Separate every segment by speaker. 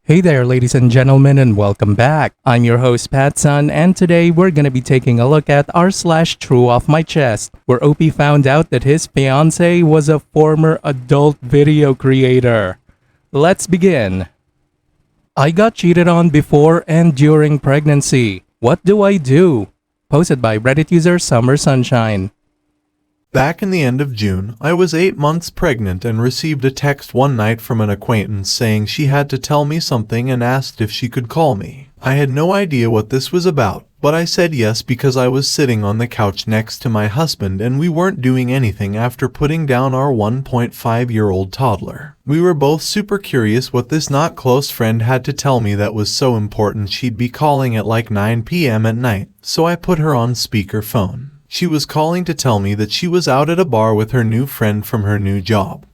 Speaker 1: Hey there, ladies and gentlemen, and welcome back. I'm your host, PattSun, and today we're gonna be taking a look at r/true off my chest, where OP found out that his fiancé was a former adult video creator. Let's begin. I got cheated on before and during pregnancy. What do I do? Posted by Reddit user Summer Sunshine.
Speaker 2: Back in the end of June, I was 8 months pregnant and received a text one night from an acquaintance saying she had to tell me something and asked if she could call me. I had no idea what this was about, but I said yes because I was sitting on the couch next to my husband and we weren't doing anything after putting down our 1.5-year-old toddler. We were both super curious what this not close friend had to tell me that was so important she'd be calling at like 9 p.m. at night, so I put her on speakerphone. She was calling to tell me that she was out at a bar with her new friend from her new job,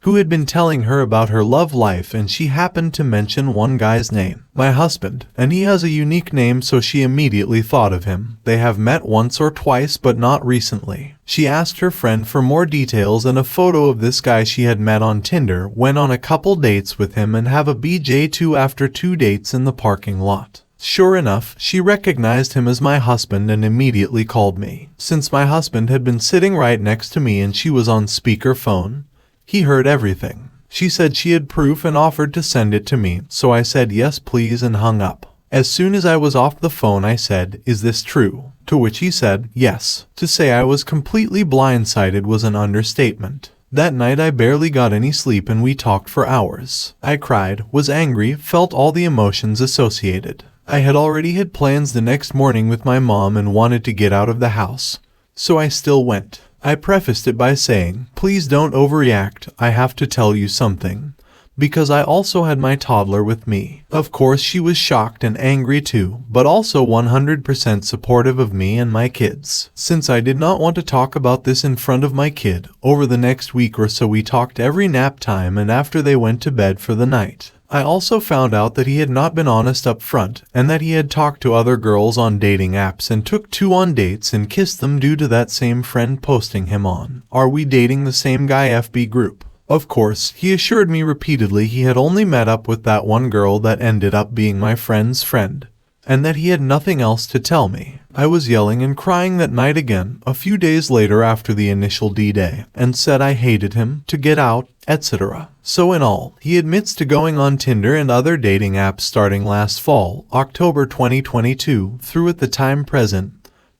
Speaker 2: who had been telling her about her love life, and she happened to mention one guy's name, my husband, and he has a unique name, so she immediately thought of him. They have met once or twice but not recently. She asked her friend for more details and a photo of this guy she had met on Tinder, went on a couple dates with him and have a BJ2 after 2 dates in the parking lot. Sure enough, she recognized him as my husband and immediately called me. Since my husband had been sitting right next to me and she was on speakerphone, he heard everything. She said she had proof and offered to send it to me, so I said yes please and hung up. As soon as I was off the phone I said, "Is this true?" To which he said, "Yes." To say I was completely blindsided was an understatement. That night I barely got any sleep and we talked for hours. I cried, was angry, felt all the emotions associated. I had already had plans the next morning with my mom and wanted to get out of the house, so I still went. I prefaced it by saying, "Please don't overreact, I have to tell you something," because I also had my toddler with me. Of course she was shocked and angry too, but also 100% supportive of me and my kids. Since I did not want to talk about this in front of my kid, over the next week or so we talked every nap time and after they went to bed for the night. I also found out that he had not been honest up front and that he had talked to other girls on dating apps and took 2 on dates and kissed them due to that same friend posting him on "Are we dating the same guy?" FB group. Of course, he assured me repeatedly he had only met up with that one girl that ended up being my friend's friend, and that he had nothing else to tell me. I was yelling and crying that night again, a few days later after the initial D-Day, and said I hated him, to get out, etc. So in all, he admits to going on Tinder and other dating apps starting last fall, October 2022, through at the time present,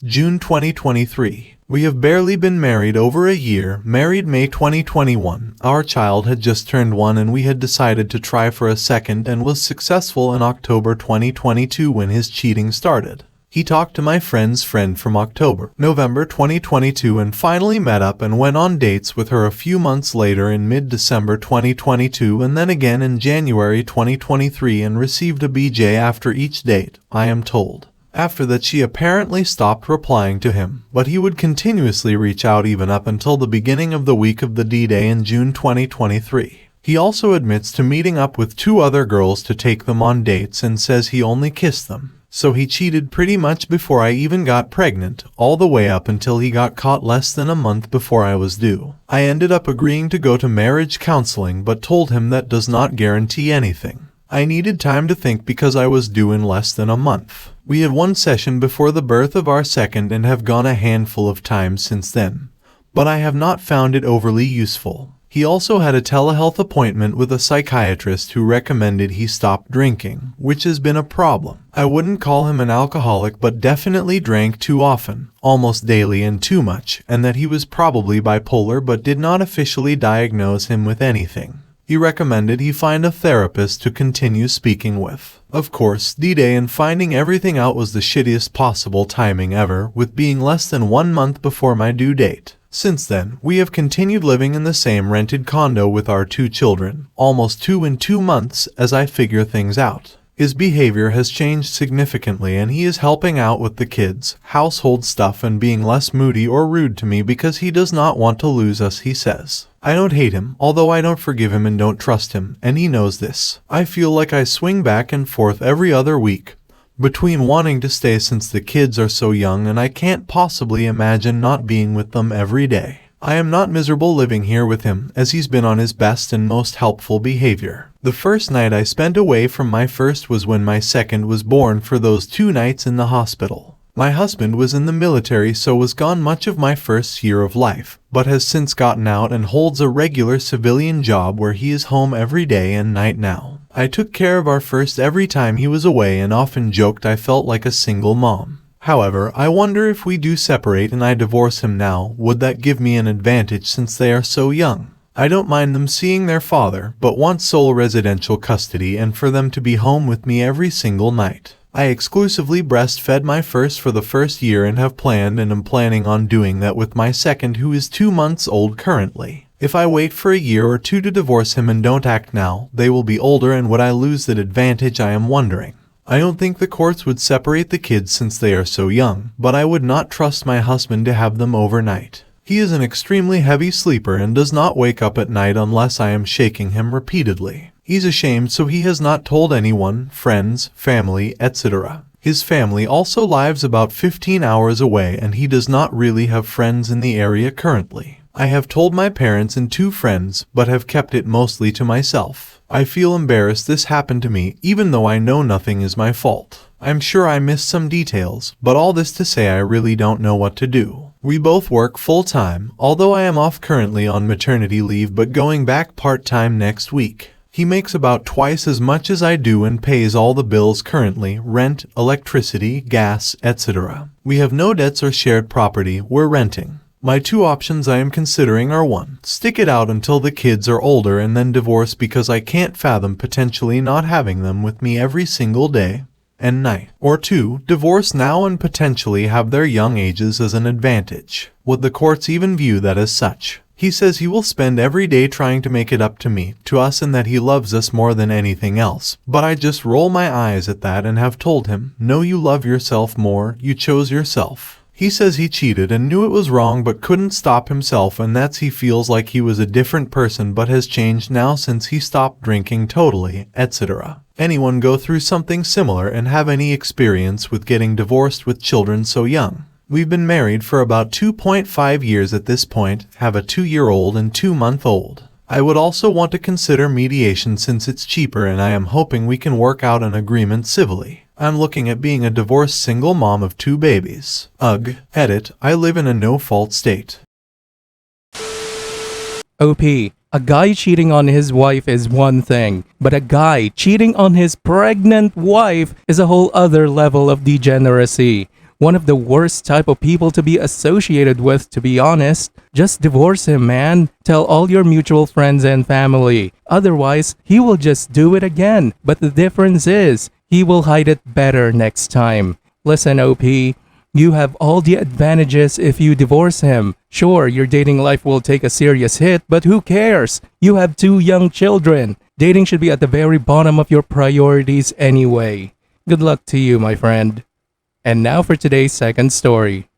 Speaker 2: June 2023. We have barely been married over a year, married May 2021. Our child had just turned 1 and we had decided to try for a second and was successful in October 2022 when his cheating started. He talked to my friend's friend from November 2022 and finally met up and went on dates with her a few months later in mid-December 2022 and then again in January 2023 and received a BJ after each date, I am told. After that she apparently stopped replying to him, but he would continuously reach out even up until the beginning of the week of the D-Day in June 2023. He also admits to meeting up with 2 other girls to take them on dates and says he only kissed them. So he cheated pretty much before I even got pregnant, all the way up until he got caught less than a month before I was due. I ended up agreeing to go to marriage counseling but told him that does not guarantee anything. I needed time to think because I was due in less than a month. We had 1 session before the birth of our second and have gone a handful of times since then, but I have not found it overly useful. He also had a telehealth appointment with a psychiatrist who recommended he stop drinking, which has been a problem. I wouldn't call him an alcoholic but definitely drank too often, almost daily and too much, and that he was probably bipolar but did not officially diagnose him with anything. He recommended he find a therapist to continue speaking with. Of course, D-Day and finding everything out was the shittiest possible timing ever, with being less than 1 month before my due date. Since then, we have continued living in the same rented condo with our 2 children, almost 2 in 2 months as I figure things out. His behavior has changed significantly and he is helping out with the kids, household stuff and being less moody or rude to me because he does not want to lose us, he says. I don't hate him, although I don't forgive him and don't trust him, and he knows this. I feel like I swing back and forth every other week between wanting to stay since the kids are so young and I can't possibly imagine not being with them every day. I am not miserable living here with him, as he's been on his best and most helpful behavior. The first night I spent away from my first was when my second was born for those 2 nights in the hospital. My husband was in the military, so was gone much of my first year of life, but has since gotten out and holds a regular civilian job where he is home every day and night now. I took care of our first every time he was away and often joked I felt like a single mom. However, I wonder if we do separate and I divorce him now, would that give me an advantage since they are so young? I don't mind them seeing their father, but want sole residential custody and for them to be home with me every single night. I exclusively breastfed my first for the first year and have planned and am planning on doing that with my second, who is 2 months old currently. If I wait for a year or two to divorce him and don't act now, they will be older, and would I lose that advantage, I am wondering. I don't think the courts would separate the kids since they are so young, but I would not trust my husband to have them overnight. He is an extremely heavy sleeper and does not wake up at night unless I am shaking him repeatedly. He's ashamed, so he has not told anyone, friends, family, etc. His family also lives about 15 hours away and he does not really have friends in the area currently. I have told my parents and 2 friends, but have kept it mostly to myself. I feel embarrassed this happened to me, even though I know nothing is my fault. I'm sure I missed some details, but all this to say I really don't know what to do. We both work full-time, although I am off currently on maternity leave but going back part-time next week. He makes about twice as much as I do and pays all the bills currently, rent, electricity, gas, etc. We have no debts or shared property, we're renting. My 2 options I am considering are 1. Stick it out until the kids are older and then divorce because I can't fathom potentially not having them with me every single day and night. Or 2. Divorce now and potentially have their young ages as an advantage. Would the courts even view that as such? He says he will spend every day trying to make it up to me, to us, and that he loves us more than anything else. But I just roll my eyes at that and have told him, no, you love yourself more, you chose yourself. He says he cheated and knew it was wrong but couldn't stop himself, and that's he feels like he was a different person but has changed now since he stopped drinking totally, etc. Anyone go through something similar and have any experience with getting divorced with children so young? We've been married for about 2.5 years at this point, have a 2-year-old and 2-month-old. I would also want to consider mediation since it's cheaper and I am hoping we can work out an agreement civilly. I'm looking at being a divorced single mom of 2 babies. Ugh. Edit. I live in a no-fault state.
Speaker 1: OP. A guy cheating on his wife is one thing, but a guy cheating on his pregnant wife is a whole other level of degeneracy. One of the worst type of people to be associated with, to be honest. Just divorce him, man. Tell all your mutual friends and family. Otherwise, he will just do it again. But the difference is, he will hide it better next time. Listen, OP, you have all the advantages if you divorce him. Sure, your dating life will take a serious hit, but who cares? You have 2 young children. Dating should be at the very bottom of your priorities anyway. Good luck to you, my friend. And now for today's second story.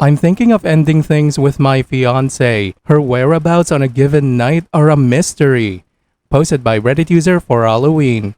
Speaker 1: I'm thinking of ending things with my fiancé. Her whereabouts on a given night are a mystery. Posted by Reddit user for Halloween.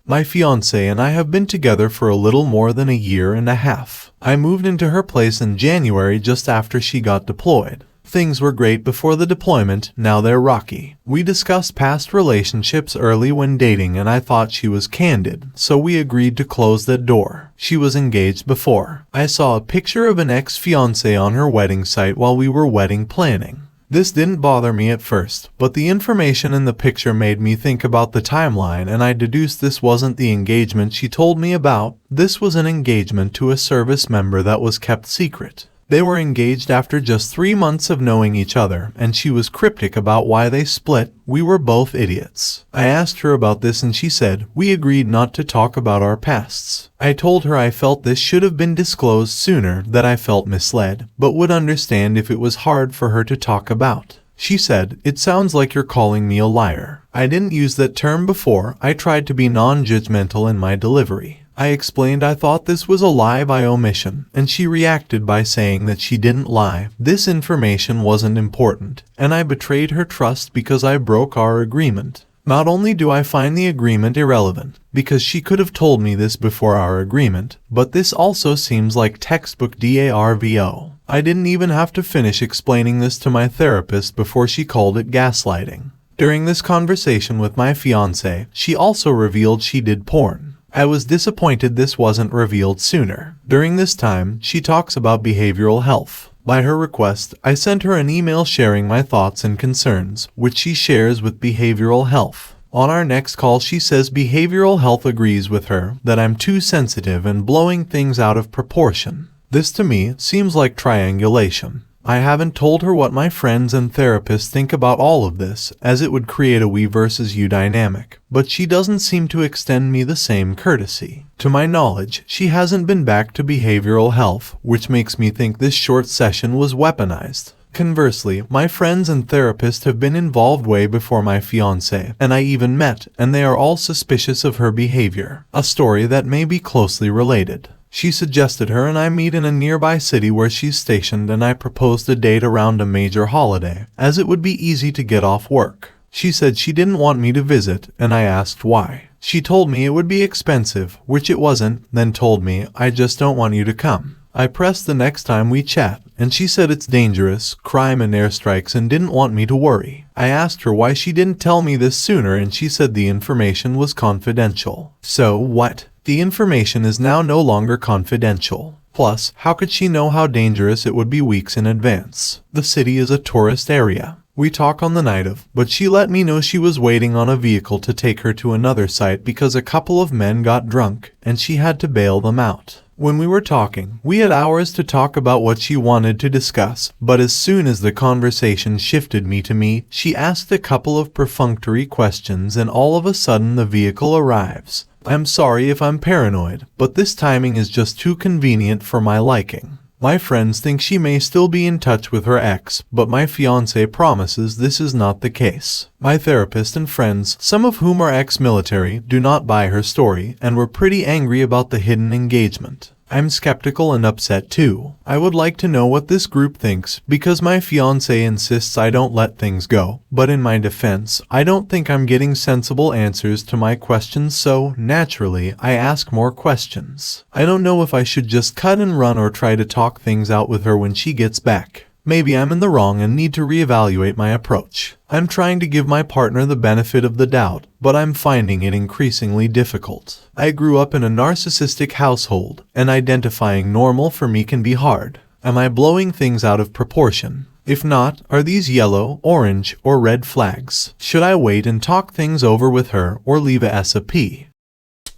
Speaker 2: My fiancé and I have been together for a little more than a year and a half. I moved into her place in January just after she got deployed. Things were great before the deployment, now they're rocky. We discussed past relationships early when dating and I thought she was candid, so we agreed to close that door. She was engaged before. I saw a picture of an ex-fiancé on her wedding site while we were wedding planning. This didn't bother me at first, but the information in the picture made me think about the timeline and I deduced this wasn't the engagement she told me about. This was an engagement to a service member that was kept secret. They were engaged after just 3 months of knowing each other, and she was cryptic about why they split. We were both idiots. I asked her about this and she said, we agreed not to talk about our pasts. I told her I felt this should have been disclosed sooner, that I felt misled, but would understand if it was hard for her to talk about. She said, it sounds like you're calling me a liar. I didn't use that term before. I tried to be non-judgmental in my delivery. I explained I thought this was a lie by omission, and she reacted by saying that she didn't lie. This information wasn't important, and I betrayed her trust because I broke our agreement. Not only do I find the agreement irrelevant, because she could have told me this before our agreement, but this also seems like textbook DARVO. I didn't even have to finish explaining this to my therapist before she called it gaslighting. During this conversation with my fiancé, she also revealed she did porn. I was disappointed this wasn't revealed sooner. During this time, she talks about behavioral health. By her request, I sent her an email sharing my thoughts and concerns, which she shares with behavioral health. On our next call, she says behavioral health agrees with her that I'm too sensitive and blowing things out of proportion. This to me seems like triangulation. I haven't told her what my friends and therapists think about all of this, as it would create a we versus you dynamic, but she doesn't seem to extend me the same courtesy. To my knowledge, she hasn't been back to behavioral health, which makes me think this short session was weaponized. Conversely, my friends and therapists have been involved way before my fiancé and I even met, and they are all suspicious of her behavior, a story that may be closely related. She suggested her and I meet in a nearby city where she's stationed, and I proposed a date around a major holiday, as it would be easy to get off work. She said she didn't want me to visit, and I asked why. She told me it would be expensive, which it wasn't, then told me, I just don't want you to come. I pressed the next time we chat, and she said it's dangerous, crime and airstrikes, and didn't want me to worry. I asked her why she didn't tell me this sooner, and she said the information was confidential. So what? The information is now no longer confidential. Plus, how could she know how dangerous it would be weeks in advance? The city is a tourist area. We talk on the night of, but she let me know she was waiting on a vehicle to take her to another site because a couple of men got drunk, and she had to bail them out. When we were talking, we had hours to talk about what she wanted to discuss, but as soon as the conversation shifted to me, she asked a couple of perfunctory questions, and all of a sudden the vehicle arrives. I'm sorry if I'm paranoid, but this timing is just too convenient for my liking. My friends think she may still be in touch with her ex, but my fiancé promises this is not the case. My therapist and friends, some of whom are ex-military, do not buy her story and were pretty angry about the hidden engagement. I'm skeptical and upset too. I would like to know what this group thinks, because my fiancé insists I don't let things go. But in my defense, I don't think I'm getting sensible answers to my questions, so, naturally, I ask more questions. I don't know if I should just cut and run or try to talk things out with her when she gets back. Maybe I'm in the wrong and need to reevaluate my approach. I'm trying to give my partner the benefit of the doubt, but I'm finding it increasingly difficult. I grew up in a narcissistic household, and identifying normal for me can be hard. Am I blowing things out of proportion? If not, are these yellow, orange, or red flags? Should I wait and talk things over with her or leave it as a P?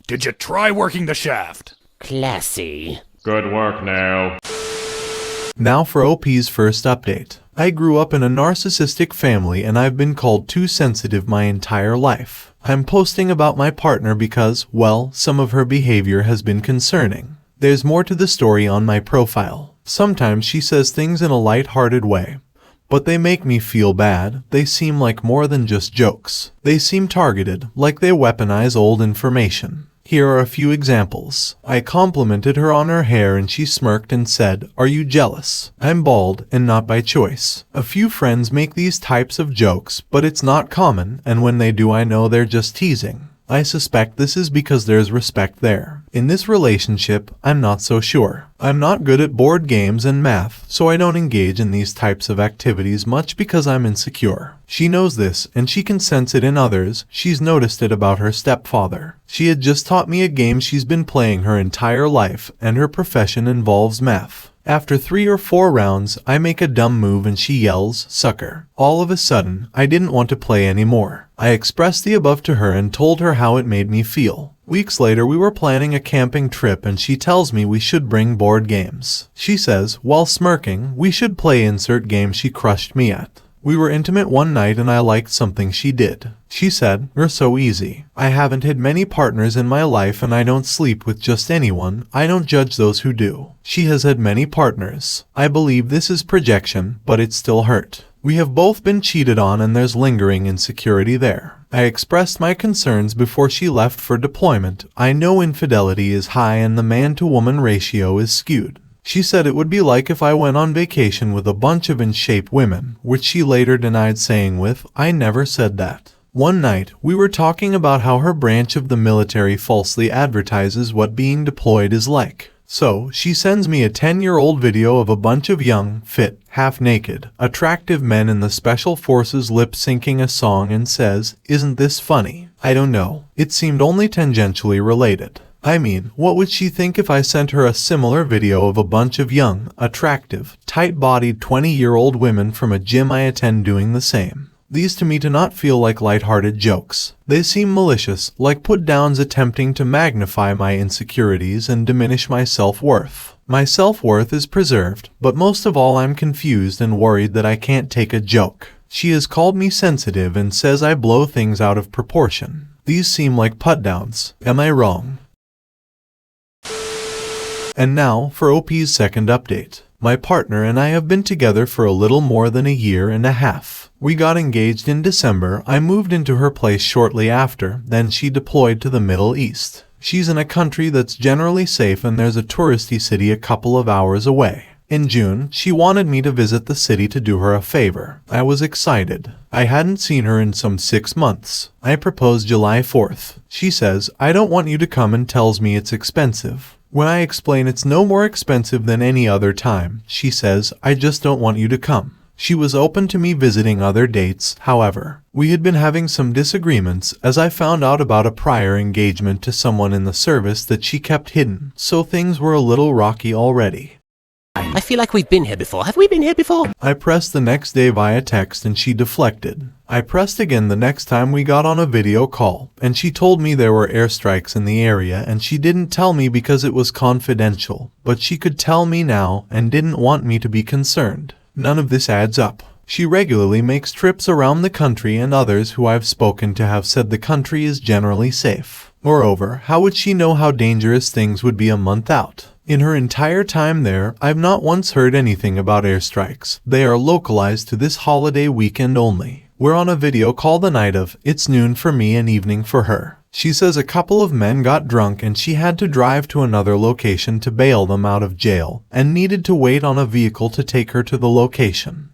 Speaker 3: Did you try working the shaft?
Speaker 4: Classy.
Speaker 5: Good work now.
Speaker 2: Now for OP's first update. I grew up in a narcissistic family and I've been called too sensitive my entire life. I'm posting about my partner because, well, some of her behavior has been concerning. There's more to the story on my profile. Sometimes she says things in a light-hearted way, but they make me feel bad. They seem like more than just jokes. They seem targeted, like they weaponize old information. Here are a few examples. I complimented her on her hair and she smirked and said, "Are you jealous? I'm bald and not by choice." A few friends make these types of jokes, but it's not common, and when they do I know they're just teasing. I suspect this is because there's respect there. In this relationship, I'm not so sure. I'm not good at board games and math, so I don't engage in these types of activities much because I'm insecure. She knows this, and she can sense it in others. She's noticed it about her stepfather. She had just taught me a game she's been playing her entire life, and her profession involves math. After 3 or 4 rounds, I make a dumb move and she yells, "Sucker." All of a sudden, I didn't want to play anymore. I expressed the above to her and told her how it made me feel. Weeks later, we were planning a camping trip and she tells me we should bring board games. She says, while smirking, we should play insert game she crushed me at. We were intimate one night and I liked something she did. She said, "You're so easy." I haven't had many partners in my life and I don't sleep with just anyone. I don't judge those who do. She has had many partners. I believe this is projection, but it still hurt. We have both been cheated on and there's lingering insecurity there. I expressed my concerns before she left for deployment. I know infidelity is high and the man-to-woman ratio is skewed. She said it would be like if I went on vacation with a bunch of in-shape women, which she later denied saying with, "I never said that." One night, we were talking about how her branch of the military falsely advertises what being deployed is like. So, she sends me a 10-year-old video of a bunch of young, fit, half-naked, attractive men in the Special Forces lip-syncing a song and says, "Isn't this funny?" I don't know. It seemed only tangentially related. I mean, what would she think if I sent her a similar video of a bunch of young, attractive, tight-bodied 20-year-old women from a gym I attend doing the same? These to me do not feel like lighthearted jokes. They seem malicious, like put-downs attempting to magnify my insecurities and diminish my self-worth. My self-worth is preserved, but most of all I'm confused and worried that I can't take a joke. She has called me sensitive and says I blow things out of proportion. These seem like put-downs. Am I wrong? And now for OP's second update. My partner and I have been together for a little more than a year and a half. We got engaged in December. I moved into her place shortly after, then she deployed to the Middle East. She's in a country that's generally safe and there's a touristy city a couple of hours away. In June, she wanted me to visit the city to do her a favor. I was excited. I hadn't seen her in some 6 months. I proposed July 4th. She says, "I don't want you to come," and tells me it's expensive. When I explain it's no more expensive than any other time, she says, "I just don't want you to come." She was open to me visiting other dates, however. We had been having some disagreements as I found out about a prior engagement to someone in the service that she kept hidden, so things were a little rocky already.
Speaker 4: I feel like we've been here before. Have we been here before?
Speaker 2: I pressed the next day via text and she deflected. I pressed again the next time we got on a video call, and she told me there were airstrikes in the area and she didn't tell me because it was confidential, but she could tell me now and didn't want me to be concerned. None of this adds up. She regularly makes trips around the country and others who I've spoken to have said the country is generally safe. Moreover, how would she know how dangerous things would be a month out? In her entire time there, I've not once heard anything about airstrikes. They are localized to this holiday weekend only. We're on a video call the night of. It's noon for me and evening for her. She says a couple of men got drunk and she had to drive to another location to bail them out of jail and needed to wait on a vehicle to take her to the location.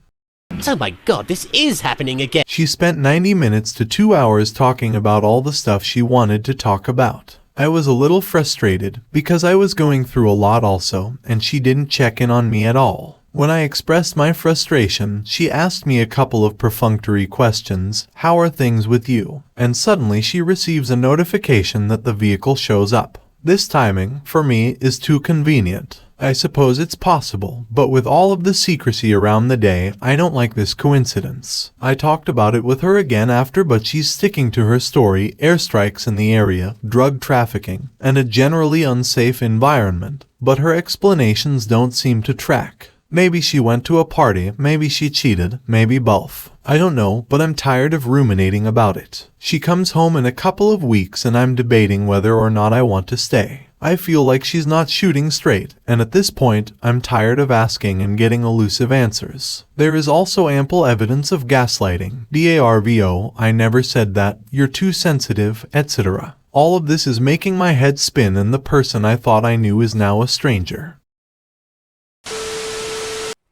Speaker 4: Oh my god, this is happening again.
Speaker 2: She spent 90 minutes to 2 hours talking about all the stuff she wanted to talk about. I was a little frustrated because I was going through a lot also, and she didn't check in on me at all. When I expressed my frustration, she asked me a couple of perfunctory questions. "How are things with you?" And suddenly she receives a notification that the vehicle shows up. This timing, for me, is too convenient. I suppose it's possible, but with all of the secrecy around the day, I don't like this coincidence. I talked about it with her again after, but she's sticking to her story: airstrikes in the area, drug trafficking, and a generally unsafe environment. But her explanations don't seem to track. Maybe she went to a party, maybe she cheated, maybe both. I don't know, but I'm tired of ruminating about it. She comes home in a couple of weeks and I'm debating whether or not I want to stay. I feel like she's not shooting straight, and at this point, I'm tired of asking and getting elusive answers. There is also ample evidence of gaslighting. DARVO, "I never said that," "You're too sensitive," etc. All of this is making my head spin, and the person I thought I knew is now a stranger.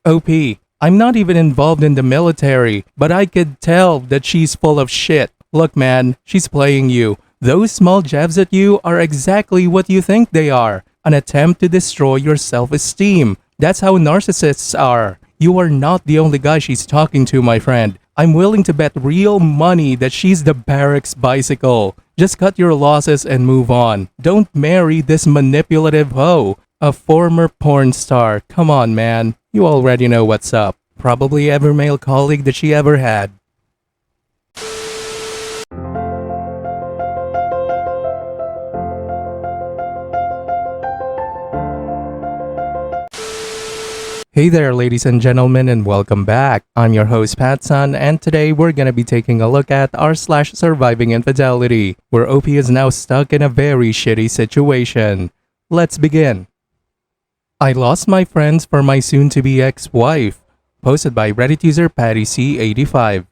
Speaker 1: OP, I'm not even involved in the military, but I could tell that she's full of shit. Look man, she's playing you. Those small jabs at you are exactly what you think they are. An attempt to destroy your self-esteem. That's how narcissists are. You are not the only guy she's talking to, my friend. I'm willing to bet real money that she's the barracks bicycle. Just cut your losses and move on. Don't marry this manipulative hoe. A former porn star. Come on, man. You already know what's up. Probably every male colleague that she ever had. Hey there, ladies and gentlemen, and welcome back. I'm your host, PattSun, and today we're gonna be taking a look at r/SurvivingInfidelity, where OP is now stuck in a very shitty situation. Let's begin. I lost my friends for my soon-to-be ex-wife. Posted by Reddit user PattyC85.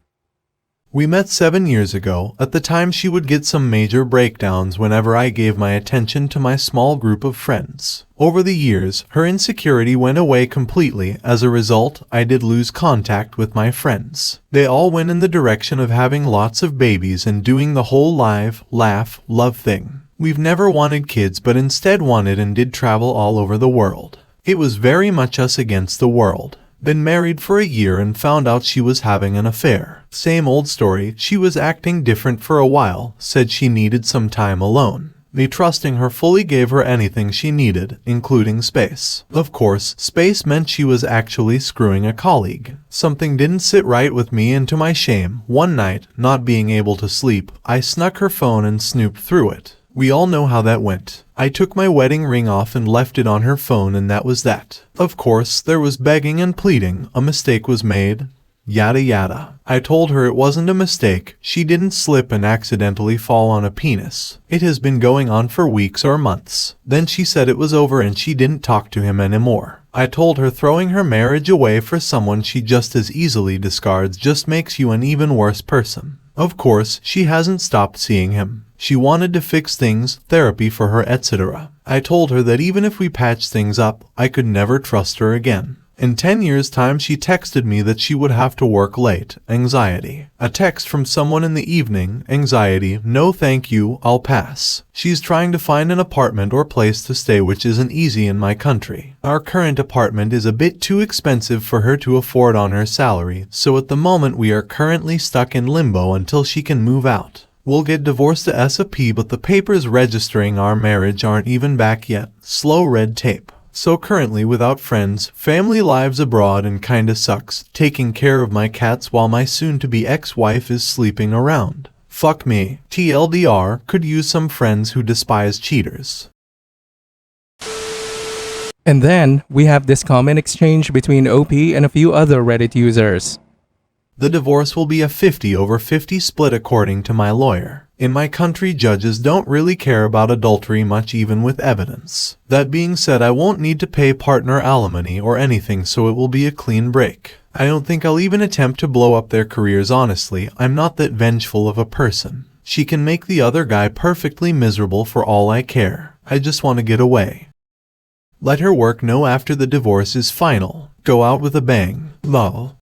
Speaker 2: We met 7 years ago. At the time, she would get some major breakdowns whenever I gave my attention to my small group of friends. Over the years, her insecurity went away completely. As a result, I did lose contact with my friends. They all went in the direction of having lots of babies and doing the whole live, laugh, love thing. We've never wanted kids but instead wanted and did travel all over the world. It was very much us against the world. Been married for a year and found out she was having an affair. Same old story, she was acting different for a while, said she needed some time alone. Me trusting her fully gave her anything she needed, including space. Of course, space meant she was actually screwing a colleague. Something didn't sit right with me and to my shame, one night, not being able to sleep, I snuck her phone and snooped through it. We all know how that went. I took my wedding ring off and left it on her phone and that was that. Of course, there was begging and pleading, a mistake was made, yada yada. I told her it wasn't a mistake, she didn't slip and accidentally fall on a penis. It has been going on for weeks or months. Then she said it was over and she didn't talk to him anymore. I told her throwing her marriage away for someone she just as easily discards just makes you an even worse person. Of course, she hasn't stopped seeing him. She wanted to fix things, therapy for her, etc. I told her that even if we patched things up, I could never trust her again. In 10 years' time she texted me that she would have to work late, anxiety. A text from someone in the evening, anxiety, no thank you, I'll pass. She's trying to find an apartment or place to stay which isn't easy in my country. Our current apartment is a bit too expensive for her to afford on her salary, so at the moment we are currently stuck in limbo until she can move out. We'll get divorced to SAP but the papers registering our marriage aren't even back yet. Slow red tape. So currently without friends, family lives abroad and kinda sucks, taking care of my cats while my soon-to-be ex-wife is sleeping around. Fuck me. TLDR, could use some friends who despise cheaters.
Speaker 1: And then, we have this comment exchange between OP and a few other Reddit users.
Speaker 2: The divorce will be a 50/50 split according to my lawyer. In my country, judges don't really care about adultery much even with evidence. That being said, I won't need to pay partner alimony or anything, so it will be a clean break. I don't think I'll even attempt to blow up their careers honestly, I'm not that vengeful of a person. She can make the other guy perfectly miserable for all I care. I just want to get away. Let her work know after the divorce is final. Go out with a bang. Lol.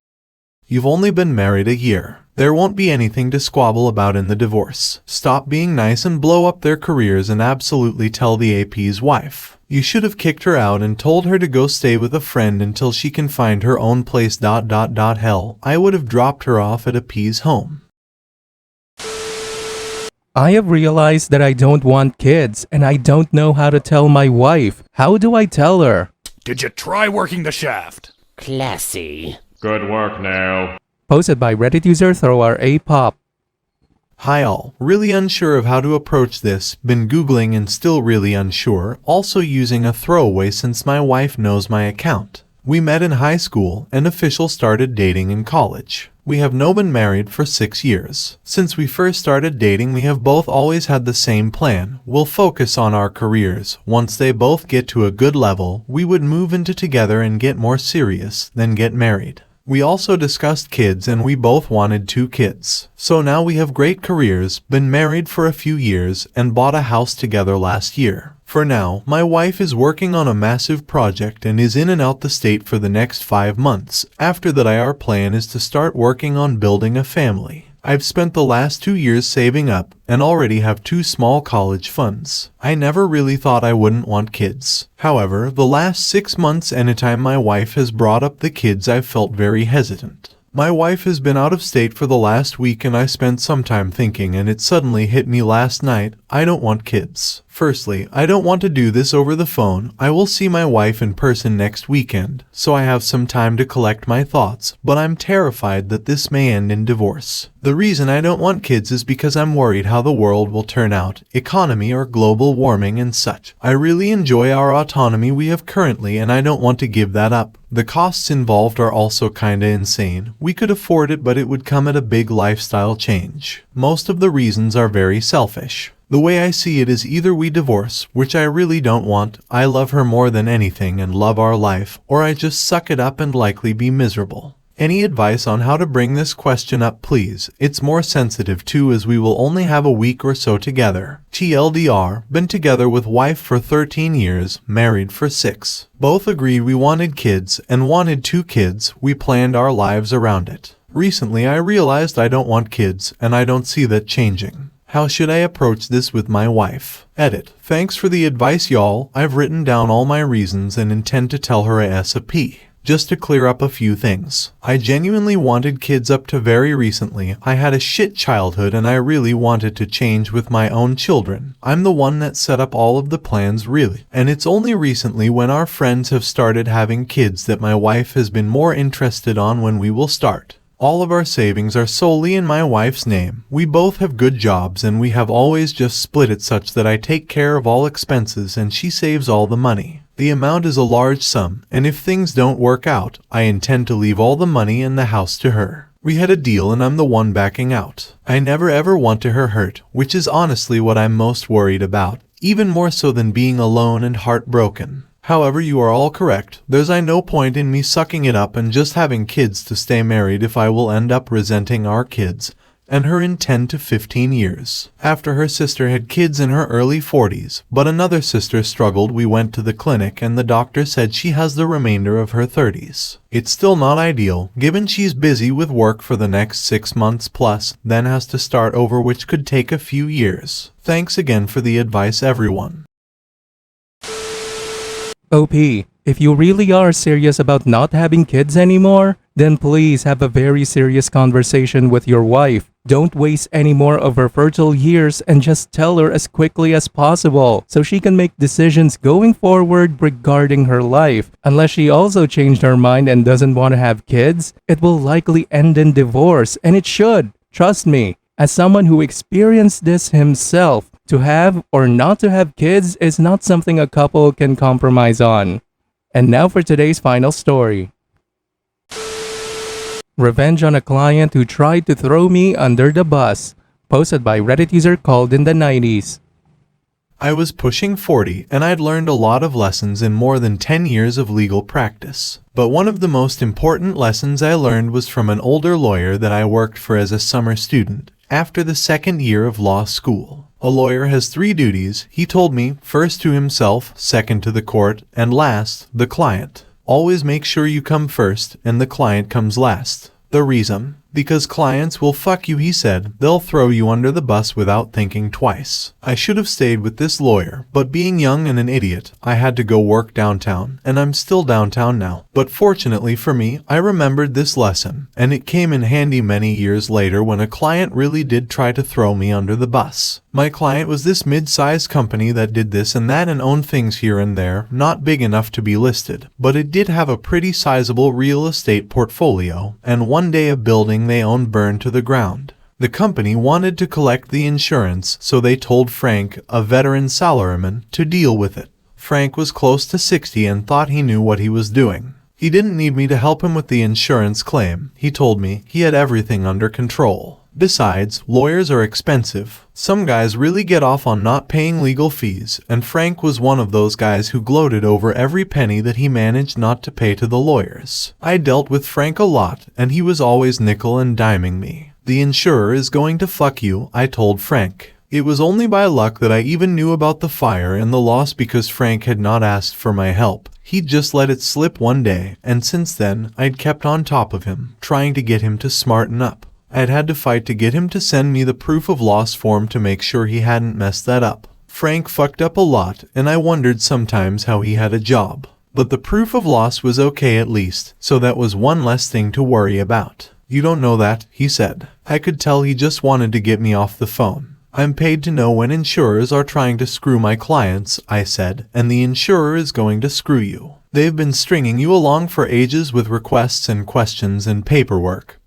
Speaker 2: You've only been married a year. There won't be anything to squabble about in the divorce. Stop being nice and blow up their careers and absolutely tell the AP's wife. You should have kicked her out and told her to go stay with a friend until she can find her own place. Hell, I would have dropped her off at a P's home.
Speaker 1: I have realized that I don't want kids and I don't know how to tell my wife. How do I tell her?
Speaker 3: Did you try working the shaft?
Speaker 4: Classy.
Speaker 5: Good work now.
Speaker 1: Posted by Reddit user ThrowRAPop.
Speaker 2: Hi all, really unsure of how to approach this, been googling and still really unsure, also using a throwaway since my wife knows my account. We met in high school and official started dating in college. We have now been married for 6 years. Since we first started dating, we have both always had the same plan. We'll focus on our careers. Once they both get to a good level, we would move into together and get more serious, then get married. We also discussed kids and we both wanted 2 kids. So now we have great careers, been married for a few years, and bought a house together last year. For now, my wife is working on a massive project and is in and out the state for the next 5 months. After that, our plan is to start working on building a family. I've spent the last 2 years saving up and already have 2 small college funds. I never really thought I wouldn't want kids. However, the last 6 months, anytime my wife has brought up the kids, I've felt very hesitant. My wife has been out of state for the last week and I spent some time thinking, and it suddenly hit me last night, I don't want kids. Firstly, I don't want to do this over the phone. I will see my wife in person next weekend, so I have some time to collect my thoughts, but I'm terrified that this may end in divorce. The reason I don't want kids is because I'm worried how the world will turn out, economy or global warming and such. I really enjoy our autonomy we have currently and I don't want to give that up. The costs involved are also kinda insane. We could afford it, but it would come at a big lifestyle change. Most of the reasons are very selfish. The way I see it is either we divorce, which I really don't want, I love her more than anything and love our life, or I just suck it up and likely be miserable. Any advice on how to bring this question up, please? It's more sensitive too, as we will only have a week or so together. TLDR, been together with wife for 13 years, married for 6. Both agreed we wanted kids and wanted 2 kids. We planned our lives around it. Recently I realized I don't want kids and I don't see that changing. How should I approach this with my wife? Edit. Thanks for the advice, y'all. I've written down all my reasons and intend to tell her ASAP. Just to clear up a few things. I genuinely wanted kids up to very recently. I had a shit childhood and I really wanted to change with my own children. I'm the one that set up all of the plans really. And it's only recently when our friends have started having kids that my wife has been more interested on when we will start. All of our savings are solely in my wife's name. We both have good jobs and we have always just split it such that I take care of all expenses and she saves all the money. The amount is a large sum, and if things don't work out, I intend to leave all the money and the house to her. We had a deal and I'm the one backing out. I never ever wanted her hurt, which is honestly what I'm most worried about, even more so than being alone and heartbroken. However, you are all correct. There's no point in me sucking it up and just having kids to stay married if I will end up resenting our kids and her in 10 to 15 years. After her sister had kids in her early 40s, but another sister struggled, we went to the clinic and the doctor said she has the remainder of her 30s. It's still not ideal, given she's busy with work for the next 6 months plus, then has to start over, which could take a few years. Thanks again for the advice, everyone.
Speaker 1: OP, if you really are serious about not having kids anymore, then please have a very serious conversation with your wife. Don't waste any more of her fertile years and just tell her as quickly as possible so she can make decisions going forward regarding her life. Unless she also changed her mind and doesn't want to have kids, it will likely end in divorce, and it should. Trust me, as someone who experienced this himself, to have or not to have kids is not something a couple can compromise on. And now for today's final story. Revenge on a client who tried to throw me under the bus. Posted by Reddit user called in the 90s.
Speaker 2: I was pushing 40 and I'd learned a lot of lessons in more than 10 years of legal practice. But one of the most important lessons I learned was from an older lawyer that I worked for as a summer student after the second year of law school. A lawyer has 3 duties, he told me, first to himself, second to the court, and last, the client. Always make sure you come first and the client comes last. The reason? Because clients will fuck you, he said. They'll throw you under the bus without thinking twice. I should have stayed with this lawyer, but being young and an idiot, I had to go work downtown, and I'm still downtown now. But fortunately for me, I remembered this lesson, and it came in handy many years later when a client really did try to throw me under the bus. My client was this mid-sized company that did this and that and owned things here and there, not big enough to be listed, but it did have a pretty sizable real estate portfolio, and one day a building they owned burned to the ground. The company wanted to collect the insurance, so they told Frank, a veteran salaryman, to deal with it. Frank was close to 60 and thought he knew what he was doing. He didn't need me to help him with the insurance claim. He told me he had everything under control. Besides, lawyers are expensive. Some guys really get off on not paying legal fees, and Frank was one of those guys who gloated over every penny that he managed not to pay to the lawyers. I dealt with Frank a lot, and he was always nickel and diming me. The insurer is going to fuck you, I told Frank. It was only by luck that I even knew about the fire and the loss because Frank had not asked for my help. He'd just let it slip one day, and since then, I'd kept on top of him, trying to get him to smarten up. I'd had to fight to get him to send me the proof of loss form to make sure he hadn't messed that up. Frank fucked up a lot, and I wondered sometimes how he had a job. But the proof of loss was okay at least, so that was one less thing to worry about. You don't know that, he said. I could tell he just wanted to get me off the phone. I'm paid to know when insurers are trying to screw my clients, I said, and the insurer is going to screw you. They've been stringing you along for ages with requests and questions and paperwork.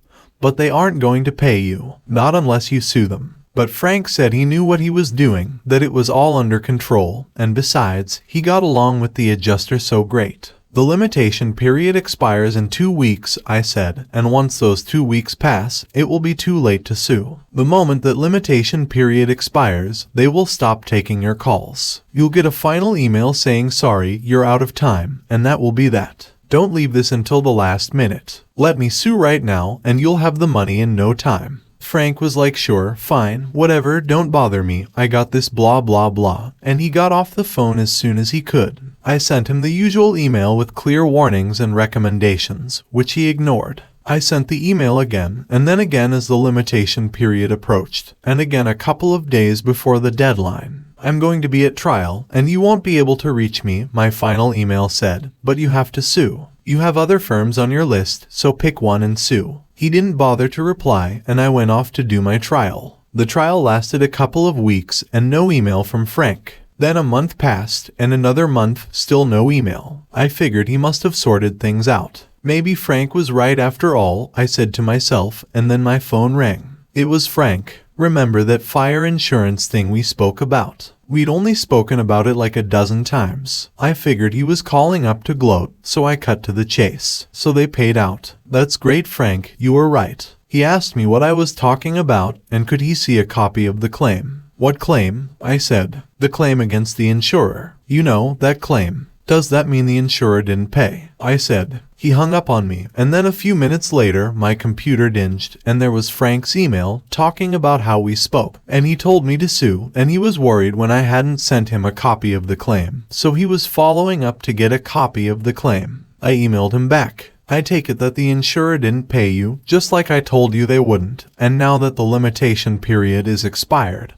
Speaker 2: But they aren't going to pay you, not unless you sue them. But Frank said he knew what he was doing, that it was all under control, and besides, he got along with the adjuster so great. The limitation period expires in 2 weeks, I said, and once those 2 weeks pass, it will be too late to sue. The moment that limitation period expires, they will stop taking your calls. You'll get a final email saying sorry, you're out of time, and that will be that. Don't leave this until the last minute. Let me sue right now, and you'll have the money in no time. Frank was like, sure, fine, whatever, don't bother me, I got this blah blah blah, and he got off the phone as soon as he could. I sent him the usual email with clear warnings and recommendations, which he ignored. I sent the email again, and then again as the limitation period approached, and again a couple of days before the deadline. I'm going to be at trial, and you won't be able to reach me, my final email said, but you have to sue. You have other firms on your list, so pick one and sue. He didn't bother to reply, and I went off to do my trial. The trial lasted a couple of weeks, and no email from Frank. Then a month passed, and another month, still no email. I figured he must have sorted things out. Maybe Frank was right after all, I said to myself, and then my phone rang. It was Frank. Remember that fire insurance thing we spoke about? We'd only spoken about it like a dozen times. I figured he was calling up to gloat, so I cut to the chase. So they paid out. That's great, Frank, you were right. He asked me what I was talking about, and could he see a copy of the claim. What claim? I said. The claim against the insurer. You know, that claim. Does that mean the insurer didn't pay? I said. He hung up on me, and then a few minutes later, my computer dinged, and there was Frank's email talking about how we spoke. And he told me to sue, and he was worried when I hadn't sent him a copy of the claim. So he was following up to get a copy of the claim. I emailed him back. I take it that the insurer didn't pay you, just like I told you they wouldn't, and now that the limitation period is expired.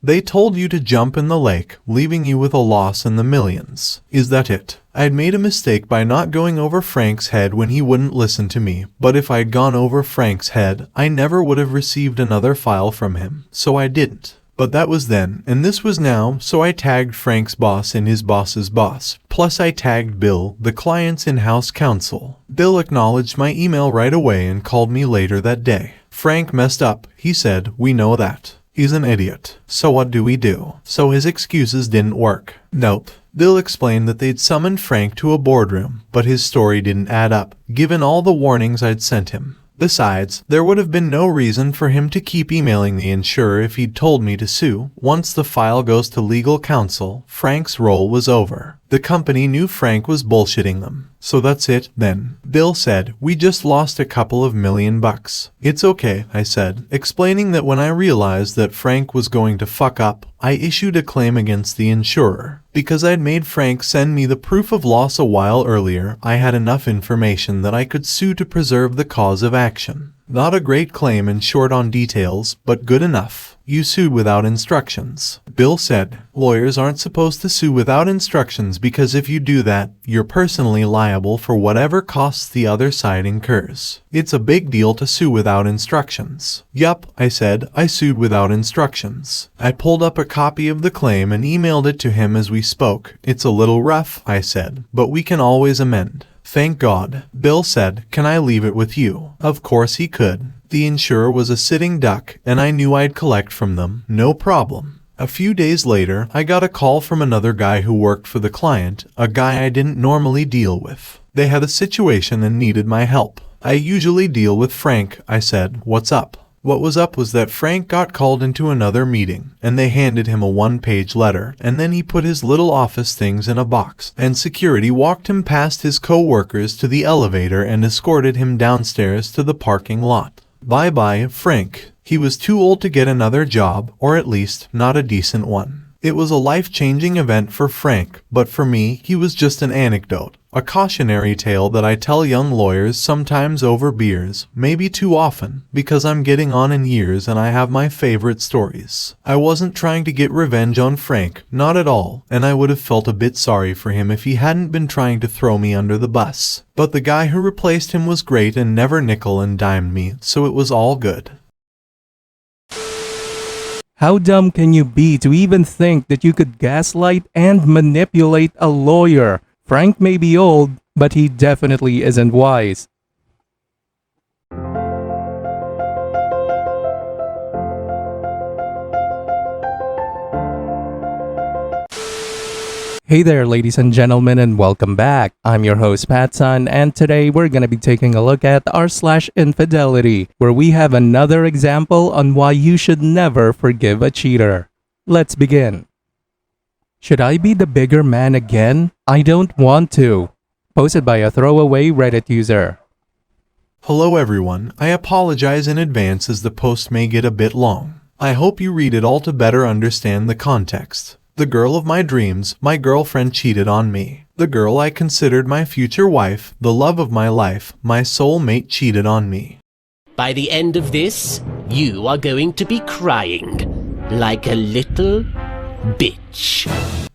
Speaker 2: They told you to jump in the lake, leaving you with a loss in the millions. Is that it? I'd made a mistake by not going over Frank's head when he wouldn't listen to me, but if I'd gone over Frank's head, I never would have received another file from him, so I didn't. But that was then, and this was now, so I tagged Frank's boss and his boss's boss. Plus I tagged Bill, the client's in-house counsel. Bill acknowledged my email right away and called me later that day. Frank messed up, he said, we know that. He's an idiot. So what do we do? So his excuses didn't work. Nope. Bill explained that they'd summoned Frank to a boardroom, but his story didn't add up, given all the warnings I'd sent him. Besides, there would have been no reason for him to keep emailing the insurer if he'd told me to sue. Once the file goes to legal counsel, Frank's role was over. The company knew Frank was bullshitting them. So that's it, then. Bill said, we just lost a couple of $1,000,000. It's okay, I said, explaining that when I realized that Frank was going to fuck up, I issued a claim against the insurer. Because I'd made Frank send me the proof of loss a while earlier, I had enough information that I could sue to preserve the cause of action. Not a great claim and short on details, but good enough. You sued without instructions. Bill said, lawyers aren't supposed to sue without instructions because if you do that, you're personally liable for whatever costs the other side incurs. It's a big deal to sue without instructions. Yup, I said, I sued without instructions. I pulled up a copy of the claim and emailed it to him as we spoke. It's a little rough, I said, but we can always amend. Thank God. Bill said, can I leave it with you? Of course he could. The insurer was a sitting duck, and I knew I'd collect from them, no problem. A few days later, I got a call from another guy who worked for the client, a guy I didn't normally deal with. They had a situation and needed my help. I usually deal with Frank, I said, what's up? What was up was that Frank got called into another meeting, and they handed him a one-page letter, and then he put his little office things in a box, and security walked him past his co-workers to the elevator and escorted him downstairs to the parking lot. Bye-bye, Frank. He was too old to get another job, or at least, not a decent one. It was a life-changing event for Frank, but for me, he was just an anecdote. A cautionary tale that I tell young lawyers sometimes over beers, maybe too often, because I'm getting on in years and I have my favorite stories. I wasn't trying to get revenge on Frank, not at all, and I would have felt a bit sorry for him if he hadn't been trying to throw me under the bus. But the guy who replaced him was great and never nickel and dimed me, so it was all good.
Speaker 1: How dumb can you be to even think that you could gaslight and manipulate a lawyer? Frank may be old, but he definitely isn't wise. Hey there, ladies and gentlemen, and welcome back. I'm your host, PattSun, and today we're going to be taking a look at r/infidelity, where we have another example on why you should never forgive a cheater. Let's begin. Should I be the bigger man again? I don't want to. Posted by a throwaway Reddit user.
Speaker 2: Hello everyone, I apologize in advance as the post may get a bit long. I hope you read it all to better understand the context. The girl of my dreams, my girlfriend cheated on me. The girl I considered my future wife, the love of my life, my soulmate cheated on me.
Speaker 4: By the end of this, you are going to be crying like a little bitch.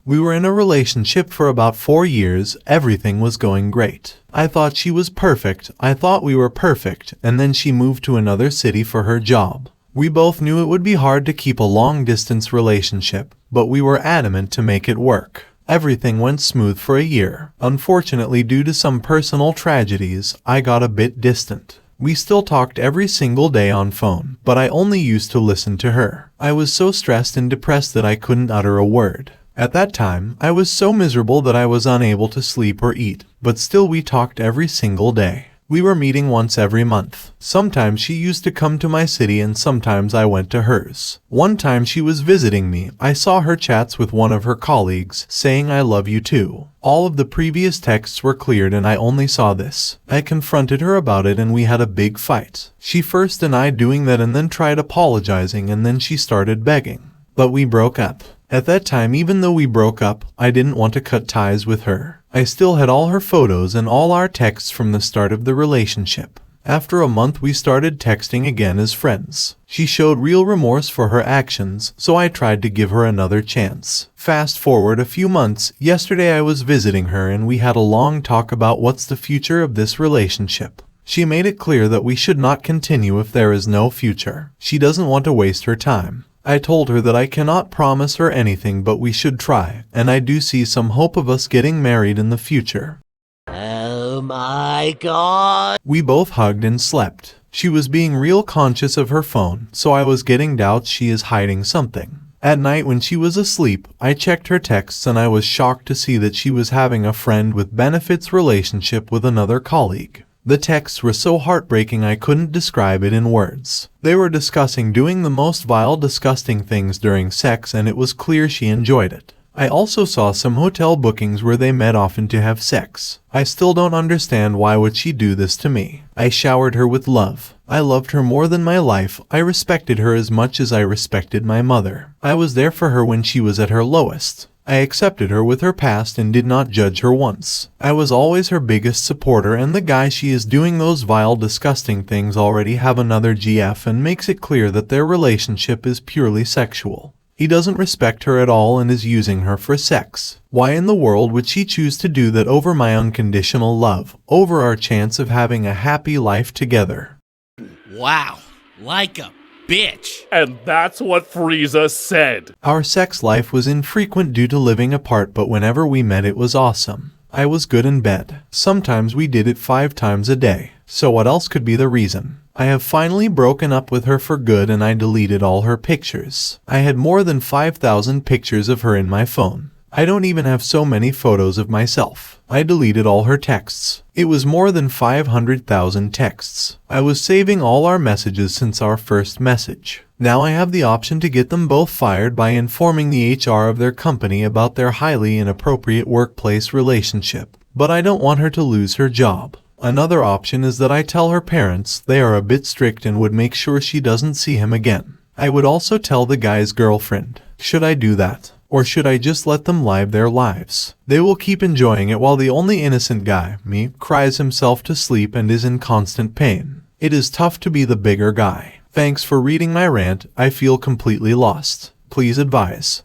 Speaker 2: We were in a relationship for about 4 years, everything was going great. I thought she was perfect, I thought we were perfect, and then she moved to another city for her job. We both knew it would be hard to keep a long-distance relationship, but we were adamant to make it work. Everything went smooth for a year. Unfortunately, due to some personal tragedies, I got a bit distant. We still talked every single day on phone, but I only used to listen to her. I was so stressed and depressed that I couldn't utter a word. At that time, I was so miserable that I was unable to sleep or eat, but still we talked every single day. We were meeting once every month. Sometimes she used to come to my city and sometimes I went to hers. One time she was visiting me, I saw her chats with one of her colleagues, saying I love you too. All of the previous texts were cleared and I only saw this. I confronted her about it and we had a big fight. She first denied doing that and then tried apologizing and then she started begging. But we broke up. At that time, even though we broke up, I didn't want to cut ties with her. I still had all her photos and all our texts from the start of the relationship. After a month, we started texting again as friends. She showed real remorse for her actions, so I tried to give her another chance. Fast forward a few months, yesterday I was visiting her and we had a long talk about what's the future of this relationship. She made it clear that we should not continue if there is no future. She doesn't want to waste her time. I told her that I cannot promise her anything, but we should try, and I do see some hope of us getting married in the future.
Speaker 4: Oh my god.
Speaker 2: We both hugged and slept. She was being real conscious of her phone, so I was getting doubts she is hiding something. At night when she was asleep, I checked her texts and I was shocked to see that she was having a friend with benefits relationship with another colleague. The texts were so heartbreaking I couldn't describe it in words. They were discussing doing the most vile, disgusting things during sex and it was clear she enjoyed it. I also saw some hotel bookings where they met often to have sex. I still don't understand why would she do this to me. I showered her with love. I loved her more than my life. I respected her as much as I respected my mother. I was there for her when she was at her lowest. I accepted her with her past and did not judge her once. I was always her biggest supporter, and the guy she is doing those vile, disgusting things already have another GF and makes it clear that their relationship is purely sexual. He doesn't respect her at all and is using her for sex. Why in the world would she choose to do that over my unconditional love, over our chance of having a happy life together?
Speaker 5: Wow, like a bitch.
Speaker 3: And that's what Frieza said.
Speaker 2: Our sex life was infrequent due to living apart, but whenever we met it was awesome. I was good in bed. Sometimes we did it 5 times a day. So what else could be the reason? I have finally broken up with her for good and I deleted all her pictures. I had more than 5,000 pictures of her in my phone. I don't even have so many photos of myself. I deleted all her texts. It was more than 500,000 texts. I was saving all our messages since our first message. Now I have the option to get them both fired by informing the HR of their company about their highly inappropriate workplace relationship. But I don't want her to lose her job. Another option is that I tell her parents. They are a bit strict and would make sure she doesn't see him again. I would also tell the guy's girlfriend. Should I do that? Or should I just let them live their lives? They will keep enjoying it while the only innocent guy, me, cries himself to sleep and is in constant pain. It is tough to be the bigger guy. Thanks for reading my rant. I feel completely lost. Please advise.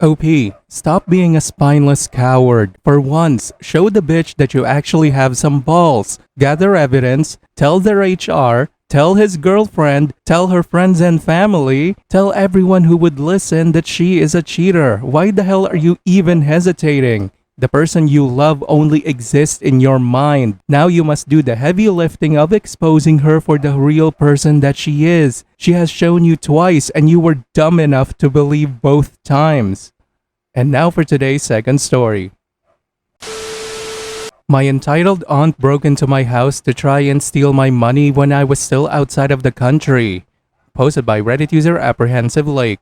Speaker 1: OP, stop being a spineless coward. For once, show the bitch that you actually have some balls. Gather evidence, tell their HR, tell his girlfriend, tell her friends and family, tell everyone who would listen that she is a cheater. Why the hell are you even hesitating? The person you love only exists in your mind. Now you must do the heavy lifting of exposing her for the real person that she is. She has shown you twice and you were dumb enough to believe both times. And now for today's second story. My entitled aunt broke into my house to try and steal my money when I was still outside of the country. Posted by Reddit user Apprehensive Lake.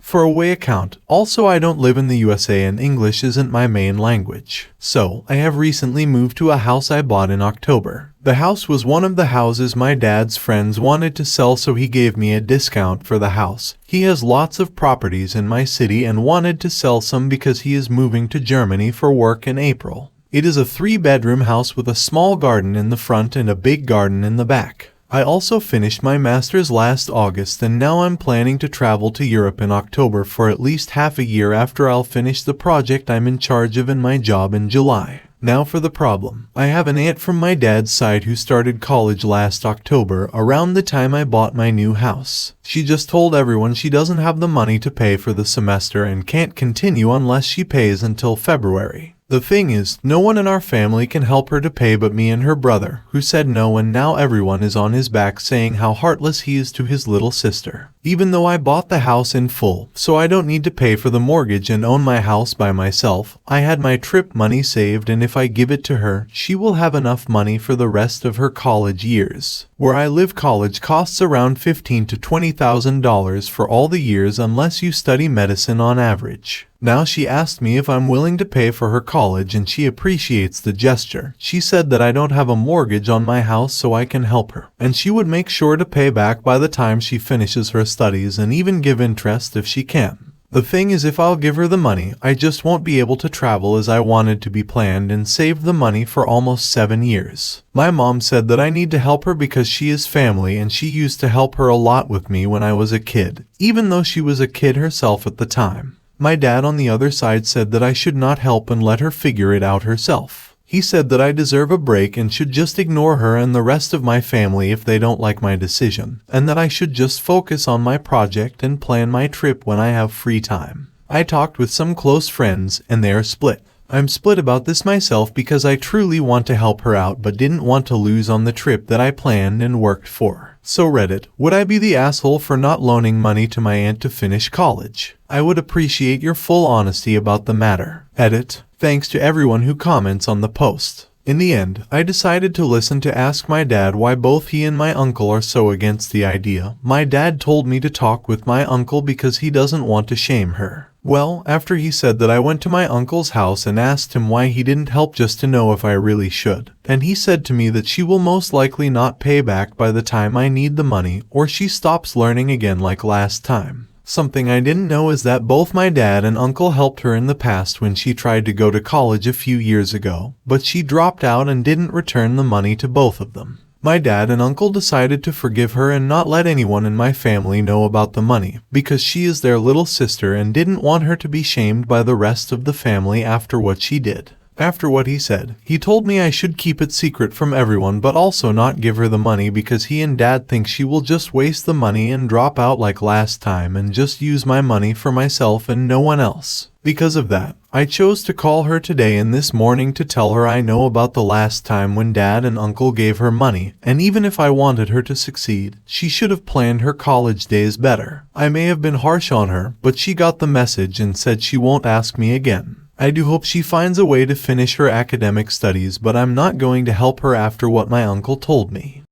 Speaker 2: for a way account. Also, I don't live in the USA and English isn't my main language. So, I have recently moved to a house I bought in October. The house was one of the houses my dad's friends wanted to sell, so he gave me a discount for the house. He has lots of properties in my city and wanted to sell some because he is moving to Germany for work in April. It is a 3-bedroom house with a small garden in the front and a big garden in the back. I also finished my master's last August, and now I'm planning to travel to Europe in October for at least half a year after I'll finish the project I'm in charge of in my job in July. Now for the problem. I have an aunt from my dad's side who started college last October, around the time I bought my new house. She just told everyone she doesn't have the money to pay for the semester and can't continue unless she pays until February. The thing is, no one in our family can help her to pay but me and her brother, who said no, and now everyone is on his back saying how heartless he is to his little sister. Even though I bought the house in full, so I don't need to pay for the mortgage and own my house by myself, I had my trip money saved, and if I give it to her, she will have enough money for the rest of her college years. Where I live, college costs around $15,000 to $20,000 for all the years unless you study medicine on average. Now she asked me if I'm willing to pay for her college, and she appreciates the gesture. She said that I don't have a mortgage on my house so I can help her, and she would make sure to pay back by the time she finishes her studies and even give interest if she can. The thing is, if I'll give her the money, I just won't be able to travel as I wanted to be planned and saved the money for almost 7 years. My mom said that I need to help her because she is family, and she used to help her a lot with me when I was a kid, even though she was a kid herself at the time. My dad on the other side said that I should not help and let her figure it out herself. He said that I deserve a break and should just ignore her and the rest of my family if they don't like my decision, and that I should just focus on my project and plan my trip when I have free time. I talked with some close friends, and they are split. I'm split about this myself because I truly want to help her out but didn't want to lose on the trip that I planned and worked for. So Reddit, would I be the asshole for not loaning money to my aunt to finish college? I would appreciate your full honesty about the matter. Edit. Thanks to everyone who comments on the post. In the end, I decided to listen to ask my dad why both he and my uncle are so against the idea. My dad told me to talk with my uncle because he doesn't want to shame her. Well, after he said that, I went to my uncle's house and asked him why he didn't help just to know if I really should. And he said to me that she will most likely not pay back by the time I need the money, or she stops learning again like last time. Something I didn't know is that both my dad and uncle helped her in the past when she tried to go to college a few years ago, but she dropped out and didn't return the money to both of them. My dad and uncle decided to forgive her and not let anyone in my family know about the money, because she is their little sister and didn't want her to be shamed by the rest of the family after what she did. After what he said, he told me I should keep it secret from everyone but also not give her the money because he and dad think she will just waste the money and drop out like last time and just use my money for myself and no one else. Because of that, I chose to call her today and this morning to tell her I know about the last time when dad and uncle gave her money, and even if I wanted her to succeed, she should have planned her college days better. I may have been harsh on her, but she got the message and said she won't ask me again. I do hope she finds a way to finish her academic studies, but I'm not going to help her after what my uncle told me.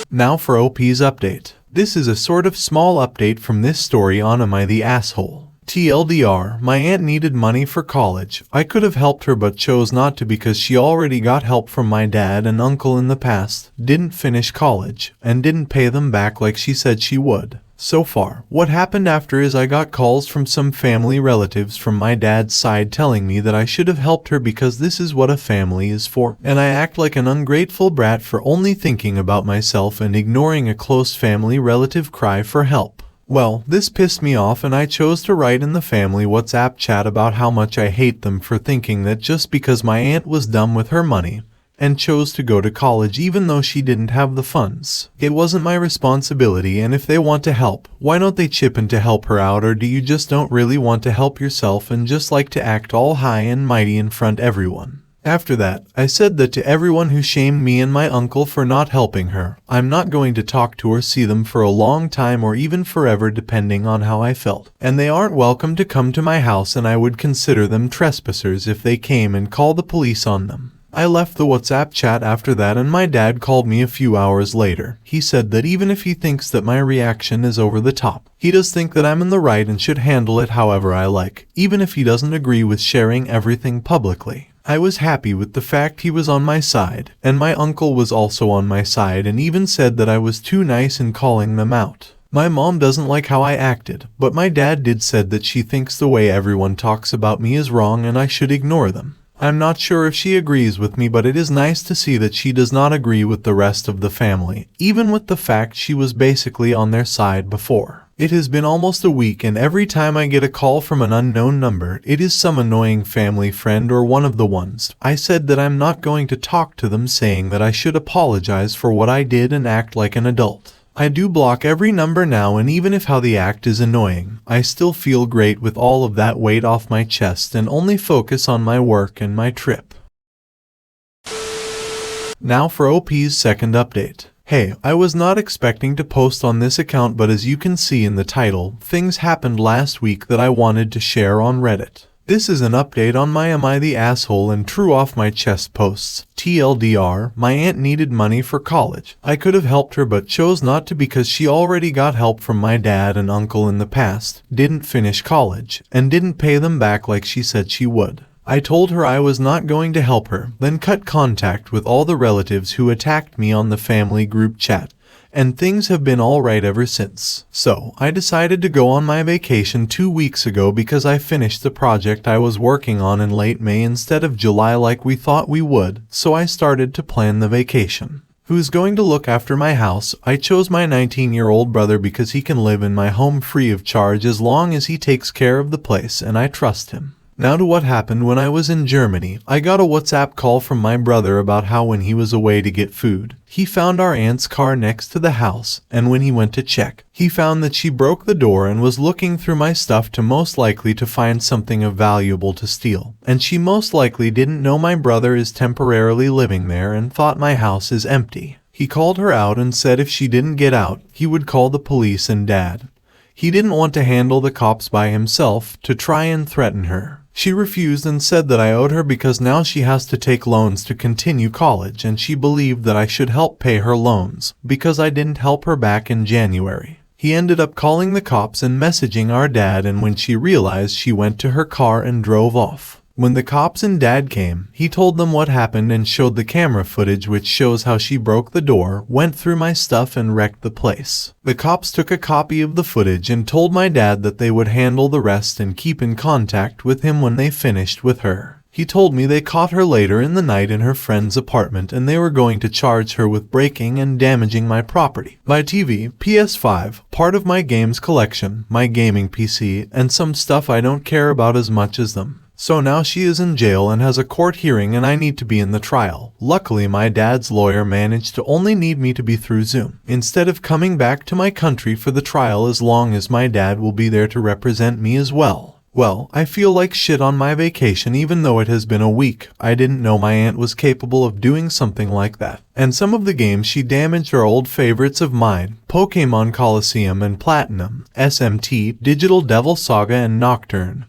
Speaker 2: Now for OP's update. This is a sort of small update from this story on Am I the Asshole? TLDR, my aunt needed money for college. I could have helped her but chose not to because she already got help from my dad and uncle in the past, didn't finish college, and didn't pay them back like she said she would. So far, what happened after is I got calls from some family relatives from my dad's side telling me that I should have helped her because this is what a family is for, and I act like an ungrateful brat for only thinking about myself and ignoring a close family relative cry for help. Well, this pissed me off and I chose to write in the family WhatsApp chat about how much I hate them for thinking that just because my aunt was dumb with her money, and chose to go to college even though she didn't have the funds. It wasn't my responsibility, and if they want to help, why don't they chip in to help her out, or do you just don't really want to help yourself and just like to act all high and mighty in front everyone? After that, I said that to everyone who shamed me and my uncle for not helping her. I'm not going to talk to or see them for a long time or even forever depending on how I felt. And they aren't welcome to come to my house, and I would consider them trespassers if they came and call the police on them. I left the WhatsApp chat after that and my dad called me a few hours later. He said that even if he thinks that my reaction is over the top, he does think that I'm in the right and should handle it however I like, even if he doesn't agree with sharing everything publicly. I was happy with the fact he was on my side, and my uncle was also on my side and even said that I was too nice in calling them out. My mom doesn't like how I acted, but my dad did said that she thinks the way everyone talks about me is wrong and I should ignore them. I'm not sure if she agrees with me, but it is nice to see that she does not agree with the rest of the family, even with the fact she was basically on their side before. It has been almost a week and every time I get a call from an unknown number, it is some annoying family friend or one of the ones. I said that I'm not going to talk to them, saying that I should apologize for what I did and act like an adult. I do block every number now, and even if how the act is annoying, I still feel great with all of that weight off my chest and only focus on my work and my trip. Now for OP's second update. Hey, I was not expecting to post on this account, but as you can see in the title, things happened last week that I wanted to share on Reddit. This is an update on my Am I the Asshole and True Off My Chest posts. TLDR, my aunt needed money for college. I could have helped her but chose not to because she already got help from my dad and uncle in the past, didn't finish college, and didn't pay them back like she said she would. I told her I was not going to help her, then cut contact with all the relatives who attacked me on the family group chat, and things have been alright ever since. So, I decided to go on my vacation 2 weeks ago because I finished the project I was working on in late May instead of July like we thought we would, so I started to plan the vacation. Who's going to look after my house? I chose my 19-year-old brother because he can live in my home free of charge as long as he takes care of the place and I trust him. Now to what happened when I was in Germany. I got a WhatsApp call from my brother about how when he was away to get food, he found our aunt's car next to the house, and when he went to check, he found that she broke the door and was looking through my stuff to most likely to find something of valuable to steal. And she most likely didn't know my brother is temporarily living there and thought my house is empty. He called her out and said if she didn't get out, he would call the police and dad. He didn't want to handle the cops by himself to try and threaten her. She refused and said that I owed her because now she has to take loans to continue college, and she believed that I should help pay her loans because I didn't help her back in January. He ended up calling the cops and messaging our dad, and when she realized, she went to her car and drove off. When the cops and dad came, he told them what happened and showed the camera footage which shows how she broke the door, went through my stuff and wrecked the place. The cops took a copy of the footage and told my dad that they would handle the rest and keep in contact with him when they finished with her. He told me they caught her later in the night in her friend's apartment and they were going to charge her with breaking and damaging my property. My TV, PS5, part of my games collection, my gaming PC, and some stuff I don't care about as much as them. So now she is in jail and has a court hearing and I need to be in the trial. Luckily my dad's lawyer managed to only need me to be through Zoom, instead of coming back to my country for the trial, as long as my dad will be there to represent me as well. Well, I feel like shit on my vacation even though it has been a week. I didn't know my aunt was capable of doing something like that. And some of the games she damaged are old favorites of mine: Pokemon Coliseum and Platinum, SMT, Digital Devil Saga and Nocturne,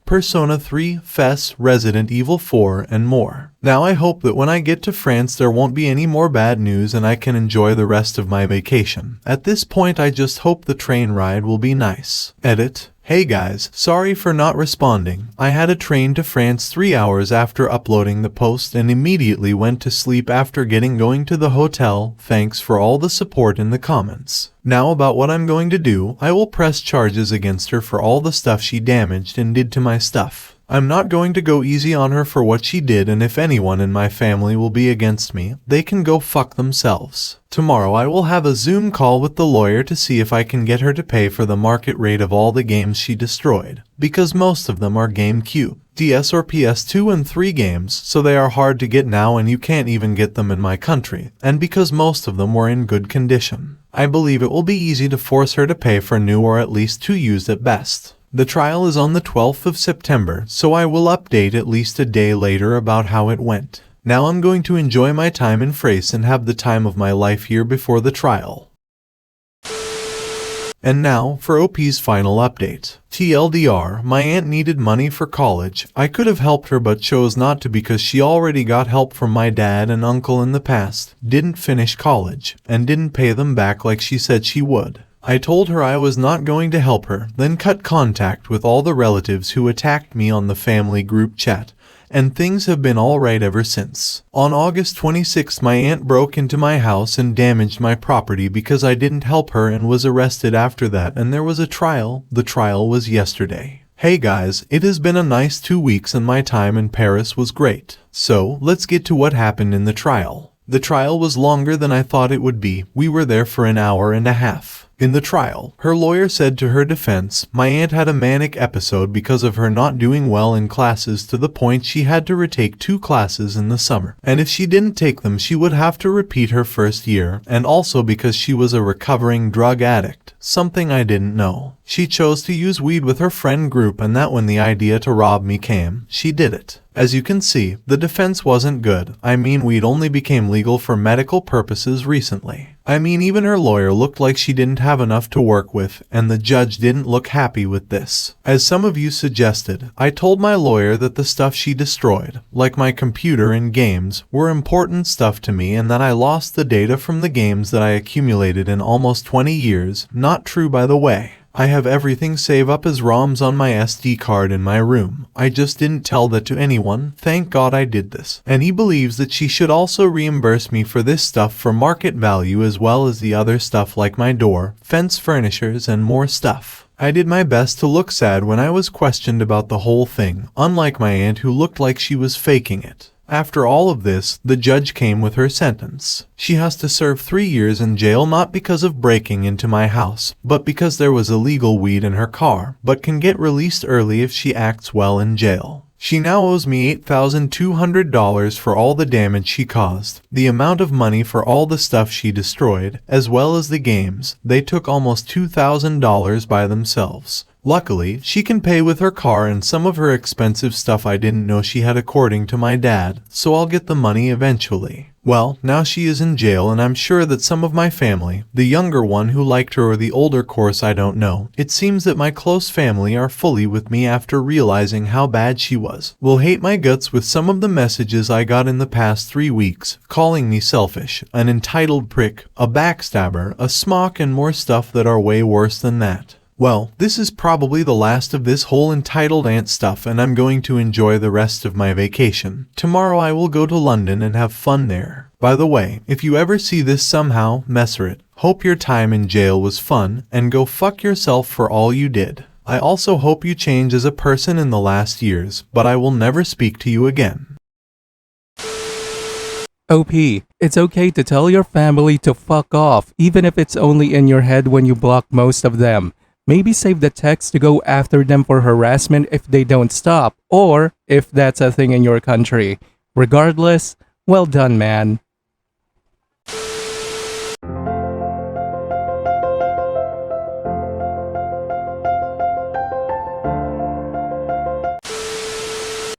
Speaker 2: Persona 3, FES, Resident Evil 4, and more. Now I hope that when I get to France there won't be any more bad news and I can enjoy the rest of my vacation. At this point I just hope the train ride will be nice. Edit. Hey guys, sorry for not responding. I had a train to France 3 hours after uploading the post and immediately went to sleep after going to the hotel. Thanks for all the support in the comments. Now about what I'm going to do, I will press charges against her for all the stuff she damaged and did to my stuff. I'm not going to go easy on her for what she did, and if anyone in my family will be against me, they can go fuck themselves. Tomorrow I will have a Zoom call with the lawyer to see if I can get her to pay for the market rate of all the games she destroyed, because most of them are GameCube, DS or PS2 and 3 games, so they are hard to get now and you can't even get them in my country, and because most of them were in good condition. I believe it will be easy to force her to pay for new or at least 2 used at best. The trial is on the 12th of September, so I will update at least a day later about how it went. Now I'm going to enjoy my time in France and have the time of my life here before the trial. And now, for OP's final update. TLDR, my aunt needed money for college. I could have helped her but chose not to because she already got help from my dad and uncle in the past, didn't finish college, and didn't pay them back like she said she would. I told her I was not going to help her, then cut contact with all the relatives who attacked me on the family group chat. And things have been alright ever since. On August 26th, my aunt broke into my house and damaged my property because I didn't help her and was arrested after that, and there was a trial. The trial was yesterday. Hey guys, it has been a nice 2 weeks and my time in Paris was great. So, let's get to what happened in the trial. The trial was longer than I thought it would be. We were there for an hour and a half. In the trial, her lawyer said to her defense, my aunt had a manic episode because of her not doing well in classes to the point she had to retake 2 classes in the summer. And if she didn't take them, she would have to repeat her first year, and also because she was a recovering drug addict, something I didn't know. She chose to use weed with her friend group, and that when the idea to rob me came, she did it. As you can see, the defense wasn't good. I mean, weed only became legal for medical purposes recently. I mean, even her lawyer looked like she didn't have enough to work with, and the judge didn't look happy with this. As some of you suggested, I told my lawyer that the stuff she destroyed, like my computer and games, were important stuff to me, and that I lost the data from the games that I accumulated in almost 20 years. Not true, by the way. I have everything saved up as ROMs on my SD card in my room. I just didn't tell that to anyone. Thank God I did this. And he believes that she should also reimburse me for this stuff for market value as well as the other stuff like my door, fence furnishers, and more stuff. I did my best to look sad when I was questioned about the whole thing, unlike my aunt who looked like she was faking it. After all of this, the judge came with her sentence. She has to serve 3 years in jail not because of breaking into my house, but because there was illegal weed in her car, but can get released early if she acts well in jail. She now owes me $8,200 for all the damage she caused, the amount of money for all the stuff she destroyed, as well as the games. They took almost $2,000 by themselves. Luckily, she can pay with her car and some of her expensive stuff I didn't know she had according to my dad, so I'll get the money eventually. Well, now she is in jail and I'm sure that some of my family, the younger one who liked her or the older course I don't know, it seems that my close family are fully with me after realizing how bad she was, will hate my guts with some of the messages I got in the past 3 weeks, calling me selfish, an entitled prick, a backstabber, a smock, and more stuff that are way worse than that. Well, this is probably the last of this whole entitled aunt stuff, and I'm going to enjoy the rest of my vacation. Tomorrow I will go to London and have fun there. By the way, if you ever see this somehow, messer it. Hope your time in jail was fun, and go fuck yourself for all you did. I also hope you change as a person in the last years, but I will never speak to you again.
Speaker 1: OP, it's okay to tell your family to fuck off, even if it's only in your head when you block most of them. Maybe save the text to go after them for harassment if they don't stop, or if that's a thing in your country. Regardless, well done, man.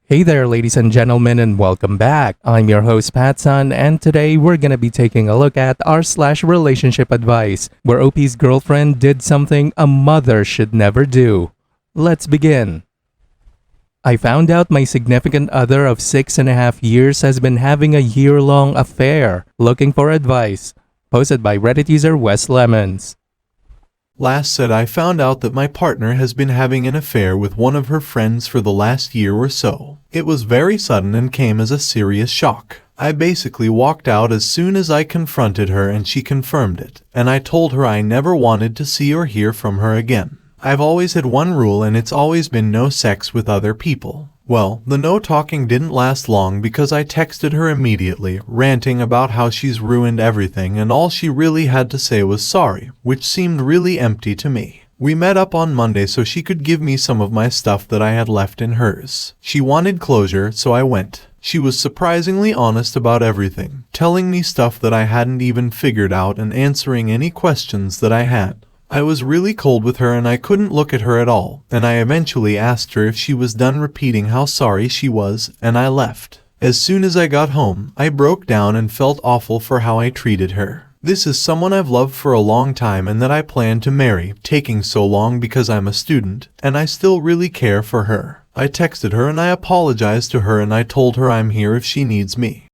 Speaker 1: Hey there, ladies and gentlemen, and welcome back. I'm your host, PattSun, and today we're gonna be taking a look at r/relationship advice, where OP's girlfriend did something a mother should never do. Let's begin. I found out my significant other of 6.5 years has been having a year-long affair. Looking for advice. Posted by Reddit user Wes Lemons.
Speaker 2: Last said I found out that my partner has been having an affair with one of her friends for the last year or so. It was very sudden and came as a serious shock. I basically walked out as soon as I confronted her and she confirmed it, and I told her I never wanted to see or hear from her again. I've always had one rule and it's always been no sex with other people. Well, the no talking didn't last long because I texted her immediately, ranting about how she's ruined everything and all she really had to say was sorry, which seemed really empty to me. We met up on Monday so she could give me some of my stuff that I had left in hers. She wanted closure, so I went. She was surprisingly honest about everything, telling me stuff that I hadn't even figured out and answering any questions that I had. I was really cold with her and I couldn't look at her at all, and I eventually asked her if she was done repeating how sorry she was, and I left. As soon as I got home, I broke down and felt awful for how I treated her. This is someone I've loved for a long time and that I plan to marry, taking so long because I'm a student, and I still really care for her. I texted her and I apologized to her and I told her I'm here if she needs me.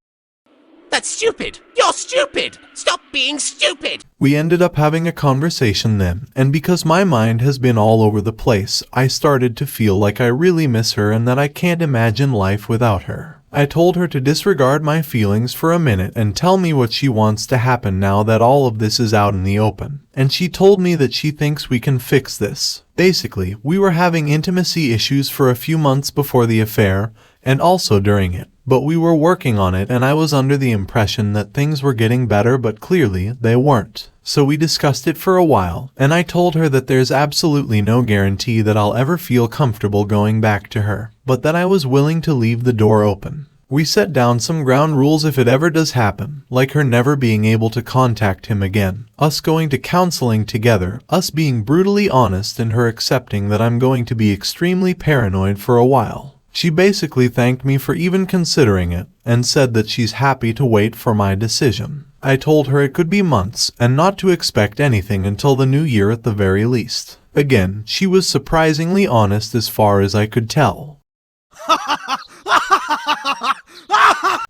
Speaker 4: That's stupid! You're stupid! Stop being stupid!
Speaker 2: We ended up having a conversation then, and because my mind has been all over the place, I started to feel like I really miss her and that I can't imagine life without her. I told her to disregard my feelings for a minute and tell me what she wants to happen now that all of this is out in the open. And she told me that she thinks we can fix this. Basically, we were having intimacy issues for a few months before the affair, and also during it. But we were working on it and I was under the impression that things were getting better, but clearly they weren't. So we discussed it for a while, and I told her that there's absolutely no guarantee that I'll ever feel comfortable going back to her, but that I was willing to leave the door open. We set down some ground rules if it ever does happen, like her never being able to contact him again, us going to counseling together, us being brutally honest, and her accepting that I'm going to be extremely paranoid for a while. She basically thanked me for even considering it, and said that she's happy to wait for my decision. I told her it could be months, and not to expect anything until the new year at the very least. Again, she was surprisingly honest as far as I could tell.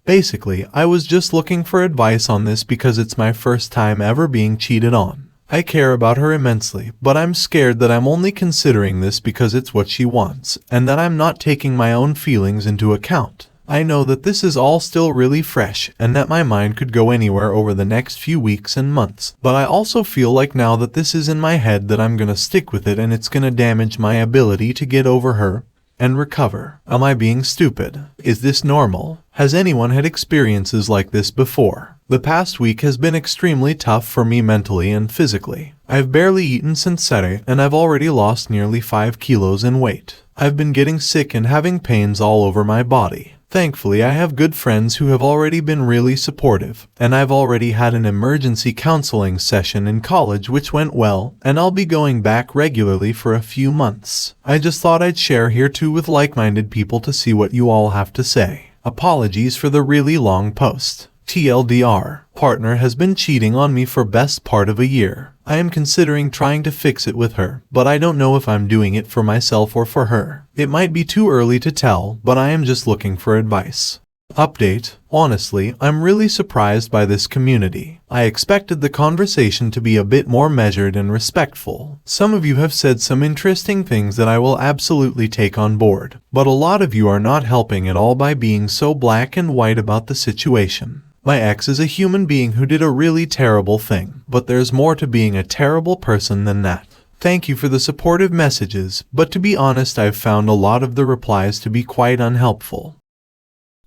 Speaker 2: Basically, I was just looking for advice on this because it's my first time ever being cheated on. I care about her immensely, but I'm scared that I'm only considering this because it's what she wants, and that I'm not taking my own feelings into account. I know that this is all still really fresh, and that my mind could go anywhere over the next few weeks and months, but I also feel like now that this is in my head that I'm gonna stick with it and it's gonna damage my ability to get over her and recover. Am I being stupid? Is this normal? Has anyone had experiences like this before? The past week has been extremely tough for me mentally and physically. I've barely eaten since Saturday and I've already lost nearly 5 kilos in weight. I've been getting sick and having pains all over my body. Thankfully, I have good friends who have already been really supportive, and I've already had an emergency counseling session in college which went well, and I'll be going back regularly for a few months. I just thought I'd share here too with like-minded people to see what you all have to say. Apologies for the really long post. TLDR, partner has been cheating on me for best part of a year. I am considering trying to fix it with her, but I don't know if I'm doing it for myself or for her. It might be too early to tell, but I am just looking for advice. Update. Honestly, I'm really surprised by this community. I expected the conversation to be a bit more measured and respectful. Some of you have said some interesting things that I will absolutely take on board, but a lot of you are not helping at all by being so black and white about the situation. My ex is a human being who did a really terrible thing, but there's more to being a terrible person than that. Thank you for the supportive messages, but to be honest, I've found a lot of the replies to be quite unhelpful.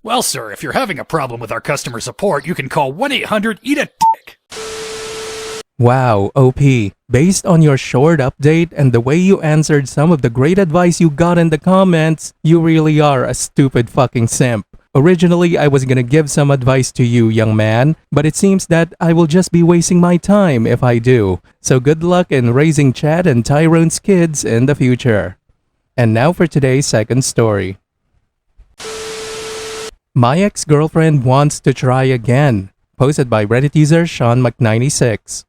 Speaker 6: Well, sir, if you're having a problem with our customer support, you can call 1-800-EAT-A-DICK.
Speaker 1: Wow, OP. Based on your short update and the way you answered some of the great advice you got in the comments, you really are a stupid fucking simp. Originally, I was gonna give some advice to you, young man, but it seems that I will just be wasting my time if I do. So good luck in raising Chad and Tyrone's kids in the future. And now for today's second story. My ex-girlfriend wants to try again. Posted by Reddit user Sean Mc96.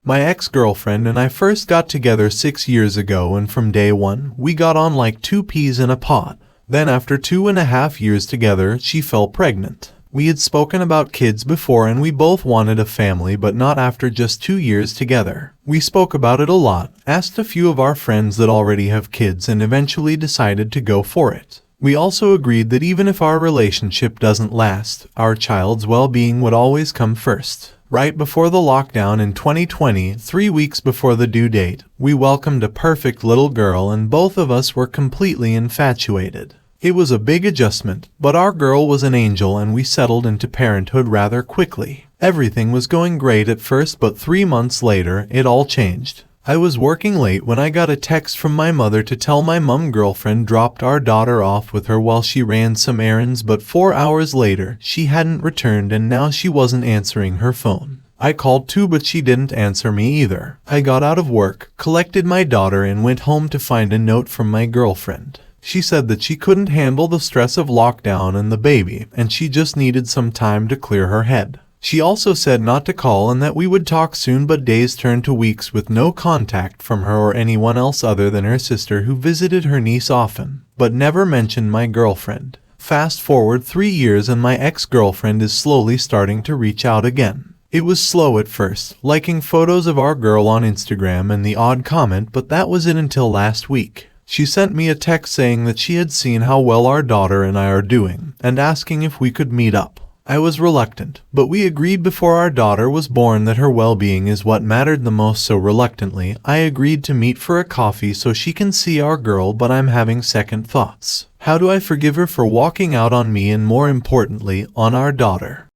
Speaker 2: My ex-girlfriend and I first got together 6 years ago, and from day one, we got on like 2 peas in a pod. Then after 2.5 years together, she fell pregnant. We had spoken about kids before and we both wanted a family, but not after just 2 years together. We spoke about it a lot, asked a few of our friends that already have kids, and eventually decided to go for it. We also agreed that even if our relationship doesn't last, our child's well-being would always come first. Right before the lockdown in 2020, 3 weeks before the due date, we welcomed a perfect little girl and both of us were completely infatuated. It was a big adjustment, but our girl was an angel and we settled into parenthood rather quickly. Everything was going great at first, but 3 months later, it all changed. I was working late when I got a text from my mother to tell my mom girlfriend dropped our daughter off with her while she ran some errands, but 4 hours later, she hadn't returned and now she wasn't answering her phone. I called too, but she didn't answer me either. I got out of work, collected my daughter, and went home to find a note from my girlfriend. She said that she couldn't handle the stress of lockdown and the baby, and she just needed some time to clear her head. She also said not to call and that we would talk soon, but days turned to weeks with no contact from her or anyone else other than her sister, who visited her niece often, but never mentioned my girlfriend. Fast forward 3 years and my ex-girlfriend is slowly starting to reach out again. It was slow at first, liking photos of our girl on Instagram and the odd comment, but that was it until last week. She sent me a text saying that she had seen how well our daughter and I are doing, and asking if we could meet up. I was reluctant, but we agreed before our daughter was born that her well-being is what mattered the most, so reluctantly, I agreed to meet for a coffee so she can see our girl, but I'm having second thoughts. How do I forgive her for walking out on me and, more importantly, on our daughter?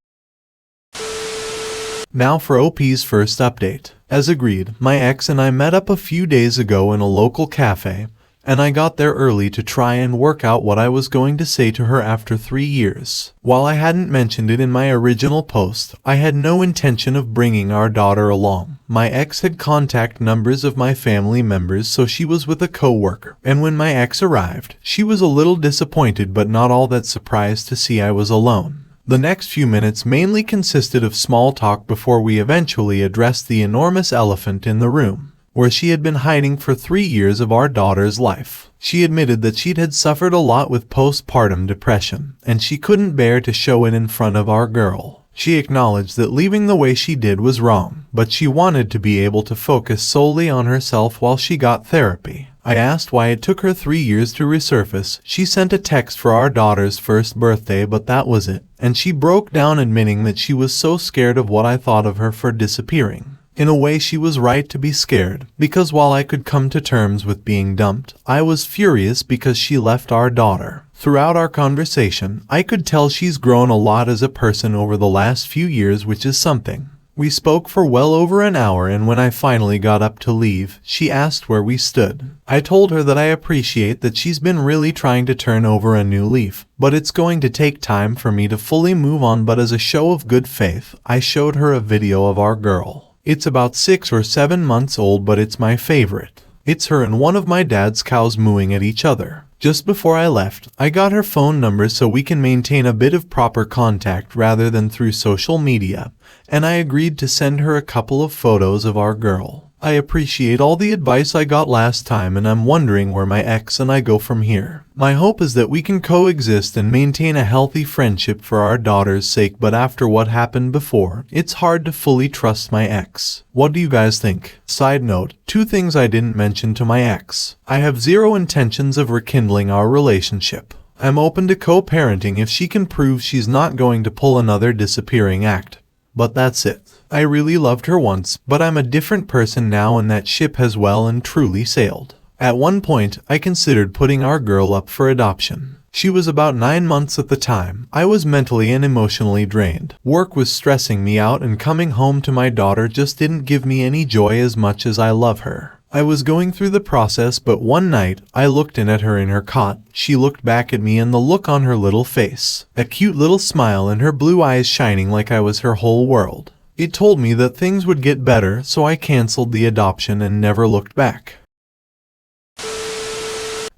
Speaker 2: Now for OP's first update. As agreed, my ex and I met up a few days ago in a local cafe, and I got there early to try and work out what I was going to say to her after 3 years. While I hadn't mentioned it in my original post, I had no intention of bringing our daughter along. My ex had contact numbers of my family members, so she was with a co-worker, and when my ex arrived, she was a little disappointed but not all that surprised to see I was alone. The next few minutes mainly consisted of small talk before we eventually addressed the enormous elephant in the room, where she had been hiding for 3 years of our daughter's life. She admitted that she'd had suffered a lot with postpartum depression, and she couldn't bear to show it in front of our girl. She acknowledged that leaving the way she did was wrong, but she wanted to be able to focus solely on herself while she got therapy. I asked why it took her 3 years to resurface. She sent a text for our daughter's first birthday, but that was it, and she broke down admitting that she was so scared of what I thought of her for disappearing. In a way, she was right to be scared, because while I could come to terms with being dumped, I was furious because she left our daughter. Throughout our conversation, I could tell she's grown a lot as a person over the last few years, which is something. We spoke for well over an hour, and when I finally got up to leave, she asked where we stood. I told her that I appreciate that she's been really trying to turn over a new leaf, but it's going to take time for me to fully move on. But as a show of good faith, I showed her a video of our girl. It's about 6 or 7 months old, but it's my favorite. It's her and one of my dad's cows mooing at each other. Just before I left, I got her phone number so we can maintain a bit of proper contact rather than through social media, and I agreed to send her a couple of photos of our girl. I appreciate all the advice I got last time, and I'm wondering where my ex and I go from here. My hope is that we can coexist and maintain a healthy friendship for our daughter's sake, but after what happened before, it's hard to fully trust my ex. What do you guys think? Side note, 2 things I didn't mention to my ex. I have zero intentions of rekindling our relationship. I'm open to co-parenting if she can prove she's not going to pull another disappearing act. But that's it. I really loved her once, but I'm a different person now, and that ship has well and truly sailed. At one point, I considered putting our girl up for adoption. She was about 9 months at the time. I was mentally and emotionally drained. Work was stressing me out, and coming home to my daughter just didn't give me any joy as much as I love her. I was going through the process, but one night, I looked in at her in her cot. She looked back at me, and the look on her little face, a cute little smile and her blue eyes shining like I was her whole world. It told me that things would get better, so I canceled the adoption and never looked back.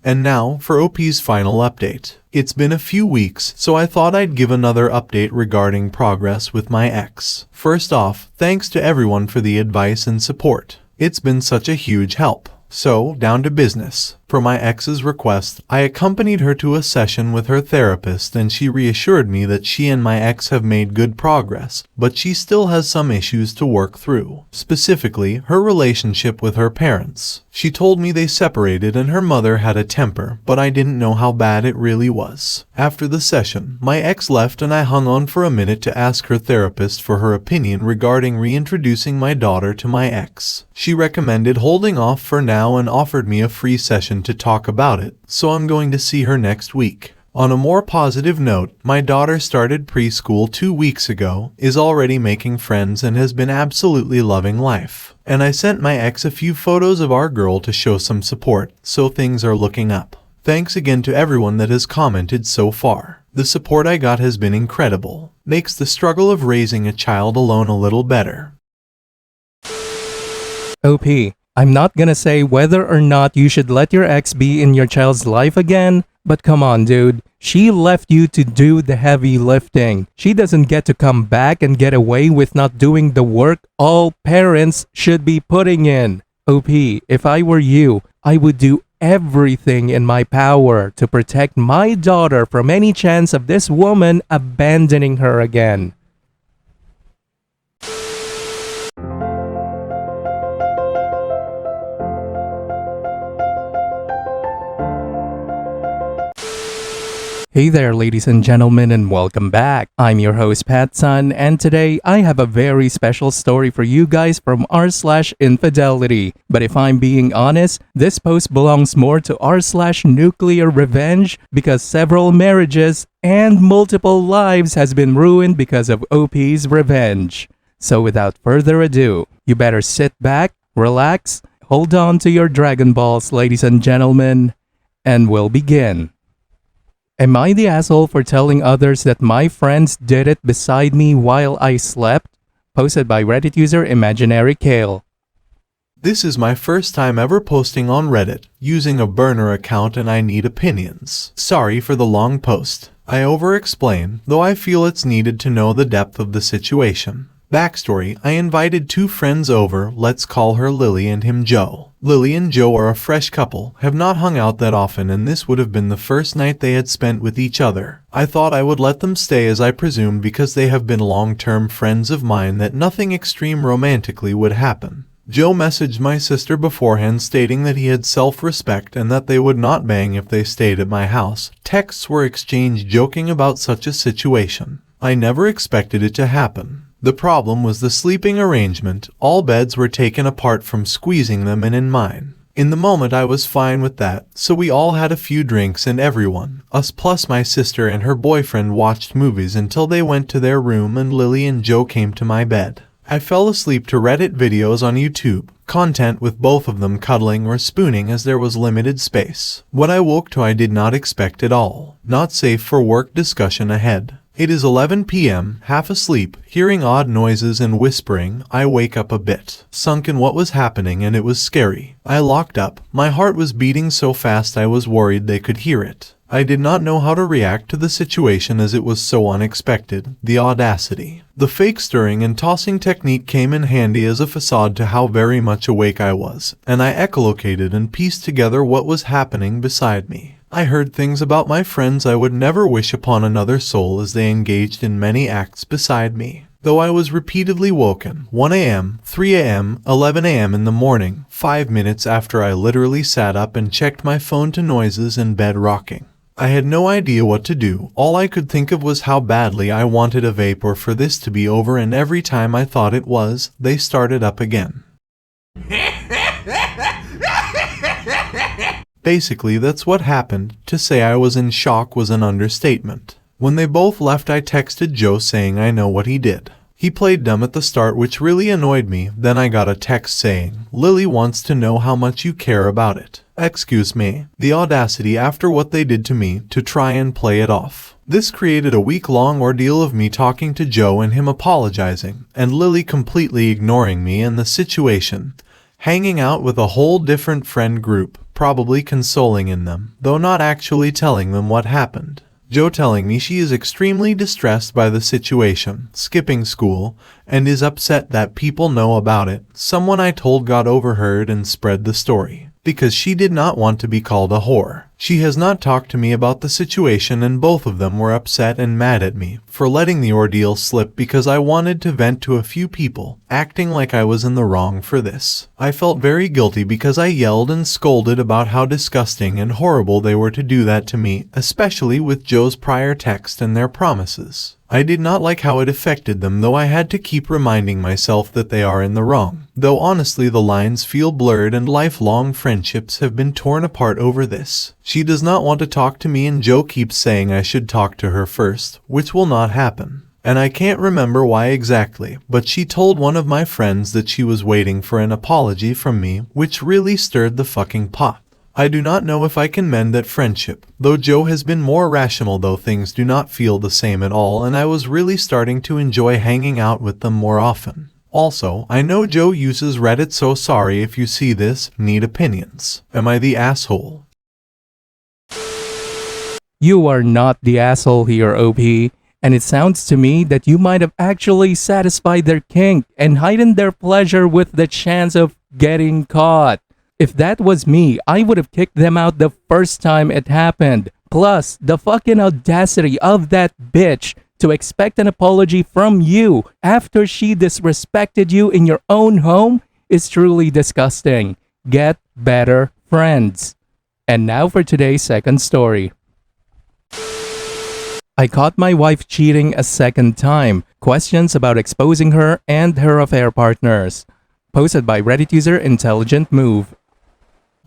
Speaker 2: And now for OP's final update. It's been a few weeks, so I thought I'd give another update regarding progress with my ex. First off, thanks to everyone for the advice and support. It's been such a huge help. So, down to business. For my ex's request, I accompanied her to a session with her therapist, and she reassured me that she and my ex have made good progress, but she still has some issues to work through. Specifically, her relationship with her parents. She told me they separated and her mother had a temper, but I didn't know how bad it really was. After the session, my ex left and I hung on for a minute to ask her therapist for her opinion regarding reintroducing my daughter to my ex. She recommended holding off for now and offered me a free session to talk about it, so I'm going to see her next week. On a more positive note, my daughter started preschool 2 weeks ago, is already making friends, and has been absolutely loving life. And I sent my ex a few photos of our girl to show some support, so things are looking up. Thanks again to everyone that has commented so far. The support I got has been incredible. Makes the struggle of raising a child alone a little better.
Speaker 1: OP, I'm not gonna say whether or not you should let your ex be in your child's life again, but come on dude, She left you to do the heavy lifting. She doesn't get to come back and get away with not doing the work all parents should be putting in. OP, if I were you, I would do everything in my power to protect my daughter from any chance of this woman abandoning her again. Hey there, ladies and gentlemen, and welcome back. I'm your host, PattSun, and today I have a very special story for you guys from r/infidelity. But if I'm being honest, this post belongs more to r/nuclear revenge because several marriages and multiple lives has been ruined because of OP's revenge. So without further ado, you better sit back, relax, hold on to your Dragon Balls, ladies and gentlemen, and we'll begin. Am I the asshole for telling others that my friends did it beside me while I slept? Posted by Reddit user Imaginary Kale.
Speaker 2: This is my first time ever posting on Reddit, using a burner account, and I need opinions. Sorry for the long post. I over-explain, though I feel it's needed to know the depth of the situation. Backstory: I invited two friends over, let's call her Lily and him Joe. Lily and Joe are a fresh couple, have not hung out that often, and this would have been the first night they had spent with each other. I thought I would let them stay as I presumed because they have been long-term friends of mine that nothing extreme romantically would happen. Joe messaged my sister beforehand stating that he had self-respect and that they would not bang if they stayed at my house. Texts were exchanged joking about such a situation. I never expected it to happen. The problem was the sleeping arrangement. All beds were taken apart from squeezing them in mine. In the moment I was fine with that, so we all had a few drinks and everyone, us plus my sister and her boyfriend, watched movies until they went to their room and Lily and Joe came to my bed. I fell asleep to Reddit videos on YouTube, content with both of them cuddling or spooning as there was limited space. What I woke to I did not expect at all. Not safe for work discussion ahead. It is 11 p.m., half asleep, hearing odd noises and whispering. I wake up a bit, sunk in what was happening, and it was scary. I locked up. My heart was beating so fast I was worried they could hear it. I did not know how to react to the situation as it was so unexpected. The audacity. The fake stirring and tossing technique came in handy as a facade to how very much awake I was, and I echolocated and pieced together what was happening beside me. I heard things about my friends I would never wish upon another soul as they engaged in many acts beside me. Though I was repeatedly woken, 1 a.m., 3 a.m., 11 a.m. in the morning, 5 minutes after I literally sat up and checked my phone to noises and bed rocking. I had no idea what to do. All I could think of was how badly I wanted a vape or for this to be over, and every time I thought it was, they started up again. Basically, that's what happened. To say I was in shock was an understatement. When they both left, I texted Joe saying I know what he did. He played dumb at the start, which really annoyed me. Then I got a text saying, Lily wants to know how much you care about it. Excuse me. The audacity after what they did to me to try and play it off. This created a week-long ordeal of me talking to Joe and him apologizing, and Lily completely ignoring me and the situation. Hanging out with a whole different friend group, probably consoling in them, though not actually telling them what happened. Joe telling me she is extremely distressed by the situation, skipping school, and is upset that people know about it. Someone I told got overheard and spread the story, because she did not want to be called a whore. She has not talked to me about the situation, and both of them were upset and mad at me for letting the ordeal slip because I wanted to vent to a few people, acting like I was in the wrong for this. I felt very guilty because I yelled and scolded about how disgusting and horrible they were to do that to me, especially with Joe's prior text and their promises. I did not like how it affected them, though I had to keep reminding myself that they are in the wrong. Though honestly the lines feel blurred and lifelong friendships have been torn apart over this. She does not want to talk to me and Joe keeps saying I should talk to her first, which will not happen. And I can't remember why exactly, but she told one of my friends that she was waiting for an apology from me, which really stirred the fucking pot. I do not know if I can mend that friendship, though Joe has been more rational, though things do not feel the same at all, and I was really starting to enjoy hanging out with them more often. Also, I know Joe uses Reddit, so sorry if you see this. Need opinions. Am I the asshole?
Speaker 1: You are not the asshole here, OP. And it sounds to me that you might have actually satisfied their kink and heightened their pleasure with the chance of getting caught. If that was me, I would have kicked them out the first time it happened. Plus, the fucking audacity of that bitch to expect an apology from you after she disrespected you in your own home is truly disgusting. Get better friends. And now for today's second story. I caught my wife cheating a second time. Questions about exposing her and her affair partners. Posted by Reddit user Intelligent Move.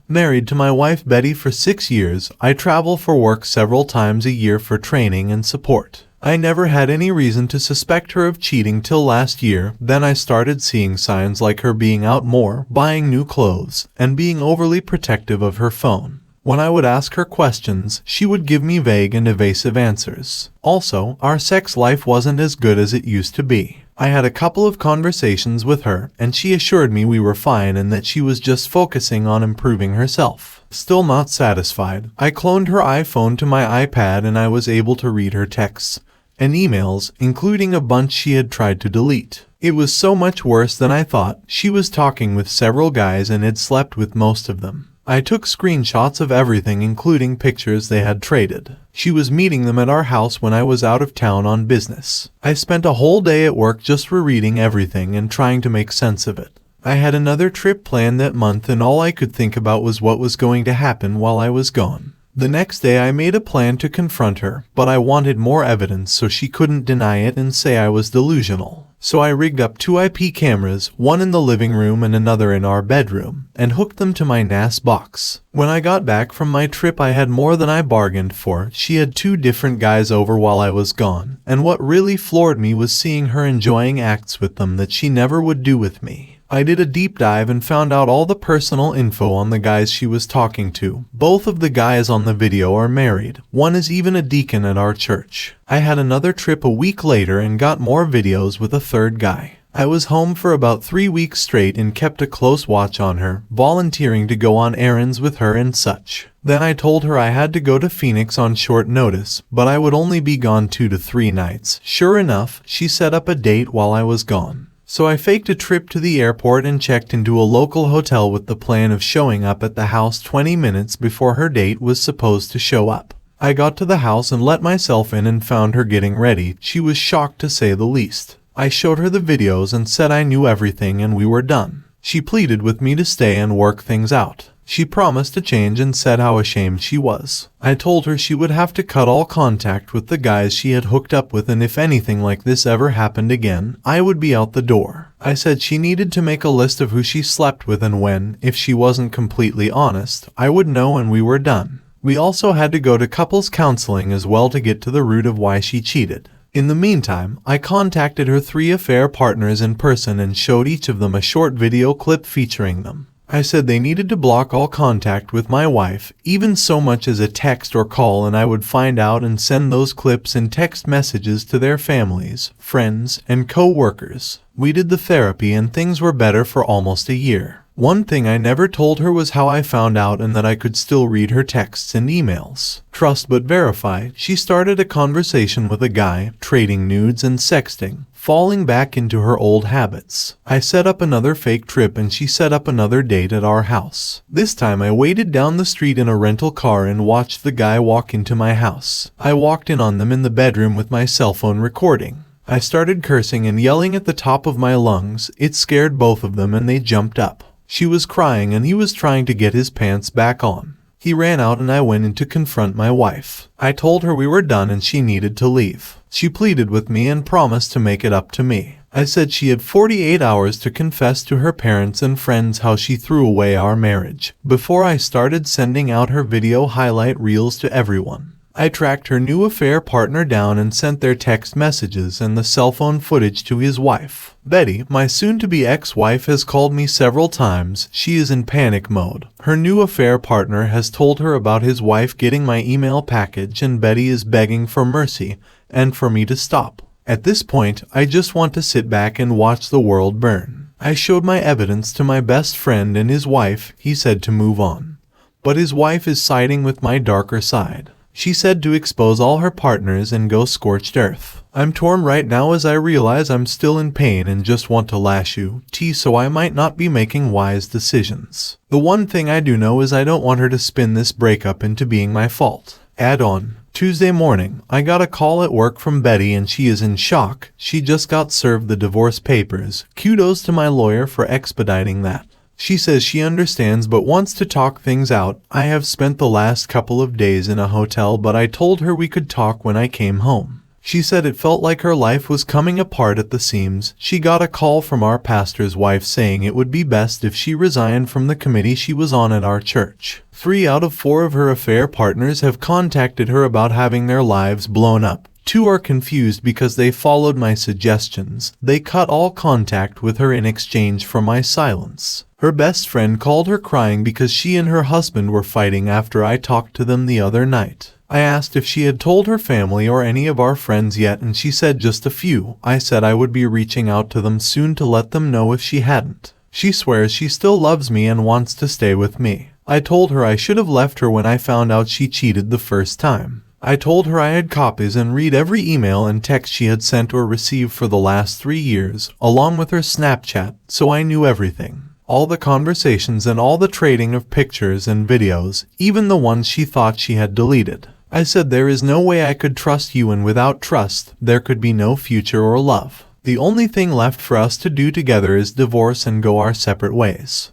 Speaker 2: Married to my wife Betty for 6 years, I travel for work several times a year for training and support. I never had any reason to suspect her of cheating till last year. Then I started seeing signs like her being out more, buying new clothes, and being overly protective of her phone. When I would ask her questions, she would give me vague and evasive answers. Also, our sex life wasn't as good as it used to be. I had a couple of conversations with her, and she assured me we were fine and that she was just focusing on improving herself. Still not satisfied, I cloned her iPhone to my iPad and I was able to read her texts and emails, including a bunch she had tried to delete. It was so much worse than I thought. She was talking with several guys and had slept with most of them. I took screenshots of everything, including pictures they had traded. She was meeting them at our house when I was out of town on business. I spent a whole day at work just rereading everything and trying to make sense of it. I had another trip planned that month and all I could think about was what was going to happen while I was gone. The next day I made a plan to confront her, but I wanted more evidence so she couldn't deny it and say I was delusional. So I rigged up 2 IP cameras, one in the living room and another in our bedroom, and hooked them to my NAS box. When I got back from my trip I had more than I bargained for. She had 2 different guys over while I was gone, and what really floored me was seeing her enjoying acts with them that she never would do with me. I did a deep dive and found out all the personal info on the guys she was talking to. Both of the guys on the video are married. One is even a deacon at our church. I had another trip a week later and got more videos with a third guy. I was home for about 3 weeks straight and kept a close watch on her, volunteering to go on errands with her and such. Then I told her I had to go to Phoenix on short notice, but I would only be gone 2 to 3 nights. Sure enough, she set up a date while I was gone. So I faked a trip to the airport and checked into a local hotel with the plan of showing up at the house 20 minutes before her date was supposed to show up. I got to the house and let myself in and found her getting ready. She was shocked to say the least. I showed her the videos and said I knew everything and we were done. She pleaded with me to stay and work things out. She promised to change and said how ashamed she was. I told her she would have to cut all contact with the guys she had hooked up with, and if anything like this ever happened again, I would be out the door. I said she needed to make a list of who she slept with and when, if she wasn't completely honest, I would know and we were done. We also had to go to couples counseling as well to get to the root of why she cheated. In the meantime, I contacted her 3 affair partners in person and showed each of them a short video clip featuring them. I said they needed to block all contact with my wife, even so much as a text or call, and I would find out and send those clips and text messages to their families, friends, and co-workers. We did the therapy and things were better for almost a year. One thing I never told her was how I found out and that I could still read her texts and emails. Trust but verify, she started a conversation with a guy, trading nudes and sexting, falling back into her old habits. I set up another fake trip and she set up another date at our house. This time I waited down the street in a rental car and watched the guy walk into my house. I walked in on them in the bedroom with my cell phone recording. I started cursing and yelling at the top of my lungs. It scared both of them and they jumped up. She was crying and he was trying to get his pants back on. He ran out and I went in to confront my wife. I told her we were done and she needed to leave. She pleaded with me and promised to make it up to me. I said she had 48 hours to confess to her parents and friends how she threw away our marriage, before I started sending out her video highlight reels to everyone. I tracked her new affair partner down and sent their text messages and the cell phone footage to his wife. Betty, my soon-to-be ex-wife, has called me several times. She is in panic mode. Her new affair partner has told her about his wife getting my email package, and Betty is begging for mercy and for me to stop. At this point, I just want to sit back and watch the world burn. I showed my evidence to my best friend and his wife. He said to move on. But his wife is siding with my darker side. She said to expose all her partners and go scorched earth. I'm torn right now as I realize I'm still in pain and just want to lash you, so I might not be making wise decisions. The one thing I do know is I don't want her to spin this breakup into being my fault. Add on. Tuesday morning, I got a call at work from Betty and she is in shock. She just got served the divorce papers. Kudos to my lawyer for expediting that. She says she understands but wants to talk things out. I have spent the last couple of days in a hotel, but I told her we could talk when I came home. She said it felt like her life was coming apart at the seams. She got a call from our pastor's wife saying it would be best if she resigned from the committee she was on at our church. 3 out of 4 of her affair partners have contacted her about having their lives blown up. 2 are confused because they followed my suggestions. They cut all contact with her in exchange for my silence. Her best friend called her crying because she and her husband were fighting after I talked to them the other night. I asked if she had told her family or any of our friends yet, and she said just a few. I said I would be reaching out to them soon to let them know if she hadn't. She swears she still loves me and wants to stay with me. I told her I should have left her when I found out she cheated the first time. I told her I had copies and read every email and text she had sent or received for the last 3 years, along with her Snapchat, so I knew everything. All the conversations and all the trading of pictures and videos, even the ones she thought she had deleted. I said there is no way I could trust you, and without trust, there could be no future or love. The only thing left for us to do together is divorce and go our separate ways.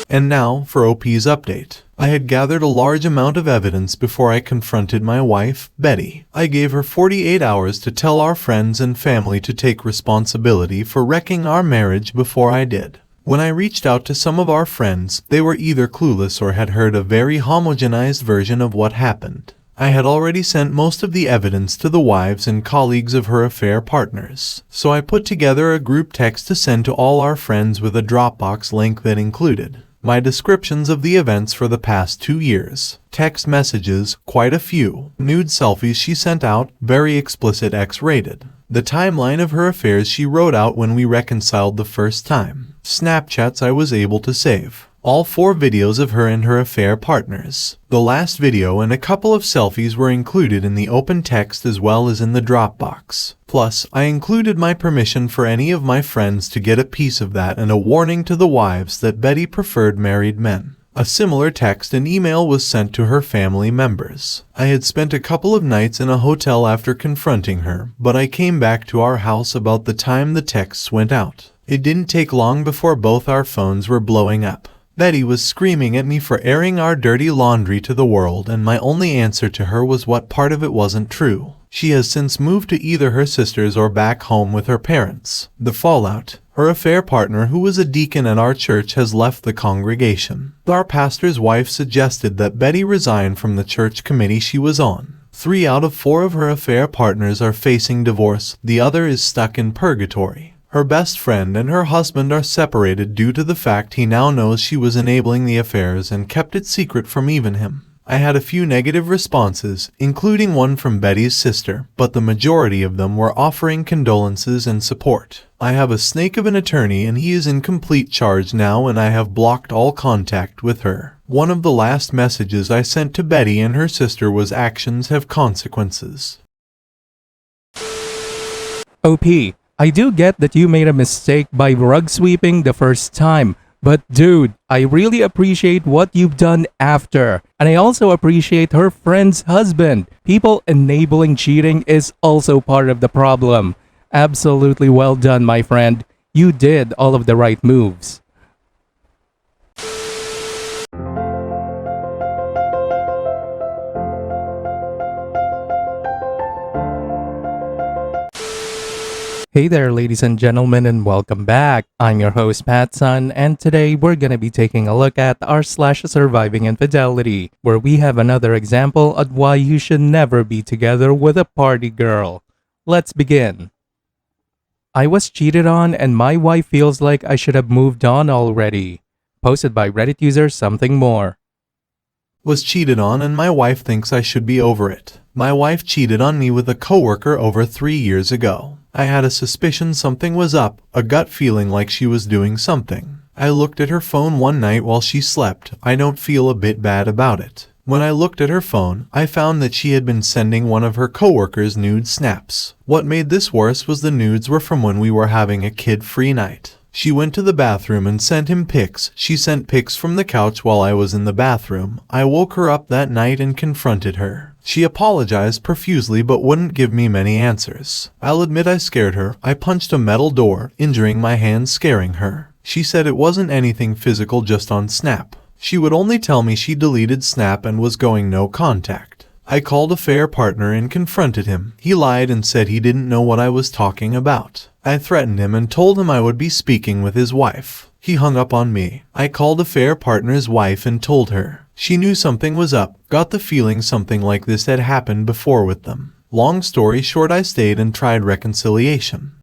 Speaker 2: And now for OP's update. I had gathered a large amount of evidence before I confronted my wife, Betty. I gave her 48 hours to tell our friends and family to take responsibility for wrecking our marriage before I did. When I reached out to some of our friends, they were either clueless or had heard a very homogenized version of what happened. I had already sent most of the evidence to the wives and colleagues of her affair partners, so I put together a group text to send to all our friends with a Dropbox link that included my descriptions of the events for the past 2 years, text messages, quite a few, nude selfies she sent out, very explicit X-rated, the timeline of her affairs she wrote out when we reconciled the first time, Snapchats I was able to save, all 4 videos of her and her affair partners. The last video and a couple of selfies were included in the open text as well as in the Dropbox. Plus, I included my permission for any of my friends to get a piece of that and a warning to the wives that Betty preferred married men. A similar text and email was sent to her family members. I had spent a couple of nights in a hotel after confronting her, but I came back to our house about the time the texts went out. It didn't take long before both our phones were blowing up. Betty was screaming at me for airing our dirty laundry to the world, and my only answer to her was what part of it wasn't true. She has since moved to either her sister's or back home with her parents. The fallout: her affair partner, who was a deacon at our church, has left the congregation. Our pastor's wife suggested that Betty resign from the church committee she was on. 3 out of 4 of her affair partners are facing divorce. The other is stuck in purgatory. Her best friend and her husband are separated due to the fact he now knows she was enabling the affairs and kept it secret from even him. I had a few negative responses, including one from Betty's sister, but the majority of them were offering condolences and support. I have a snake of an attorney and he is in complete charge now, and I have blocked all contact with her. One of the last messages I sent to Betty and her sister was actions have consequences.
Speaker 1: OP, I do get that you made a mistake by rug sweeping the first time, but dude, I really appreciate what you've done after. And I also appreciate her friend's husband. People enabling cheating is also part of the problem. Absolutely well done, my friend. You did all of the right moves. Hey there, ladies and gentlemen, and welcome back. I'm your host, PattSun, and today we're gonna be taking a look at r/SurvivingInfidelity, where we have another example of why you should never be together with a party girl. Let's begin. I was cheated on and my wife feels like I should have moved on already. Posted by Reddit user Something More.
Speaker 2: Was cheated on and my wife thinks I should be over it. My wife cheated on me with a coworker over 3 years ago. I had a suspicion something was up, a gut feeling like she was doing something. I looked at her phone one night while she slept. I don't feel a bit bad about it. When I looked at her phone, I found that she had been sending one of her coworkers nude snaps. What made this worse was the nudes were from when we were having a kid-free night. She went to the bathroom and sent him pics. She sent pics from the couch while I was in the bathroom. I woke her up that night and confronted her. She apologized profusely but wouldn't give me many answers. I'll admit I scared her. I punched a metal door, injuring my hand, scaring her. She said it wasn't anything physical, just on Snap. She would only tell me she deleted Snap and was going no contact. I called a fair partner and confronted him. He lied and said he didn't know what I was talking about. I threatened him and told him I would be speaking with his wife. He hung up on me. I called a fair partner's wife and told her. She knew something was up, got the feeling something like this had happened before with them. Long story short, I stayed and tried reconciliation.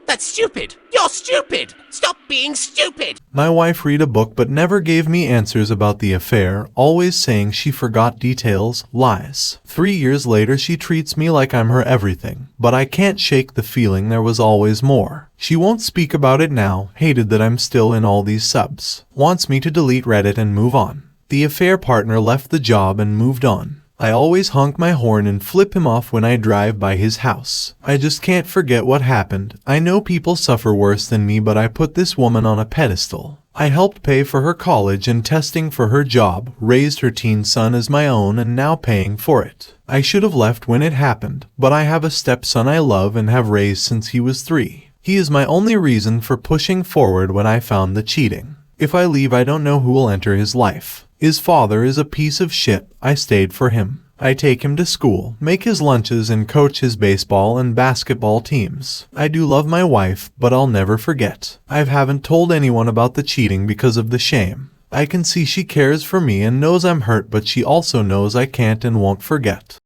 Speaker 4: That's stupid! You're stupid! Stop being stupid!
Speaker 2: My wife read a book but never gave me answers about the affair, always saying she forgot details, lies. 3 years later she treats me like I'm her everything, but I can't shake the feeling there was always more. She won't speak about it now, hated that I'm still in all these subs. Wants me to delete Reddit and move on. The affair partner left the job and moved on. I always honk my horn and flip him off when I drive by his house. I just can't forget what happened. I know people suffer worse than me, but I put this woman on a pedestal. I helped pay for her college and testing for her job, raised her teen son as my own, and now paying for it. I should have left when it happened, but I have a stepson I love and have raised since he was 3. He is my only reason for pushing forward when I found the cheating. If I leave, I don't know who will enter his life. His father is a piece of shit. I stayed for him. I take him to school, make his lunches, and coach his baseball and basketball teams. I do love my wife, but I'll never forget. I haven't told anyone about the cheating because of the shame. I can see she cares for me and knows I'm hurt, but she also knows I can't and won't forget.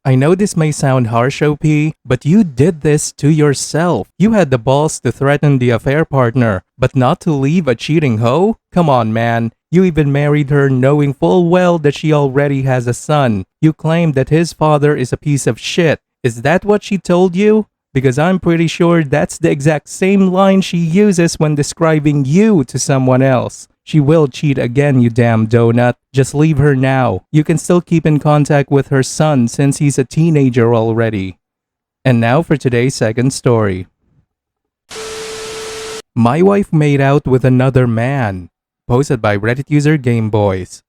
Speaker 1: I know this may sound harsh, OP, but you did this to yourself. You had the balls to threaten the affair partner, but not to leave a cheating hoe? Come on, man. You even married her knowing full well that she already has a son. You claimed that his father is a piece of shit. Is that what she told you? Because I'm pretty sure that's the exact same line she uses when describing you to someone else. She will cheat again, you damn donut. Just leave her now. You can still keep in contact with her son since he's a teenager already. And now for today's second story. My wife made out with another man. Posted by Reddit user Gameboys.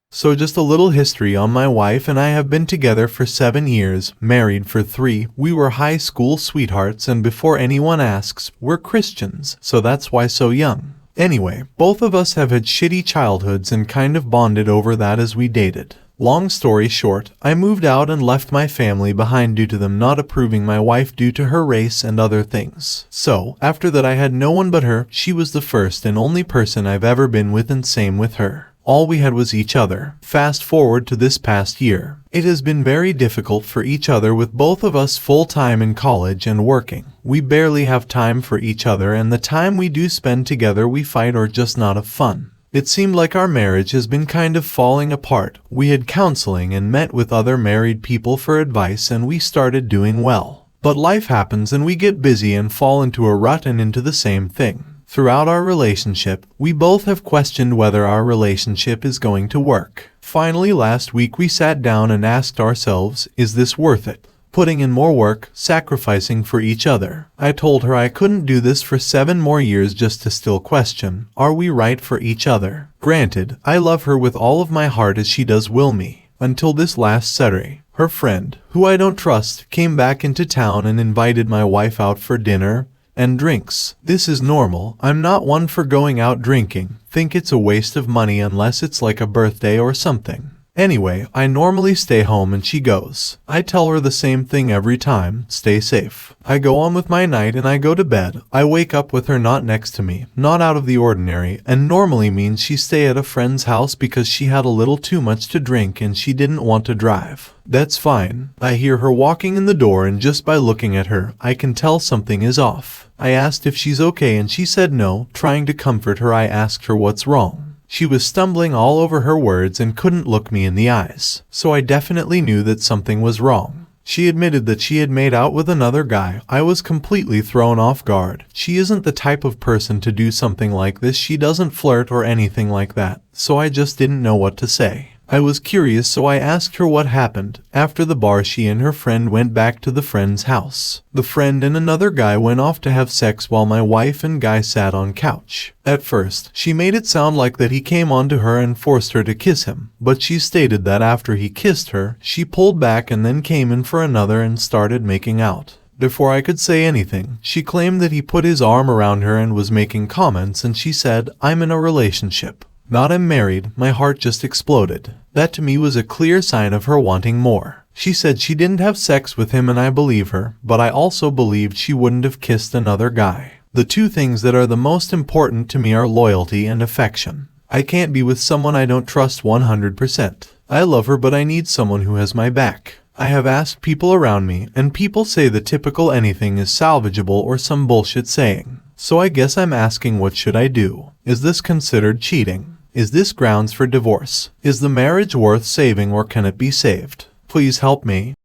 Speaker 2: So just a little history on my wife and I have been together for 7 years, married for 3. We were high school sweethearts, and before anyone asks, we're Christians, so that's why so young. Anyway, both of us have had shitty childhoods and kind of bonded over that as we dated. Long story short, I moved out and left my family behind due to them not approving my wife due to her race and other things. So, after that I had no one but her. She was the first and only person I've ever been with, and same with her. All we had was each other. Fast forward to this past year. It has been very difficult for each other with both of us full-time in college and working. We barely have time for each other, and the time we do spend together we fight or just not have fun. It seemed like our marriage has been kind of falling apart. We had counseling and met with other married people for advice, and we started doing well. But life happens and we get busy and fall into a rut and into the same thing. Throughout our relationship, we both have questioned whether our relationship is going to work. Finally, last week we sat down and asked ourselves, is this worth it? Putting in more work, sacrificing for each other. I told her I couldn't do this for 7 more years just to still question, are we right for each other? Granted, I love her with all of my heart as she does will me. Until this last Saturday, her friend, who I don't trust, came back into town and invited my wife out for dinner and drinks. This is normal. I'm not one for going out drinking. Think it's a waste of money unless it's like a birthday or something. Anyway, I normally stay home and she goes. I tell her the same thing every time, stay safe. I go on with my night and I go to bed. I wake up with her not next to me, not out of the ordinary, and normally means she stay at a friend's house because she had a little too much to drink and she didn't want to drive. That's fine. I hear her walking in the door, and just by looking at her, I can tell something is off. I asked if she's okay and she said no. Trying to comfort her, I asked her what's wrong. She was stumbling all over her words and couldn't look me in the eyes, so I definitely knew that something was wrong. She admitted that she had made out with another guy. I was completely thrown off guard. She isn't the type of person to do something like this. She doesn't flirt or anything like that, so I just didn't know what to say. I was curious, so I asked her what happened. After the bar, she and her friend went back to the friend's house. The friend and another guy went off to have sex while my wife and guy sat on couch. At first, she made it sound like that he came onto her and forced her to kiss him, but she stated that after he kissed her, she pulled back and then came in for another and started making out. Before I could say anything, she claimed that he put his arm around her and was making comments, and she said, "I'm in a relationship. Not I'm married." My heart just exploded. That to me was a clear sign of her wanting more. She said she didn't have sex with him, and I believe her, but I also believed she wouldn't have kissed another guy. The two things that are the most important to me are loyalty and affection. I can't be with someone I don't trust 100%. I love her, but I need someone who has my back. I have asked people around me, and people say the typical anything is salvageable or some bullshit saying. So I guess I'm asking, what should I do? Is this considered cheating? Is this grounds for divorce? Is the marriage worth saving, or can it be saved? Please help me.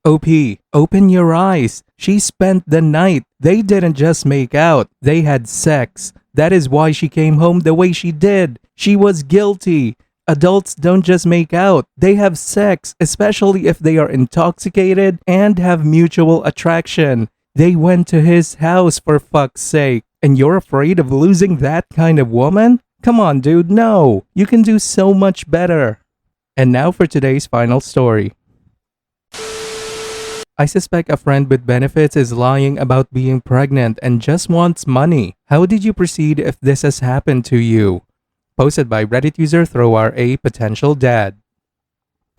Speaker 1: OP, open your eyes. She spent the night. They didn't just make out, they had sex. That is why she came home the way she did. She was guilty. Adults don't just make out, they have sex, especially if they are intoxicated and have mutual attraction. They went to his house, for fuck's sake. And you're afraid of losing that kind of woman? Come on, dude, no. You can do so much better. And now for today's final story. I suspect a friend with benefits is lying about being pregnant and just wants money. How did you proceed if this has happened to you? Posted by Reddit user Throwar, a potential dad.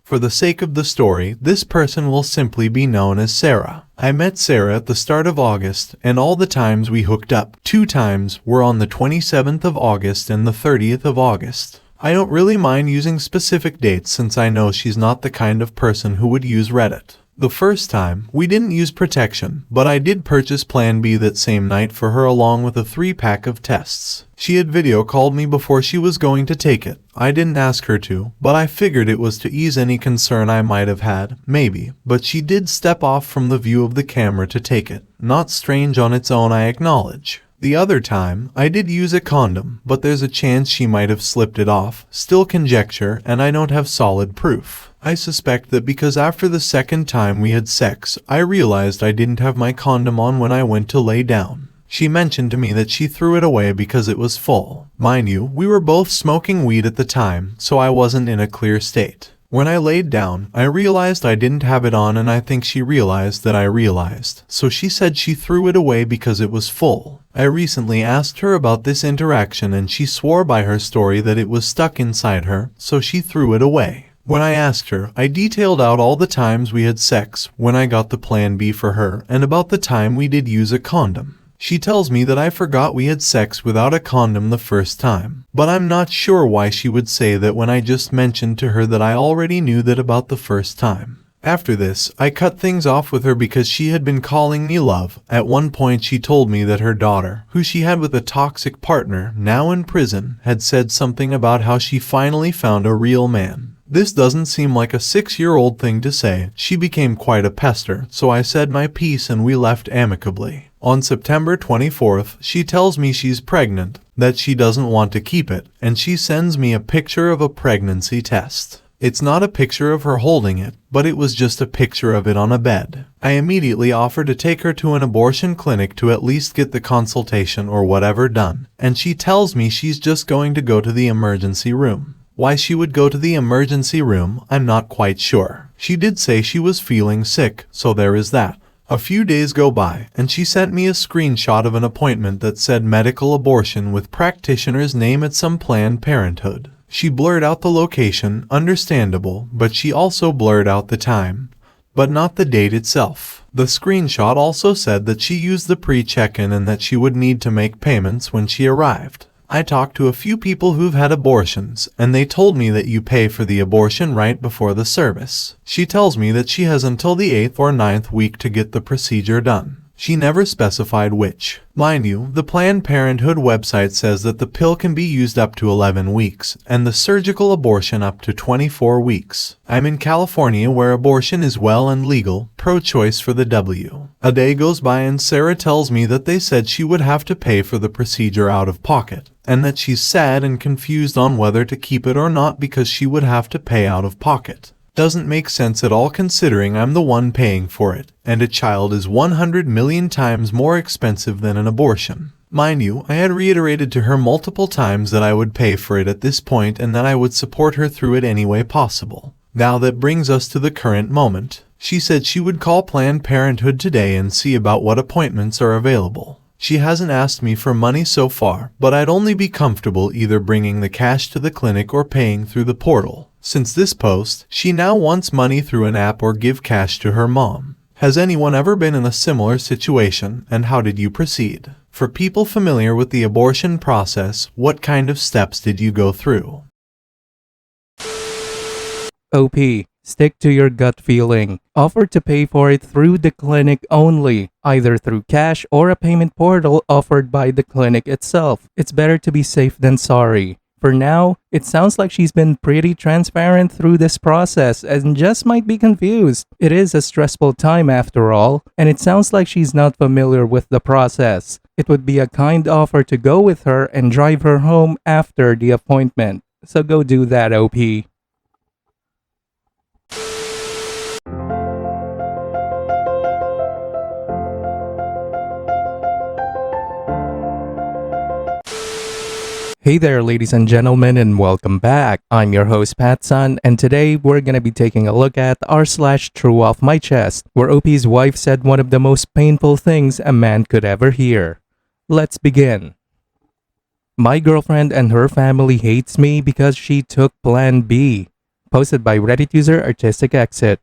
Speaker 2: For the sake of the story, this person will simply be known as Sarah. I met Sarah at the start of August, and all the times we hooked up, 2 times, were on the 27th of August and the 30th of August. I don't really mind using specific dates since I know she's not the kind of person who would use Reddit. The first time, we didn't use protection, but I did purchase Plan B that same night for her along with a 3-pack of tests. She had video called me before she was going to take it. I didn't ask her to, but I figured it was to ease any concern I might have had, maybe. But she did step off from the view of the camera to take it. Not strange on its own, I acknowledge. The other time, I did use a condom, but there's a chance she might have slipped it off. Still conjecture, and I don't have solid proof. I suspect that because after the second time we had sex, I realized I didn't have my condom on when I went to lay down. She mentioned to me that she threw it away because it was full. Mind you, we were both smoking weed at the time, so I wasn't in a clear state. When I laid down, I realized I didn't have it on, and I think she realized that I realized. So she said she threw it away because it was full. I recently asked her about this interaction, and she swore by her story that it was stuck inside her, so she threw it away. When I asked her, I detailed out all the times we had sex, when I got the Plan B for her, and about the time we did use a condom. She tells me that I forgot we had sex without a condom the first time, but I'm not sure why she would say that when I just mentioned to her that I already knew that about the first time. After this, I cut things off with her because she had been calling me love. At one point she told me that her daughter, who she had with a toxic partner, now in prison, had said something about how she finally found a real man. This doesn't seem like a 6-year-old thing to say. She became quite a pester, so I said my piece and we left amicably. On September 24th, she tells me she's pregnant, that she doesn't want to keep it, and she sends me a picture of a pregnancy test. It's not a picture of her holding it, but it was just a picture of it on a bed. I immediately offered to take her to an abortion clinic to at least get the consultation or whatever done, and she tells me she's just going to go to the emergency room. Why she would go to the emergency room, I'm not quite sure. She did say she was feeling sick, so there is that. A few days go by, and she sent me a screenshot of an appointment that said medical abortion with practitioner's name at some Planned Parenthood. She blurred out the location, understandable, but she also blurred out the time, but not the date itself. The screenshot also said that she used the pre-check-in and that she would need to make payments when she arrived. I talked to a few people who've had abortions, and they told me that you pay for the abortion right before the service. She tells me that she has until the 8th or 9th week to get the procedure done. She never specified which. Mind you, the Planned Parenthood website says that the pill can be used up to 11 weeks, and the surgical abortion up to 24 weeks. I'm in California where abortion is well and legal, pro-choice for the W. A day goes by and Sarah tells me that they said she would have to pay for the procedure out of pocket, and that she's sad and confused on whether to keep it or not because she would have to pay out of pocket. Doesn't make sense at all considering I'm the one paying for it, and a child is 100 million times more expensive than an abortion. Mind you, I had reiterated to her multiple times that I would pay for it at this point and that I would support her through it any way possible. Now that brings us to the current moment. She said she would call Planned Parenthood today and see about what appointments are available. She hasn't asked me for money so far, but I'd only be comfortable either bringing the cash to the clinic or paying through the portal. Since this post, she now wants money through an app or give cash to her mom. Has anyone ever been in a similar situation, and how did you proceed? For people familiar with the abortion process, what kind of steps did you go through?
Speaker 1: OP. Stick to your gut feeling. Offer to pay for it through the clinic only, either through cash or a payment portal offered by the clinic itself. It's better to be safe than sorry. For now, it sounds like she's been pretty transparent through this process and just might be confused. It is a stressful time after all, and it sounds like she's not familiar with the process. It would be a kind offer to go with her and drive her home after the appointment. So go do that, OP. Hey there, ladies and gentlemen, and welcome back. I'm your host, PattSun, and today we're gonna be taking a look at r/true off my chest, where OP's wife said one of the most painful things a man could ever hear. Let's begin. My girlfriend and her family hates me because she took Plan B. Posted by Reddit user Artistic Exit.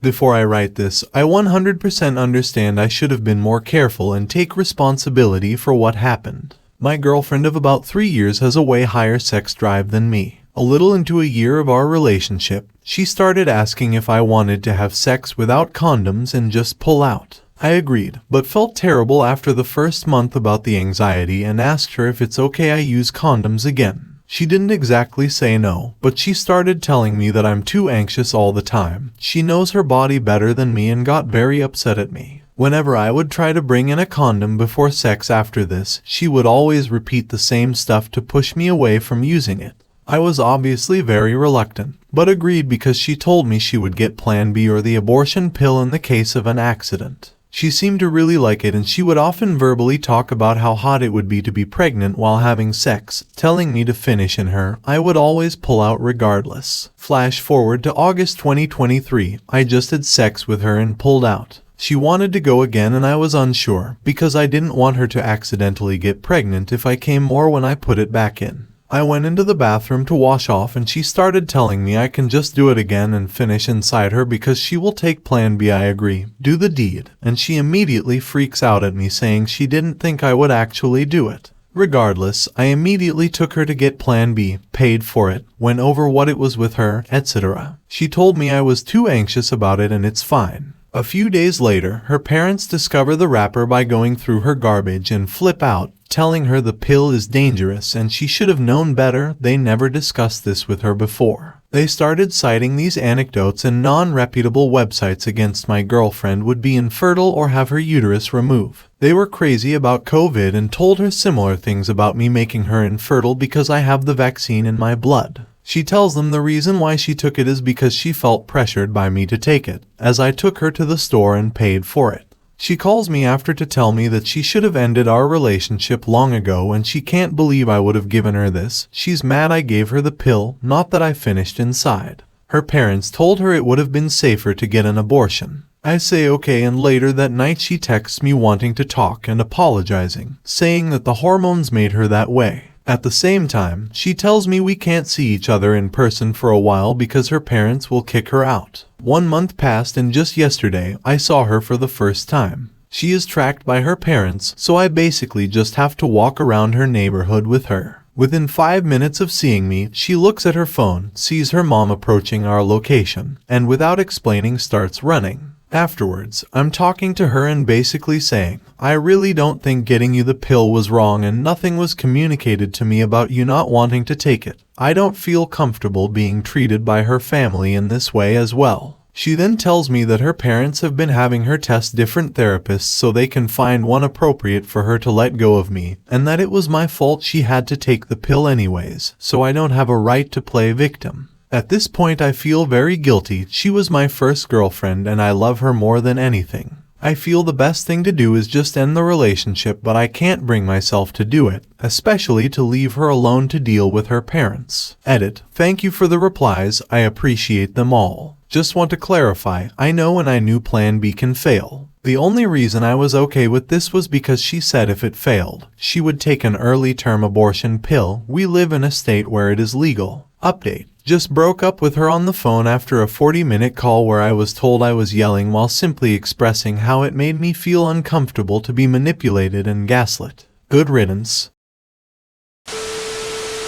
Speaker 2: Before I write this, I 100% understand I should have been more careful and take responsibility for what happened. My girlfriend of about 3 years has a way higher sex drive than me. A little into a year of our relationship, she started asking if I wanted to have sex without condoms and just pull out. I agreed, but felt terrible after the first month about the anxiety and asked her if it's okay I use condoms again. She didn't exactly say no, but she started telling me that I'm too anxious all the time. She knows her body better than me and got very upset at me. Whenever I would try to bring in a condom before sex after this, she would always repeat the same stuff to push me away from using it. I was obviously very reluctant, but agreed because she told me she would get Plan B or the abortion pill in the case of an accident. She seemed to really like it and she would often verbally talk about how hot it would be to be pregnant while having sex, telling me to finish in her. I would always pull out regardless. Flash forward to August 2023, I just had sex with her and pulled out. She wanted to go again and I was unsure, because I didn't want her to accidentally get pregnant if I came more when I put it back in. I went into the bathroom to wash off and she started telling me I can just do it again and finish inside her because she will take Plan B. I agree, do the deed, and she immediately freaks out at me saying she didn't think I would actually do it. Regardless, I immediately took her to get Plan B, paid for it, went over what it was with her, etc. She told me I was too anxious about it and it's fine. A few days later, her parents discover the wrapper by going through her garbage and flip out, telling her the pill is dangerous and she should have known better. They never discussed this with her before. They started citing these anecdotes and non-reputable websites against my girlfriend would be infertile or have her uterus removed. They were crazy about COVID and told her similar things about me making her infertile because I have the vaccine in my blood. She tells them the reason why she took it is because she felt pressured by me to take it, as I took her to the store and paid for it. She calls me after to tell me that she should have ended our relationship long ago and she can't believe I would have given her this. She's mad I gave her the pill, not that I finished inside. Her parents told her it would have been safer to get an abortion. I say okay, and later that night she texts me wanting to talk and apologizing, saying that the hormones made her that way. At the same time, she tells me we can't see each other in person for a while because her parents will kick her out. 1 month passed and just yesterday, I saw her for the first time. She is tracked by her parents, so I basically just have to walk around her neighborhood with her. Within 5 minutes of seeing me, she looks at her phone, sees her mom approaching our location, and without explaining starts running. Afterwards, I'm talking to her and basically saying, I really don't think getting you the pill was wrong and nothing was communicated to me about you not wanting to take it. I don't feel comfortable being treated by her family in this way as well. She then tells me that her parents have been having her test different therapists so they can find one appropriate for her to let go of me, and that it was my fault she had to take the pill anyways, so I don't have a right to play victim. At this point I feel very guilty. She was my first girlfriend and I love her more than anything. I feel the best thing to do is just end the relationship, but I can't bring myself to do it, especially to leave her alone to deal with her parents. Edit. Thank you for the replies, I appreciate them all. Just want to clarify, I know and I knew Plan B can fail. The only reason I was okay with this was because she said if it failed, she would take an early term abortion pill. We live in a state where it is legal. Update. Just broke up with her on the phone after a 40-minute call where I was told I was yelling while simply expressing how it made me feel uncomfortable to be manipulated and gaslit. Good riddance.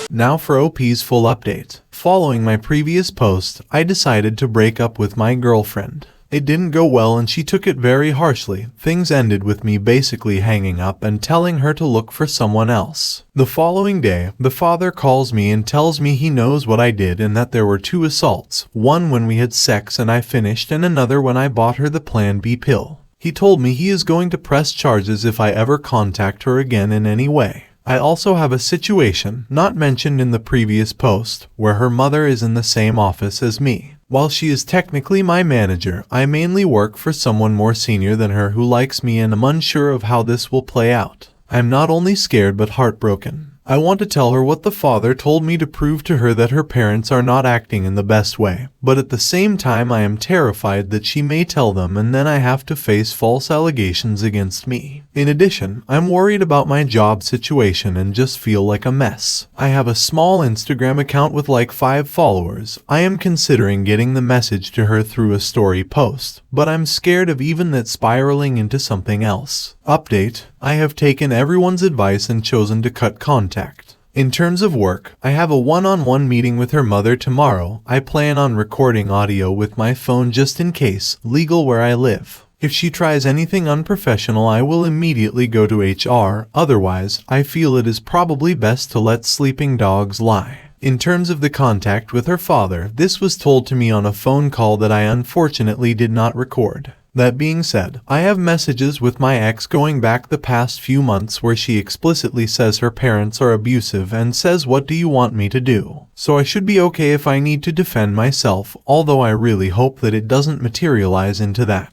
Speaker 2: Now for OP's full update. Following my previous post, I decided to break up with my girlfriend. It didn't go well and she took it very harshly. Things ended with me basically hanging up and telling her to look for someone else. The following day, the father calls me and tells me he knows what I did and that there were 2 assaults, one when we had sex and I finished and another when I bought her the Plan B pill. He told me he is going to press charges if I ever contact her again in any way. I also have a situation, not mentioned in the previous post, where her mother is in the same office as me. While she is technically my manager, I mainly work for someone more senior than her who likes me and I'm unsure of how this will play out. I'm not only scared but heartbroken. I want to tell her what the father told me to prove to her that her parents are not acting in the best way, but at the same time I am terrified that she may tell them and then I have to face false allegations against me. In addition, I'm worried about my job situation and just feel like a mess. I have a small Instagram account with like 5 followers. I am considering getting the message to her through a story post, but I'm scared of even that spiraling into something else. Update. I have taken everyone's advice and chosen to cut contact. In terms of work, I have a one-on-one meeting with her mother tomorrow. I plan on recording audio with my phone just in case, legal where I live. If she tries anything unprofessional, I will immediately go to HR. Otherwise, I feel it is probably best to let sleeping dogs lie. In terms of the contact with her father, this was told to me on a phone call that I unfortunately did not record. That being said, I have messages with my ex going back the past few months where she explicitly says her parents are abusive and says, "What do you want me to do?" So I should be okay if I need to defend myself, although I really hope that it doesn't materialize into that.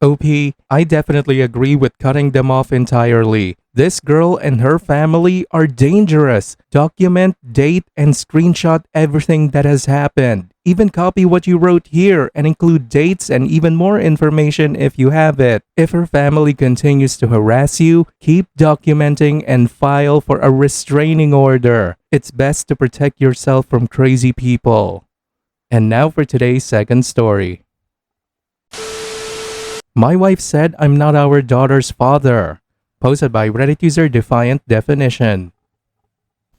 Speaker 1: OP, I definitely agree with cutting them off entirely. This girl and her family are dangerous. Document, date, and screenshot everything that has happened. Even copy what you wrote here and include dates and even more information if you have it. If her family continues to harass you, keep documenting and file for a restraining order. It's best to protect yourself from crazy people. And now for today's second story. My wife said I'm not our daughter's father. Posted by Reddit user Defiant Definition.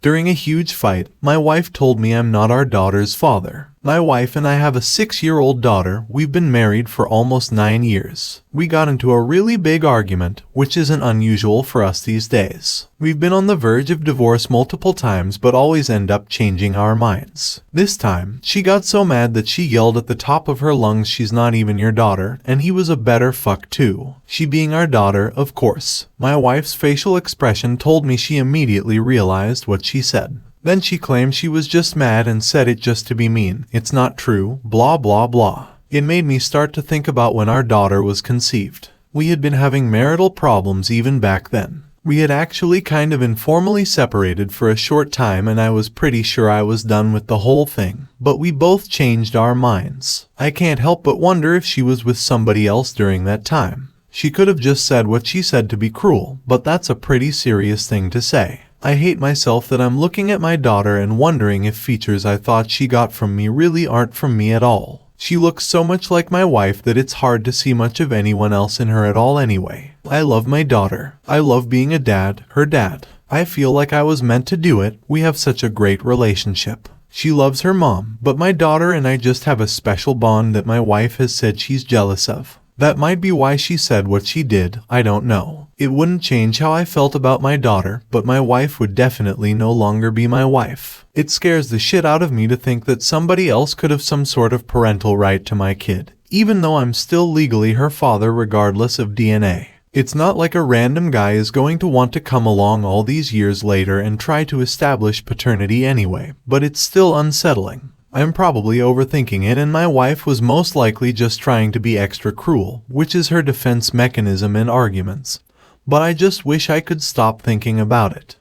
Speaker 2: During a huge fight, my wife told me I'm not our daughter's father. My wife and I have a 6-year-old daughter. We've been married for almost 9 years. We got into a really big argument, which isn't unusual for us these days. We've been on the verge of divorce multiple times but always end up changing our minds. This time, she got so mad that she yelled at the top of her lungs she's not even your daughter, and he was a better fuck too. She being our daughter, of course. My wife's facial expression told me she immediately realized what she said. Then she claimed she was just mad and said it just to be mean. It's not true, blah blah blah. It made me start to think about when our daughter was conceived. We had been having marital problems even back then. We had actually kind of informally separated for a short time and I was pretty sure I was done with the whole thing. But we both changed our minds. I can't help but wonder if she was with somebody else during that time. She could have just said what she said to be cruel, but that's a pretty serious thing to say. I hate myself that I'm looking at my daughter and wondering if features I thought she got from me really aren't from me at all. She looks so much like my wife that it's hard to see much of anyone else in her at all anyway. I love my daughter. I love being a dad, her dad. I feel like I was meant to do it. We have such a great relationship. She loves her mom, but my daughter and I just have a special bond that my wife has said she's jealous of. That might be why she said what she did, I don't know. It wouldn't change how I felt about my daughter, but my wife would definitely no longer be my wife. It scares the shit out of me to think that somebody else could have some sort of parental right to my kid, even though I'm still legally her father regardless of DNA. It's not like a random guy is going to want to come along all these years later and try to establish paternity anyway, but it's still unsettling. I'm probably overthinking it, and my wife was most likely just trying to be extra cruel, which is her defense mechanism in arguments. But I just wish I could stop thinking about it.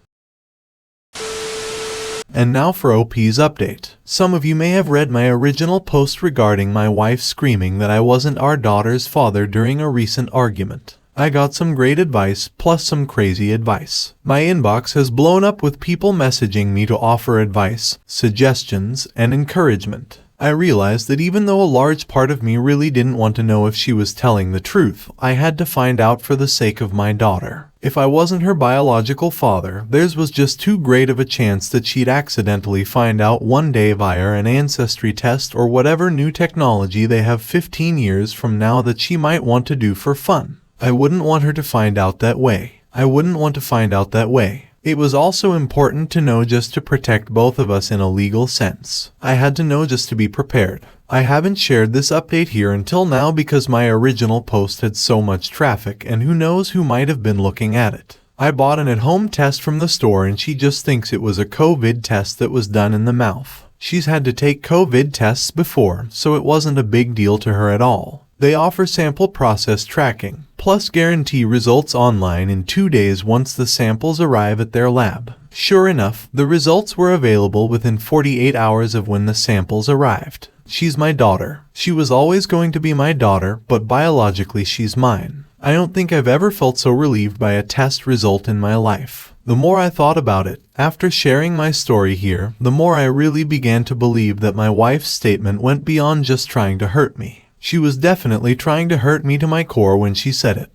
Speaker 2: And now for OP's update. Some of you may have read my original post regarding my wife screaming that I wasn't our daughter's father during a recent argument. I got some great advice, plus some crazy advice. My inbox has blown up with people messaging me to offer advice, suggestions, and encouragement. I realized that even though a large part of me really didn't want to know if she was telling the truth, I had to find out for the sake of my daughter. If I wasn't her biological father, theirs was just too great of a chance that she'd accidentally find out one day via an ancestry test or whatever new technology they have 15 years from now that she might want to do for fun. I wouldn't want her to find out that way. It was also important to know just to protect both of us in a legal sense. I had to know just to be prepared. I haven't shared this update here until now because my original post had so much traffic, and who knows who might have been looking at it. I bought an at-home test from the store and she just thinks it was a COVID test that was done in the mouth. She's had to take COVID tests before, so it wasn't a big deal to her at all. They offer sample process tracking, plus guarantee results online in 2 days once the samples arrive at their lab. Sure enough, the results were available within 48 hours of when the samples arrived. She's my daughter. She was always going to be my daughter, but biologically she's mine. I don't think I've ever felt so relieved by a test result in my life. The more I thought about it, after sharing my story here, the more I really began to believe that my wife's statement went beyond just trying to hurt me. She was definitely trying to hurt me to my core when she said it.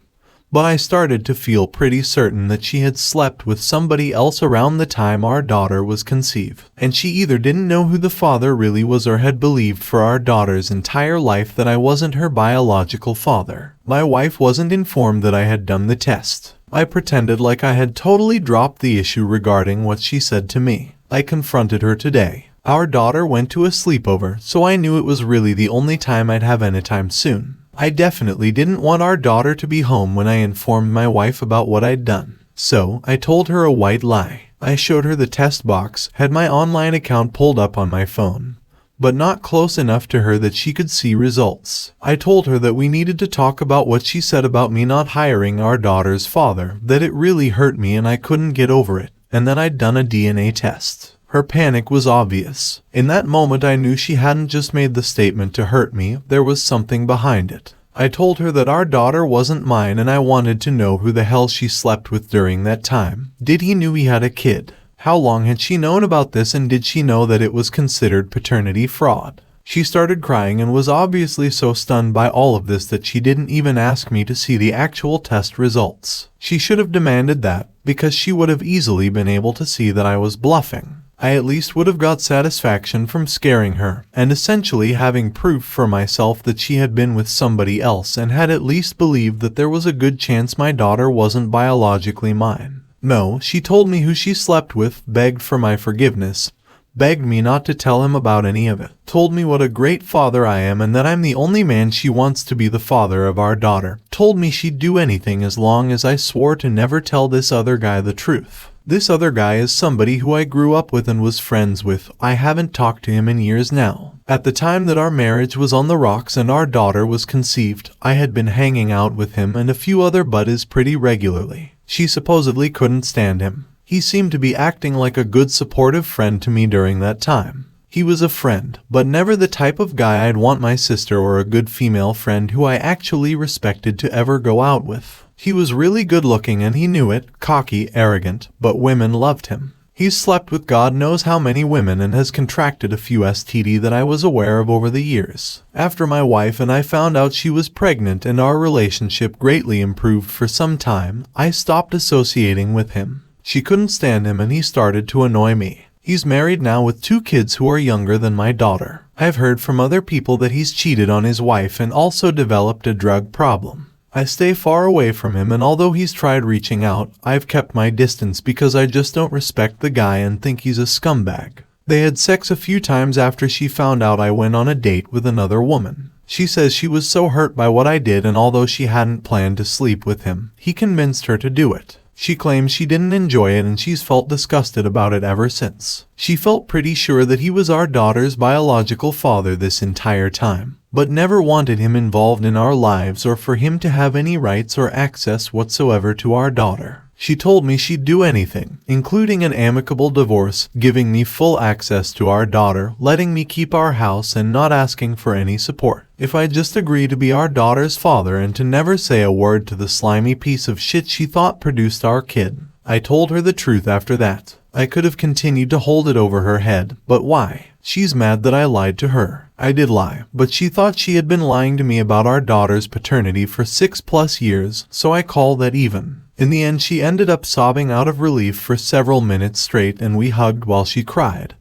Speaker 2: But I started to feel pretty certain that she had slept with somebody else around the time our daughter was conceived. And she either didn't know who the father really was or had believed for our daughter's entire life that I wasn't her biological father. My wife wasn't informed that I had done the test. I pretended like I had totally dropped the issue regarding what she said to me. I confronted her today. Our daughter went to a sleepover, so I knew it was really the only time I'd have anytime soon. I definitely didn't want our daughter to be home when I informed my wife about what I'd done. So, I told her a white lie. I showed her the test box, had my online account pulled up on my phone, but not close enough to her that she could see results. I told her that we needed to talk about what she said about me not hiring our daughter's father, that it really hurt me and I couldn't get over it, and that I'd done a DNA test. Her panic was obvious. In that moment I knew she hadn't just made the statement to hurt me, there was something behind it. I told her that our daughter wasn't mine and I wanted to know who the hell she slept with during that time. Did he know he had a kid? How long had she known about this, and did she know that it was considered paternity fraud? She started crying and was obviously so stunned by all of this that she didn't even ask me to see the actual test results. She should have demanded that, because she would have easily been able to see that I was bluffing. I at least would have got satisfaction from scaring her, and essentially having proof for myself that she had been with somebody else and had at least believed that there was a good chance my daughter wasn't biologically mine. No, she told me who she slept with, begged for my forgiveness, begged me not to tell him about any of it, told me what a great father I am and that I'm the only man she wants to be the father of our daughter, told me she'd do anything as long as I swore to never tell this other guy the truth. This other guy is somebody who I grew up with and was friends with. I haven't talked to him in years now. At the time that our marriage was on the rocks and our daughter was conceived, I had been hanging out with him and a few other buddies pretty regularly. She supposedly couldn't stand him. He seemed to be acting like a good supportive friend to me during that time. He was a friend, but never the type of guy I'd want my sister or a good female friend who I actually respected to ever go out with. He was really good looking and he knew it, cocky, arrogant, but women loved him. He's slept with God knows how many women and has contracted a few STD that I was aware of over the years. After my wife and I found out she was pregnant and our relationship greatly improved for some time, I stopped associating with him. She couldn't stand him and he started to annoy me. He's married now with 2 kids who are younger than my daughter. I've heard from other people that he's cheated on his wife and also developed a drug problem. I stay far away from him, and although he's tried reaching out, I've kept my distance because I just don't respect the guy and think he's a scumbag. They had sex a few times after she found out I went on a date with another woman. She says she was so hurt by what I did, and although she hadn't planned to sleep with him, he convinced her to do it. She claims she didn't enjoy it and she's felt disgusted about it ever since. She felt pretty sure that he was our daughter's biological father this entire time, but never wanted him involved in our lives or for him to have any rights or access whatsoever to our daughter. She told me she'd do anything, including an amicable divorce, giving me full access to our daughter, letting me keep our house, and not asking for any support. If I just agree to be our daughter's father and to never say a word to the slimy piece of shit she thought produced our kid. I told her the truth after that. I could have continued to hold it over her head, but why? She's mad that I lied to her. I did lie, but she thought she had been lying to me about our daughter's paternity for 6+ years, so I call that even. In the end, she ended up sobbing out of relief for several minutes straight, and we hugged while she cried.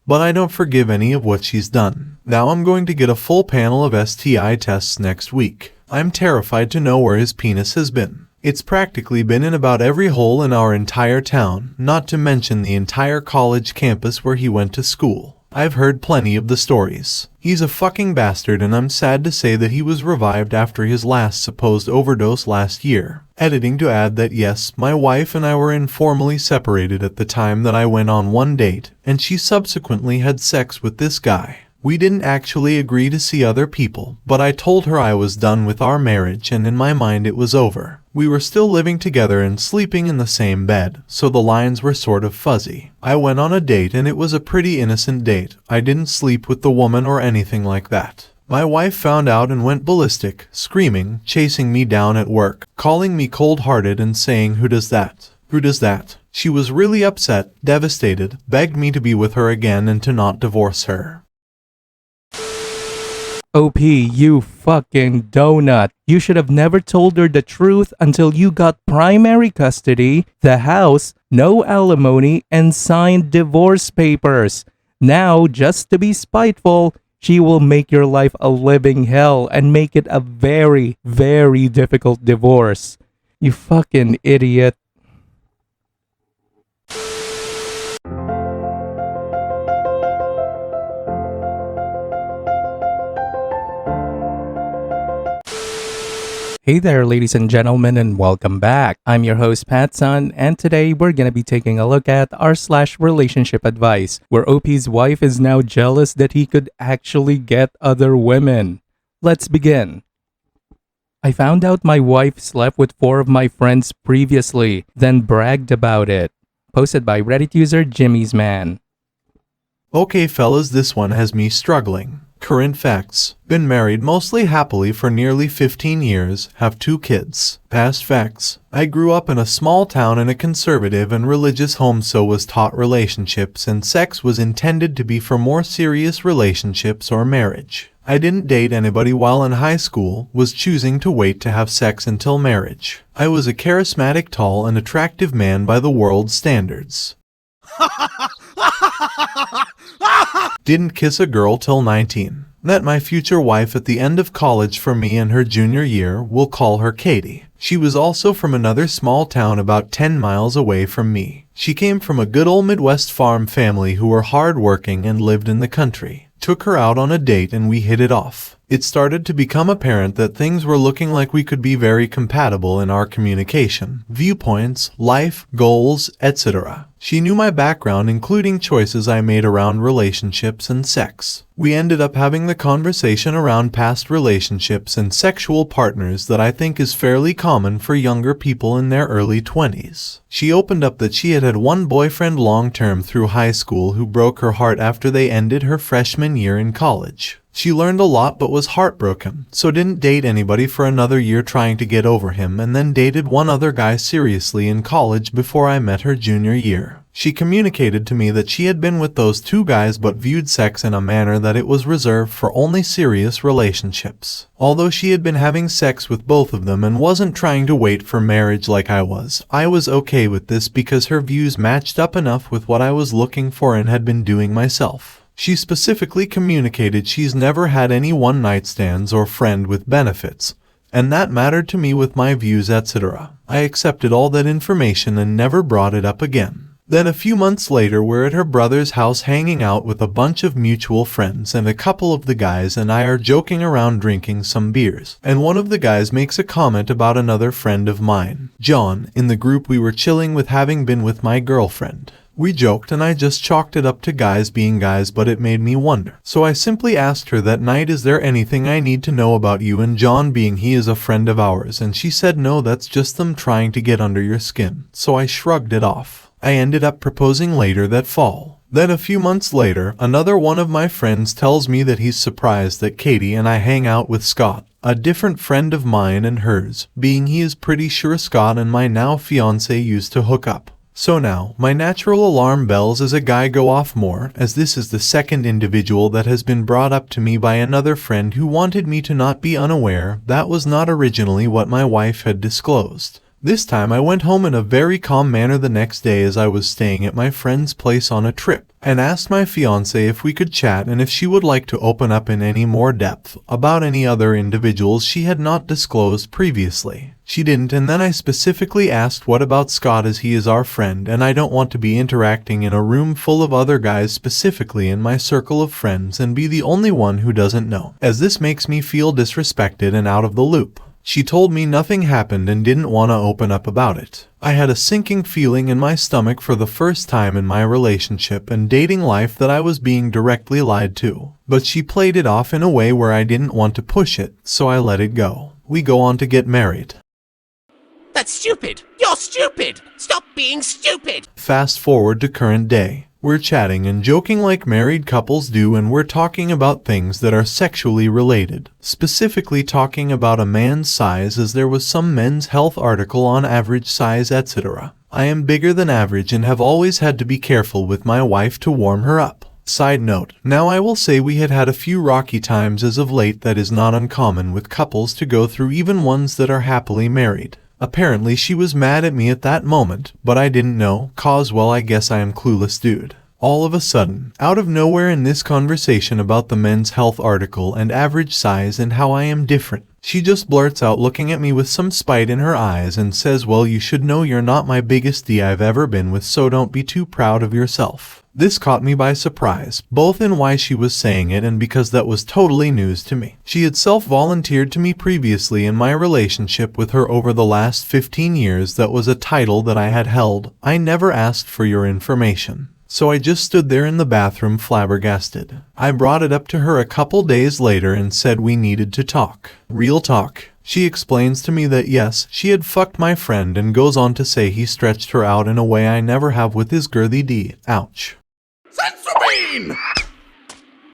Speaker 2: But I don't forgive any of what she's done. Now I'm going to get a full panel of STI tests next week. I'm terrified to know where his penis has been. It's practically been in about every hole in our entire town, not to mention the entire college campus where he went to school. I've heard plenty of the stories. He's a fucking bastard, and I'm sad to say that he was revived after his last supposed overdose last year. Editing to add that yes, my wife and I were informally separated at the time that I went on one date, and she subsequently had sex with this guy. We didn't actually agree to see other people, but I told her I was done with our marriage, and in my mind it was over. We were still living together and sleeping in the same bed, so the lines were sort of fuzzy. I went on a date and it was a pretty innocent date. I didn't sleep with the woman or anything like that. My wife found out and went ballistic, screaming, chasing me down at work, calling me cold-hearted and saying, "Who does that? Who does that?" She was really upset, devastated, begged me to be with her again and to not divorce her.
Speaker 1: OP, you fucking donut. You should have never told her the truth until you got primary custody, the house, no alimony, and signed divorce papers. Now, just to be spiteful, she will make your life a living hell and make it a very, very difficult divorce. You fucking idiot. Hey there, ladies and gentlemen, and welcome back. I'm your host, PattSun, and today we're gonna be taking a look at r/relationship advice, where OP's wife is now jealous that he could actually get other women. Let's begin. I found out my wife slept with 4 of my friends previously, then bragged about it. Posted by Reddit user Jimmy's Man.
Speaker 2: Okay fellas, this one has me struggling. Current facts. Been married mostly happily for nearly 15 years, have 2 kids. Past facts. I grew up in a small town in a conservative and religious home, so was taught relationships and sex was intended to be for more serious relationships or marriage. I didn't date anybody while in high school, was choosing to wait to have sex until marriage. I was a charismatic, tall, and attractive man by the world's standards. Didn't kiss a girl till 19. Met my future wife at the end of college for me in her junior year, we'll call her Katie. She was also from another small town about 10 miles away from me. She came from a good old Midwest farm family who were hardworking and lived in the country. Took her out on a date and we hit it off. It started to become apparent that things were looking like we could be very compatible in our communication, viewpoints, life, goals, etc. She knew my background, including choices I made around relationships and sex. We ended up having the conversation around past relationships and sexual partners that I think is fairly common for younger people in their early 20s. She opened up that she had had one boyfriend long-term through high school who broke her heart after they ended her freshman year in college. She learned a lot but was heartbroken, so didn't date anybody for another year trying to get over him, and then dated one other guy seriously in college before I met her junior year. She communicated to me that she had been with those two guys but viewed sex in a manner that it was reserved for only serious relationships. Although she had been having sex with both of them and wasn't trying to wait for marriage like I was okay with this because her views matched up enough with what I was looking for and had been doing myself. She specifically communicated she's never had any one-night stands or friend with benefits, and that mattered to me with my views, etc. I accepted all that information and never brought it up again. Then a few months later, we're at her brother's house hanging out with a bunch of mutual friends, and a couple of the guys and I are joking around drinking some beers. And one of the guys makes a comment about another friend of mine, John, in the group we were chilling with, having been with my girlfriend. We joked and I just chalked it up to guys being guys, but it made me wonder. So I simply asked her that night, is there anything I need to know about you and John, being he is a friend of ours? And she said no, that's just them trying to get under your skin. So I shrugged it off. I ended up proposing later that fall. Then a few months later, another one of my friends tells me that he's surprised that Katie and I hang out with Scott, a different friend of mine and hers, being he is pretty sure Scott and my now fiancé used to hook up. So now, my natural alarm bells as a guy go off more, as this is the second individual that has been brought up to me by another friend who wanted me to not be unaware. That was not originally what my wife had disclosed. This time I went home in a very calm manner the next day as I was staying at my friend's place on a trip, and asked my fiancée if we could chat and if she would like to open up in any more depth about any other individuals she had not disclosed previously. She didn't, and then I specifically asked what about Scott, as he is our friend and I don't want to be interacting in a room full of other guys, specifically in my circle of friends, and be the only one who doesn't know, as this makes me feel disrespected and out of the loop. She told me nothing happened and didn't want to open up about it. I had a sinking feeling in my stomach for the first time in my relationship and dating life that I was being directly lied to. But she played it off in a way where I didn't want to push it, so I let it go. We go on to get married.
Speaker 4: That's stupid! You're stupid! Stop being stupid!
Speaker 2: Fast forward to current day. We're chatting and joking like married couples do, and we're talking about things that are sexually related. Specifically talking about a man's size, as there was some men's health article on average size, etc. I am bigger than average and have always had to be careful with my wife to warm her up. Side note, now I will say we had a few rocky times as of late. That is not uncommon with couples to go through, even ones that are happily married. Apparently she was mad at me at that moment, but I didn't know, cause well, I guess I am clueless dude. All of a sudden, out of nowhere in this conversation about the men's health article and average size and how I am different, she just blurts out, looking at me with some spite in her eyes, and says, well, you should know you're not my biggest D I've ever been with, so don't be too proud of yourself. This caught me by surprise, both in why she was saying it and because that was totally news to me. She had self-volunteered to me previously in my relationship with her over the last 15 years. That was a title that I had held. I never asked for your information. So I just stood there in the bathroom flabbergasted. I brought it up to her a couple days later and said we needed to talk. Real talk. She explains to me that yes, she had fucked my friend, and goes on to say he stretched her out in a way I never have with his girthy D. Ouch.
Speaker 3: Sensorbine!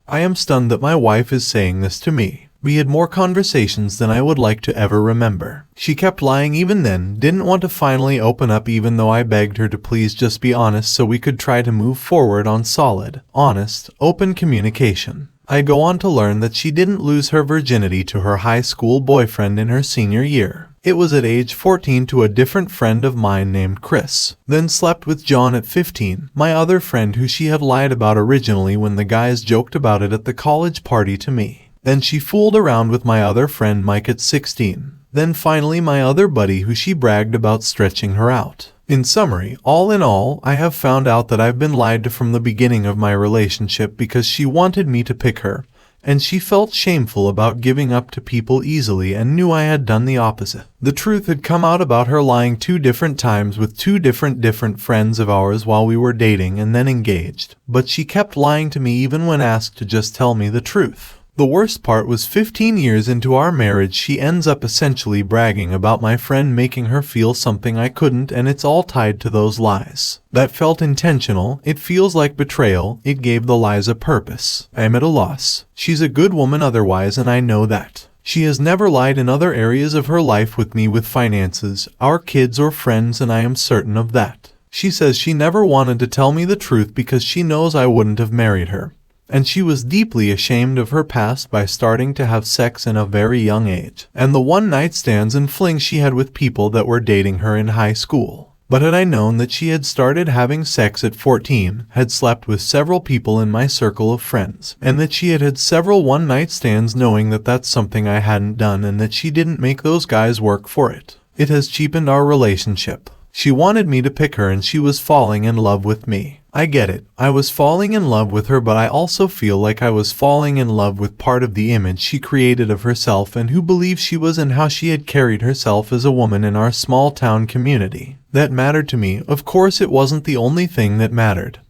Speaker 2: I am stunned that my wife is saying this to me. We had more conversations than I would like to ever remember. She kept lying even then, didn't want to finally open up even though I begged her to please just be honest so we could try to move forward on solid, honest, open communication. I go on to learn that she didn't lose her virginity to her high school boyfriend in her senior year. It was at age 14 to a different friend of mine named Chris. Then slept with John at 15, my other friend who she had lied about originally when the guys joked about it at the college party to me. Then she fooled around with my other friend Mike at 16. Then finally my other buddy who she bragged about stretching her out. In summary, all in all, I have found out that I've been lied to from the beginning of my relationship because she wanted me to pick her, and she felt shameful about giving up to people easily and knew I had done the opposite. The truth had come out about her lying 2 different times with 2 different friends of ours while we were dating and then engaged, but she kept lying to me even when asked to just tell me the truth. The worst part was 15 years into our marriage she ends up essentially bragging about my friend making her feel something I couldn't, and it's all tied to those lies. That felt intentional, it feels like betrayal, it gave the lies a purpose. I'm at a loss. She's a good woman otherwise, and I know that. She has never lied in other areas of her life with me, with finances, our kids or friends, and I am certain of that. She says she never wanted to tell me the truth because she knows I wouldn't have married her. And she was deeply ashamed of her past by starting to have sex in a very young age, and the one-night stands and flings she had with people that were dating her in high school. But had I known that she had started having sex at 14, had slept with several people in my circle of friends, and that she had had several one-night stands, knowing that that's something I hadn't done and that she didn't make those guys work for it, it has cheapened our relationship. She wanted me to pick her, and she was falling in love with me. I get it. I was falling in love with her, but I also feel like I was falling in love with part of the image she created of herself and who believed she was, and how she had carried herself as a woman in our small town community. That mattered to me. Of course, it wasn't the only thing that mattered,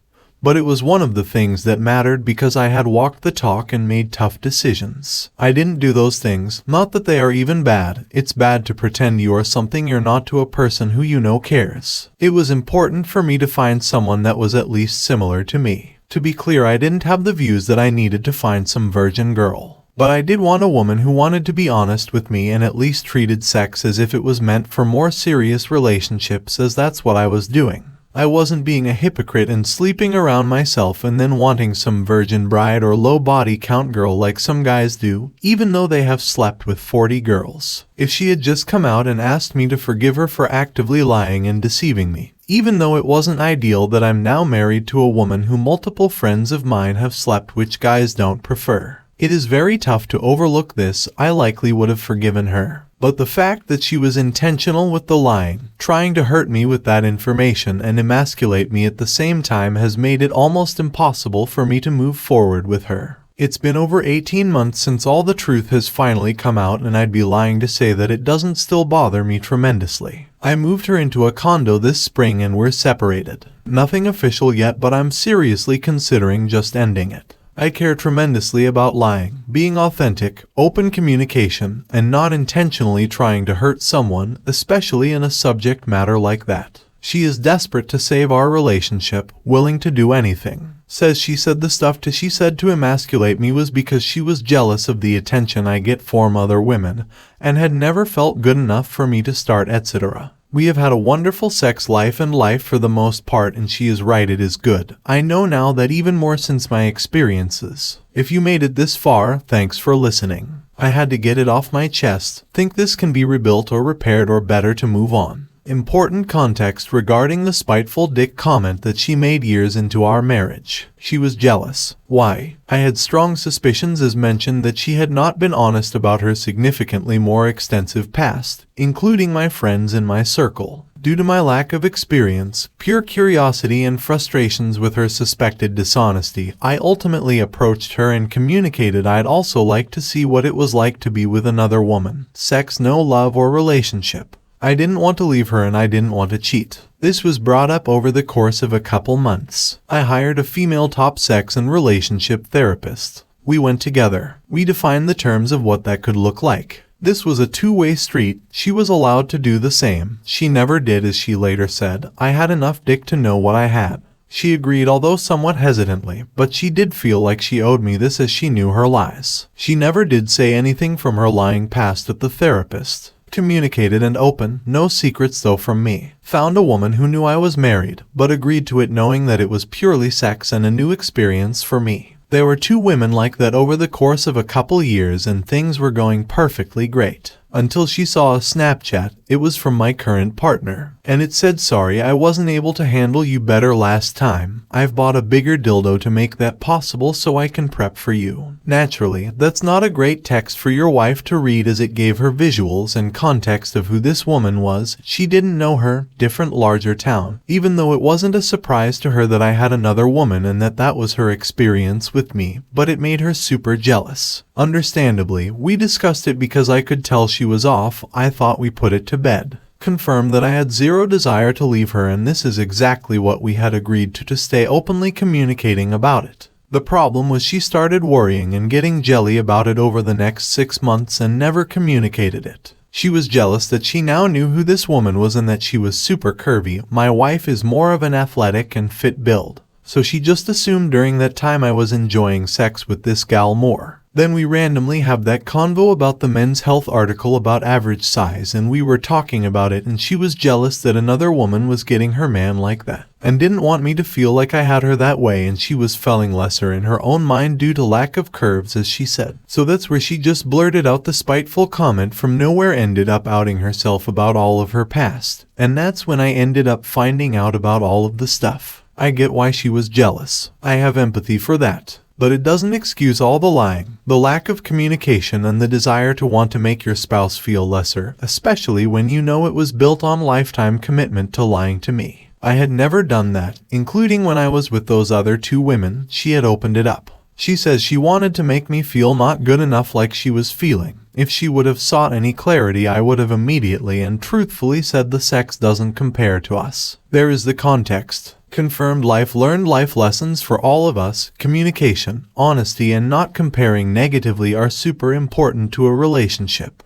Speaker 2: but it was one of the things that mattered because I had walked the talk and made tough decisions. I didn't do those things. Not that they are even bad. It's bad to pretend you are something you're not to a person who you know cares. It was important for me to find someone that was at least similar to me. To be clear, I didn't have the views that I needed to find some virgin girl. But I did want a woman who wanted to be honest with me and at least treated sex as if it was meant for more serious relationships, as that's what I was doing. I wasn't being a hypocrite and sleeping around myself and then wanting some virgin bride or low body count girl like some guys do, even though they have slept with 40 girls. If she had just come out and asked me to forgive her for actively lying and deceiving me, even though it wasn't ideal that I'm now married to a woman who multiple friends of mine have slept, which guys don't prefer. It is very tough to overlook this. I likely would have forgiven her. But the fact that she was intentional with the lying, trying to hurt me with that information and emasculate me at the same time, has made it almost impossible for me to move forward with her. It's been over 18 months since all the truth has finally come out, and I'd be lying to say that it doesn't still bother me tremendously. I moved her into a condo this spring and we're separated. Nothing official yet, but I'm seriously considering just ending it. I care tremendously about lying, being authentic, open communication, and not intentionally trying to hurt someone, especially in a subject matter like that. She is desperate to save our relationship, willing to do anything. Says she said the stuff she said to emasculate me was because she was jealous of the attention I get from other women, and had never felt good enough for me to start, etc. We have had a wonderful sex life and life for the most part, and she is right, it is good. I know now that even more since my experiences. If you made it this far, thanks for listening. I had to get it off my chest. Think this can be rebuilt or repaired, or better to move on. Important context regarding the spiteful dick comment that she made years into our marriage. She was jealous. Why? I had strong suspicions, as mentioned, that she had not been honest about her significantly more extensive past, including my friends in my circle. Due to my lack of experience, pure curiosity, and frustrations with her suspected dishonesty, I ultimately approached her and communicated I'd also like to see what it was like to be with another woman. Sex, no love or relationship. I didn't want to leave her and I didn't want to cheat. This was brought up over the course of a couple months. I hired a female top sex and relationship therapist. We went together. We defined the terms of what that could look like. This was a two-way street. She was allowed to do the same. She never did, as she later said. I had enough dick to know what I had. She agreed, although somewhat hesitantly, but she did feel like she owed me this as she knew her lies. She never did say anything from her lying past at the therapist. Communicated and open, no secrets though from me. Found a woman who knew I was married, but agreed to it knowing that it was purely sex and a new experience for me. There were two women like that over the course of a couple years, and things were going perfectly great. Until she saw a Snapchat. It was from my current partner, and it said, "Sorry, I wasn't able to handle you better last time. I've bought a bigger dildo to make that possible so I can prep for you." Naturally, that's not a great text for your wife to read, as it gave her visuals and context of who this woman was. She didn't know her, different, larger town, even though it wasn't a surprise to her that I had another woman and that was her experience with me, but it made her super jealous. Understandably, we discussed it because I could tell she was off. I thought we put it to bed. Confirmed that I had zero desire to leave her, and this is exactly what we had agreed to stay openly communicating about it. The problem was she started worrying and getting jelly about it over the next 6 months and never communicated it. She was jealous that she now knew who this woman was and that she was super curvy. My wife is more of an athletic and fit build, so she just assumed during that time I was enjoying sex with this gal more. Then we randomly have that convo about the Men's Health article about average size, and we were talking about it, and she was jealous that another woman was getting her man like that and didn't want me to feel like I had her that way, and she was feeling lesser in her own mind due to lack of curves, as she said. So that's where she just blurted out the spiteful comment from nowhere, ended up outing herself about all of her past, and that's when I ended up finding out about all of the stuff. I get why she was jealous. I have empathy for that. But it doesn't excuse all the lying, the lack of communication, and the desire to want to make your spouse feel lesser, especially when you know it was built on lifetime commitment to lying to me. I had never done that, including when I was with those other 2 women. She had opened it up. She says she wanted to make me feel not good enough like she was feeling. If she would have sought any clarity, I would have immediately and truthfully said the sex doesn't compare to us. There is the context. Confirmed life, learned life lessons for all of us. Communication, honesty, and not comparing negatively are super important to a relationship.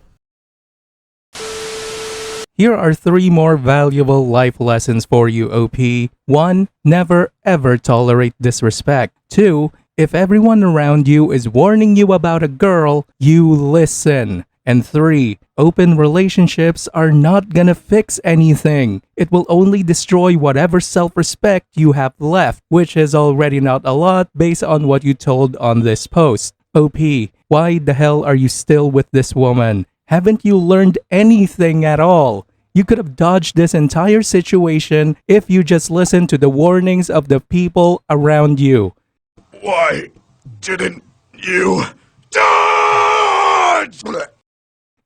Speaker 1: Here are 3 more valuable life lessons for you, OP. 1. Never ever tolerate disrespect. 2. If everyone around you is warning you about a girl, you listen. And 3. Open relationships are not gonna fix anything. It will only destroy whatever self-respect you have left, which is already not a lot based on what you told on this post. OP, why the hell are you still with this woman? Haven't you learned anything at all? You could have dodged this entire situation if you just listened to the warnings of the people around you.
Speaker 3: Why didn't you dodge?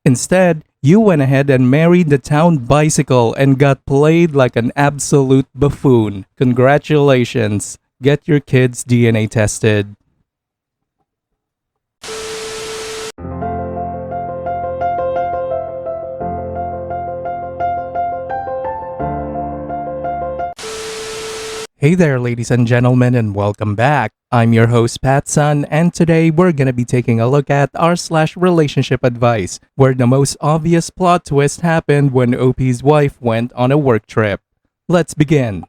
Speaker 1: Instead, you went ahead and married the town bicycle and got played like an absolute buffoon. Congratulations. Get your kids DNA tested. Hey there, ladies and gentlemen, and welcome back. I'm your host, PattSun, and today we're gonna be taking a look at r/relationship advice, where the most obvious plot twist happened when OP's wife went on a work trip. Let's begin.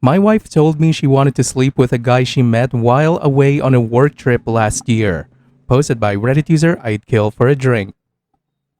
Speaker 1: My wife told me she wanted to sleep with a guy she met while away on a work trip last year. Posted by Reddit user I'd kill for a drink.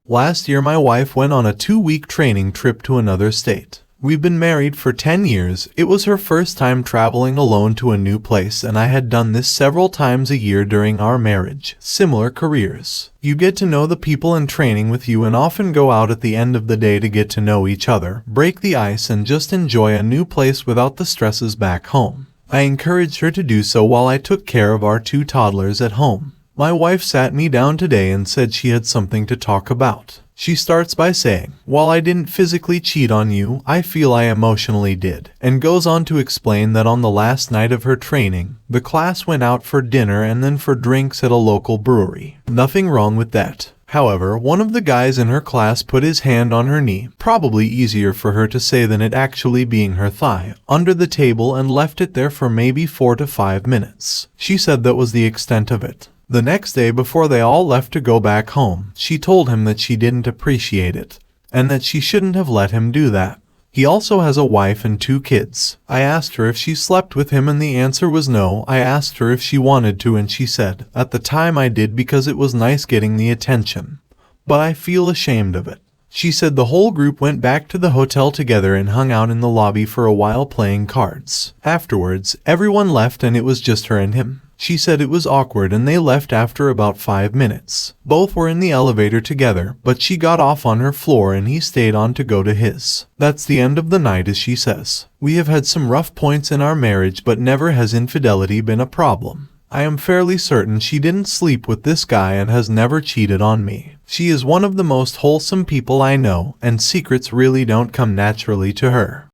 Speaker 2: Last year, my wife went on a 2-week training trip to another state. We've been married for 10 years. It was her first time traveling alone to a new place, and I had done this several times a year during our marriage. Similar careers. You get to know the people in training with you and often go out at the end of the day to get to know each other, break the ice, and just enjoy a new place without the stresses back home. I encouraged her to do so while I took care of our 2 toddlers at home. My wife sat me down today and said she had something to talk about. She starts by saying, "While I didn't physically cheat on you, I feel I emotionally did," and goes on to explain that on the last night of her training, the class went out for dinner and then for drinks at a local brewery. Nothing wrong with that. However, one of the guys in her class put his hand on her knee, probably easier for her to say than it actually being her thigh, under the table and left it there for maybe 4 to 5 minutes. She said that was the extent of it. The next day, before they all left to go back home, she told him that she didn't appreciate it, and that she shouldn't have let him do that. He also has a wife and 2 kids. I asked her if she slept with him and the answer was no. I asked her if she wanted to and she said, "At the time I did because it was nice getting the attention. But I feel ashamed of it." She said the whole group went back to the hotel together and hung out in the lobby for a while playing cards. Afterwards, everyone left and it was just her and him. She said it was awkward and they left after about 5 minutes. Both were in the elevator together, but she got off on her floor and he stayed on to go to his. That's the end of the night, as she says. We have had some rough points in our marriage, but never has infidelity been a problem. I am fairly certain she didn't sleep with this guy and has never cheated on me. She is one of the most wholesome people I know, and secrets really don't come naturally to her.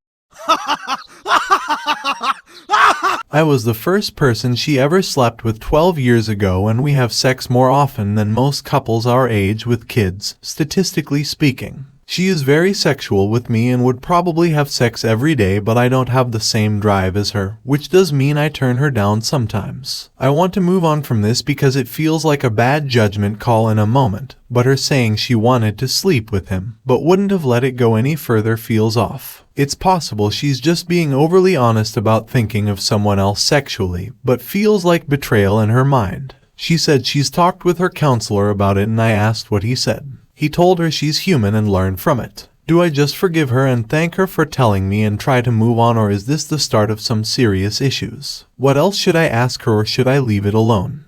Speaker 2: I was the first person she ever slept with 12 years ago, and we have sex more often than most couples our age with kids, statistically speaking. She is very sexual with me and would probably have sex every day, but I don't have the same drive as her, which does mean I turn her down sometimes. I want to move on from this because it feels like a bad judgment call in a moment, but her saying she wanted to sleep with him, but wouldn't have let it go any further feels off. It's possible she's just being overly honest about thinking of someone else sexually, but feels like betrayal in her mind. She said she's talked with her counselor about it and I asked what he said. He told her she's human and learn from it. Do I just forgive her and thank her for telling me and try to move on, or is this the start of some serious issues? What else should I ask her, or should I leave it alone?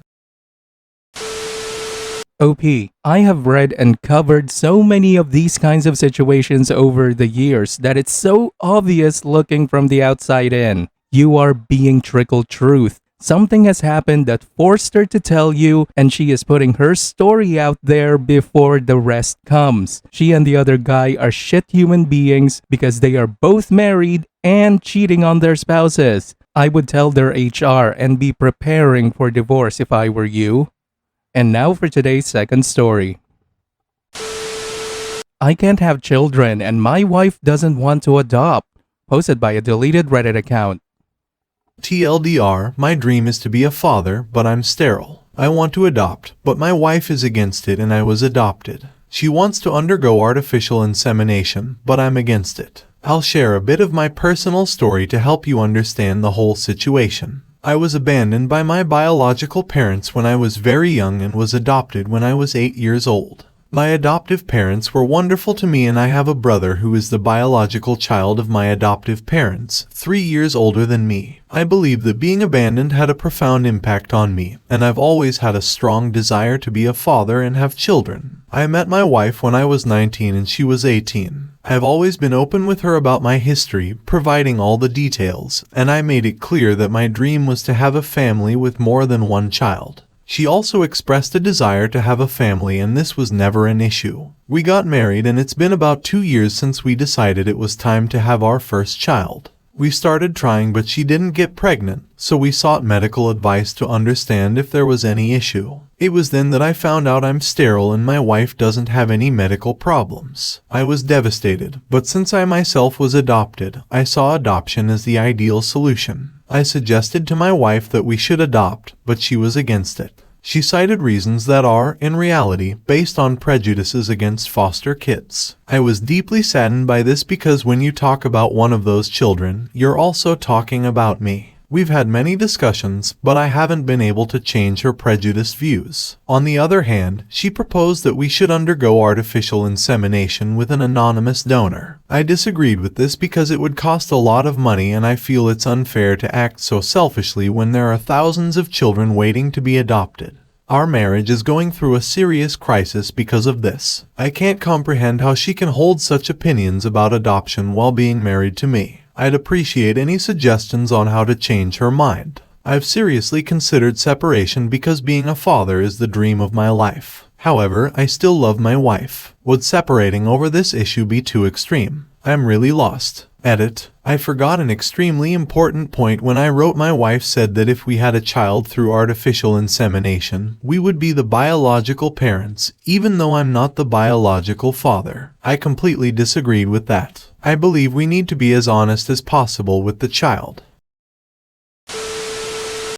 Speaker 1: OP, I have read and covered so many of these kinds of situations over the years that it's so obvious looking from the outside in. You are being trickled truth. Something has happened that forced her to tell you, and she is putting her story out there before the rest comes. She and the other guy are shit human beings because they are both married and cheating on their spouses. I would tell their HR and be preparing for divorce if I were you. And now for today's second story. I can't have children and my wife doesn't want to adopt. Posted by a deleted Reddit account.
Speaker 2: TLDR, my dream is to be a father, but I'm sterile. I want to adopt, but my wife is against it and I was adopted. She wants to undergo artificial insemination, but I'm against it. I'll share a bit of my personal story to help you understand the whole situation. I was abandoned by my biological parents when I was very young and was adopted when I was 8 years old. My adoptive parents were wonderful to me and I have a brother who is the biological child of my adoptive parents, 3 years older than me. I believe that being abandoned had a profound impact on me, and I've always had a strong desire to be a father and have children. I met my wife when I was 19 and she was 18. I have always been open with her about my history, providing all the details, and I made it clear that my dream was to have a family with more than one child. She also expressed a desire to have a family and this was never an issue. We got married and it's been about 2 years since we decided it was time to have our first child. We started trying but she didn't get pregnant, so we sought medical advice to understand if there was any issue. It was then that I found out I'm sterile and my wife doesn't have any medical problems. I was devastated, but since I myself was adopted, I saw adoption as the ideal solution. I suggested to my wife that we should adopt, but she was against it. She cited reasons that are, in reality, based on prejudices against foster kids. I was deeply saddened by this because when you talk about one of those children, you're also talking about me. We've had many discussions, but I haven't been able to change her prejudiced views. On the other hand, she proposed that we should undergo artificial insemination with an anonymous donor. I disagreed with this because it would cost a lot of money and I feel it's unfair to act so selfishly when there are thousands of children waiting to be adopted. Our marriage is going through a serious crisis because of this. I can't comprehend how she can hold such opinions about adoption while being married to me. I'd appreciate any suggestions on how to change her mind. I've seriously considered separation because being a father is the dream of my life. However, I still love my wife. Would separating over this issue be too extreme? I'm really lost. Edit. I forgot an extremely important point when I wrote. My wife said that if we had a child through artificial insemination, we would be the biological parents, even though I'm not the biological father. I completely disagreed with that. I believe we need to be as honest as possible with the child.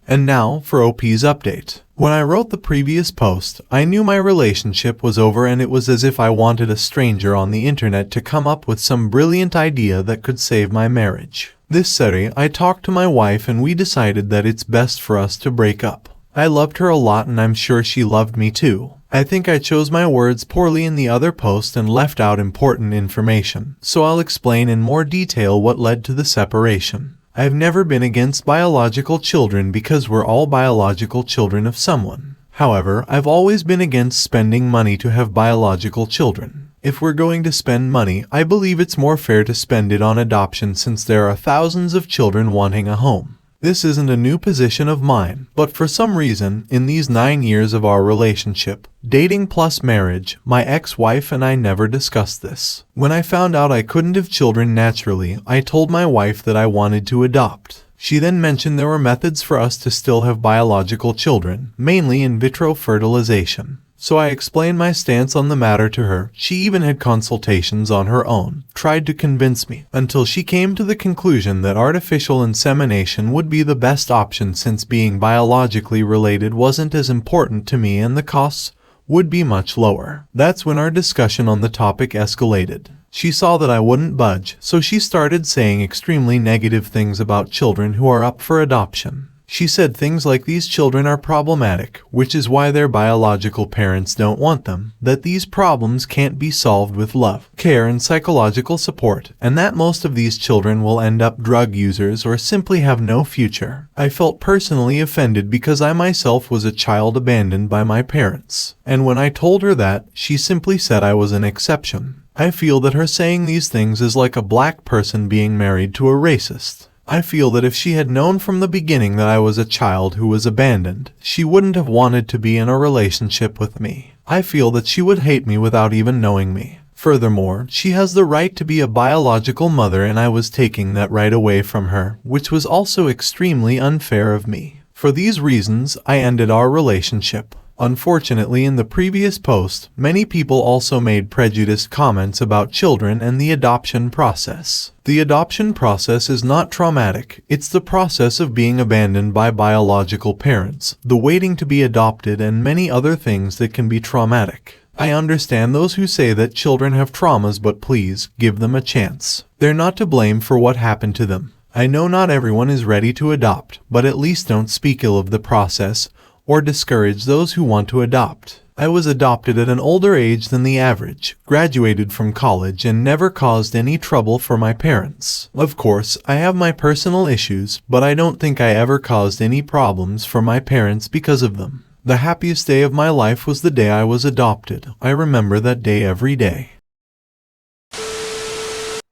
Speaker 2: And now for OP's update. When I wrote the previous post, I knew my relationship was over and it was as if I wanted a stranger on the internet to come up with some brilliant idea that could save my marriage. This Saturday, I talked to my wife and we decided that it's best for us to break up. I loved her a lot and I'm sure she loved me too. I think I chose my words poorly in the other post and left out important information, so I'll explain in more detail what led to the separation. I've never been against biological children because we're all biological children of someone. However, I've always been against spending money to have biological children. If we're going to spend money, I believe it's more fair to spend it on adoption since there are thousands of children wanting a home. This isn't a new position of mine, but for some reason, in these 9 years of our relationship, dating plus marriage, my ex-wife and I never discussed this. When I found out I couldn't have children naturally, I told my wife that I wanted to adopt. She then mentioned there were methods for us to still have biological children, mainly in vitro fertilization. So I explained my stance on the matter to her. She even had consultations on her own, tried to convince me, until she came to the conclusion that artificial insemination would be the best option since being biologically related wasn't as important to me and the costs would be much lower. That's when our discussion on the topic escalated. She saw that I wouldn't budge, so she started saying extremely negative things about children who are up for adoption. She said things like these children are problematic, which is why their biological parents don't want them, that these problems can't be solved with love, care, and psychological support, and that most of these children will end up drug users or simply have no future. I felt personally offended because I myself was a child abandoned by my parents, and when I told her that, she simply said I was an exception. I feel that her saying these things is like a black person being married to a racist. I feel that if she had known from the beginning that I was a child who was abandoned, she wouldn't have wanted to be in a relationship with me. I feel that she would hate me without even knowing me. Furthermore, she has the right to be a biological mother and I was taking that right away from her, which was also extremely unfair of me. For these reasons, I ended our relationship. Unfortunately, in the previous post, many people also made prejudiced comments about children and the adoption process. The adoption process is not traumatic. It's the process of being abandoned by biological parents, the waiting to be adopted, and many other things that can be traumatic. I understand those who say that children have traumas, but please, give them a chance. They're not to blame for what happened to them. I know not everyone is ready to adopt, but at least don't speak ill of the process or discourage those who want to adopt. I was adopted at an older age than the average, graduated from college, and never caused any trouble for my parents. Of course, I have my personal issues, but I don't think I ever caused any problems for my parents because of them. The happiest day of my life was the day I was adopted. I remember that day every day.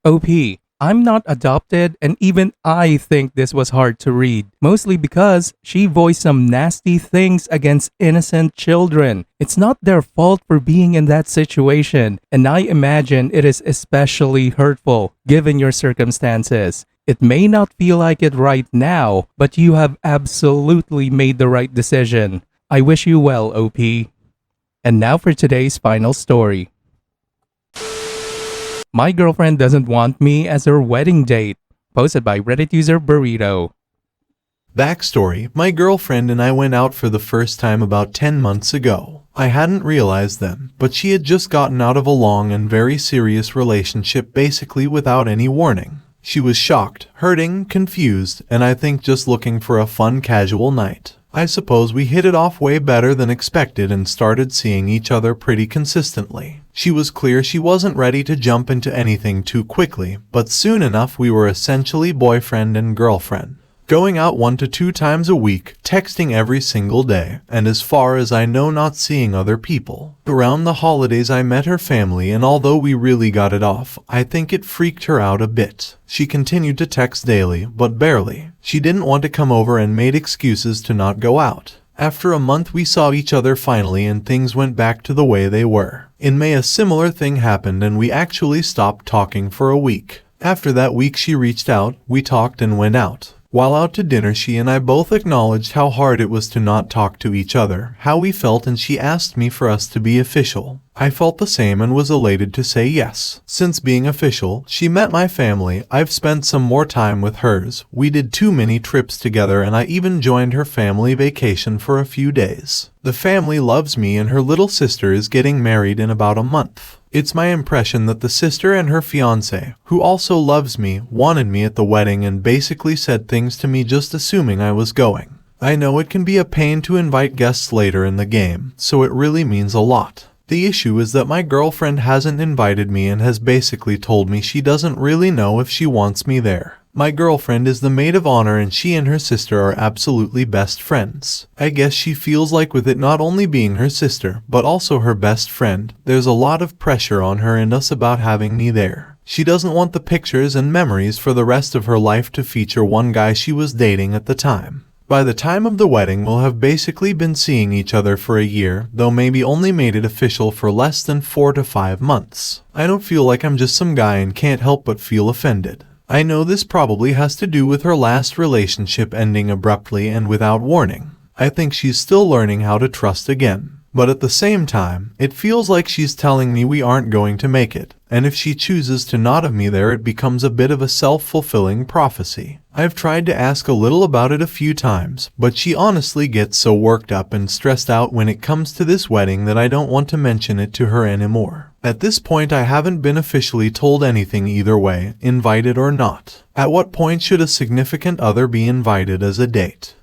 Speaker 1: OP, I'm not adopted, and even I think this was hard to read, mostly because she voiced some nasty things against innocent children. It's not their fault for being in that situation, and I imagine it is especially hurtful given your circumstances. It may not feel like it right now, but you have absolutely made the right decision. I wish you well, OP. And now for today's final story. My girlfriend doesn't want me as her wedding date. Posted by Reddit user Burrito.
Speaker 2: Backstory: my girlfriend and I went out for the first time about 10 months ago. I hadn't realized then, but she had just gotten out of a long and very serious relationship basically without any warning. She was shocked, hurting, confused, and I think just looking for a fun casual night. I suppose we hit it off way better than expected and started seeing each other pretty consistently. She was clear she wasn't ready to jump into anything too quickly, but soon enough we were essentially boyfriend and girlfriend. Going out 1 to 2 times a week, texting every single day, and as far as I know not seeing other people. Around the holidays I met her family, and although we really got it off, I think it freaked her out a bit. She continued to text daily, but barely. She didn't want to come over and made excuses to not go out. After a month we saw each other finally and things went back to the way they were. In May a similar thing happened and we actually stopped talking for a week. After that week she reached out, we talked and went out. While out to dinner she and I both acknowledged how hard it was to not talk to each other, how we felt, and she asked me for us to be official. I felt the same and was elated to say yes. Since being official, she met my family. I've spent some more time with hers. We did too many trips together and I even joined her family vacation for a few days. The family loves me and her little sister is getting married in about a month. It's my impression that the sister and her fiancé, who also loves me, wanted me at the wedding and basically said things to me just assuming I was going. I know it can be a pain to invite guests later in the game, so it really means a lot. The issue is that my girlfriend hasn't invited me and has basically told me she doesn't really know if she wants me there. My girlfriend is the maid of honor and she and her sister are absolutely best friends. I guess she feels like with it not only being her sister, but also her best friend, there's a lot of pressure on her and us about having me there. She doesn't want the pictures and memories for the rest of her life to feature one guy she was dating at the time. By the time of the wedding, we'll have basically been seeing each other for a year, though maybe only made it official for less than 4 to 5 months. I don't feel like I'm just some guy and can't help but feel offended. I know this probably has to do with her last relationship ending abruptly and without warning. I think she's still learning how to trust again. But at the same time, it feels like she's telling me we aren't going to make it, and if she chooses to not have me there, it becomes a bit of a self-fulfilling prophecy. I've tried to ask a little about it a few times, but she honestly gets so worked up and stressed out when it comes to this wedding that I don't want to mention it to her anymore. At this point, I haven't been officially told anything either way, invited or not. At what point should a significant other be invited as a date?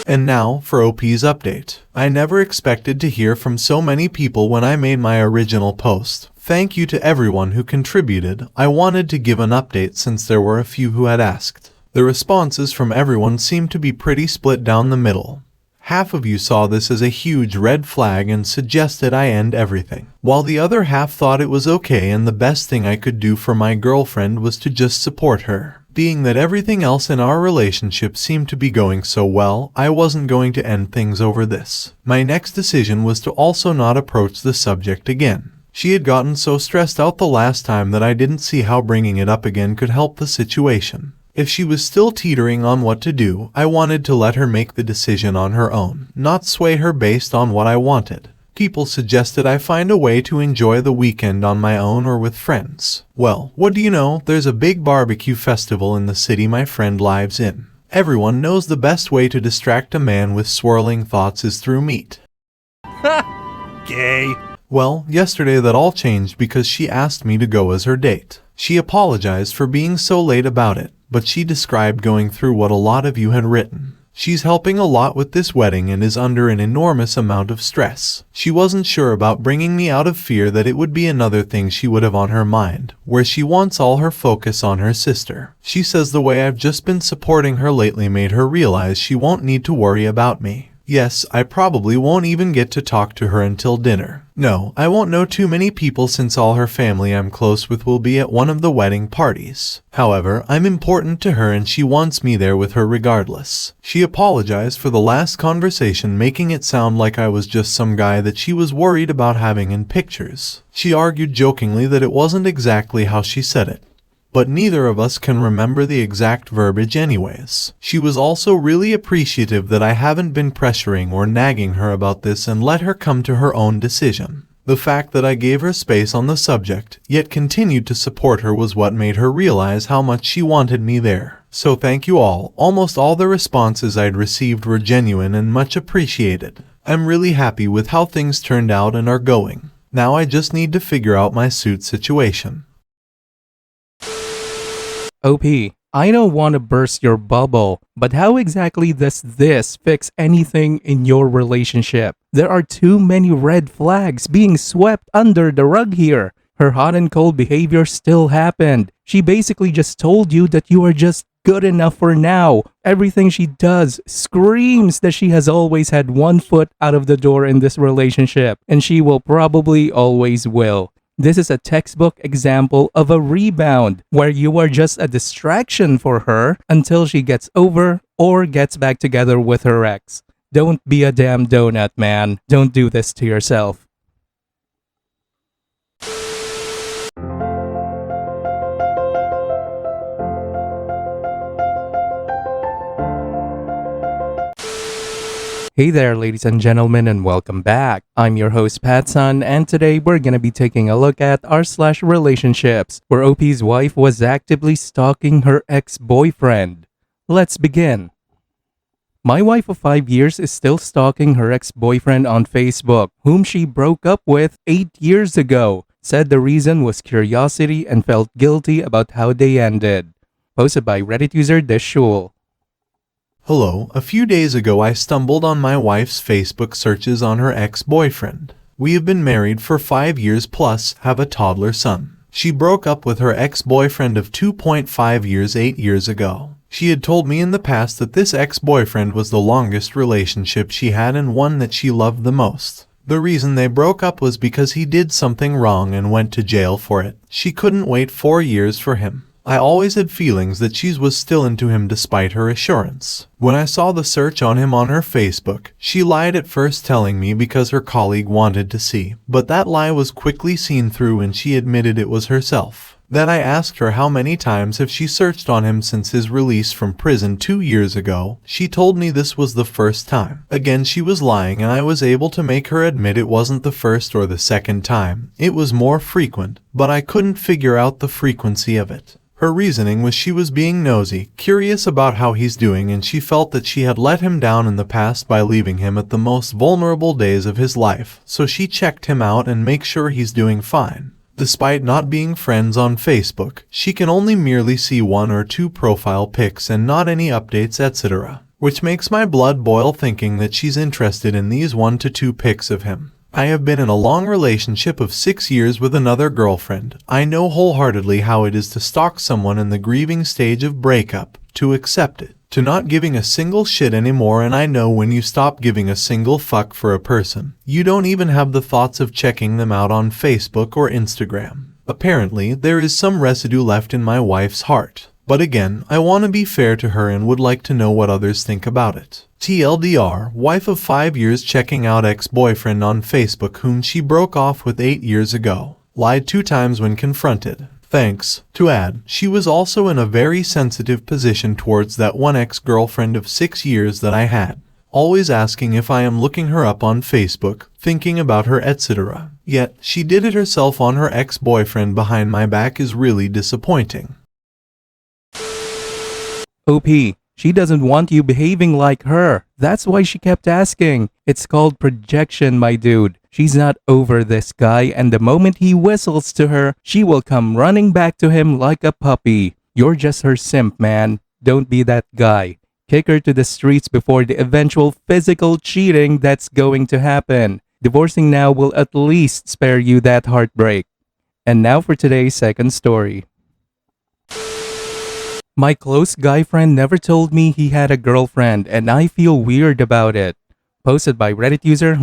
Speaker 2: And now for OP's update. I never expected to hear from so many people when I made my original post. Thank you to everyone who contributed. I wanted to give an update since there were a few who had asked. The responses from everyone seemed to be pretty split down the middle. Half of you saw this as a huge red flag and suggested I end everything, while the other half thought it was okay and the best thing I could do for my girlfriend was to just support her. Being that everything else in our relationship seemed to be going so well, I wasn't going to end things over this. My next decision was to also not approach the subject again. She had gotten so stressed out the last time that I didn't see how bringing it up again could help the situation. If she was still teetering on what to do, I wanted to let her make the decision on her own, not sway her based on what I wanted. People suggested I find a way to enjoy the weekend on my own or with friends. Well, what do you know, there's a big barbecue festival in the city my friend lives in. Everyone knows the best way to distract a man with swirling thoughts is through meat.
Speaker 6: Gay.
Speaker 2: Well, yesterday that all changed because she asked me to go as her date. She apologized for being so late about it, but she described going through what a lot of you had written. She's helping a lot with this wedding and is under an enormous amount of stress. She wasn't sure about bringing me out of fear that it would be another thing she would have on her mind, where she wants all her focus on her sister. She says the way I've just been supporting her lately made her realize she won't need to worry about me. Yes, I probably won't even get to talk to her until dinner. No, I won't know too many people since all her family I'm close with will be at one of the wedding parties. However, I'm important to her and she wants me there with her regardless. She apologized for the last conversation, making it sound like I was just some guy that she was worried about having in pictures. She argued jokingly that it wasn't exactly how she said it, but neither of us can remember the exact verbiage anyways. She was also really appreciative that I haven't been pressuring or nagging her about this and let her come to her own decision. The fact that I gave her space on the subject, yet continued to support her, was what made her realize how much she wanted me there. So thank you all. Almost all the responses I'd received were genuine and much appreciated. I'm really happy with how things turned out and are going. Now I just need to figure out my suit situation.
Speaker 1: OP, I don't want to burst your bubble, but how exactly does this fix anything in your relationship? There are too many red flags being swept under the rug here. Her hot and cold behavior still happened. She basically just told you that you are just good enough for now. Everything she does screams that she has always had one foot out of the door in this relationship, and she will probably always will. This is a textbook example of a rebound, where you are just a distraction for her until she gets over or gets back together with her ex. Don't be a damn donut, man. Don't do this to yourself. Hey there, ladies and gentlemen, and welcome back. I'm your host, PattSun, and today we're gonna be taking a look at r/relationships, where OP's wife was actively stalking her ex-boyfriend. Let's begin. My wife of 5 years is still stalking her ex-boyfriend on Facebook, whom she broke up with 8 years ago. Said the reason was curiosity and felt guilty about how they ended. Posted by Reddit user Deshul.
Speaker 2: Hello, a few days ago I stumbled on my wife's Facebook searches on her ex-boyfriend. We have been married for 5 years plus, have a toddler son. She broke up with her ex-boyfriend of 2.5 years 8 years ago. She had told me in the past that this ex-boyfriend was the longest relationship she had and one that she loved the most. The reason they broke up was because he did something wrong and went to jail for it. She couldn't wait 4 years for him. I always had feelings that she was still into him despite her assurance. When I saw the search on him on her Facebook, she lied at first, telling me because her colleague wanted to see, but that lie was quickly seen through and she admitted it was herself. Then I asked her how many times have she searched on him since his release from prison 2 years ago. She told me this was the first time. Again, she was lying, and I was able to make her admit it wasn't the first or the second time. It was more frequent, but I couldn't figure out the frequency of it. Her reasoning was she was being nosy, curious about how he's doing, and she felt that she had let him down in the past by leaving him at the most vulnerable days of his life, so she checked him out and make sure he's doing fine. Despite not being friends on Facebook, she can only merely see 1 or 2 profile pics and not any updates, etc., which makes my blood boil thinking that she's interested in these 1 to 2 pics of him. I have been in a long relationship of 6 years with another girlfriend. I know wholeheartedly how it is to stalk someone in the grieving stage of breakup, to accept it, to not giving a single shit anymore, and I know when you stop giving a single fuck for a person, you don't even have the thoughts of checking them out on Facebook or Instagram. Apparently, there is some residue left in my wife's heart. But again, I want to be fair to her and would like to know what others think about it. TLDR, wife of 5 years checking out ex-boyfriend on Facebook whom she broke off with 8 years ago. Lied 2 times when confronted. Thanks. To add, she was also in a very sensitive position towards that one ex-girlfriend of 6 years that I had. Always asking if I am looking her up on Facebook, thinking about her, etc. Yet, she did it herself on her ex-boyfriend behind my back is really disappointing.
Speaker 1: OP, she doesn't want you behaving like her. That's why she kept asking. It's called projection, my dude. She's not over this guy, and the moment he whistles to her, she will come running back to him like a puppy. You're just her simp, man. Don't be that guy. Kick her to the streets before the eventual physical cheating that's going to happen. Divorcing now will at least spare you that heartbreak. And now for today's second story. My close guy friend never told me he had a girlfriend, and I feel weird about it. Posted by Reddit user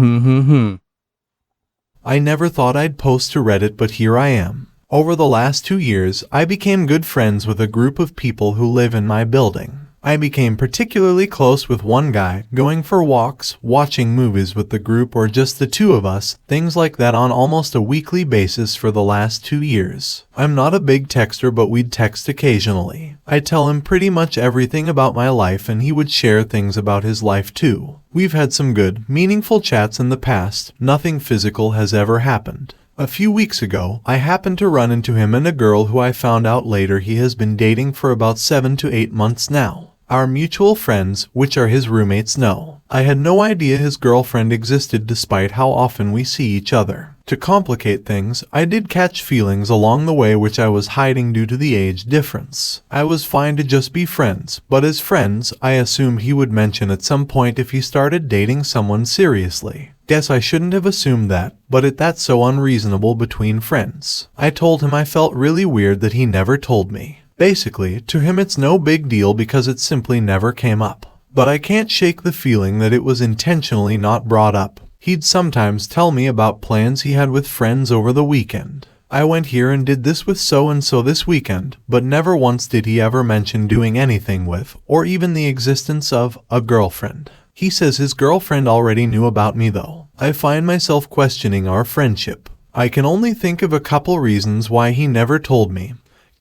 Speaker 2: I never thought I'd post to Reddit, but here I am. Over the last 2 years, I became good friends with a group of people who live in my building. I became particularly close with one guy, going for walks, watching movies with the group or just the 2 of us, things like that on almost a weekly basis for the last 2 years. I'm not a big texter, but we'd text occasionally. I'd tell him pretty much everything about my life and he would share things about his life too. We've had some good, meaningful chats in the past. Nothing physical has ever happened. A few weeks ago, I happened to run into him and a girl who I found out later he has been dating for about 7 to 8 months now. Our mutual friends, which are his roommates, know. I had no idea his girlfriend existed despite how often we see each other. To complicate things, I did catch feelings along the way which I was hiding due to the age difference. I was fine to just be friends, but as friends, I assumed he would mention at some point if he started dating someone seriously. Guess I shouldn't have assumed that, but that's so unreasonable between friends. I told him I felt really weird that he never told me. Basically, to him it's no big deal because it simply never came up. But I can't shake the feeling that it was intentionally not brought up. He'd sometimes tell me about plans he had with friends over the weekend. I went here and did this with so-and-so this weekend, but never once did he ever mention doing anything with, or even the existence of, a girlfriend. He says his girlfriend already knew about me though. I find myself questioning our friendship. I can only think of a couple reasons why he never told me.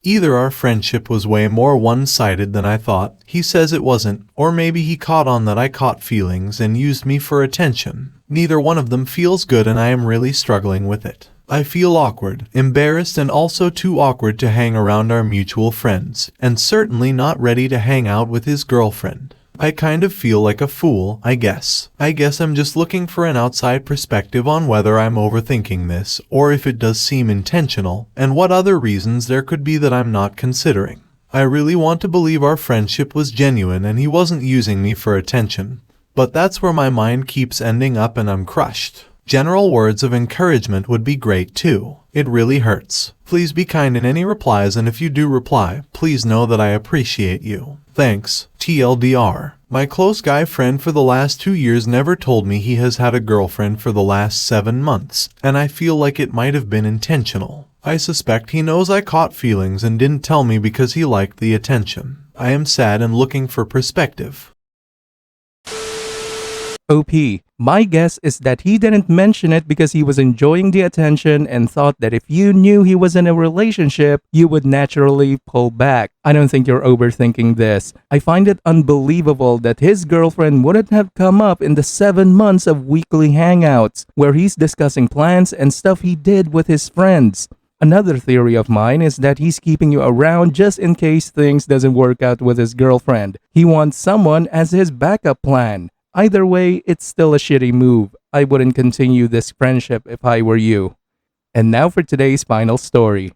Speaker 2: Either our friendship was way more one-sided than I thought, he says it wasn't, or maybe he caught on that I caught feelings and used me for attention. Neither one of them feels good and I am really struggling with it. I feel awkward, embarrassed, and also too awkward to hang around our mutual friends, and certainly not ready to hang out with his girlfriend. I kind of feel like a fool, I guess. I guess I'm just looking for an outside perspective on whether I'm overthinking this, or if it does seem intentional, and what other reasons there could be that I'm not considering. I really want to believe our friendship was genuine and he wasn't using me for attention, but that's where my mind keeps ending up and I'm crushed. General words of encouragement would be great too. It really hurts. Please be kind in any replies, and if you do reply, please know that I appreciate you. Thanks, TLDR. My close guy friend for the last 2 years never told me he has had a girlfriend for the last 7 months, and I feel like it might have been intentional. I suspect he knows I caught feelings and didn't tell me because he liked the attention. I am sad and looking for perspective.
Speaker 1: OP, my guess is that he didn't mention it because he was enjoying the attention and thought that if you knew he was in a relationship, you would naturally pull back. I don't think you're overthinking this. I find it unbelievable that his girlfriend wouldn't have come up in the 7 months of weekly hangouts where he's discussing plans and stuff he did with his friends. Another theory of mine is that he's keeping you around just in case things doesn't work out with his girlfriend. He wants someone as his backup plan. Either way, it's still a shitty move. I wouldn't continue this friendship if I were you. And now for today's final story.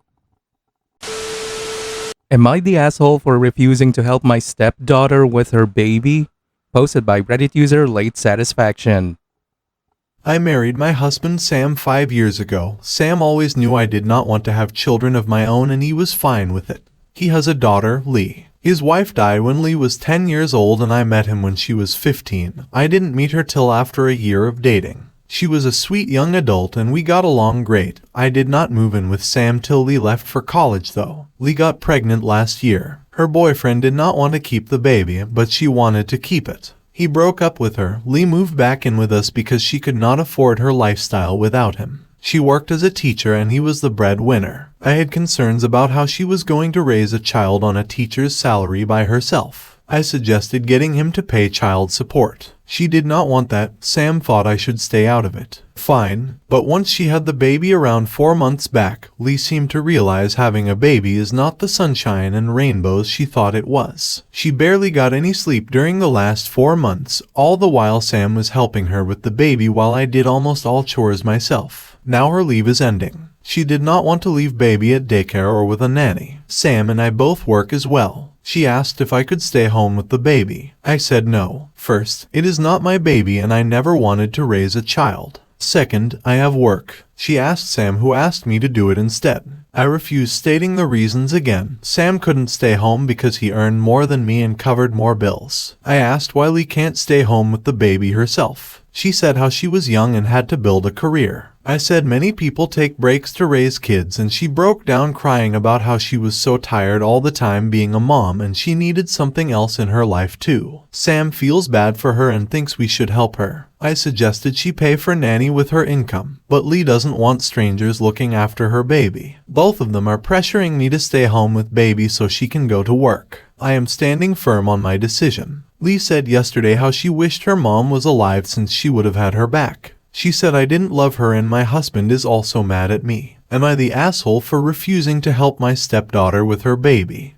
Speaker 1: Am I the asshole for refusing to help my stepdaughter with her baby? Posted by Reddit user Late Satisfaction.
Speaker 2: I married my husband Sam 5 years ago. Sam always knew I did not want to have children of my own and he was fine with it. He has a daughter, Lee. His wife died when Lee was 10 years old and I met him when she was 15. I didn't meet her till after a year of dating. She was a sweet young adult and we got along great. I did not move in with Sam till Lee left for college though. Lee got pregnant last year. Her boyfriend did not want to keep the baby, but she wanted to keep it. He broke up with her. Lee moved back in with us because she could not afford her lifestyle without him. She worked as a teacher and he was the breadwinner. I had concerns about how she was going to raise a child on a teacher's salary by herself. I suggested getting him to pay child support. She did not want that. Sam thought I should stay out of it. Fine, but once she had the baby around 4 months back, Lee seemed to realize having a baby is not the sunshine and rainbows she thought it was. She barely got any sleep during the last 4 months, all the while Sam was helping her with the baby while I did almost all chores myself. Now her leave is ending. She did not want to leave baby at daycare or with a nanny. Sam and I both work as well. She asked if I could stay home with the baby. I said no. First, it is not my baby and I never wanted to raise a child. Second, I have work. She asked Sam, who asked me to do it instead. I refused, stating the reasons again. Sam couldn't stay home because he earned more than me and covered more bills. I asked why Lee can't stay home with the baby herself. She said how she was young and had to build a career. I said many people take breaks to raise kids and she broke down crying about how she was so tired all the time being a mom and she needed something else in her life too. Sam feels bad for her and thinks we should help her. I suggested she pay for nanny with her income, but Lee doesn't want strangers looking after her baby. Both of them are pressuring me to stay home with baby so she can go to work. I am standing firm on my decision. Lee said yesterday how she wished her mom was alive since she would have had her back. She said I didn't love her and my husband is also mad at me. Am I the asshole for refusing to help my stepdaughter with her baby?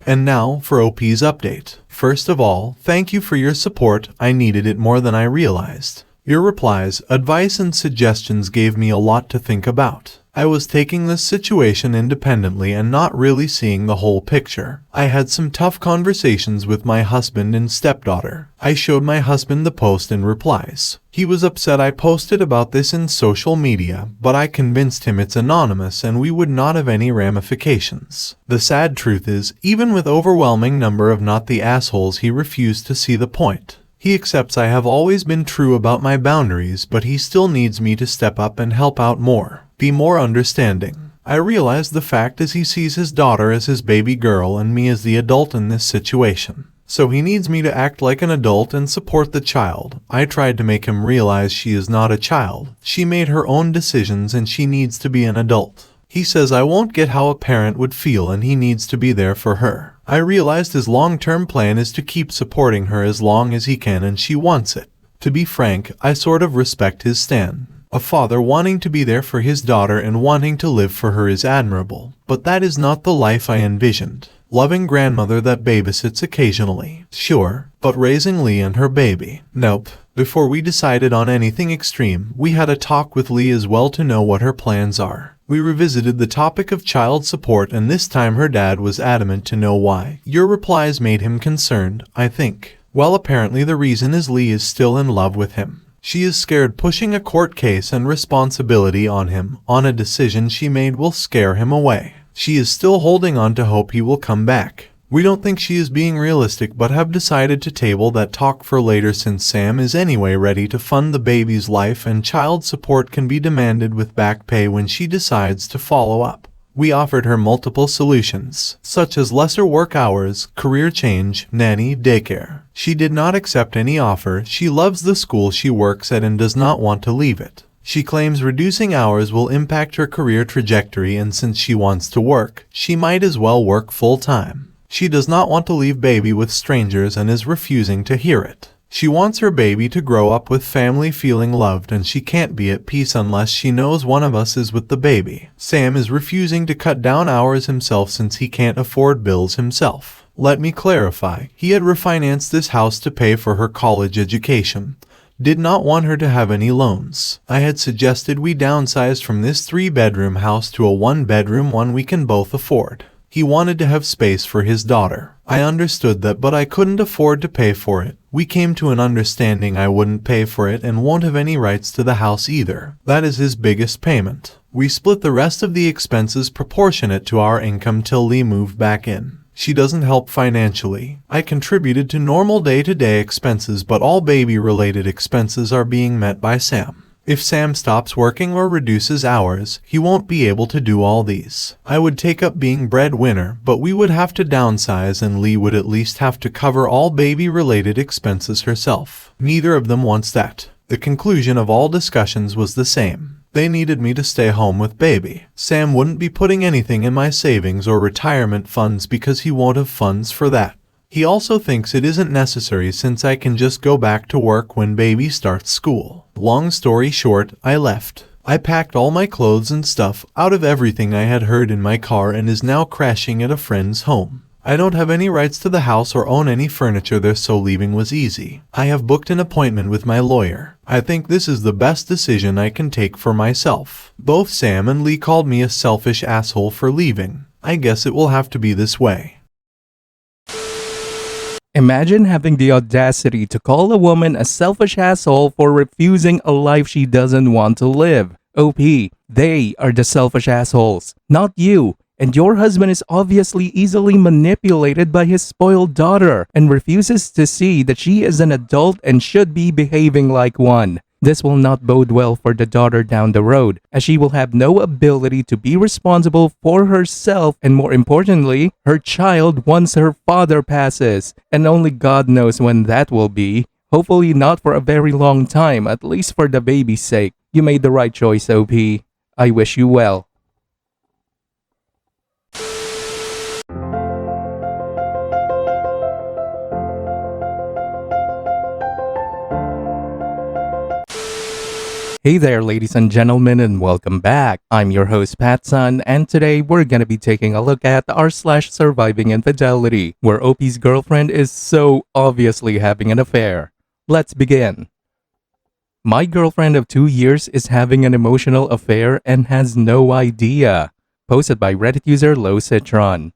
Speaker 2: And now for OP's update. First of all, thank you for your support. I needed it more than I realized. Your replies, advice and suggestions gave me a lot to think about. I was taking this situation independently and not really seeing the whole picture. I had some tough conversations with my husband and stepdaughter. I showed my husband the post and replies. He was upset I posted about this in social media, but I convinced him it's anonymous and we would not have any ramifications. The sad truth is, even with overwhelming number of not the assholes, he refused to see the point. He accepts I have always been true about my boundaries, but he still needs me to step up and help out more. Be more understanding. I realize the fact is he sees his daughter as his baby girl and me as the adult in this situation. So he needs me to act like an adult and support the child. I tried to make him realize she is not a child. She made her own decisions and she needs to be an adult. He says I won't get how a parent would feel and he needs to be there for her. I realized his long-term plan is to keep supporting her as long as he can and she wants it. To be frank, I sort of respect his stand. A father wanting to be there for his daughter and wanting to live for her is admirable, but that is not the life I envisioned. Loving grandmother that babysits occasionally, sure, but raising Lee and her baby, nope. Before we decided on anything extreme, we had a talk with Lee as well to know what her plans are. We revisited the topic of child support and this time her dad was adamant to know why. Your replies made him concerned, I think. Well, apparently the reason is Lee is still in love with him. She is scared pushing a court case and responsibility on him on a decision she made will scare him away. She is still holding on to hope he will come back. We don't think she is being realistic but have decided to table that talk for later since Sam is anyway ready to fund the baby's life and child support can be demanded with back pay when she decides to follow up. We offered her multiple solutions, such as lesser work hours, career change, nanny, daycare. She did not accept any offer. She loves the school she works at and does not want to leave it. She claims reducing hours will impact her career trajectory, and since she wants to work, she might as well work full-time. She does not want to leave baby with strangers and is refusing to hear it. She wants her baby to grow up with family feeling loved, and she can't be at peace unless she knows one of us is with the baby. Sam is refusing to cut down hours himself since he can't afford bills himself. Let me clarify, he had refinanced this house to pay for her college education. Did not want her to have any loans. I had suggested we downsized from this 3-bedroom house to a 1-bedroom one we can both afford. He wanted to have space for his daughter. I understood that, but I couldn't afford to pay for it. We came to an understanding I wouldn't pay for it and won't have any rights to the house either. That is his biggest payment. We split the rest of the expenses proportionate to our income till Lee moved back in. She doesn't help financially. I contributed to normal day-to-day expenses, but all baby-related expenses are being met by Sam. If Sam stops working or reduces hours, he won't be able to do all these. I would take up being breadwinner, but we would have to downsize and Lee would at least have to cover all baby-related expenses herself. Neither of them wants that. The conclusion of all discussions was the same. They needed me to stay home with baby. Sam wouldn't be putting anything in my savings or retirement funds because he won't have funds for that. He also thinks it isn't necessary since I can just go back to work when baby starts school. Long story short, I left. I packed all my clothes and stuff out of everything I had heard in my car and is now crashing at a friend's home. I don't have any rights to the house or own any furniture there, so leaving was easy. I have booked an appointment with my lawyer. I think this is the best decision I can take for myself. Both Sam and Lee called me a selfish asshole for leaving. I guess it will have to be this way.
Speaker 1: Imagine having the audacity to call a woman a selfish asshole for refusing a life she doesn't want to live. OP, they are the selfish assholes, not you. And your husband is obviously easily manipulated by his spoiled daughter and refuses to see that she is an adult and should be behaving like one. This will not bode well for the daughter down the road, as she will have no ability to be responsible for herself and, more importantly, her child once her father passes. And only God knows when that will be. Hopefully not for a very long time, at least for the baby's sake. You made the right choice, OP. I wish you well. Hey there, ladies and gentlemen, and welcome back. I'm your host, PattSun, and today we're gonna be taking a look at r/SurvivingInfidelity, where OP's girlfriend is so obviously having an affair. Let's begin. My girlfriend of 2 years is having an emotional affair and has no idea. Posted by Reddit user LowCitron.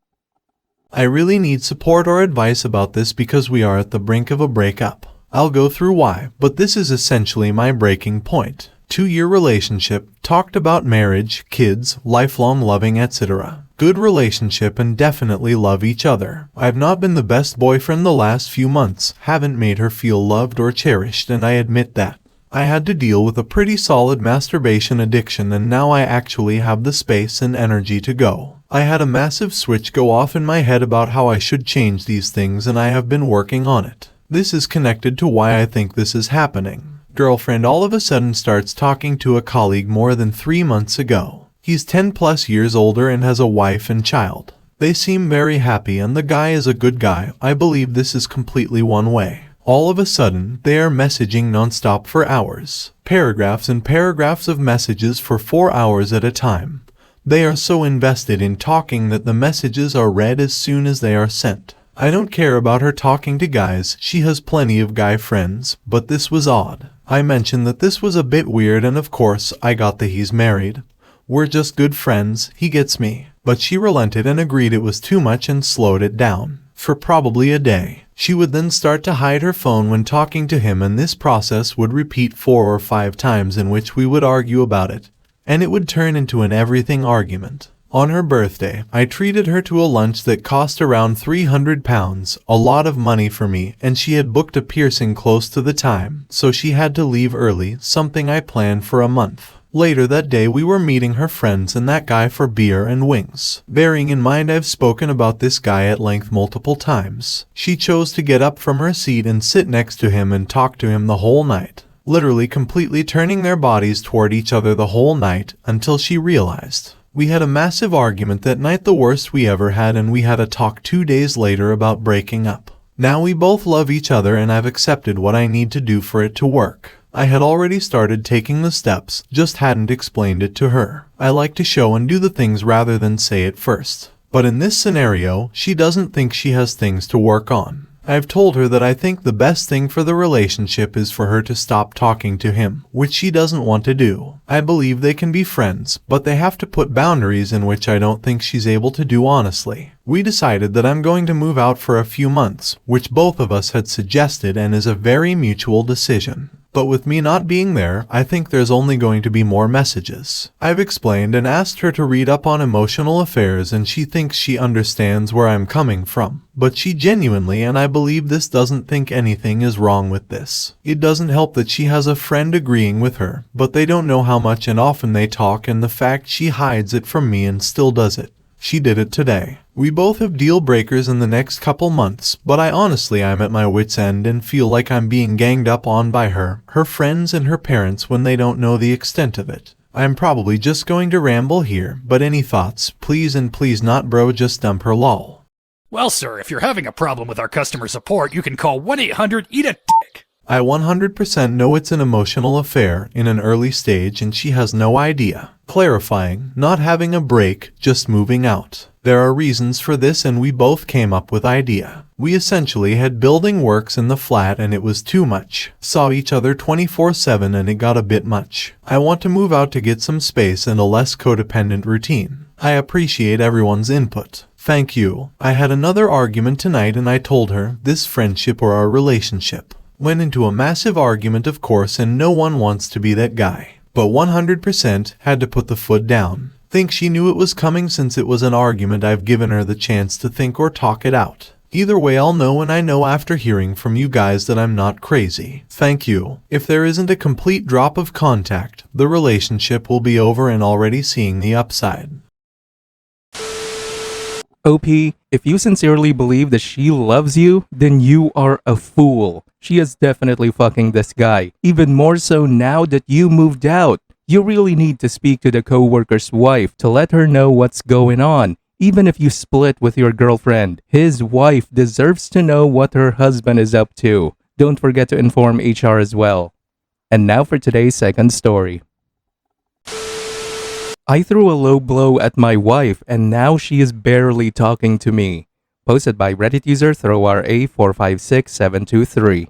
Speaker 2: I really need support or advice about this because we are at the brink of a breakup. I'll go through why, but this is essentially my breaking point. 2-year relationship, talked about marriage, kids, lifelong loving, etc. Good relationship and definitely love each other. I've not been the best boyfriend the last few months, haven't made her feel loved or cherished, and I admit that. I had to deal with a pretty solid masturbation addiction, and now I actually have the space and energy to go. I had a massive switch go off in my head about how I should change these things, and I have been working on it. This is connected to why I think this is happening. Girlfriend all of a sudden starts talking to a colleague more than 3 months ago. He's 10 plus years older and has a wife and child. They seem very happy and the guy is a good guy. I believe this is completely one way. All of a sudden, they are messaging nonstop for hours. Paragraphs and paragraphs of messages for 4 hours at a time. They are so invested in talking that the messages are read as soon as they are sent. I don't care about her talking to guys, she has plenty of guy friends, but this was odd. I mentioned that this was a bit weird, and of course, I got that he's married. We're just good friends, he gets me. But she relented and agreed it was too much and slowed it down. For probably a day. She would then start to hide her phone when talking to him, and this process would repeat 4 or 5 times in which we would argue about it. And it would turn into an everything argument. On her birthday, I treated her to a lunch that cost around £300, a lot of money for me, and she had booked a piercing close to the time, so she had to leave early, something I planned for a month. Later that day we were meeting her friends and that guy for beer and wings. Bearing in mind I've spoken about this guy at length multiple times, she chose to get up from her seat and sit next to him and talk to him the whole night. Literally completely turning their bodies toward each other the whole night until she realized. We had a massive argument that night, the worst we ever had, and we had a talk 2 days later about breaking up. Now we both love each other and I've accepted what I need to do for it to work. I had already started taking the steps, just hadn't explained it to her. I like to show and do the things rather than say it first. But in this scenario, she doesn't think she has things to work on. I've told her that I think the best thing for the relationship is for her to stop talking to him, which she doesn't want to do. I believe they can be friends, but they have to put boundaries in, which I don't think she's able to do honestly. We decided that I'm going to move out for a few months, which both of us had suggested and is a very mutual decision. But with me not being there, I think there's only going to be more messages. I've explained and asked her to read up on emotional affairs and she thinks she understands where I'm coming from. But she genuinely, and I believe this, doesn't think anything is wrong with this. It doesn't help that she has a friend agreeing with her, but they don't know how much and often they talk, and the fact she hides it from me and still does it. She did it today. We both have deal breakers in the next couple months, but I'm at my wit's end and feel like I'm being ganged up on by her friends and her parents when they don't know the extent of it. I'm probably just going to ramble here, but any thoughts? Please and please not, bro, just dump her, lol.
Speaker 6: Well, sir, if you're having a problem with our customer support, you can call 1-800-EAT-A-DICK.
Speaker 2: I 100% know it's an emotional affair in an early stage and she has no idea. Clarifying, not having a break, just moving out. There are reasons for this and we both came up with idea. We essentially had building works in the flat and it was too much. Saw each other 24/7 and it got a bit much. I want to move out to get some space and a less codependent routine. I appreciate everyone's input. Thank you. I had another argument tonight and I told her this friendship or our relationship. Went into a massive argument, of course, and no one wants to be that guy. But 100% had to put the foot down. Think she knew it was coming since it was an argument. I've given her the chance to think or talk it out. Either way, I'll know, and I know after hearing from you guys that I'm not crazy. Thank you. If there isn't a complete drop of contact, the relationship will be over and already seeing the upside.
Speaker 1: OP, if you sincerely believe that she loves you, then you are a fool. She is definitely fucking this guy. Even more so now that you moved out. You really need to speak to the coworker's wife to let her know what's going on. Even if you split with your girlfriend, his wife deserves to know what her husband is up to. Don't forget to inform HR as well. And now for today's second story. I threw a low blow at my wife and now she is barely talking to me. Posted by Reddit user ThrowRA456723.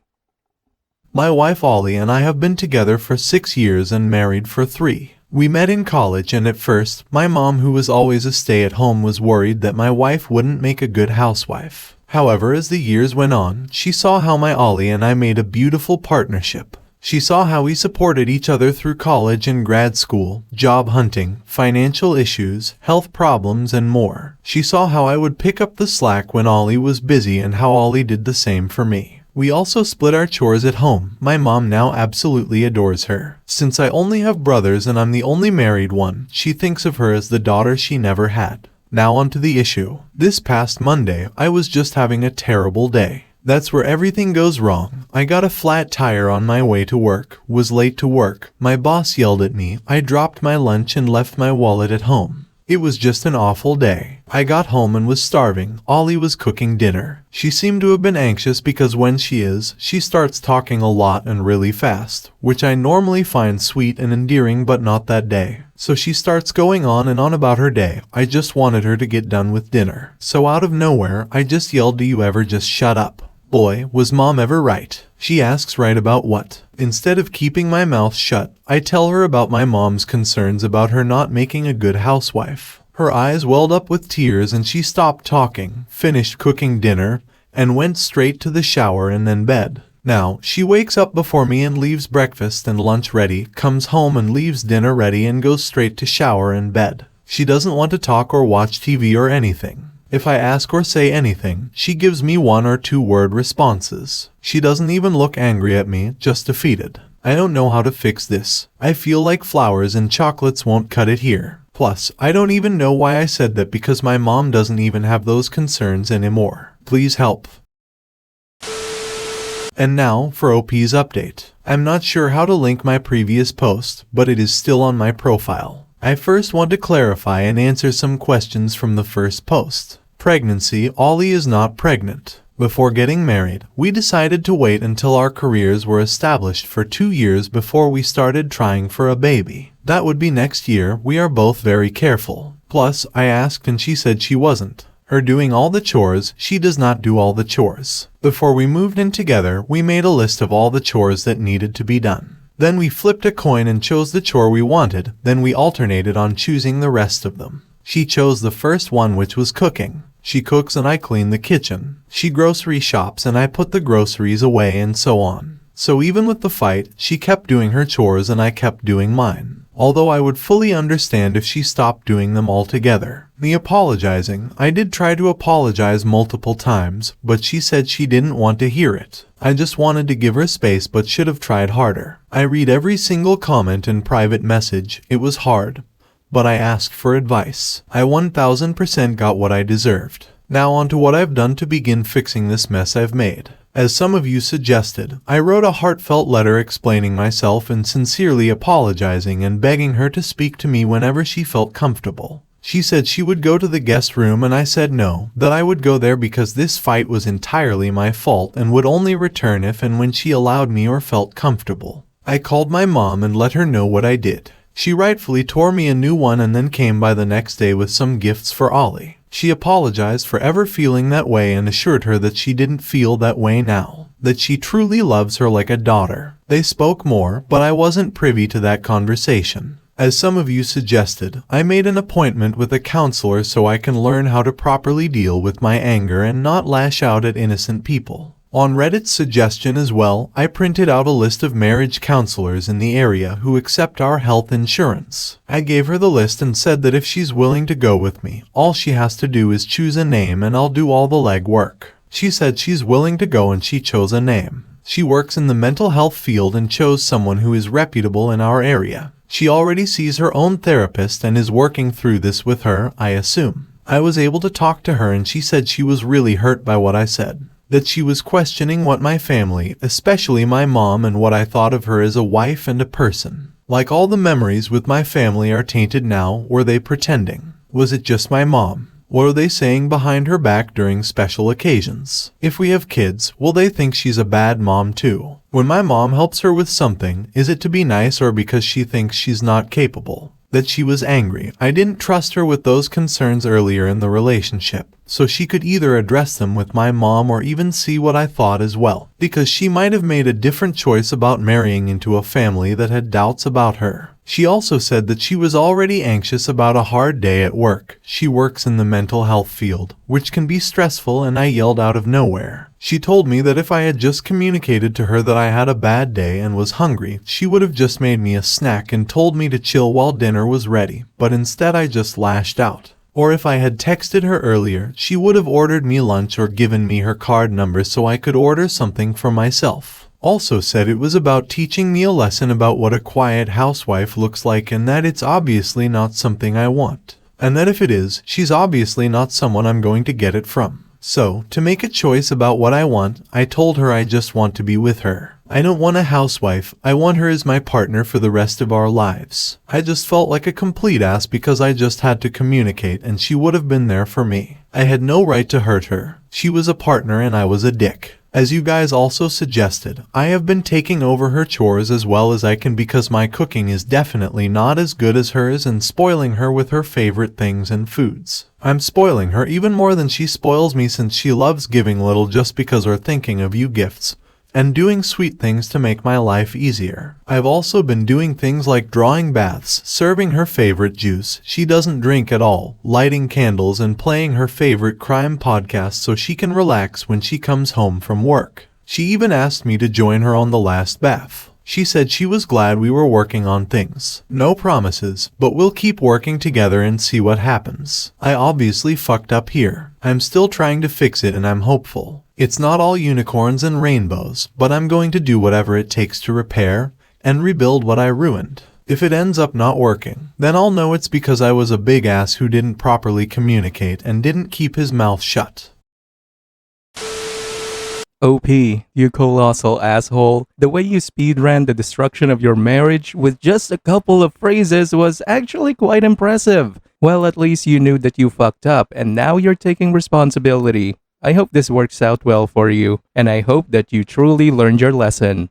Speaker 2: My wife Ollie and I have been together for 6 years and married for 3. We met in college and at first, my mom, who was always a stay-at-home, was worried that my wife wouldn't make a good housewife. However, as the years went on, she saw how my Ollie and I made a beautiful partnership. She saw how we supported each other through college and grad school, job hunting, financial issues, health problems, and more. She saw how I would pick up the slack when Ollie was busy and how Ollie did the same for me. We also split our chores at home. My mom now absolutely adores her. Since I only have brothers and I'm the only married one, she thinks of her as the daughter she never had. Now onto the issue. This past Monday, I was just having a terrible day. That's where everything goes wrong. I got a flat tire on my way to work, was late to work. My boss yelled at me. I dropped my lunch and left my wallet at home. It was just an awful day. I got home and was starving. Ollie was cooking dinner. She seemed to have been anxious because when she starts talking a lot and really fast, which I normally find sweet and endearing, but not that day. So she starts going on and on about her day. I just wanted her to get done with dinner. So out of nowhere, I just yelled, "Do you ever just shut up?" Boy, was Mom ever right. She asks, right about what? Instead of keeping my mouth shut, I tell her about my mom's concerns about her not making a good housewife. Her eyes welled up with tears and she stopped talking, finished cooking dinner, and went straight to the shower and then bed. Now, she wakes up before me and leaves breakfast and lunch ready, comes home and leaves dinner ready and goes straight to shower and bed. She doesn't want to talk or watch TV or anything. If I ask or say anything, she gives me 1 or 2 word responses. She doesn't even look angry at me, just defeated. I don't know how to fix this. I feel like flowers and chocolates won't cut it here. Plus, I don't even know why I said that because my mom doesn't even have those concerns anymore. Please help. And now for OP's update. I'm not sure how to link my previous post, but it is still on my profile. I first want to clarify and answer some questions from the first post. Pregnancy, Ollie is not pregnant. Before getting married, we decided to wait until our careers were established for 2 years before we started trying for a baby. That would be next year. We are both very careful. Plus, I asked and she said she wasn't. Her doing all the chores, she does not do all the chores. Before we moved in together, we made a list of all the chores that needed to be done. Then we flipped a coin and chose the chore we wanted, then we alternated on choosing the rest of them. She chose the first one, which was cooking. She cooks and I clean the kitchen. She grocery shops and I put the groceries away, and so on. So even with the fight, she kept doing her chores and I kept doing mine. Although I would fully understand if she stopped doing them altogether. Me apologizing, I did try to apologize multiple times, but she said she didn't want to hear it. I just wanted to give her space but should have tried harder. I read every single comment and private message. It was hard, but I asked for advice. I 1000% got what I deserved. Now on to what I've done to begin fixing this mess I've made. As some of you suggested, I wrote a heartfelt letter explaining myself and sincerely apologizing and begging her to speak to me whenever she felt comfortable. She said she would go to the guest room and I said no, that I would go there because this fight was entirely my fault and would only return if and when she allowed me or felt comfortable. I called my mom and let her know what I did. She rightfully tore me a new one and then came by the next day with some gifts for Ollie. She apologized for ever feeling that way and assured her that she didn't feel that way now, that she truly loves her like a daughter. They spoke more, but I wasn't privy to that conversation. As some of you suggested, I made an appointment with a counselor so I can learn how to properly deal with my anger and not lash out at innocent people. On Reddit's suggestion as well, I printed out a list of marriage counselors in the area who accept our health insurance. I gave her the list and said that if she's willing to go with me, all she has to do is choose a name and I'll do all the legwork. She said she's willing to go and she chose a name. She works in the mental health field and chose someone who is reputable in our area. She already sees her own therapist and is working through this with her, I assume. I was able to talk to her and she said she was really hurt by what I said. That she was questioning what my family, especially my mom, and what I thought of her as a wife and a person. Like all the memories with my family are tainted now. Were they pretending? Was it just my mom? What are they saying behind her back during special occasions? If we have kids, will they think she's a bad mom too? When my mom helps her with something, is it to be nice or because she thinks she's not capable? That she was angry. I didn't trust her with those concerns earlier in the relationship, so she could either address them with my mom or even see what I thought as well, because she might have made a different choice about marrying into a family that had doubts about her. She also said that she was already anxious about a hard day at work. She works in the mental health field, which can be stressful, and I yelled out of nowhere. She told me that if I had just communicated to her that I had a bad day and was hungry, she would have just made me a snack and told me to chill while dinner was ready, but instead I just lashed out. Or if I had texted her earlier, she would have ordered me lunch or given me her card number so I could order something for myself. Also said it was about teaching me a lesson about what a quiet housewife looks like and that it's obviously not something I want. And that if it is, she's obviously not someone I'm going to get it from. So, to make a choice about what I want, I told her I just want to be with her. I don't want a housewife, I want her as my partner for the rest of our lives. I just felt like a complete ass because I just had to communicate and she would have been there for me. I had no right to hurt her. She was a partner and I was a dick. As you guys also suggested, I have been taking over her chores as well as I can because my cooking is definitely not as good as hers and spoiling her with her favorite things and foods. I'm spoiling her even more than she spoils me since she loves giving little just because or thinking of you gifts and doing sweet things to make my life easier. I've also been doing things like drawing baths, serving her favorite juice she doesn't drink at all, lighting candles and playing her favorite crime podcast so she can relax when she comes home from work. She even asked me to join her on the last bath. She said she was glad we were working on things. No promises, but we'll keep working together and see what happens. I obviously fucked up here. I'm still trying to fix it and I'm hopeful. It's not all unicorns and rainbows, but I'm going to do whatever it takes to repair, and rebuild what I ruined. If it ends up not working, then I'll know it's because I was a big ass who didn't properly communicate and didn't keep his mouth shut.
Speaker 1: OP, you colossal asshole. The way you speedran the destruction of your marriage with just a couple of phrases was actually quite impressive. Well, at least you knew that you fucked up and now you're taking responsibility. I hope this works out well for you, and I hope that you truly learned your lesson.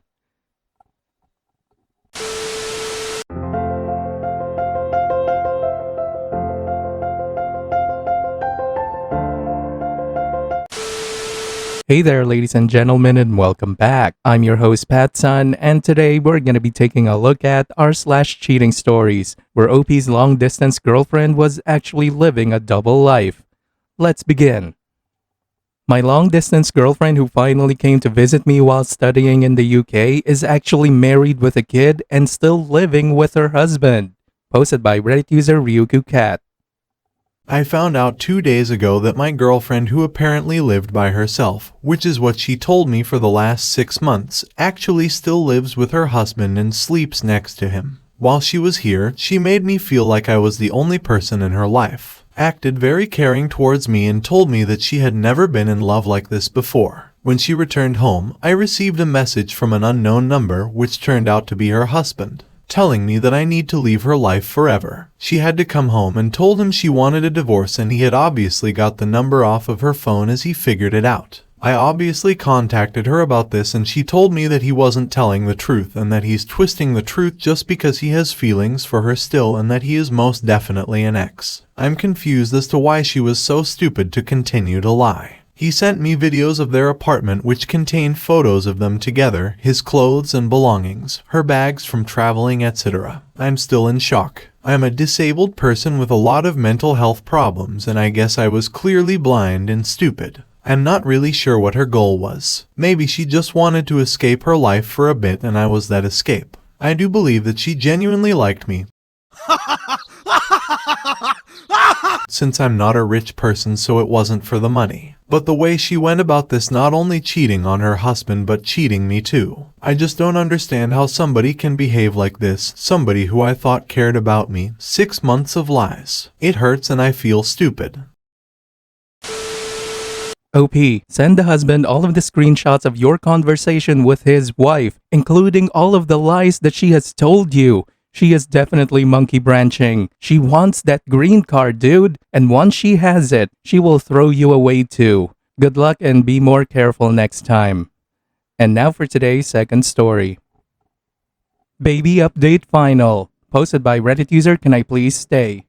Speaker 1: Hey there, ladies and gentlemen, and welcome back. I'm your host, PattSun, and today we're going to be taking a look at r/cheating stories, where OP's long-distance girlfriend was actually living a double life. Let's begin. My long-distance girlfriend who finally came to visit me while studying in the UK is actually married with a kid and still living with her husband. Posted by Reddit user RyukuCat.
Speaker 2: I found out 2 days ago that my girlfriend, who apparently lived by herself, which is what she told me for the last 6 months, actually still lives with her husband and sleeps next to him. While she was here, she made me feel like I was the only person in her life, acted very caring towards me, and told me that she had never been in love like this before. When she returned home, I received a message from an unknown number, which turned out to be her husband, telling me that I need to leave her life forever. She had to come home and told him she wanted a divorce, and he had obviously got the number off of her phone as he figured it out. I obviously contacted her about this, and she told me that he wasn't telling the truth and that he's twisting the truth just because he has feelings for her still, and that he is most definitely an ex. I'm confused as to why she was so stupid to continue to lie. He sent me videos of their apartment which contained photos of them together, his clothes and belongings, her bags from traveling, etc. I'm still in shock. I am a disabled person with a lot of mental health problems, and I guess I was clearly blind and stupid. I'm not really sure what her goal was. Maybe she just wanted to escape her life for a bit and I was that escape. I do believe that she genuinely liked me, since I'm not a rich person, so it wasn't for the money. But the way she went about this, not only cheating on her husband but cheating me too. I just don't understand how somebody can behave like this, somebody who I thought cared about me. 6 months of lies. It hurts and I feel stupid.
Speaker 1: OP, send the husband all of the screenshots of your conversation with his wife, including all of the lies that she has told you. She is definitely monkey branching. She wants that green card, dude. And once she has it, she will throw you away too. Good luck and be more careful next time. And now for today's second story. Baby update final. Posted by Reddit user Can I Please Stay.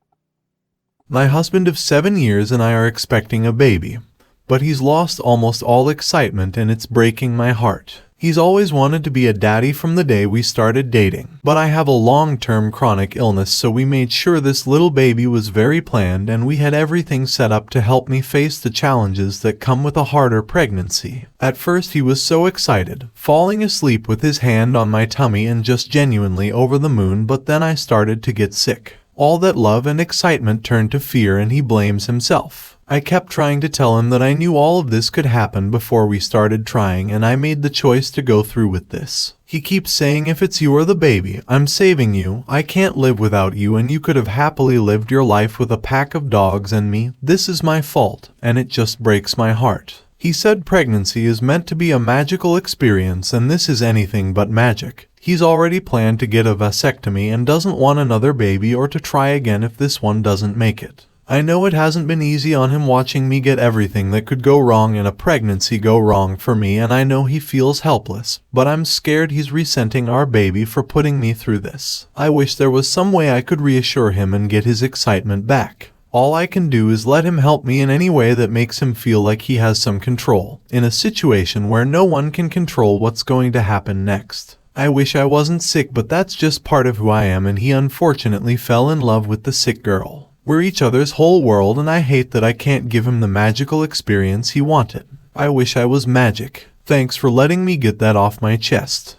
Speaker 2: My husband of 7 years and I are expecting a baby, but he's lost almost all excitement and it's breaking my heart. He's always wanted to be a daddy from the day we started dating, but I have a long-term chronic illness, so we made sure this little baby was very planned and we had everything set up to help me face the challenges that come with a harder pregnancy. At first he was so excited, falling asleep with his hand on my tummy and just genuinely over the moon, but then I started to get sick. All that love and excitement turned to fear and he blames himself. I kept trying to tell him that I knew all of this could happen before we started trying, and I made the choice to go through with this. He keeps saying, if it's you or the baby, I'm saving you, I can't live without you, and you could have happily lived your life with a pack of dogs and me. This is my fault, and it just breaks my heart. He said pregnancy is meant to be a magical experience, and this is anything but magic. He's already planned to get a vasectomy and doesn't want another baby or to try again if this one doesn't make it. I know it hasn't been easy on him watching me get everything that could go wrong in a pregnancy go wrong for me, and I know he feels helpless, but I'm scared he's resenting our baby for putting me through this. I wish there was some way I could reassure him and get his excitement back. All I can do is let him help me in any way that makes him feel like he has some control, in a situation where no one can control what's going to happen next. I wish I wasn't sick, but that's just part of who I am, and he unfortunately fell in love with the sick girl. We're each other's whole world, and I hate that I can't give him the magical experience he wanted. I wish I was magic. Thanks for letting me get that off my chest.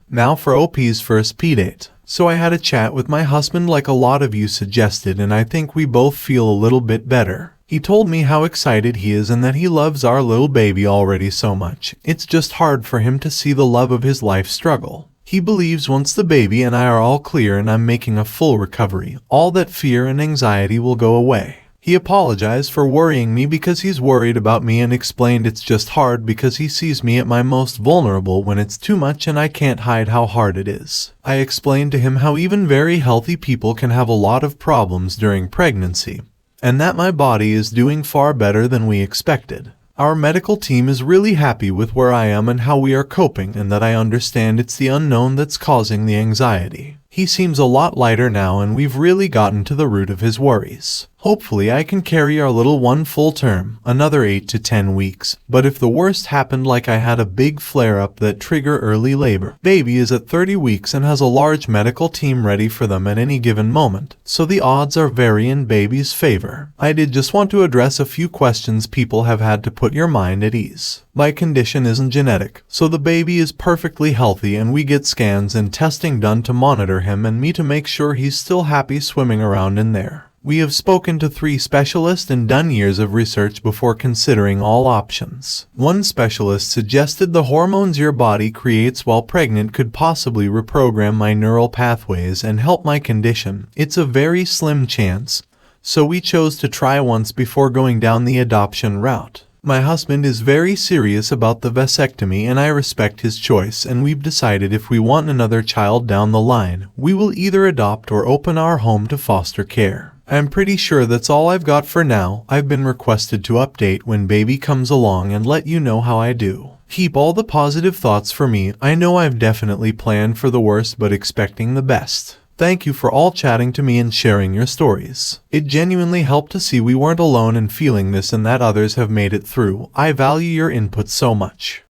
Speaker 2: Now for OP's first P-date. So I had a chat with my husband like a lot of you suggested, and I think we both feel a little bit better. He told me how excited he is and that he loves our little baby already so much. It's just hard for him to see the love of his life struggle. He believes once the baby and I are all clear and I'm making a full recovery, all that fear and anxiety will go away. He apologized for worrying me because he's worried about me and explained it's just hard because he sees me at my most vulnerable when it's too much and I can't hide how hard it is. I explained to him how even very healthy people can have a lot of problems during pregnancy, and that my body is doing far better than we expected. Our medical team is really happy with where I am and how we are coping, and that I understand it's the unknown that's causing the anxiety. He seems a lot lighter now and we've really gotten to the root of his worries. Hopefully I can carry our little one full term, another 8 to 10 weeks, but if the worst happened, like I had a big flare-up that trigger early labor. Baby is at 30 weeks and has a large medical team ready for them at any given moment, so the odds are very in baby's favor. I did just want to address a few questions people have had to put your mind at ease. My condition isn't genetic, so the baby is perfectly healthy and we get scans and testing done to monitor him and me to make sure he's still happy swimming around in there. We have spoken to 3 specialists and done years of research before considering all options. One specialist suggested the hormones your body creates while pregnant could possibly reprogram my neural pathways and help my condition. It's a very slim chance, so we chose to try once before going down the adoption route. My husband is very serious about the vasectomy and I respect his choice, and we've decided if we want another child down the line, we will either adopt or open our home to foster care. I'm pretty sure that's all I've got for now. I've been requested to update when baby comes along and let you know how I do. Keep all the positive thoughts for me. I know I've definitely planned for the worst but expecting the best. Thank you for all chatting to me and sharing your stories. It genuinely helped to see we weren't alone in feeling this and that others have made it through. I value your input so much.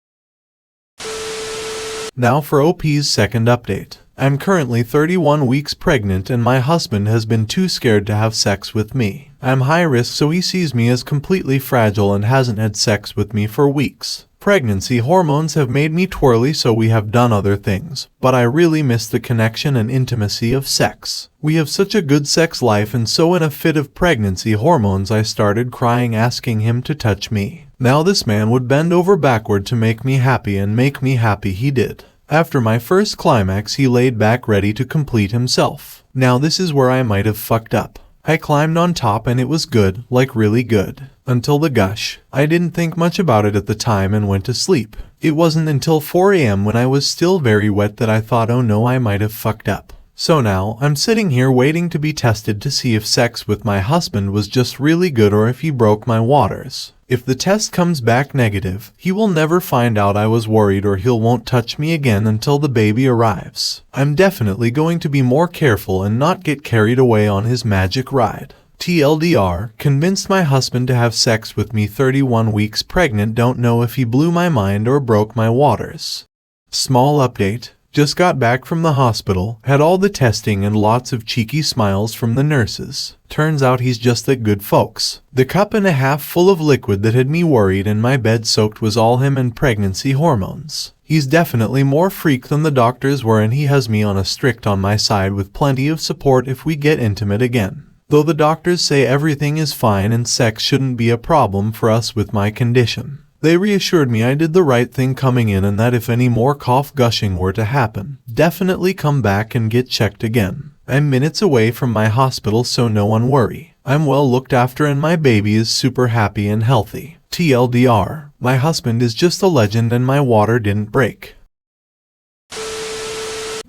Speaker 2: Now for OP's second update. I'm currently 31 weeks pregnant and my husband has been too scared to have sex with me. I'm high risk, so he sees me as completely fragile and hasn't had sex with me for weeks. Pregnancy hormones have made me twirly, so we have done other things, but I really miss the connection and intimacy of sex. We have such a good sex life, and so in a fit of pregnancy hormones I started crying, asking him to touch me. Now this man would bend over backward to make me happy, and make me happy he did. After my first climax he laid back ready to complete himself. Now this is where I might have fucked up. I climbed on top and it was good, like really good. Until the gush. I didn't think much about it at the time and went to sleep. It wasn't until 4 a.m. when I was still very wet that I thought, oh no, I might have fucked up. So now I'm sitting here waiting to be tested to see if sex with my husband was just really good or if he broke my waters. If the test comes back negative, he will never find out I was worried, or he won't touch me again until the baby arrives. I'm definitely going to be more careful and not get carried away on his magic ride. TLDR, convinced my husband to have sex with me 31 weeks pregnant. Don't know if he blew my mind or broke my waters. Small update. Just got back from the hospital, had all the testing and lots of cheeky smiles from the nurses. Turns out he's just that good, folks. The cup and a half full of liquid that had me worried and my bed soaked was all him and pregnancy hormones. He's definitely more freak than the doctors were, and he has me on a strict on my side with plenty of support if we get intimate again. Though the doctors say everything is fine and sex shouldn't be a problem for us with my condition. They reassured me I did the right thing coming in, and that if any more cough gushing were to happen, definitely come back and get checked again. I'm minutes away from my hospital, so no one worry. I'm well looked after and my baby is super happy and healthy. TLDR, my husband is just a legend and my water didn't break.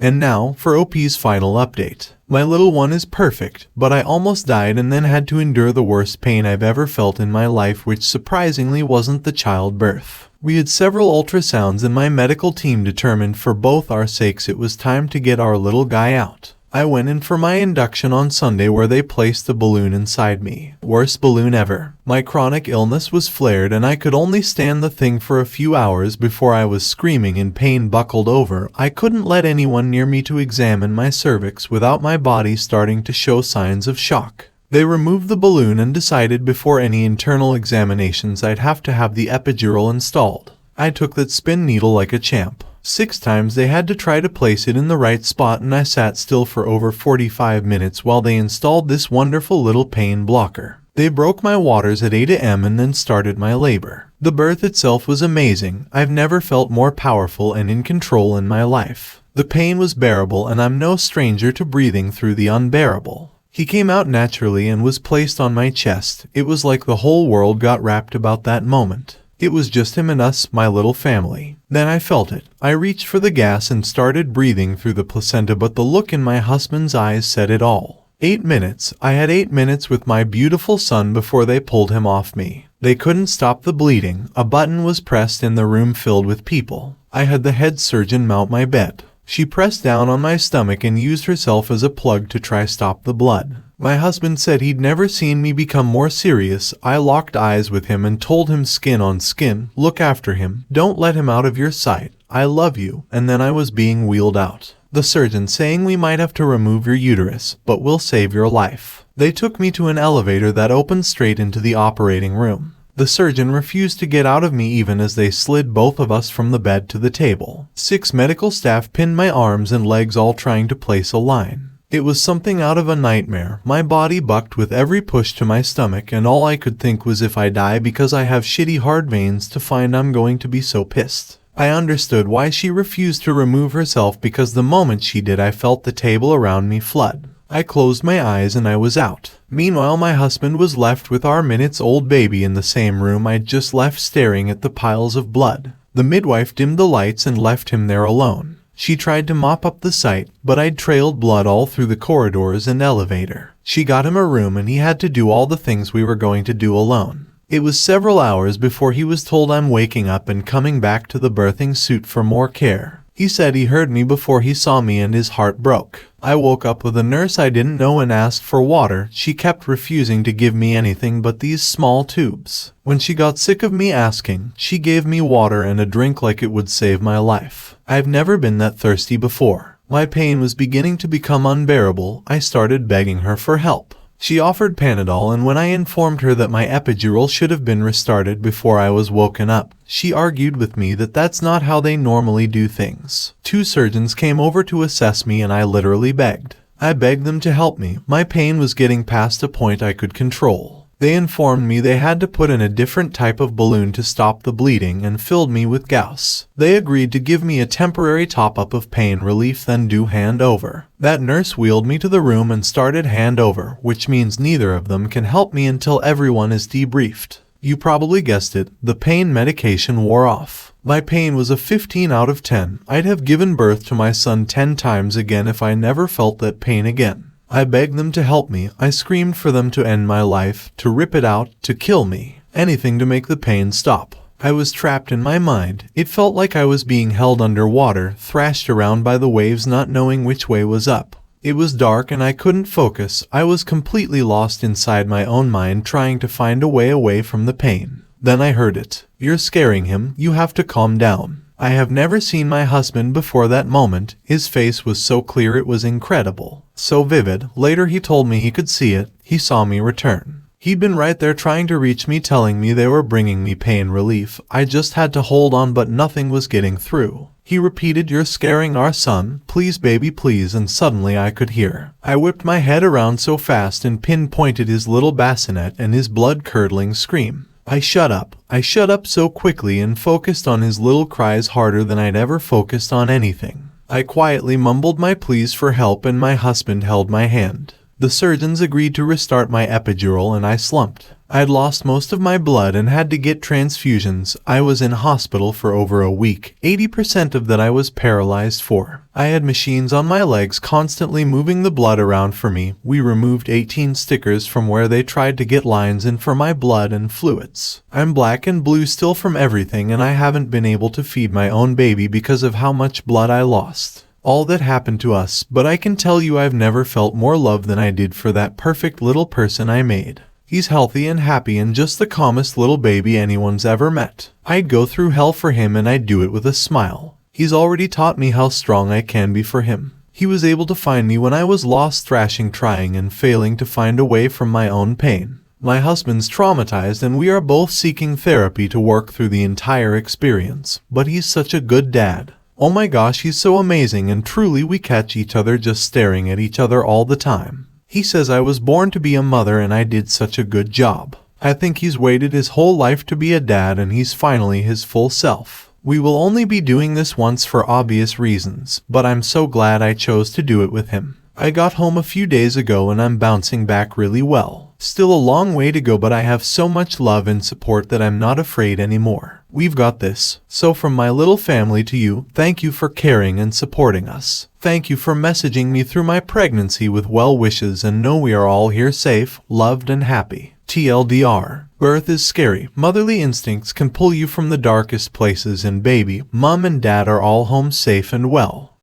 Speaker 2: And now for OP's final update. My little one is perfect, but I almost died and then had to endure the worst pain I've ever felt in my life, which surprisingly wasn't the childbirth. We had several ultrasounds and my medical team determined for both our sakes it was time to get our little guy out. I went in for my induction on Sunday, where they placed a balloon inside me. Worst balloon ever. My chronic illness was flared and I could only stand the thing for a few hours before I was screaming in pain, buckled over. I couldn't let anyone near me to examine my cervix without my body starting to show signs of shock. They removed the balloon and decided before any internal examinations I'd have to have the epidural installed. I took that spin needle like a champ. 6 times they had to try to place it in the right spot, and I sat still for over 45 minutes while they installed this wonderful little pain blocker. They broke my waters at 8 a.m. and then started my labor. The birth itself was amazing. I've never felt more powerful and in control in my life. The pain was bearable, and I'm no stranger to breathing through the unbearable. He came out naturally and was placed on my chest. It was like the whole world got wrapped about that moment. It was just him and us, my little family. Then I felt it. I reached for the gas and started breathing through the placenta, but the look in my husband's eyes said it all. 8 minutes. I had 8 minutes with my beautiful son before they pulled him off me. They couldn't stop the bleeding. A button was pressed in the room filled with people. I had the head surgeon mount my bed. She pressed down on my stomach and used herself as a plug to try stop the blood. My husband said he'd never seen me become more serious. I locked eyes with him and told him skin on skin, look after him, don't let him out of your sight, I love you, and then I was being wheeled out. The surgeon saying we might have to remove your uterus, but we'll save your life. They took me to an elevator that opened straight into the operating room. The surgeon refused to get out of me even as they slid both of us from the bed to the table. 6 medical staff pinned my arms and legs, all trying to place a line. It was something out of a nightmare. My body bucked with every push to my stomach, and all I could think was if I die because I have shitty hard veins to find, I'm going to be so pissed. I understood why she refused to remove herself, because the moment she did I felt the table around me flood. I closed my eyes and I was out. Meanwhile, my husband was left with our minutes-old baby in the same room I'd just left, staring at the piles of blood. The midwife dimmed the lights and left him there alone. She tried to mop up the site, but I'd trailed blood all through the corridors and elevator. She got him a room and he had to do all the things we were going to do alone. It was several hours before he was told I'm waking up and coming back to the birthing suite for more care. He said he heard me before he saw me and his heart broke. I woke up with a nurse I didn't know and asked for water. She kept refusing to give me anything but these small tubes. When she got sick of me asking, she gave me water and a drink like it would save my life. I've never been that thirsty before. My pain was beginning to become unbearable. I started begging her for help. She offered Panadol, and when I informed her that my epidural should have been restarted before I was woken up, she argued with me that that's not how they normally do things. 2 surgeons came over to assess me and I literally begged. I begged them to help me. My pain was getting past a point I could control. They informed me they had to put in a different type of balloon to stop the bleeding and filled me with gauze. They agreed to give me a temporary top-up of pain relief, then do handover. That nurse wheeled me to the room and started handover, which means neither of them can help me until everyone is debriefed. You probably guessed it, the pain medication wore off. My pain was a 15 out of 10. I'd have given birth to my son 10 times again if I never felt that pain again. I begged them to help me. I screamed for them to end my life, to rip it out, to kill me. Anything to make the pain stop. I was trapped in my mind. It felt like I was being held underwater, thrashed around by the waves, not knowing which way was up. It was dark and I couldn't focus. I was completely lost inside my own mind, trying to find a way away from the pain. Then I heard it. You're scaring him. You have to calm down. I have never seen my husband before that moment. His face was so clear, it was incredible. So vivid. Later he told me he could see it. He saw me return. He'd been right there trying to reach me, telling me they were bringing me pain relief. I just had to hold on, but nothing was getting through. He repeated, "You're scaring our son. Please, baby, please," and suddenly I could hear. I whipped my head around so fast and pinpointed his little bassinet and his blood-curdling scream. I shut up so quickly and focused on his little cries harder than I'd ever focused on anything. I quietly mumbled my pleas for help and my husband held my hand. The surgeons agreed to restart my epidural and I slumped. I'd lost most of my blood and had to get transfusions. I was in hospital for over a week. 80% of that I was paralyzed for. I had machines on my legs constantly moving the blood around for me. We removed 18 stickers from where they tried to get lines in for my blood and fluids. I'm black and blue still from everything, and I haven't been able to feed my own baby because of how much blood I lost. All that happened to us, but I can tell you I've never felt more love than I did for that perfect little person I made. He's healthy and happy and just the calmest little baby anyone's ever met. I'd go through hell for him and I'd do it with a smile. He's already taught me how strong I can be for him. He was able to find me when I was lost, thrashing, trying and failing to find a way from my own pain. My husband's traumatized and we are both seeking therapy to work through the entire experience. But he's such a good dad. Oh my gosh, he's so amazing, and truly we catch each other just staring at each other all the time. He says I was born to be a mother and I did such a good job. I think he's waited his whole life to be a dad and he's finally his full self. We will only be doing this once for obvious reasons, but I'm so glad I chose to do it with him. I got home a few days ago and I'm bouncing back really well. Still a long way to go, but I have so much love and support that I'm not afraid anymore. We've got this. So from my little family to you, thank you for caring and supporting us. Thank you for messaging me through my pregnancy with well wishes, and know we are all here safe, loved and happy. TLDR. Birth is scary. Motherly instincts can pull you from the darkest places, and baby, mom and dad are all home safe and well.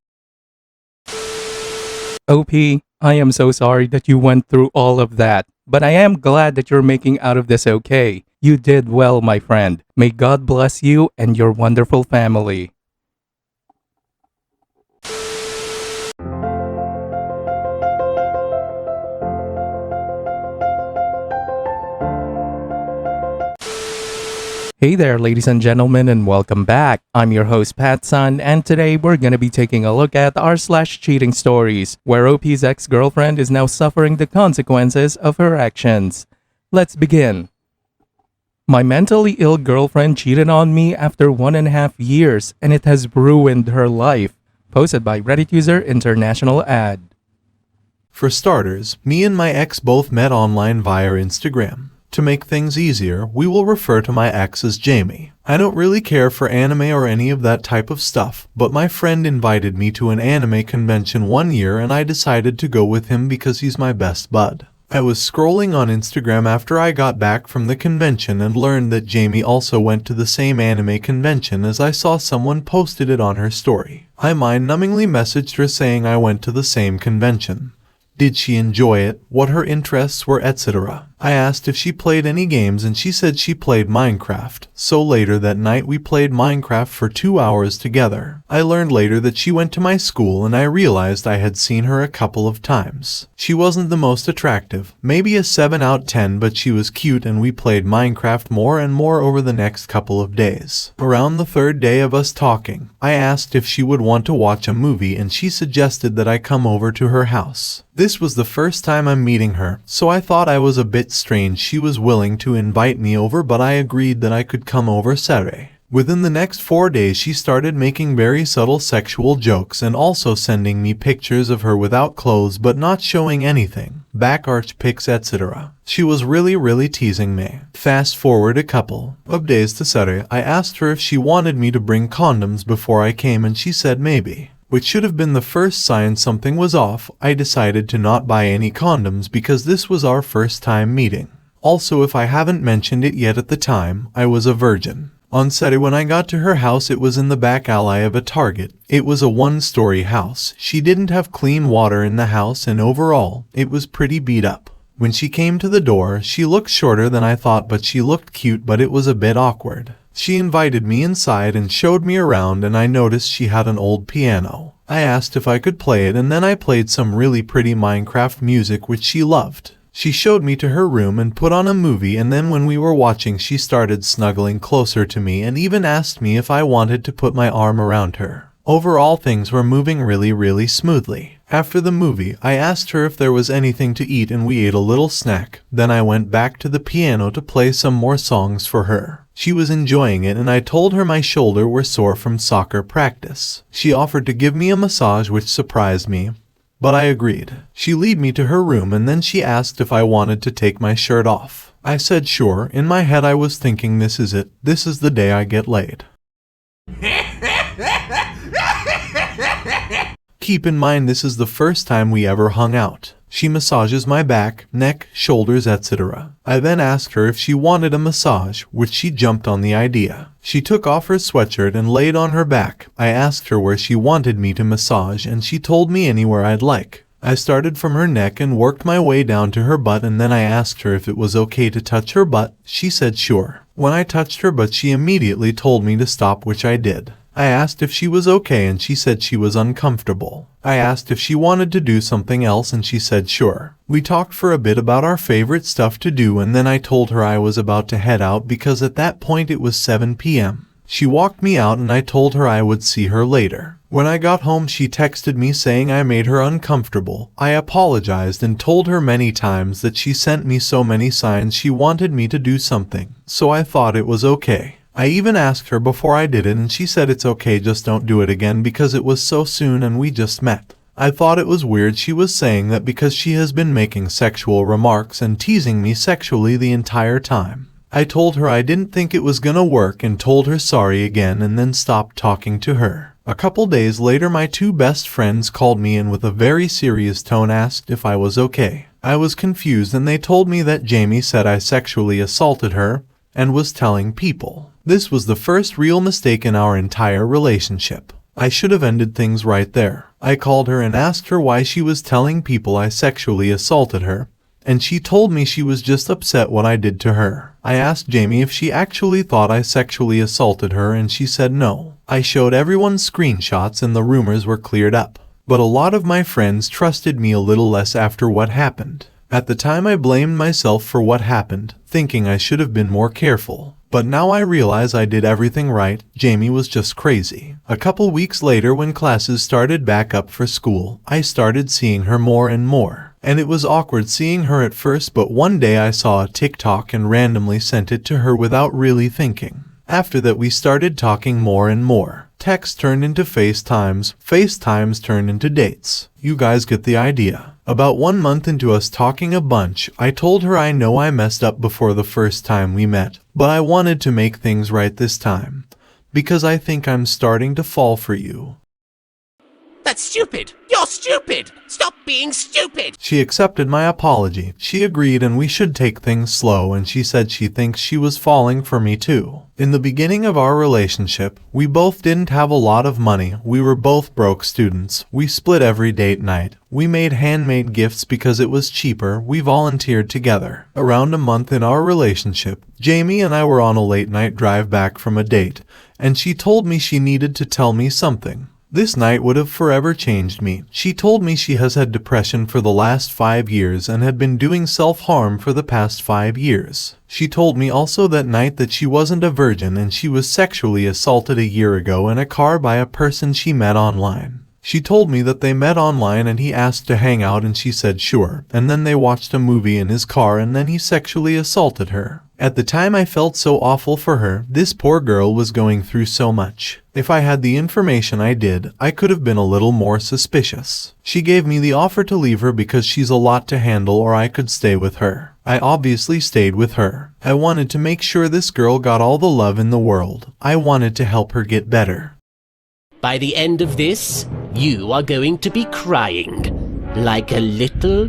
Speaker 1: OP, I am so sorry that you went through all of that, but I am glad that you're making out of this okay. You did well, my friend. May God bless you and your wonderful family. Hey there, ladies and gentlemen, and welcome back. I'm your host, PattSun, and today we're gonna be taking a look at r/cheating stories, where OP's ex-girlfriend is now suffering the consequences of her actions. Let's begin. My mentally ill girlfriend cheated on me after 1.5 years, and it has ruined her life. Posted by Reddit user International Ad.
Speaker 2: For starters, me and my ex both met online via Instagram. To make things easier, we will refer to my ex as Jamie. I don't really care for anime or any of that type of stuff, but my friend invited me to an anime convention one year and I decided to go with him because he's my best bud. I was scrolling on Instagram after I got back from the convention and learned that Jamie also went to the same anime convention, as I saw someone posted it on her story. I mind-numbingly messaged her saying I went to the same convention. Did she enjoy it, what her interests were, etc. I asked if she played any games and she said she played Minecraft, so later that night we played Minecraft for 2 hours together. I learned later that she went to my school and I realized I had seen her a couple of times. She wasn't the most attractive, maybe a 7 out of 10, but she was cute and we played Minecraft more and more over the next couple of days. Around the third day of us talking, I asked if she would want to watch a movie and she suggested that I come over to her house. This was the first time I'm meeting her, so I thought I was a bit strange she was willing to invite me over, but I agreed that I could come over Saturday. Within the next 4 days she started making very subtle sexual jokes and also sending me pictures of her without clothes but not showing anything, back arch pics, etc. She was really teasing me. Fast forward a couple of days to Saturday, I asked her if she wanted me to bring condoms before I came and she said maybe. Which should have been the first sign something was off. I decided to not buy any condoms because this was our first time meeting. Also, if I haven't mentioned it yet at the time, I was a virgin. On Saturday when I got to her house, it was in the back alley of a Target. It was a 1-story house. She didn't have clean water in the house and overall, it was pretty beat up. When she came to the door, she looked shorter than I thought, but she looked cute, but it was a bit awkward. She invited me inside and showed me around and I noticed she had an old piano. I asked if I could play it and then I played some really pretty Minecraft music which she loved. She showed me to her room and put on a movie, and then when we were watching she started snuggling closer to me and even asked me if I wanted to put my arm around her. Overall, things were moving really smoothly. After the movie, I asked her if there was anything to eat and we ate a little snack. Then I went back to the piano to play some more songs for her. She was enjoying it and I told her my shoulder were sore from soccer practice. She offered to give me a massage, which surprised me, but I agreed. She led me to her room and then she asked if I wanted to take my shirt off. I said sure. In my head I was thinking, this is it. This is the day I get laid. Keep in mind this is the first time we ever hung out. She massages my back, neck, shoulders, etc. I then asked her if she wanted a massage, which she jumped on the idea. She took off her sweatshirt and laid on her back. I asked her where she wanted me to massage and she told me anywhere I'd like. I started from her neck and worked my way down to her butt, and then I asked her if it was okay to touch her butt. She said sure. When I touched her butt she immediately told me to stop, which I did. I asked if she was okay and she said she was uncomfortable. I asked if she wanted to do something else and she said sure. We talked for a bit about our favorite stuff to do and then I told her I was about to head out because at that point it was 7 p.m. She walked me out and I told her I would see her later. When I got home, she texted me saying I made her uncomfortable. I apologized and told her many times that she sent me so many signs she wanted me to do something, so I thought it was okay. I even asked her before I did it and she said it's okay, just don't do it again because it was so soon and we just met. I thought it was weird she was saying that because she has been making sexual remarks and teasing me sexually the entire time. I told her I didn't think it was gonna work and told her sorry again and then stopped talking to her. A couple days later, my two best friends called me and with a very serious tone asked if I was okay. I was confused and they told me that Jamie said I sexually assaulted her and was telling people. This was the first real mistake in our entire relationship. I should have ended things right there. I called her and asked her why she was telling people I sexually assaulted her, and she told me she was just upset what I did to her. I asked Jamie if she actually thought I sexually assaulted her and she said no. I showed everyone screenshots and the rumors were cleared up. But a lot of my friends trusted me a little less after what happened. At the time I blamed myself for what happened, thinking I should have been more careful. But now I realize I did everything right. Jamie was just crazy. A couple weeks later, when classes started back up for school, I started seeing her more and more. And it was awkward seeing her at first, but one day I saw a TikTok and randomly sent it to her without really thinking. After that we started talking more and more. Texts turned into FaceTimes, FaceTimes turned into dates. You guys get the idea. About 1 month into us talking a bunch, I told her I know I messed up before the first time we met, but I wanted to make things right this time, because I think I'm starting to fall for you.
Speaker 4: That's stupid! You're stupid! Stop being stupid!
Speaker 2: She accepted my apology. She agreed and we should take things slow, and she said she thinks she was falling for me too. In the beginning of our relationship, we both didn't have a lot of money. We were both broke students. We split every date night. We made handmade gifts because it was cheaper. We volunteered together. Around a month in our relationship, Jamie and I were on a late night drive back from a date, and she told me she needed to tell me something. This night would have forever changed me. She told me she has had depression for the last 5 years and had been doing self-harm for the past 5 years. She told me also that night that she wasn't a virgin and she was sexually assaulted a year ago in a car by a person she met online. She told me that they met online and he asked to hang out and she said sure, and then they watched a movie in his car and then he sexually assaulted her. At the time I felt so awful for her. This poor girl was going through so much. If I had the information I did, I could have been a little more suspicious. She gave me the offer to leave her because she's a lot to handle, or I could stay with her. I obviously stayed with her. I wanted to make sure this girl got all the love in the world. I wanted to help her get better.
Speaker 4: By the end of this, you are going to be crying like a little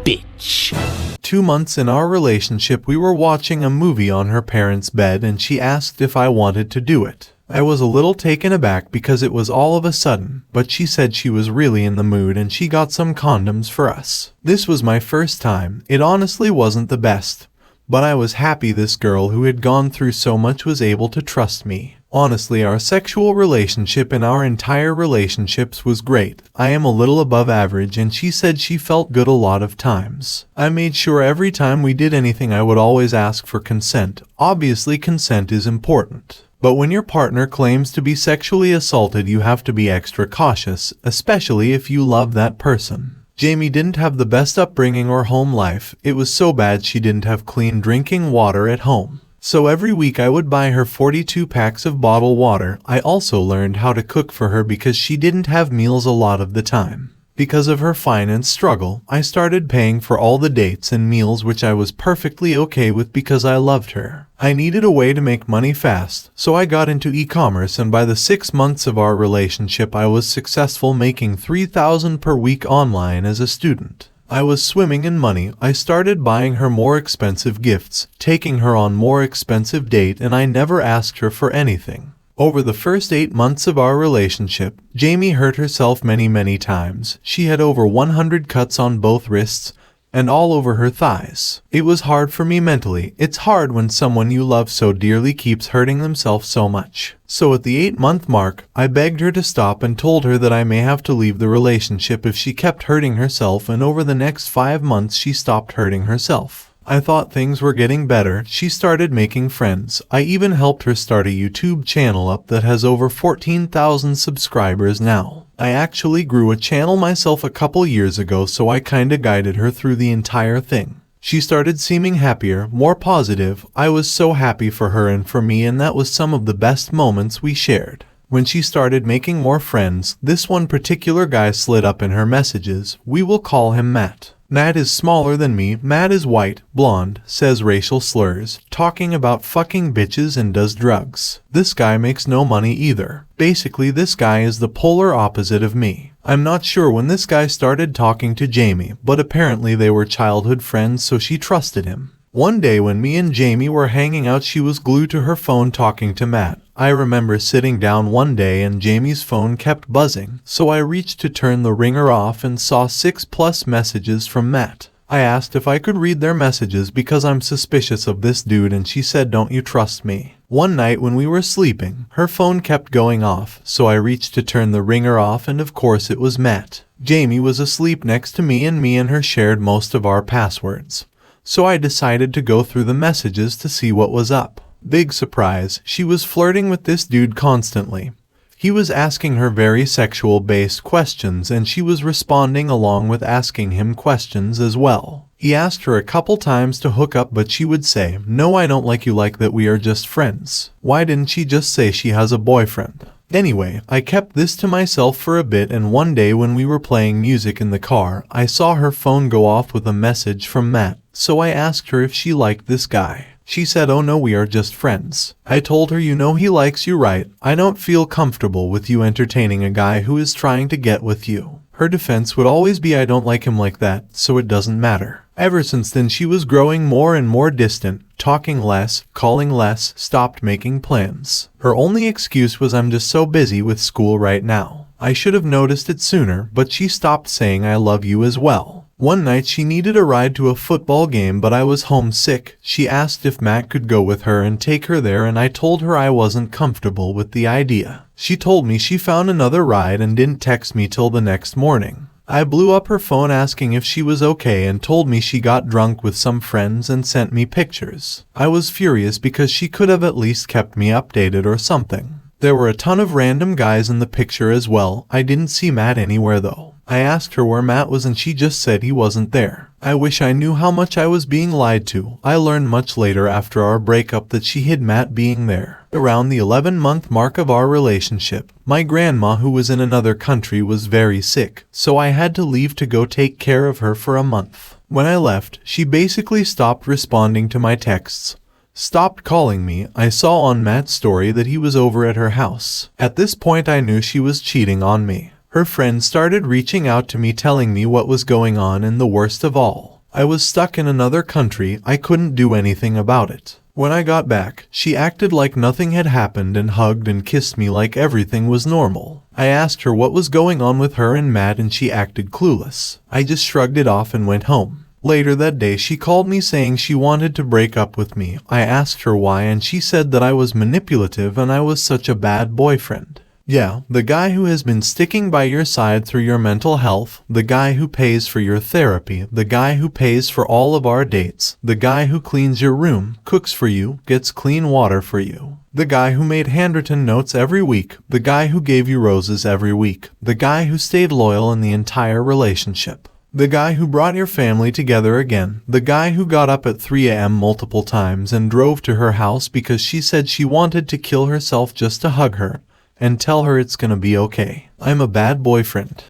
Speaker 4: bitch.
Speaker 2: 2 months in our relationship, we were watching a movie on her parents' bed and she asked if I wanted to do it. I was a little taken aback because it was all of a sudden, but she said she was really in the mood and she got some condoms for us. This was my first time. It honestly wasn't the best, but I was happy this girl who had gone through so much was able to trust me. Honestly, our sexual relationship and our entire relationships was great. I am a little above average and she said she felt good a lot of times. I made sure every time we did anything I would always ask for consent. Obviously, consent is important. But when your partner claims to be sexually assaulted, you have to be extra cautious, especially if you love that person. Jamie didn't have the best upbringing or home life. It was so bad she didn't have clean drinking water at home. So every week I would buy her 42 packs of bottled water. I also learned how to cook for her because she didn't have meals a lot of the time. Because of her finance struggle, I started paying for all the dates and meals, which I was perfectly okay with because I loved her. I needed a way to make money fast, so I got into e-commerce, and by the 6 months of our relationship I was successful, making $3,000 per week online as a student. I was swimming in money. I started buying her more expensive gifts, taking her on more expensive dates, and I never asked her for anything. Over the first 8 months of our relationship, Jamie hurt herself many times. She had over 100 cuts on both wrists and all over her thighs. It was hard for me mentally. It's hard when someone you love so dearly keeps hurting themselves so much. So at the 8-month mark, I begged her to stop and told her that I may have to leave the relationship if she kept hurting herself, and over the next 5 months she stopped hurting herself. I thought things were getting better. She started making friends. I even helped her start a YouTube channel up that has over 14,000 subscribers now. I actually grew a channel myself a couple years ago, so I kinda guided her through the entire thing. She started seeming happier, more positive. I was so happy for her and for me, and that was some of the best moments we shared. When she started making more friends, this one particular guy slid up in her messages. We will call him Matt. Matt is smaller than me. Matt is white, blonde, says racial slurs, talking about fucking bitches and does drugs. This guy makes no money either. Basically, this guy is the polar opposite of me. I'm not sure when this guy started talking to Jamie, but apparently they were childhood friends, so she trusted him. One day when me and Jamie were hanging out, she was glued to her phone talking to Matt. I remember sitting down one day and Jamie's phone kept buzzing, so I reached to turn the ringer off and saw 6+ messages from Matt. I asked if I could read their messages because I'm suspicious of this dude, and she said, "Don't you trust me?" One night when we were sleeping, her phone kept going off, so I reached to turn the ringer off, and of course it was Matt. Jamie was asleep next to me and her shared most of our passwords. So I decided to go through the messages to see what was up. Big surprise, she was flirting with this dude constantly. He was asking her very sexual-based questions, and she was responding along with asking him questions as well. He asked her a couple times to hook up, but she would say, "No, I don't like you like that, we are just friends." Why didn't she just say she has a boyfriend? Anyway, I kept this to myself for a bit, and one day when we were playing music in the car, I saw her phone go off with a message from Matt, so I asked her if she liked this guy. She said, "Oh no, we are just friends." I told her, "You know he likes you, right? I don't feel comfortable with you entertaining a guy who is trying to get with you." Her defense would always be, "I don't like him like that, so it doesn't matter." Ever since then she was growing more and more distant, talking less, calling less, stopped making plans. Her only excuse was, "I'm just so busy with school right now." I should have noticed it sooner, but she stopped saying "I love you" as well. One night she needed a ride to a football game, but I was homesick. She asked if Matt could go with her and take her there, and I told her I wasn't comfortable with the idea. She told me she found another ride and didn't text me till the next morning. I blew up her phone asking if she was okay and told me she got drunk with some friends and sent me pictures. I was furious because she could have at least kept me updated or something. There were a ton of random guys in the picture as well. I didn't see Matt anywhere though. I asked her where Matt was and she just said he wasn't there. I wish I knew how much I was being lied to. I learned much later after our breakup that she hid Matt being there. Around the 11-month mark of our relationship, my grandma, who was in another country, was very sick, so I had to leave to go take care of her for a month. When I left, she basically stopped responding to my texts, stopped calling me. I saw on Matt's story that he was over at her house. At this point I knew she was cheating on me. Her friends started reaching out to me telling me what was going on, and the worst of all, I was stuck in another country. I couldn't do anything about it. When I got back, she acted like nothing had happened and hugged and kissed me like everything was normal. I asked her what was going on with her and Matt, and she acted clueless. I just shrugged it off and went home. Later that day she called me saying she wanted to break up with me. I asked her why, and she said that I was manipulative and I was such a bad boyfriend. Yeah, the guy who has been sticking by your side through your mental health, the guy who pays for your therapy, the guy who pays for all of our dates, the guy who cleans your room, cooks for you, gets clean water for you, the guy who made handwritten notes every week, the guy who gave you roses every week, the guy who stayed loyal in the entire relationship, the guy who brought your family together again, the guy who got up at 3 a.m. multiple times and drove to her house because she said she wanted to kill herself just to hug her and tell her it's gonna be okay. I'm a bad boyfriend.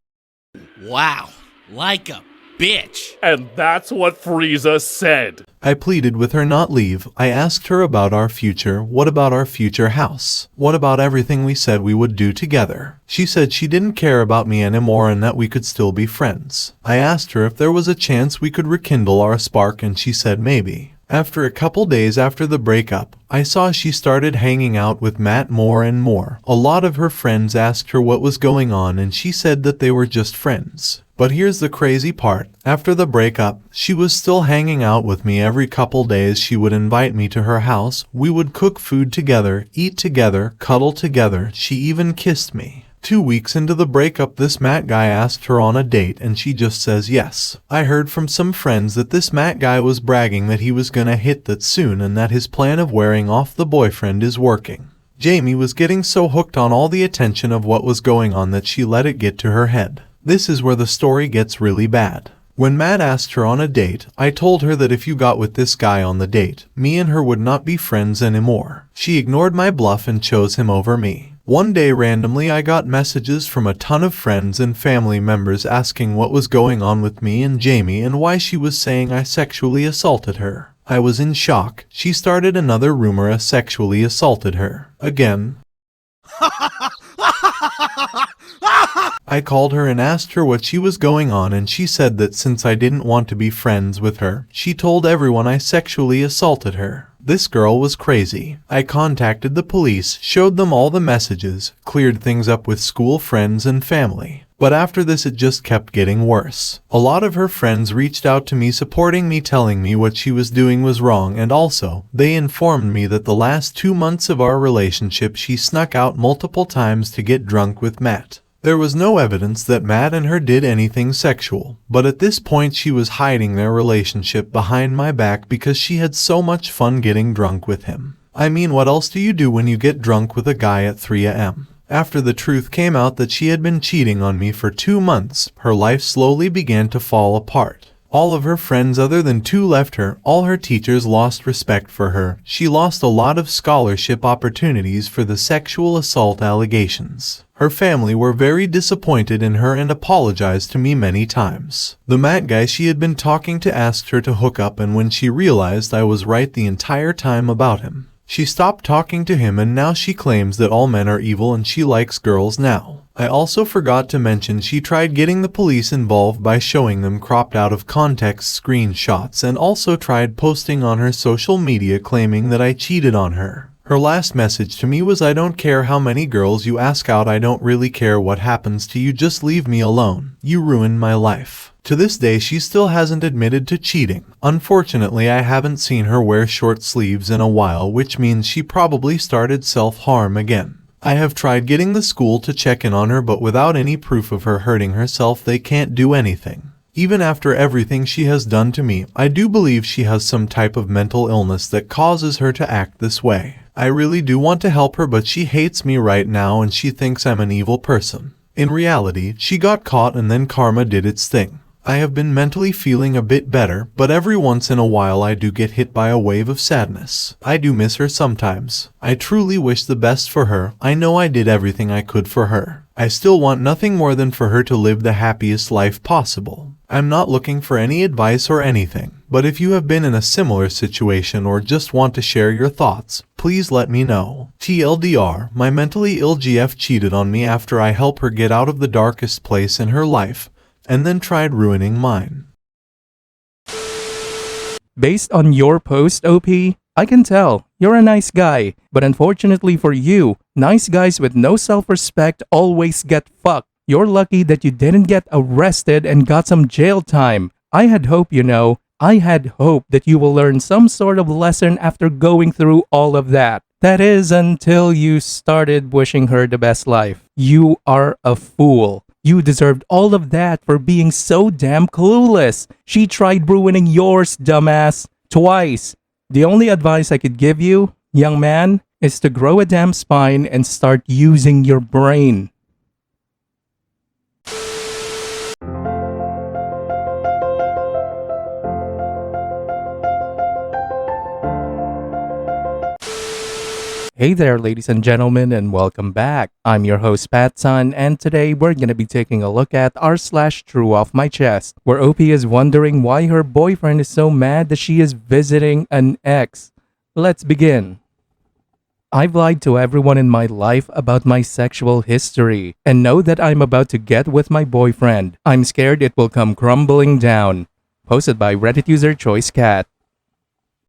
Speaker 5: Wow, like a bitch.
Speaker 7: And that's what Frieza said.
Speaker 2: I pleaded with her not leave. I asked her about our future. What about our future house? What about everything we said we would do together? She said she didn't care about me anymore and that we could still be friends. I asked her if there was a chance we could rekindle our spark, and she said maybe. After a couple days after the breakup, I saw she started hanging out with Matt more and more. A lot of her friends asked her what was going on, and she said that they were just friends. But here's the crazy part. After the breakup, she was still hanging out with me every couple days. She would invite me to her house. We would cook food together, eat together, cuddle together. She even kissed me. 2 weeks into the breakup, this Matt guy asked her on a date and she just says yes. I heard from some friends that this Matt guy was bragging that he was gonna hit that soon and that his plan of wearing off the boyfriend is working. Jamie was getting so hooked on all the attention of what was going on that she let it get to her head. This is where the story gets really bad. When Matt asked her on a date, I told her that if you got with this guy on the date, me and her would not be friends anymore. She ignored my bluff and chose him over me. One day randomly I got messages from a ton of friends and family members asking what was going on with me and Jamie and why she was saying I sexually assaulted her. I was in shock. She started another rumor I sexually assaulted her. Again. I called her and asked her what she was going on, and she said that since I didn't want to be friends with her, she told everyone I sexually assaulted her. This girl was crazy. I contacted the police, showed them all the messages, cleared things up with school friends and family. But after this it just kept getting worse. A lot of her friends reached out to me supporting me, telling me what she was doing was wrong, and also, they informed me that the last 2 months of our relationship she snuck out multiple times to get drunk with Matt. There was no evidence that Matt and her did anything sexual, but at this point she was hiding their relationship behind my back because she had so much fun getting drunk with him. I mean, what else do you do when you get drunk with a guy at 3 a.m.? After the truth came out that she had been cheating on me for 2 months, her life slowly began to fall apart. All of her friends other than 2 left her, all her teachers lost respect for her, she lost a lot of scholarship opportunities for the sexual assault allegations. Her family were very disappointed in her and apologized to me many times. The Matt guy she had been talking to asked her to hook up, and when she realized I was right the entire time about him, she stopped talking to him, and now she claims that all men are evil and she likes girls now. I also forgot to mention she tried getting the police involved by showing them cropped out of context screenshots, and also tried posting on her social media claiming that I cheated on her. Her last message to me was, "I don't care how many girls you ask out, I don't really care what happens to you, just leave me alone. You ruined my life." To this day she still hasn't admitted to cheating. Unfortunately, I haven't seen her wear short sleeves in a while, which means she probably started self-harm again. I have tried getting the school to check in on her, but without any proof of her hurting herself, they can't do anything. Even after everything she has done to me, I do believe she has some type of mental illness that causes her to act this way. I really do want to help her, but she hates me right now and she thinks I'm an evil person. In reality, she got caught and then karma did its thing. I have been mentally feeling a bit better, but every once in a while I do get hit by a wave of sadness. I do miss her sometimes. I truly wish the best for her. I know I did everything I could for her. I still want nothing more than for her to live the happiest life possible. I'm not looking for any advice or anything, but if you have been in a similar situation or just want to share your thoughts, please let me know. TLDR, my mentally ill GF cheated on me after I helped her get out of the darkest place in her life, and then tried ruining mine.
Speaker 1: Based on your post, OP, I can tell you're a nice guy, but unfortunately for you, nice guys with no self-respect always get fucked. You're lucky that you didn't get arrested and got some jail time. I had hope, I had hope that you will learn some sort of lesson after going through all of that. That is, until you started wishing her the best life. You are a fool. You deserved all of that for being so damn clueless. She tried ruining yours, dumbass, twice. The only advice I could give you, young man, is to grow a damn spine and start using your brain. Hey there, ladies and gentlemen, and welcome back. I'm your host, PattSun, and today we're gonna be taking a look at r/true off my chest, where OP is wondering why her boyfriend is so mad that she is visiting an ex. Let's begin. I've lied to everyone in my life about my sexual history, and know that I'm about to get with my boyfriend. I'm scared it will come crumbling down. Posted by Reddit user ChoiceCat.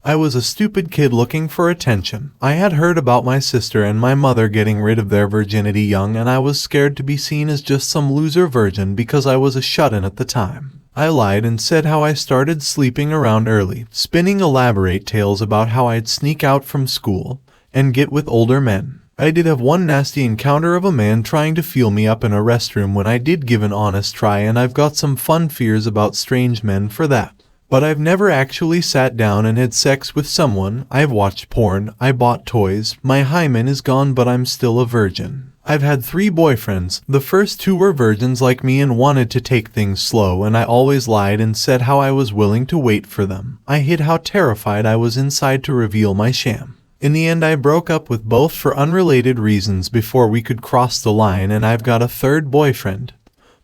Speaker 2: I was a stupid kid looking for attention. I had heard about my sister and my mother getting rid of their virginity young, and I was scared to be seen as just some loser virgin because I was a shut-in at the time. I lied and said how I started sleeping around early, spinning elaborate tales about how I'd sneak out from school and get with older men. I did have one nasty encounter of a man trying to feel me up in a restroom when I did give an honest try, and I've got some fun fears about strange men for that. But I've never actually sat down and had sex with someone. I've watched porn, I bought toys, my hymen is gone, but I'm still a virgin. I've had 3 boyfriends. The first 2 were virgins like me and wanted to take things slow, and I always lied and said how I was willing to wait for them. I hid how terrified I was inside to reveal my sham. In the end, I broke up with both for unrelated reasons before we could cross the line, and I've got a 3rd boyfriend,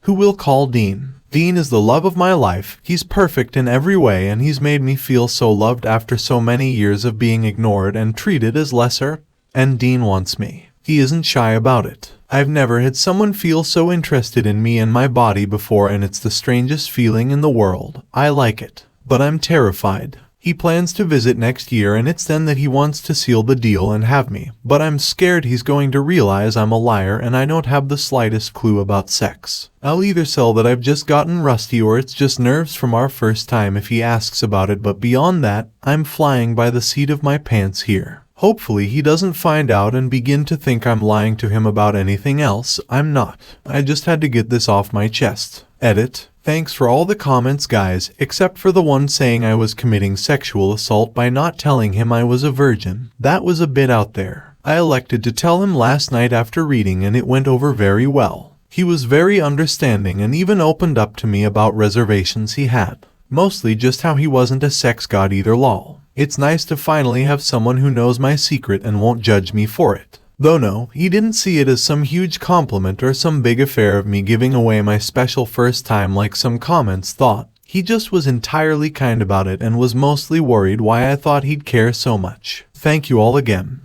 Speaker 2: who we'll call Dean. Dean is the love of my life. He's perfect in every way, and he's made me feel so loved after so many years of being ignored and treated as lesser. And Dean wants me. He isn't shy about it. I've never had someone feel so interested in me and my body before, and it's the strangest feeling in the world. I like it, but I'm terrified. He plans to visit next year, and it's then that he wants to seal the deal and have me. But I'm scared he's going to realize I'm a liar and I don't have the slightest clue about sex. I'll either sell that I've just gotten rusty or it's just nerves from our first time if he asks about it, but beyond that, I'm flying by the seat of my pants here. Hopefully he doesn't find out and begin to think I'm lying to him about anything else. I'm not. I just had to get this off my chest. Edit. Thanks for all the comments, guys, except for the one saying I was committing sexual assault by not telling him I was a virgin. That was a bit out there. I elected to tell him last night after reading, and it went over very well. He was very understanding and even opened up to me about reservations he had. Mostly just how he wasn't a sex god either, lol. It's nice to finally have someone who knows my secret and won't judge me for it. Though no, he didn't see it as some huge compliment or some big affair of me giving away my special first time like some comments thought. He just was entirely kind about it and was mostly worried why I thought he'd care so much. Thank you all again.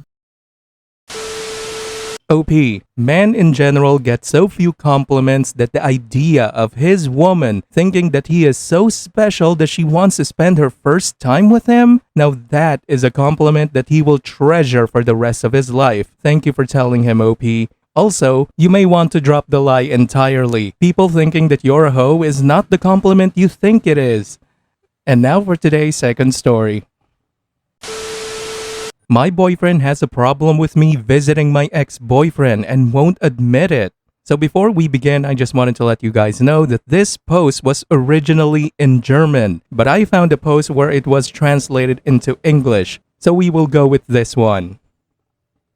Speaker 1: OP. Men in general get so few compliments that the idea of his woman thinking that he is so special that she wants to spend her first time with him, now that is a compliment that he will treasure for the rest of his life. Thank you for telling him, OP. Also, you may want to drop the lie entirely. People thinking that you're a hoe is not the compliment you think it is. And now for today's second story. My boyfriend has a problem with me visiting my ex-boyfriend and won't admit it. So before we begin, I just wanted to let you guys know that this post was originally in German, but I found a post where it was translated into English. So we will go with this one.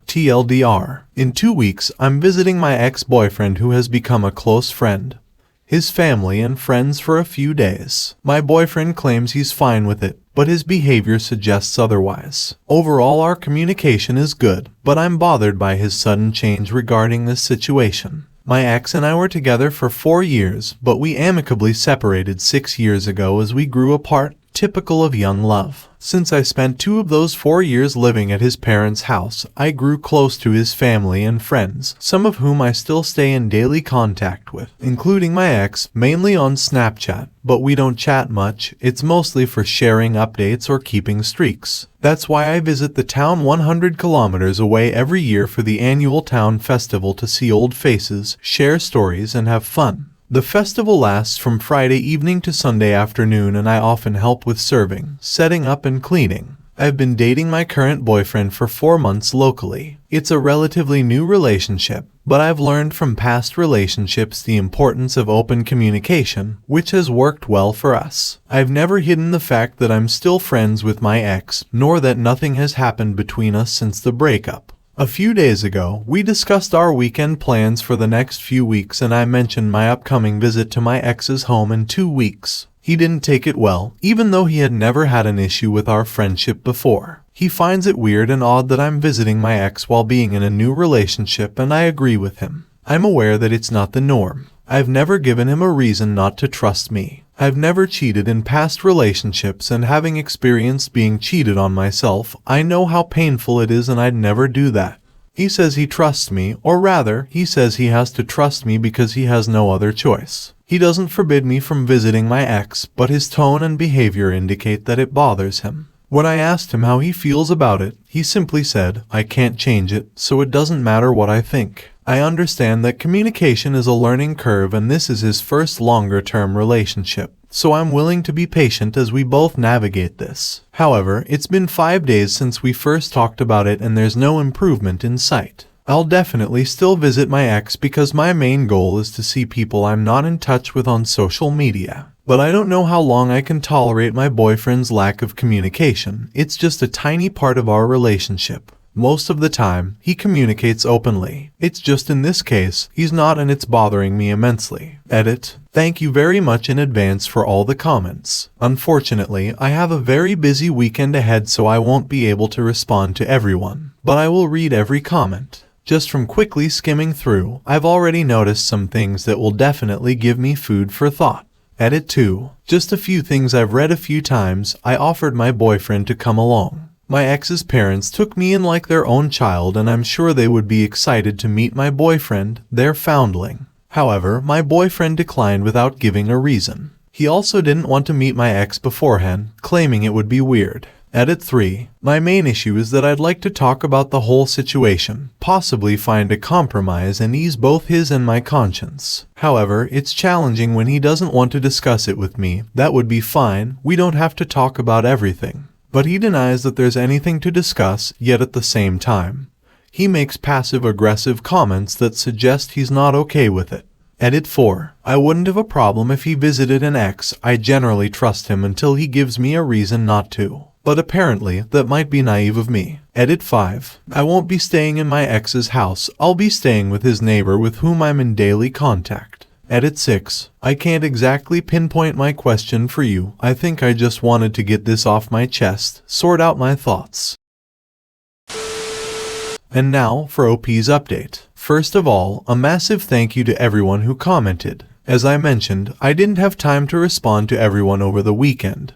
Speaker 2: TLDR. In 2 weeks, I'm visiting my ex-boyfriend who has become a close friend. His family and friends for a few days. My boyfriend claims he's fine with it, but his behavior suggests otherwise. Overall, our communication is good, but I'm bothered by his sudden change regarding this situation. My ex and I were together for 4 years, but we amicably separated 6 years ago as we grew apart, typical of young love. Since I spent 2 of those 4 years living at his parents' house, I grew close to his family and friends, some of whom I still stay in daily contact with, including my ex, mainly on Snapchat, but we don't chat much. It's mostly for sharing updates or keeping streaks. That's why I visit the town 100 kilometers away every year for the annual town festival to see old faces, share stories, and have fun. The festival lasts from Friday evening to Sunday afternoon, and I often help with serving, setting up, and cleaning. I've been dating my current boyfriend for 4 months locally. It's a relatively new relationship, but I've learned from past relationships the importance of open communication, which has worked well for us. I've never hidden the fact that I'm still friends with my ex, nor that nothing has happened between us since the breakup. A few days ago, we discussed our weekend plans for the next few weeks, and I mentioned my upcoming visit to my ex's home in 2 weeks. He didn't take it well, even though he had never had an issue with our friendship before. He finds it weird and odd that I'm visiting my ex while being in a new relationship, and I agree with him. I'm aware that it's not the norm. I've never given him a reason not to trust me. I've never cheated in past relationships, and having experienced being cheated on myself, I know how painful it is, and I'd never do that. He says he trusts me, or rather, he says he has to trust me because he has no other choice. He doesn't forbid me from visiting my ex, but his tone and behavior indicate that it bothers him. When I asked him how he feels about it, he simply said, "I can't change it, so it doesn't matter what I think." I understand that communication is a learning curve, and this is his first longer-term relationship, so I'm willing to be patient as we both navigate this. However, it's been 5 days since we first talked about it, and there's no improvement in sight. I'll definitely still visit my ex because my main goal is to see people I'm not in touch with on social media. But I don't know how long I can tolerate my boyfriend's lack of communication. It's just a tiny part of our relationship. Most of the time, he communicates openly. It's just in this case, he's not, and it's bothering me immensely. Edit. Thank you very much in advance for all the comments. Unfortunately, I have a very busy weekend ahead, so I won't be able to respond to everyone. But I will read every comment. Just from quickly skimming through, I've already noticed some things that will definitely give me food for thought. Edit 2. Just a few things I've read a few times. I offered my boyfriend to come along. My ex's parents took me in like their own child, and I'm sure they would be excited to meet my boyfriend, their foundling. However, my boyfriend declined without giving a reason. He also didn't want to meet my ex beforehand, claiming it would be weird. Edit 3. My main issue is that I'd like to talk about the whole situation, possibly find a compromise and ease both his and my conscience. However, it's challenging when he doesn't want to discuss it with me. That would be fine, we don't have to talk about everything. But he denies that there's anything to discuss, yet at the same time, he makes passive-aggressive comments that suggest he's not okay with it. Edit 4. I wouldn't have a problem if he visited an ex. I generally trust him until he gives me a reason not to. But apparently, that might be naive of me. Edit 5. I won't be staying in my ex's house. I'll be staying with his neighbor with whom I'm in daily contact. Edit 6. I can't exactly pinpoint my question for you. I think I just wanted to get this off my chest, sort out my thoughts. And now for OP's update. First of all, a massive thank you to everyone who commented. As I mentioned, I didn't have time to respond to everyone over the weekend,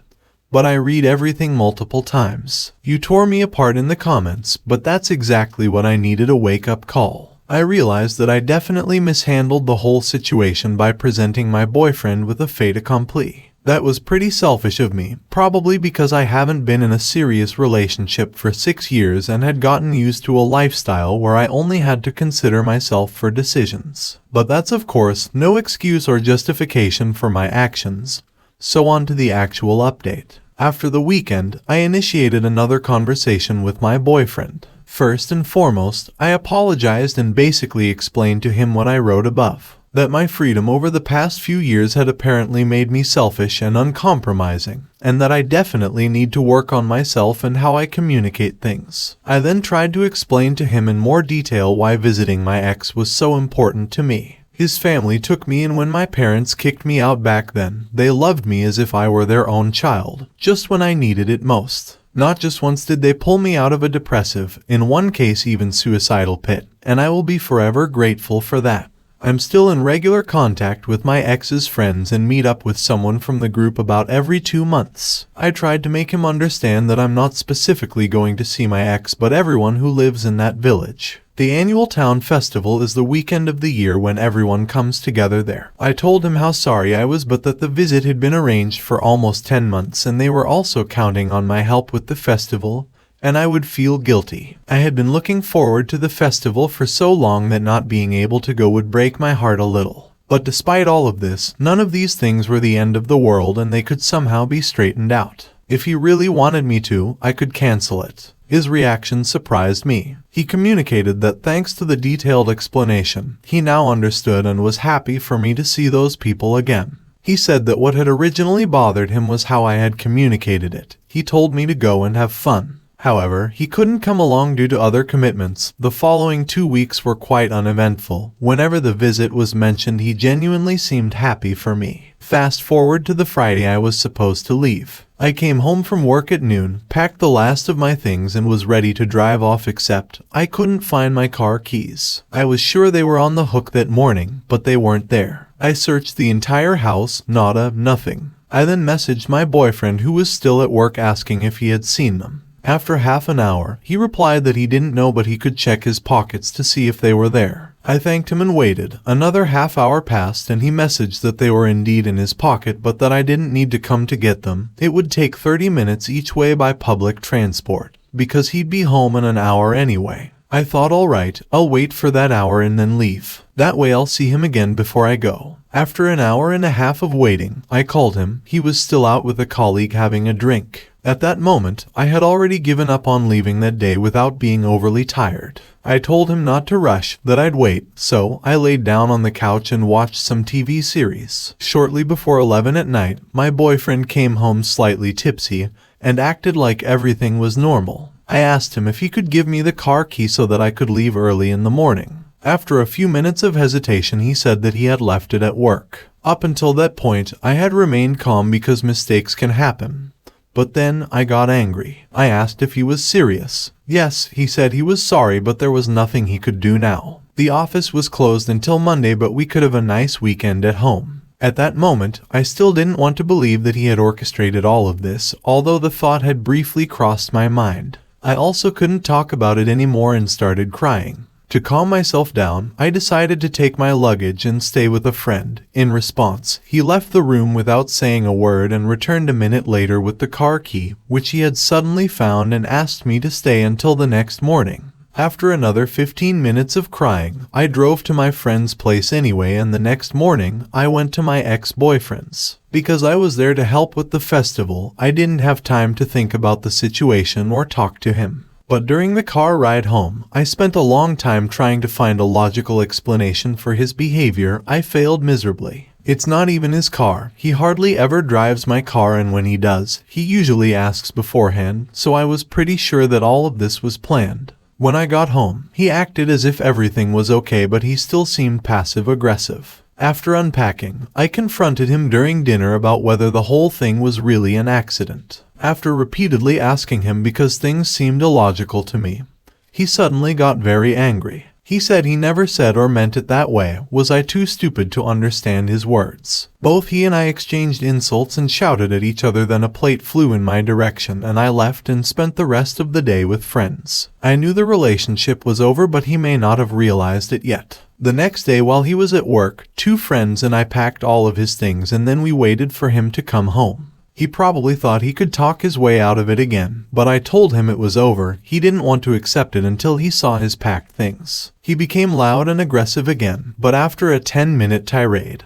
Speaker 2: but I read everything multiple times. You tore me apart in the comments, but that's exactly what I needed, a wake-up call. I realized that I definitely mishandled the whole situation by presenting my boyfriend with a fait accompli. That was pretty selfish of me, probably because I haven't been in a serious relationship for 6 years and had gotten used to a lifestyle where I only had to consider myself for decisions. But that's of course no excuse or justification for my actions. So on to the actual update. After the weekend, I initiated another conversation with my boyfriend. First and foremost, I apologized and basically explained to him what I wrote above. That my freedom over the past few years had apparently made me selfish and uncompromising, and that I definitely need to work on myself and how I communicate things. I then tried to explain to him in more detail why visiting my ex was so important to me. His family took me in when my parents kicked me out back then. They loved me as if I were their own child, just when I needed it most. Not just once did they pull me out of a depressive, in one case even suicidal pit, and I will be forever grateful for that. I'm still in regular contact with my ex's friends and meet up with someone from the group about every 2 months. I tried to make him understand that I'm not specifically going to see my ex but everyone who lives in that village. The annual town festival is the weekend of the year when everyone comes together there. I told him how sorry I was but that the visit had been arranged for almost 10 months and they were also counting on my help with the festival, and I would feel guilty. I had been looking forward to the festival for so long that not being able to go would break my heart a little. But despite all of this, none of these things were the end of the world and they could somehow be straightened out. If he really wanted me to, I could cancel it. His reaction surprised me. He communicated that thanks to the detailed explanation, he now understood and was happy for me to see those people again. He said that what had originally bothered him was how I had communicated it. He told me to go and have fun. However, he couldn't come along due to other commitments. The following 2 weeks were quite uneventful. Whenever the visit was mentioned, he genuinely seemed happy for me. Fast forward to the Friday I was supposed to leave. I came home from work at noon, packed the last of my things and was ready to drive off, except I couldn't find my car keys. I was sure they were on the hook that morning, but they weren't there. I searched the entire house, nothing. I then messaged my boyfriend who was still at work asking if he had seen them. After half an hour, he replied that he didn't know but he could check his pockets to see if they were there. I thanked him and waited. Another half hour passed and he messaged that they were indeed in his pocket but that I didn't need to come to get them. It would take 30 minutes each way by public transport, because he'd be home in an hour anyway. I thought, alright, I'll wait for that hour and then leave. That way I'll see him again before I go. After an hour and a half of waiting, I called him. He was still out with a colleague having a drink. At that moment, I had already given up on leaving that day without being overly tired. I told him not to rush, that I'd wait, so I laid down on the couch and watched some TV series. Shortly before 11 at night, my boyfriend came home slightly tipsy and acted like everything was normal. I asked him if he could give me the car key so that I could leave early in the morning. After a few minutes of hesitation, he said that he had left it at work. Up until that point, I had remained calm because mistakes can happen. But then I got angry. I asked if he was serious. Yes, he said he was sorry, but there was nothing he could do now. The office was closed until Monday, but we could have a nice weekend at home. At that moment, I still didn't want to believe that he had orchestrated all of this, although the thought had briefly crossed my mind. I also couldn't talk about it anymore and started crying. To calm myself down, I decided to take my luggage and stay with a friend. In response, he left the room without saying a word and returned a minute later with the car key, which he had suddenly found, and asked me to stay until the next morning. After another 15 minutes of crying, I drove to my friend's place anyway, and the next morning, I went to my ex-boyfriend's. Because I was there to help with the festival, I didn't have time to think about the situation or talk to him. But during the car ride home, I spent a long time trying to find a logical explanation for his behavior. I failed miserably. It's not even his car. He hardly ever drives my car, and when he does, he usually asks beforehand, so I was pretty sure that all of this was planned. When I got home, he acted as if everything was okay, but he still seemed passive-aggressive. After unpacking, I confronted him during dinner about whether the whole thing was really an accident. After repeatedly asking him because things seemed illogical to me, he suddenly got very angry. He said he never said or meant it that way. Was I too stupid to understand his words? Both he and I exchanged insults and shouted at each other. Then a plate flew in my direction and I left and spent the rest of the day with friends. I knew the relationship was over, but he may not have realized it yet. The next day while he was at work, 2 friends and I packed all of his things, and then we waited for him to come home. He probably thought he could talk his way out of it again, but I told him it was over. He didn't want to accept it until he saw his packed things. He became loud and aggressive again, but after a 10-minute tirade,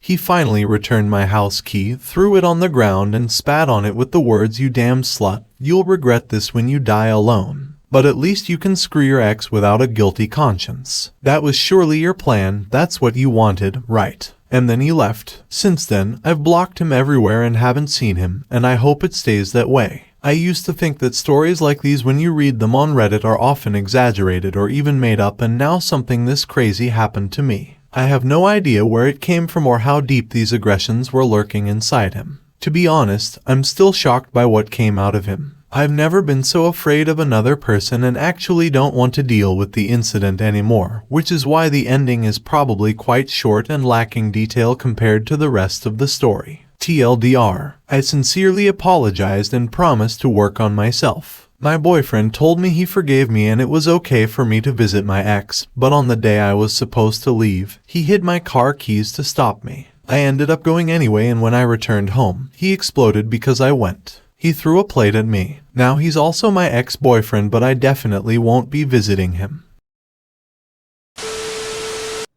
Speaker 2: he finally returned my house key, threw it on the ground, and spat on it with the words, "You damn slut, you'll regret this when you die alone. But at least you can screw your ex without a guilty conscience. That was surely your plan. That's what you wanted, right?" And then he left. Since then, I've blocked him everywhere and haven't seen him, and I hope it stays that way. I used to think that stories like these, when you read them on Reddit, are often exaggerated or even made up, and now something this crazy happened to me. I have no idea where it came from or how deep these aggressions were lurking inside him. To be honest, I'm still shocked by what came out of him. I've never been so afraid of another person and actually don't want to deal with the incident anymore, which is why the ending is probably quite short and lacking detail compared to the rest of the story. TLDR, I sincerely apologized and promised to work on myself. My boyfriend told me he forgave me and it was okay for me to visit my ex, but on the day I was supposed to leave, he hid my car keys to stop me. I ended up going anyway, and when I returned home, he exploded because I went. He threw a plate at me. Now he's also my ex-boyfriend, but I definitely won't be visiting him.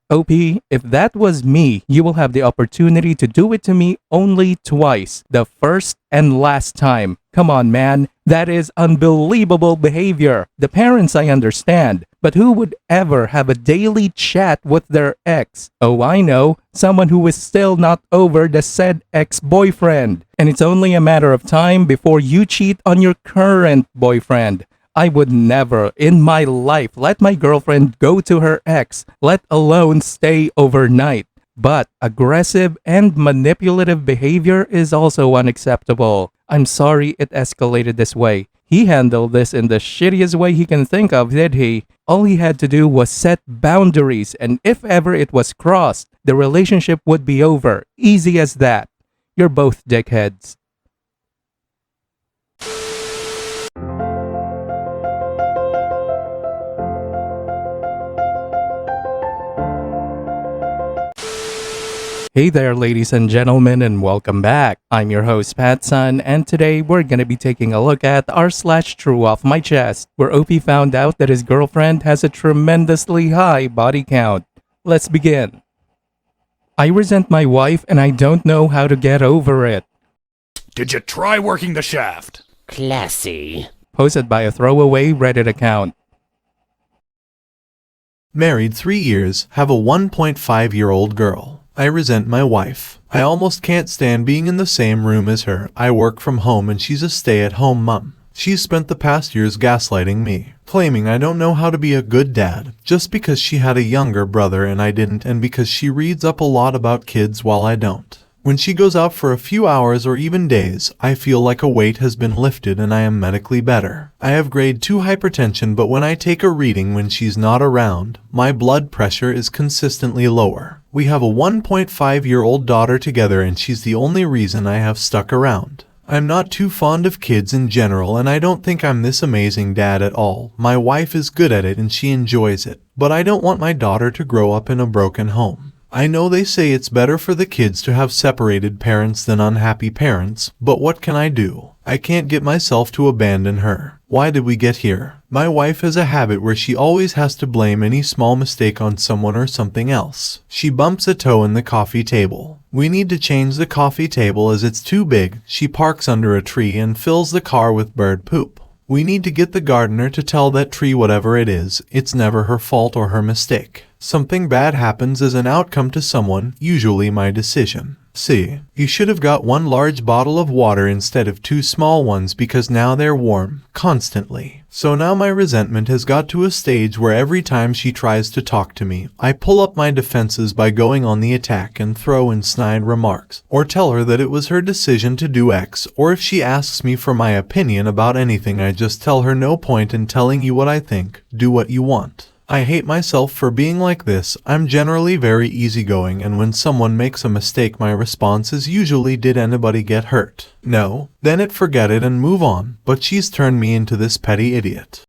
Speaker 1: OP, if that was me, you will have the opportunity to do it to me only twice. The first and last time. Come on, man. That is unbelievable behavior. The parents I understand, but who would ever have a daily chat with their ex? Oh, I know. Someone who is still not over the said ex-boyfriend. And it's only a matter of time before you cheat on your current boyfriend. I would never in my life let my girlfriend go to her ex, let alone stay overnight. But aggressive and manipulative behavior is also unacceptable. I'm sorry it escalated this way. He handled this in the shittiest way he can think of, did he? All he had to do was set boundaries, and if ever it was crossed, the relationship would be over. Easy as that. You're both dickheads. Hey there, ladies and gentlemen, and welcome back. I'm your host, PattSun, and today we're gonna be taking a look at r/true off my chest, where OP found out that his girlfriend has a tremendously high body count. Let's begin. I resent my wife and I don't know how to get over it.
Speaker 6: Did you try working the shaft?
Speaker 4: Classy.
Speaker 1: Posted by a throwaway Reddit account.
Speaker 2: Married 3 years, have a 1.5-year-old girl. I resent my wife. I almost can't stand being in the same room as her. I work from home and she's a stay-at-home mom. She's spent the past years gaslighting me, claiming I don't know how to be a good dad, just because she had a younger brother and I didn't, and because she reads up a lot about kids while I don't. When she goes out for a few hours or even days, I feel like a weight has been lifted and I am medically better. I have grade 2 hypertension, but when I take a reading when she's not around, my blood pressure is consistently lower. We have a 1.5-year-old daughter together and she's the only reason I have stuck around. I'm not too fond of kids in general and I don't think I'm this amazing dad at all. My wife is good at it and she enjoys it, but I don't want my daughter to grow up in a broken home. I know they say it's better for the kids to have separated parents than unhappy parents, but what can I do? I can't get myself to abandon her. Why did we get here? My wife has a habit where she always has to blame any small mistake on someone or something else. She bumps a toe in the coffee table. We need to change the coffee table as it's too big. She parks under a tree and fills the car with bird poop. We need to get the gardener to tell that tree whatever it is, it's never her fault or her mistake. Something bad happens as an outcome to someone, usually my decision. See, you should have got 1 large bottle of water instead of 2 small ones because now they're warm, constantly. So now my resentment has got to a stage where every time she tries to talk to me, I pull up my defenses by going on the attack and throw in snide remarks, or tell her that it was her decision to do X, or if she asks me for my opinion about anything I just tell her no point in telling you what I think, do what you want. I hate myself for being like this. I'm generally very easygoing and when someone makes a mistake my response is usually did anybody get hurt? No. Then forget it and move on. But she's turned me into this petty idiot.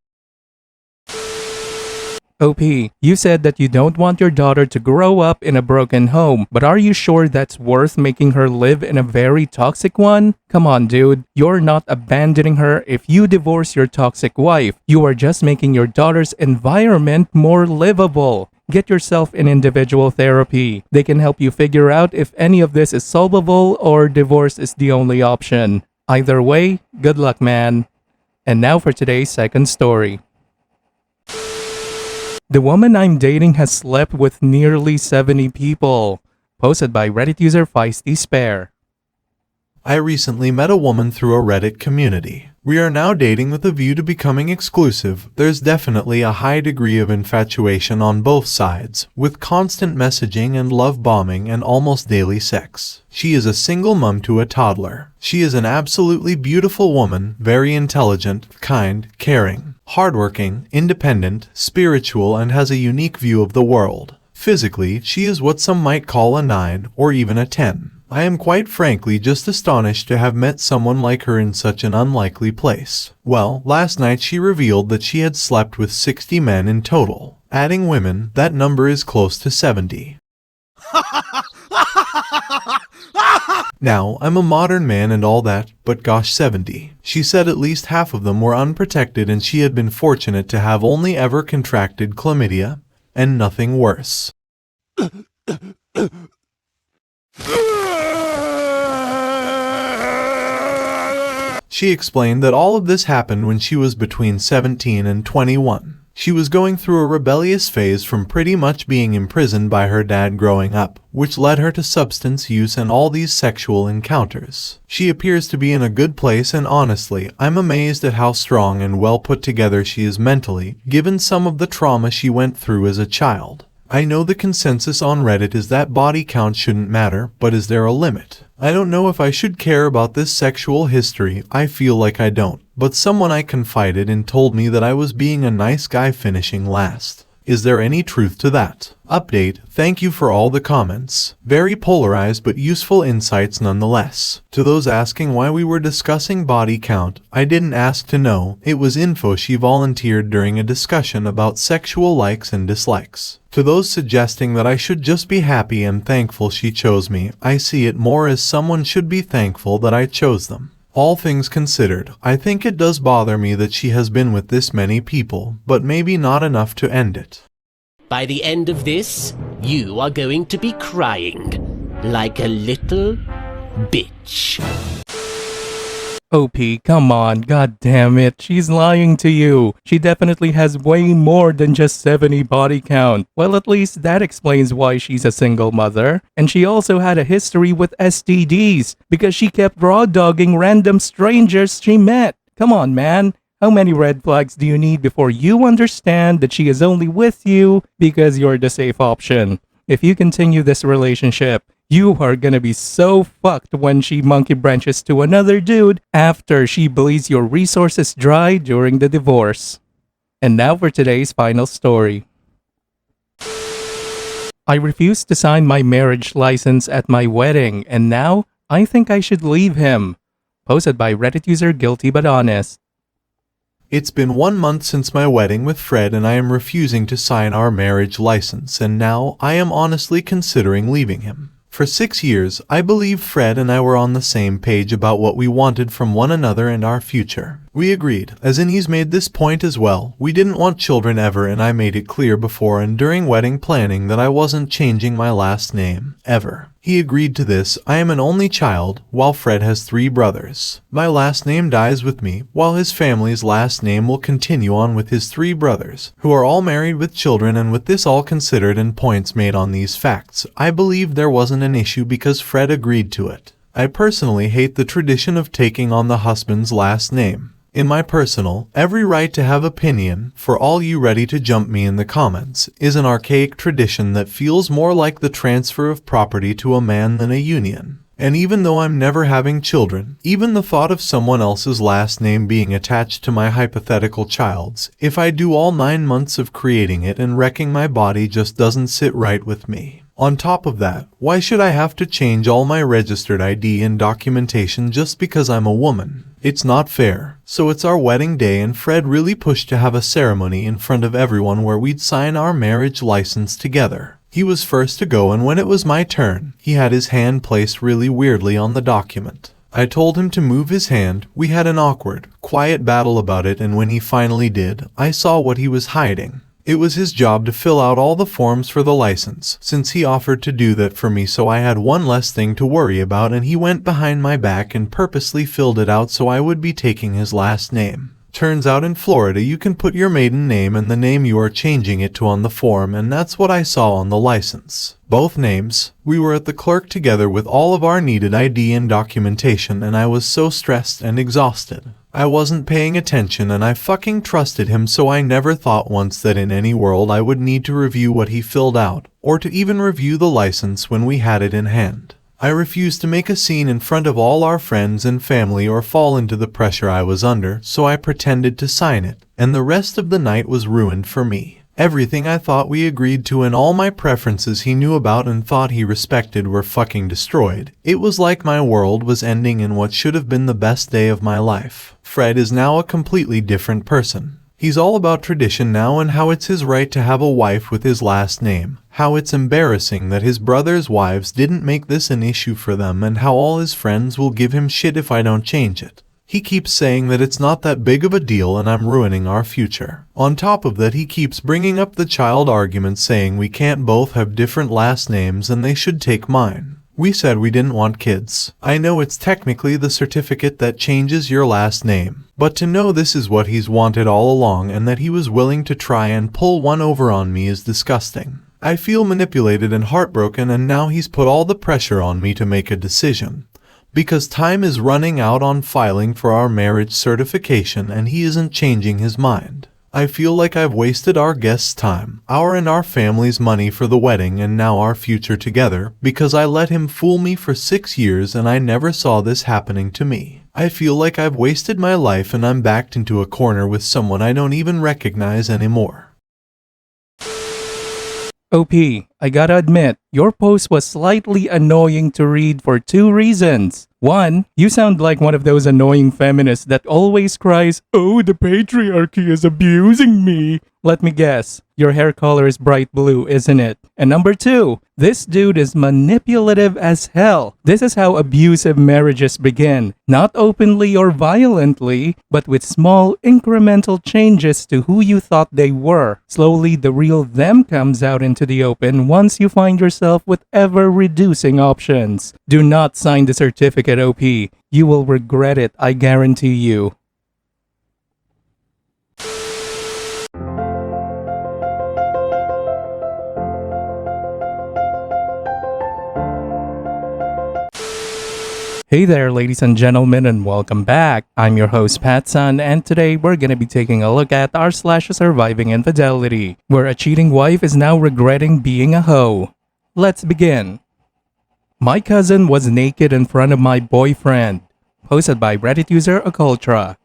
Speaker 1: OP, you said that you don't want your daughter to grow up in a broken home, but are you sure that's worth making her live in a very toxic one? Come on, dude. You're not abandoning her if you divorce your toxic wife. You are just making your daughter's environment more livable. Get yourself in individual therapy. They can help you figure out if any of this is solvable or divorce is the only option. Either way, good luck, man. And now for today's second story. The woman I'm dating has slept with nearly 70 people. Posted by Reddit user Feisty Spare.
Speaker 2: I recently met a woman through a Reddit community. We are now dating with a view to becoming exclusive. There's definitely a high degree of infatuation on both sides, with constant messaging and love bombing and almost daily sex. She is a single mom to a toddler. She is an absolutely beautiful woman, very intelligent, kind, caring, hardworking, independent, spiritual, and has a unique view of the world. Physically, she is what some might call a 9 or even a 10. I am quite frankly just astonished to have met someone like her in such an unlikely place. Well, last night she revealed that she had slept with 60 men in total. Adding women, that number is close to 70. Now, I'm a modern man and all that, but gosh, 70. She said at least half of them were unprotected and she had been fortunate to have only ever contracted chlamydia, and nothing worse. She explained that all of this happened when she was between 17 and 21. She was going through a rebellious phase from pretty much being imprisoned by her dad growing up, which led her to substance use and all these sexual encounters. She appears to be in a good place and honestly, I'm amazed at how strong and well put together she is mentally, given some of the trauma she went through as a child. I know the consensus on Reddit is that body count shouldn't matter, but is there a limit? I don't know if I should care about this sexual history. I feel like I don't, but someone I confided in told me that I was being a nice guy finishing last. Is there any truth to that? Update, thank you for all the comments. Very polarized but useful insights nonetheless. To those asking why we were discussing body count, I didn't ask to know. It was info she volunteered during a discussion about sexual likes and dislikes. To those suggesting that I should just be happy and thankful she chose me, I see it more as someone should be thankful that I chose them. All things considered, I think it does bother me that she has been with this many people, but maybe not enough to end it.
Speaker 4: By the end of this, you are going to be crying like a little bitch.
Speaker 1: OP, come on, god damn it, she's lying to you. She definitely has way more than just 70 body count. Well, at least that explains why she's a single mother. And she also had a history with STDs because she kept raw dogging random strangers she met. Come on, man. How many red flags do you need before you understand that she is only with you because you're the safe option? If you continue this relationship, you are gonna be so fucked when she monkey branches to another dude after she bleeds your resources dry during the divorce. And now for today's final story. I refused to sign my marriage license at my wedding, and now I think I should leave him. Posted by Reddit user Guilty But Honest.
Speaker 2: It's been 1 month since my wedding with Fred and I am refusing to sign our marriage license, and now I am honestly considering leaving him. For 6 years, I believe Fred and I were on the same page about what we wanted from one another and our future. We agreed, as in he's made this point as well. We didn't want children ever, and I made it clear before and during wedding planning that I wasn't changing my last name, ever. He agreed to this. I am an only child, while Fred has 3 brothers. My last name dies with me, while his family's last name will continue on with his 3 brothers, who are all married with children, and with this all considered and points made on these facts, I believe there wasn't an issue because Fred agreed to it. I personally hate the tradition of taking on the husband's last name. In my personal, every right to have opinion, for all you ready to jump me in the comments, is an archaic tradition that feels more like the transfer of property to a man than a union. And even though I'm never having children, even the thought of someone else's last name being attached to my hypothetical child's, if I do all 9 months of creating it and wrecking my body, just doesn't sit right with me. On top of that, why should I have to change all my registered ID and documentation just because I'm a woman? It's not fair. So it's our wedding day, and Fred really pushed to have a ceremony in front of everyone where we'd sign our marriage license together. He was first to go, and when it was my turn, he had his hand placed really weirdly on the document. I told him to move his hand. We had an awkward, quiet battle about it, and when he finally did, I saw what he was hiding. It was his job to fill out all the forms for the license, since he offered to do that for me, so I had one less thing to worry about, and he went behind my back and purposely filled it out so I would be taking his last name. Turns out in Florida you can put your maiden name and the name you are changing it to on the form, and that's what I saw on the license. Both names. We were at the clerk together with all of our needed ID and documentation, and I was so stressed and exhausted. I wasn't paying attention, and I fucking trusted him, so I never thought once that in any world I would need to review what he filled out, or to even review the license when we had it in hand. I refused to make a scene in front of all our friends and family or fall into the pressure I was under, so I pretended to sign it, and the rest of the night was ruined for me. Everything I thought we agreed to and all my preferences he knew about and thought he respected were fucking destroyed. It was like my world was ending in what should have been the best day of my life. Fred is now a completely different person. He's all about tradition now and how it's his right to have a wife with his last name. How it's embarrassing that his brothers' wives didn't make this an issue for them, and how all his friends will give him shit if I don't change it. He keeps saying that it's not that big of a deal and I'm ruining our future. On top of that, he keeps bringing up the child argument, saying we can't both have different last names and they should take mine. We said we didn't want kids. I know it's technically the certificate that changes your last name, but to know this is what he's wanted all along and that he was willing to try and pull one over on me is disgusting. I feel manipulated and heartbroken, and now he's put all the pressure on me to make a decision. Because time is running out on filing for our marriage certification and he isn't changing his mind. I feel like I've wasted our guests' time, our and our family's money for the wedding and now our future together, because I let him fool me for 6 years and I never saw this happening to me. I feel like I've wasted my life and I'm backed into a corner with someone I don't even recognize anymore.
Speaker 1: OP, I gotta admit, your post was slightly annoying to read for 2 reasons. 1, you sound like one of those annoying feminists that always cries, "Oh, the patriarchy is abusing me," Let me guess. Your hair color is bright blue, isn't it? And number 2, this dude is manipulative as hell. This is how abusive marriages begin. Not openly or violently, but with small incremental changes to who you thought they were. Slowly, the real them comes out into the open once you find yourself with ever-reducing options. Do not sign the certificate, OP. You will regret it, I guarantee you. Hey there, ladies and gentlemen, and welcome back. I'm your host, PattSun, and today we're gonna be taking a look at r/surviving infidelity, where a cheating wife is now regretting being a hoe. Let's begin. My cousin was naked in front of my boyfriend. Posted by Reddit user Ocultra.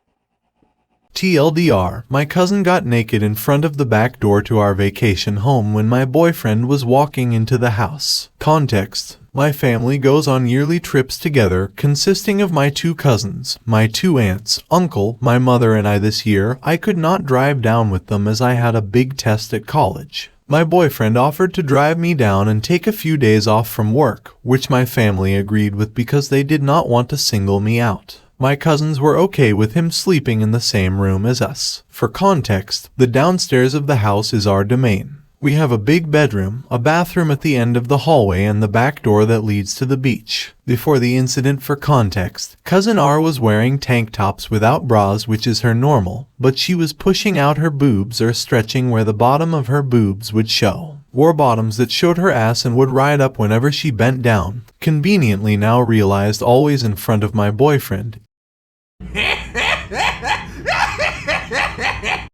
Speaker 2: TLDR, my cousin got naked in front of the back door to our vacation home when my boyfriend was walking into the house. Context: my family goes on yearly trips together consisting of my 2 cousins, my 2 aunts, uncle, my mother and I. This year, I could not drive down with them as I had a big test at college. My boyfriend offered to drive me down and take a few days off from work, which my family agreed with because they did not want to single me out. My cousins were okay with him sleeping in the same room as us. For context, the downstairs of the house is our domain. We have a big bedroom, a bathroom at the end of the hallway, and the back door that leads to the beach. Before the incident, for context, Cousin R was wearing tank tops without bras, which is her normal, but she was pushing out her boobs or stretching where the bottom of her boobs would show. Wore bottoms that showed her ass and would ride up whenever she bent down. Conveniently now realized always in front of my boyfriend.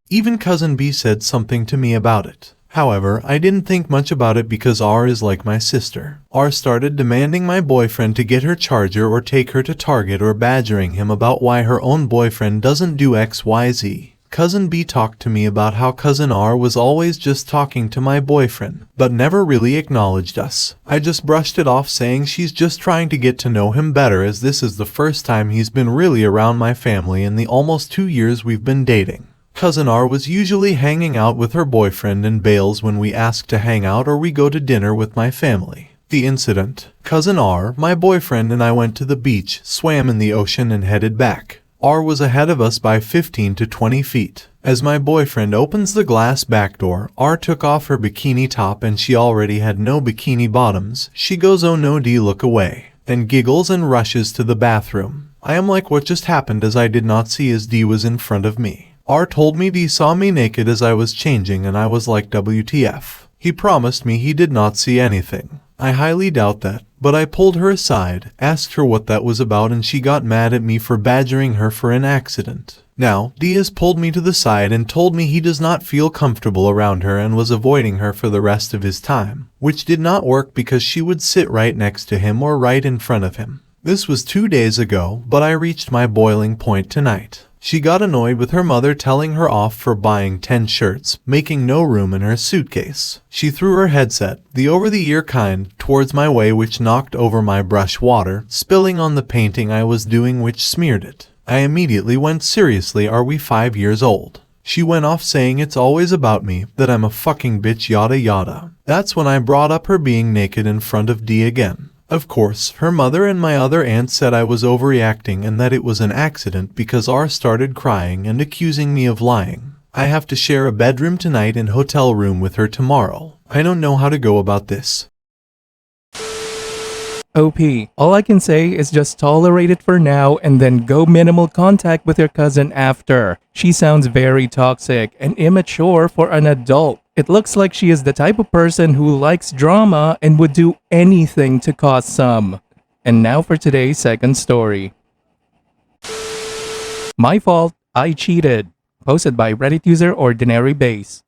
Speaker 2: Even Cousin B said something to me about it. However, I didn't think much about it because R is like my sister. R started demanding my boyfriend to get her charger or take her to Target, or badgering him about why her own boyfriend doesn't do XYZ. Cousin B talked to me about how Cousin R was always just talking to my boyfriend, but never really acknowledged us. I just brushed it off, saying she's just trying to get to know him better, as this is the first time he's been really around my family in the almost 2 years we've been dating. Cousin R was usually hanging out with her boyfriend and bails when we ask to hang out or we go to dinner with my family. The incident: Cousin R, my boyfriend, and I went to the beach, swam in the ocean, and headed back. R was ahead of us by 15 to 20 feet. As my boyfriend opens the glass back door, R took off her bikini top and she already had no bikini bottoms. She goes, "Oh no D, look away," then giggles and rushes to the bathroom. I am like, what just happened, as I did not see as D was in front of me. R told me D saw me naked as I was changing, and I was like, WTF. He promised me he did not see anything. I highly doubt that, but I pulled her aside, asked her what that was about, and she got mad at me for badgering her for an accident. Now, D has pulled me to the side and told me he does not feel comfortable around her and was avoiding her for the rest of his time, which did not work because she would sit right next to him or right in front of him. This was 2 days ago, but I reached my boiling point tonight. She got annoyed with her mother telling her off for buying 10 shirts, making no room in her suitcase. She threw her headset, the over-the-ear kind, towards my way, which knocked over my brush water, spilling on the painting I was doing, which smeared it. I immediately went, seriously, are we 5 years old? She went off saying it's always about me, that I'm a fucking bitch, yada yada. That's when I brought up her being naked in front of D again. Of course, her mother and my other aunt said I was overreacting and that it was an accident because R started crying and accusing me of lying. I have to share a bedroom tonight and hotel room with her tomorrow. I don't know how to go about this.
Speaker 1: OP, all I can say is just tolerate it for now and then go minimal contact with your cousin after. She sounds very toxic and immature for an adult. It looks like she is the type of person who likes drama and would do anything to cause some. And now for today's second story. My fault, I cheated. Posted by Reddit user Ordinary Base.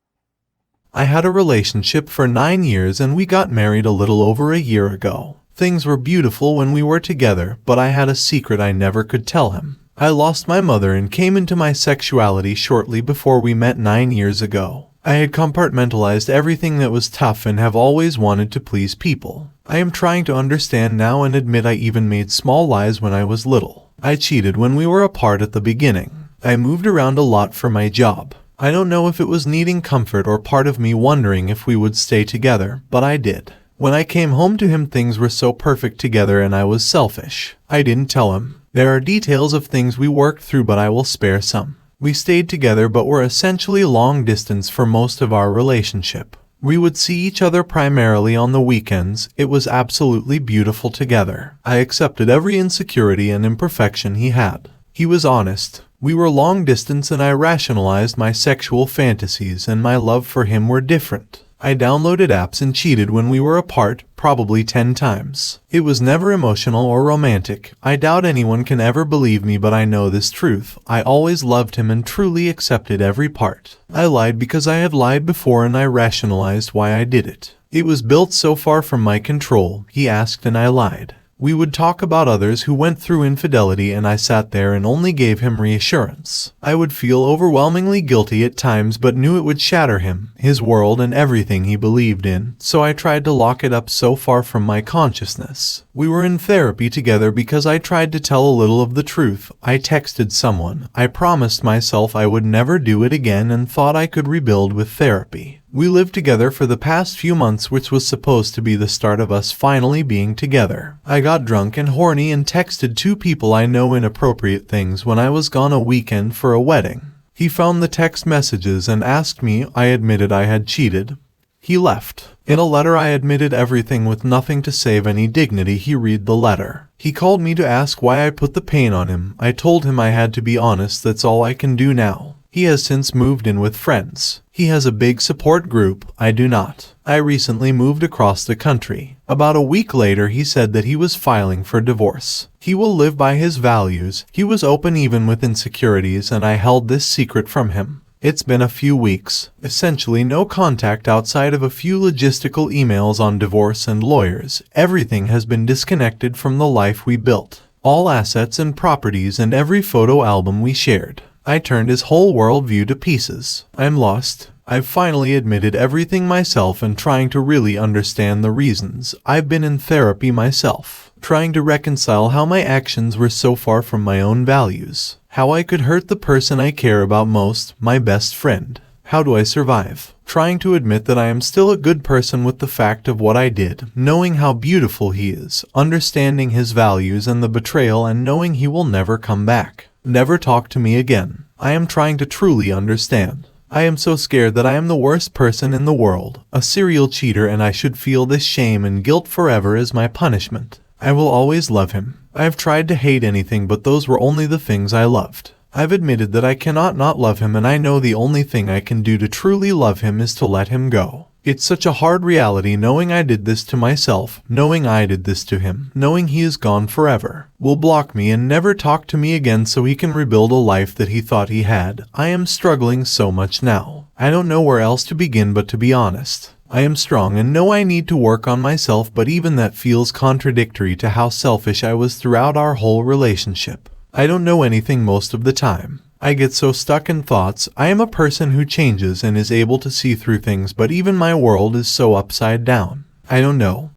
Speaker 2: I had a relationship for 9 years and we got married a little over a year ago. Things were beautiful when we were together, but I had a secret I never could tell him. I lost my mother and came into my sexuality shortly before we met 9 years ago. I had compartmentalized everything that was tough and have always wanted to please people. I am trying to understand now and admit I even made small lies when I was little. I cheated when we were apart at the beginning. I moved around a lot for my job. I don't know if it was needing comfort or part of me wondering if we would stay together, but I did. When I came home to him, things were so perfect together and I was selfish. I didn't tell him. There are details of things we worked through, but I will spare some. We stayed together but were essentially long distance for most of our relationship. We would see each other primarily on the weekends. It was absolutely beautiful together. I accepted every insecurity and imperfection he had. He was honest. We were long distance and I rationalized my sexual fantasies, and my love for him were different. I downloaded apps and cheated when we were apart, probably 10 times. It was never emotional or romantic. I doubt anyone can ever believe me, but I know this truth. I always loved him and truly accepted every part. I lied because I had lied before and I rationalized why I did it. It was built so far from my control. He asked and I lied. We would talk about others who went through infidelity and I sat there and only gave him reassurance. I would feel overwhelmingly guilty at times but knew it would shatter him, his world and everything he believed in, so I tried to lock it up so far from my consciousness. We were in therapy together because I tried to tell a little of the truth. I texted someone. I promised myself I would never do it again and thought I could rebuild with therapy. We lived together for the past few months, which was supposed to be the start of us finally being together. I got drunk and horny and texted 2 people I know inappropriate things when I was gone a weekend for a wedding. He found the text messages and asked me. I admitted I had cheated. He left. In a letter I admitted everything with nothing to save any dignity. He read the letter. He called me to ask why I put the pain on him. I told him I had to be honest, that's all I can do now. He has since moved in with friends. He has a big support group. I do not. I recently moved across the country. About a week later, he said that he was filing for divorce. He will live by his values. He was open even with insecurities, and I held this secret from him. It's been a few weeks. Essentially no contact outside of a few logistical emails on divorce and lawyers. Everything has been disconnected from the life we built. All assets and properties and every photo album we shared. I turned his whole worldview to pieces. I'm lost. I've finally admitted everything myself and trying to really understand the reasons. I've been in therapy myself, trying to reconcile how my actions were so far from my own values, how I could hurt the person I care about most, my best friend. How do I survive? Trying to admit that I am still a good person with the fact of what I did, knowing how beautiful he is, understanding his values and the betrayal, and knowing he will never come back. Never talk to me again. I am trying to truly understand. I am so scared that I am the worst person in the world, a serial cheater, and I should feel this shame and guilt forever as my punishment. I will always love him. I have tried to hate anything, but those were only the things I loved. I've admitted that I cannot not love him, and I know the only thing I can do to truly love him is to let him go. It's such a hard reality knowing I did this to myself, knowing I did this to him, knowing he is gone forever, will block me and never talk to me again so he can rebuild a life that he thought he had. I am struggling so much now. I don't know where else to begin but to be honest. I am strong and know I need to work on myself, but even that feels contradictory to how selfish I was throughout our whole relationship. I don't know anything most of the time. I get so stuck in thoughts. I am a person who changes and is able to see through things, but even my world is so upside down. I don't know.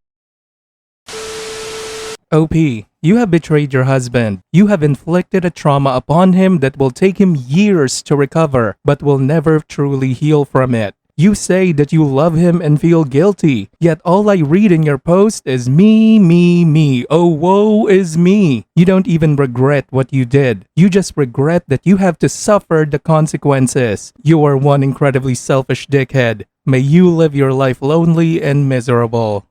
Speaker 1: OP, you have betrayed your husband. You have inflicted a trauma upon him that will take him years to recover, but will never truly heal from it. You say that you love him and feel guilty, yet all I read in your post is me, me, me. Oh, woe is me. You don't even regret what you did. You just regret that you have to suffer the consequences. You are one incredibly selfish dickhead. May you live your life lonely and miserable.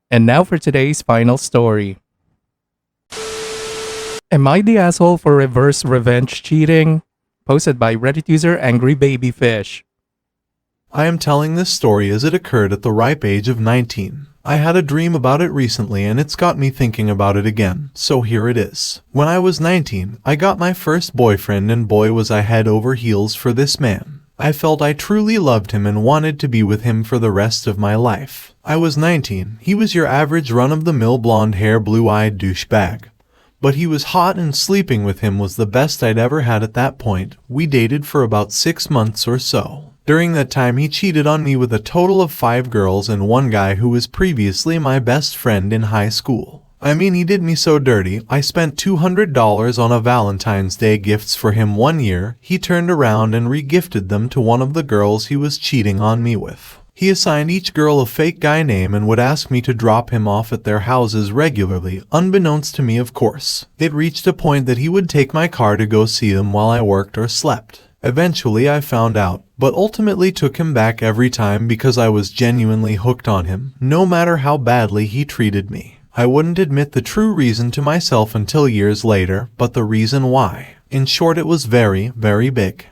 Speaker 1: And now for today's final story. Am I the asshole for reverse revenge cheating? Posted by Reddit user Angry Babyfish.
Speaker 2: I am telling this story as it occurred at the ripe age of 19. I had a dream about it recently and it's got me thinking about it again, so here it is. When I was 19, I got my first boyfriend, and boy was I head over heels for this man. I felt I truly loved him and wanted to be with him for the rest of my life. I was 19, he was your average run-of-the-mill blonde hair blue-eyed douchebag. But he was hot and sleeping with him was the best I'd ever had at that point. We dated for about 6 months or so. During that time he cheated on me with a total of 5 girls and 1 guy who was previously my best friend in high school. I mean, he did me so dirty. I spent $200 on a Valentine's Day gifts for him one year. He turned around and re-gifted them to one of the girls he was cheating on me with. He assigned each girl a fake guy name and would ask me to drop him off at their houses regularly, unbeknownst to me, of course. It reached a point that he would take my car to go see them while I worked or slept. Eventually I found out, but ultimately took him back every time because I was genuinely hooked on him, no matter how badly he treated me. I wouldn't admit the true reason to myself until years later, but the reason why. In short, it was very, very big.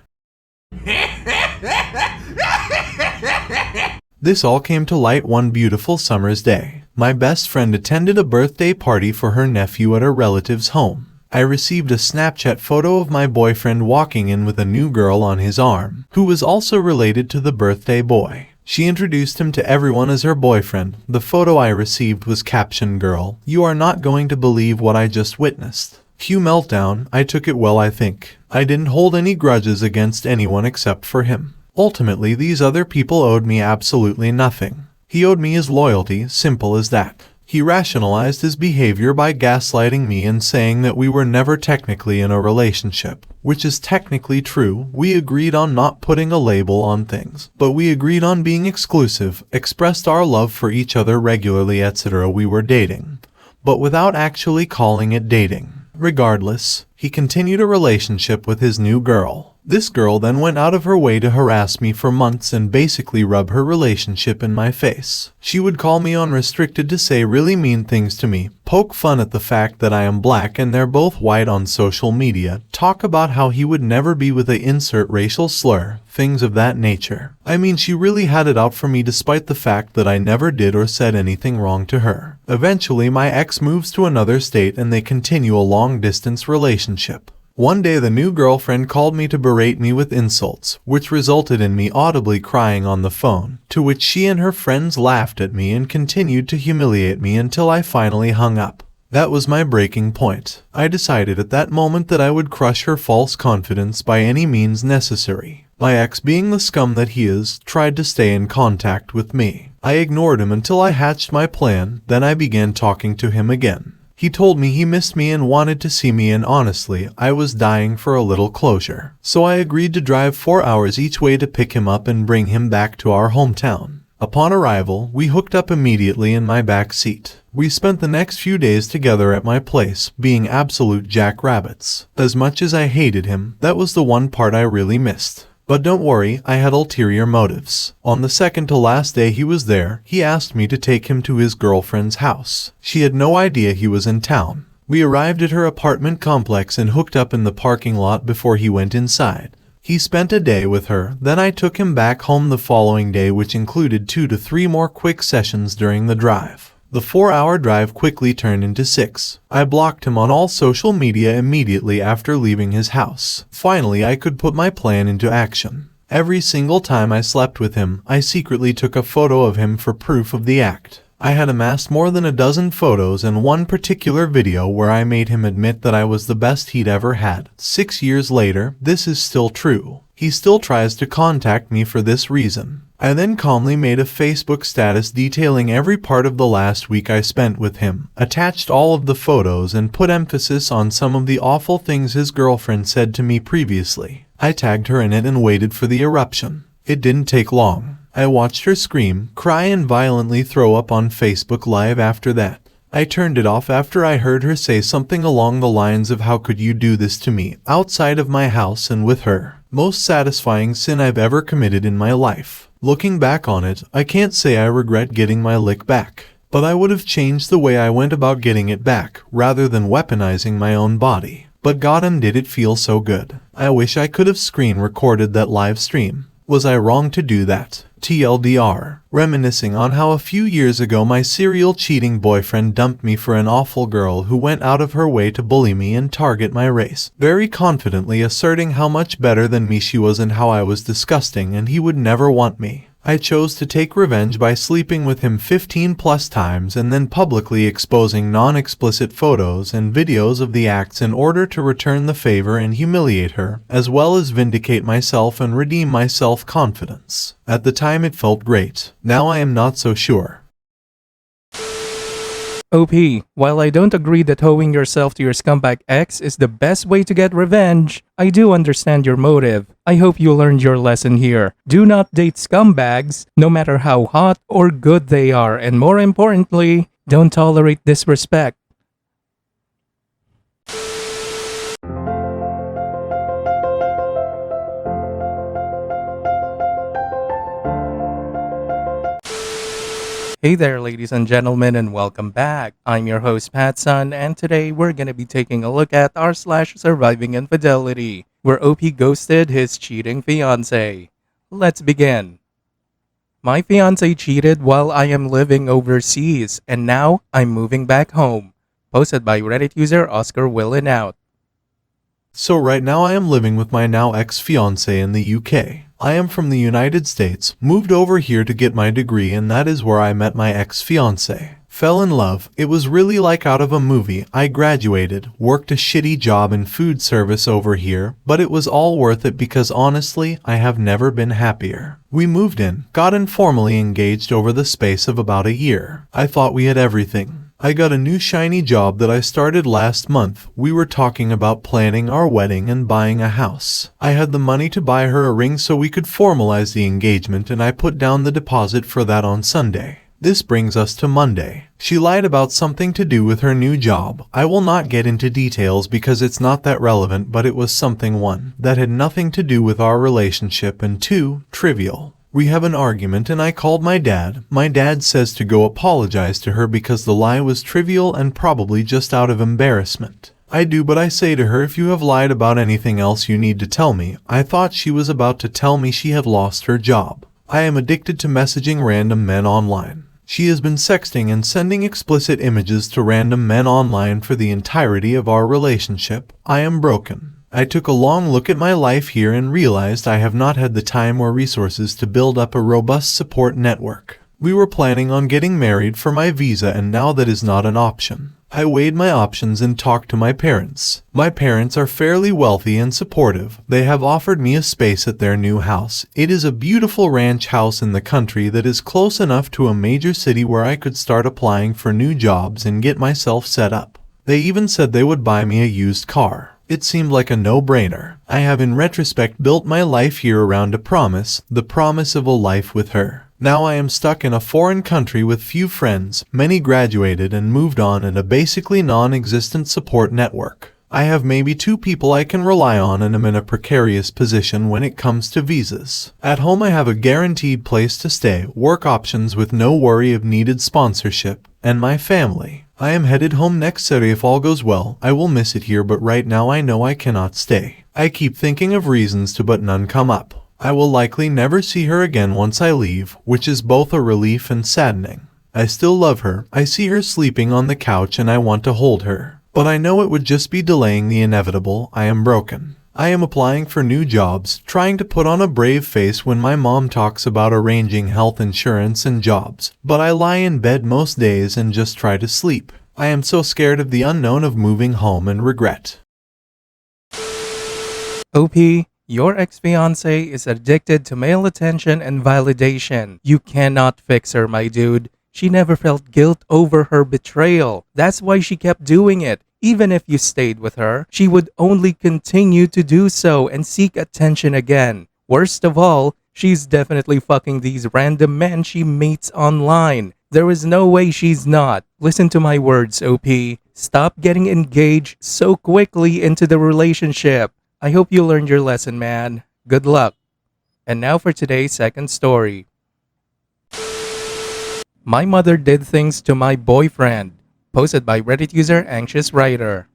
Speaker 2: This all came to light one beautiful summer's day. My best friend attended a birthday party for her nephew at a relative's home. I received a Snapchat photo of my boyfriend walking in with a new girl on his arm, who was also related to the birthday boy. She introduced him to everyone as her boyfriend. The photo I received was captioned, "Girl, you are not going to believe what I just witnessed." Cue meltdown. I took it well, I think. I didn't hold any grudges against anyone except for him. Ultimately, these other people owed me absolutely nothing. He owed me his loyalty, simple as that. He rationalized his behavior by gaslighting me and saying that we were never technically in a relationship, which is technically true. We agreed on not putting a label on things, but we agreed on being exclusive, expressed our love for each other regularly, etc. We were dating, but without actually calling it dating. Regardless, he continued a relationship with his new girl. This girl then went out of her way to harass me for months and basically rub her relationship in my face. She would call me unrestricted to say really mean things to me, poke fun at the fact that I am black and they're both white on social media, talk about how he would never be with a insert racial slur, things of that nature. I mean, she really had it out for me despite the fact that I never did or said anything wrong to her. Eventually, my ex moves to another state and they continue a long-distance relationship. One day the new girlfriend called me to berate me with insults, which resulted in me audibly crying on the phone, to which she and her friends laughed at me and continued to humiliate me until I finally hung up. That was my breaking point. I decided at that moment that I would crush her false confidence by any means necessary. My ex, being the scum that he is, tried to stay in contact with me. I ignored him until I hatched my plan, then I began talking to him again. He told me he missed me and wanted to see me, and honestly, I was dying for a little closure. So I agreed to drive 4 hours each way to pick him up and bring him back to our hometown. Upon arrival, we hooked up immediately in my back seat. We spent the next few days together at my place, being absolute jackrabbits. As much as I hated him, that was the one part I really missed. But don't worry, I had ulterior motives. On the second to last day he was there, he asked me to take him to his girlfriend's house. She had no idea he was in town. We arrived at her apartment complex and hooked up in the parking lot before he went inside. He spent a day with her, then I took him back home the following day, which included 2 to 3 more quick sessions during the drive. The 4-hour drive quickly turned into 6. I blocked him on all social media immediately after leaving his house. Finally, I could put my plan into action. Every single time I slept with him, I secretly took a photo of him for proof of the act. I had amassed more than a dozen photos and one particular video where I made him admit that I was the best he'd ever had. 6 years later, this is still true. He still tries to contact me for this reason. I then calmly made a Facebook status detailing every part of the last week I spent with him, attached all of the photos, and put emphasis on some of the awful things his girlfriend said to me previously. I tagged her in it and waited for the eruption. It didn't take long. I watched her scream, cry, and violently throw up on Facebook Live after that. I turned it off after I heard her say something along the lines of, "How could you do this to me, outside of my house and with her?" Most satisfying sin I've ever committed in my life. Looking back on it, I can't say I regret getting my lick back, but I would have changed the way I went about getting it back, rather than weaponizing my own body. But goddamn, did it feel so good. I wish I could have screen recorded that live stream. Was I wrong to do that? TLDR. Reminiscing on how a few years ago my serial cheating boyfriend dumped me for an awful girl who went out of her way to bully me and target my race, very confidently asserting how much better than me she was and how I was disgusting and he would never want me. I chose to take revenge by sleeping with him 15+ times and then publicly exposing non-explicit photos and videos of the acts in order to return the favor and humiliate her, as well as vindicate myself and redeem my self-confidence. At the time it felt great. Now I am not so sure.
Speaker 1: OP, while I don't agree that hoeing yourself to your scumbag ex is the best way to get revenge, I do understand your motive. I hope you learned your lesson here. Do not date scumbags, no matter how hot or good they are, and more importantly, don't tolerate disrespect. Hey there, ladies and gentlemen, and welcome back. I'm your host, PattSun, and today we're gonna be taking a look at r/Surviving Infidelity, where OP ghosted his cheating fiancé. Let's begin. My fiancé cheated while I am living overseas, and now I'm moving back home. Posted by Reddit user Oscar Willin Out.
Speaker 2: So right now I am living with my now ex-fiancé in the UK. I am from the United States, moved over here to get my degree, and that is where I met my ex-fiancé. Fell in love. It was really like out of a movie. I graduated, worked a shitty job in food service over here, but it was all worth it because honestly, I have never been happier. We moved in, got informally engaged over the space of about a year. I thought we had everything. I got a new shiny job that I started last month. We were talking about planning our wedding and buying a house. I had the money to buy her a ring so we could formalize the engagement, and I put down the deposit for that on Sunday. This brings us to Monday. She lied about something to do with her new job. I will not get into details because it's not that relevant, but it was something, one, that had nothing to do with our relationship, and two, trivial. We have an argument and I called my dad. My dad says to go apologize to her because the lie was trivial and probably just out of embarrassment. I do, but I say to her, if you have lied about anything else you need to tell me. I thought she was about to tell me she had lost her job. I am addicted to messaging random men online. She has been sexting and sending explicit images to random men online for the entirety of our relationship. I am broken. I took a long look at my life here and realized I have not had the time or resources to build up a robust support network. We were planning on getting married for my visa, and now that is not an option. I weighed my options and talked to my parents. My parents are fairly wealthy and supportive. They have offered me a space at their new house. It is a beautiful ranch house in the country that is close enough to a major city where I could start applying for new jobs and get myself set up. They even said they would buy me a used car. It seemed like a no-brainer. I have in retrospect built my life here around a promise, the promise of a life with her. Now I am stuck in a foreign country with few friends, many graduated and moved on, and a basically non-existent support network. I have maybe 2 people I can rely on and am in a precarious position when it comes to visas. At home I have a guaranteed place to stay, work options with no worry of needed sponsorship, and my family. I am headed home next Saturday if all goes well. I will miss it here, but right now I know I cannot stay. I keep thinking of reasons to, but none come up. I will likely never see her again once I leave, which is both a relief and saddening. I still love her. I see her sleeping on the couch and I want to hold her. But I know it would just be delaying the inevitable. I am broken. I am applying for new jobs, trying to put on a brave face when my mom talks about arranging health insurance and jobs, but I lie in bed most days and just try to sleep. I am so scared of the unknown, of moving home and regret.
Speaker 1: OP, your ex-fiancé is addicted to male attention and validation. You cannot fix her, my dude. She never felt guilt over her betrayal. That's why she kept doing it. Even if you stayed with her, she would only continue to do so and seek attention again. Worst of all, she's definitely fucking these random men she meets online. There is no way she's not. Listen to my words, OP. Stop getting engaged so quickly into the relationship. I hope you learned your lesson, man. Good luck. And now for today's second story. My mother did things to my boyfriend. Posted by Reddit user Anxious Writer.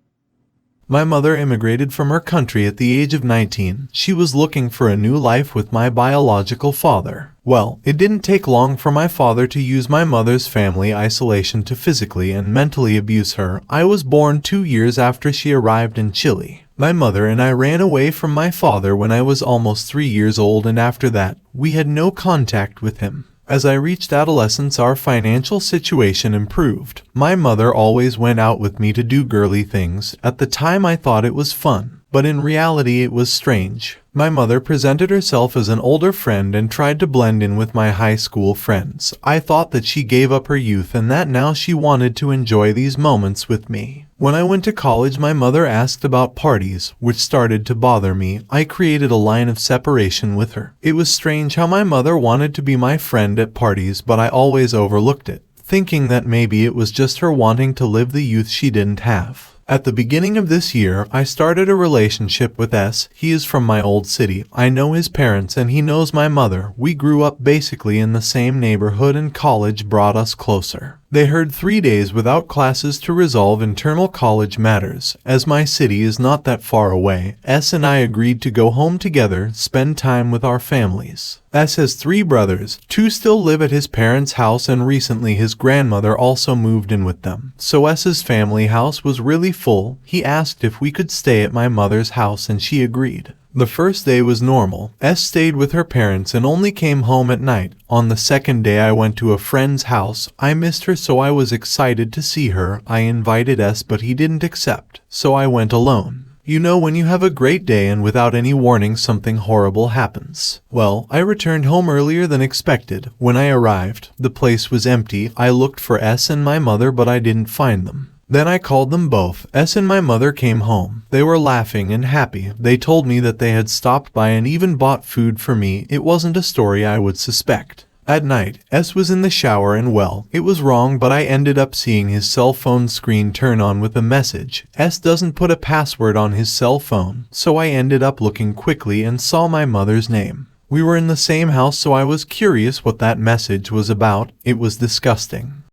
Speaker 2: My mother immigrated from her country at the age of 19. She was looking for a new life with my biological father. Well, it didn't take long for my father to use my mother's family isolation to physically and mentally abuse her. I was born 2 years after she arrived in Chile. My mother and I ran away from my father when I was almost 3 years old, and after that, we had no contact with him. As I reached adolescence, our financial situation improved. My mother always went out with me to do girly things. At the time I thought it was fun, but in reality it was strange. My mother presented herself as an older friend and tried to blend in with my high school friends. I thought that she gave up her youth and that now she wanted to enjoy these moments with me. When I went to college, my mother asked about parties, which started to bother me. I created a line of separation with her. It was strange how my mother wanted to be my friend at parties, but I always overlooked it, thinking that maybe it was just her wanting to live the youth she didn't have. At the beginning of this year, I started a relationship with S. He is from my old city. I know his parents and he knows my mother. We grew up basically in the same neighborhood and college brought us closer. They heard 3 days without classes to resolve internal college matters. As my city is not that far away, S and I agreed to go home together, spend time with our families. S has 3 brothers. 2 still live at his parents' house and recently his grandmother also moved in with them. So S's family house was really full. He asked if we could stay at my mother's house and she agreed. The first day was normal. S stayed with her parents and only came home at night. On the second day I went to a friend's house. I missed her so I was excited to see her. I invited S but he didn't accept, so I went alone. You know when you have a great day and without any warning something horrible happens. Well, I returned home earlier than expected. When I arrived, the place was empty. I looked for S and my mother but I didn't find them. Then I called them both. S and my mother came home. They were laughing and happy. They told me that they had stopped by and even bought food for me. It wasn't a story I would suspect. At night, S was in the shower and well, it was wrong but I ended up seeing his cell phone screen turn on with a message. S doesn't put a password on his cell phone, so I ended up looking quickly and saw my mother's name. We were in the same house so I was curious what that message was about. It was disgusting.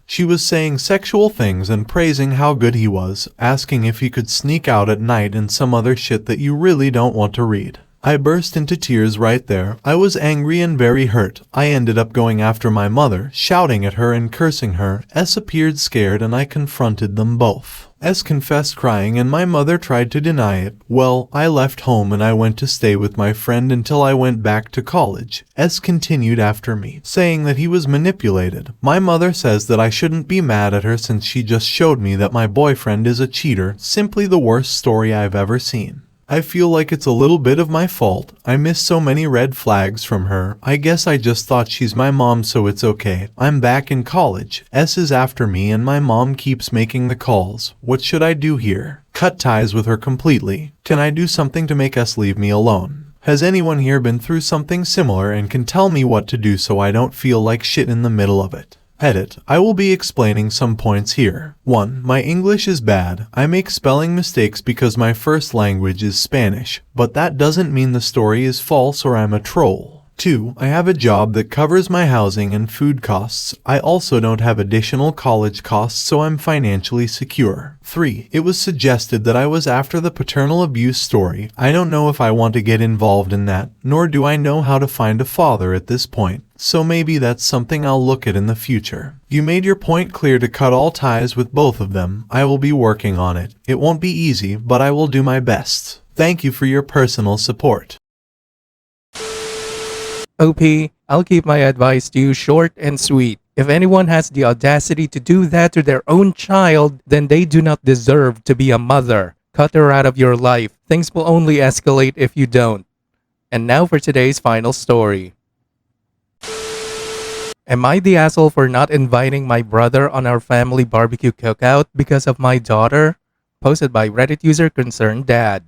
Speaker 2: She was saying sexual things and praising how good he was, asking if he could sneak out at night and some other shit that you really don't want to read. I burst into tears right there. I was angry and very hurt. I ended up going after my mother, shouting at her and cursing her. S appeared scared and I confronted them both. S confessed crying and my mother tried to deny it. Well, I left home and I went to stay with my friend until I went back to college. S continued after me, saying that he was manipulated. My mother says that I shouldn't be mad at her since she just showed me that my boyfriend is a cheater. Simply the worst story I've ever seen. I feel like it's a little bit of my fault. I missed so many red flags from her. I guess I just thought she's my mom so it's okay. I'm back in college. S is after me and my mom keeps making the calls. What should I do here? Cut ties with her completely. Can I do something to make S leave me alone? Has anyone here been through something similar and can tell me what to do so I don't feel like shit in the middle of it? Edit. I will be explaining some points here. 1. My English is bad. I make spelling mistakes because my first language is Spanish, but that doesn't mean the story is false or I'm a troll. 2. I have a job that covers my housing and food costs. I also don't have additional college costs, so I'm financially secure. 3. It was suggested that I was after the paternal abuse story. I don't know if I want to get involved in that, nor do I know how to find a father at this point. So maybe that's something I'll look at in the future. You made your point clear to cut all ties with both of them. I will be working on it. It won't be easy, but I will do my best. Thank you for your personal support.
Speaker 1: OP, I'll keep my advice to you short and sweet. If anyone has the audacity to do that to their own child, then they do not deserve to be a mother. Cut her out of your life. Things will only escalate if you don't. And now for today's final story. Am I the asshole for not inviting my brother on our family barbecue cookout because of my daughter? Posted by Reddit user Concerned Dad.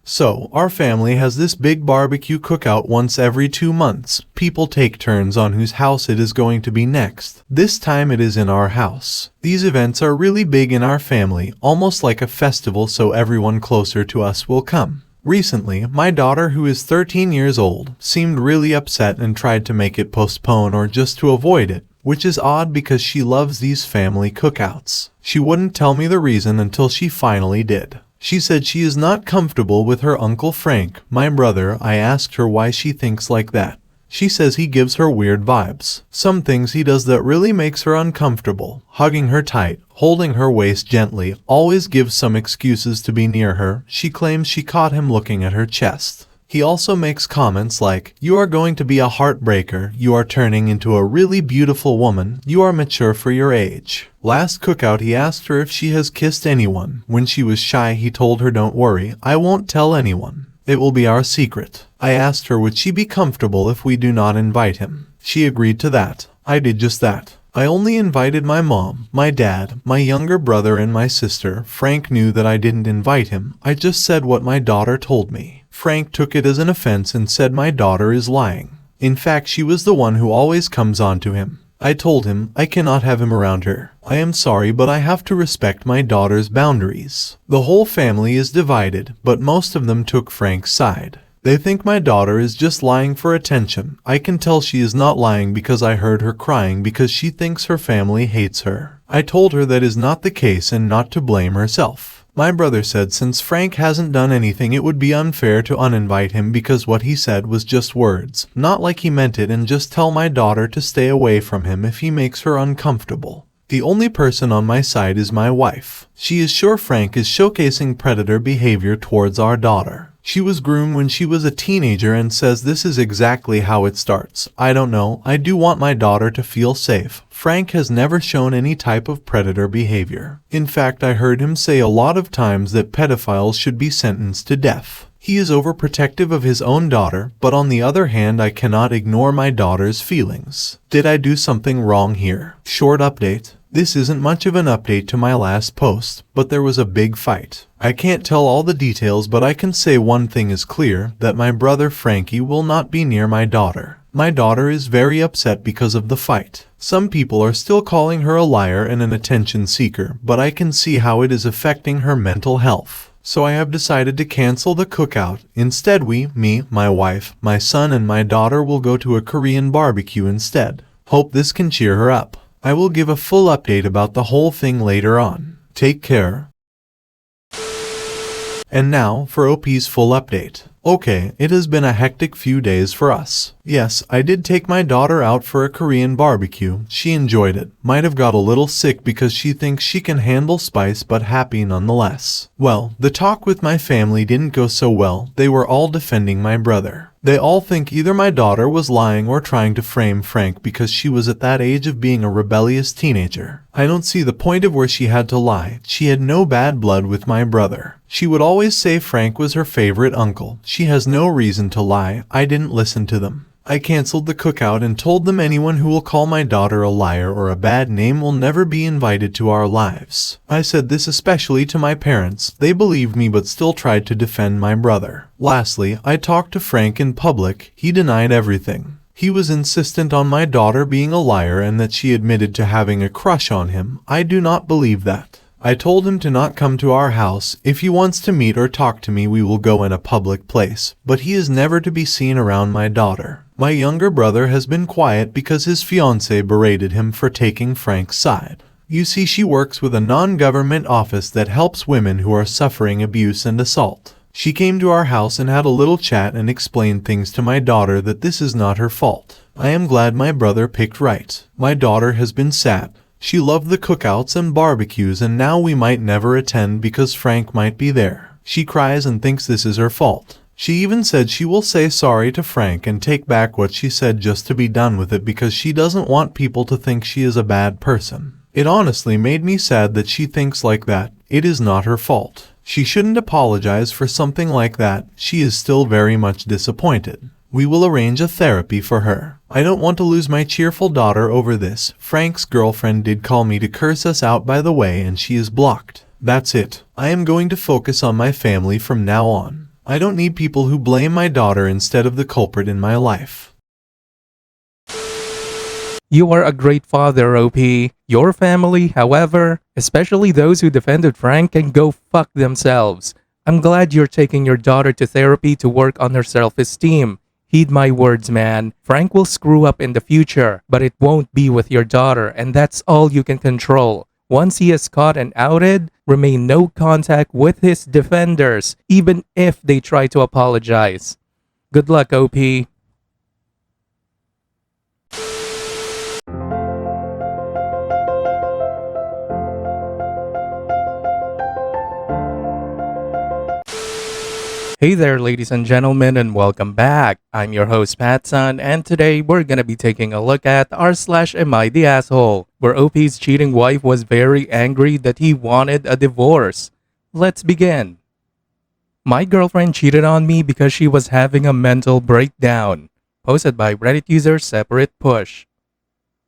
Speaker 2: So, our family has this big barbecue cookout once every 2 months. People take turns on whose house it is going to be next. This time it is in our house. These events are really big in our family, almost like a festival, so everyone closer to us will come. Recently, my daughter, who is 13 years old, seemed really upset and tried to make it postpone or just to avoid it, which is odd because she loves these family cookouts. She wouldn't tell me the reason until she finally did. She said she is not comfortable with her Uncle Frank, my brother. I asked her why she thinks like that. She says he gives her weird vibes. Some things he does that really makes her uncomfortable. Hugging her tight, holding her waist gently, always gives some excuses to be near her. She claims she caught him looking at her chest. He also makes comments like, "You are going to be a heartbreaker, you are turning into a really beautiful woman, you are mature for your age." Last cookout he asked her if she has kissed anyone. When she was shy he told her, "Don't worry, I won't tell anyone. It will be our secret." I asked her would she be comfortable if we do not invite him. She agreed to that. I did just that. I only invited my mom, my dad, my younger brother and my sister. Frank knew that I didn't invite him. I just said what my daughter told me. Frank took it as an offense and said my daughter is lying. In fact, she was the one who always comes on to him. I told him I cannot have him around her. I am sorry, but I have to respect my daughter's boundaries. The whole family is divided, but most of them took Frank's side. They think my daughter is just lying for attention. I can tell she is not lying because I heard her crying because she thinks her family hates her. I told her that is not the case and not to blame herself. My brother said since Frank hasn't done anything it would be unfair to uninvite him because what he said was just words, not like he meant it, and just tell my daughter to stay away from him if he makes her uncomfortable. The only person on my side is my wife. She is sure Frank is showcasing predator behavior towards our daughter. She was groomed when she was a teenager and says this is exactly how it starts. I don't know, I do want my daughter to feel safe. Frank has never shown any type of predator behavior. In fact, I heard him say a lot of times that pedophiles should be sentenced to death. He is overprotective of his own daughter, but on the other hand I cannot ignore my daughter's feelings. Did I do something wrong here? Short update. This isn't much of an update to my last post, but there was a big fight. I can't tell all the details, but I can say one thing is clear, that my brother Frankie will not be near my daughter. My daughter is very upset because of the fight. Some people are still calling her a liar and an attention seeker, but I can see how it is affecting her mental health. So I have decided to cancel the cookout. Instead me, my wife, my son and my daughter will go to a Korean barbecue instead. Hope this can cheer her up. I will give a full update about the whole thing later on. Take care. And now for OP's full update. Okay, it has been a hectic few days for us. Yes, I did take my daughter out for a Korean barbecue. She enjoyed it. Might have got a little sick because she thinks she can handle spice, but happy nonetheless. Well, the talk with my family didn't go so well. They were all defending my brother. They all think either my daughter was lying or trying to frame Frank because she was at that age of being a rebellious teenager. I don't see the point of where she had to lie. She had no bad blood with my brother. She would always say Frank was her favorite uncle. She has no reason to lie. I didn't listen to them. I canceled the cookout and told them anyone who will call my daughter a liar or a bad name will never be invited to our lives. I said this especially to my parents. They believed me but still tried to defend my brother. Lastly, I talked to Frank in public. He denied everything. He was insistent on my daughter being a liar and that she admitted to having a crush on him. I do not believe that. I told him to not come to our house. If he wants to meet or talk to me, we will go in a public place. But he is never to be seen around my daughter. My younger brother has been quiet because his fiancée berated him for taking Frank's side. You see, she works with a non-government office that helps women who are suffering abuse and assault. She came to our house and had a little chat and explained things to my daughter that this is not her fault. I am glad my brother picked right. My daughter has been sad. She loved the cookouts and barbecues, and now we might never attend because Frank might be there. She cries and thinks this is her fault. She even said she will say sorry to Frank and take back what she said just to be done with it because she doesn't want people to think she is a bad person. It honestly made me sad that she thinks like that. It is not her fault. She shouldn't apologize for something like that. She is still very much disappointed. We will arrange a therapy for her. I don't want to lose my cheerful daughter over this. Frank's girlfriend did call me to curse us out, by the way, and she is blocked. That's it. I am going to focus on my family from now on. I don't need people who blame my daughter instead of the culprit in my life.
Speaker 1: You are a great father, OP. Your family, however, especially those who defended Frank, can go fuck themselves. I'm glad you're taking your daughter to therapy to work on her self-esteem. Heed my words, man. Frank will screw up in the future, but it won't be with your daughter, and that's all you can control. Once he is caught and outed, remain no contact with his defenders, even if they try to apologize. Good luck, OP. Hey there, ladies and gentlemen, and welcome back. I'm your host, Patsun, and today we're gonna be taking a look at r/am I the asshole, where OP's cheating wife was very angry that he wanted a divorce. Let's begin. My girlfriend cheated on me because she was having a mental breakdown. Posted by Reddit user Separate Push.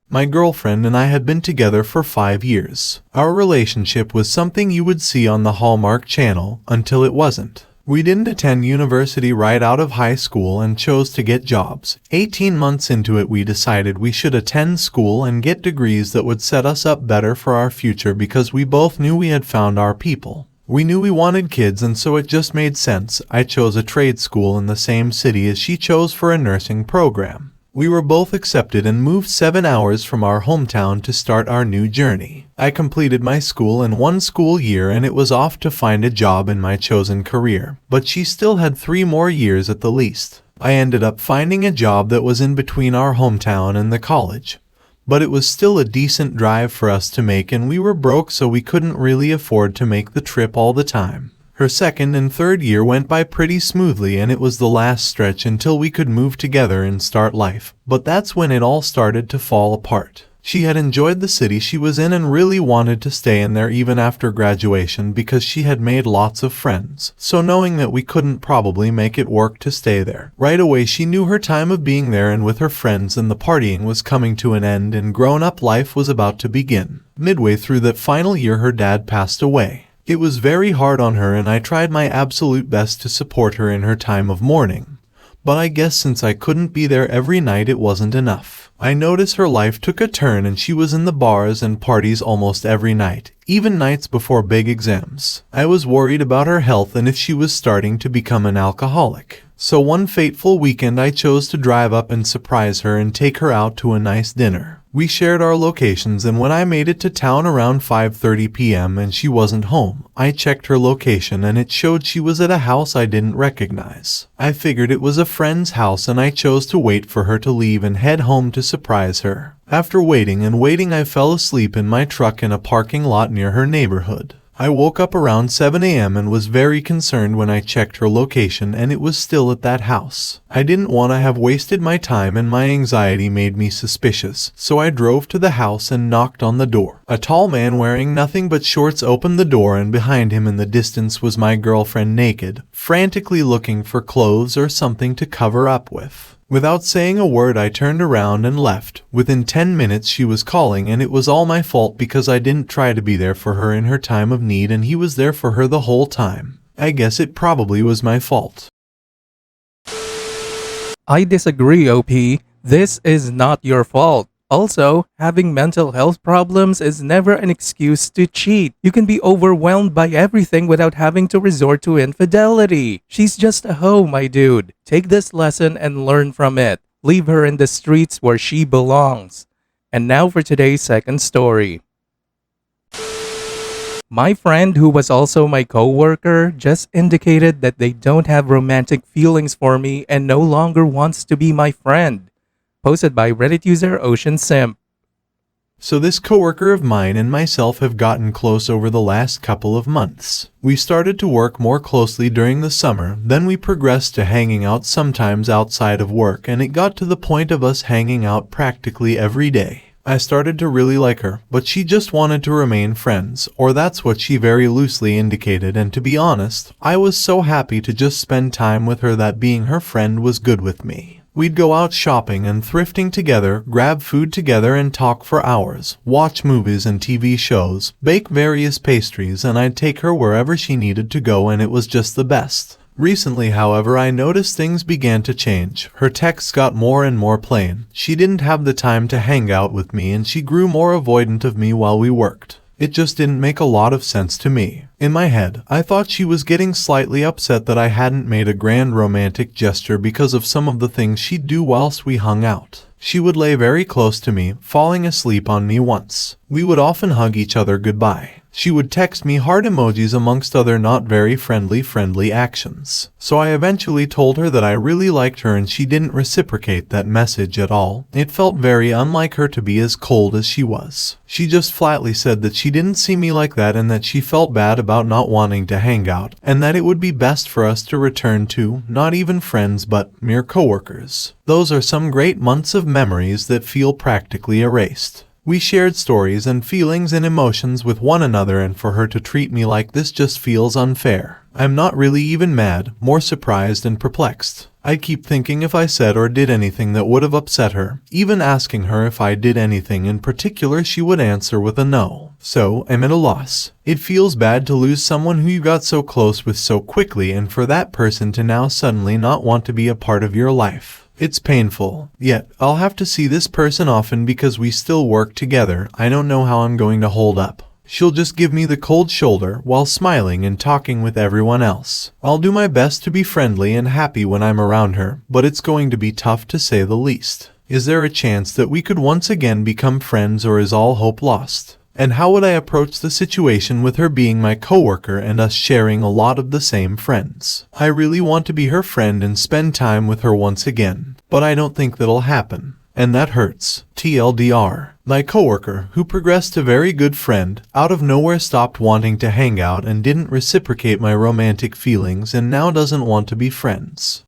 Speaker 2: My girlfriend and I had been together for 5 years. Our relationship was something you would see on the Hallmark Channel until it wasn't. We didn't attend university right out of high school and chose to get jobs. 18 months into it, we decided we should attend school and get degrees that would set us up better for our future because we both knew we had found our people. We knew we wanted kids, and so it just made sense. I chose a trade school in the same city as she chose for a nursing program. We were both accepted and moved 7 hours from our hometown to start our new journey. I completed my school in 1 school year and it was off to find a job in my chosen career, but she still had 3 more years at the least. I ended up finding a job that was in between our hometown and the college, but it was still a decent drive for us to make, and we were broke, so we couldn't really afford to make the trip all the time. Her second and third year went by pretty smoothly, and it was the last stretch until we could move together and start life. But that's when it all started to fall apart. She had enjoyed the city she was in and really wanted to stay in there even after graduation because she had made lots of friends. So knowing that we couldn't probably make it work to stay there, right away she knew her time of being there and with her friends and the partying was coming to an end and grown-up life was about to begin. Midway through that final year, her dad passed away. It was very hard on her and I tried my absolute best to support her in her time of mourning. But I guess since I couldn't be there every night, it wasn't enough. I noticed her life took a turn and she was in the bars and parties almost every night, even nights before big exams. I was worried about her health and if she was starting to become an alcoholic. So one fateful weekend I chose to drive up and surprise her and take her out to a nice dinner. We shared our locations, and when I made it to town around 5:30 p.m. and she wasn't home, I checked her location and it showed she was at a house I didn't recognize. I figured it was a friend's house and I chose to wait for her to leave and head home to surprise her. After waiting and waiting, I fell asleep in my truck in a parking lot near her neighborhood. I woke up around 7 a.m. and was very concerned when I checked her location and it was still at that house. I didn't want to have wasted my time and my anxiety made me suspicious, so I drove to the house and knocked on the door. A tall man wearing nothing but shorts opened the door, and behind him in the distance was my girlfriend naked, frantically looking for clothes or something to cover up with. Without saying a word, I turned around and left. Within 10 minutes she was calling, and it was all my fault because I didn't try to be there for her in her time of need and he was there for her the whole time. I guess it probably was my fault.
Speaker 1: I disagree, OP. This is not your fault. Also, having mental health problems is never an excuse to cheat. You can be overwhelmed by everything without having to resort to infidelity. She's just a hoe, my dude. Take this lesson and learn from it. Leave her in the streets where she belongs. And now for today's second story. My friend, who was also my co-worker, just indicated that they don't have romantic feelings for me and no longer wants to be my friend. Posted by Reddit user Ocean Simp.
Speaker 2: So this coworker of mine and myself have gotten close over the last couple of months. We started to work more closely during the summer, then we progressed to hanging out sometimes outside of work, and it got to the point of us hanging out practically every day. I started to really like her, but she just wanted to remain friends, or that's what she very loosely indicated, and to be honest, I was so happy to just spend time with her that being her friend was good with me. We'd go out shopping and thrifting together, grab food together and talk for hours, watch movies and TV shows, bake various pastries, and I'd take her wherever she needed to go, and it was just the best. Recently, however, I noticed things began to change. Her texts got more and more plain. She didn't have the time to hang out with me and she grew more avoidant of me while we worked. It just didn't make a lot of sense to me. In my head, I thought she was getting slightly upset that I hadn't made a grand romantic gesture because of some of the things she'd do whilst we hung out. She would lay very close to me, falling asleep on me once. We would often hug each other goodbye. She would text me heart emojis amongst other not very friendly actions. So I eventually told her that I really liked her and she didn't reciprocate that message at all. It felt very unlike her to be as cold as she was. She just flatly said that she didn't see me like that and that she felt bad about not wanting to hang out, and that it would be best for us to return to, not even friends but mere coworkers. Those are some great months of memories that feel practically erased. We shared stories and feelings and emotions with one another, and for her to treat me like this just feels unfair. I'm not really even mad, more surprised and perplexed. I keep thinking if I said or did anything that would have upset her. Even asking her if I did anything in particular, she would answer with a no. So, I'm at a loss. It feels bad to lose someone who you got so close with so quickly, and for that person to now suddenly not want to be a part of your life. It's painful, yet I'll have to see this person often because we still work together. I don't know how I'm going to hold up. She'll just give me the cold shoulder while smiling and talking with everyone else. I'll do my best to be friendly and happy when I'm around her, but it's going to be tough to say the least. Is there a chance that we could once again become friends, or is all hope lost? And how would I approach the situation with her being my coworker and us sharing a lot of the same friends? I really want to be her friend and spend time with her once again, but I don't think that'll happen. And that hurts. TLDR. My coworker, who progressed to very good friend, out of nowhere stopped wanting to hang out and didn't reciprocate my romantic feelings and now doesn't want to be friends.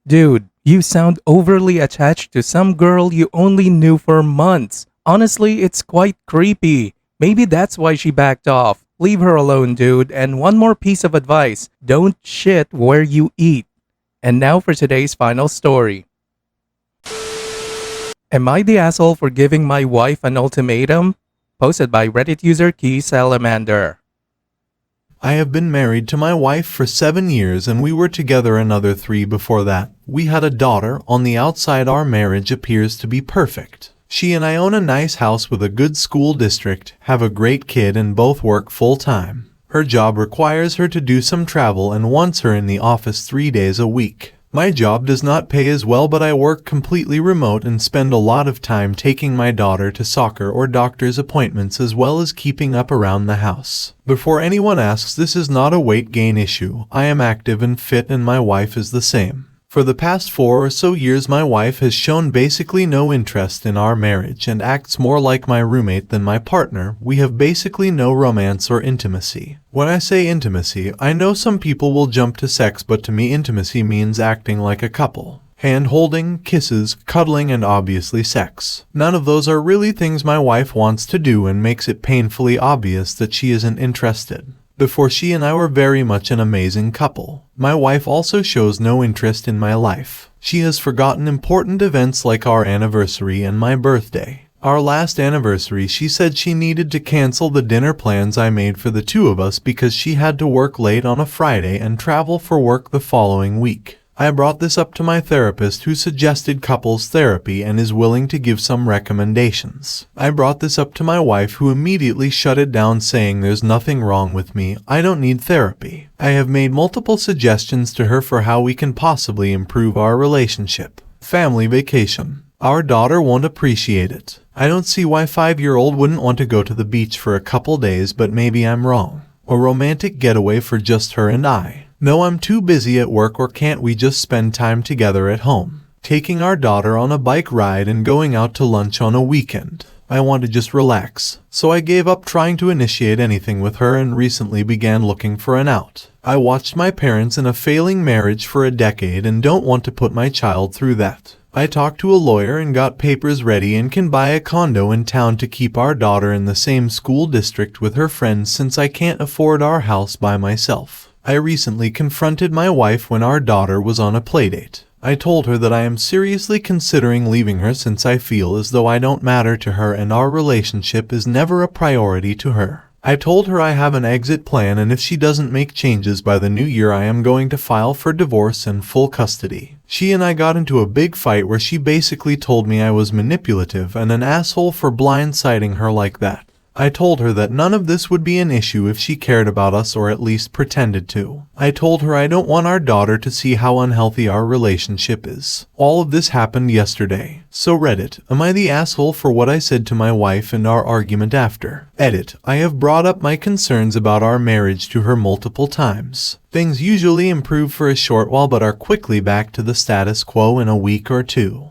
Speaker 1: Dude, you sound overly attached to some girl you only knew for months. Honestly, it's quite creepy. Maybe that's why she backed off. Leave her alone, dude. And one more piece of advice. Don't shit where you eat. And now for today's final story. Am I the asshole for giving my wife an ultimatum? Posted by Reddit user Key Salamander.
Speaker 2: I have been married to my wife for 7 years and we were together another 3 before that. We had a daughter. On the outside, our marriage appears to be perfect. She and I own a nice house with a good school district, have a great kid, and both work full-time. Her job requires her to do some travel and wants her in the office 3 days a week. My job does not pay as well, but I work completely remote and spend a lot of time taking my daughter to soccer or doctor's appointments, as well as keeping up around the house. Before anyone asks, this is not a weight gain issue. I am active and fit, and my wife is the same. For the past 4 or so years, my wife has shown basically no interest in our marriage and acts more like my roommate than my partner. We have basically no romance or intimacy. When I say intimacy, I know some people will jump to sex, but to me intimacy means acting like a couple. Hand-holding, kisses, cuddling, and obviously sex. None of those are really things my wife wants to do and makes it painfully obvious that she isn't interested. Before, she and I were very much an amazing couple. My wife also shows no interest in my life. She has forgotten important events like our anniversary and my birthday. Our last anniversary, she said she needed to cancel the dinner plans I made for the 2 of us because she had to work late on a Friday and travel for work the following week. I brought this up to my therapist, who suggested couples therapy and is willing to give some recommendations. I brought this up to my wife, who immediately shut it down, saying there's nothing wrong with me. I don't need therapy. I have made multiple suggestions to her for how we can possibly improve our relationship. Family vacation. Our daughter won't appreciate it. I don't see why 5-year-old wouldn't want to go to the beach for a couple days, but maybe I'm wrong. A romantic getaway for just her and I. No, I'm too busy at work, or can't we just spend time together at home? Taking our daughter on a bike ride and going out to lunch on a weekend. I want to just relax. So I gave up trying to initiate anything with her and recently began looking for an out. I watched my parents in a failing marriage for a decade and don't want to put my child through that. I talked to a lawyer and got papers ready and can buy a condo in town to keep our daughter in the same school district with her friends, since I can't afford our house by myself. I recently confronted my wife when our daughter was on a playdate. I told her that I am seriously considering leaving her since I feel as though I don't matter to her and our relationship is never a priority to her. I told her I have an exit plan, and if she doesn't make changes by the new year, I am going to file for divorce and full custody. She and I got into a big fight where she basically told me I was manipulative and an asshole for blindsiding her like that. I told her that none of this would be an issue if she cared about us or at least pretended to. I told her I don't want our daughter to see how unhealthy our relationship is. All of this happened yesterday. So Reddit, am I the asshole for what I said to my wife and our argument after? Edit, I have brought up my concerns about our marriage to her multiple times. Things usually improve for a short while but are quickly back to the status quo in a week or two.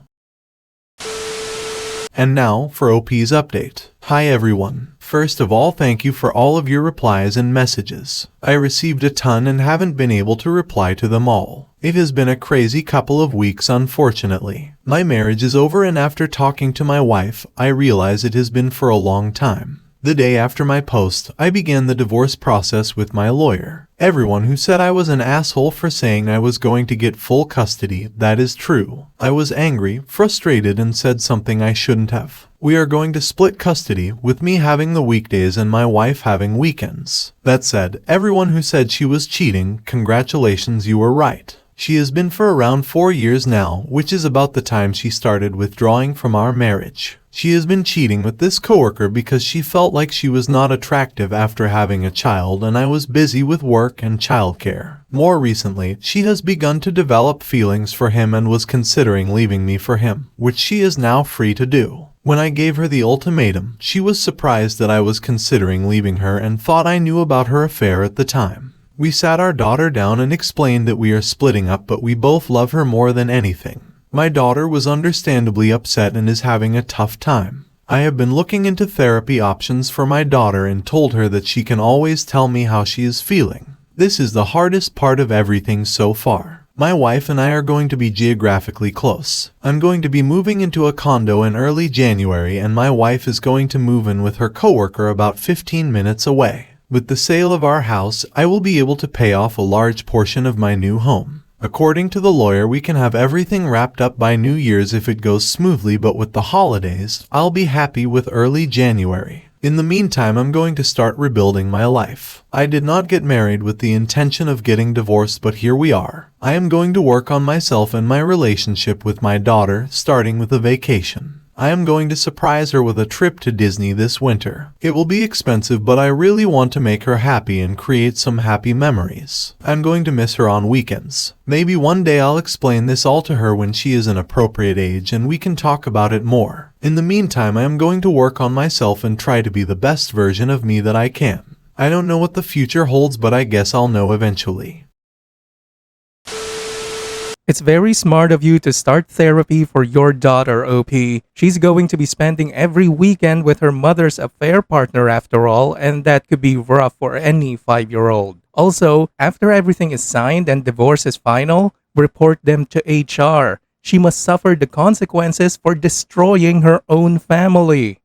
Speaker 2: And now for OP's update. Hi everyone. First of all, thank you for all of your replies and messages. I received a ton and haven't been able to reply to them all. It has been a crazy couple of weeks, unfortunately. My marriage is over, and after talking to my wife, I realize it has been for a long time. The day after my post, I began the divorce process with my lawyer. Everyone who said I was an asshole for saying I was going to get full custody, that is true. I was angry, frustrated, and said something I shouldn't have. We are going to split custody, with me having the weekdays and my wife having weekends. That said, everyone who said she was cheating, congratulations, you were right. She has been for around 4 years now, which is about the time she started withdrawing from our marriage. She has been cheating with this coworker because she felt like she was not attractive after having a child, and I was busy with work and childcare. More recently, she has begun to develop feelings for him and was considering leaving me for him, which she is now free to do. When I gave her the ultimatum, she was surprised that I was considering leaving her and thought I knew about her affair at the time. We sat our daughter down and explained that we are splitting up, but we both love her more than anything. My daughter was understandably upset and is having a tough time. I have been looking into therapy options for my daughter and told her that she can always tell me how she is feeling. This is the hardest part of everything so far. My wife and I are going to be geographically close. I'm going to be moving into a condo in early January, and my wife is going to move in with her coworker about 15 minutes away. With the sale of our house, I will be able to pay off a large portion of my new home. According to the lawyer, we can have everything wrapped up by New Year's if it goes smoothly, but with the holidays, I'll be happy with early January. In the meantime, I'm going to start rebuilding my life. I did not get married with the intention of getting divorced, but here we are. I am going to work on myself and my relationship with my daughter, starting with a vacation. I am going to surprise her with a trip to Disney this winter. It will be expensive, but I really want to make her happy and create some happy memories. I'm going to miss her on weekends. Maybe one day I'll explain this all to her when she is an appropriate age and we can talk about it more. In the meantime, I am going to work on myself and try to be the best version of me that I can. I don't know what the future holds, but I guess I'll know eventually.
Speaker 1: It's very smart of you to start therapy for your daughter, OP. She's going to be spending every weekend with her mother's affair partner after all, and that could be rough for any 5-year-old. Also, after everything is signed and divorce is final, report them to HR. She must suffer the consequences for destroying her own family.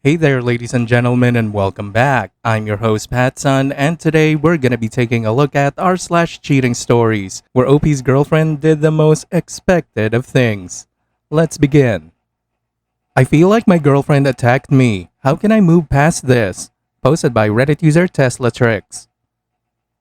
Speaker 1: Hey there, ladies and gentlemen, and welcome back. I'm your host, PattSun, and today we're gonna be taking a look at r/cheating stories, where OP's girlfriend did the most expected of things. Let's begin. I feel like my girlfriend attacked me. How can I move past this? Posted by Reddit user Tesla Tricks.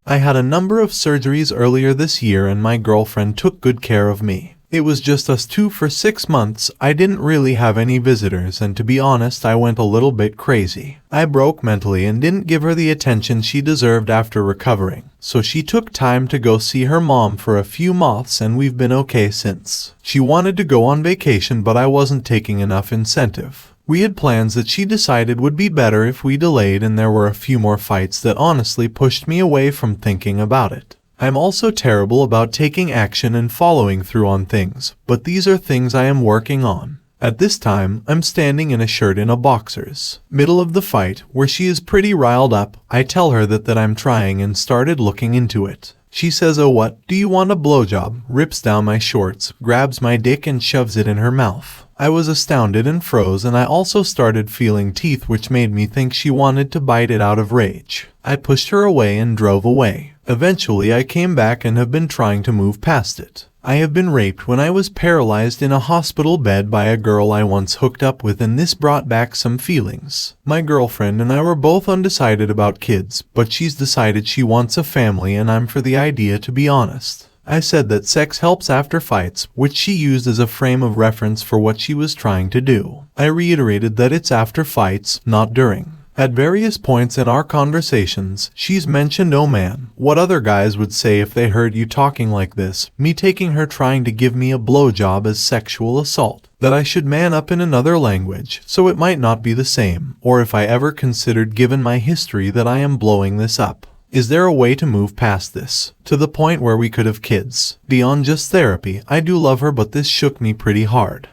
Speaker 2: I had a number of surgeries earlier this year and my girlfriend took good care of me. It was just us two for 6 months. I didn't really have any visitors, and to be honest, I went a little bit crazy. I broke mentally and didn't give her the attention she deserved after recovering. So she took time to go see her mom for a few months, and we've been okay since. She wanted to go on vacation, but I wasn't taking enough incentive. We had plans that she decided would be better if we delayed, and there were a few more fights that honestly pushed me away from thinking about it. I'm also terrible about taking action and following through on things, but these are things I am working on. At this time, I'm standing in a shirt and a boxers. Middle of the fight, where she is pretty riled up, I tell her that I'm trying and started looking into it. She says, "Oh what, do you want a blowjob?" Rips down my shorts, grabs my dick and shoves it in her mouth. I was astounded and froze, and I also started feeling teeth, which made me think she wanted to bite it out of rage. I pushed her away and drove away. Eventually I came back and have been trying to move past it. I have been raped when I was paralyzed in a hospital bed by a girl I once hooked up with, and this brought back some feelings. My girlfriend and I were both undecided about kids, but she's decided she wants a family and I'm for the idea, to be honest. I said that sex helps after fights, which she used as a frame of reference for what she was trying to do. I reiterated that it's after fights, not during. At various points in our conversations, she's mentioned, "Oh man, what other guys would say if they heard you talking like this," me taking her trying to give me a blowjob as sexual assault, that I should man up in another language, so it might not be the same, or if I ever considered, given my history, that I am blowing this up. Is there a way to move past this, to the point where we could have kids? Beyond just therapy, I do love her, but this shook me pretty hard.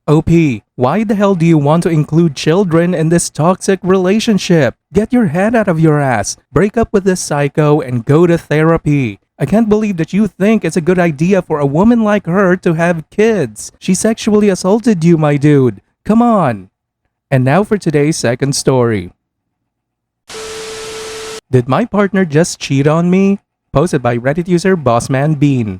Speaker 1: OP, why the hell do you want to include children in this toxic relationship? Get your head out of your ass, break up with this psycho, and go to therapy. I can't believe that you think it's a good idea for a woman like her to have kids. She sexually assaulted you, my dude. Come on. And now for today's second story. Did my partner just cheat on me? Posted by Reddit user BossmanBean.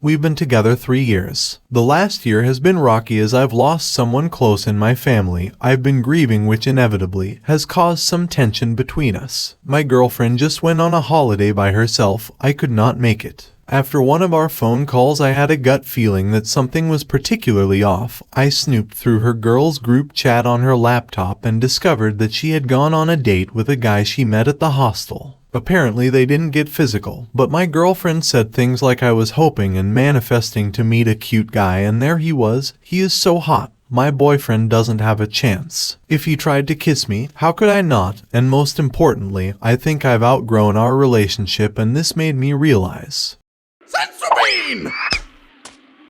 Speaker 2: We've been together 3 years. The last year has been rocky as I've lost someone close in my family. I've been grieving, which inevitably has caused some tension between us. My girlfriend just went on a holiday by herself. I could not make it. After one of our phone calls, I had a gut feeling that something was particularly off. I snooped through her girls' group chat on her laptop and discovered that she had gone on a date with a guy she met at the hostel. Apparently they didn't get physical, but my girlfriend said things like I was hoping and manifesting to meet a cute guy, and there he was. He is so hot. My boyfriend doesn't have a chance. If he tried to kiss me, how could I not? And most importantly, I think I've outgrown our relationship, and this made me realize.
Speaker 3: Sensobean!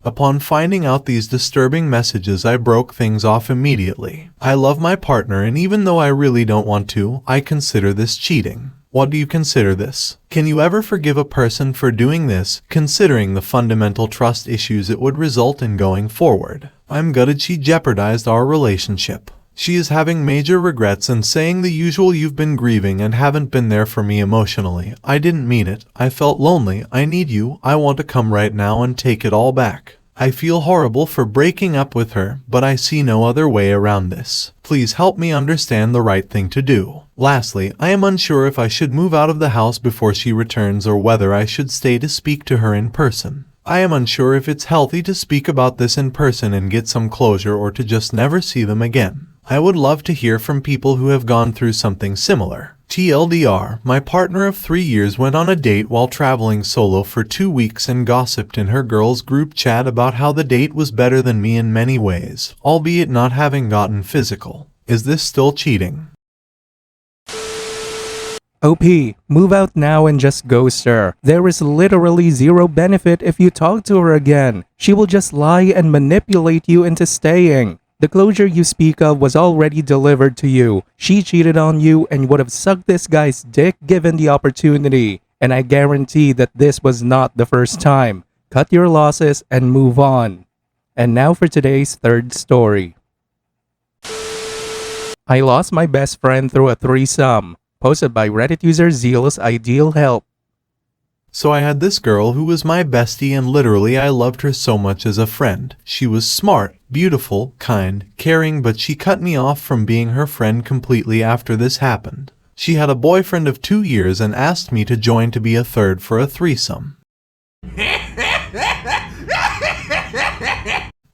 Speaker 2: Upon finding out these disturbing messages, I broke things off immediately. I love my partner, and even though I really don't want to, I consider this cheating. What do you consider this? Can you ever forgive a person for doing this, considering the fundamental trust issues it would result in going forward? I'm gutted she jeopardized our relationship. She is having major regrets and saying the usual, "You've been grieving and haven't been there for me emotionally." I didn't mean it. I felt lonely. I need you. I want to come right now and take it all back. I feel horrible for breaking up with her, but I see no other way around this. Please help me understand the right thing to do. Lastly, I am unsure if I should move out of the house before she returns or whether I should stay to speak to her in person. I am unsure if it's healthy to speak about this in person and get some closure, or to just never see them again. I would love to hear from people who have gone through something similar. TLDR, my partner of 3 years went on a date while traveling solo for 2 weeks and gossiped in her girls' group chat about how the date was better than me in many ways, albeit not having gotten physical. Is this still cheating?
Speaker 1: OP, move out now and just ghost her. There is literally zero benefit if you talk to her again. She will just lie and manipulate you into staying. The closure you speak of was already delivered to you. She cheated on you and would have sucked this guy's dick given the opportunity. And I guarantee that this was not the first time. Cut your losses and move on. And now for today's third story. I lost my best friend through a threesome. Posted by Reddit user Zealous Ideal Help.
Speaker 2: So I had this girl who was my bestie, and literally I loved her so much as a friend. She was smart, beautiful, kind, caring, but she cut me off from being her friend completely after this happened. She had a boyfriend of 2 years and asked me to join to be a third for a threesome.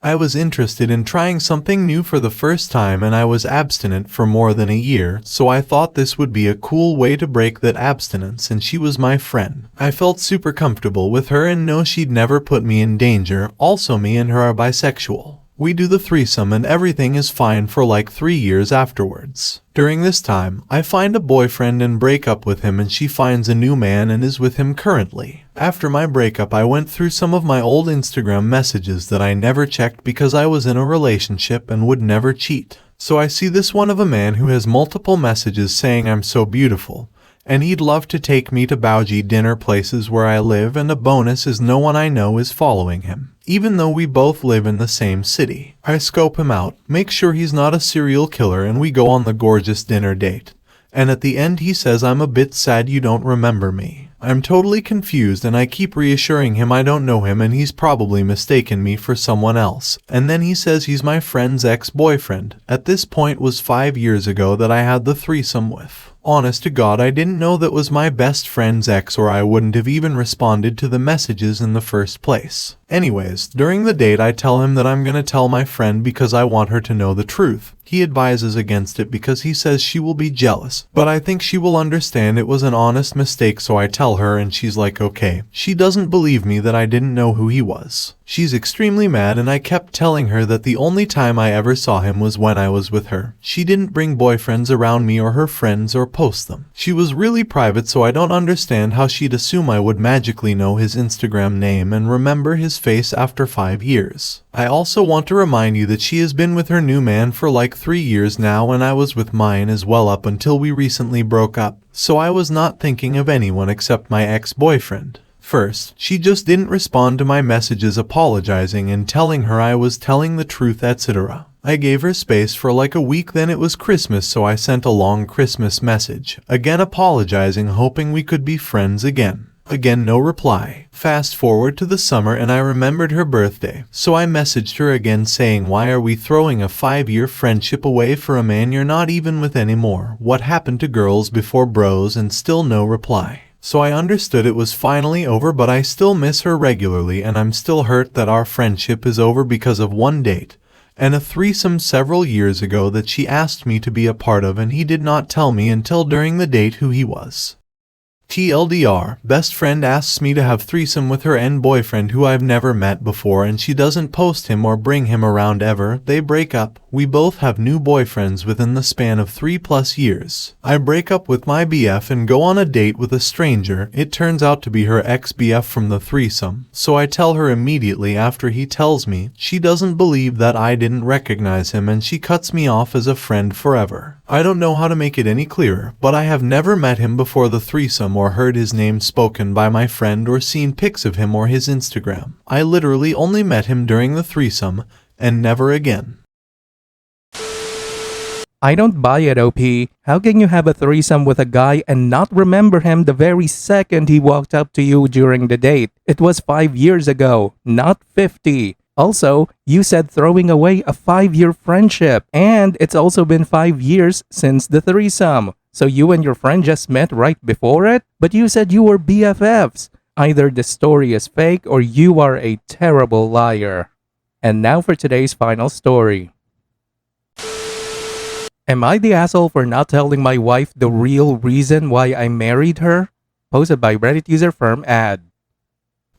Speaker 2: I was interested in trying something new for the first time, and I was abstinent for more than a year, so I thought this would be a cool way to break that abstinence, and she was my friend. I felt super comfortable with her and know she'd never put me in danger. Also, me and her are bisexual. We do the threesome and everything is fine for like 3 years afterwards. During this time, I find a boyfriend and break up with him, and she finds a new man and is with him currently. After my breakup, I went through some of my old Instagram messages that I never checked because I was in a relationship and would never cheat. So I see this one of a man who has multiple messages saying I'm so beautiful, and he'd love to take me to bougie dinner places where I live, and a bonus is no one I know is following him, even though we both live in the same city. I scope him out, make sure he's not a serial killer, and we go on the gorgeous dinner date. And at the end he says, "I'm a bit sad you don't remember me." I'm totally confused and I keep reassuring him I don't know him and he's probably mistaken me for someone else. And then he says he's my friend's ex-boyfriend. At this point was 5 years ago that I had the threesome with. Honest to God, I didn't know that was my best friend's ex or I wouldn't have even responded to the messages in the first place. Anyways, during the date I tell him that I'm gonna tell my friend because I want her to know the truth. He advises against it because he says she will be jealous, but I think she will understand it was an honest mistake, so I tell her and she's like okay. She doesn't believe me that I didn't know who he was. She's extremely mad and I kept telling her that the only time I ever saw him was when I was with her. She didn't bring boyfriends around me or her friends or post them. She was really private, so I don't understand how she'd assume I would magically know his Instagram name and remember his face after 5 years. I also want to remind you that she has been with her new man for like 3 years now and I was with mine as well up until we recently broke up, so I was not thinking of anyone except my ex-boyfriend. First, she just didn't respond to my messages apologizing and telling her I was telling the truth, etc. I gave her space for like a week, then it was Christmas, so I sent a long Christmas message, again apologizing, hoping we could be friends again. Again, no reply. Fast forward to the summer and I remembered her birthday, so I messaged her again saying, why are we throwing a 5-year friendship away for a man you're not even with anymore? What happened to girls before bros? And still no reply. So I understood it was finally over, but I still miss her regularly and I'm still hurt that our friendship is over because of one date and a threesome several years ago that she asked me to be a part of, and he did not tell me until during the date who he was. TLDR, best friend asks me to have threesome with her boyfriend who I've never met before, and she doesn't post him or bring him around ever. They break up. We both have new boyfriends within the span of 3+ years. I break up with my BF and go on a date with a stranger. It turns out to be her ex-BF from the threesome, so I tell her immediately after he tells me. She doesn't believe that I didn't recognize him and she cuts me off as a friend forever. I don't know how to make it any clearer, but I have never met him before the threesome or heard his name spoken by my friend or seen pics of him or his Instagram. I literally only met him during the threesome and never again.
Speaker 1: I don't buy it, OP. How can you have a threesome with a guy and not remember him the very second he walked up to you during the date? It was 5 years ago, not 50. Also, you said throwing away a 5-year friendship, and it's also been 5 years since the threesome. So you and your friend just met right before it? But you said you were BFFs. Either the story is fake or you are a terrible liar. And now for today's final story. Am I the asshole for not telling my wife the real reason why I married her? Posted by Reddit user Firm Ad.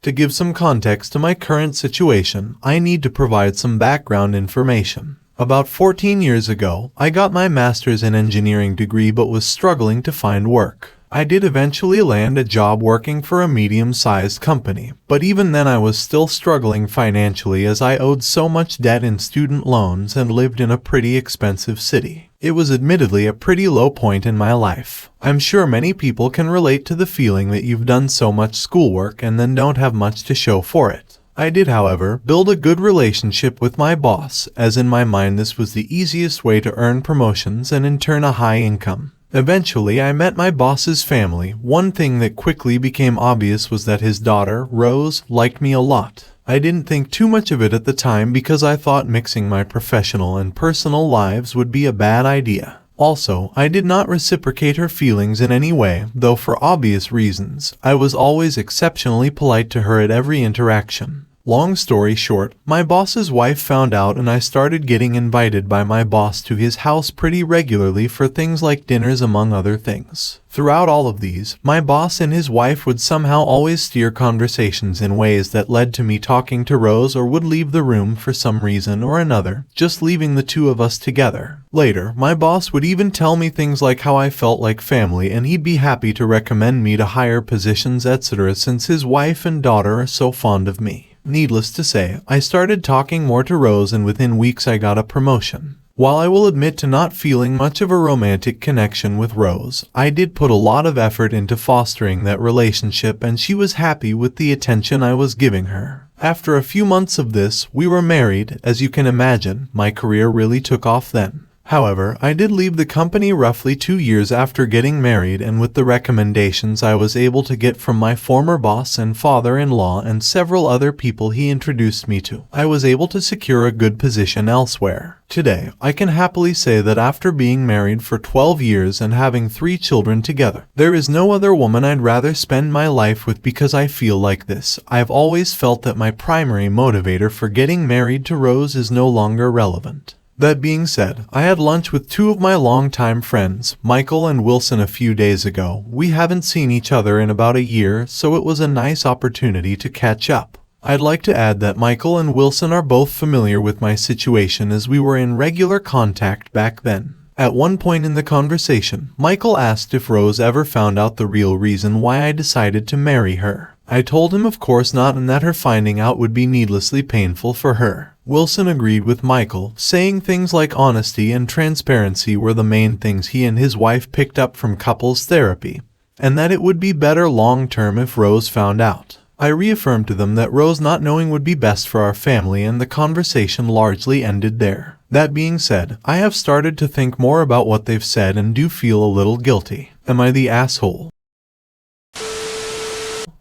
Speaker 2: To give some context to my current situation, I need to provide some background information. About 14 years ago, I got my master's in engineering degree but was struggling to find work. I did eventually land a job working for a medium-sized company, but even then I was still struggling financially as I owed so much debt in student loans and lived in a pretty expensive city. It was admittedly a pretty low point in my life. I'm sure many people can relate to the feeling that you've done so much schoolwork and then don't have much to show for it. I did, however, build a good relationship with my boss, as in my mind this was the easiest way to earn promotions and in turn a high income. Eventually, I met my boss's family. One thing that quickly became obvious was that his daughter, Rose, liked me a lot. I didn't think too much of it at the time because I thought mixing my professional and personal lives would be a bad idea. Also, I did not reciprocate her feelings in any way, though for obvious reasons. I was always exceptionally polite to her at every interaction. Long story short, my boss's wife found out and I started getting invited by my boss to his house pretty regularly for things like dinners among other things. Throughout all of these, my boss and his wife would somehow always steer conversations in ways that led to me talking to Rose or would leave the room for some reason or another, just leaving the two of us together. Later, my boss would even tell me things like how I felt like family and he'd be happy to recommend me to higher positions, etc. since his wife and daughter are so fond of me. Needless to say, I started talking more to Rose and within weeks I got a promotion. While I will admit to not feeling much of a romantic connection with Rose, I did put a lot of effort into fostering that relationship and she was happy with the attention I was giving her. After a few months of this, we were married. As you can imagine, my career really took off then. However, I did leave the company roughly 2 years after getting married, and with the recommendations I was able to get from my former boss and father-in-law and several other people he introduced me to, I was able to secure a good position elsewhere. Today, I can happily say that after being married for 12 years and having 3 children together, there is no other woman I'd rather spend my life with because I feel like this. I've always felt that my primary motivator for getting married to Rose is no longer relevant. That being said, I had lunch with 2 of my longtime friends, Michael and Wilson, a few days ago. We haven't seen each other in about a year, so it was a nice opportunity to catch up. I'd like to add that Michael and Wilson are both familiar with my situation as we were in regular contact back then. At one point in the conversation, Michael asked if Rose ever found out the real reason why I decided to marry her. I told him of course not, and that her finding out would be needlessly painful for her. Wilson agreed with Michael, saying things like honesty and transparency were the main things he and his wife picked up from couples therapy, and that it would be better long-term if Rose found out. I reaffirmed to them that Rose not knowing would be best for our family, and the conversation largely ended there. That being said, I have started to think more about what they've said and do feel a little guilty. Am I the asshole?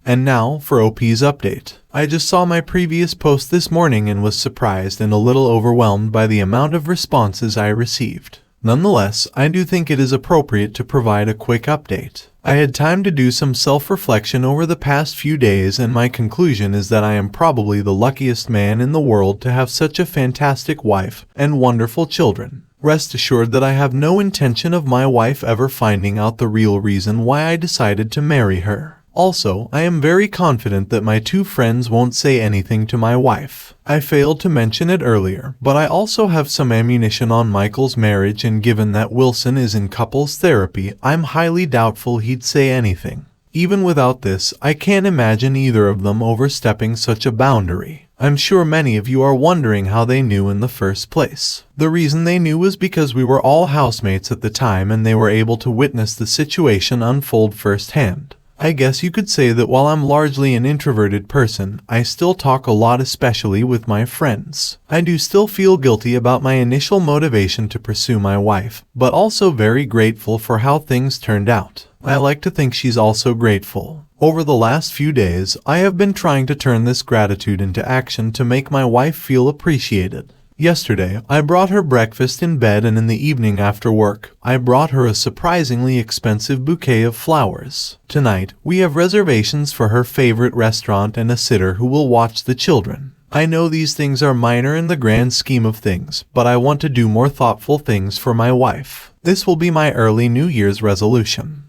Speaker 2: And now for OP's update. I just saw my previous post this morning and was surprised and a little overwhelmed by the amount of responses I received. Nonetheless, I do think it is appropriate to provide a quick update. I had time to do some self-reflection over the past few days, and my conclusion is that I am probably the luckiest man in the world to have such a fantastic wife and wonderful children. Rest assured that I have no intention of my wife ever finding out the real reason why I decided to marry her. Also, I am very confident that my 2 friends won't say anything to my wife. I failed to mention it earlier, but I also have some ammunition on Michael's marriage, and given that Wilson is in couples therapy, I'm highly doubtful he'd say anything. Even without this, I can't imagine either of them overstepping such a boundary. I'm sure many of you are wondering how they knew in the first place. The reason they knew was because we were all housemates at the time and they were able to witness the situation unfold firsthand. I guess you could say that while I'm largely an introverted person, I still talk a lot, especially with my friends. I do still feel guilty about my initial motivation to pursue my wife, but also very grateful for how things turned out. I like to think she's also grateful. Over the last few days, I have been trying to turn this gratitude into action to make my wife feel appreciated. Yesterday, I brought her breakfast in bed, and in the evening after work, I brought her a surprisingly expensive bouquet of flowers. Tonight, we have reservations for her favorite restaurant and a sitter who will watch the children. I know these things are minor in the grand scheme of things, but I want to do more thoughtful things for my wife. This will be my early New Year's resolution.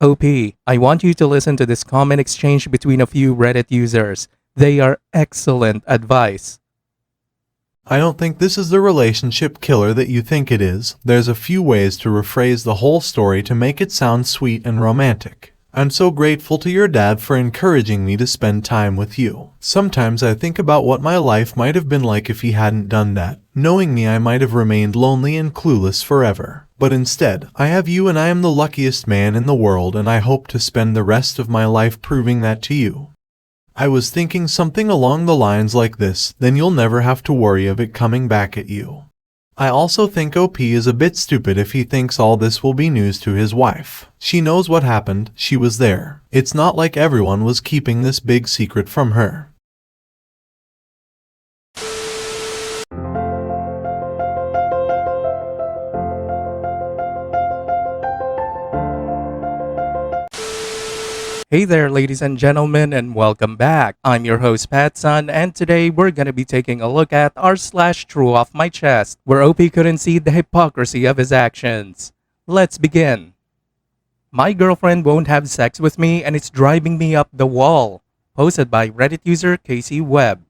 Speaker 1: OP, I want you to listen to this comment exchange between a few Reddit users. They are excellent advice.
Speaker 2: I don't think this is the relationship killer that you think it is. There's a few ways to rephrase the whole story to make it sound sweet and romantic. I'm so grateful to your dad for encouraging me to spend time with you. Sometimes I think about what my life might have been like if he hadn't done that. Knowing me, I might have remained lonely and clueless forever. But instead, I have you, and I am the luckiest man in the world, and I hope to spend the rest of my life proving that to you. I was thinking something along the lines like this, then you'll never have to worry of it coming back at you. I also think OP is a bit stupid if he thinks all this will be news to his wife. She knows what happened, she was there. It's not like everyone was keeping this big secret from her.
Speaker 1: Hey there, ladies and gentlemen, and welcome back. I'm your host, PattSun, and today we're gonna be taking a look at r/true off my chest, where OP couldn't see the hypocrisy of his actions. Let's begin. My girlfriend won't have sex with me, and it's driving me up the wall. Posted by Reddit user Casey Webb.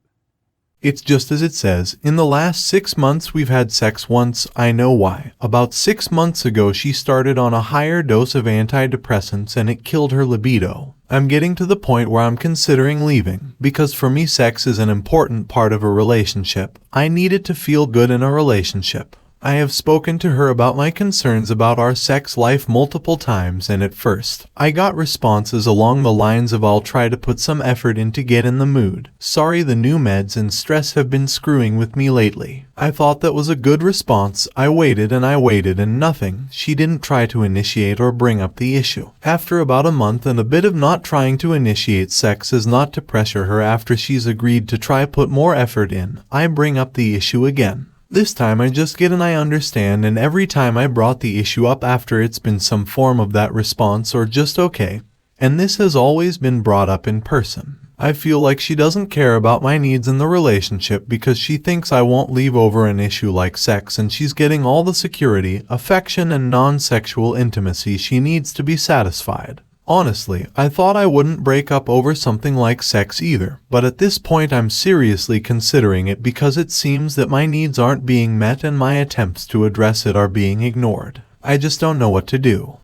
Speaker 2: It's just as it says. In the last 6 months we've had sex once. I know why. About 6 months ago she started on a higher dose of antidepressants and it killed her libido. I'm getting to the point where I'm considering leaving, because for me sex is an important part of a relationship. I need it to feel good in a relationship. I have spoken to her about my concerns about our sex life multiple times, and at first, I got responses along the lines of "I'll try to put some effort in to get in the mood. Sorry, the new meds and stress have been screwing with me lately." I thought that was a good response. I waited and nothing. She didn't try to initiate or bring up the issue. After about a month and a bit of not trying to initiate sex as not to pressure her after she's agreed to try put more effort in, I bring up the issue again. This time I just get an "I understand," and every time I brought the issue up after it's been some form of that response or just okay. And this has always been brought up in person. I feel like she doesn't care about my needs in the relationship because she thinks I won't leave over an issue like sex, and she's getting all the security, affection, and non-sexual intimacy she needs to be satisfied. Honestly, I thought I wouldn't break up over something like sex either, but at this point I'm seriously considering it because it seems that my needs aren't being met and my attempts to address it are being ignored. I just don't know what to do.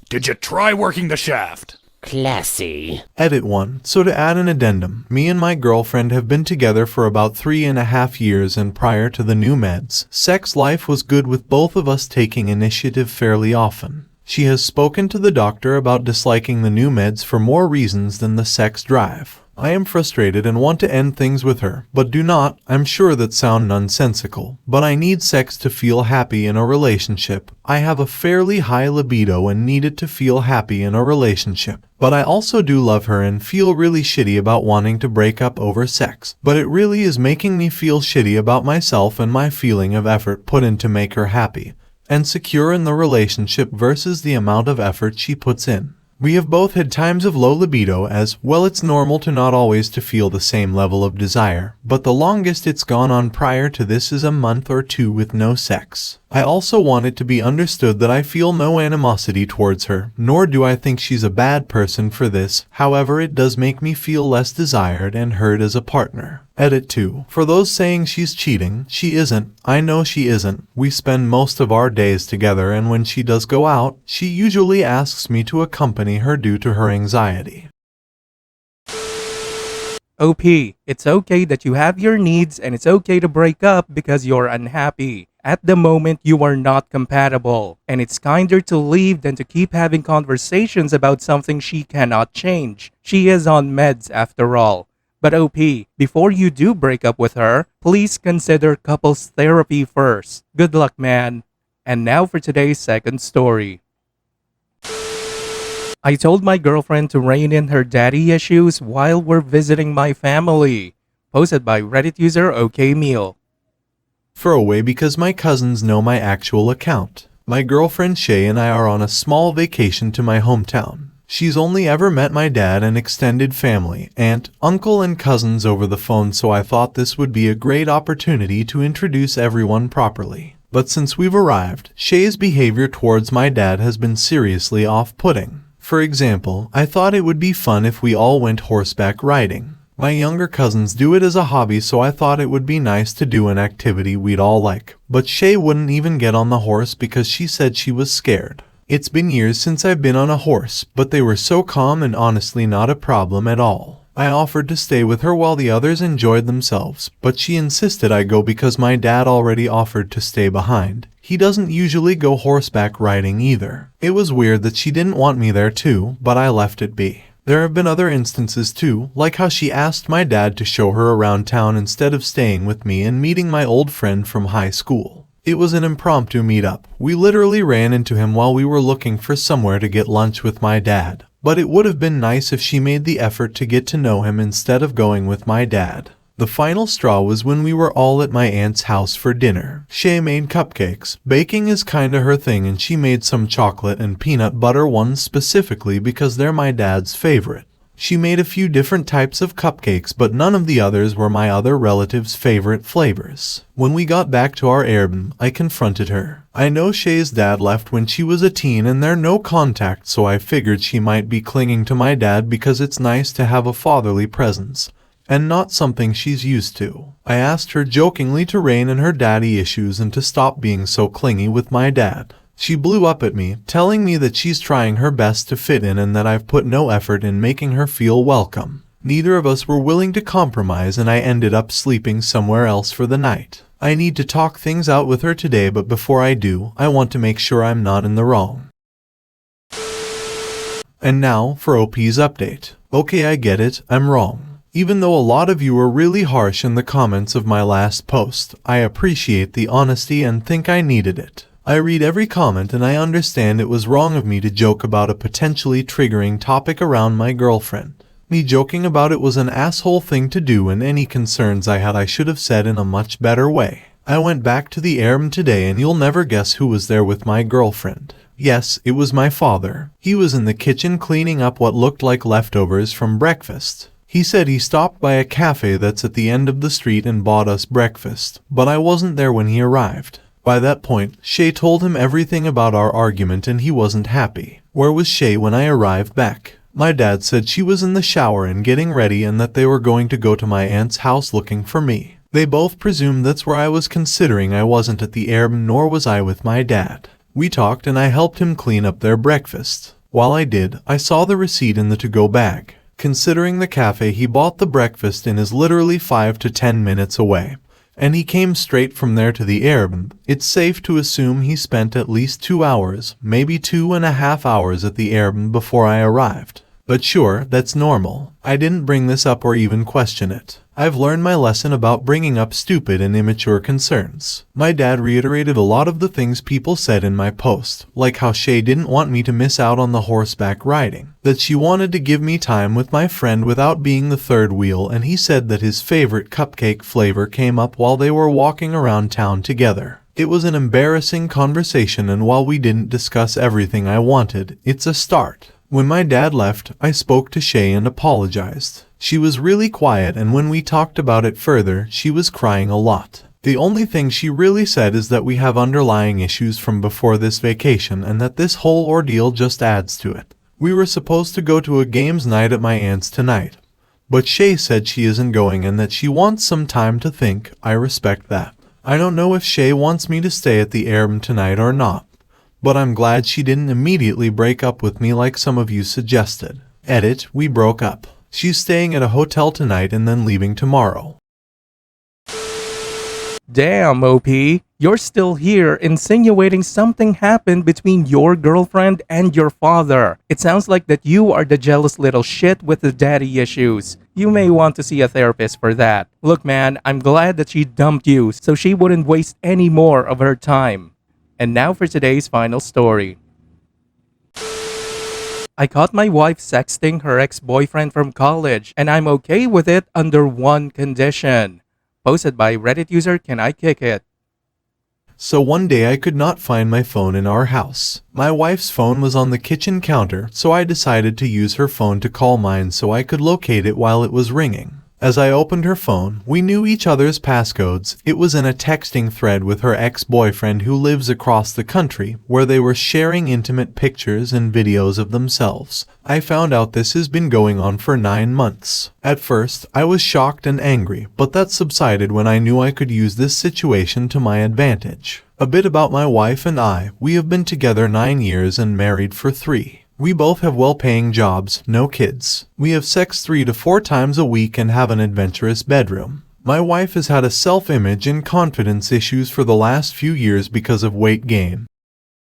Speaker 6: Did you try working the shaft?
Speaker 4: Classy.
Speaker 2: Edit 1. So to add an addendum, me and my girlfriend have been together for about 3.5 years, and prior to the new meds, sex life was good with both of us taking initiative fairly often. She has spoken to the doctor about disliking the new meds for more reasons than the sex drive. I am frustrated and want to end things with her, but do not. I'm sure that sound nonsensical, but I need sex to feel happy in a relationship. I have a fairly high libido and need it to feel happy in a relationship. But I also do love her and feel really shitty about wanting to break up over sex. But it really is making me feel shitty about myself and my feeling of effort put in to make her happy and secure in the relationship versus the amount of effort she puts in. We have both had times of low libido, as well it's normal to not always to feel the same level of desire, but the longest it's gone on prior to this is a month or 2 with no sex. I also want it to be understood that I feel no animosity towards her, nor do I think she's a bad person for this. However, it does make me feel less desired and heard as a partner. Edit 2. For those saying she's cheating, she isn't. I know she isn't. We spend most of our days together, and when she does go out, she usually asks me to accompany her due to her anxiety.
Speaker 1: OP, it's okay that you have your needs, and it's okay to break up because you're unhappy. At the moment, you are not compatible, and it's kinder to leave than to keep having conversations about something she cannot change. She is on meds after all. But OP, before you do break up with her, please consider couples therapy first. Good luck, man. And now for today's second story. I told my girlfriend to rein in her daddy issues while we're visiting my family. Posted by Reddit user OKMeal.
Speaker 2: Throwaway because my cousins know my actual account. My girlfriend Shay and I are on a small vacation to my hometown. She's only ever met my dad and extended family, aunt, uncle, and cousins over the phone, so I thought this would be a great opportunity to introduce everyone properly. But since we've arrived, Shay's behavior towards my dad has been seriously off-putting. For example, I thought it would be fun if we all went horseback riding. My younger cousins do it as a hobby, so I thought it would be nice to do an activity we'd all like. But Shay wouldn't even get on the horse because she said she was scared. It's been years since I've been on a horse, but they were so calm and honestly not a problem at all. I offered to stay with her while the others enjoyed themselves, but she insisted I go because my dad already offered to stay behind. He doesn't usually go horseback riding either. It was weird that she didn't want me there too, but I left it be. There have been other instances too, like how she asked my dad to show her around town instead of staying with me and meeting my old friend from high school. It was an impromptu meetup. We literally ran into him while we were looking for somewhere to get lunch with my dad. But it would have been nice if she made the effort to get to know him instead of going with my dad. The final straw was when we were all at my aunt's house for dinner. Shay made cupcakes. Baking is kinda her thing, and she made some chocolate and peanut butter ones specifically because they're my dad's favorite. She made a few different types of cupcakes, but none of the others were my other relatives' favorite flavors. When we got back to our Airbnb, I confronted her. I know Shay's dad left when she was a teen and they're no contact, so I figured she might be clinging to my dad because it's nice to have a fatherly presence, and not something she's used to. I asked her jokingly to rein in her daddy issues and to stop being so clingy with my dad. She blew up at me, telling me that she's trying her best to fit in and that I've put no effort in making her feel welcome. Neither of us were willing to compromise, and I ended up sleeping somewhere else for the night. I need to talk things out with her today, but before I do, I want to make sure I'm not in the wrong. And now for OP's update. Okay, I get it, I'm wrong. Even though a lot of you were really harsh in the comments of my last post, I appreciate the honesty and think I needed it. I read every comment and I understand it was wrong of me to joke about a potentially triggering topic around my girlfriend. Me joking about it was an asshole thing to do, and any concerns I had I should have said in a much better way. I went back to the room today and you'll never guess who was there with my girlfriend. Yes, it was my father. He was in the kitchen cleaning up what looked like leftovers from breakfast. He said he stopped by a cafe that's at the end of the street and bought us breakfast, but I wasn't there when he arrived. By that point, Shay told him everything about our argument and he wasn't happy. Where was Shay when I arrived back? My dad said she was in the shower and getting ready and that they were going to go to my aunt's house looking for me. They both presumed that's where I was, considering I wasn't at the room nor was I with my dad. We talked and I helped him clean up their breakfast. While I did, I saw the receipt in the to-go bag. Considering the cafe he bought the breakfast in is literally 5 to 10 minutes away, and he came straight from there to the room, it's safe to assume he spent at least 2 hours, maybe 2.5 hours at the room before I arrived. But sure, that's normal. I didn't bring this up or even question it. I've learned my lesson about bringing up stupid and immature concerns. My dad reiterated a lot of the things people said in my post, like how Shay didn't want me to miss out on the horseback riding, that she wanted to give me time with my friend without being the third wheel, and he said that his favorite cupcake flavor came up while they were walking around town together. It was an embarrassing conversation, and while we didn't discuss everything I wanted, it's a start. When my dad left, I spoke to Shay and apologized. She was really quiet, and when we talked about it further, she was crying a lot. The only thing she really said is that we have underlying issues from before this vacation and that this whole ordeal just adds to it. We were supposed to go to a games night at my aunt's tonight, but Shay said she isn't going and that she wants some time to think. I respect that. I don't know if Shay wants me to stay at the room tonight or not, but I'm glad she didn't immediately break up with me like some of you suggested. Edit, we broke up. She's staying at a hotel tonight and then leaving tomorrow.
Speaker 1: Damn, OP. You're still here insinuating something happened between your girlfriend and your father. It sounds like that you are the jealous little shit with the daddy issues. You may want to see a therapist for that. Look, man, I'm glad that she dumped you so she wouldn't waste any more of her time. And now for today's final story. I caught my wife sexting her ex-boyfriend from college, and I'm okay with it under one condition. Posted by Reddit user Can I Kick It?
Speaker 2: So one day I could not find my phone in our house. My wife's phone was on the kitchen counter, so I decided to use her phone to call mine so I could locate it while it was ringing. As I opened her phone, we knew each other's passcodes. It was in a texting thread with her ex-boyfriend who lives across the country, where they were sharing intimate pictures and videos of themselves. I found out this has been going on for 9 months. At first, I was shocked and angry, but that subsided when I knew I could use this situation to my advantage. A bit about my wife and I. We have been together 9 years and married for 3. We both have well-paying jobs, no kids. We have sex 3 to 4 times a week and have an adventurous bedroom. My wife has had a self-image and confidence issues for the last few years because of weight gain.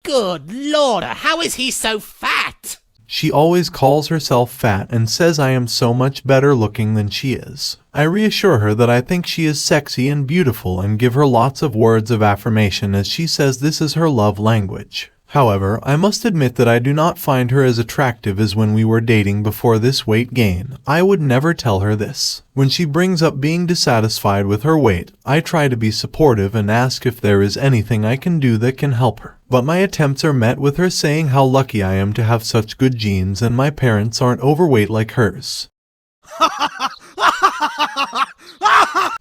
Speaker 4: Good Lord, how is he so fat?
Speaker 2: She always calls herself fat and says I am so much better looking than she is. I reassure her that I think she is sexy and beautiful and give her lots of words of affirmation as she says this is her love language. However, I must admit that I do not find her as attractive as when we were dating before this weight gain. I would never tell her this. When she brings up being dissatisfied with her weight, I try to be supportive and ask if there is anything I can do that can help her. But my attempts are met with her saying how lucky I am to have such good genes and my parents aren't overweight like hers.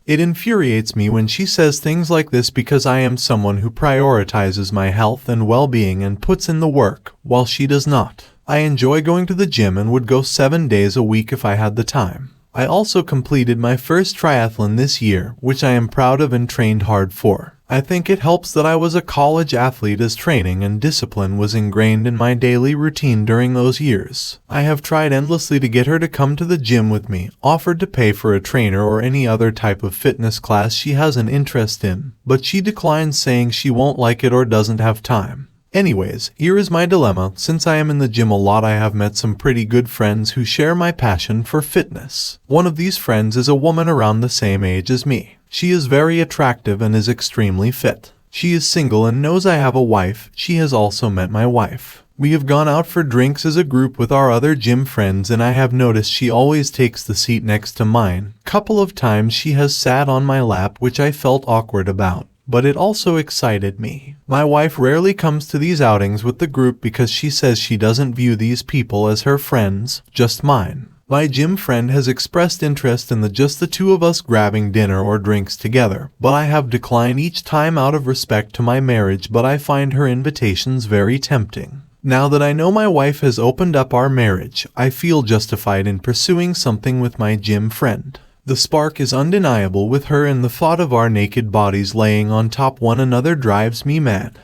Speaker 2: It infuriates me when she says things like this because I am someone who prioritizes my health and well-being and puts in the work, while she does not. I enjoy going to the gym and would go 7 days a week if I had the time. I also completed my first triathlon this year, which I am proud of and trained hard for. I think it helps that I was a college athlete as training and discipline was ingrained in my daily routine during those years. I have tried endlessly to get her to come to the gym with me, offered to pay for a trainer or any other type of fitness class she has an interest in, but she declines, saying she won't like it or doesn't have time. Anyways, here is my dilemma. Since I am in the gym a lot, I have met some pretty good friends who share my passion for fitness. One of these friends is a woman around the same age as me. She is very attractive and is extremely fit. She is single and knows I have a wife. She has also met my wife. We have gone out for drinks as a group with our other gym friends, and I have noticed she always takes the seat next to mine. Couple of times she has sat on my lap, which I felt awkward about, but it also excited me. My wife rarely comes to these outings with the group because she says she doesn't view these people as her friends, just mine. My gym friend has expressed interest in just the two of us grabbing dinner or drinks together, but I have declined each time out of respect to my marriage, but I find her invitations very tempting. Now that I know my wife has opened up our marriage, I feel justified in pursuing something with my gym friend. The spark is undeniable with her, and the thought of our naked bodies laying on top one another drives me mad.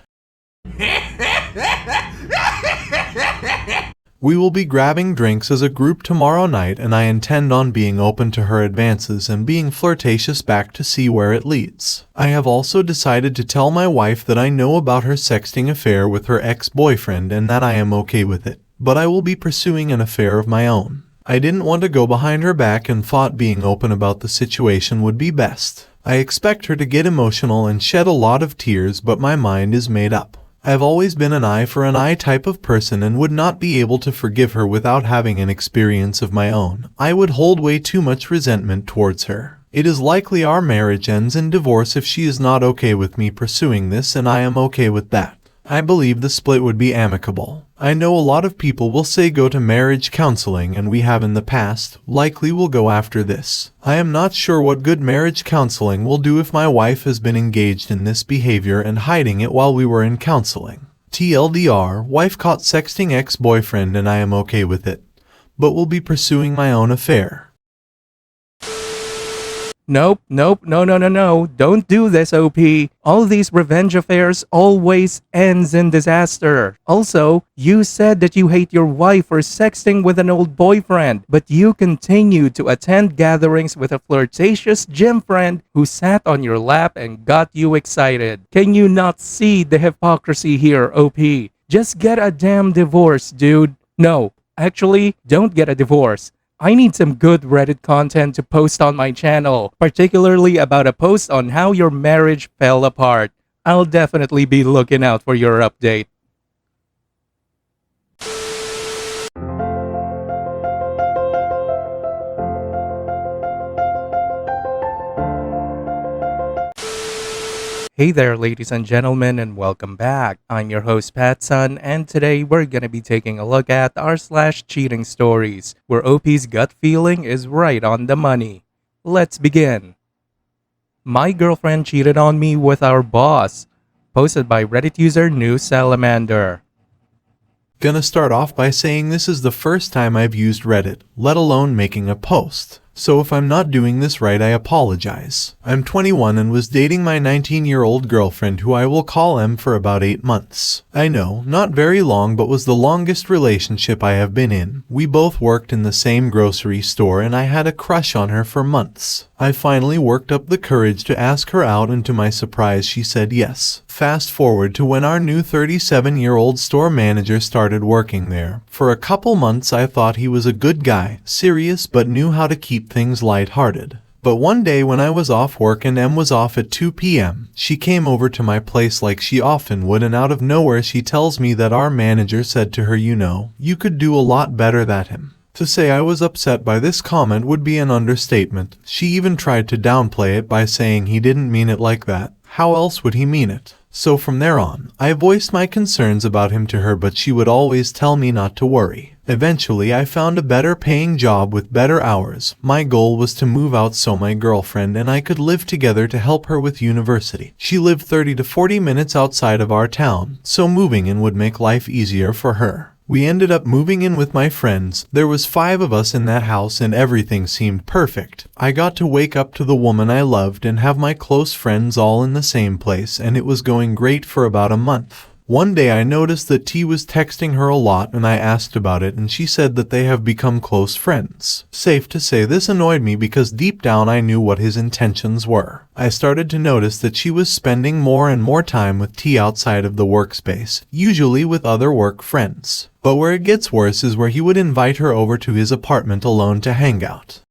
Speaker 2: We will be grabbing drinks as a group tomorrow night, and I intend on being open to her advances and being flirtatious back to see where it leads. I have also decided to tell my wife that I know about her sexting affair with her ex-boyfriend and that I am okay with it, but I will be pursuing an affair of my own. I didn't want to go behind her back and thought being open about the situation would be best. I expect her to get emotional and shed a lot of tears, but my mind is made up. I've always been an eye for an eye type of person and would not be able to forgive her without having an experience of my own. I would hold way too much resentment towards her. It is likely our marriage ends in divorce if she is not okay with me pursuing this, and I am okay with that. I believe the split would be amicable. I know a lot of people will say go to marriage counseling, and we have in the past, likely will go after this. I am not sure what good marriage counseling will do if my wife has been engaged in this behavior and hiding it while we were in counseling. TLDR, wife caught sexting ex-boyfriend and I am okay with it, but will be pursuing my own affair.
Speaker 1: Nope, no, don't do this, OP. All these revenge affairs always ends in disaster. Also, you said that you hate your wife for sexting with an old boyfriend, but you continue to attend gatherings with a flirtatious gym friend who sat on your lap and got you excited. Can you not see the hypocrisy here, OP? Just get a damn divorce, dude. No, actually, don't get a divorce. I need some good Reddit content to post on my channel, particularly about a post on how your marriage fell apart. I'll definitely be looking out for your update. Hey there, ladies and gentlemen, and welcome back. I'm your host, PattSun, and today we're gonna be taking a look at r/cheating stories, where OP's gut feeling is right on the money. Let's begin. My girlfriend cheated on me with our boss. Posted by Reddit user New Salamander.
Speaker 2: Gonna start off by saying this is the first time I've used Reddit, let alone making a post. So if I'm not doing this right, I apologize. I'm 21 and was dating my 19-year-old girlfriend, who I will call M, for about 8 months. I know, not very long, but was the longest relationship I have been in. We both worked in the same grocery store and I had a crush on her for months. I finally worked up the courage to ask her out, and to my surprise she said yes. Fast forward to when our new 37-year-old store manager started working there. For a couple months I thought he was a good guy, serious but knew how to keep things lighthearted. But one day when I was off work and M was off at 2 p.m., she came over to my place like she often would, and out of nowhere she tells me that our manager said to her, "You know, you could do a lot better than him." To say I was upset by this comment would be an understatement. She even tried to downplay it by saying he didn't mean it like that. How else would he mean it? So from there on, I voiced my concerns about him to her, but she would always tell me not to worry. Eventually, I found a better paying job with better hours. My goal was to move out so my girlfriend and I could live together to help her with university. She lived 30 to 40 minutes outside of our town, so moving in would make life easier for her. We ended up moving in with my friends. There was 5 of us in that house and everything seemed perfect. I got to wake up to the woman I loved and have my close friends all in the same place, and it was going great for about a month. One day I noticed that T was texting her a lot and I asked about it, and she said that they have become close friends. Safe to say this annoyed me because deep down I knew what his intentions were. I started to notice that she was spending more and more time with T outside of the workspace, usually with other work friends. But where it gets worse is where he would invite her over to his apartment alone to hang out.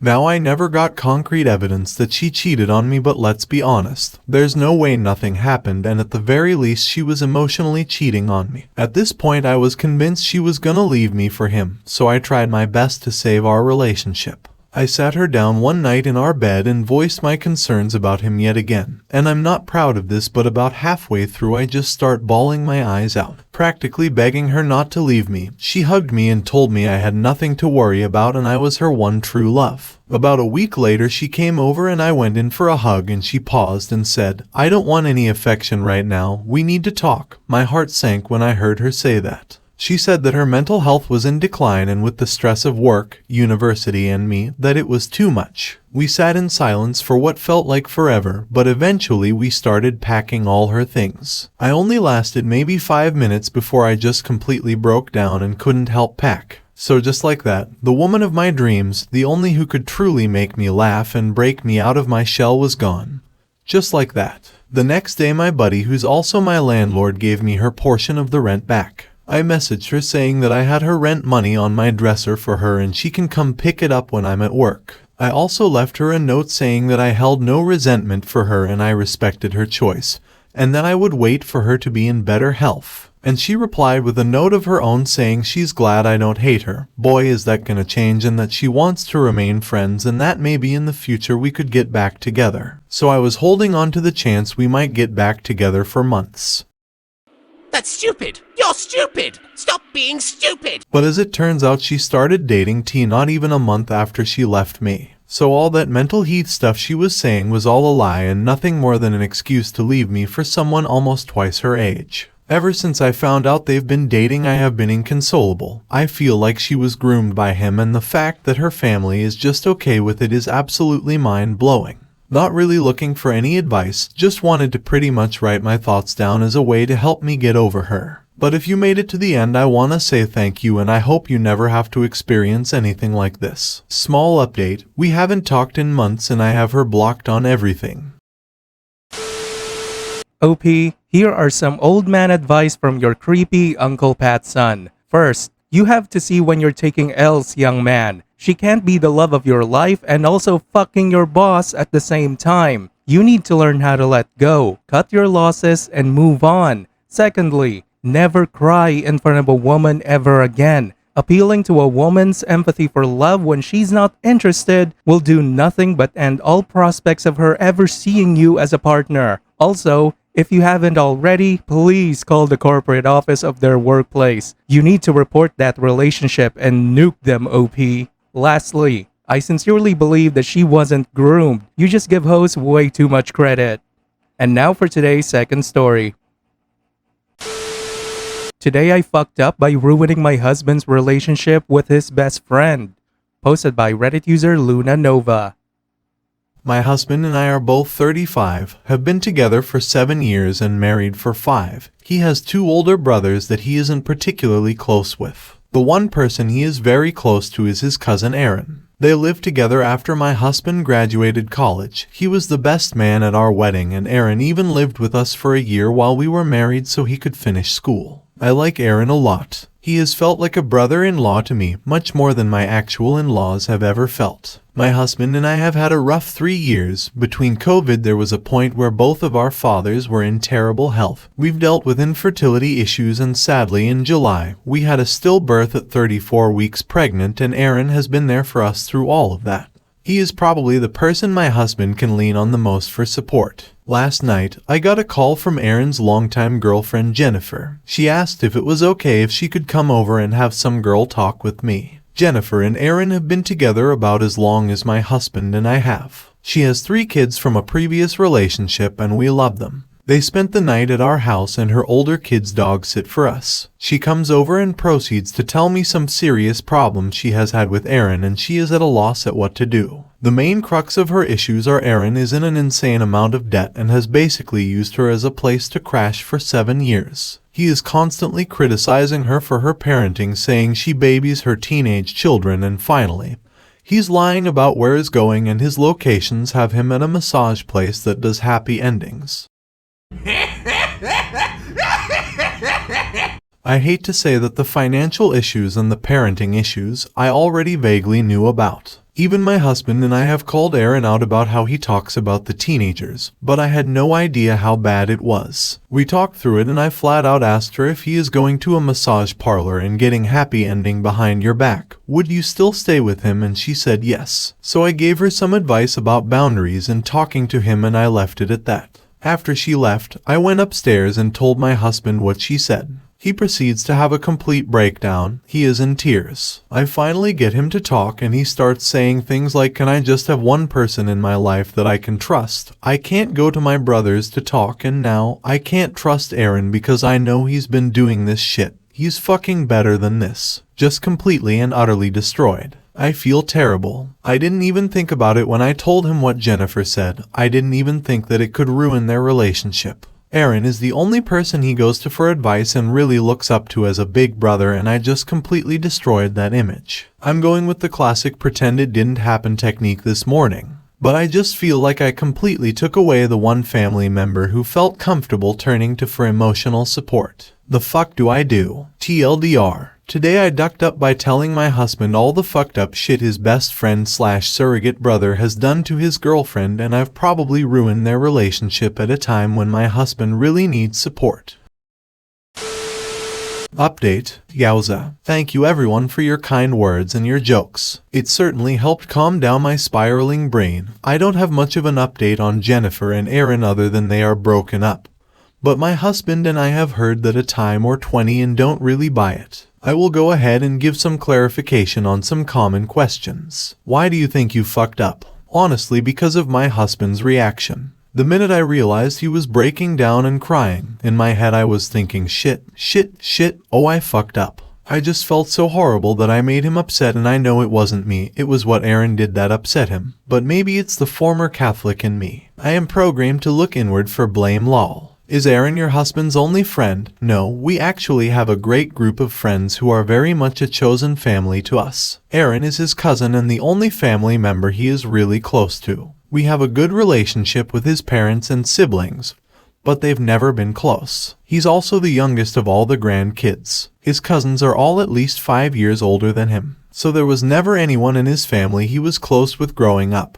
Speaker 2: Now I never got concrete evidence that she cheated on me, but let's be honest. There's no way nothing happened, and at the very least she was emotionally cheating on me. At this point I was convinced she was gonna leave me for him, so I tried my best to save our relationship. I sat her down one night in our bed and voiced my concerns about him yet again. And I'm not proud of this, but about halfway through I just start bawling my eyes out, practically begging her not to leave me. She hugged me and told me I had nothing to worry about and I was her one true love. About a week later she came over and I went in for a hug, and she paused and said, "I don't want any affection right now, we need to talk." My heart sank when I heard her say that. She said that her mental health was in decline, and with the stress of work, university, and me, that it was too much. We sat in silence for what felt like forever, but eventually we started packing all her things. I only lasted maybe 5 minutes before I just completely broke down and couldn't help pack. So just like that, the woman of my dreams, the only who could truly make me laugh and break me out of my shell, was gone. Just like that. The next day my buddy, who's also my landlord, gave me her portion of the rent back. I messaged her saying that I had her rent money on my dresser for her and she can come pick it up when I'm at work. I also left her a note saying that I held no resentment for her and I respected her choice, and that I would wait for her to be in better health. And she replied with a note of her own saying she's glad I don't hate her. Boy, is that gonna change, and that she wants to remain friends and that maybe in the future we could get back together. So I was holding on to the chance we might get back together for months.
Speaker 4: That's stupid! You're stupid! Stop being stupid!
Speaker 2: But as it turns out, she started dating T not even a month after she left me. So all that mental health stuff she was saying was all a lie and nothing more than an excuse to leave me for someone almost twice her age. Ever since I found out they've been dating, I have been inconsolable. I feel like she was groomed by him, and the fact that her family is just okay with it is absolutely mind-blowing. Not really looking for any advice, just wanted to pretty much write my thoughts down as a way to help me get over her. But if you made it to the end, I want to say thank you, and I hope you never have to experience anything like this. Small update, we haven't talked in months and I have her blocked on everything.
Speaker 1: OP, here are some old man advice from your creepy Uncle Patsun. First, you have to see when you're taking L's, young man. She can't be the love of your life and also fucking your boss at the same time. You need to learn how to let go, cut your losses, and move on. Secondly, never cry in front of a woman ever again. Appealing to a woman's empathy for love when she's not interested will do nothing but end all prospects of her ever seeing you as a partner. Also, if you haven't already, please call the corporate office of their workplace. You need to report that relationship and nuke them, OP. Lastly, I sincerely believe that she wasn't groomed. You just give hoes way too much credit. And now for today's second story. Today I fucked up by ruining my husband's relationship with his best friend. Posted by Reddit user Luna Nova.
Speaker 2: My husband and I are both 35, have been together for 7 years and married for 5. He has 2 older brothers that he isn't particularly close with. The one person he is very close to is his cousin Aaron. They lived together after my husband graduated college. He was the best man at our wedding, and Aaron even lived with us for a year while we were married so he could finish school. I like Aaron a lot. He has felt like a brother-in-law to me, much more than my actual in-laws have ever felt. My husband and I have had a rough 3 years. Between COVID, there was a point where both of our fathers were in terrible health. We've dealt with infertility issues, and sadly, in July, we had a stillbirth at 34 weeks pregnant, and Aaron has been there for us through all of that. He is probably the person my husband can lean on the most for support. Last night, I got a call from Aaron's longtime girlfriend Jennifer. She asked if it was okay if she could come over and have some girl talk with me. Jennifer and Aaron have been together about as long as my husband and I have. She has 3 kids from a previous relationship and we love them. They spent the night at our house and her older kid's dog sit for us. She comes over and proceeds to tell me some serious problems she has had with Aaron, and she is at a loss at what to do. The main crux of her issues are Aaron is in an insane amount of debt and has basically used her as a place to crash for 7 years. He is constantly criticizing her for her parenting, saying she babies her teenage children, and finally, he's lying about where he's going, and his locations have him at a massage place that does happy endings. I hate to say that the financial issues and the parenting issues I already vaguely knew about. Even my husband and I have called Aaron out about how he talks about the teenagers, but I had no idea how bad it was. We talked through it and I flat out asked her if he is going to a massage parlor and getting happy ending behind your back, would you still stay with him? And she said yes. So I gave her some advice about boundaries and talking to him, and I left it at that. After she left, I went upstairs and told my husband what she said. He proceeds to have a complete breakdown. He is in tears. I finally get him to talk and he starts saying things like, can I just have one person in my life that I can trust? I can't go to my brothers to talk, and now I can't trust Aaron because I know he's been doing this shit. He's fucking better than this. Just completely and utterly destroyed. I feel terrible. I didn't even think about it when I told him what Jennifer said. I didn't even think that it could ruin their relationship. Aaron is the only person he goes to for advice and really looks up to as a big brother, and I just completely destroyed that image. I'm going with the classic pretend it didn't happen technique this morning. But I just feel like I completely took away the one family member who felt comfortable turning to for emotional support. The fuck do I do? TLDR. Today I ducked up by telling my husband all the fucked up shit his best friend / surrogate brother has done to his girlfriend, and I've probably ruined their relationship at a time when my husband really needs support. Update. Yowza. Thank you everyone for your kind words and your jokes. It certainly helped calm down my spiraling brain. I don't have much of an update on Jennifer and Aaron other than they are broken up. But my husband and I have heard that a time or 20 and don't really buy it. I will go ahead and give some clarification on some common questions. Why do you think you fucked up? Honestly, because of my husband's reaction. The minute I realized he was breaking down and crying, in my head I was thinking shit, oh I fucked up. I just felt so horrible that I made him upset, and I know it wasn't me, it was what Aaron did that upset him. But maybe it's the former Catholic in me. I am programmed to look inward for blame lol. Is Aaron your husband's only friend? No, we actually have a great group of friends who are very much a chosen family to us. Aaron is his cousin and the only family member he is really close to. We have a good relationship with his parents and siblings, but they've never been close. He's also the youngest of all the grandkids. His cousins are all at least 5 years older than him, so there was never anyone in his family he was close with growing up.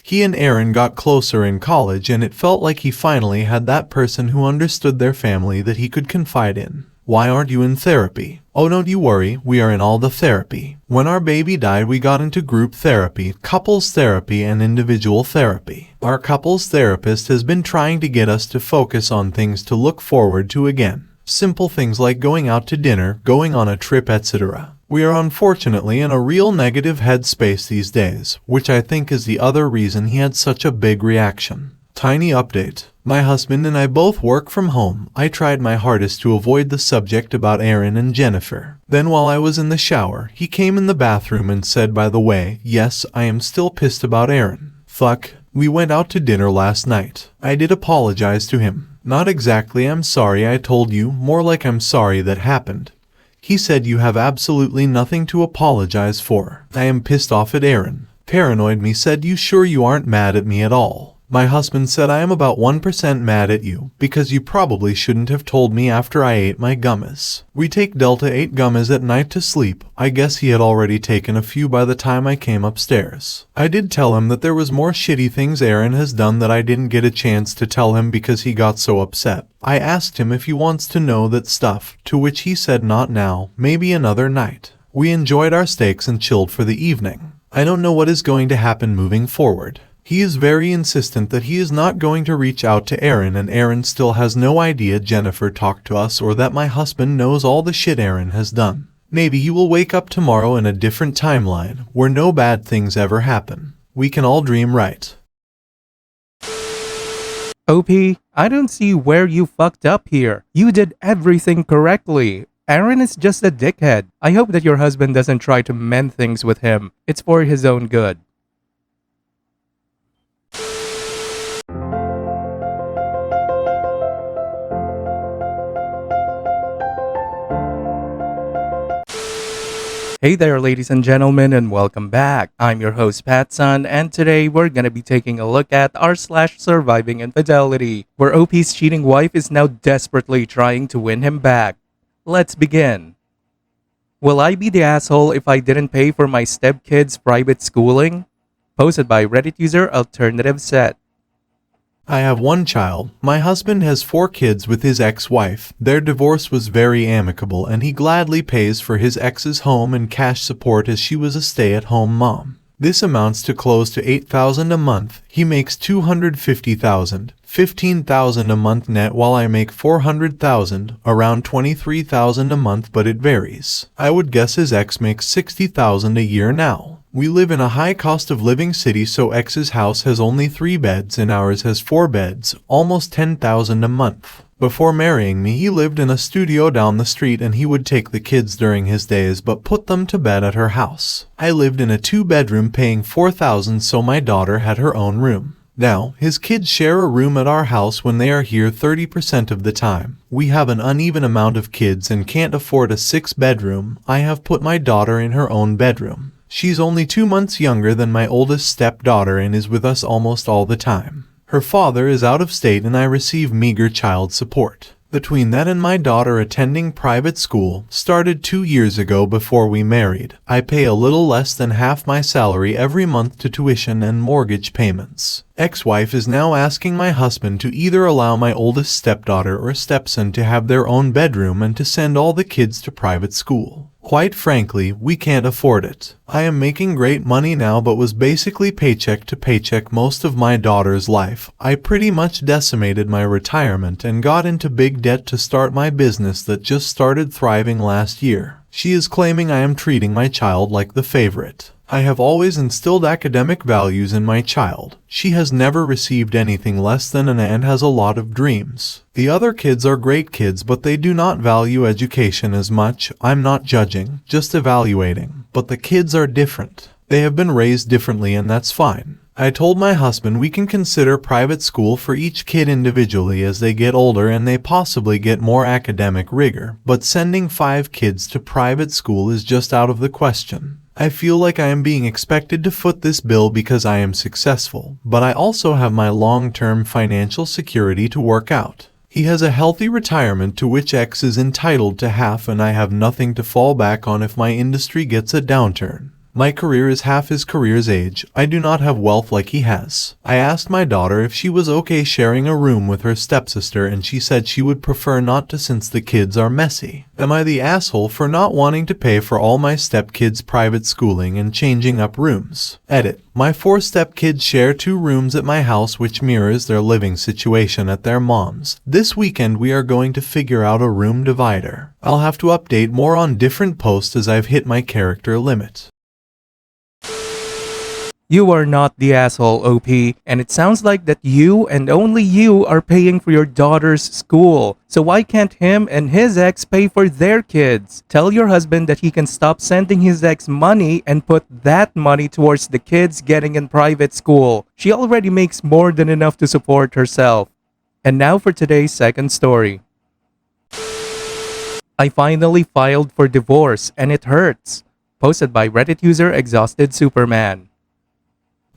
Speaker 2: He and Aaron got closer in college, and it felt like he finally had that person who understood their family that he could confide in. Why aren't you in therapy? Oh, don't you worry, we are in all the therapy. When our baby died, we got into group therapy, couples therapy, and individual therapy. Our couples therapist has been trying to get us to focus on things to look forward to again. Simple things like going out to dinner, going on a trip, etc. We are unfortunately in a real negative headspace these days, which I think is the other reason he had such a big reaction. Tiny update. My husband and I both work from home. I tried my hardest to avoid the subject about Aaron and Jennifer. Then while I was in the shower, he came in the bathroom and said, by the way, yes, I am still pissed about Aaron. Fuck. We went out to dinner last night. I did apologize to him. Not exactly I'm sorry I told you, more like I'm sorry that happened. He said you have absolutely nothing to apologize for. I am pissed off at Aaron. Paranoid me said, you sure you aren't mad at me at all? My husband said I am about 1% mad at you, because you probably shouldn't have told me after I ate my gummies. We take Delta 8 gummies at night to sleep. I guess he had already taken a few by the time I came upstairs. I did tell him that there was more shitty things Aaron has done that I didn't get a chance to tell him because he got so upset. I asked him if he wants to know that stuff, to which he said not now, maybe another night. We enjoyed our steaks and chilled for the evening. I don't know what is going to happen moving forward. He is very insistent that he is not going to reach out to Aaron, and Aaron still has no idea Jennifer talked to us or that my husband knows all the shit Aaron has done. Maybe he will wake up tomorrow in a different timeline, where no bad things ever happen. We can all dream, right?
Speaker 1: OP, I don't see where you fucked up here. You did everything correctly. Aaron is just a dickhead. I hope that your husband doesn't try to mend things with him. It's for his own good. Hey there, ladies and gentlemen, and welcome back. I'm your host, PattSun, and today we're gonna be taking a look at r/Surviving Infidelity, where OP's cheating wife is now desperately trying to win him back. Let's begin. Will I be the asshole if I didn't pay for my stepkid's private schooling? Posted by Reddit user Alternative Set.
Speaker 2: I have one child. My husband has 4 kids with his ex-wife. Their divorce was very amicable and he gladly pays for his ex's home and cash support as she was a stay-at-home mom. This amounts to close to $8,000 a month. He makes $250,000, $15,000 a month net, while I make $400,000, around $23,000 a month, but it varies. I would guess his ex makes $60,000 a year now. We live in a high cost of living city, so ex's house has only 3 beds and ours has 4 beds, almost $10,000 a month. Before marrying me, he lived in a studio down the street and he would take the kids during his days but put them to bed at her house. I lived in a 2-bedroom paying $4,000, so my daughter had her own room. Now, his kids share a room at our house when they are here 30% of the time. We have an uneven amount of kids and can't afford a 6-bedroom. I have put my daughter in her own bedroom. She's only 2 months younger than my oldest stepdaughter and is with us almost all the time. Her father is out of state and I receive meager child support. Between that and my daughter attending private school, started 2 years ago before we married, I pay a little less than half my salary every month to tuition and mortgage payments. Ex-wife is now asking my husband to either allow my oldest stepdaughter or stepson to have their own bedroom and to send all the kids to private school. Quite frankly, we can't afford it. I am making great money now but was basically paycheck to paycheck most of my daughter's life. I pretty much decimated my retirement and got into big debt to start my business that just started thriving last year. She is claiming I am treating my child like the favorite. I have always instilled academic values in my child. She has never received anything less than an A and has a lot of dreams. The other kids are great kids, but they do not value education as much. I'm not judging, just evaluating. But the kids are different. They have been raised differently and that's fine. I told my husband we can consider private school for each kid individually as they get older and they possibly get more academic rigor, but sending 5 kids to private school is just out of the question. I feel like I am being expected to foot this bill because I am successful, but I also have my long-term financial security to work out. He has a healthy retirement to which X is entitled to half and I have nothing to fall back on if my industry gets a downturn. My career is half his career's age. I do not have wealth like he has. I asked my daughter if she was okay sharing a room with her stepsister and she said she would prefer not to since the kids are messy. Am I the asshole for not wanting to pay for all my stepkids' private schooling and changing up rooms? Edit. My 4 stepkids share 2 rooms at my house which mirrors their living situation at their mom's. This weekend we are going to figure out a room divider. I'll have to update more on different posts as I've hit my character limit.
Speaker 1: You are not the asshole, OP, and it sounds like that you and only you are paying for your daughter's school. So why can't him and his ex pay for their kids? Tell your husband that he can stop sending his ex money and put that money towards the kids getting in private school. She already makes more than enough to support herself. And now for today's second story. I finally filed for divorce and it hurts. Posted by Reddit user Exhausted Superman.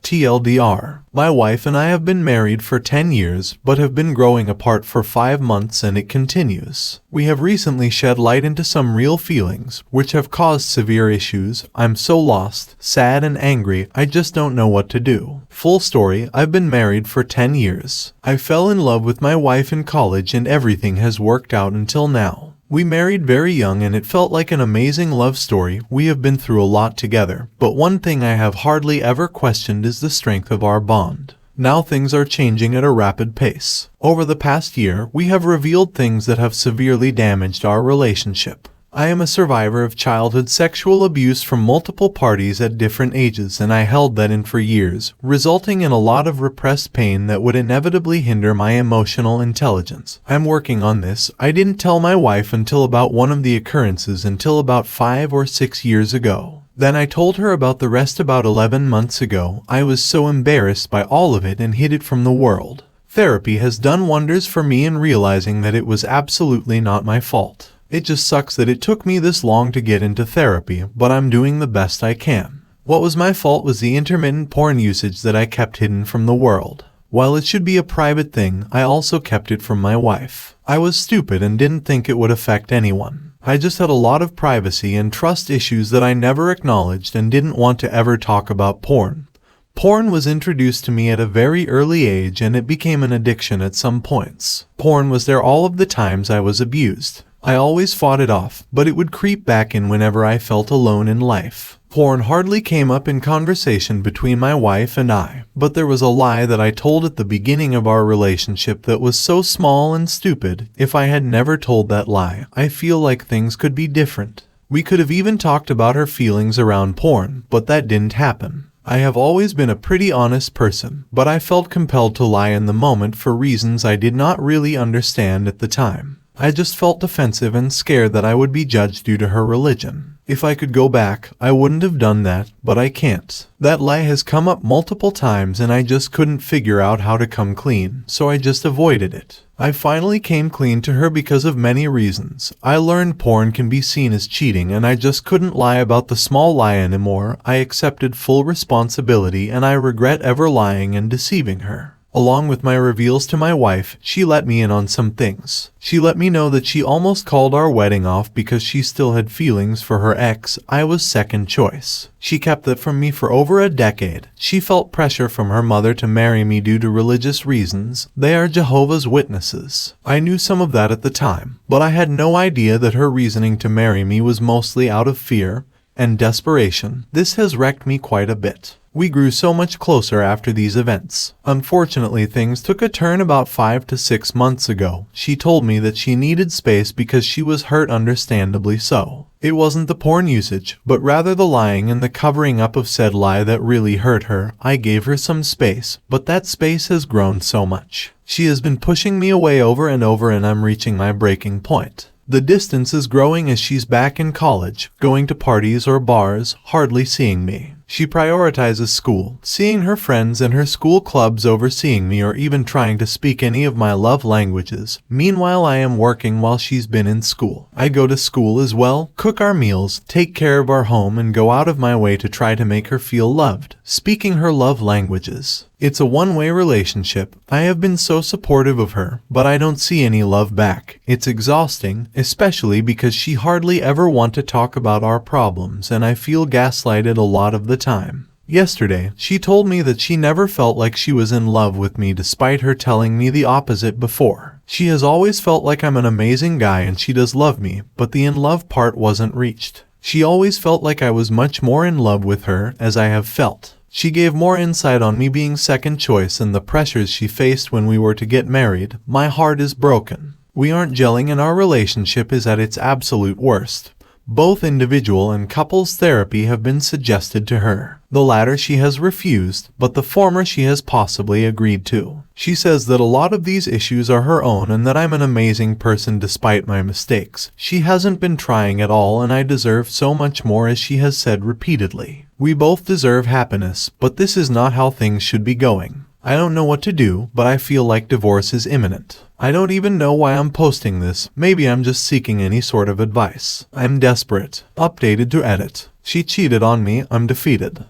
Speaker 2: TLDR. My wife and I have been married for 10 years, but have been growing apart for 5 months and it continues. We have recently shed light into some real feelings, which have caused severe issues. I'm so lost, sad and angry, I just don't know what to do. Full story, I've been married for 10 years. I fell in love with my wife in college and everything has worked out until now. We married very young and it felt like an amazing love story. We have been through a lot together, but one thing I have hardly ever questioned is the strength of our bond. Now things are changing at a rapid pace. Over the past year, we have revealed things that have severely damaged our relationship. I am a survivor of childhood sexual abuse from multiple parties at different ages, and I held that in for years, resulting in a lot of repressed pain that would inevitably hinder my emotional intelligence. I'm working on this. I didn't tell my wife until about one of the occurrences until about 5 or 6 years ago. Then I told her about the rest about 11 months ago. I was so embarrassed by all of it and hid it from the world. Therapy has done wonders for me in realizing that it was absolutely not my fault. It just sucks that it took me this long to get into therapy, but I'm doing the best I can. What was my fault was the intermittent porn usage that I kept hidden from the world. While it should be a private thing, I also kept it from my wife. I was stupid and didn't think it would affect anyone. I just had a lot of privacy and trust issues that I never acknowledged and didn't want to ever talk about porn. Porn was introduced to me at a very early age and it became an addiction at some points. Porn was there all of the times I was abused. I always fought it off, but it would creep back in whenever I felt alone in life. Porn hardly came up in conversation between my wife and I, but there was a lie that I told at the beginning of our relationship that was so small and stupid. If I had never told that lie, I feel like things could be different. We could have even talked about her feelings around porn, but that didn't happen. I have always been a pretty honest person, but I felt compelled to lie in the moment for reasons I did not really understand at the time. I just felt defensive and scared that I would be judged due to her religion. If I could go back, I wouldn't have done that, but I can't. That lie has come up multiple times and I just couldn't figure out how to come clean, so I just avoided it. I finally came clean to her because of many reasons. I learned porn can be seen as cheating and I just couldn't lie about the small lie anymore. I accepted full responsibility and I regret ever lying and deceiving her. Along with my reveals to my wife, she let me in on some things. She let me know that she almost called our wedding off because she still had feelings for her ex. I was second choice. She kept that from me for over a decade. She felt pressure from her mother to marry me due to religious reasons. They are Jehovah's Witnesses. I knew some of that at the time, but I had no idea that her reasoning to marry me was mostly out of fear and desperation. This has wrecked me quite a bit. We grew so much closer after these events. Unfortunately, things took a turn about 5 to 6 months ago. She told me that she needed space because she was hurt, understandably so. It wasn't the porn usage, but rather the lying and the covering up of said lie that really hurt her. I gave her some space, but that space has grown so much. She has been pushing me away over and over and I'm reaching my breaking point. The distance is growing as she's back in college, going to parties or bars, hardly seeing me. She prioritizes school, seeing her friends and her school clubs over seeing me or even trying to speak any of my love languages. Meanwhile, I am working while she's been in school. I go to school as well, cook our meals, take care of our home, and go out of my way to try to make her feel loved, speaking her love languages. It's a one-way relationship. I have been so supportive of her, but I don't see any love back. It's exhausting, especially because she hardly ever wants to talk about our problems and I feel gaslighted a lot of the time. Yesterday, she told me that she never felt like she was in love with me despite her telling me the opposite before. She has always felt like I'm an amazing guy and she does love me, but the in love part wasn't reached. She always felt like I was much more in love with her, as I have felt. She gave more insight on me being second choice and the pressures she faced when we were to get married. My heart is broken. We aren't gelling and our relationship is at its absolute worst. Both individual and couples therapy have been suggested to her. The latter she has refused, but the former she has possibly agreed to. She says that a lot of these issues are her own and that I'm an amazing person despite my mistakes. She hasn't been trying at all and I deserve so much more, as she has said repeatedly. We both deserve happiness, but this is not how things should be going. I don't know what to do, but I feel like divorce is imminent. I don't even know why I'm posting this. Maybe I'm just seeking any sort of advice. I'm desperate. Updated to edit. She cheated on me. I'm defeated.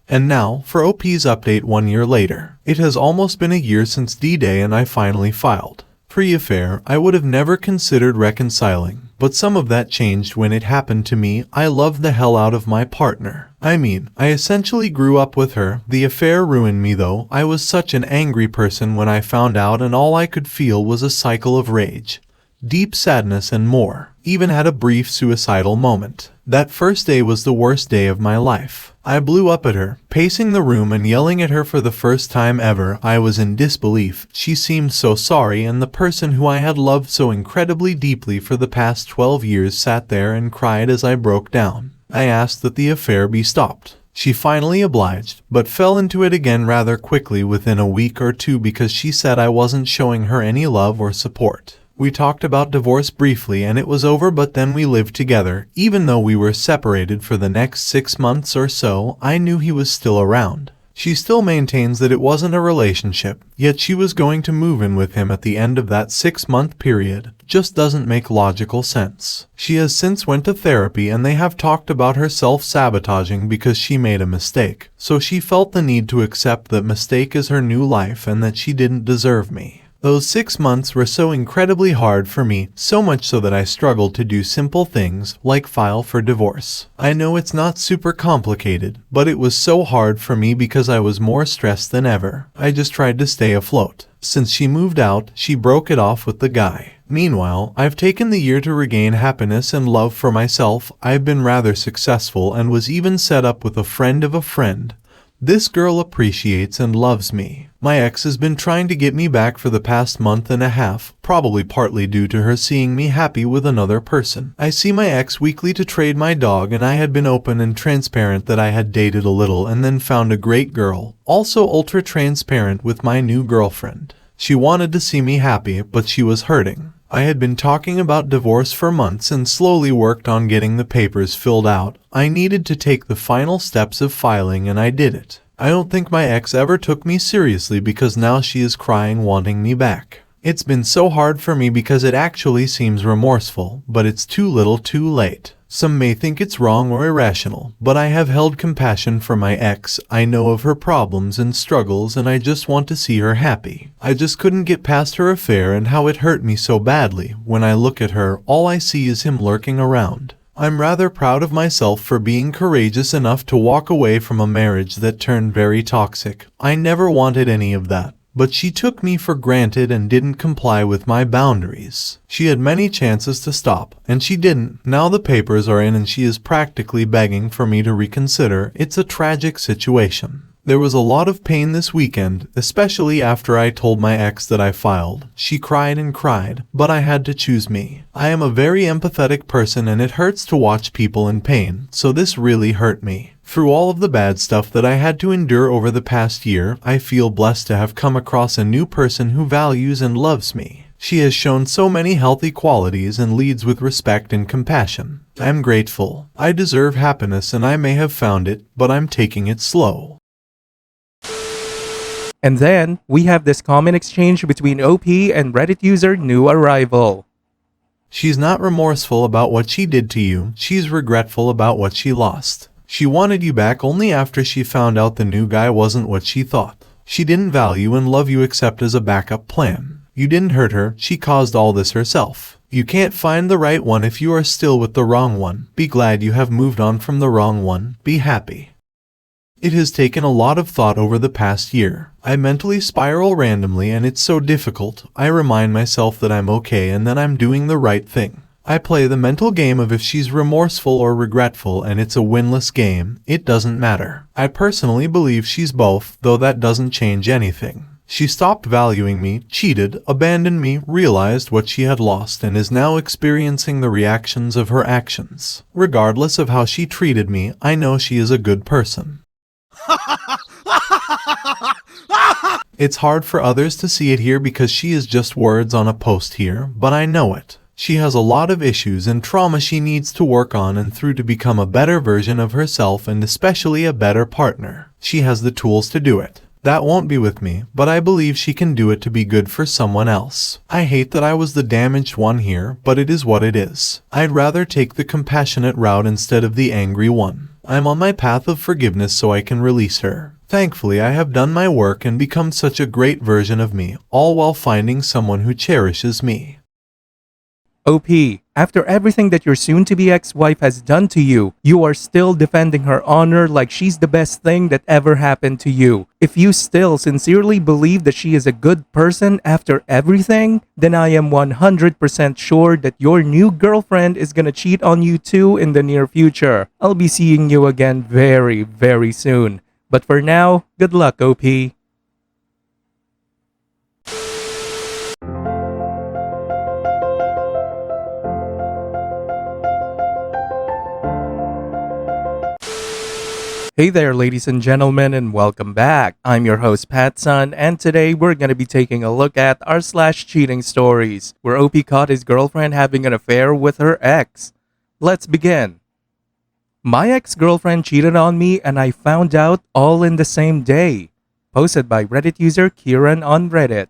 Speaker 2: And now, for OP's update 1 year later. It has almost been a year since D-Day and I finally filed. Pre-affair, I would have never considered reconciling, but some of that changed when it happened to me. I loved the hell out of my partner. I essentially grew up with her. The affair ruined me though. I was such an angry person when I found out and all I could feel was a cycle of rage, deep sadness and more. Even had a brief suicidal moment. That first day was the worst day of my life. I blew up at her, pacing the room and yelling at her for the first time ever. I was in disbelief. She seemed so sorry, and the person who I had loved so incredibly deeply for the past 12 years sat there and cried as I broke down. I asked that the affair be stopped. She finally obliged, but fell into it again rather quickly within a week or two because she said I wasn't showing her any love or support. We talked about divorce briefly and it was over, but then we lived together. Even though we were separated for the next 6 months or so, I knew he was still around. She still maintains that it wasn't a relationship, yet she was going to move in with him at the end of that 6-month period. Just doesn't make logical sense. She has since went to therapy and they have talked about her self-sabotaging because she made a mistake. So she felt the need to accept that mistake is her new life and that she didn't deserve me. Those 6 months were so incredibly hard for me, so much so that I struggled to do simple things like file for divorce. I know it's not super complicated, but it was so hard for me because I was more stressed than ever. I just tried to stay afloat. Since she moved out, she broke it off with the guy. Meanwhile, I've taken the year to regain happiness and love for myself. I've been rather successful and was even set up with a friend of a friend. This girl appreciates and loves me. My ex has been trying to get me back for the past month and a half, probably partly due to her seeing me happy with another person. I see my ex weekly to trade my dog, and I had been open and transparent that I had dated a little and then found a great girl, also ultra transparent with my new girlfriend. She wanted to see me happy, but she was hurting. I had been talking about divorce for months and slowly worked on getting the papers filled out. I needed to take the final steps of filing and I did it. I don't think my ex ever took me seriously because now she is crying wanting me back. It's been so hard for me because it actually seems remorseful, but it's too little too late. Some may think it's wrong or irrational, but I have held compassion for my ex. I know of her problems and struggles and I just want to see her happy. I just couldn't get past her affair and how it hurt me so badly. When I look at her, all I see is him lurking around. I'm rather proud of myself for being courageous enough to walk away from a marriage that turned very toxic. I never wanted any of that. But she took me for granted and didn't comply with my boundaries. She had many chances to stop, and she didn't. Now the papers are in and she is practically begging for me to reconsider. It's a tragic situation. There was a lot of pain this weekend, especially after I told my ex that I filed. She cried and cried, but I had to choose me. I am a very empathetic person and it hurts to watch people in pain, so this really hurt me. Through all of the bad stuff that I had to endure over the past year, I feel blessed to have come across a new person who values and loves me. She has shown so many healthy qualities and leads with respect and compassion. I'm grateful. I deserve happiness and I may have found it, but I'm taking it slow.
Speaker 1: And then, we have this comment exchange between OP and Reddit user New Arrival.
Speaker 2: She's not remorseful about what she did to you, she's regretful about what she lost. She wanted you back only after she found out the new guy wasn't what she thought. She didn't value and love you except as a backup plan. You didn't hurt her, she caused all this herself. You can't find the right one if you are still with the wrong one. Be glad you have moved on from the wrong one. Be happy. It has taken a lot of thought over the past year. I mentally spiral randomly and it's so difficult. I remind myself that I'm okay and that I'm doing the right thing. I play the mental game of if she's remorseful or regretful, and it's a winless game. It doesn't matter. I personally believe she's both, though that doesn't change anything. She stopped valuing me, cheated, abandoned me, realized what she had lost, and is now experiencing the reactions of her actions. Regardless of how she treated me, I know she is a good person. It's hard for others to see it here because she is just words on a post here, but I know it. She has a lot of issues and trauma she needs to work on and through to become a better version of herself and especially a better partner. She has the tools to do it. That won't be with me, but I believe she can do it to be good for someone else. I hate that I was the damaged one here, but it is what it is. I'd rather take the compassionate route instead of the angry one. I'm on my path of forgiveness so I can release her. Thankfully, I have done my work and become such a great version of me, all while finding someone who cherishes me.
Speaker 1: OP, after everything that your soon-to-be ex-wife has done to you, you are still defending her honor like she's the best thing that ever happened to you. If you still sincerely believe that she is a good person after everything, then I am 100% sure that your new girlfriend is gonna cheat on you too in the near future. I'll be seeing you again very, very soon. But for now, good luck, OP. Hey there, ladies and gentlemen, and welcome back. I'm your host, PattSun, and today we're going to be taking a look at r/ cheating stories, where OP caught his girlfriend having an affair with her ex. Let's begin. My ex-girlfriend cheated on me and I found out all in the same day. Posted by Reddit user Kieran on Reddit.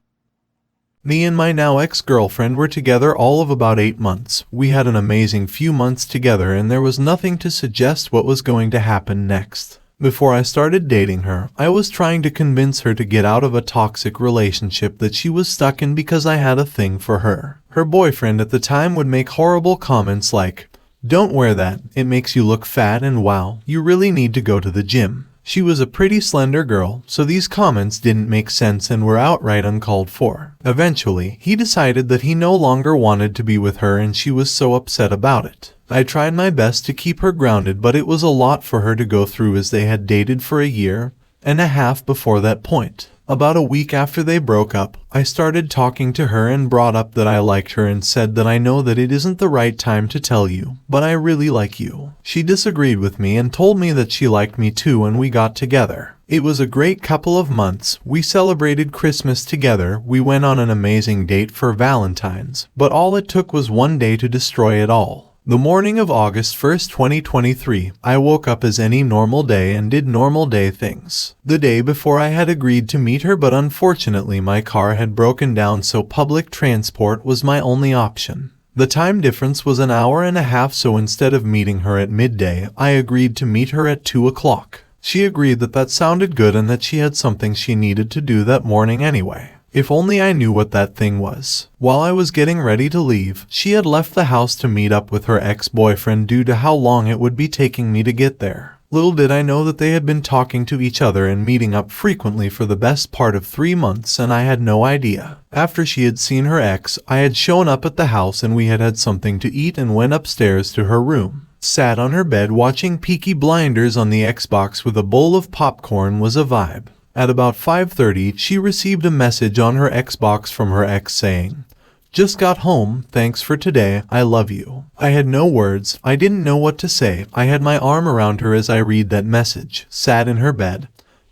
Speaker 2: Me and my now ex-girlfriend were together all of about 8 months. We had an amazing few months together and there was nothing to suggest what was going to happen next. Before I started dating her, I was trying to convince her to get out of a toxic relationship that she was stuck in because I had a thing for her. Her boyfriend at the time would make horrible comments like, "Don't wear that, it makes you look fat, and wow, you really need to go to the gym." She was a pretty slender girl, so these comments didn't make sense and were outright uncalled for. Eventually, he decided that he no longer wanted to be with her and she was so upset about it. I tried my best to keep her grounded, but it was a lot for her to go through as they had dated for a year and a half before that point. About a week after they broke up, I started talking to her and brought up that I liked her and said that I know that it isn't the right time to tell you, but I really like you. She disagreed with me and told me that she liked me too and we got together. It was a great couple of months. We celebrated Christmas together, we went on an amazing date for Valentine's, but all it took was one day to destroy it all. The morning of August 1st, 2023, I woke up as any normal day and did normal day things. The day before I had agreed to meet her, but unfortunately my car had broken down, so public transport was my only option. The time difference was an hour and a half, so instead of meeting her at midday, I agreed to meet her at 2 o'clock. She agreed that that sounded good and that she had something she needed to do that morning anyway. If only I knew what that thing was. While I was getting ready to leave, she had left the house to meet up with her ex-boyfriend due to how long it would be taking me to get there. Little did I know that they had been talking to each other and meeting up frequently for the best part of 3 months, and I had no idea. After she had seen her ex, I had shown up at the house and we had had something to eat and went upstairs to her room. Sat on her bed watching Peaky Blinders on the Xbox with a bowl of popcorn was a vibe. At about 5:30, she received a message on her Xbox from her ex saying, "Just got home, thanks for today, I love you." I had no words, I didn't know what to say. I had my arm around her as I read that message, sat in her bed.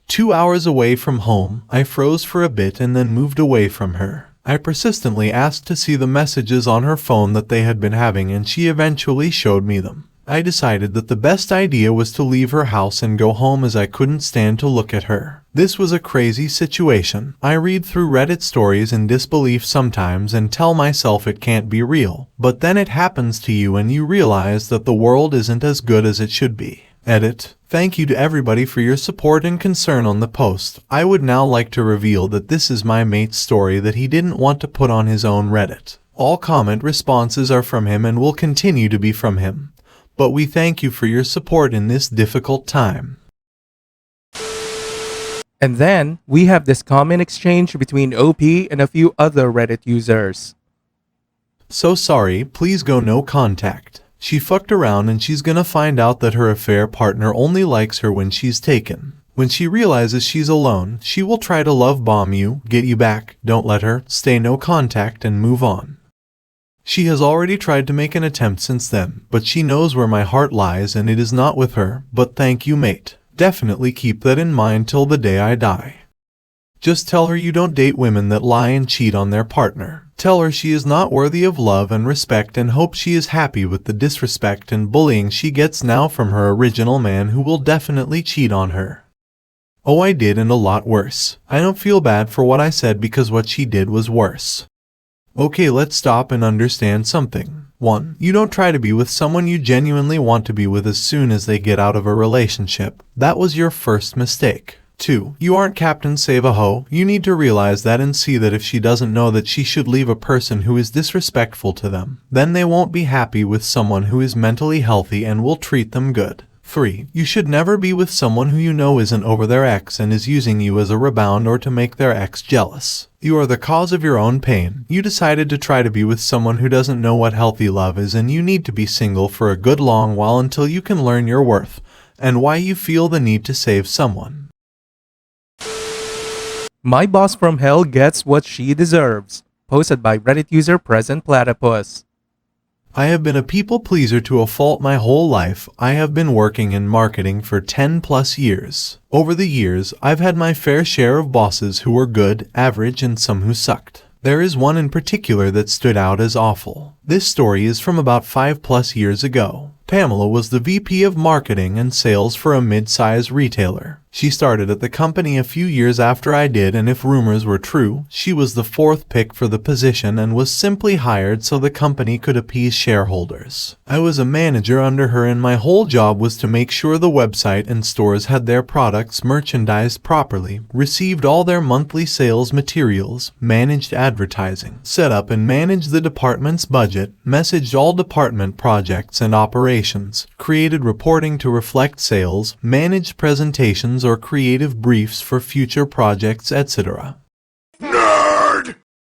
Speaker 2: 2 hours away from home, I froze for a bit and then moved away from her. I persistently asked to see the messages on her phone that they had been having and she eventually showed me them. I decided that the best idea was to leave her house and go home as I couldn't stand to look at her. This was a crazy situation. I read through Reddit stories in disbelief sometimes and tell myself it can't be real. But then it happens to you and you realize that the world isn't as good as it should be. Edit. Thank you to everybody for your support and concern on the post. I would now like to reveal that this is my mate's story that he didn't want to put on his own Reddit. All comment responses are from him and will continue to be from him. But we thank you for your support in this difficult time.
Speaker 1: And then, we have this comment exchange between OP and a few other Reddit users.
Speaker 2: "So sorry, please go no contact. She fucked around and she's gonna find out that her affair partner only likes her when she's taken. When she realizes she's alone, she will try to love bomb you, get you back, don't let her, stay no contact and move on. She has already tried to make an attempt since then, but she knows where my heart lies and it is not with her, but thank you mate. Definitely keep that in mind till the day I die. Just tell her you don't date women that lie and cheat on their partner. Tell her she is not worthy of love and respect and hope she is happy with the disrespect and bullying she gets now from her original man who will definitely cheat on her. Oh, I did and a lot worse. I don't feel bad for what I said because what she did was worse. Okay, let's stop and understand something. 1. You don't try to be with someone you genuinely want to be with as soon as they get out of a relationship. That was your first mistake. 2. You aren't Captain Save-A-Ho. You need to realize that and see that if she doesn't know that she should leave a person who is disrespectful to them, then they won't be happy with someone who is mentally healthy and will treat them good. 3. You should never be with someone who you know isn't over their ex and is using you as a rebound or to make their ex jealous. You are the cause of your own pain. You decided to try to be with someone who doesn't know what healthy love is, and you need to be single for a good long while until you can learn your worth and why you feel the need to save someone.
Speaker 1: My boss from hell gets what she deserves. Posted by Reddit user Present Platypus.
Speaker 2: I have been a people pleaser to a fault my whole life. I have been working in marketing for 10 plus years. Over the years, I've had my fair share of bosses who were good, average, and some who sucked. There is one in particular that stood out as awful. This story is from about 5 plus years ago. Pamela was the VP of marketing and sales for a mid-size retailer. She started at the company a few years after I did, and if rumors were true, she was the 4th pick for the position and was simply hired so the company could appease shareholders. I was a manager under her, and my whole job was to make sure the website and stores had their products merchandised properly, received all their monthly sales materials, managed advertising, set up and managed the department's budget, messaged all department projects and operations, created reporting to reflect sales, managed presentations or creative briefs for future projects, etc.
Speaker 3: Nerd!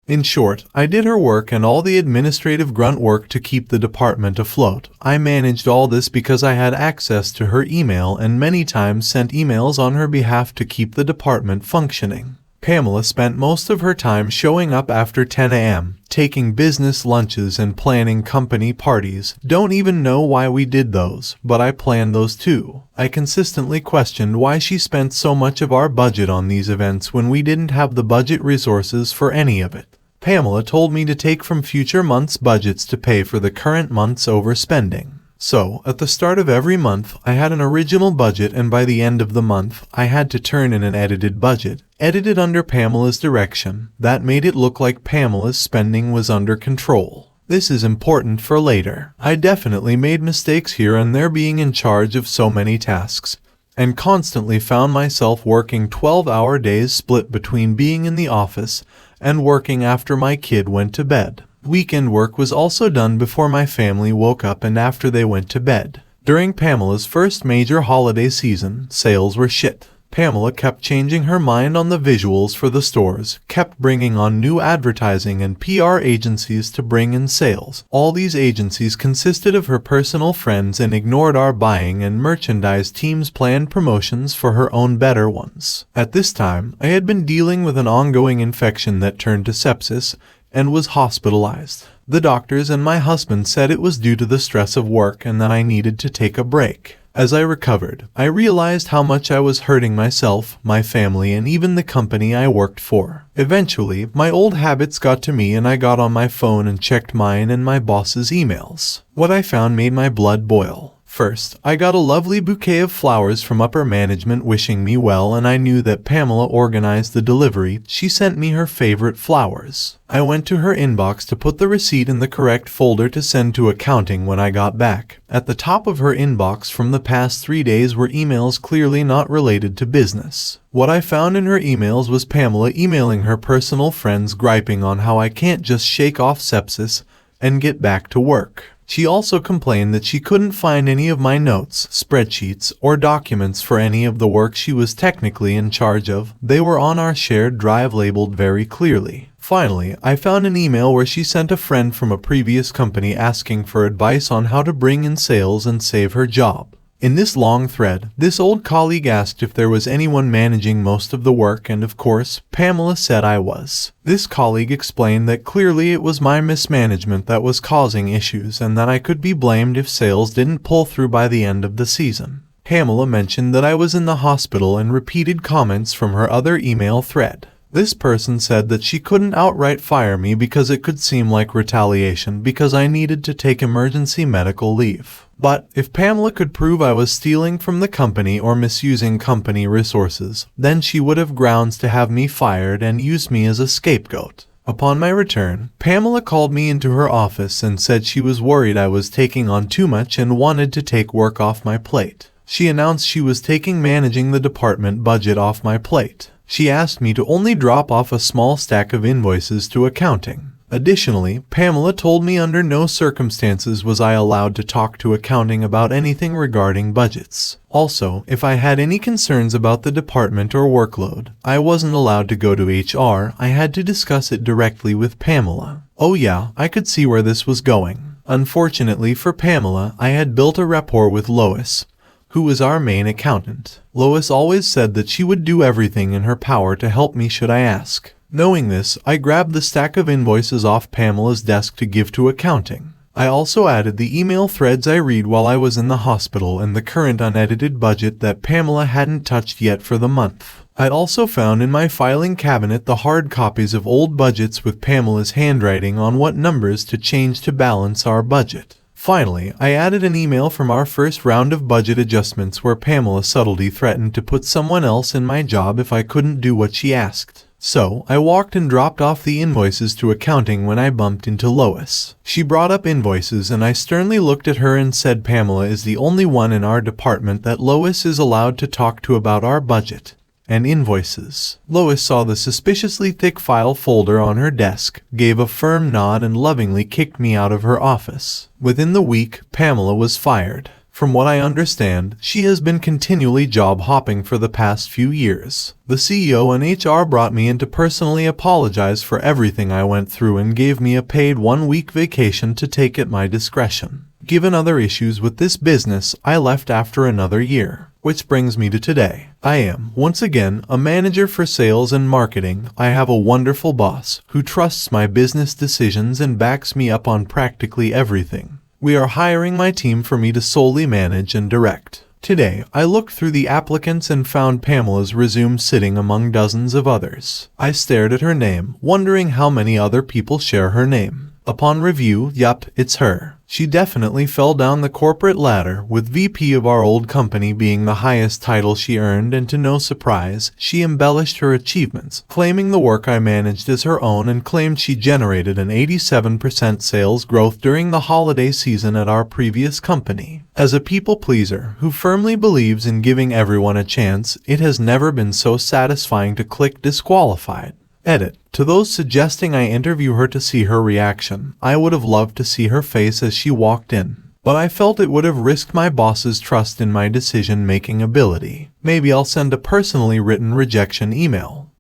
Speaker 2: In short, I did her work and all the administrative grunt work to keep the department afloat. I managed all this because I had access to her email and many times sent emails on her behalf to keep the department functioning. Pamela spent most of her time showing up after 10 a.m., taking business lunches and planning company parties. Don't even know why we did those, but I planned those too. I consistently questioned why she spent so much of our budget on these events when we didn't have the budget resources for any of it. Pamela told me to take from future months' budgets to pay for the current month's overspending. So, at the start of every month, I had an original budget, and by the end of the month, I had to turn in an edited budget, edited under Pamela's direction. That made it look like Pamela's spending was under control. This is important for later. I definitely made mistakes here and there being in charge of so many tasks, and constantly found myself working 12-hour days split between being in the office and working after my kid went to bed. Weekend work was also done before my family woke up and after they went to bed. During Pamela's first major holiday season, sales were shit. Pamela kept changing her mind on the visuals for the stores, kept bringing on new advertising and PR agencies to bring in sales. All these agencies consisted of her personal friends and ignored our buying and merchandise team's planned promotions for her own better ones. At this time, I had been dealing with an ongoing infection that turned to sepsis and was hospitalized. The doctors and my husband said it was due to the stress of work and that I needed to take a break. As I recovered, I realized how much I was hurting myself, my family, and even the company I worked for. Eventually, my old habits got to me and I got on my phone and checked mine and my boss's emails. What I found made my blood boil. First, I got a lovely bouquet of flowers from upper management wishing me well, and I knew that Pamela organized the delivery. She sent me her favorite flowers. I went to her inbox to put the receipt in the correct folder to send to accounting when I got back. At the top of her inbox from the past 3 days were emails clearly not related to business. What I found in her emails was Pamela emailing her personal friends griping on how I can't just shake off sepsis and get back to work. She also complained that she couldn't find any of my notes, spreadsheets, or documents for any of the work she was technically in charge of. They were on our shared drive labeled very clearly. Finally, I found an email where she sent a friend from a previous company asking for advice on how to bring in sales and save her job. In this long thread, this old colleague asked if there was anyone managing most of the work, and of course, Pamela said I was. This colleague explained that clearly it was my mismanagement that was causing issues and that I could be blamed if sales didn't pull through by the end of the season. Pamela mentioned that I was in the hospital and repeated comments from her other email thread. This person said that she couldn't outright fire me because it could seem like retaliation because I needed to take emergency medical leave. But if Pamela could prove I was stealing from the company or misusing company resources, then she would have grounds to have me fired and use me as a scapegoat. Upon my return, Pamela called me into her office and said she was worried I was taking on too much and wanted to take work off my plate. She announced she was taking managing the department budget off my plate. She asked me to only drop off a small stack of invoices to accounting. Additionally, Pamela told me under no circumstances was I allowed to talk to accounting about anything regarding budgets. Also, if I had any concerns about the department or workload, I wasn't allowed to go to HR, I had to discuss it directly with Pamela. Oh yeah, I could see where this was going. Unfortunately for Pamela, I had built a rapport with Lois, who was our main accountant. Lois always said that she would do everything in her power to help me should I ask. Knowing this, I grabbed the stack of invoices off Pamela's desk to give to accounting. I also added the email threads I read while I was in the hospital and the current unedited budget that Pamela hadn't touched yet for the month. I also found in my filing cabinet the hard copies of old budgets with Pamela's handwriting on what numbers to change to balance our budget. Finally, I added an email from our first round of budget adjustments where Pamela subtly threatened to put someone else in my job if I couldn't do what she asked. So, I walked and dropped off the invoices to accounting when I bumped into Lois. She brought up invoices and I sternly looked at her and said Pamela is the only one in our department that Lois is allowed to talk to about our budget and invoices. Lois saw the suspiciously thick file folder on her desk, gave a firm nod and lovingly kicked me out of her office. Within the week, Pamela was fired. From what I understand, she has been continually job hopping for the past few years. The CEO and HR brought me in to personally apologize for everything I went through and gave me a paid 1-week vacation to take at my discretion. Given other issues with this business, I left after another year. Which brings me to today. I am, once again, a manager for sales and marketing. I have a wonderful boss who trusts my business decisions and backs me up on practically everything. We are hiring my team for me to solely manage and direct. Today, I looked through the applicants and found Pamela's resume sitting among dozens of others. I stared at her name, wondering how many other people share her name. Upon review, yup, it's her. She definitely fell down the corporate ladder, with VP of our old company being the highest title she earned, and to no surprise, she embellished her achievements, claiming the work I managed as her own and claimed she generated an 87% sales growth during the holiday season at our previous company. As a people pleaser who firmly believes in giving everyone a chance, it has never been so satisfying to click disqualified. Edit. To those suggesting I interview her to see her reaction, I would have loved to see her face as she walked in. But I felt it would have risked my boss's trust in my decision-making ability. Maybe I'll send a personally written rejection email.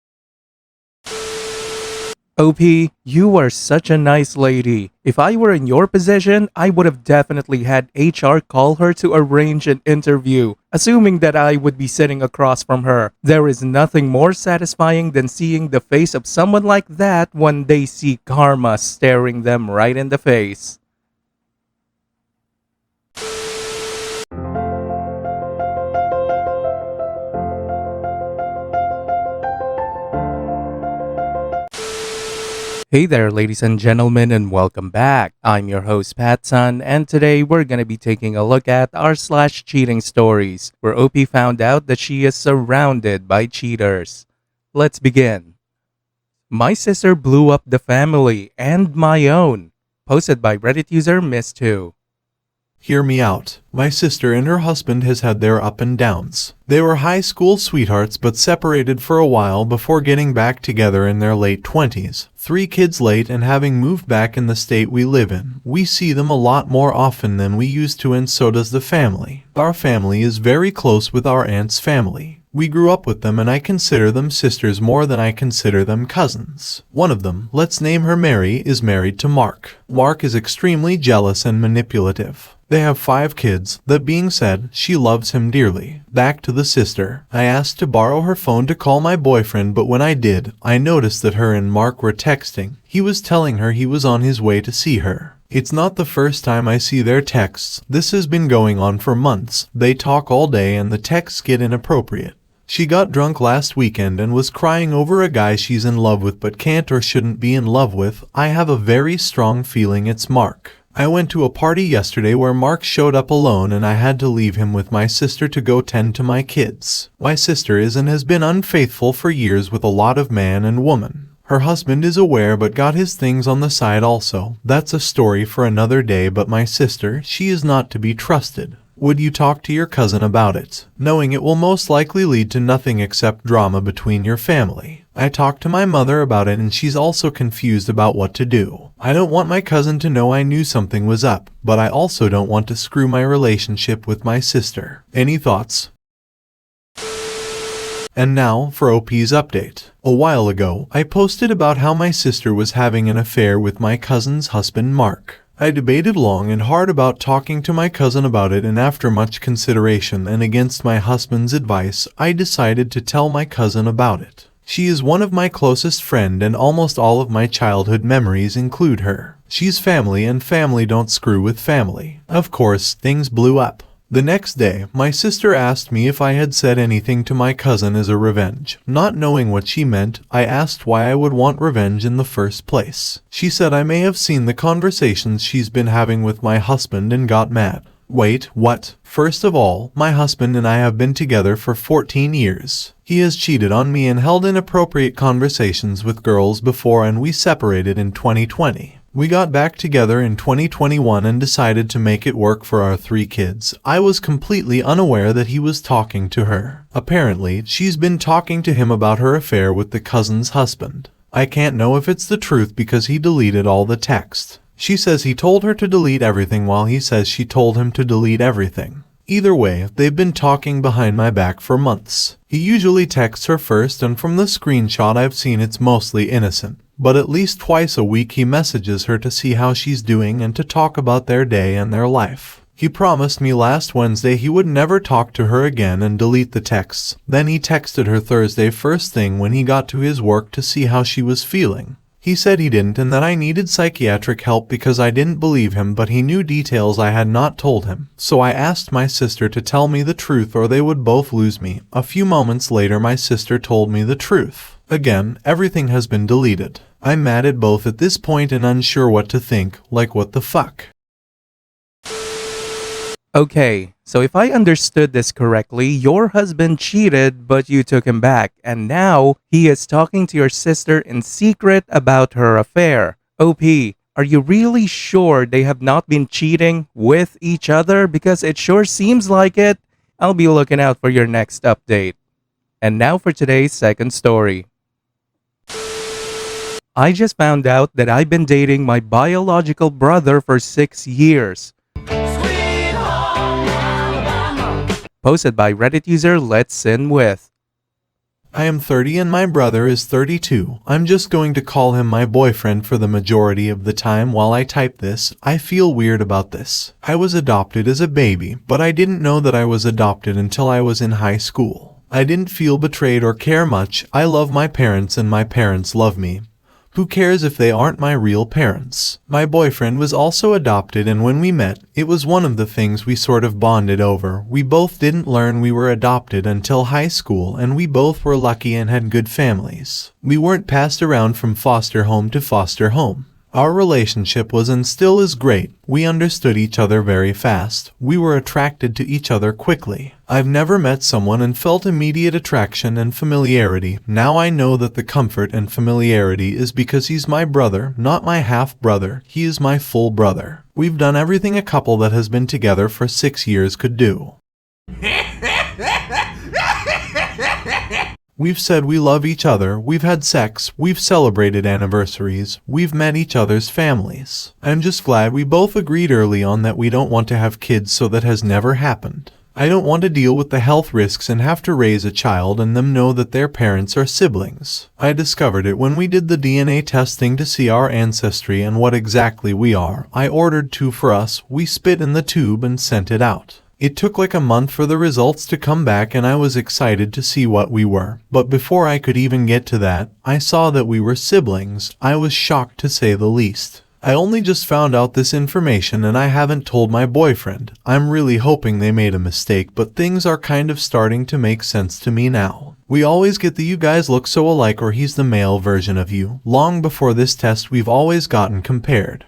Speaker 1: OP, you are such a nice lady. If I were in your position, I would have definitely had HR call her to arrange an interview, assuming that I would be sitting across from her. There is nothing more satisfying than seeing the face of someone like that when they see karma staring them right in the face. Hey there, ladies and gentlemen, and welcome back. I'm your host, PattSun, and today we're going to be taking a look at r/cheating stories, where OP found out that she is surrounded by cheaters. Let's begin. My sister blew up the family and my own. Posted by Reddit user Miss2.
Speaker 2: Hear me out. My sister and her husband has had their up and downs. They were high school sweethearts but separated for a while before getting back together in their late 20s. 3 kids late, and having moved back in the state we live in, we see them a lot more often than we used to, and so does the family. Our family is very close with our aunt's family. We grew up with them and I consider them sisters more than I consider them cousins. One of them, let's name her Mary, is married to Mark. Mark is extremely jealous and manipulative. They have 5 kids. That being said, she loves him dearly. Back to the sister. I asked to borrow her phone to call my boyfriend, but when I did, I noticed that her and Mark were texting. He was telling her he was on his way to see her. It's not the first time I see their texts. This has been going on for months. They talk all day and the texts get inappropriate. She got drunk last weekend and was crying over a guy she's in love with but can't or shouldn't be in love with. I have a very strong feeling it's Mark. I went to a party yesterday where Mark showed up alone and I had to leave him with my sister to go tend to my kids. My sister is and has been unfaithful for years with a lot of man and woman. Her husband is aware but got his things on the side also. That's a story for another day, but my sister, she is not to be trusted. Would you talk to your cousin about it, knowing it will most likely lead to nothing except drama between your family? I talked to my mother about it and she's also confused about what to do. I don't want my cousin to know I knew something was up, but I also don't want to screw my relationship with my sister. Any thoughts? And now for OP's update. A while ago, I posted about how my sister was having an affair with my cousin's husband Mark. I debated long and hard about talking to my cousin about it, and after much consideration and against my husband's advice, I decided to tell my cousin about it. She is one of my closest friends and almost all of my childhood memories include her. She's family and family don't screw with family. Of course, things blew up. The next day, my sister asked me if I had said anything to my cousin as a revenge. Not knowing what she meant, I asked why I would want revenge in the first place. She said I may have seen the conversations she's been having with my husband and got mad. Wait, what? First of all, my husband and I have been together for 14 years. He has cheated on me and held inappropriate conversations with girls before, and we separated in 2020. We got back together in 2021 and decided to make it work for our 3 kids. I was completely unaware that he was talking to her. Apparently, she's been talking to him about her affair with the cousin's husband. I can't know if it's the truth because he deleted all the text. She says he told her to delete everything while he says she told him to delete everything. Either way, they've been talking behind my back for months. He usually texts her first, and from the screenshot I've seen it's mostly innocent. But at least twice a week he messages her to see how she's doing and to talk about their day and their life. He promised me last Wednesday he would never talk to her again and delete the texts. Then he texted her Thursday first thing when he got to his work to see how she was feeling. He said he didn't and that I needed psychiatric help because I didn't believe him, but he knew details I had not told him. So I asked my sister to tell me the truth or they would both lose me. A few moments later my sister told me the truth. Again, everything has been deleted. I'm mad at both at this point and unsure what to think, like what the fuck.
Speaker 1: Okay, so if I understood this correctly, your husband cheated but you took him back, and now he is talking to your sister in secret about her affair. OP, are you really sure they have not been cheating with each other? Because it sure seems like it. I'll be looking out for your next update. And now for today's second story. I just found out that I've been dating my biological brother for 6 years. Posted by Reddit user Let's Sin With.
Speaker 2: I am 30 and my brother is 32. I'm just going to call him my boyfriend for the majority of the time while I type this. I feel weird about this. I was adopted as a baby, but I didn't know that I was adopted until I was in high school. I didn't feel betrayed or care much. I love my parents and my parents love me. Who cares if they aren't my real parents? My boyfriend was also adopted, and when we met, it was one of the things we sort of bonded over. We both didn't learn we were adopted until high school, and we both were lucky and had good families. We weren't passed around from foster home to foster home. Our relationship was and still is great. We understood each other very fast. We were attracted to each other quickly. I've never met someone and felt immediate attraction and familiarity. Now I know that the comfort and familiarity is because he's my brother, not my half-brother. He is my full brother. We've done everything a couple that has been together for 6 years could do. We've said we love each other, we've had sex, we've celebrated anniversaries, we've met each other's families. I'm just glad we both agreed early on that we don't want to have kids, so that has never happened. I don't want to deal with the health risks and have to raise a child and them know that their parents are siblings. I discovered it when we did the DNA testing to see our ancestry and what exactly we are. I ordered 2 for us, we spit in the tube and sent it out. It took like a month for the results to come back and I was excited to see what we were. But before I could even get to that, I saw that we were siblings. I was shocked to say the least. I only just found out this information and I haven't told my boyfriend. I'm really hoping they made a mistake, but things are kind of starting to make sense to me now. We always get the "you guys look so alike" or "he's the male version of you." Long before this test we've always gotten compared.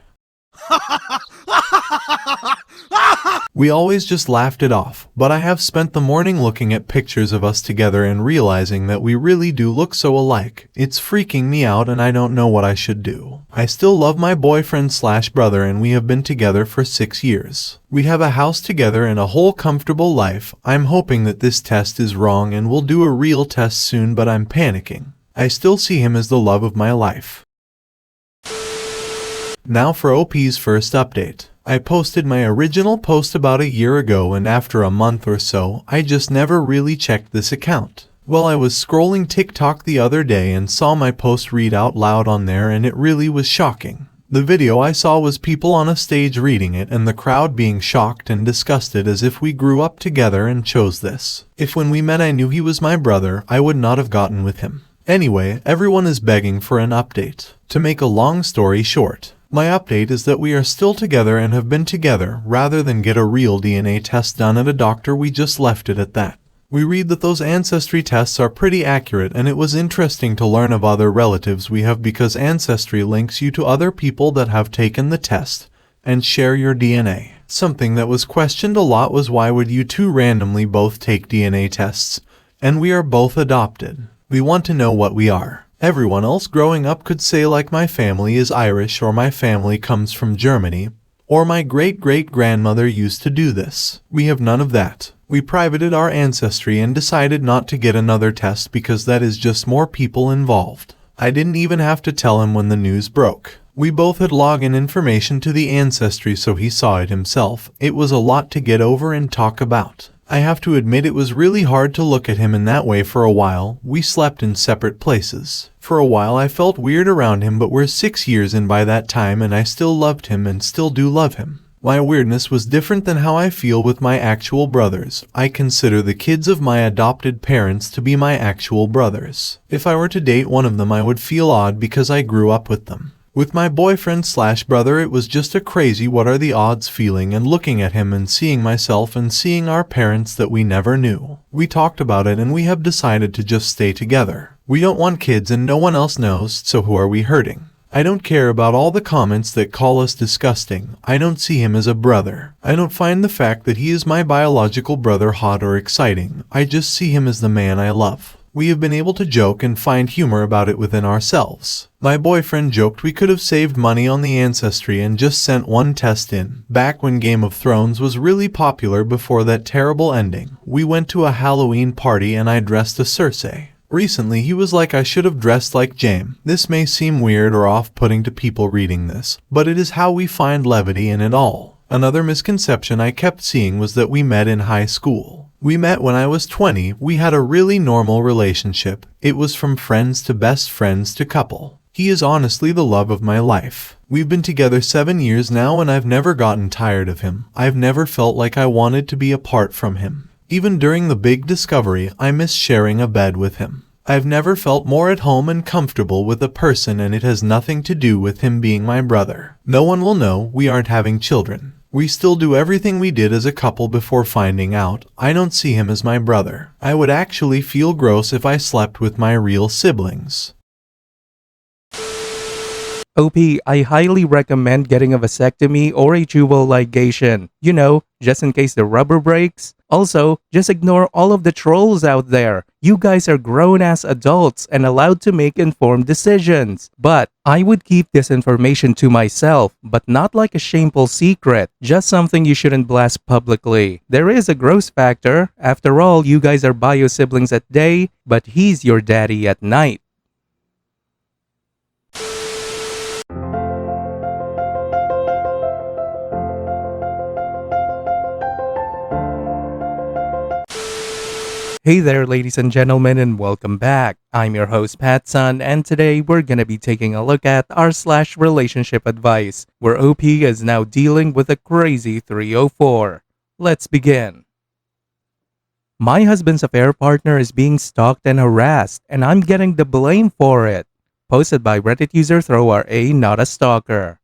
Speaker 2: We always just laughed it off, but I have spent the morning looking at pictures of us together and realizing that we really do look so alike. It's freaking me out and I don't know what I should do. I still love my boyfriend/brother and we have been together for 6 years. We have a house together and a whole comfortable life. I'm hoping that this test is wrong and we'll do a real test soon, but I'm panicking. I still see him as the love of my life. Now for OP's first update. I posted my original post about a year ago and after a month or so, I just never really checked this account. Well, I was scrolling TikTok the other day and saw my post read out loud on there and it really was shocking. The video I saw was people on a stage reading it and the crowd being shocked and disgusted as if we grew up together and chose this. If when we met I knew he was my brother, I would not have gotten with him. Anyway, everyone is begging for an update. To make a long story short, my update is that we are still together and have been together. Rather than get a real DNA test done at a doctor, we just left it at that. We read that those ancestry tests are pretty accurate and it was interesting to learn of other relatives we have because Ancestry links you to other people that have taken the test and share your DNA. Something that was questioned a lot was why would you two randomly both take DNA tests? And we are both adopted. We want to know what we are. Everyone else growing up could say like my family is Irish or my family comes from Germany or my great-great-grandmother used to do this. We have none of that. We privated our ancestry and decided not to get another test because that is just more people involved. I didn't even have to tell him when the news broke. We both had login information to the ancestry so he saw it himself. It was a lot to get over and talk about. I have to admit it was really hard to look at him in that way for a while. We slept in separate places. For a while I felt weird around him, but we're 6 years in by that time and I still loved him and still do love him. My weirdness was different than how I feel with my actual brothers. I consider the kids of my adopted parents to be my actual brothers. If I were to date one of them I would feel odd because I grew up with them. With my boyfriend/brother it was just a crazy what are the odds feeling and looking at him and seeing myself and seeing our parents that we never knew. We talked about it and we have decided to just stay together. We don't want kids and no one else knows, so who are we hurting? I don't care about all the comments that call us disgusting. I don't see him as a brother. I don't find the fact that he is my biological brother hot or exciting. I just see him as the man I love. We have been able to joke and find humor about it within ourselves. My boyfriend joked we could have saved money on the ancestry and just sent one test in. Back when Game of Thrones was really popular before that terrible ending, we went to a Halloween party and I dressed as Cersei. Recently he was like I should have dressed like Jaime. This may seem weird or off-putting to people reading this, but it is how we find levity in it all. Another misconception I kept seeing was that we met in high school. We met when I was 20. We had a really normal relationship. It was from friends to best friends to couple. He is honestly the love of my life. We've been together 7 years now and I've never gotten tired of him. I've never felt like I wanted to be apart from him. Even during the big discovery, I miss sharing a bed with him. I've never felt more at home and comfortable with a person and it has nothing to do with him being my brother. No one will know. We aren't having children. We still do everything we did as a couple before finding out. I don't see him as my brother. I would actually feel gross if I slept with my real siblings.
Speaker 1: OP, I highly recommend getting a vasectomy or a tubal ligation. You know, just in case the rubber breaks. Also, just ignore all of the trolls out there. You guys are grown-ass adults and allowed to make informed decisions. But I would keep this information to myself, but not like a shameful secret. Just something you shouldn't blast publicly. There is a gross factor. After all, you guys are bio-siblings at day, but he's your daddy at night. Hey there, ladies and gentlemen, and welcome back. I'm your host, PattSun, and today we're gonna be taking a look at r/relationship advice, where OP is now dealing with a crazy 304. Let's begin. My husband's affair partner is being stalked and harassed, and I'm getting the blame for it. Posted by Reddit user ThrowRA, not a stalker.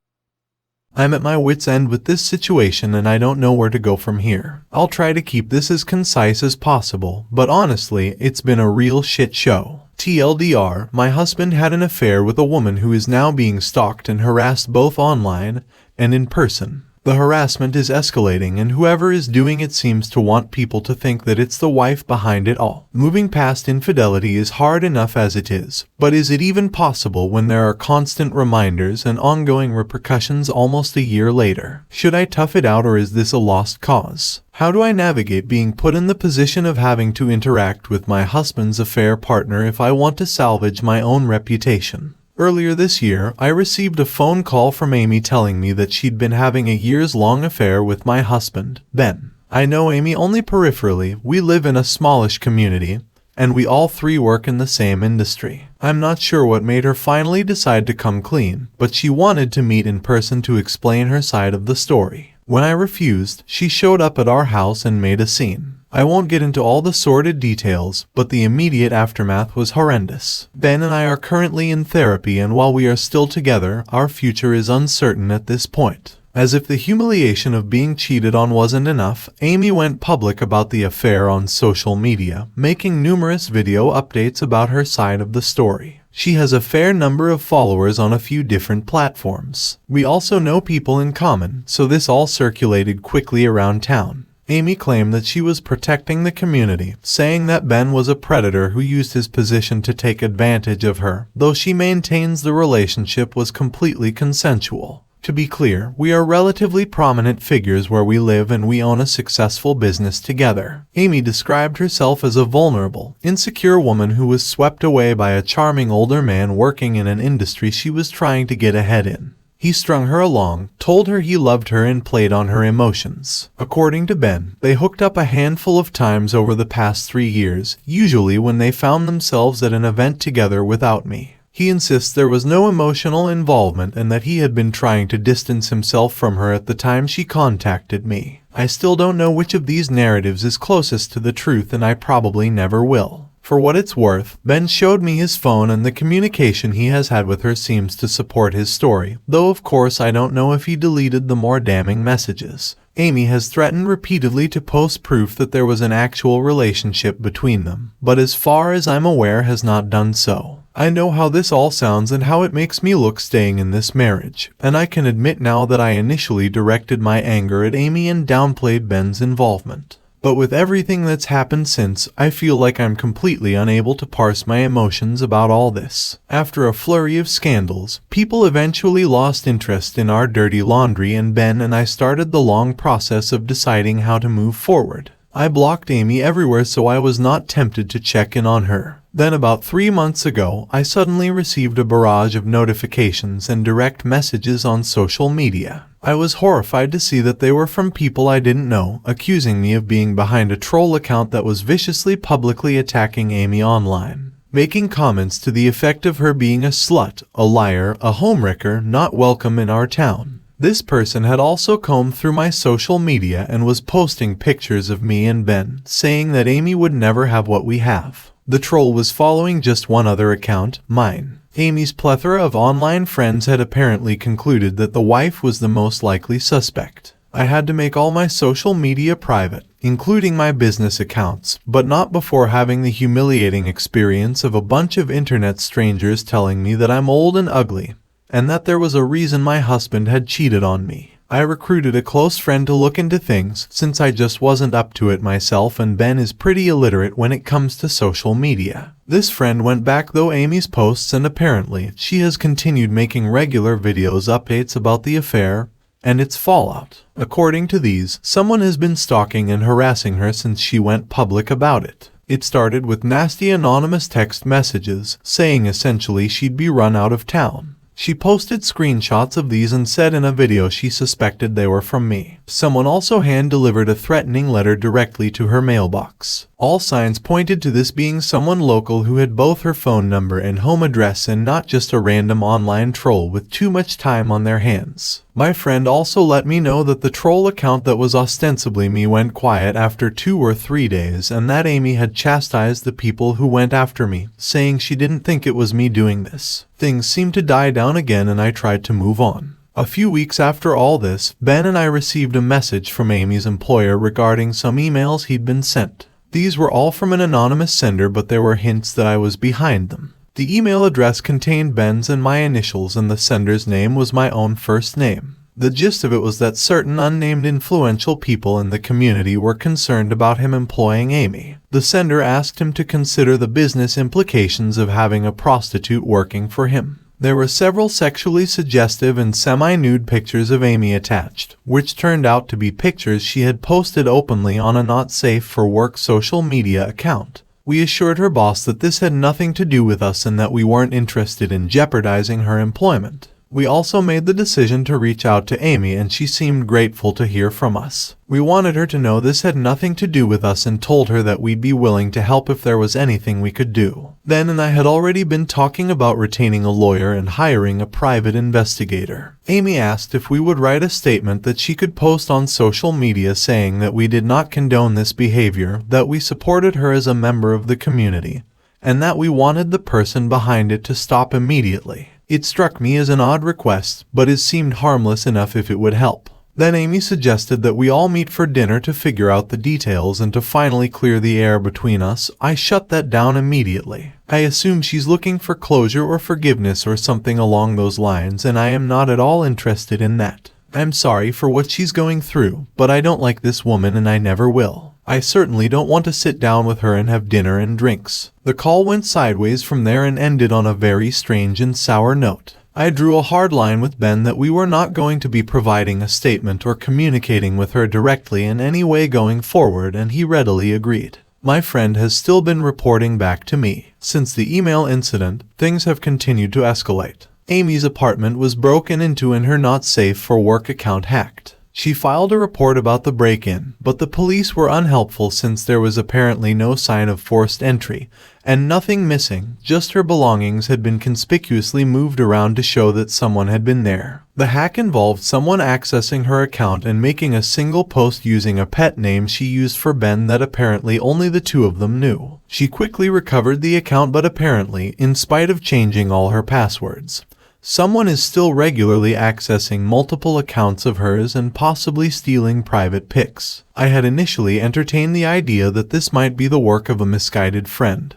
Speaker 2: I'm at my wit's end with this situation and I don't know where to go from here. I'll try to keep this as concise as possible, but honestly, it's been a real shit show. TLDR, my husband had an affair with a woman who is now being stalked and harassed both online and in person. The harassment is escalating, and whoever is doing it seems to want people to think that it's the wife behind it all. Moving past infidelity is hard enough as it is, but is it even possible when there are constant reminders and ongoing repercussions almost a year later? Should I tough it out, or is this a lost cause? How do I navigate being put in the position of having to interact with my husband's affair partner if I want to salvage my own reputation? Earlier this year, I received a phone call from Amy telling me that she'd been having a years-long affair with my husband, Ben. I know Amy only peripherally. We live in a smallish community, and we all three work in the same industry. I'm not sure what made her finally decide to come clean, but she wanted to meet in person to explain her side of the story. When I refused, she showed up at our house and made a scene. I won't get into all the sordid details, but the immediate aftermath was horrendous. Ben and I are currently in therapy, and while we are still together, our future is uncertain at this point. As if the humiliation of being cheated on wasn't enough, Amy went public about the affair on social media, making numerous video updates about her side of the story. She has a fair number of followers on a few different platforms. We also know people in common, so this all circulated quickly around town. Amy claimed that she was protecting the community, saying that Ben was a predator who used his position to take advantage of her, though she maintains the relationship was completely consensual. To be clear, we are relatively prominent figures where we live, and we own a successful business together. Amy described herself as a vulnerable, insecure woman who was swept away by a charming older man working in an industry she was trying to get ahead in. He strung her along, told her he loved her, and played on her emotions. According to Ben, they hooked up a handful of times over the past 3 years, usually when they found themselves at an event together without me. He insists there was no emotional involvement and that he had been trying to distance himself from her at the time she contacted me. I still don't know which of these narratives is closest to the truth, and I probably never will. For what it's worth, Ben showed me his phone, and the communication he has had with her seems to support his story, though of course I don't know if he deleted the more damning messages. Amy has threatened repeatedly to post proof that there was an actual relationship between them, but as far as I'm aware has not done so. I know how this all sounds and how it makes me look staying in this marriage, and I can admit now that I initially directed my anger at Amy and downplayed Ben's involvement. But with everything that's happened since, I feel like I'm completely unable to parse my emotions about all this. After a flurry of scandals, people eventually lost interest in our dirty laundry, and Ben and I started the long process of deciding how to move forward. I blocked Amy everywhere so I was not tempted to check in on her. Then about 3 months ago, I suddenly received a barrage of notifications and direct messages on social media. I was horrified to see that they were from people I didn't know, accusing me of being behind a troll account that was viciously publicly attacking Amy online, making comments to the effect of her being a slut, a liar, a homewrecker, not welcome in our town. This person had also combed through my social media and was posting pictures of me and Ben, saying that Amy would never have what we have. The troll was following just one other account, mine. Amy's plethora of online friends had apparently concluded that the wife was the most likely suspect. I had to make all my social media private, including my business accounts, but not before having the humiliating experience of a bunch of internet strangers telling me that I'm old and ugly, and that there was a reason my husband had cheated on me. I recruited a close friend to look into things, since I just wasn't up to it myself, and Ben is pretty illiterate when it comes to social media. This friend went back though Amy's posts, and apparently she has continued making regular videos updates about the affair and its fallout. According to these, someone has been stalking and harassing her since she went public about it. It started with nasty anonymous text messages, saying essentially she'd be run out of town. She posted screenshots of these and said in a video she suspected they were from me. Someone also hand-delivered a threatening letter directly to her mailbox. All signs pointed to this being someone local who had both her phone number and home address, and not just a random online troll with too much time on their hands. My friend also let me know that the troll account that was ostensibly me went quiet after 2 or 3 days, and that Amy had chastised the people who went after me, saying she didn't think it was me doing this. Things seemed to die down again, and I tried to move on. A few weeks after all this, Ben and I received a message from Amy's employer regarding some emails he'd been sent. These were all from an anonymous sender, but there were hints that I was behind them. The email address contained Ben's and my initials, and the sender's name was my own first name. The gist of it was that certain unnamed influential people in the community were concerned about him employing Amy. The sender asked him to consider the business implications of having a prostitute working for him. There were several sexually suggestive and semi-nude pictures of Amy attached, which turned out to be pictures she had posted openly on a not-safe-for-work social media account. We assured her boss that this had nothing to do with us and that we weren't interested in jeopardizing her employment. We also made the decision to reach out to Amy, and she seemed grateful to hear from us. We wanted her to know this had nothing to do with us and told her that we'd be willing to help if there was anything we could do. Ben and I had already been talking about retaining a lawyer and hiring a private investigator. Amy asked if we would write a statement that she could post on social media saying that we did not condone this behavior, that we supported her as a member of the community, and that we wanted the person behind it to stop immediately. It struck me as an odd request, but it seemed harmless enough if it would help. Then Amy suggested that we all meet for dinner to figure out the details and to finally clear the air between us. I shut that down immediately. I assume she's looking for closure or forgiveness or something along those lines, and I am not at all interested in that. I'm sorry for what she's going through, but I don't like this woman and I never will. I certainly don't want to sit down with her and have dinner and drinks. The call went sideways from there and ended on a very strange and sour note. I drew a hard line with Ben that we were not going to be providing a statement or communicating with her directly in any way going forward, and he readily agreed. My friend has still been reporting back to me. Since the email incident, things have continued to escalate. Amy's apartment was broken into and her not-safe-for-work account hacked. She filed a report about the break-in, but the police were unhelpful since there was apparently no sign of forced entry, and nothing missing, just her belongings had been conspicuously moved around to show that someone had been there. The hack involved someone accessing her account and making a single post using a pet name she used for Ben that apparently only the two of them knew. She quickly recovered the account, but apparently, in spite of changing all her passwords, someone is still regularly accessing multiple accounts of hers and possibly stealing private pics. I had initially entertained the idea that this might be the work of a misguided friend,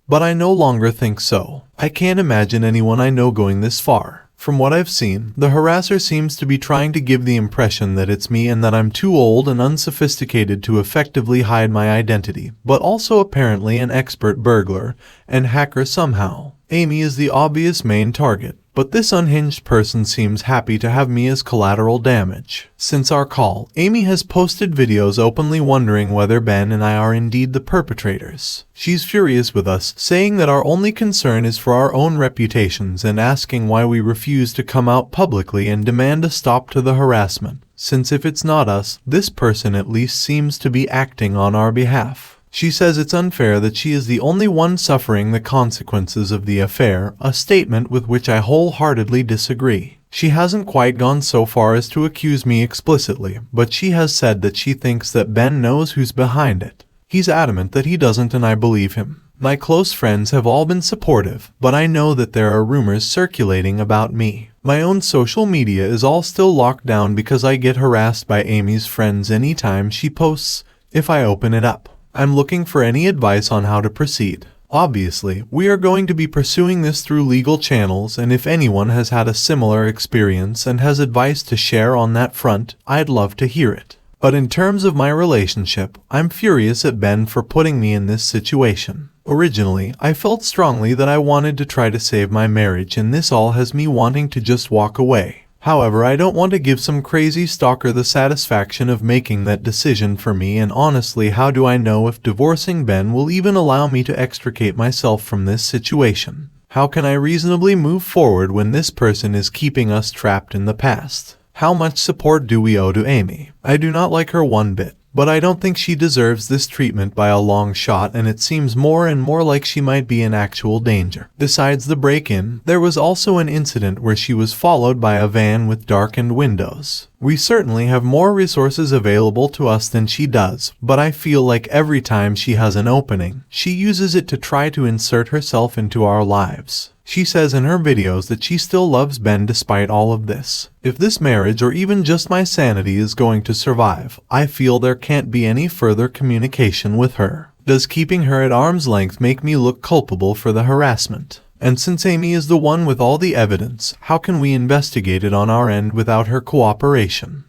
Speaker 2: but I no longer think so. I can't imagine anyone I know going this far. From what I've seen, the harasser seems to be trying to give the impression that it's me and that I'm too old and unsophisticated to effectively hide my identity, but also apparently an expert burglar and hacker somehow. Amy is the obvious main target, but this unhinged person seems happy to have me as collateral damage. Since our call, Amy has posted videos openly wondering whether Ben and I are indeed the perpetrators. She's furious with us, saying that our only concern is for our own reputations and asking why we refuse to come out publicly and demand a stop to the harassment, since if it's not us, this person at least seems to be acting on our behalf. She says it's unfair that she is the only one suffering the consequences of the affair, a statement with which I wholeheartedly disagree. She hasn't quite gone so far as to accuse me explicitly, but she has said that she thinks that Ben knows who's behind it. He's adamant that he doesn't, and I believe him. My close friends have all been supportive, but I know that there are rumors circulating about me. My own social media is all still locked down because I get harassed by Amy's friends anytime she posts, if I open it up. I'm looking for any advice on how to proceed. Obviously, we are going to be pursuing this through legal channels, and if anyone has had a similar experience and has advice to share on that front, I'd love to hear it. But in terms of my relationship, I'm furious at Ben for putting me in this situation. Originally, I felt strongly that I wanted to try to save my marriage, and this all has me wanting to just walk away. However, I don't want to give some crazy stalker the satisfaction of making that decision for me, and honestly, how do I know if divorcing Ben will even allow me to extricate myself from this situation? How can I reasonably move forward when this person is keeping us trapped in the past? How much support do we owe to Amy? I do not like her one bit, but I don't think she deserves this treatment by a long shot, and it seems more and more like she might be in actual danger. Besides the break-in, there was also an incident where she was followed by a van with darkened windows. We certainly have more resources available to us than she does, but I feel like every time she has an opening, she uses it to try to insert herself into our lives. She says in her videos that she still loves Ben despite all of this. If this marriage or even just my sanity is going to survive, I feel there can't be any further communication with her. Does keeping her at arm's length make me look culpable for the harassment? And since Amy is the one with all the evidence, how can we investigate it on our end without her cooperation?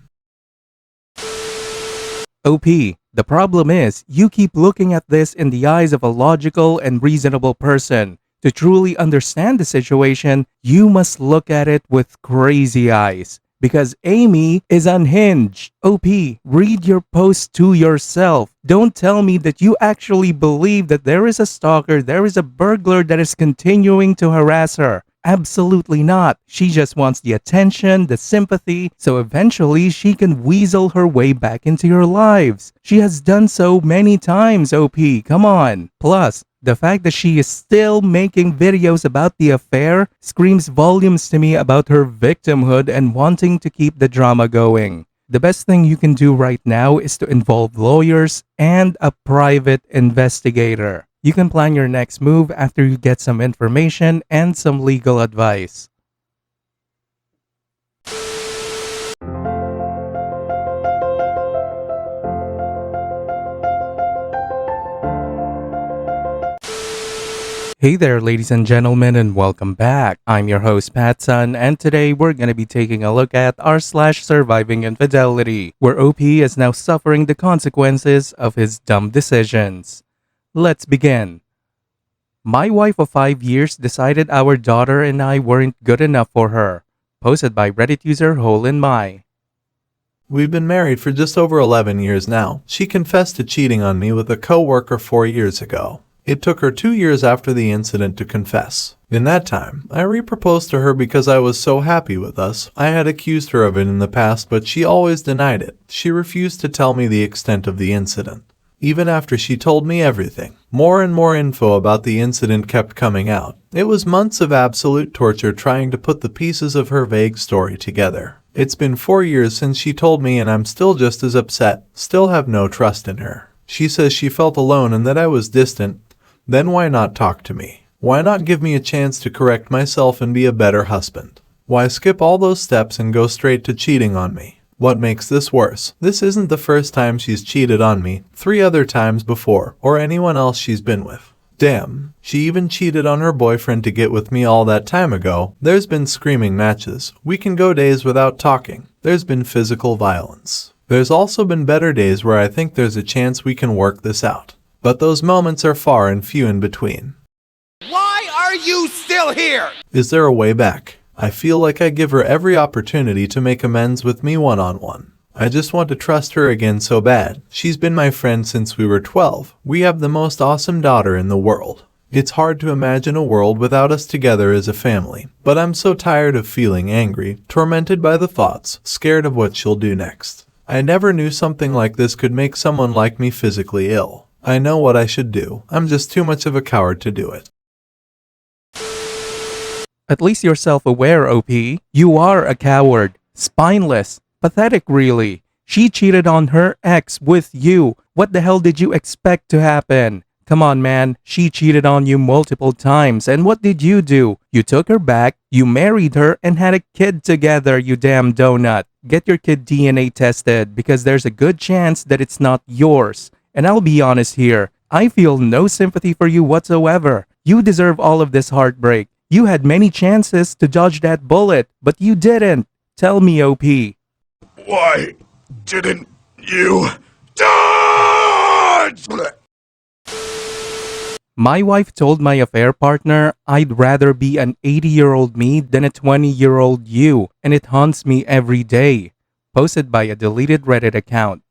Speaker 1: OP, the problem is, you keep looking at this in the eyes of a logical and reasonable person. To truly understand the situation, you must look at it with crazy eyes. Because Amy is unhinged. OP, read your post to yourself. Don't tell me that you actually believe that there is a stalker, there is a burglar that is continuing to harass her. Absolutely not. She just wants the attention, the sympathy, so eventually she can weasel her way back into your lives. She has done so many times, OP. Come on. Plus, the fact that she is still making videos about the affair screams volumes to me about her victimhood and wanting to keep the drama going. The best thing you can do right now is to involve lawyers and a private investigator. You can plan your next move after you get some information and some legal advice. Hey there, ladies and gentlemen, and welcome back. I'm your host, PattSun, and today we're going to be taking a look at r/SurvivingInfidelity, where OP is now suffering the consequences of his dumb decisions. Let's begin. My wife of 5 years decided our daughter and I weren't good enough for her. Posted by Reddit user Hole in My.
Speaker 2: We've been married for just over 11 years now. She confessed to cheating on me with a co-worker 4 years ago. It took her 2 years after the incident to confess. In that time, I re-proposed to her because I was so happy with us. I had accused her of it in the past, but she always denied it. She refused to tell me the extent of the incident. Even after she told me everything, more and more info about the incident kept coming out. It was months of absolute torture trying to put the pieces of her vague story together. It's been 4 years since she told me, and I'm still just as upset, still have no trust in her. She says she felt alone and that I was distant. Then why not talk to me? Why not give me a chance to correct myself and be a better husband? Why skip all those steps and go straight to cheating on me? What makes this worse? This isn't the first time she's cheated on me, 3 other times before, or anyone else she's been with. Damn, she even cheated on her boyfriend to get with me all that time ago. There's been screaming matches. We can go days without talking. There's been physical violence. There's also been better days where I think there's a chance we can work this out. But those moments are far and few in between.
Speaker 3: Why are you still here?
Speaker 2: Is there a way back? I feel like I give her every opportunity to make amends with me one-on-one. I just want to trust her again so bad. She's been my friend since we were 12. We have the most awesome daughter in the world. It's hard to imagine a world without us together as a family. But I'm so tired of feeling angry, tormented by the thoughts, scared of what she'll do next. I never knew something like this could make someone like me physically ill. I know what I should do. I'm just too much of a coward to do it.
Speaker 1: At least you're self-aware, OP. You are a coward. Spineless. Pathetic, really. She cheated on her ex with you. What the hell did you expect to happen? Come on, man. She cheated on you multiple times. And what did you do? You took her back, you married her, and had a kid together, you damn donut. Get your kid DNA tested because there's a good chance that it's not yours. And I'll be honest here, I feel no sympathy for you whatsoever. You deserve all of this heartbreak. You had many chances to dodge that bullet, but you didn't. Tell me, OP.
Speaker 3: Why didn't you dodge?
Speaker 1: My wife told my affair partner I'd rather be an 80-year-old me than a 20-year-old you, and it haunts me every day. Posted by a deleted Reddit account.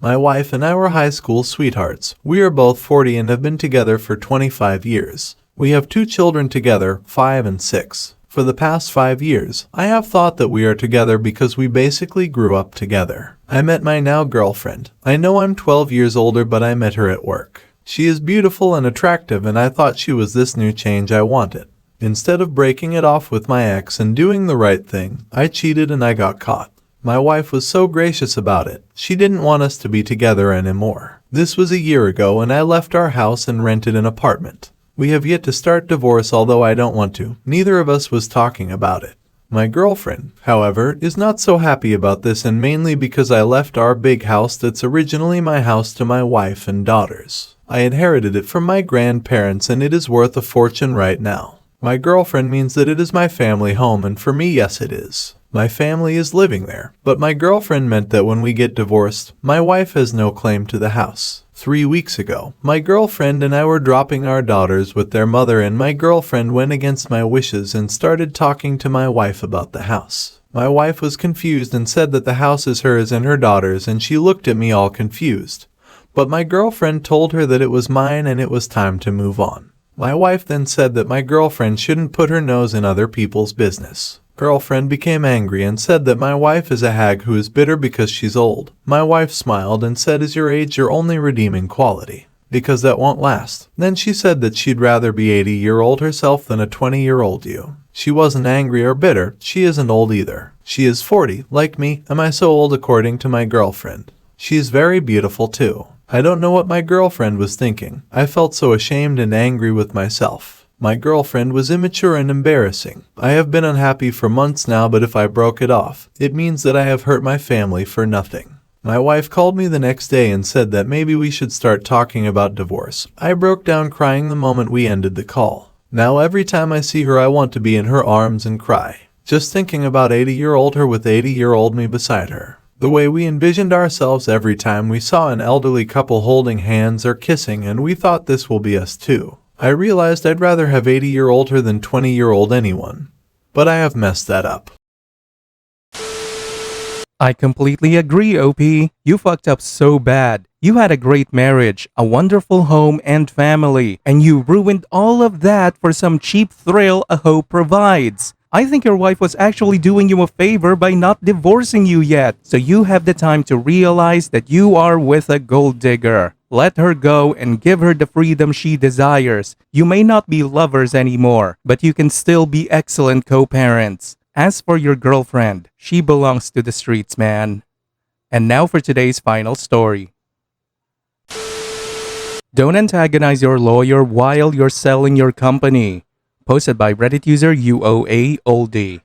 Speaker 2: My wife and I were high school sweethearts. We are both 40 and have been together for 25 years. We have 2 children together, 5 and 6. For the past 5 years, I have thought that we are together because we basically grew up together. I met my now girlfriend. I know I'm 12 years older, but I met her at work. She is beautiful and attractive, and I thought she was this new change I wanted. Instead of breaking it off with my ex and doing the right thing, I cheated and I got caught. My wife was so gracious about it. She didn't want us to be together anymore. This was a year ago, and I left our house and rented an apartment. We have yet to start divorce, although I don't want to. Neither of us was talking about it. My girlfriend, however, is not so happy about this, and mainly because I left our big house that's originally my house to my wife and daughters. I inherited it from my grandparents and it is worth a fortune right now. My girlfriend means that it is my family home, and for me, yes, it is. My family is living there, but my girlfriend meant that when we get divorced, my wife has no claim to the house. 3 weeks ago, my girlfriend and I were dropping our daughters with their mother, and my girlfriend went against my wishes and started talking to my wife about the house. My wife was confused and said that the house is hers and her daughter's, and she looked at me all confused. But my girlfriend told her that it was mine and it was time to move on. My wife then said that my girlfriend shouldn't put her nose in other people's business. Girlfriend became angry and said that my wife is a hag who is bitter because she's old. My wife smiled and said, "Is your age your only redeeming quality? Because that won't last." Then she said that she'd rather be 80-year-old herself than a 20-year-old you. She wasn't angry or bitter. She isn't old either. She is 40, like me. Am I so old according to my girlfriend? She is very beautiful too. I don't know what my girlfriend was thinking. I felt so ashamed and angry with myself. My girlfriend was immature and embarrassing. I have been unhappy for months now, but if I broke it off, it means that I have hurt my family for nothing. My wife called me the next day and said that maybe we should start talking about divorce. I broke down crying the moment we ended the call. Now every time I see her, I want to be in her arms and cry. Just thinking about 80-year-old her with 80-year-old me beside her. The way we envisioned ourselves every time we saw an elderly couple holding hands or kissing, and we thought this will be us too. I realized I'd rather have 80-year-old her than 20-year-old anyone. But I have messed that up.
Speaker 1: I completely agree, OP. You fucked up so bad. You had a great marriage, a wonderful home and family, and you ruined all of that for some cheap thrill a hoe provides. I think your wife was actually doing you a favor by not divorcing you yet, so you have the time to realize that you are with a gold digger. Let her go and give her the freedom she desires. You may not be lovers anymore, but you can still be excellent co-parents. As for your girlfriend, she belongs to the streets, man. And now for today's final story. Don't antagonize your lawyer while you're selling your company. Posted by Reddit user UOAOldie.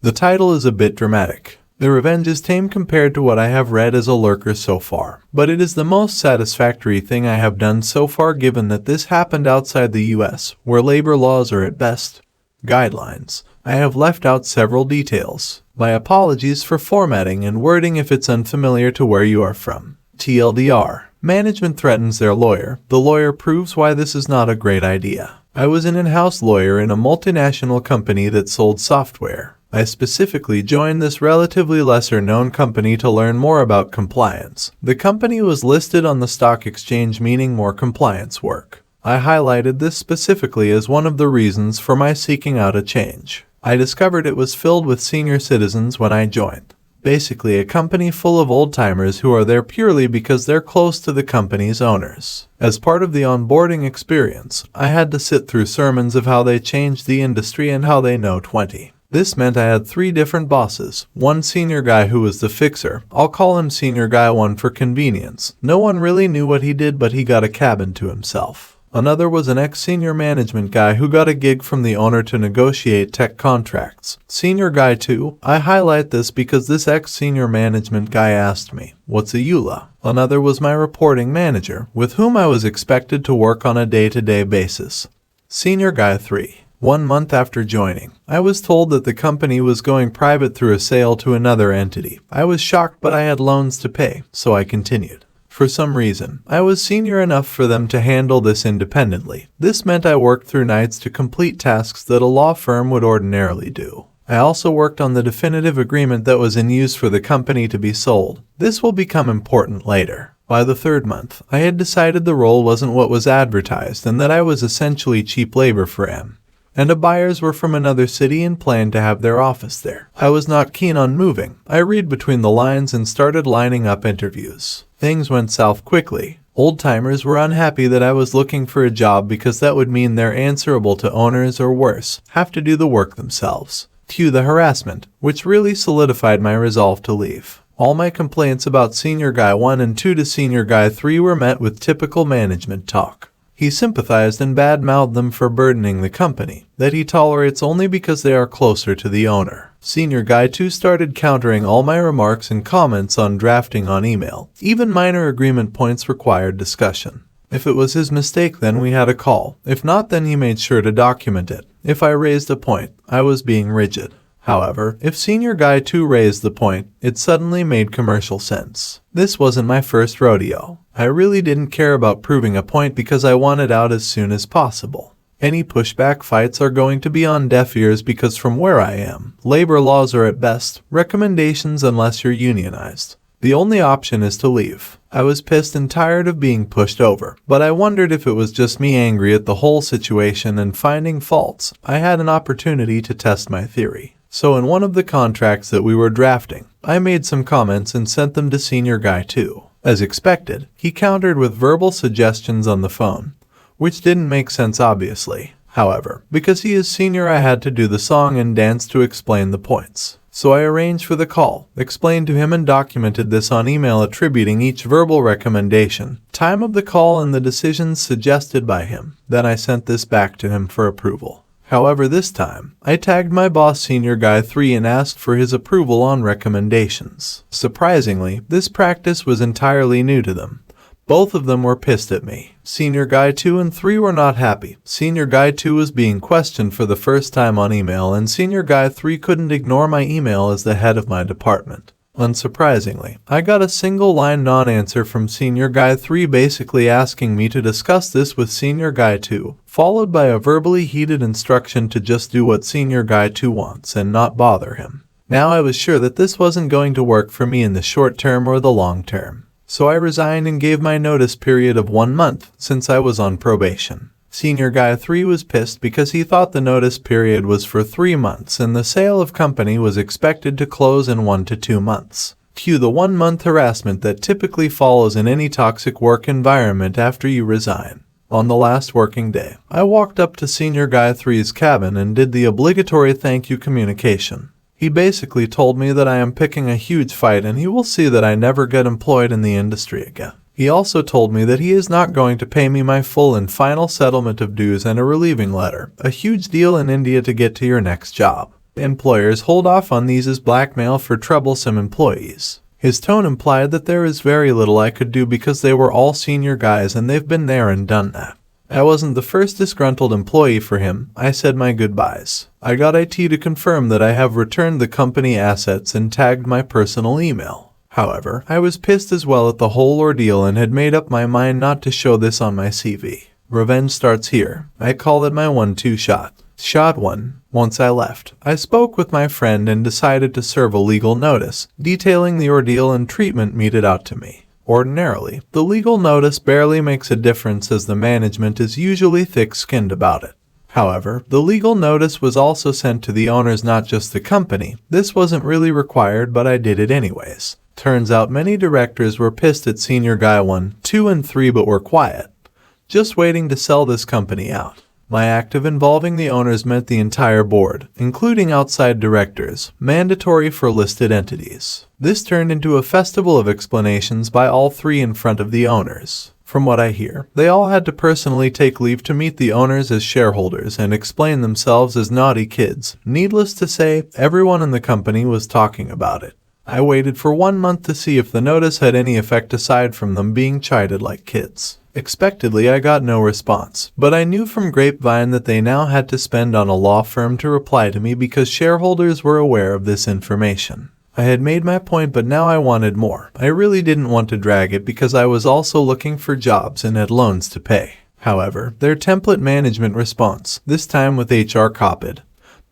Speaker 2: The title is a bit dramatic. The revenge is tame compared to what I have read as a lurker so far, but it is the most satisfactory thing I have done so far, given that this happened outside the US, where labor laws are at best guidelines. I have left out several details. My apologies for formatting and wording if it's unfamiliar to where you are from. TLDR. Management threatens their lawyer. The lawyer proves why this is not a great idea. I was an in-house lawyer in a multinational company that sold software. I specifically joined this relatively lesser-known company to learn more about compliance. The company was listed on the stock exchange, meaning more compliance work. I highlighted this specifically as one of the reasons for my seeking out a change. I discovered it was filled with senior citizens when I joined. Basically a company full of old-timers who are there purely because they're close to the company's owners. As part of the onboarding experience, I had to sit through sermons of how they changed the industry and how they know 20. This meant I had 3 different bosses. One senior guy who was the fixer. I'll call him Senior Guy 1 for convenience. No one really knew what he did, but he got a cabin to himself. Another was an ex-senior management guy who got a gig from the owner to negotiate tech contracts. Senior Guy 2, I highlight this because this ex-senior management guy asked me, "What's a EULA?" Another was my reporting manager, with whom I was expected to work on a day-to-day basis. Senior Guy 3. 1 month after joining, I was told that the company was going private through a sale to another entity. I was shocked, but I had loans to pay, so I continued. For some reason, I was senior enough for them to handle this independently. This meant I worked through nights to complete tasks that a law firm would ordinarily do. I also worked on the definitive agreement that was in use for the company to be sold. This will become important later. By the 3rd month, I had decided the role wasn't what was advertised and that I was essentially cheap labor for M. And the buyers were from another city and planned to have their office there. I was not keen on moving. I read between the lines and started lining up interviews. Things went south quickly. Old-timers were unhappy that I was looking for a job because that would mean they're answerable to owners, or worse, have to do the work themselves. Cue the harassment, which really solidified my resolve to leave. All my complaints about Senior Guy 1 and 2 to Senior Guy 3 were met with typical management talk. He sympathized and bad-mouthed them for burdening the company, that he tolerates only because they are closer to the owner. Senior Guy 2 started countering all my remarks and comments on drafting on email. Even minor agreement points required discussion. If it was his mistake, then we had a call. If not, then he made sure to document it. If I raised a point, I was being rigid. However, if Senior Guy 2 raised the point, it suddenly made commercial sense. This wasn't my first rodeo. I really didn't care about proving a point because I wanted out as soon as possible. Any pushback fights are going to be on deaf ears because from where I am, labor laws are at best recommendations unless you're unionized. The only option is to leave. I was pissed and tired of being pushed over, but I wondered if it was just me angry at the whole situation and finding faults. I had an opportunity to test my theory. So in one of the contracts that we were drafting, I made some comments and sent them to Senior Guy 2. As expected, he countered with verbal suggestions on the phone, which didn't make sense obviously. However, because he is senior, I had to do the song and dance to explain the points. So I arranged for the call, explained to him and documented this on email attributing each verbal recommendation, time of the call and the decisions suggested by him. Then I sent this back to him for approval. However, this time, I tagged my boss Senior Guy 3 and asked for his approval on recommendations. Surprisingly, this practice was entirely new to them. Both of them were pissed at me. Senior Guy 2 and 3 were not happy. Senior Guy 2 was being questioned for the first time on email, and Senior Guy 3 couldn't ignore my email as the head of my department. Unsurprisingly, I got a single-line non-answer from Senior Guy 3 basically asking me to discuss this with Senior Guy 2, followed by a verbally heated instruction to just do what Senior Guy 2 wants and not bother him. Now I was sure that this wasn't going to work for me in the short term or the long term. So I resigned and gave my notice period of 1 month since I was on probation. Senior Guy 3 was pissed because he thought the notice period was for 3 months and the sale of company was expected to close in 1 to 2 months. Cue the 1-month harassment that typically follows in any toxic work environment after you resign. On the last working day, I walked up to Senior Guy 3's cabin and did the obligatory thank you communication. He basically told me that I am picking a huge fight and he will see that I never get employed in the industry again. He also told me that he is not going to pay me my full and final settlement of dues and a relieving letter, a huge deal in India to get to your next job. Employers hold off on these as blackmail for troublesome employees. His tone implied that there is very little I could do because they were all senior guys and they've been there and done that. I wasn't the first disgruntled employee for him. I said my goodbyes. I got IT to confirm that I have returned the company assets and tagged my personal email. However, I was pissed as well at the whole ordeal and had made up my mind not to show this on my CV. Revenge starts here. I called it my 1-2 shot. Shot 1. Once I left, I spoke with my friend and decided to serve a legal notice, detailing the ordeal and treatment meted out to me. Ordinarily, the legal notice barely makes a difference as the management is usually thick-skinned about it. However, the legal notice was also sent to the owners, not just the company. This wasn't really required, but I did it anyways. Turns out many directors were pissed at Senior Guy 1, 2, and 3 but were quiet, just waiting to sell this company out. My act of involving the owners meant the entire board, including outside directors, mandatory for listed entities. This turned into a festival of explanations by all 3 in front of the owners. From what I hear, they all had to personally take leave to meet the owners as shareholders and explain themselves as naughty kids. Needless to say, everyone in the company was talking about it. I waited for 1 month to see if the notice had any effect aside from them being chided like kids. Expectedly, I got no response, but I knew from grapevine that they now had to spend on a law firm to reply to me because shareholders were aware of this information. I had made my point, but now I wanted more. I really didn't want to drag it because I was also looking for jobs and had loans to pay. However, their template management response, this time with HR copied,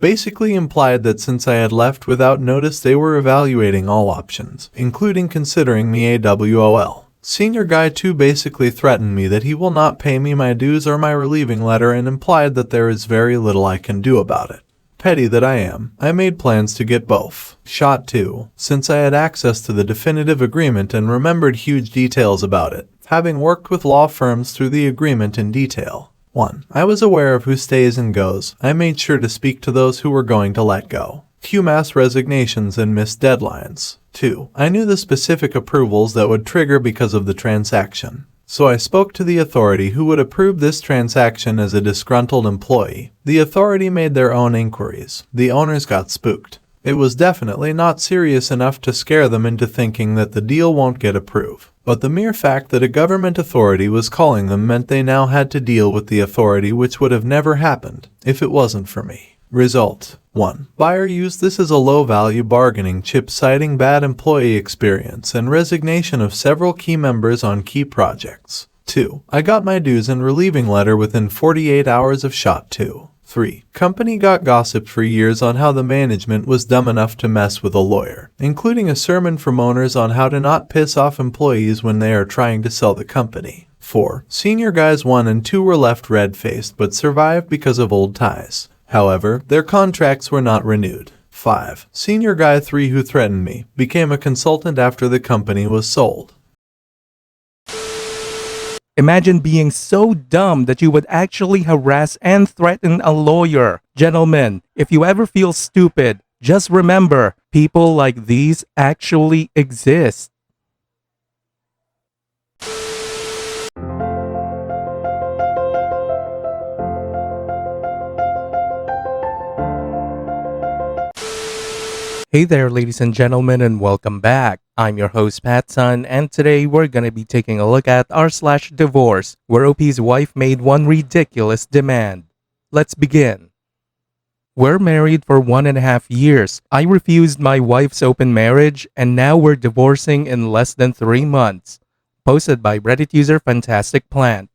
Speaker 2: basically implied that since I had left without notice they were evaluating all options, including considering me AWOL. Senior Guy 2 basically threatened me that he will not pay me my dues or my relieving letter and implied that there is very little I can do about it. Petty that I am, I made plans to get both. Shot 2, since I had access to the definitive agreement and remembered huge details about it, having worked with law firms through the agreement in detail. 1. I was aware of who stays and goes. I made sure to speak to those who were going to let go. Few mass resignations and missed deadlines. 2. I knew the specific approvals that would trigger because of the transaction. so I spoke to the authority who would approve this transaction as a disgruntled employee. The authority made their own inquiries. The owners got spooked. It was definitely not serious enough to scare them into thinking that the deal won't get approved. But the mere fact that a government authority was calling them meant they now had to deal with the authority, which would have never happened if it wasn't for me. Result: 1. Buyer used this as a low-value bargaining chip, citing bad employee experience and resignation of several key members on key projects. 2. I got my dues and relieving letter within 48 hours of shot 2. 3. Company got gossip for years on how the management was dumb enough to mess with a lawyer, including a sermon from owners on how to not piss off employees when they are trying to sell the company. 4. Senior guys 1 and 2 were left red-faced but survived because of old ties. However, their contracts were not renewed. 5. Senior guy 3, who threatened me, became a consultant after the company was sold.
Speaker 1: Imagine being so dumb that you would actually harass and threaten a lawyer. Gentlemen, if you ever feel stupid, just remember, people like these actually exist. Hey there, ladies and gentlemen, and welcome back. I'm your host, PattSun, and today we're gonna be taking a look at r/divorce, where OP's wife made one ridiculous demand. Let's begin. We're married for 1.5 years. I refused my wife's open marriage, and now we're divorcing in less than 3 months. Posted by Reddit user Fantastic Plant.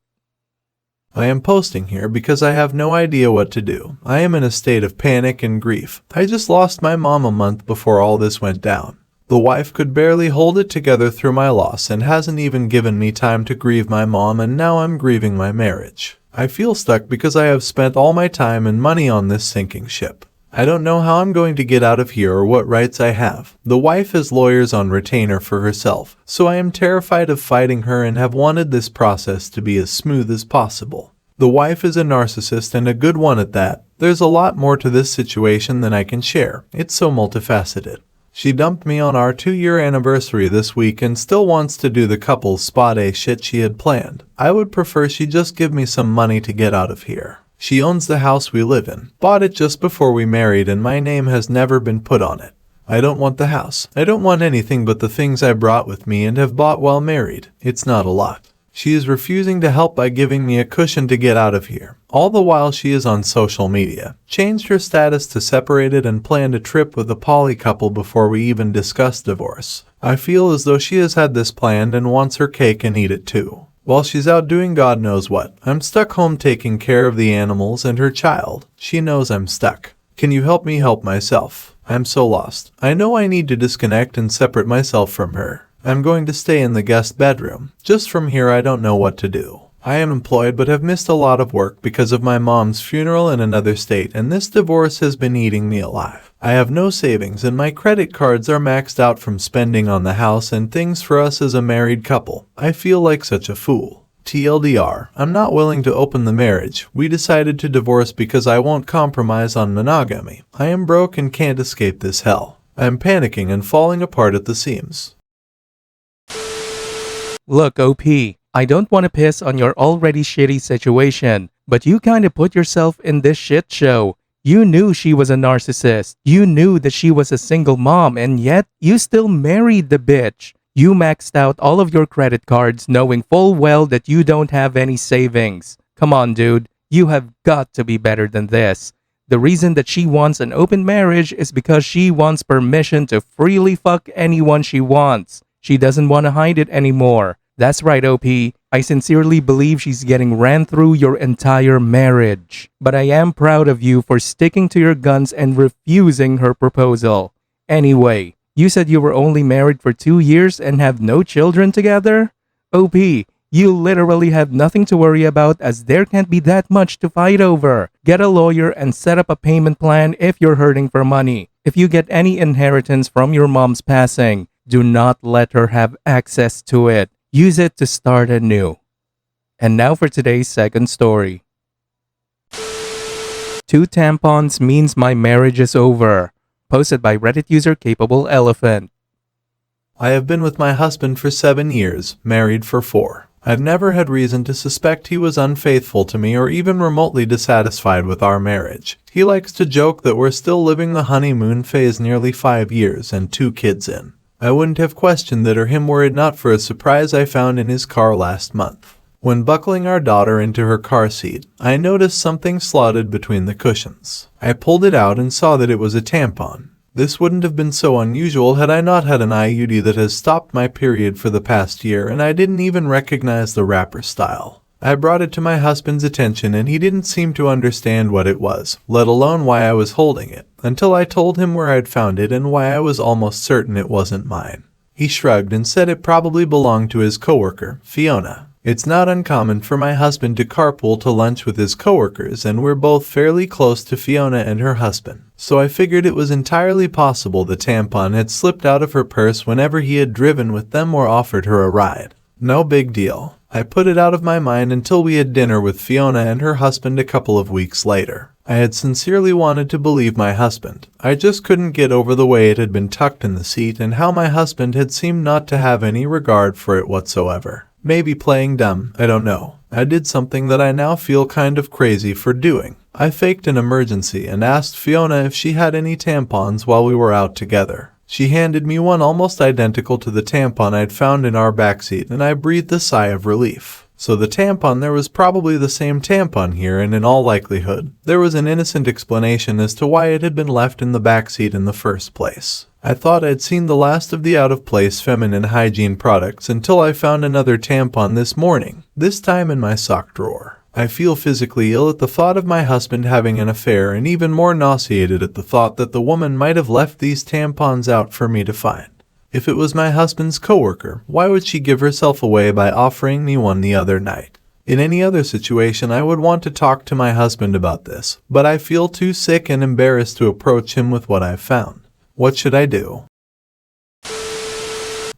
Speaker 2: I am posting here because I have no idea what to do. I am in a state of panic and grief. I just lost my mom a month before all this went down. The wife could barely hold it together through my loss and hasn't even given me time to grieve my mom, and now I'm grieving my marriage. I feel stuck because I have spent all my time and money on this sinking ship. I don't know how I'm going to get out of here or what rights I have. The wife has lawyers on retainer for herself, so I am terrified of fighting her and have wanted this process to be as smooth as possible. The wife is a narcissist, and a good one at that. There's a lot more to this situation than I can share. It's so multifaceted. She dumped me on our 2-year anniversary this week and still wants to do the couple's spa day shit she had planned. I would prefer she just give me some money to get out of here. She owns the house we live in, bought it just before we married, and my name has never been put on it. I don't want the house. I don't want anything but the things I brought with me and have bought while married. It's not a lot. She is refusing to help by giving me a cushion to get out of here. All the while she is on social media, changed her status to separated, and planned a trip with a poly couple before we even discussed divorce. I feel as though she has had this planned and wants her cake and eat it too. While she's out doing God knows what, I'm stuck home taking care of the animals and her child. She knows I'm stuck. Can you help me help myself? I'm so lost. I know I need to disconnect and separate myself from her. I'm going to stay in the guest bedroom. Just from here I don't know what to do. I am employed but have missed a lot of work because of my mom's funeral in another state, and this divorce has been eating me alive. I have no savings and my credit cards are maxed out from spending on the house and things for us as a married couple. I feel like such a fool. TLDR, I'm not willing to open the marriage. We decided to divorce because I won't compromise on monogamy. I am broke and can't escape this hell. I am panicking and falling apart at the seams.
Speaker 1: Look, OP, I don't want to piss on your already shitty situation, but you kind of put yourself in this shit show. You knew she was a narcissist. You knew that she was a single mom, and yet you still married the bitch. You maxed out all of your credit cards knowing full well that you don't have any savings. Come on, dude. You have got to be better than this. The reason that she wants an open marriage is because she wants permission to freely fuck anyone she wants. She doesn't want to hide it anymore. That's right, OP. I sincerely believe she's getting ran through your entire marriage. But I am proud of you for sticking to your guns and refusing her proposal. Anyway, you said you were only married for 2 years and have no children together? OP, you literally have nothing to worry about, as there can't be that much to fight over. Get a lawyer and set up a payment plan if you're hurting for money. If you get any inheritance from your mom's passing, do not let her have access to it. Use it to start anew. And now for today's second story. 2 tampons means my marriage is over. Posted by Reddit user Capable Elephant.
Speaker 2: I have been with my husband for 7 years, married for 4. I'd never had reason to suspect he was unfaithful to me or even remotely dissatisfied with our marriage. He likes to joke that we're still living the honeymoon phase nearly 5 years and 2 kids in. I wouldn't have questioned that or him were it not for a surprise I found in his car last month. When buckling our daughter into her car seat, I noticed something slotted between the cushions. I pulled it out and saw that it was a tampon. This wouldn't have been so unusual had I not had an IUD that has stopped my period for the past year, and I didn't even recognize the wrapper style. I brought it to my husband's attention and he didn't seem to understand what it was, let alone why I was holding it, until I told him where I'd found it and why I was almost certain it wasn't mine. He shrugged and said it probably belonged to his coworker, Fiona. It's not uncommon for my husband to carpool to lunch with his coworkers, and we're both fairly close to Fiona and her husband. So I figured it was entirely possible the tampon had slipped out of her purse whenever he had driven with them or offered her a ride. No big deal. I put it out of my mind until we had dinner with Fiona and her husband a couple of weeks later. I had sincerely wanted to believe my husband. I just couldn't get over the way it had been tucked in the seat and how my husband had seemed not to have any regard for it whatsoever. Maybe playing dumb, I don't know. I did something that I now feel kind of crazy for doing. I faked an emergency and asked Fiona if she had any tampons while we were out together. She handed me one almost identical to the tampon I'd found in our backseat, and I breathed a sigh of relief. So the tampon, there was probably the same tampon here, and in all likelihood, there was an innocent explanation as to why it had been left in the backseat in the first place. I thought I'd seen the last of the out-of-place feminine hygiene products until I found another tampon this morning, this time in my sock drawer. I feel physically ill at the thought of my husband having an affair and even more nauseated at the thought that the woman might have left these tampons out for me to find. If it was my husband's coworker, why would she give herself away by offering me one the other night? In any other situation, I would want to talk to my husband about this, but I feel too sick and embarrassed to approach him with what I've found. What should I do?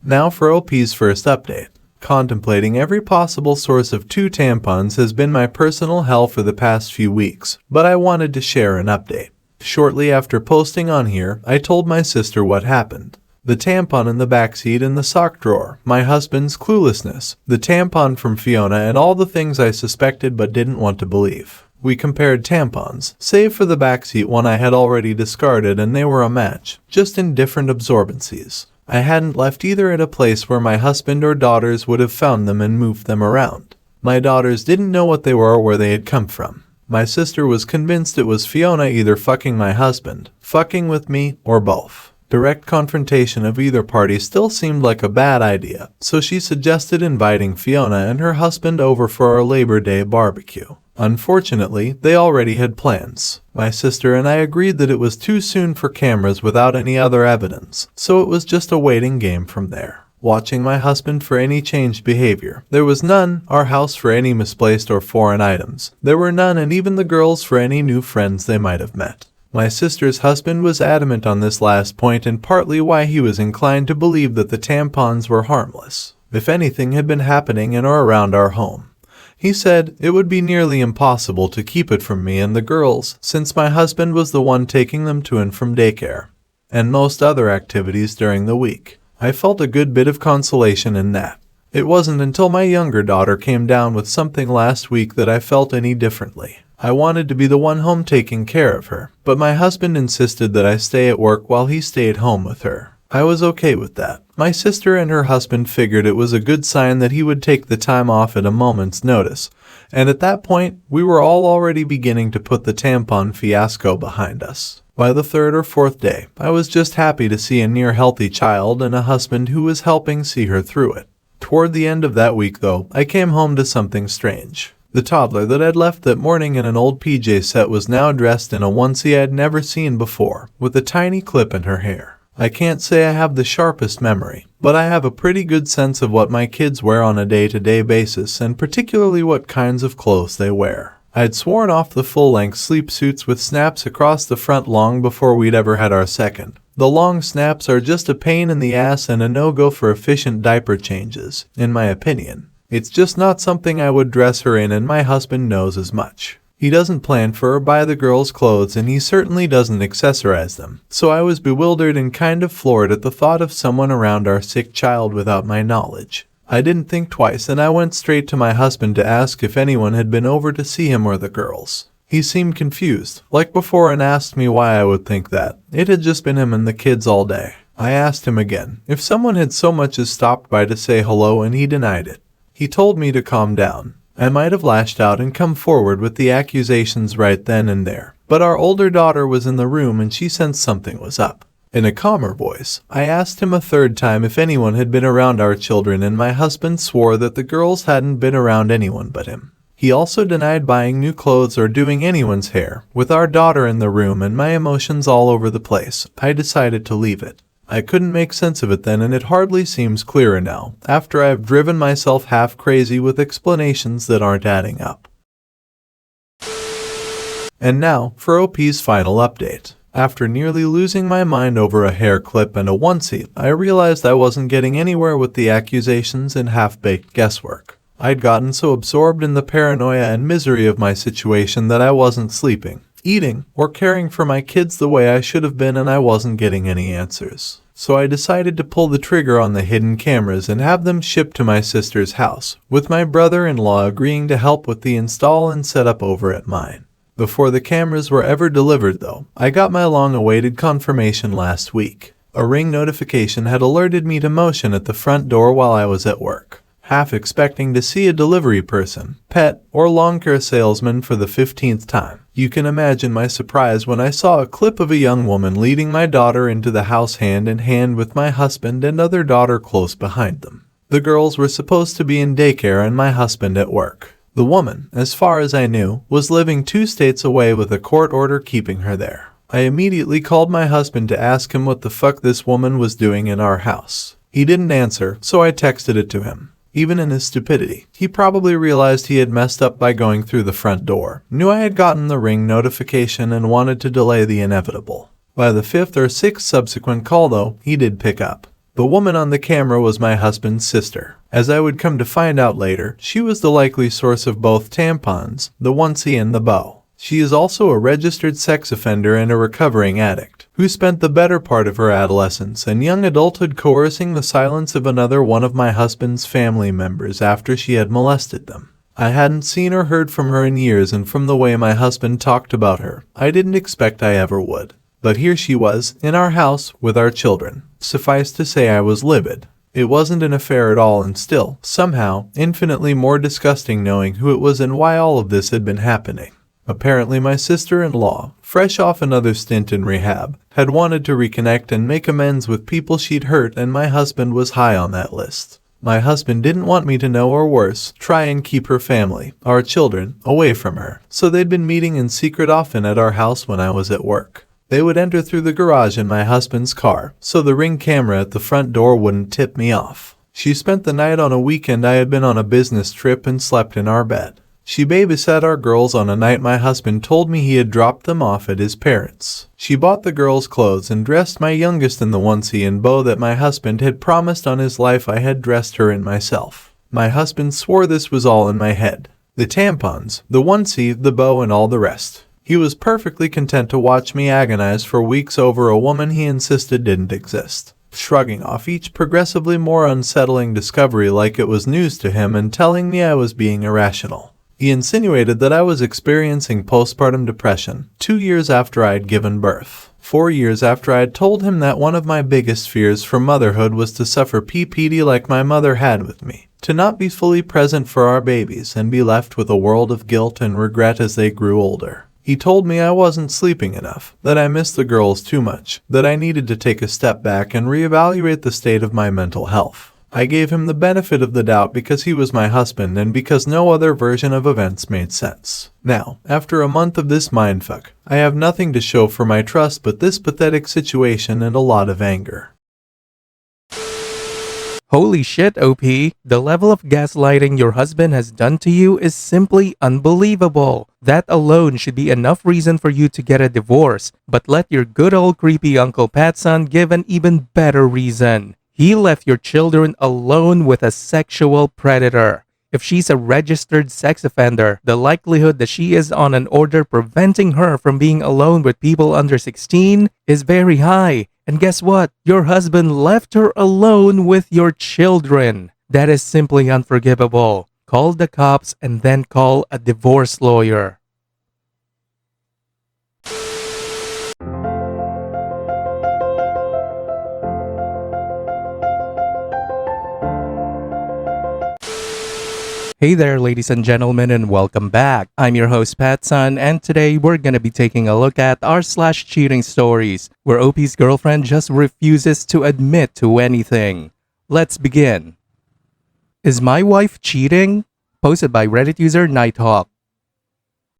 Speaker 2: Now for OP's first update. Contemplating every possible source of 2 tampons has been my personal hell for the past few weeks, but I wanted to share an update. Shortly after posting on here, I told my sister what happened. The tampon in the backseat and the sock drawer, my husband's cluelessness, the tampon from Fiona, and all the things I suspected but didn't want to believe. We compared tampons, save for the backseat one I had already discarded, and they were a match, just in different absorbencies. I hadn't left either at a place where my husband or daughters would have found them and moved them around. My daughters didn't know what they were or where they had come from. My sister was convinced it was Fiona either fucking my husband, fucking with me, or both. Direct confrontation of either party still seemed like a bad idea, so she suggested inviting Fiona and her husband over for our Labor Day barbecue. Unfortunately, they already had plans. My sister and I agreed that it was too soon for cameras without any other evidence, so it was just a waiting game from there. Watching my husband for any changed behavior. There was none, our house for any misplaced or foreign items. There were none, and even the girls for any new friends they might have met. My sister's husband was adamant on this last point, and partly why he was inclined to believe that the tampons were harmless, if anything had been happening in or around our home. He said it would be nearly impossible to keep it from me and the girls, since my husband was the one taking them to and from daycare, and most other activities during the week. I felt a good bit of consolation in that. It wasn't until my younger daughter came down with something last week that I felt any differently. I wanted to be the one home taking care of her, but my husband insisted that I stay at work while he stayed home with her. I was okay with that. My sister and her husband figured it was a good sign that he would take the time off at a moment's notice, and at that point, we were all already beginning to put the tampon fiasco behind us. By the 3rd or 4th day, I was just happy to see a near-healthy child and a husband who was helping see her through it. Toward the end of that week, though, I came home to something strange. The toddler that I'd left that morning in an old PJ set was now dressed in a onesie I'd never seen before, with a tiny clip in her hair. I can't say I have the sharpest memory, but I have a pretty good sense of what my kids wear on a day-to-day basis, and particularly what kinds of clothes they wear. I'd sworn off the full-length sleep suits with snaps across the front long before we'd ever had our second. The long snaps are just a pain in the ass and a no-go for efficient diaper changes, in my opinion. It's just not something I would dress her in, and my husband knows as much. He doesn't plan for or buy the girls' clothes, and he certainly doesn't accessorize them. So I was bewildered and kind of floored at the thought of someone around our sick child without my knowledge. I didn't think twice and I went straight to my husband to ask if anyone had been over to see him or the girls. He seemed confused, like before, and asked me why I would think that. It had just been him and the kids all day. I asked him again if someone had so much as stopped by to say hello, and he denied it. He told me to calm down. I might have lashed out and come forward with the accusations right then and there, but our older daughter was in the room and she sensed something was up. In a calmer voice, I asked him a third time if anyone had been around our children, and my husband swore that the girls hadn't been around anyone but him. He also denied buying new clothes or doing anyone's hair. With our daughter in the room and my emotions all over the place, I decided to leave it. I couldn't make sense of it then, and it hardly seems clearer now, after I've driven myself half crazy with explanations that aren't adding up. And now, for OP's final update. After nearly losing my mind over a hair clip and a onesie, I realized I wasn't getting anywhere with the accusations and half-baked guesswork. I'd gotten so absorbed in the paranoia and misery of my situation that I wasn't sleeping, eating, or caring for my kids the way I should have been, and I wasn't getting any answers. So I decided to pull the trigger on the hidden cameras and have them shipped to my sister's house, with my brother-in-law agreeing to help with the install and setup over at mine. Before the cameras were ever delivered though, I got my long-awaited confirmation last week. A Ring notification had alerted me to motion at the front door while I was at work, half expecting to see a delivery person, pet, or lawn care salesman for the 15th time. You can imagine my surprise when I saw a clip of a young woman leading my daughter into the house hand in hand with my husband and other daughter close behind them. The girls were supposed to be in daycare and my husband at work. The woman, as far as I knew, was living 2 states away with a court order keeping her there. I immediately called my husband to ask him what the fuck this woman was doing in our house. He didn't answer, so I texted it to him. Even in his stupidity, he probably realized he had messed up by going through the front door, knew I had gotten the Ring notification, and wanted to delay the inevitable. By the 5th or 6th subsequent call though, he did pick up. The woman on the camera was my husband's sister. As I would come to find out later, she was the likely source of both tampons, the onesie, and the bow. She is also a registered sex offender and a recovering addict, who spent the better part of her adolescence and young adulthood coercing the silence of another one of my husband's family members after she had molested them. I hadn't seen or heard from her in years, and from the way my husband talked about her, I didn't expect I ever would. But here she was, in our house, with our children. Suffice to say I was livid. It wasn't an affair at all, and still, somehow, infinitely more disgusting knowing who it was and why all of this had been happening. Apparently my sister-in-law, fresh off another stint in rehab, had wanted to reconnect and make amends with people she'd hurt, and my husband was high on that list. My husband didn't want me to know, or worse, try and keep her family, our children, away from her, so they'd been meeting in secret often at our house when I was at work. They would enter through the garage in my husband's car, so the Ring camera at the front door wouldn't tip me off. She spent the night on a weekend I had been on a business trip and slept in our bed. She babysat our girls on a night my husband told me he had dropped them off at his parents'. She bought the girls clothes and dressed my youngest in the onesie and bow that my husband had promised on his life I had dressed her in myself. My husband swore this was all in my head. The tampons, the onesie, the bow, and all the rest. He was perfectly content to watch me agonize for weeks over a woman he insisted didn't exist, shrugging off each progressively more unsettling discovery like it was news to him and telling me I was being irrational. He insinuated that I was experiencing postpartum depression 2 years after I had given birth, 4 years after I had told him that one of my biggest fears for motherhood was to suffer PPD like my mother had with me, to not be fully present for our babies and be left with a world of guilt and regret as they grew older. He told me I wasn't sleeping enough, that I missed the girls too much, that I needed to take a step back and reevaluate the state of my mental health. I gave him the benefit of the doubt because he was my husband and because no other version of events made sense. Now, after a month of this mindfuck, I have nothing to show for my trust but this pathetic situation and a lot of anger.
Speaker 1: Holy shit, OP. The level of gaslighting your husband has done to you is simply unbelievable. That alone should be enough reason for you to get a divorce. But let your good old creepy Uncle Patsun give an even better reason. He left your children alone with a sexual predator. If she's a registered sex offender, the likelihood that she is on an order preventing her from being alone with people under 16 is very high. And guess what? Your husband left her alone with your children. That is simply unforgivable. Call the cops and then call a divorce lawyer. Hey there, ladies and gentlemen, and welcome back. I'm your host, PattSun, and today we're gonna be taking a look at r/cheating stories, where OP's girlfriend just refuses to admit to anything. Let's begin. Is my wife cheating? Posted by Reddit user Nighthawk.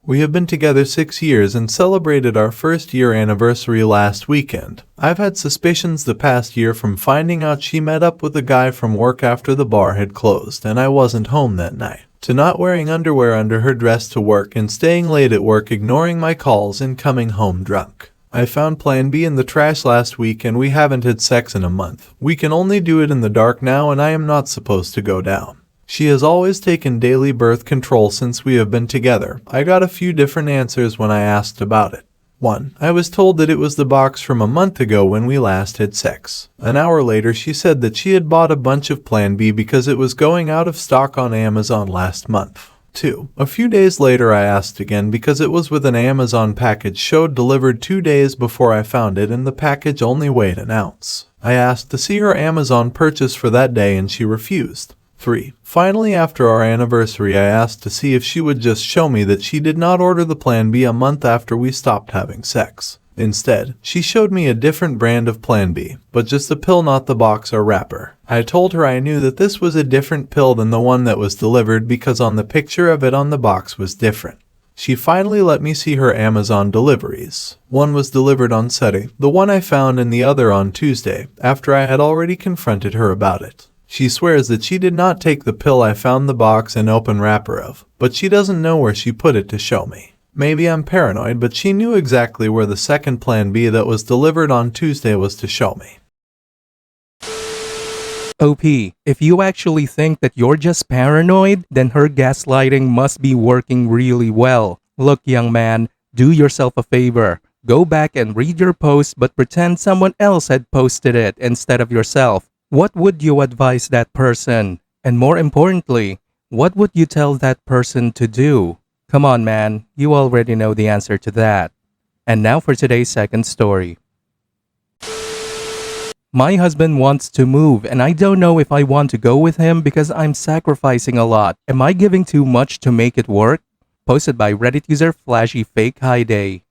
Speaker 2: We have been together 6 years and celebrated our first year anniversary last weekend. I've had suspicions the past year from finding out she met up with a guy from work after the bar had closed and I wasn't home that night, to not wearing underwear under her dress to work and staying late at work, ignoring my calls and coming home drunk. I found Plan B in the trash last week and we haven't had sex in a month. We can only do it in the dark now and I am not supposed to go down. She has always taken daily birth control since we have been together. I got a few different answers when I asked about it. 1. I was told that it was the box from a month ago when we last had sex. An hour later she said that she had bought a bunch of Plan B because it was going out of stock on Amazon last month. 2. A few days later I asked again because it was with an Amazon package showed delivered 2 days before I found it and the package only weighed an ounce. I asked to see her Amazon purchase for that day and she refused. 3. Finally, after our anniversary, I asked to see if she would just show me that she did not order the Plan B a month after we stopped having sex. Instead, she showed me a different brand of Plan B, but just the pill, not the box or wrapper. I told her I knew that this was a different pill than the one that was delivered because on the picture of it on the box was different. She finally let me see her Amazon deliveries. One was delivered on Saturday, the one I found, and the other on Tuesday, after I had already confronted her about it. She swears that she did not take the pill I found the box and open wrapper of, but she doesn't know where she put it to show me. Maybe I'm paranoid, but she knew exactly where the second Plan B that was delivered on Tuesday was to show me.
Speaker 1: OP, if you actually think that you're just paranoid, then her gaslighting must be working really well. Look, young man, do yourself a favor. Go back and read your post, but pretend someone else had posted it instead of yourself. What would you advise that person? And more importantly, what would you tell that person to do? Come on, man, you already know the answer to that. And now for today's second story. My husband wants to move and I don't know if I want to go with him because I'm sacrificing a lot. Am I giving too much to make it work? Posted by Reddit user Flashy Fake High Day.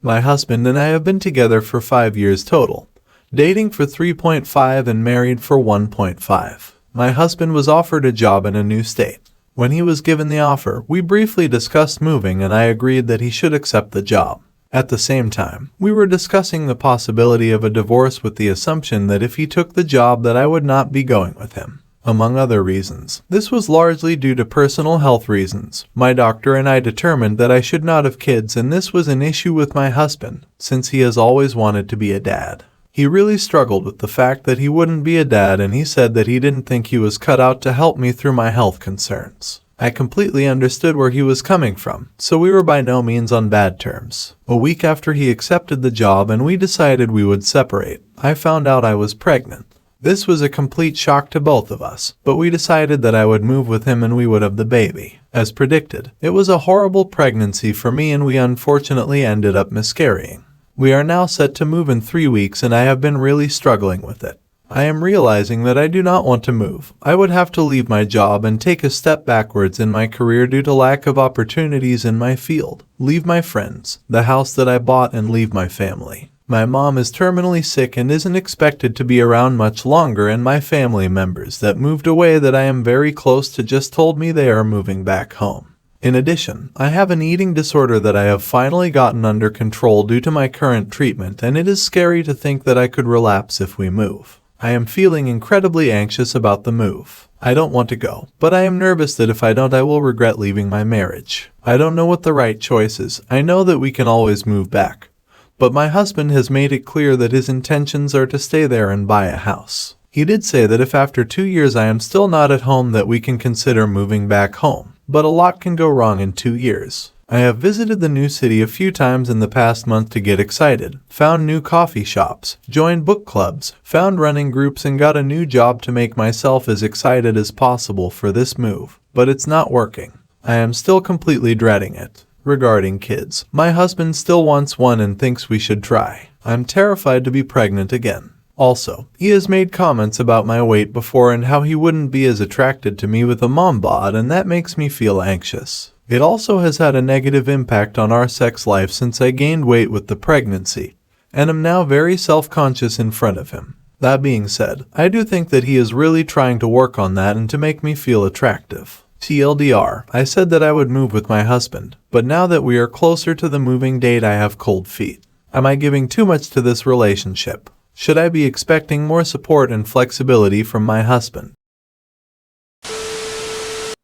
Speaker 2: My husband and I have been together for 5 years total. Dating for 3.5 and married for 1.5. My husband was offered a job in a new state. When he was given the offer, we briefly discussed moving and I agreed that he should accept the job. At the same time, we were discussing the possibility of a divorce with the assumption that if he took the job that I would not be going with him. Among other reasons, this was largely due to personal health reasons. My doctor and I determined that I should not have kids and this was an issue with my husband, since he has always wanted to be a dad. He really struggled with the fact that he wouldn't be a dad and he said that he didn't think he was cut out to help me through my health concerns. I completely understood where he was coming from, so we were by no means on bad terms. A week after he accepted the job and we decided we would separate, I found out I was pregnant. This was a complete shock to both of us, but we decided that I would move with him and we would have the baby. As predicted, it was a horrible pregnancy for me and we unfortunately ended up miscarrying. We are now set to move in 3 weeks and I have been really struggling with it. I am realizing that I do not want to move. I would have to leave my job and take a step backwards in my career due to lack of opportunities in my field. Leave my friends, the house that I bought, and leave my family. My mom is terminally sick and isn't expected to be around much longer, and my family members that moved away that I am very close to just told me they are moving back home. In addition, I have an eating disorder that I have finally gotten under control due to my current treatment, and it is scary to think that I could relapse if we move. I am feeling incredibly anxious about the move. I don't want to go, but I am nervous that if I don't I will regret leaving my marriage. I don't know what the right choice is. I know that we can always move back. But my husband has made it clear that his intentions are to stay there and buy a house. He did say that if after 2 years I am still not at home that we can consider moving back home. But a lot can go wrong in 2 years. I have visited the new city a few times in the past month to get excited, found new coffee shops, joined book clubs, found running groups, and got a new job to make myself as excited as possible for this move. But it's not working. I am still completely dreading it. Regarding kids, my husband still wants one and thinks we should try. I'm terrified to be pregnant again. Also, he has made comments about my weight before and how he wouldn't be as attracted to me with a mom bod, and that makes me feel anxious. It also has had a negative impact on our sex life since I gained weight with the pregnancy, and am now very self-conscious in front of him. That being said, I do think that he is really trying to work on that and to make me feel attractive. TLDR, I said that I would move with my husband, but now that we are closer to the moving date, I have cold feet. Am I giving too much to this relationship? Should I be expecting more support and flexibility from my husband?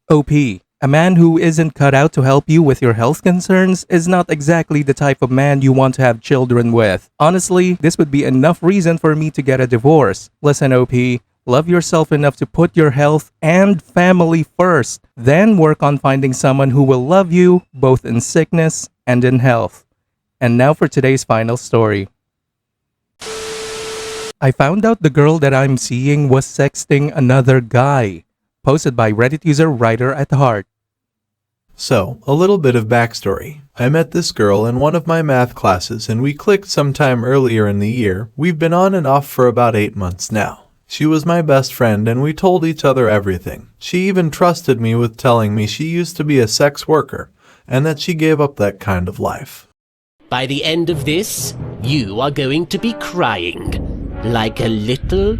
Speaker 1: OP. A man who isn't cut out to help you with your health concerns is not exactly the type of man you want to have children with. Honestly, this would be enough reason for me to get a divorce. Listen, OP, love yourself enough to put your health and family first. Then work on finding someone who will love you both in sickness and in health. And now for today's final story. I found out the girl that I'm seeing was sexting another guy. Posted by Reddit user Writer at Heart.
Speaker 2: So, a little bit of backstory. I met this girl in one of my math classes and we clicked sometime earlier in the year. We've been on and off for about 8 months now. She was my best friend and we told each other everything. She even trusted me with telling me she used to be a sex worker and that she gave up that kind of life.
Speaker 4: By the end of this, you are going to be crying like a little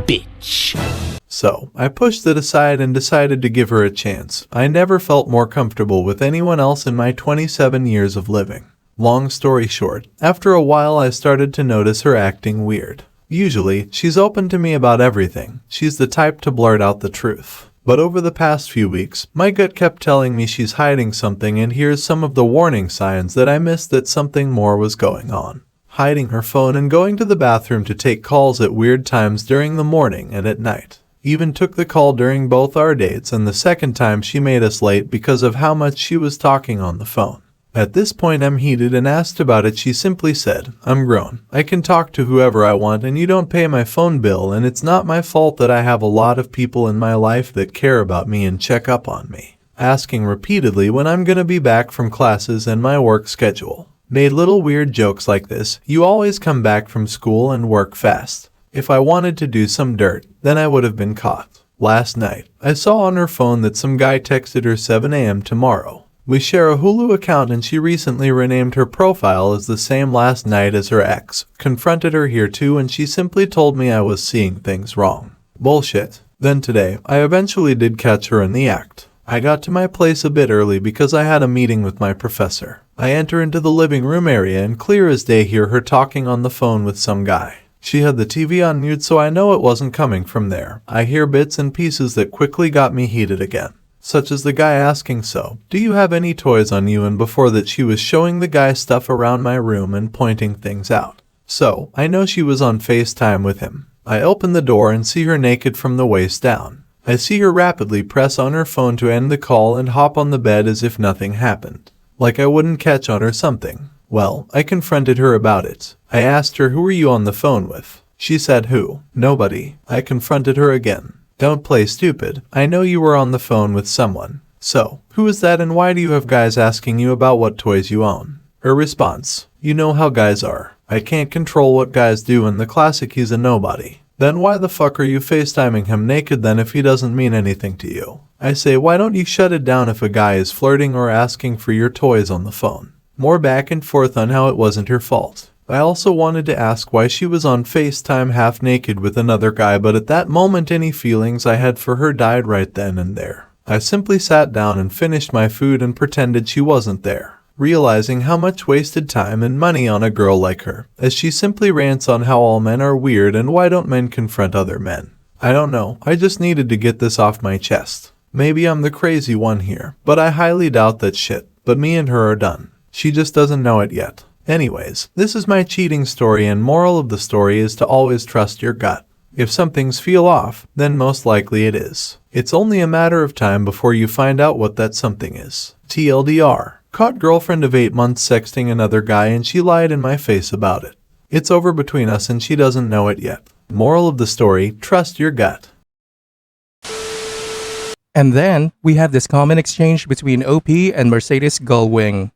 Speaker 4: bitch.
Speaker 2: So, I pushed it aside and decided to give her a chance. I never felt more comfortable with anyone else in my 27 years of living. Long story short, after a while I started to notice her acting weird. Usually, she's open to me about everything. She's the type to blurt out the truth. But over the past few weeks, my gut kept telling me she's hiding something, and here's some of the warning signs that I missed that something more was going on. Hiding her phone and going to the bathroom to take calls at weird times during the morning and at night. Even took the call during both our dates, and the second time she made us late because of how much she was talking on the phone. At this point I'm heated and asked about it. She simply said, "I'm grown. I can talk to whoever I want and you don't pay my phone bill, and it's not my fault that I have a lot of people in my life that care about me and check up on me." Asking repeatedly when I'm gonna be back from classes and my work schedule. Made little weird jokes like this. "You always come back from school and work fast. If I wanted to do some dirt, then I would have been caught." Last night, I saw on her phone that some guy texted her 7 a.m. tomorrow. We share a Hulu account and she recently renamed her profile as the same last night as her ex. Confronted her here too and she simply told me I was seeing things wrong. Bullshit. Then today, I eventually did catch her in the act. I got to my place a bit early because I had a meeting with my professor. I enter into the living room area and clear as day hear her talking on the phone with some guy. She had the TV on mute, so I know it wasn't coming from there. I hear bits and pieces that quickly got me heated again. Such as the guy asking, "So, do you have any toys on you?" And before that she was showing the guy stuff around my room and pointing things out. So, I know she was on FaceTime with him. I open the door and see her naked from the waist down. I see her rapidly press on her phone to end the call and hop on the bed as if nothing happened. Like I wouldn't catch on or something. Well, I confronted her about it. I asked her, "Who were you on the phone with?" She said, "Who? Nobody." I confronted her again. "Don't play stupid. I know you were on the phone with someone. So, who is that and why do you have guys asking you about what toys you own?" Her response, "You know how guys are. I can't control what guys do, and the classic he's a nobody." "Then why the fuck are you FaceTiming him naked then if he doesn't mean anything to you?" I say, "Why don't you shut it down if a guy is flirting or asking for your toys on the phone?" More back and forth on how it wasn't her fault. I also wanted to ask why she was on FaceTime half naked with another guy, but at that moment any feelings I had for her died right then and there. I simply sat down and finished my food and pretended she wasn't there, realizing how much wasted time and money on a girl like her, as she simply rants on how all men are weird and why don't men confront other men. I don't know, I just needed to get this off my chest. Maybe I'm the crazy one here, but I highly doubt that shit. But me and her are done. She just doesn't know it yet. Anyways, this is my cheating story, and moral of the story is to always trust your gut. If something's feel off, then most likely it is. It's only a matter of time before you find out what that something is. TLDR, Caught girlfriend of 8 months sexting another guy and she lied in my face about it. It's over between us and she doesn't know it yet. Moral of the story, trust your gut.
Speaker 1: And then, we have this comment exchange between OP and Mercedes Gullwing.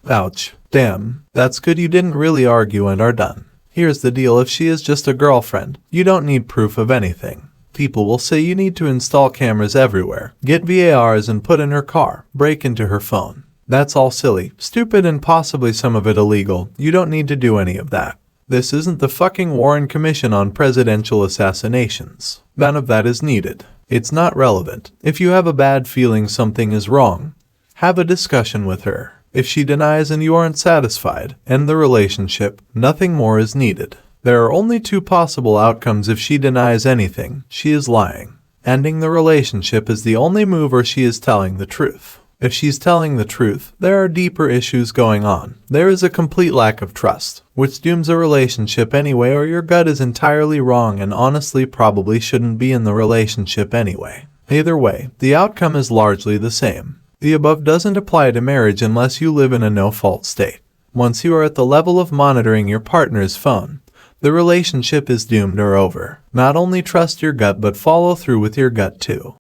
Speaker 2: Ouch. Damn. That's good you didn't really argue and are done. Here's the deal, if she is just a girlfriend, you don't need proof of anything. People will say you need to install cameras everywhere, get VARs and put in her car, break into her phone. That's all silly, stupid and possibly some of it illegal. You don't need to do any of that. This isn't the fucking Warren Commission on presidential assassinations. None of that is needed. It's not relevant. If you have a bad feeling something is wrong, have a discussion with her. If she denies and you aren't satisfied, end the relationship. Nothing more is needed. There are only 2 possible outcomes if she denies anything. She is lying. Ending the relationship is the only move, or she is telling the truth. If she's telling the truth, there are deeper issues going on. There is a complete lack of trust, which dooms a relationship anyway, or your gut is entirely wrong and honestly probably shouldn't be in the relationship anyway. Either way, the outcome is largely the same. The above doesn't apply to marriage unless you live in a no-fault state. Once you are at the level of monitoring your partner's phone, the relationship is doomed or over. Not only trust your gut but follow through with your gut too.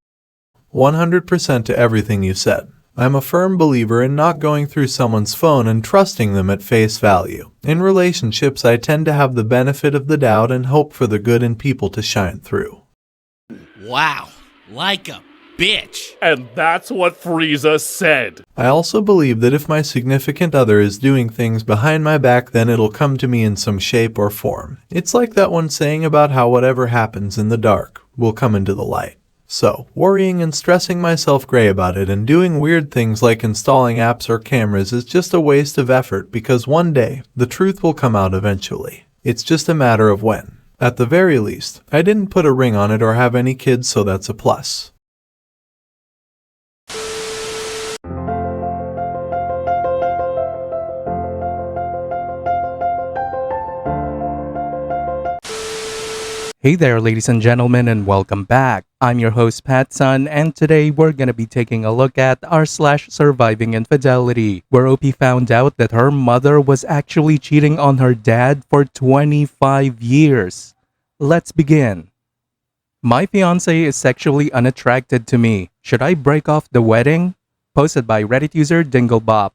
Speaker 2: 100% to everything you said. I'm a firm believer in not going through someone's phone and trusting them at face value. In relationships, I tend to have the benefit of the doubt and hope for the good in people to shine through.
Speaker 5: Wow, like a bitch.
Speaker 7: And that's what Frieza said.
Speaker 2: I also believe that if my significant other is doing things behind my back, then it'll come to me in some shape or form. It's like that one saying about how whatever happens in the dark will come into the light. So, worrying and stressing myself gray about it and doing weird things like installing apps or cameras is just a waste of effort, because one day, the truth will come out eventually. It's just a matter of when. At the very least, I didn't put a ring on it or have any kids, so that's a plus.
Speaker 1: Hey there, ladies and gentlemen, and welcome back. I'm your host, PattSun, and today we're gonna be taking a look at r/SurvivingInfidelity, where OP found out that her mother was actually cheating on her dad for 25 years. Let's begin. My fiance is sexually unattracted to me. Should I break off the wedding? Posted by Reddit user Dinglebop.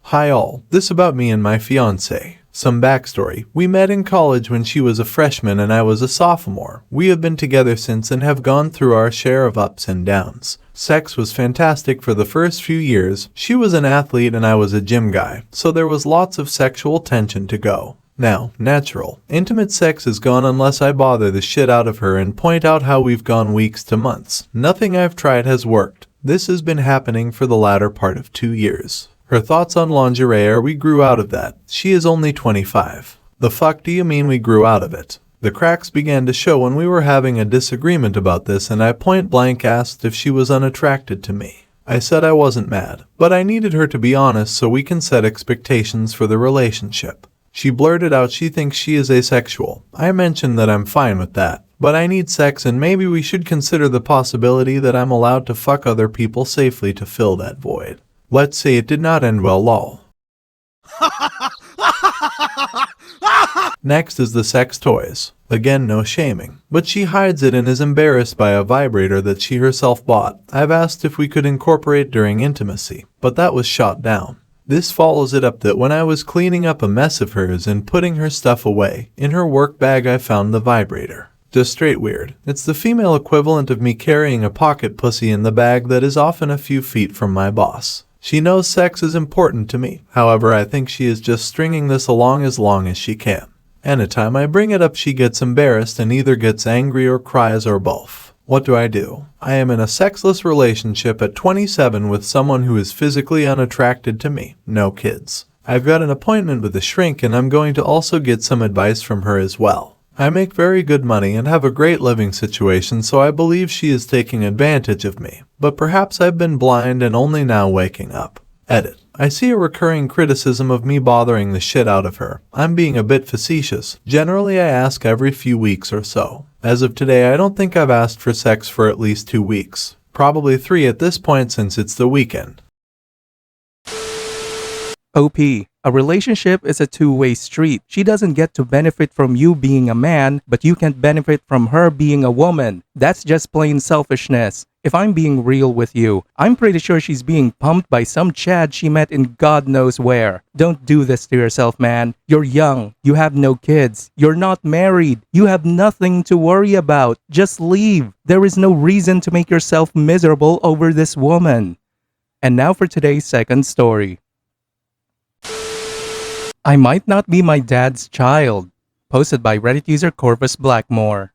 Speaker 2: Hi all, this about me and my fiance. Some backstory. We met in college when she was a freshman and I was a sophomore. We have been together since and have gone through our share of ups and downs. Sex was fantastic for the first few years. She was an athlete and I was a gym guy, so there was lots of sexual tension to go. Now, natural, intimate sex is gone unless I bother the shit out of her and point out how we've gone weeks to months. Nothing I've tried has worked. This has been happening for the latter part of 2 years. Her thoughts on lingerie are we grew out of that. She is only 25. The fuck do you mean we grew out of it? The cracks began to show when we were having a disagreement about this and I point blank asked if she was unattracted to me. I said I wasn't mad, but I needed her to be honest so we can set expectations for the relationship. She blurted out she thinks she is asexual. I mentioned that I'm fine with that, but I need sex and maybe we should consider the possibility that I'm allowed to fuck other people safely to fill that void. Let's say it did not end well, lol. Next is the sex toys. Again, no shaming. But she hides it and is embarrassed by a vibrator that she herself bought. I've asked if we could incorporate during intimacy, but that was shot down. This follows it up that when I was cleaning up a mess of hers and putting her stuff away, in her work bag I found the vibrator. Just straight weird. It's the female equivalent of me carrying a pocket pussy in the bag that is often a few feet from my boss. She knows sex is important to me. However, I think she is just stringing this along as long as she can. Anytime I bring it up, she gets embarrassed and either gets angry or cries or both. What do? I am in a sexless relationship at 27 with someone who is physically unattracted to me. No kids. I've got an appointment with a shrink and I'm going to also get some advice from her as well. I make very good money and have a great living situation, so I believe she is taking advantage of me. But perhaps I've been blind and only now waking up. Edit. I see a recurring criticism of me bothering the shit out of her. I'm being a bit facetious. Generally I ask every few weeks or so. As of today, I don't think I've asked for sex for at least 2 weeks. Probably 3 at this point since it's the weekend.
Speaker 1: OP, a relationship is a two-way street. She doesn't get to benefit from you being a man, but you can't benefit from her being a woman. That's just plain selfishness. If I'm being real with you, I'm pretty sure she's being pumped by some Chad she met in God knows where. Don't do this to yourself, man. You're young. You have no kids. You're not married. You have nothing to worry about. Just leave. There is no reason to make yourself miserable over this woman. And now for today's second story. I might not be my dad's child. Posted by Reddit user Corvus Blackmore.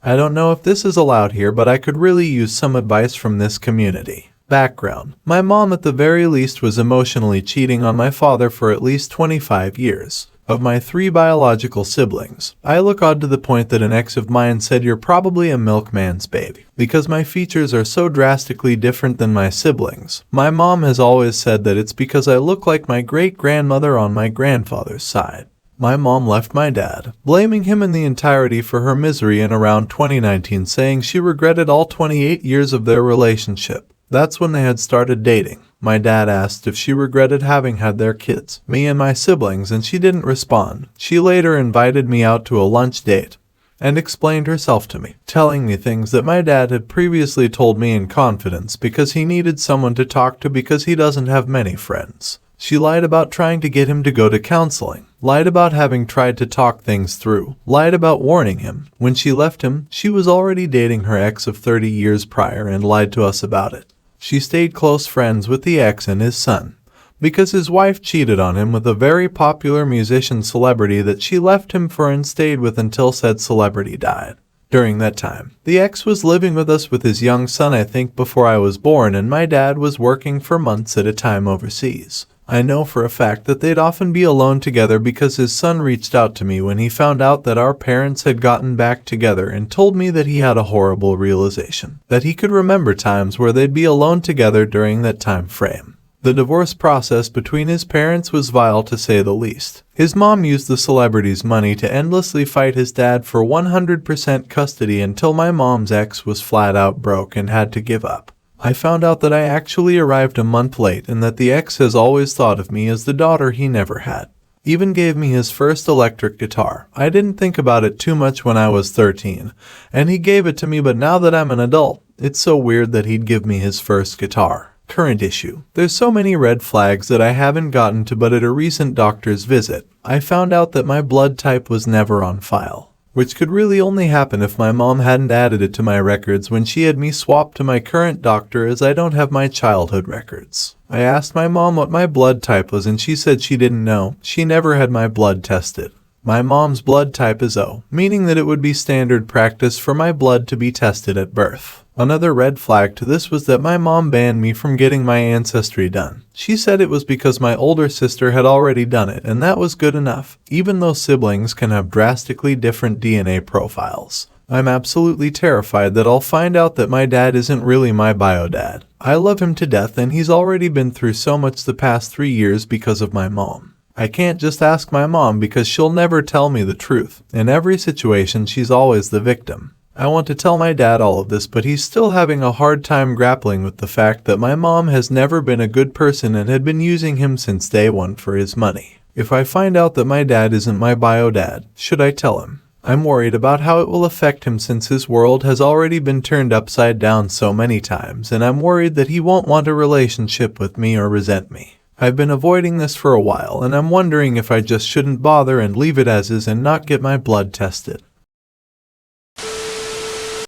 Speaker 2: I don't know if this is allowed here, but I could really use some advice from this community. Background. My mom at the very least was emotionally cheating on my father for at least 25 years. Of my 3 biological siblings, I look odd to the point that an ex of mine said you're probably a milkman's baby, because my features are so drastically different than my siblings. My mom has always said that it's because I look like my great-grandmother on my grandfather's side. My mom left my dad, blaming him in the entirety for her misery in around 2019, saying she regretted all 28 years of their relationship. That's when they had started dating. My dad asked if she regretted having had their kids, me and my siblings, and she didn't respond. She later invited me out to a lunch date and explained herself to me, telling me things that my dad had previously told me in confidence because he needed someone to talk to because he doesn't have many friends. She lied about trying to get him to go to counseling, lied about having tried to talk things through, lied about warning him. When she left him, she was already dating her ex of 30 years prior and lied to us about it. She stayed close friends with the ex and his son, because his wife cheated on him with a very popular musician celebrity that she left him for and stayed with until said celebrity died. During that time, the ex was living with us with his young son, I think before I was born, and my dad was working for months at a time overseas. I know for a fact that they'd often be alone together because his son reached out to me when he found out that our parents had gotten back together and told me that he had a horrible realization, that he could remember times where they'd be alone together during that time frame. The divorce process between his parents was vile to say the least. His mom used the celebrity's money to endlessly fight his dad for 100% custody until my mom's ex was flat out broke and had to give up. I found out that I actually arrived a month late and that the ex has always thought of me as the daughter he never had. Even gave me his first electric guitar. I didn't think about it too much when I was 13, and he gave it to me, but now that I'm an adult, it's so weird that he'd give me his first guitar. Current issue. There's so many red flags that I haven't gotten to, but at a recent doctor's visit, I found out that my blood type was never on file, which could really only happen if my mom hadn't added it to my records when she had me swapped to my current doctor, as I don't have my childhood records. I asked my mom what my blood type was and she said she didn't know. She never had my blood tested. My mom's blood type is O, meaning that it would be standard practice for my blood to be tested at birth. Another red flag to this was that my mom banned me from getting my ancestry done. She said it was because my older sister had already done it, and that was good enough, even though siblings can have drastically different DNA profiles. I'm absolutely terrified that I'll find out that my dad isn't really my bio dad. I love him to death, and he's already been through so much the past 3 years because of my mom. I can't just ask my mom because she'll never tell me the truth. In every situation, she's always the victim. I want to tell my dad all of this, but he's still having a hard time grappling with the fact that my mom has never been a good person and had been using him since day one for his money. If I find out that my dad isn't my bio dad, should I tell him? I'm worried about how it will affect him since his world has already been turned upside down so many times, and I'm worried that he won't want a relationship with me or resent me. I've been avoiding this for a while, and I'm wondering if I just shouldn't bother and leave it as is and not get my blood tested.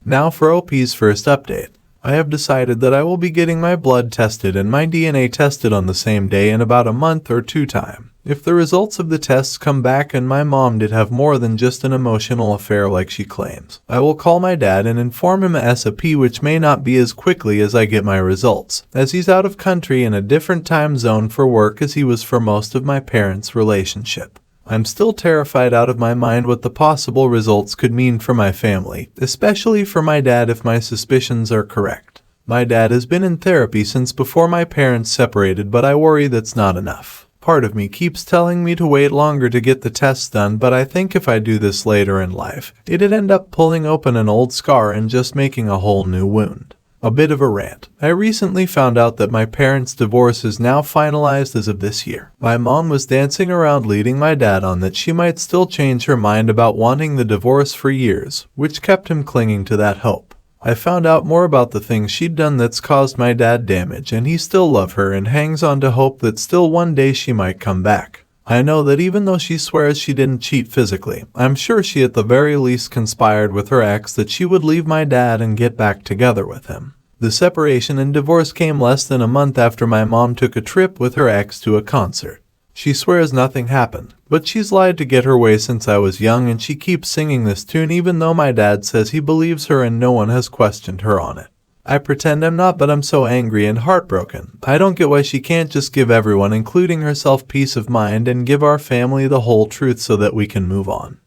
Speaker 2: Now for OP's first update. I have decided that I will be getting my blood tested and my DNA tested on the same day in about a month or 2 time. If the results of the tests come back and my mom did have more than just an emotional affair like she claims, I will call my dad and inform him ASAP, which may not be as quickly as I get my results, as he's out of country in a different time zone for work as he was for most of my parents' relationship. I'm still terrified out of my mind what the possible results could mean for my family, especially for my dad if my suspicions are correct. My dad has been in therapy since before my parents separated, but I worry that's not enough. Part of me keeps telling me to wait longer to get the tests done, but I think if I do this later in life, it'd end up pulling open an old scar and just making a whole new wound. A bit of a rant. I recently found out that my parents' divorce is now finalized as of this year. My mom was dancing around leading my dad on that she might still change her mind about wanting the divorce for years, which kept him clinging to that hope. I found out more about the things she'd done that's caused my dad damage, and he still loves her and hangs on to hope that still one day she might come back. I know that even though she swears she didn't cheat physically, I'm sure she at the very least conspired with her ex that she would leave my dad and get back together with him. The separation and divorce came less than a month after my mom took a trip with her ex to a concert. She swears nothing happened, but she's lied to get her way since I was young, and she keeps singing this tune even though my dad says he believes her and no one has questioned her on it. I pretend I'm not, but I'm so angry and heartbroken. I don't get why she can't just give everyone, including herself, peace of mind and give our family the whole truth so that we can move on.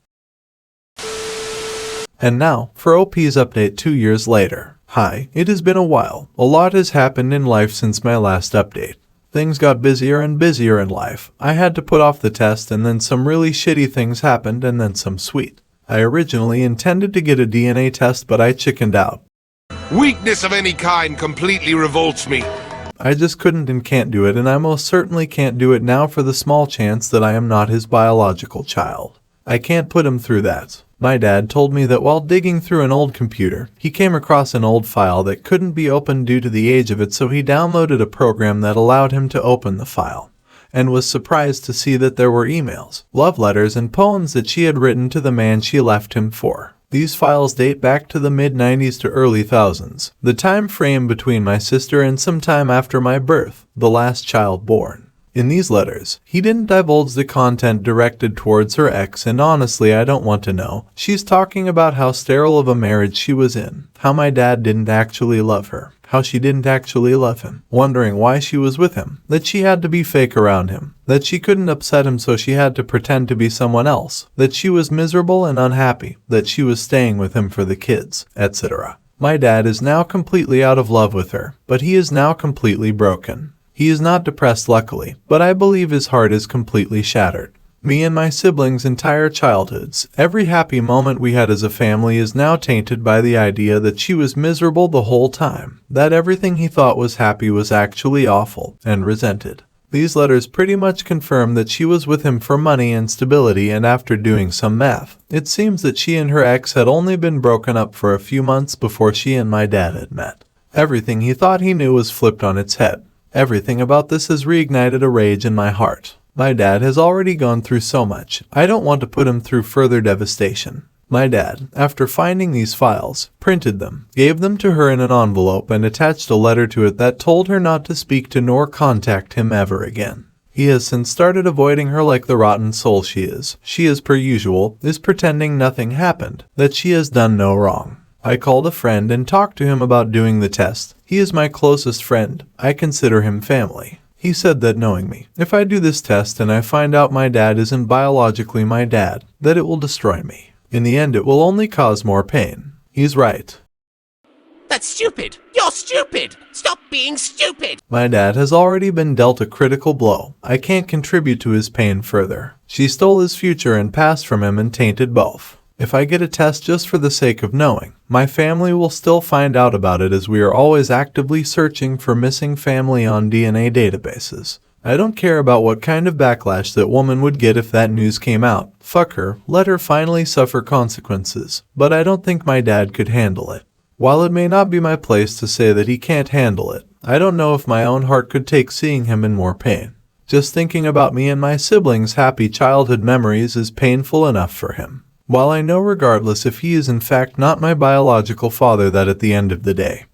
Speaker 2: And now, for OP's update 2 years later. Hi, it has been a while. A lot has happened in life since my last update. Things got busier and busier in life. I had to put off the test, and then some really shitty things happened, and then some sweet. I originally intended to get a DNA test, but I chickened out.
Speaker 3: Weakness of any kind completely revolts me.
Speaker 2: I just couldn't and can't do it, and I most certainly can't do it now for the small chance that I am not his biological child. I can't put him through that. My dad told me that while digging through an old computer, he came across an old file that couldn't be opened due to the age of it, so he downloaded a program that allowed him to open the file, and was surprised to see that there were emails, love letters, and poems that she had written to the man she left him for. These files date back to the mid-90s to early thousands, the time frame between my sister and some time after my birth, the last child born. In these letters, he didn't divulge the content directed towards her ex, and honestly I don't want to know. She's talking about how sterile of a marriage she was in, how my dad didn't actually love her, how she didn't actually love him, wondering why she was with him, that she had to be fake around him, that she couldn't upset him so she had to pretend to be someone else, that she was miserable and unhappy, that she was staying with him for the kids, etc. My dad is now completely out of love with her, but he is now completely broken. He is not depressed, luckily, but I believe his heart is completely shattered. Me and my siblings' entire childhoods, every happy moment we had as a family is now tainted by the idea that she was miserable the whole time, that everything he thought was happy was actually awful and resented. These letters pretty much confirm that she was with him for money and stability, and after doing some math, it seems that she and her ex had only been broken up for a few months before she and my dad had met. Everything he thought he knew was flipped on its head. Everything about this has reignited a rage in my heart. My dad has already gone through so much. I don't want to put him through further devastation. My dad, after finding these files, printed them, gave them to her in an envelope, and attached a letter to it that told her not to speak to nor contact him ever again. He has since started avoiding her like the rotten soul she is. She, as per usual, is pretending nothing happened, that she has done no wrong. I called a friend and talked to him about doing the test. He is my closest friend. I consider him family. He said that knowing me, if I do this test and I find out my dad isn't biologically my dad, that it will destroy me. In the end, it will only cause more pain. He's right.
Speaker 4: That's stupid! You're stupid! Stop being stupid!
Speaker 2: My dad has already been dealt a critical blow. I can't contribute to his pain further. She stole his future and past from him and tainted both. If I get a test just for the sake of knowing, my family will still find out about it, as we are always actively searching for missing family on DNA databases. I don't care about what kind of backlash that woman would get if that news came out. Fuck her, let her finally suffer consequences. But I don't think my dad could handle it. While it may not be my place to say that he can't handle it, I don't know if my own heart could take seeing him in more pain. Just thinking about me and my siblings' happy childhood memories is painful enough for him. While I know regardless if he is in fact not my biological father, that at the end of the day,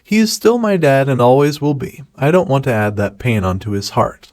Speaker 2: he is still my dad and always will be, I don't want to add that pain onto his heart.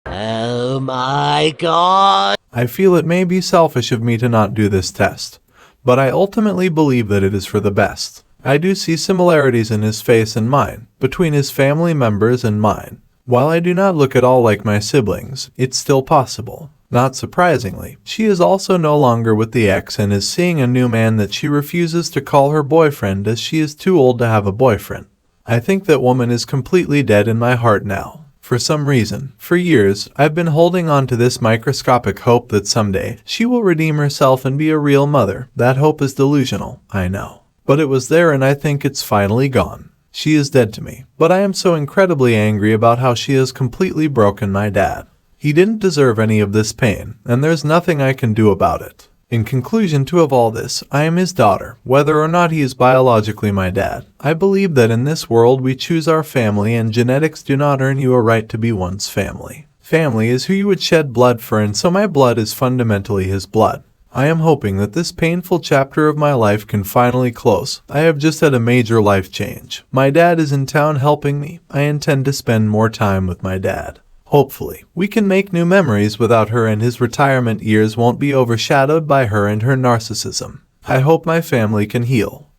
Speaker 4: Oh my god!
Speaker 2: I feel it may be selfish of me to not do this test, but I ultimately believe that it is for the best. I do see similarities in his face and mine, between his family members and mine. While I do not look at all like my siblings, it's still possible. Not surprisingly, she is also no longer with the ex and is seeing a new man that she refuses to call her boyfriend, as she is too old to have a boyfriend. I think that woman is completely dead in my heart now. For some reason, for years, I've been holding on to this microscopic hope that someday she will redeem herself and be a real mother. That hope is delusional, I know. But it was there, and I think it's finally gone. She is dead to me, but I am so incredibly angry about how she has completely broken my dad. He didn't deserve any of this pain, and there's nothing I can do about it. In conclusion to all this, I am his daughter, whether or not he is biologically my dad. I believe that in this world we choose our family and genetics do not earn you a right to be one's family. Family is who you would shed blood for, and so my blood is fundamentally his blood. I am hoping that this painful chapter of my life can finally close. I have just had a major life change. My dad is in town helping me. I intend to spend more time with my dad. Hopefully, we can make new memories without her, and his retirement years won't be overshadowed by her and her narcissism. I hope my family can heal.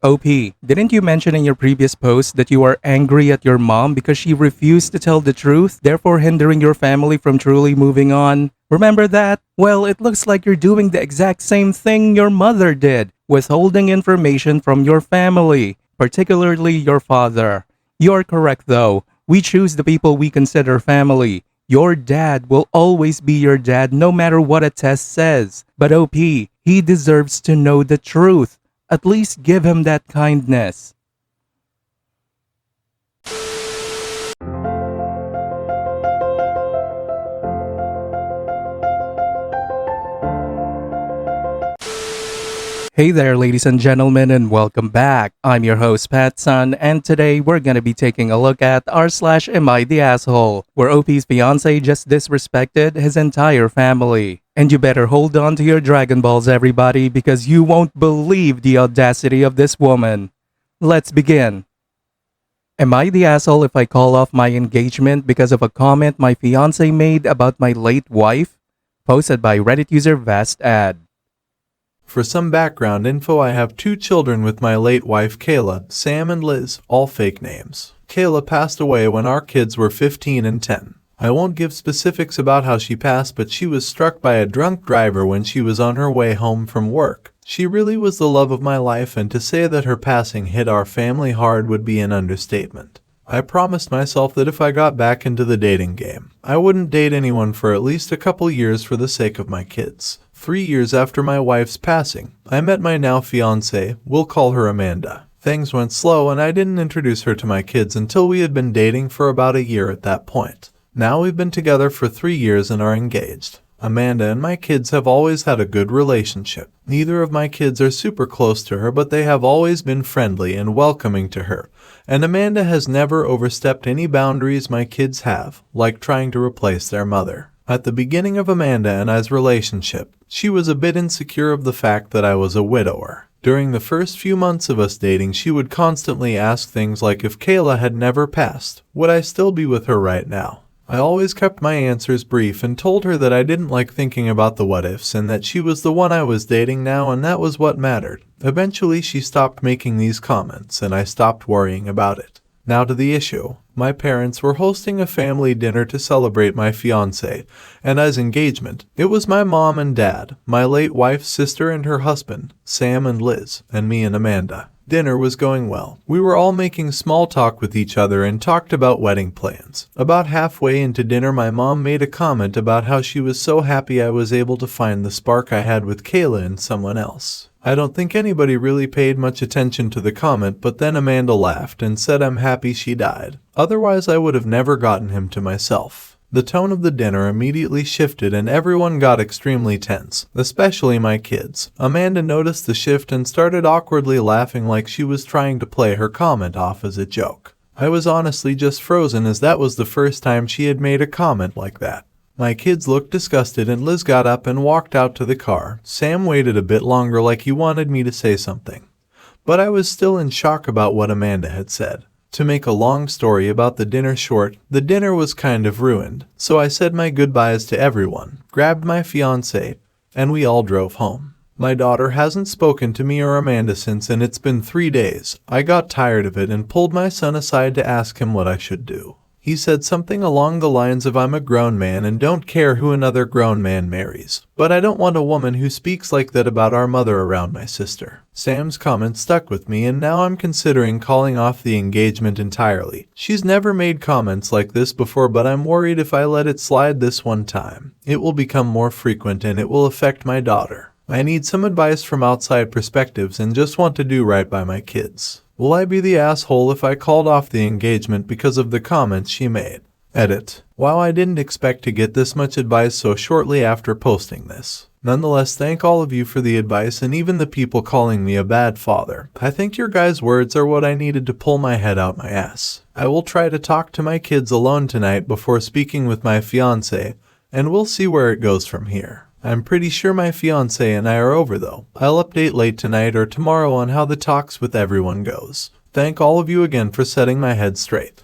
Speaker 1: OP, didn't you mention in your previous post that you are angry at your mom because she refused to tell the truth, therefore hindering your family from truly moving on? Remember that? Well, it looks like you're doing the exact same thing your mother did, withholding information from your family, particularly your father. You're correct though. We choose the people we consider family. Your dad will always be your dad no matter what a test says. But OP, he deserves to know the truth. At least give him that kindness. Hey there, ladies and gentlemen, and welcome back. I'm your host, PattSun, and today we're gonna be taking a look at r/Am I the Asshole, where OP's fiance just disrespected his entire family. And you better hold on to your Dragon Balls, everybody, because you won't believe the audacity of this woman. Let's begin. Am I the asshole if I call off my engagement because of a comment my fiance made about my late wife? Posted by Reddit user Vast Ad.
Speaker 2: For some background info, I have 2 children with my late wife Kayla, Sam and Liz, all fake names. Kayla passed away when our kids were 15 and 10. I won't give specifics about how she passed, but she was struck by a drunk driver when she was on her way home from work. She really was the love of my life, and to say that her passing hit our family hard would be an understatement. I promised myself that if I got back into the dating game, I wouldn't date anyone for at least a couple years for the sake of my kids. 3 years after my wife's passing, I met my now fiancée, we'll call her Amanda. Things went slow and I didn't introduce her to my kids until we had been dating for about a year at that point. Now we've been together for 3 years and are engaged. Amanda and my kids have always had a good relationship. Neither of my kids are super close to her, but they have always been friendly and welcoming to her. And Amanda has never overstepped any boundaries my kids have, like trying to replace their mother. At the beginning of Amanda and I's relationship, she was a bit insecure of the fact that I was a widower. During the first few months of us dating, she would constantly ask things like if Kayla had never passed, would I still be with her right now? I always kept my answers brief and told her that I didn't like thinking about the what-ifs and that she was the one I was dating now and that was what mattered. Eventually, she stopped making these comments and I stopped worrying about it. Now to the issue. My parents were hosting a family dinner to celebrate my fiancé and I's engagement. It was my mom and dad, my late wife's sister and her husband, Sam and Liz, and me and Amanda. Dinner was going well. We were all making small talk with each other and talked about wedding plans. About halfway into dinner, my mom made a comment about how she was so happy I was able to find the spark I had with Kayla in someone else. I don't think anybody really paid much attention to the comment, but then Amanda laughed and said I'm happy she died. Otherwise, I would have never gotten him to myself. The tone of the dinner immediately shifted and everyone got extremely tense, especially my kids. Amanda noticed the shift and started awkwardly laughing like she was trying to play her comment off as a joke. I was honestly just frozen as that was the first time she had made a comment like that. My kids looked disgusted and Liz got up and walked out to the car. Sam waited a bit longer like he wanted me to say something. But I was still in shock about what Amanda had said. To make a long story about the dinner short, the dinner was kind of ruined, so I said my goodbyes to everyone, grabbed my fiancé, and we all drove home. My daughter hasn't spoken to me or Amanda since, and it's been 3 days. I got tired of it and pulled my son aside to ask him what I should do. He said something along the lines of I'm a grown man and don't care who another grown man marries. But I don't want a woman who speaks like that about our mother around my sister. Sam's comment stuck with me and now I'm considering calling off the engagement entirely. She's never made comments like this before, but I'm worried if I let it slide this one time, it will become more frequent and it will affect my daughter. I need some advice from outside perspectives and just want to do right by my kids. Will I be the asshole if I called off the engagement because of the comments she made? Edit. Wow, I didn't expect to get this much advice so shortly after posting this. Nonetheless, thank all of you for the advice and even the people calling me a bad father. I think your guys' words are what I needed to pull my head out my ass. I will try to talk to my kids alone tonight before speaking with my fiance, and we'll see where it goes from here. I'm pretty sure my fiance and I are over though. I'll update late tonight or tomorrow on how the talks with everyone goes. Thank all of you again for setting my head straight.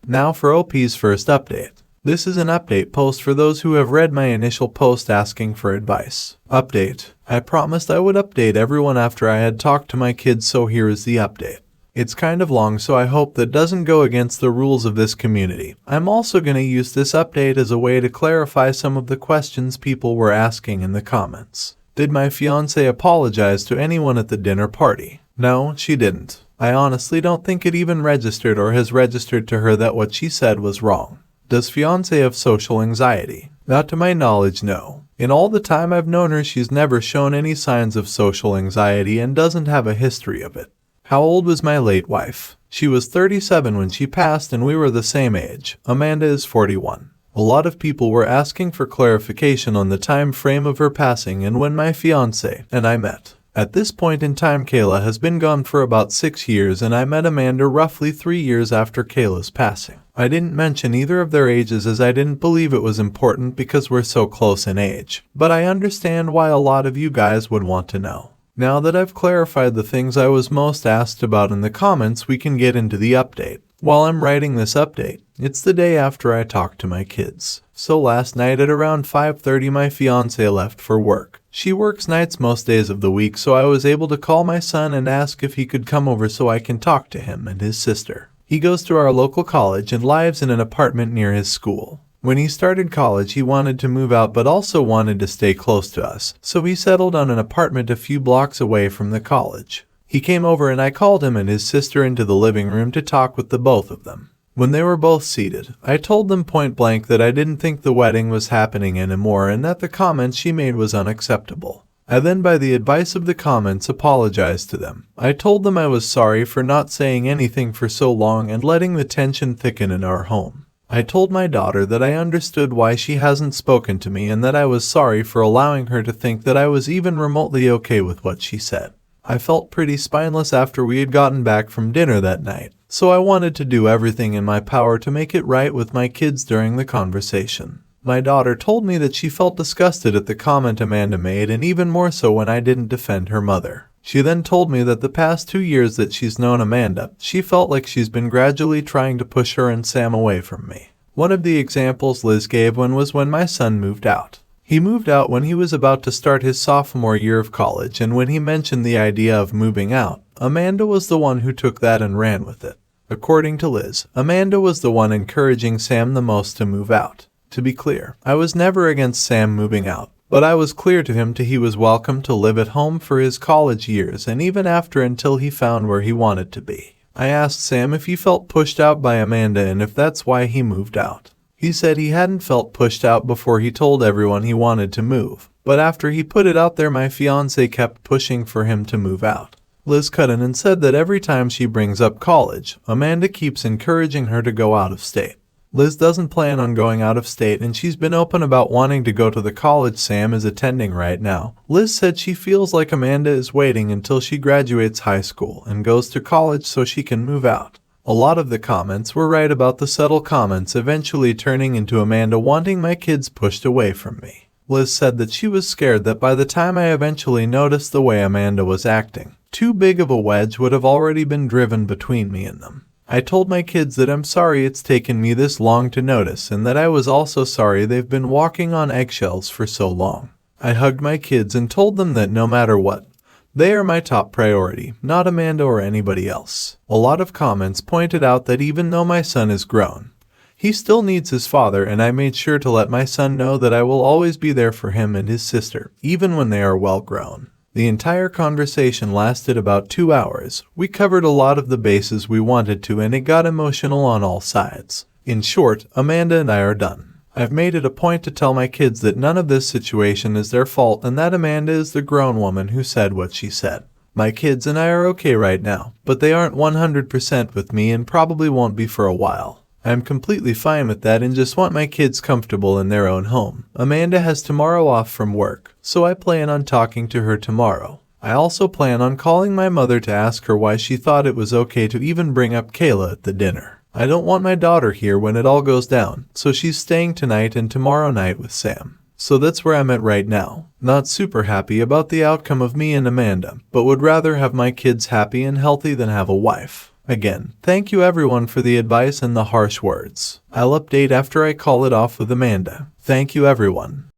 Speaker 2: Now for OP's first update. This is an update post for those who have read my initial post asking for advice. Update. I promised I would update everyone after I had talked to my kids, so here is the update. It's kind of long, so I hope that doesn't go against the rules of this community. I'm also going to use this update as a way to clarify some of the questions people were asking in the comments. Did my fiancé apologize to anyone at the dinner party? No, she didn't. I honestly don't think it even registered or has registered to her that what she said was wrong. Does fiancé have social anxiety? Not to my knowledge, no. In all the time I've known her, she's never shown any signs of social anxiety and doesn't have a history of it. How old was my late wife? She was 37 when she passed and we were the same age. Amanda is 41. A lot of people were asking for clarification on the time frame of her passing and when my fiancé and I met. At this point in time, Kayla has been gone for about 6 years and I met Amanda roughly 3 years after Kayla's passing. I didn't mention either of their ages as I didn't believe it was important because we're so close in age. But I understand why a lot of you guys would want to know. Now that I've clarified the things I was most asked about in the comments, we can get into the update. While I'm writing this update, it's the day after I talked to my kids. So last night at around 5:30 my fiancé left for work. She works nights most days of the week, so I was able to call my son and ask if he could come over so I can talk to him and his sister. He goes to our local college and lives in an apartment near his school. When he started college, he wanted to move out but also wanted to stay close to us, so he settled on an apartment a few blocks away from the college. He came over and I called him and his sister into the living room to talk with the both of them. When they were both seated, I told them point blank that I didn't think the wedding was happening anymore and that the comment she made was unacceptable. I then, by the advice of the comments, apologized to them. I told them I was sorry for not saying anything for so long and letting the tension thicken in our home. I told my daughter that I understood why she hasn't spoken to me and that I was sorry for allowing her to think that I was even remotely okay with what she said. I felt pretty spineless after we had gotten back from dinner that night, so I wanted to do everything in my power to make it right with my kids during the conversation. My daughter told me that she felt disgusted at the comment Amanda made and even more so when I didn't defend her mother. She then told me that the past 2 years that she's known Amanda, she felt like she's been gradually trying to push her and Sam away from me. One of the examples Liz gave was when my son moved out. He moved out when he was about to start his sophomore year of college, and when he mentioned the idea of moving out, Amanda was the one who took that and ran with it. According to Liz, Amanda was the one encouraging Sam the most to move out. To be clear, I was never against Sam moving out. But I was clear to him he was welcome to live at home for his college years and even after until he found where he wanted to be. I asked Sam if he felt pushed out by Amanda and if that's why he moved out. He said he hadn't felt pushed out before he told everyone he wanted to move, but after he put it out there my fiancé kept pushing for him to move out. Liz cut in and said that every time she brings up college, Amanda keeps encouraging her to go out of state. Liz doesn't plan on going out of state and she's been open about wanting to go to the college Sam is attending right now. Liz said she feels like Amanda is waiting until she graduates high school and goes to college so she can move out. A lot of the comments were right about the subtle comments eventually turning into Amanda wanting my kids pushed away from me. Liz said that she was scared that by the time I eventually noticed the way Amanda was acting, too big of a wedge would have already been driven between me and them. I told my kids that I'm sorry it's taken me this long to notice and that I was also sorry they've been walking on eggshells for so long. I hugged my kids and told them that no matter what, they are my top priority, not Amanda or anybody else. A lot of comments pointed out that even though my son is grown, he still needs his father, and I made sure to let my son know that I will always be there for him and his sister, even when they are well grown. The entire conversation lasted about 2 hours. We covered a lot of the bases we wanted to and it got emotional on all sides. In short, Amanda and I are done. I've made it a point to tell my kids that none of this situation is their fault and that Amanda is the grown woman who said what she said. My kids and I are okay right now, but they aren't 100% with me and probably won't be for a while. I'm completely fine with that and just want my kids comfortable in their own home. Amanda has tomorrow off from work, so I plan on talking to her tomorrow. I also plan on calling my mother to ask her why she thought it was okay to even bring up Kayla at the dinner. I don't want my daughter here when it all goes down, so she's staying tonight and tomorrow night with Sam. So that's where I'm at right now. Not super happy about the outcome of me and Amanda, but would rather have my kids happy and healthy than have a wife. Again, thank you everyone for the advice and the harsh words. I'll update after I call it off with Amanda. Thank you everyone.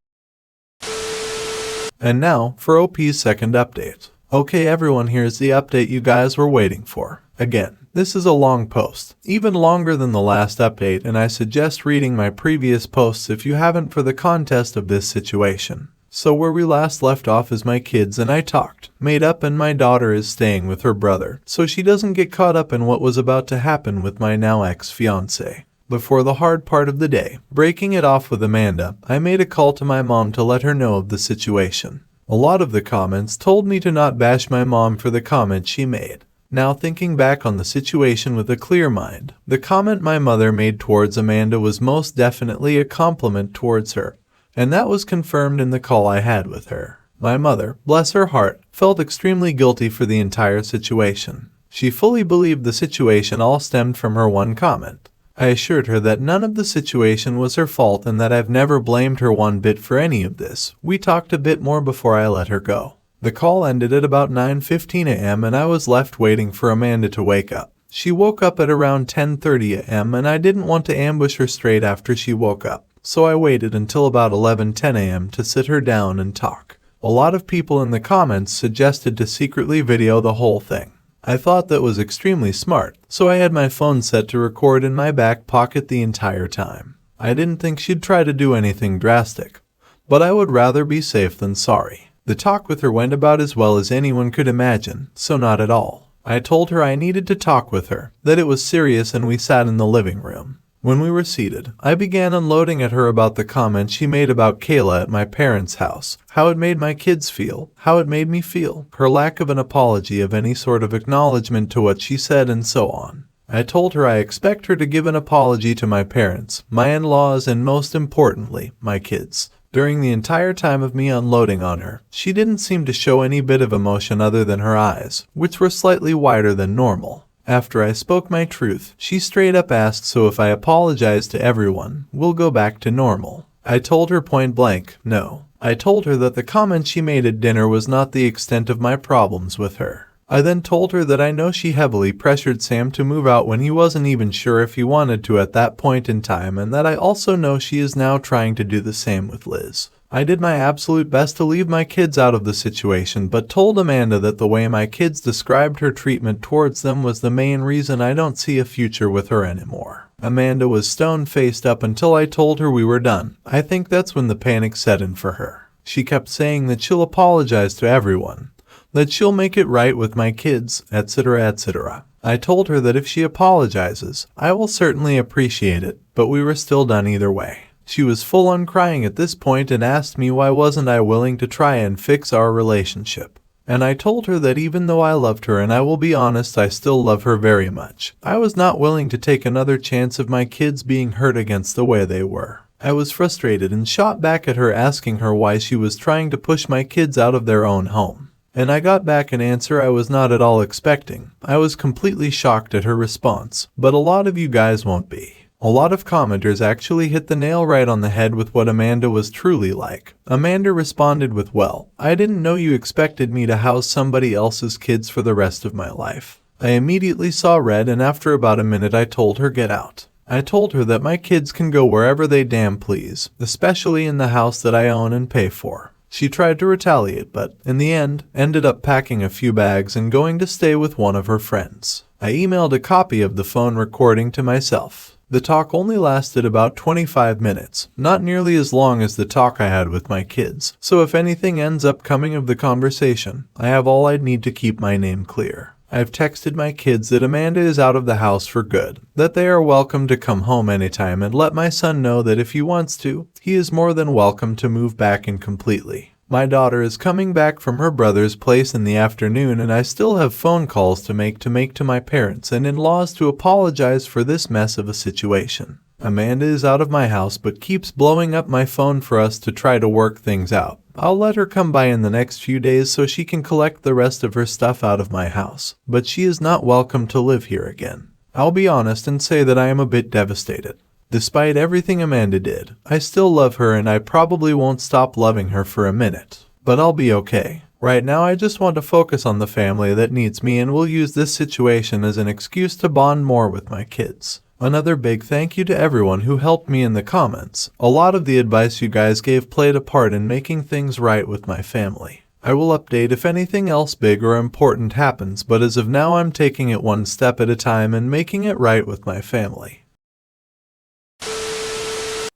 Speaker 2: And now for OP's second update. Okay everyone, here's the update you guys were waiting for. Again, this is a long post, even longer than the last update, and I suggest reading my previous posts if you haven't for the context of this situation. So where we last left off is my kids and I talked, made up, and my daughter is staying with her brother, so she doesn't get caught up in what was about to happen with my now ex-fiancé. Before the hard part of the day, breaking it off with Amanda, I made a call to my mom to let her know of the situation. A lot of the comments told me to not bash my mom for the comment she made. Now thinking back on the situation with a clear mind, the comment my mother made towards Amanda was most definitely a compliment towards her, and that was confirmed in the call I had with her. My mother, bless her heart, felt extremely guilty for the entire situation. She fully believed the situation all stemmed from her one comment. I assured her that none of the situation was her fault and that I've never blamed her one bit for any of this. We talked a bit more before I let her go. The call ended at about 9:15 a.m. and I was left waiting for Amanda to wake up. She woke up at around 10:30 a.m. and I didn't want to ambush her straight after she woke up, so I waited until about 11:10 a.m. to sit her down and talk. A lot of people in the comments suggested to secretly video the whole thing. I thought that was extremely smart, so I had my phone set to record in my back pocket the entire time. I didn't think she'd try to do anything drastic, but I would rather be safe than sorry. The talk with her went about as well as anyone could imagine, so not at all. I told her I needed to talk with her, that it was serious, and we sat in the living room. When we were seated, I began unloading at her about the comments she made about Kayla at my parents' house, how it made my kids feel, how it made me feel, her lack of an apology of any sort of acknowledgement to what she said, and so on. I told her I expect her to give an apology to my parents, my in-laws, and most importantly, my kids. During the entire time of me unloading on her, she didn't seem to show any bit of emotion other than her eyes, which were slightly wider than normal. After I spoke my truth, she straight up asked, so if I apologize to everyone, we'll go back to normal. I told her point blank, no. I told her that the comment she made at dinner was not the extent of my problems with her. I then told her that I know she heavily pressured Sam to move out when he wasn't even sure if he wanted to at that point in time, and that I also know she is now trying to do the same with Liz. I did my absolute best to leave my kids out of the situation, but told Amanda that the way my kids described her treatment towards them was the main reason I don't see a future with her anymore. Amanda was stone-faced up until I told her we were done. I think that's when the panic set in for her. She kept saying that she'll apologize to everyone, that she'll make it right with my kids, etc., etc. I told her that if she apologizes, I will certainly appreciate it, but we were still done either way. She was full on crying at this point and asked me why wasn't I willing to try and fix our relationship. And I told her that even though I loved her, and I will be honest, I still love her very much, I was not willing to take another chance of my kids being hurt against the way they were. I was frustrated and shot back at her, asking her why she was trying to push my kids out of their own home. And I got back an answer I was not at all expecting. I was completely shocked at her response, but a lot of you guys won't be. A lot of commenters actually hit the nail right on the head with what Amanda was truly like. Amanda responded with, "Well, I didn't know you expected me to house somebody else's kids for the rest of my life." I immediately saw red, and after about a minute I told her get out. I told her that my kids can go wherever they damn please, especially in the house that I own and pay for. She tried to retaliate, but in the end, ended up packing a few bags and going to stay with one of her friends. I emailed a copy of the phone recording to myself. The talk only lasted about 25 minutes, not nearly as long as the talk I had with my kids, so if anything ends up coming of the conversation, I have all I'd need to keep my name clear. I've texted my kids that Amanda is out of the house for good, that they are welcome to come home anytime, and let my son know that if he wants to, he is more than welcome to move back in completely. My daughter is coming back from her brother's place in the afternoon, and I still have phone calls to make to my parents and in-laws to apologize for this mess of a situation. Amanda is out of my house but keeps blowing up my phone for us to try to work things out. I'll let her come by in the next few days so she can collect the rest of her stuff out of my house, but she is not welcome to live here again. I'll be honest and say that I am a bit devastated. Despite everything Amanda did, I still love her and I probably won't stop loving her for a minute. But I'll be okay. Right now I just want to focus on the family that needs me, and will use this situation as an excuse to bond more with my kids. Another big thank you to everyone who helped me in the comments. A lot of the advice you guys gave played a part in making things right with my family. I will update if anything else big or important happens, but as of now I'm taking it one step at a time and making it right with my family.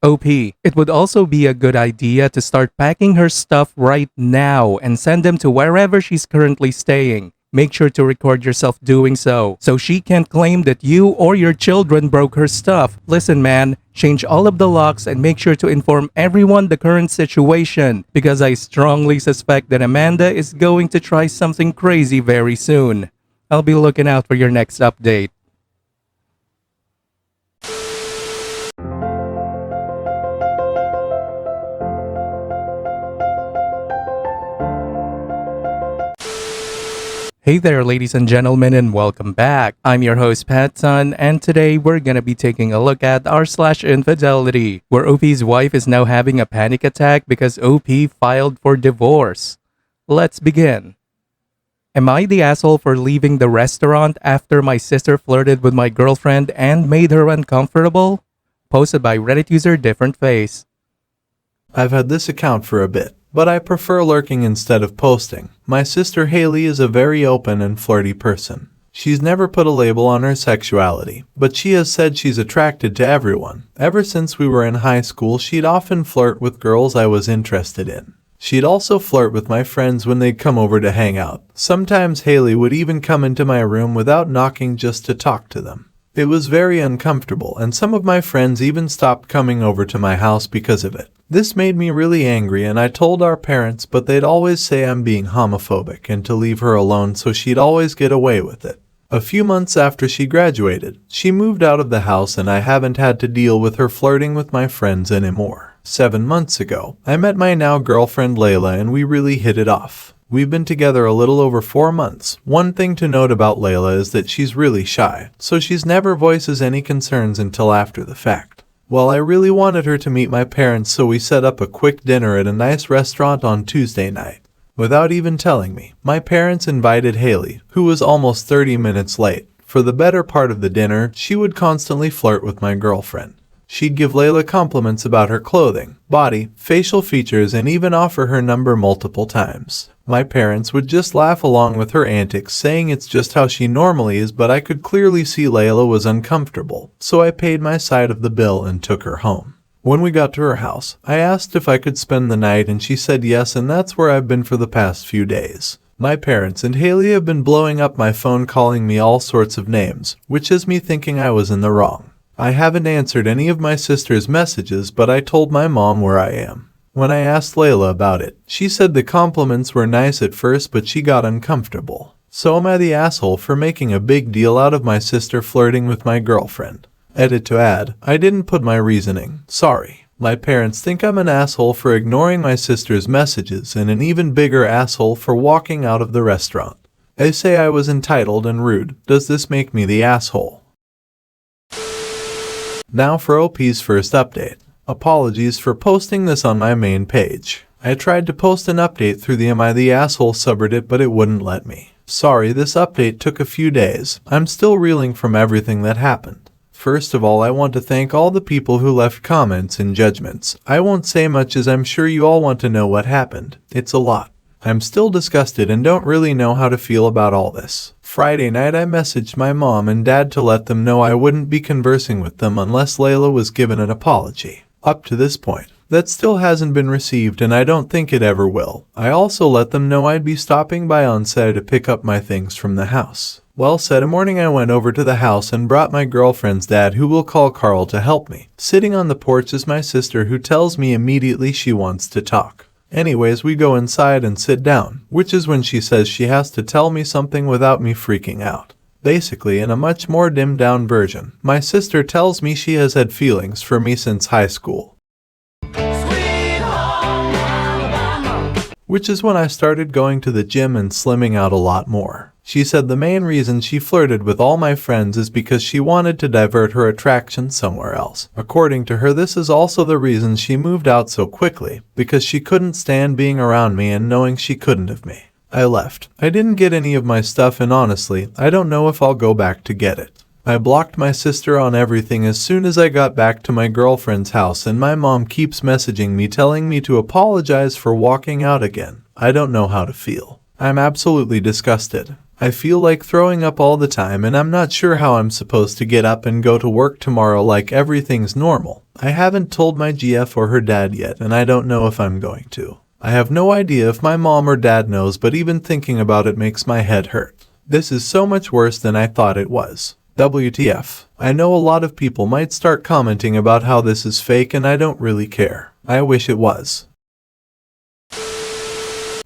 Speaker 1: OP, it would also be a good idea to start packing her stuff right now and send them to wherever she's currently staying. Make sure to record yourself doing so she can't claim that you or your children broke her stuff. Listen man, change all of the locks and make sure to inform everyone the current situation, because I strongly suspect that Amanda is going to try something crazy very soon. I'll be looking out for your next update. Hey there ladies and gentlemen, and welcome back. I'm your host PattSun, and today we're gonna be taking a look at r/infidelity, where OP's wife is now having a panic attack because OP filed for divorce. Let's begin. Am I the asshole for leaving the restaurant after my sister flirted with my girlfriend and made her uncomfortable? Posted by Reddit user Different Face.
Speaker 2: I've had this account for a bit, but I prefer lurking instead of posting. My sister Haley is a very open and flirty person. She's never put a label on her sexuality, but she has said she's attracted to everyone. Ever since we were in high school, she'd often flirt with girls I was interested in. She'd also flirt with my friends when they'd come over to hang out. Sometimes Haley would even come into my room without knocking just to talk to them. It was very uncomfortable, and some of my friends even stopped coming over to my house because of it. This made me really angry, and I told our parents, but they'd always say I'm being homophobic and to leave her alone, so she'd always get away with it. A few months after she graduated, she moved out of the house, and I haven't had to deal with her flirting with my friends anymore. 7 months ago, I met my now girlfriend Layla, and we really hit it off. We've been together a little over 4 months. One thing to note about Layla is that she's really shy, so she's never voices any concerns until after the fact. Well, I really wanted her to meet my parents, so we set up a quick dinner at a nice restaurant on Tuesday night. Without even telling me, my parents invited Haley, who was almost 30 minutes late. For the better part of the dinner, she would constantly flirt with my girlfriend. She'd give Layla compliments about her clothing, body, facial features, and even offer her number multiple times. My parents would just laugh along with her antics, saying it's just how she normally is, but I could clearly see Layla was uncomfortable, so I paid my side of the bill and took her home. When we got to her house, I asked if I could spend the night, and she said yes, and that's where I've been for the past few days. My parents and Haley have been blowing up my phone, calling me all sorts of names, which has me thinking I was in the wrong. I haven't answered any of my sister's messages, but I told my mom where I am. When I asked Layla about it, she said the compliments were nice at first, but she got uncomfortable. So am I the asshole for making a big deal out of my sister flirting with my girlfriend? Edit to add, I didn't put my reasoning. Sorry. My parents think I'm an asshole for ignoring my sister's messages, and an even bigger asshole for walking out of the restaurant. They say I was entitled and rude. Does this make me the asshole? Now for OP's first update. Apologies for posting this on my main page. I tried to post an update through the Am I the Asshole subreddit, but it wouldn't let me. Sorry, this update took a few days. I'm still reeling from everything that happened. First of all, I want to thank all the people who left comments and judgments. I won't say much, as I'm sure you all want to know what happened. It's a lot. I'm still disgusted and don't really know how to feel about all this. Friday night I messaged my mom and dad to let them know I wouldn't be conversing with them unless Layla was given an apology. Up to this point, That still hasn't been received and I don't think it ever will. I also let them know I'd be stopping by on Saturday to pick up my things from the house. Well, Saturday morning I went over to the house and brought my girlfriend's dad, who we'll call Carl, to help me. Sitting on the porch is my sister, who tells me immediately she wants to talk. Anyways, we go inside and sit down, which is when she says she has to tell me something without me freaking out. Basically, in a much more dimmed down version, my sister tells me she has had feelings for me since high school. Which is when I started going to the gym and slimming out a lot more. She said the main reason she flirted with all my friends is because she wanted to divert her attraction somewhere else. According to her, this is also the reason she moved out so quickly, because she couldn't stand being around me and knowing she couldn't have me. I left. I didn't get any of my stuff, and honestly, I don't know if I'll go back to get it. I blocked my sister on everything as soon as I got back to my girlfriend's house, and my mom keeps messaging me telling me to apologize for walking out again. I don't know how to feel. I'm absolutely disgusted. I feel like throwing up all the time, and I'm not sure how I'm supposed to get up and go to work tomorrow like everything's normal. I haven't told my GF or her dad yet, and I don't know if I'm going to. I have no idea if my mom or dad knows, but even thinking about it makes my head hurt. This is so much worse than I thought it was. WTF. I know a lot of people might start commenting about how this is fake, and I don't really care. I wish it was.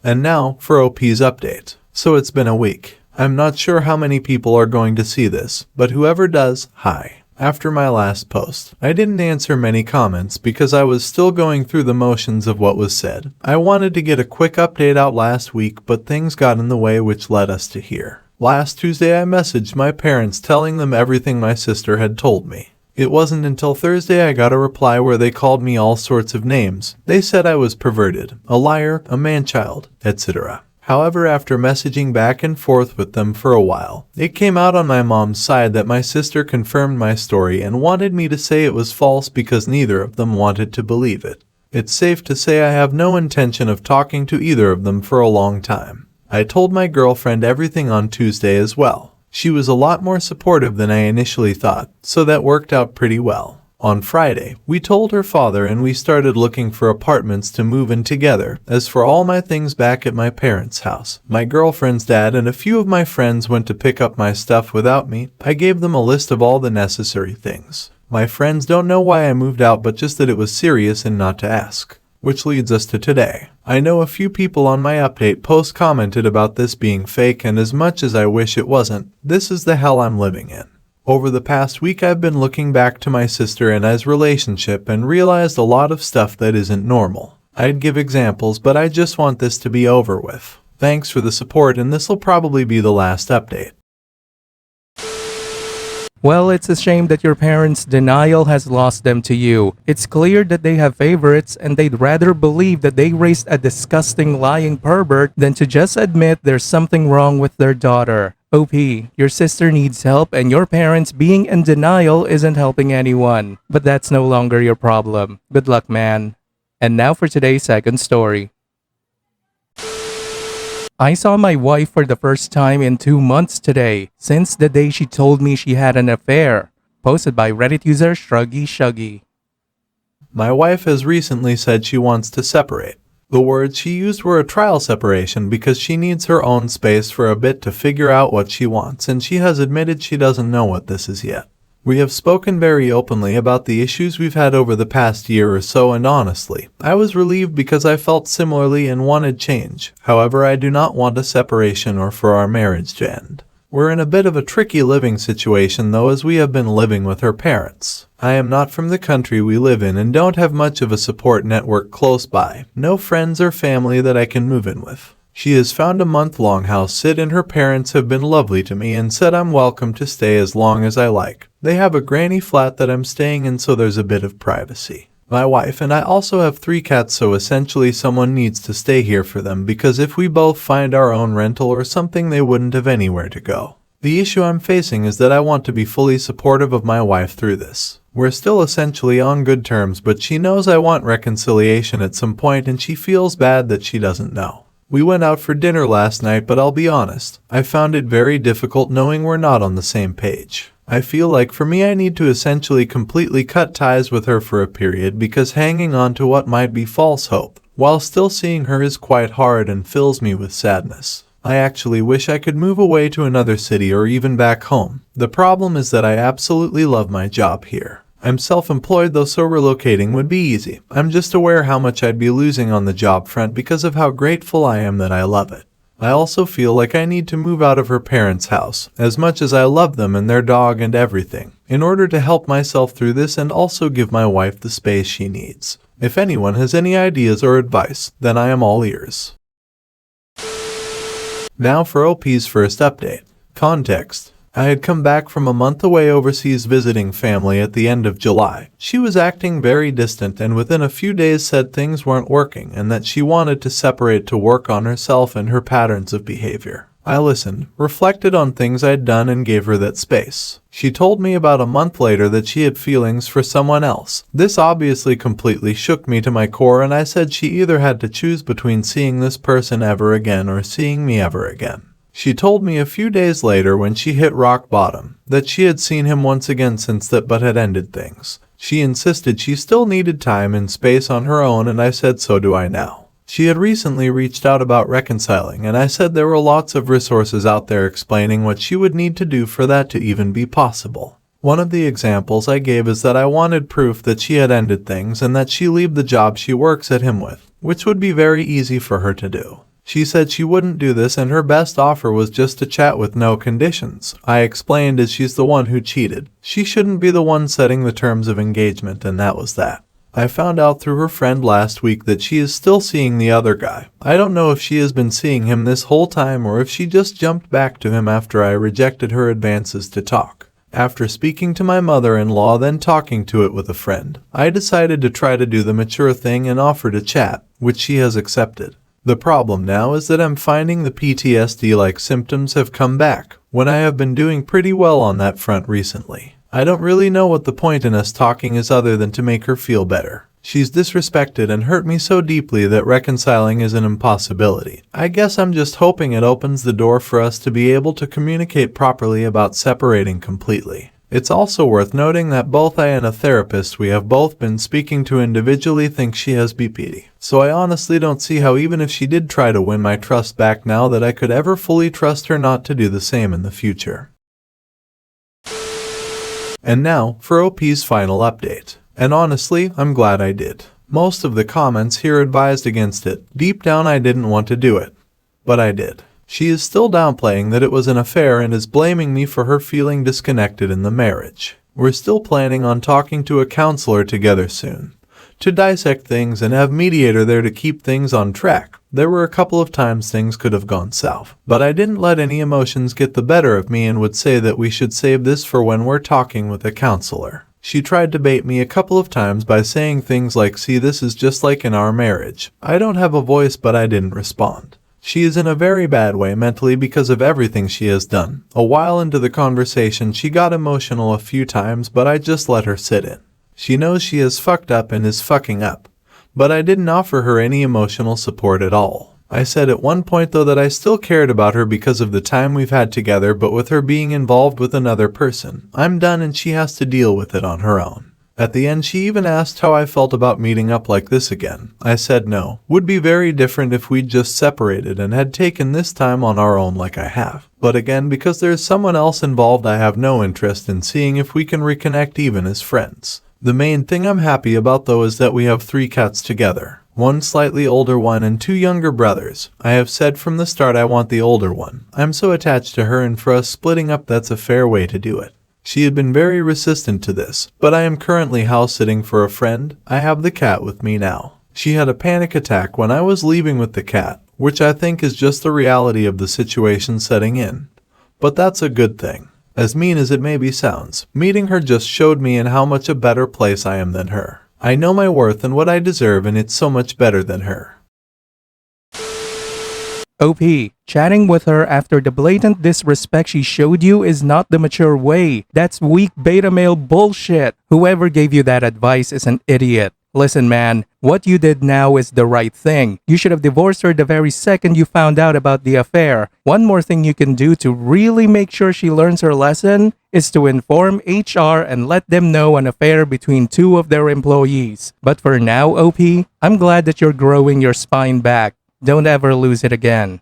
Speaker 2: And now for OP's update. So it's been a week. I'm not sure how many people are going to see this, but whoever does, hi. After my last post, I didn't answer many comments because I was still going through the motions of what was said. I wanted to get a quick update out last week, but things got in the way, which led us to here. Last Tuesday I messaged my parents telling them everything my sister had told me. It wasn't until Thursday I got a reply where they called me all sorts of names. They said I was perverted, a liar, a man-child, etc. However, after messaging back and forth with them for a while, it came out on my mom's side that my sister confirmed my story and wanted me to say it was false because neither of them wanted to believe it. It's safe to say I have no intention of talking to either of them for a long time. I told my girlfriend everything on Tuesday as well. She was a lot more supportive than I initially thought, so that worked out pretty well. On Friday, we told her father and we started looking for apartments to move in together. As for all my things back at my parents' house, my girlfriend's dad and a few of my friends went to pick up my stuff without me. I gave them a list of all the necessary things. My friends don't know why I moved out, but just that it was serious and not to ask. Which leads us to today. I know a few people on my update post commented about this being fake, and as much as I wish it wasn't, this is the hell I'm living in. Over the past week I've been looking back to my sister and I's relationship and realized a lot of stuff that isn't normal. I'd give examples, but I just want this to be over with. Thanks for the support, and this'll probably be the last update.
Speaker 1: Well, it's a shame that your parents' denial has lost them to you. It's clear that they have favorites and they'd rather believe that they raised a disgusting lying pervert than to just admit there's something wrong with their daughter. OP, your sister needs help and your parents being in denial isn't helping anyone. But that's no longer your problem. Good luck, man. And now for today's second story. I saw my wife for the first time in 2 months today, since the day she told me she had an affair. Posted by Reddit user Shruggy Shuggy.
Speaker 2: My wife has recently said she wants to separate. The words she used were a trial separation because she needs her own space for a bit to figure out what she wants, and she has admitted she doesn't know what this is yet. We have spoken very openly about the issues we've had over the past year or so, and honestly, I was relieved because I felt similarly and wanted change. However, I do not want a separation or for our marriage to end. We're in a bit of a tricky living situation though, as we have been living with her parents. I am not from the country we live in and don't have much of a support network close by, no friends or family that I can move in with. She has found a month-long house sit and her parents have been lovely to me and said I'm welcome to stay as long as I like. They have a granny flat that I'm staying in, so there's a bit of privacy. My wife and I also have 3 cats, so essentially someone needs to stay here for them because if we both find our own rental or something, they wouldn't have anywhere to go. The issue I'm facing is that I want to be fully supportive of my wife through this. We're still essentially on good terms, but she knows I want reconciliation at some point and she feels bad that she doesn't know. We went out for dinner last night, but I'll be honest, I found it very difficult knowing we're not on the same page. I feel like for me I need to essentially completely cut ties with her for a period because hanging on to what might be false hope, while still seeing her, is quite hard and fills me with sadness. I actually wish I could move away to another city or even back home. The problem is that I absolutely love my job here. I'm self-employed though, so relocating would be easy. I'm just aware how much I'd be losing on the job front because of how grateful I am that I love it. I also feel like I need to move out of her parents' house, as much as I love them and their dog and everything, in order to help myself through this and also give my wife the space she needs. If anyone has any ideas or advice, then I am all ears. Now for OP's first update. Context. I had come back from a month away overseas visiting family at the end of July. She was acting very distant and within a few days said things weren't working and that she wanted to separate to work on herself and her patterns of behavior. I listened, reflected on things I'd done and gave her that space. She told me about a month later that she had feelings for someone else. This obviously completely shook me to my core, and I said she either had to choose between seeing this person ever again or seeing me ever again. She told me a few days later, when she hit rock bottom, that she had seen him once again since that but had ended things. She insisted she still needed time and space on her own, and I said so do I now. She had recently reached out about reconciling, and I said there were lots of resources out there explaining what she would need to do for that to even be possible. One of the examples I gave is that I wanted proof that she had ended things and that she leave the job she works at him with, which would be very easy for her to do. She said she wouldn't do this and her best offer was just to chat with no conditions. I explained as she's the one who cheated. She shouldn't be the one setting the terms of engagement, and that was that. I found out through her friend last week that she is still seeing the other guy. I don't know if she has been seeing him this whole time or if she just jumped back to him after I rejected her advances to talk. After speaking to my mother-in-law, then talking to it with a friend, I decided to try to do the mature thing and offer to chat, which she has accepted. The problem now is that I'm finding the PTSD-like symptoms have come back, when I have been doing pretty well on that front recently. I don't really know what the point in us talking is other than to make her feel better. She's disrespected and hurt me so deeply that reconciling is an impossibility. I guess I'm just hoping it opens the door for us to be able to communicate properly about separating completely. It's also worth noting that both I and a therapist we have both been speaking to individually think she has BPD. So I honestly don't see how, even if she did try to win my trust back now, that I could ever fully trust her not to do the same in the future. And now for OP's final update. And honestly, I'm glad I did. Most of the comments here advised against it. Deep down I didn't want to do it. But I did. She is still downplaying that it was an affair and is blaming me for her feeling disconnected in the marriage. We're still planning on talking to a counselor together soon, to dissect things and have mediator there to keep things on track. There were a couple of times things could have gone south, but I didn't let any emotions get the better of me and would say that we should save this for when we're talking with a counselor. She tried to bait me a couple of times by saying things like, "See, this is just like in our marriage." I don't have a voice, but I didn't respond. She is in a very bad way mentally because of everything she has done. A while into the conversation, she got emotional a few times, but I just let her sit in. She knows she has fucked up and is fucking up. But I didn't offer her any emotional support at all. I said at one point though that I still cared about her because of the time we've had together, but with her being involved with another person, I'm done and she has to deal with it on her own. At the end, she even asked how I felt about meeting up like this again. I said no. Would be very different if we'd just separated and had taken this time on our own like I have. But again, because there's someone else involved, I have no interest in seeing if we can reconnect even as friends. The main thing I'm happy about though is that we have 3 cats together. 1 slightly older one and 2 younger brothers. I have said from the start I want the older one. I'm so attached to her, and for us splitting up, that's a fair way to do it. She had been very resistant to this, but I am currently house sitting for a friend. I have the cat with me now. She had a panic attack when I was leaving with the cat, which I think is just the reality of the situation setting in. But that's a good thing. As mean as it maybe sounds, meeting her just showed me in how much a better place I am than her. I know my worth and what I deserve, and it's so much better than her.
Speaker 1: OP, chatting with her after the blatant disrespect she showed you is not the mature way. That's weak beta male bullshit. Whoever gave you that advice is an idiot. Listen, man, what you did now is the right thing. You should have divorced her the very second you found out about the affair. One more thing you can do to really make sure she learns her lesson is to inform HR and let them know an affair between two of their employees. But for now, OP, I'm glad that you're growing your spine back. Don't ever lose it again.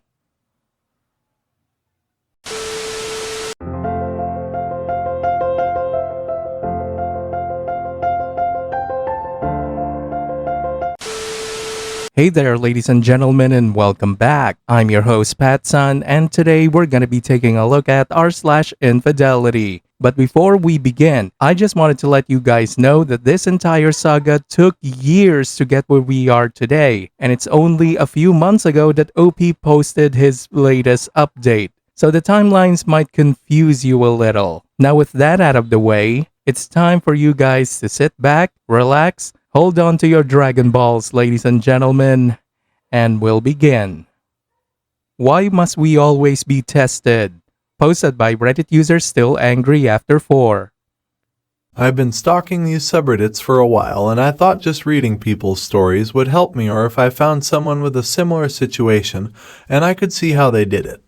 Speaker 1: Hey there, ladies and gentlemen, and welcome back. I'm your host, PattSun, and today we're gonna be taking a look at r/infidelity. But before we begin, I just wanted to let you guys know that this entire saga took years to get where we are today, and it's only a few months ago that OP posted his latest update. So the timelines might confuse you a little. Now with that out of the way, it's time for you guys to sit back, relax, hold on to your Dragon Balls, ladies and gentlemen, and we'll begin. Why must we always be tested? Posted by Reddit user Still Angry After 4.
Speaker 2: I've been stalking these subreddits for a while, and I thought just reading people's stories would help me, or if I found someone with a similar situation and I could see how they did it.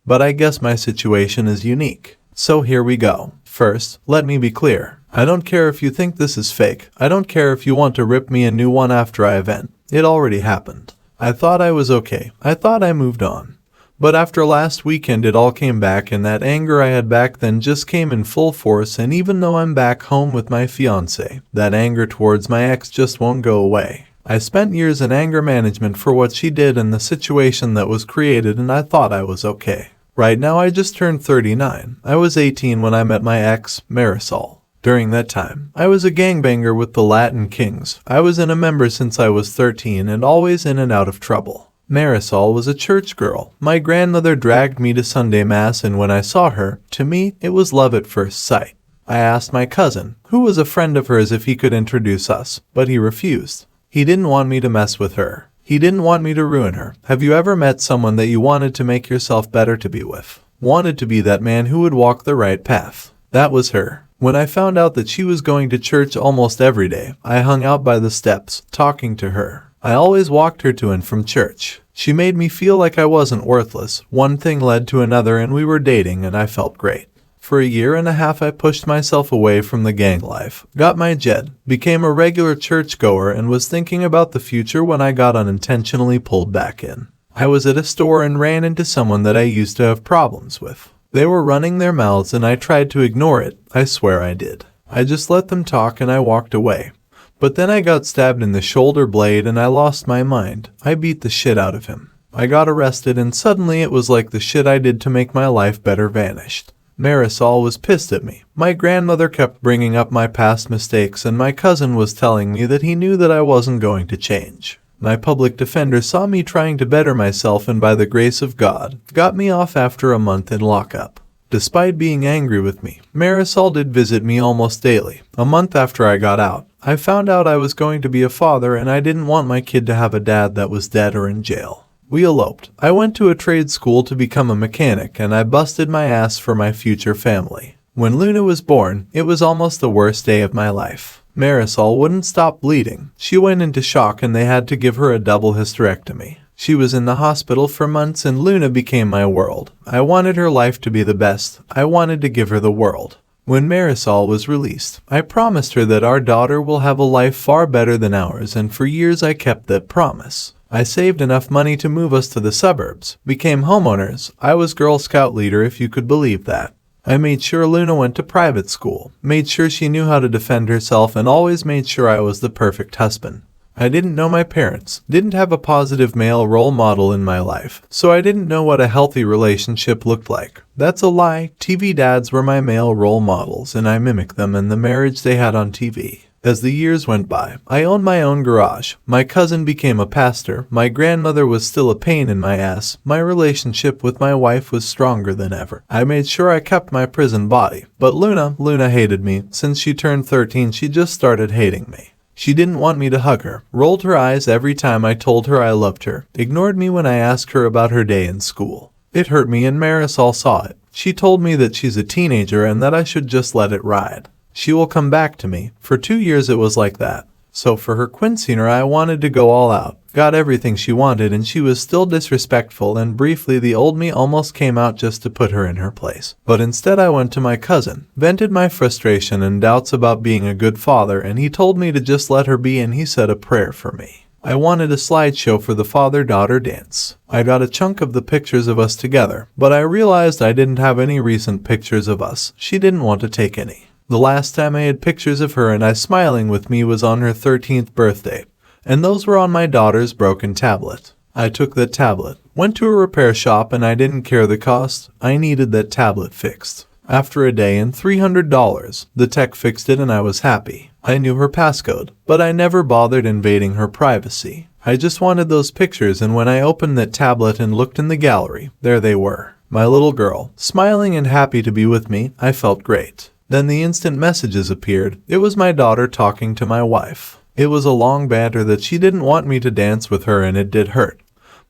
Speaker 2: But I guess my situation is unique. So here we go. First, let me be clear. I don't care if you think this is fake. I don't care if you want to rip me a new one after I vent. It already happened. I thought I was okay. I thought I moved on. But after last weekend it all came back, and that anger I had back then just came in full force, and even though I'm back home with my fiance, that anger towards my ex just won't go away. I spent years in anger management for what she did and the situation that was created, and I thought I was okay. Right now I just turned 39. I was 18 when I met my ex, Marisol. During that time, I was a gangbanger with the Latin Kings. I was in a member since I was 13 and always in and out of trouble. Marisol was a church girl. My grandmother dragged me to Sunday Mass, and when I saw her, to me, it was love at first sight. I asked my cousin, who was a friend of hers, if he could introduce us, but he refused. He didn't want me to mess with her. He didn't want me to ruin her. Have you ever met someone that you wanted to make yourself better to be with? Wanted to be that man who would walk the right path. That was her. When I found out that she was going to church almost every day, I hung out by the steps, talking to her. I always walked her to and from church. She made me feel like I wasn't worthless. One thing led to another, and we were dating, and I felt great. For a year and a half I pushed myself away from the gang life, got my jet, became a regular churchgoer, and was thinking about the future when I got unintentionally pulled back in. I was at a store and ran into someone that I used to have problems with. They were running their mouths and I tried to ignore it. I swear I did. I just let them talk and I walked away. But then I got stabbed in the shoulder blade and I lost my mind. I beat the shit out of him. I got arrested, and suddenly it was like the shit I did to make my life better vanished. Marisol was pissed at me. My grandmother kept bringing up my past mistakes, and my cousin was telling me that he knew that I wasn't going to change. My public defender saw me trying to better myself, and by the grace of God, got me off after a month in lockup. Despite being angry with me, Marisol did visit me almost daily. A month after I got out, I found out I was going to be a father, and I didn't want my kid to have a dad that was dead or in jail. We eloped. I went to a trade school to become a mechanic, and I busted my ass for my future family. When Luna was born, it was almost the worst day of my life. Marisol wouldn't stop bleeding. She went into shock and they had to give her a double hysterectomy. She was in the hospital for months and Luna became my world. I wanted her life to be the best. I wanted to give her the world. When Marisol was released, I promised her that our daughter will have a life far better than ours, and for years I kept that promise. I saved enough money to move us to the suburbs, became homeowners. I was Girl Scout leader, if you could believe that. I made sure Luna went to private school, made sure she knew how to defend herself, and always made sure I was the perfect husband. I didn't know my parents, didn't have a positive male role model in my life, so I didn't know what a healthy relationship looked like. That's a lie. TV dads were my male role models, and I mimicked them in the marriage they had on TV. As the years went by, I owned my own garage. My cousin became a pastor. My grandmother was still a pain in my ass. My relationship with my wife was stronger than ever. I made sure I kept my prison body. But Luna hated me. Since she turned 13, she just started hating me. She didn't want me to hug her, rolled her eyes every time I told her I loved her, ignored me when I asked her about her day in school. It hurt me, and Marisol saw it. She told me that she's a teenager and that I should just let it ride. She will come back to me. For 2 years it was like that. So for her quinceanera, I wanted to go all out. Got everything she wanted, and she was still disrespectful, and briefly the old me almost came out just to put her in her place. But instead I went to my cousin, vented my frustration and doubts about being a good father, and he told me to just let her be, and he said a prayer for me. I wanted a slideshow for the father-daughter dance. I got a chunk of the pictures of us together, but I realized I didn't have any recent pictures of us. She didn't want to take any. The last time I had pictures of her and I smiling with me was on her 13th birthday, and those were on my daughter's broken tablet. I took that tablet, went to a repair shop, and I didn't care the cost. I needed that tablet fixed. After a day and $300, the tech fixed it and I was happy. I knew her passcode, but I never bothered invading her privacy. I just wanted those pictures, and when I opened that tablet and looked in the gallery, there they were. My little girl, smiling and happy to be with me. I felt great. Then the instant messages appeared. It was my daughter talking to my wife. It was a long banter that she didn't want me to dance with her, and it did hurt.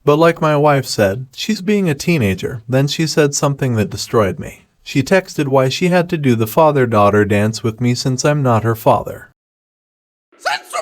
Speaker 2: But like my wife said, she's being a teenager. Then she said something that destroyed me. She texted why she had to do the father-daughter dance with me since I'm not her father.
Speaker 3: Sense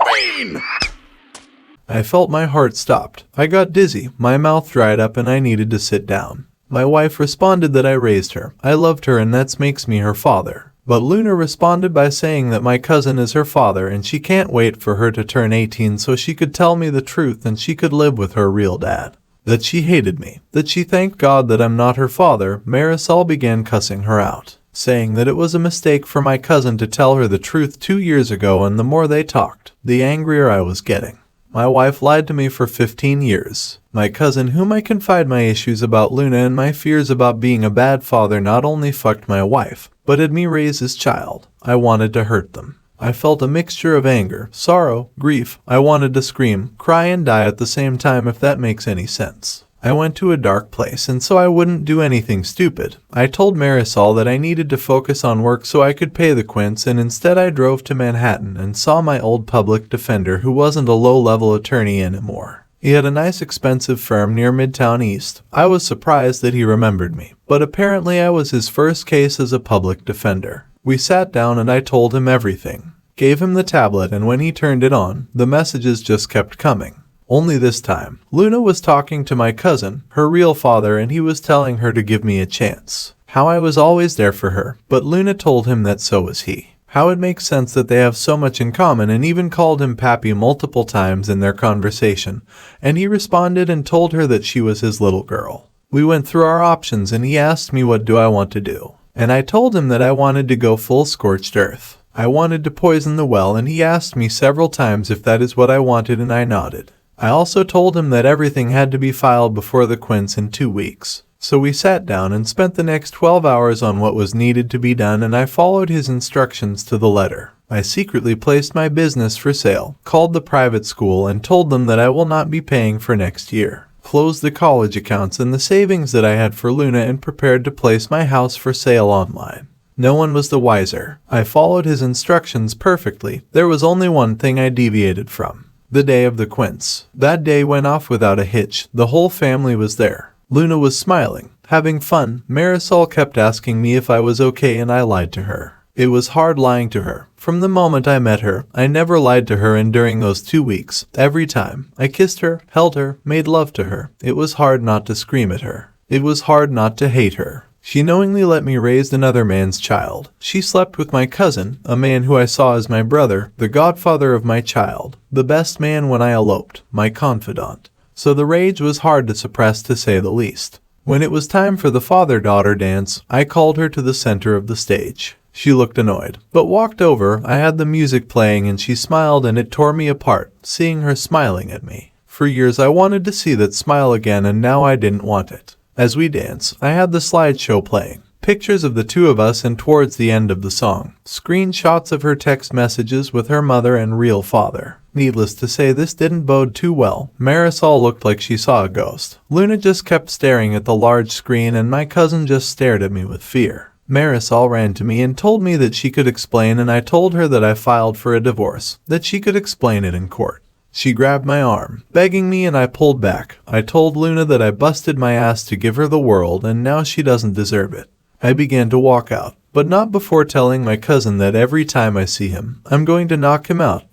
Speaker 2: I felt my heart stopped. I got dizzy, my mouth dried up, and I needed to sit down. My wife responded that I raised her. I loved her, and that makes me her father. But Luna responded by saying that my cousin is her father and she can't wait for her to turn 18 so she could tell me the truth and she could live with her real dad. That she hated me. That she thanked God that I'm not her father. Marisol began cussing her out, saying that it was a mistake for my cousin to tell her the truth 2 years ago, and the more they talked, the angrier I was getting. My wife lied to me for 15 years. My cousin, whom I confide my issues about Luna and my fears about being a bad father, not only fucked my wife, but had me raise his child. I wanted to hurt them. I felt a mixture of anger, sorrow, grief. I wanted to scream, cry, and die at the same time, if that makes any sense. I went to a dark place, and so I wouldn't do anything stupid. I told Marisol that I needed to focus on work so I could pay the quints, and instead I drove to Manhattan and saw my old public defender, who wasn't a low-level attorney anymore. He had a nice expensive firm near Midtown East. I was surprised that he remembered me, but apparently I was his first case as a public defender. We sat down and I told him everything. Gave him the tablet, and when he turned it on, the messages just kept coming. Only this time, Luna was talking to my cousin, her real father, and he was telling her to give me a chance. How I was always there for her, but Luna told him that so was he. How it makes sense that they have so much in common, and even called him Pappy multiple times in their conversation, and he responded and told her that she was his little girl. We went through our options and he asked me what do I want to do, and I told him that I wanted to go full scorched earth. I wanted to poison the well, and he asked me several times if that is what I wanted, and I nodded. I also told him that everything had to be filed before the quints in 2 weeks. So we sat down and spent the next 12 hours on what was needed to be done, and I followed his instructions to the letter. I secretly placed my business for sale, called the private school and told them that I will not be paying for next year. Closed the college accounts and the savings that I had for Luna, and prepared to place my house for sale online. No one was the wiser. I followed his instructions perfectly. There was only one thing I deviated from. The day of the quints. That day went off without a hitch. The whole family was there. Luna was smiling, having fun. Marisol kept asking me if I was okay, and I lied to her. It was hard lying to her. From the moment I met her, I never lied to her, and during those 2 weeks, every time I kissed her, held her, made love to her, it was hard not to scream at her. It was hard not to hate her. She knowingly let me raise another man's child. She slept with my cousin, a man who I saw as my brother, the godfather of my child, the best man when I eloped, my confidant. So the rage was hard to suppress, to say the least. When it was time for the father-daughter dance, I called her to the center of the stage. She looked annoyed, but walked over. I had the music playing and she smiled, and it tore me apart, seeing her smiling at me. For years I wanted to see that smile again, and now I didn't want it. As we danced, I had the slideshow playing. Pictures of the two of us, and towards the end of the song, screenshots of her text messages with her mother and real father. Needless to say, this didn't bode too well. Marisol looked like she saw a ghost. Luna just kept staring at the large screen, and my cousin just stared at me with fear. Marisol ran to me and told me that she could explain, and I told her that I filed for a divorce, that she could explain it in court. She grabbed my arm, begging me, and I pulled back. I told Luna that I busted my ass to give her the world, and now she doesn't deserve it. I began to walk out, but not before telling my cousin that every time I see him, I'm going to knock him out.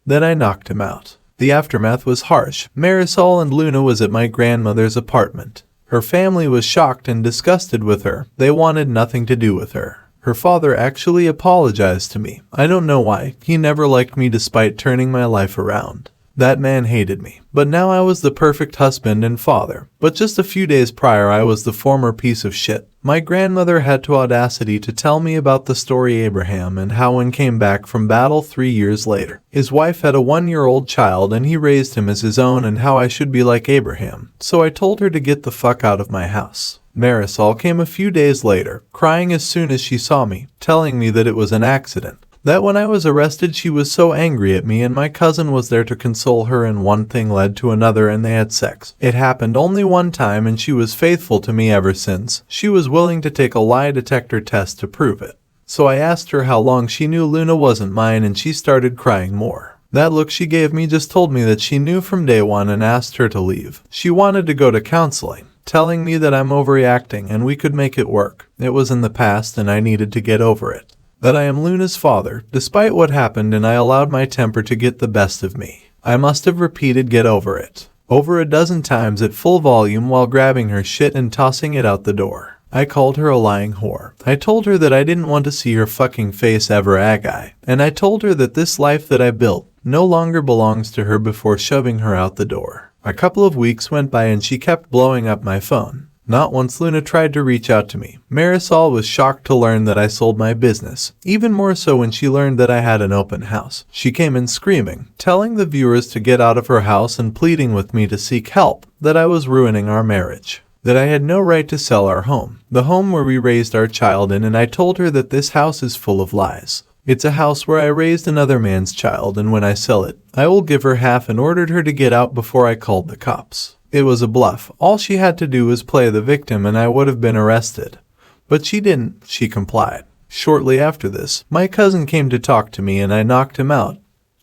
Speaker 2: Then I knocked him out. The aftermath was harsh. Marisol and Luna was at my grandmother's apartment. Her family was shocked and disgusted with her. They wanted nothing to do with her. Her father actually apologized to me. I don't know why. He never liked me despite turning my life around. That man hated me. But now I was the perfect husband and father. But just a few days prior I was the former piece of shit. My grandmother had the audacity to tell me about the story Abraham and how when came back from battle 3 years later. His wife had a 1-year-old child and he raised him as his own and how I should be like Abraham. So I told her to get the fuck out of my house. Marisol came a few days later, crying as soon as she saw me, telling me that it was an accident. That when I was arrested she was so angry at me and my cousin was there to console her and one thing led to another and they had sex. It happened only one time and she was faithful to me ever since. She was willing to take a lie detector test to prove it. So I asked her how long she knew Luna wasn't mine and she started crying more. That look she gave me just told me that she knew from day one and asked her to leave. She wanted to go to counseling, telling me that I'm overreacting and we could make it work. It was in the past and I needed to get over it. That I am Luna's father, despite what happened and I allowed my temper to get the best of me. I must have repeated get over it over a dozen times at full volume while grabbing her shit and tossing it out the door. I called her a lying whore. I told her that I didn't want to see her fucking face ever again. And I told her that this life that I built no longer belongs to her before shoving her out the door. A couple of weeks went by and she kept blowing up my phone. Not once Luna tried to reach out to me. Marisol was shocked to learn that I sold my business, even more so when she learned that I had an open house. She came in screaming, telling the viewers to get out of her house and pleading with me to seek help, that I was ruining our marriage, that I had no right to sell our home, the home where we raised our child in, and I told her that this house is full of lies. It's a house where I raised another man's child and when I sell it, I will give her half and ordered her to get out before I called the cops. It was a bluff. All she had to do was play the victim and I would have been arrested. But she didn't. She complied. Shortly after this, my cousin came to talk to me and I knocked him out,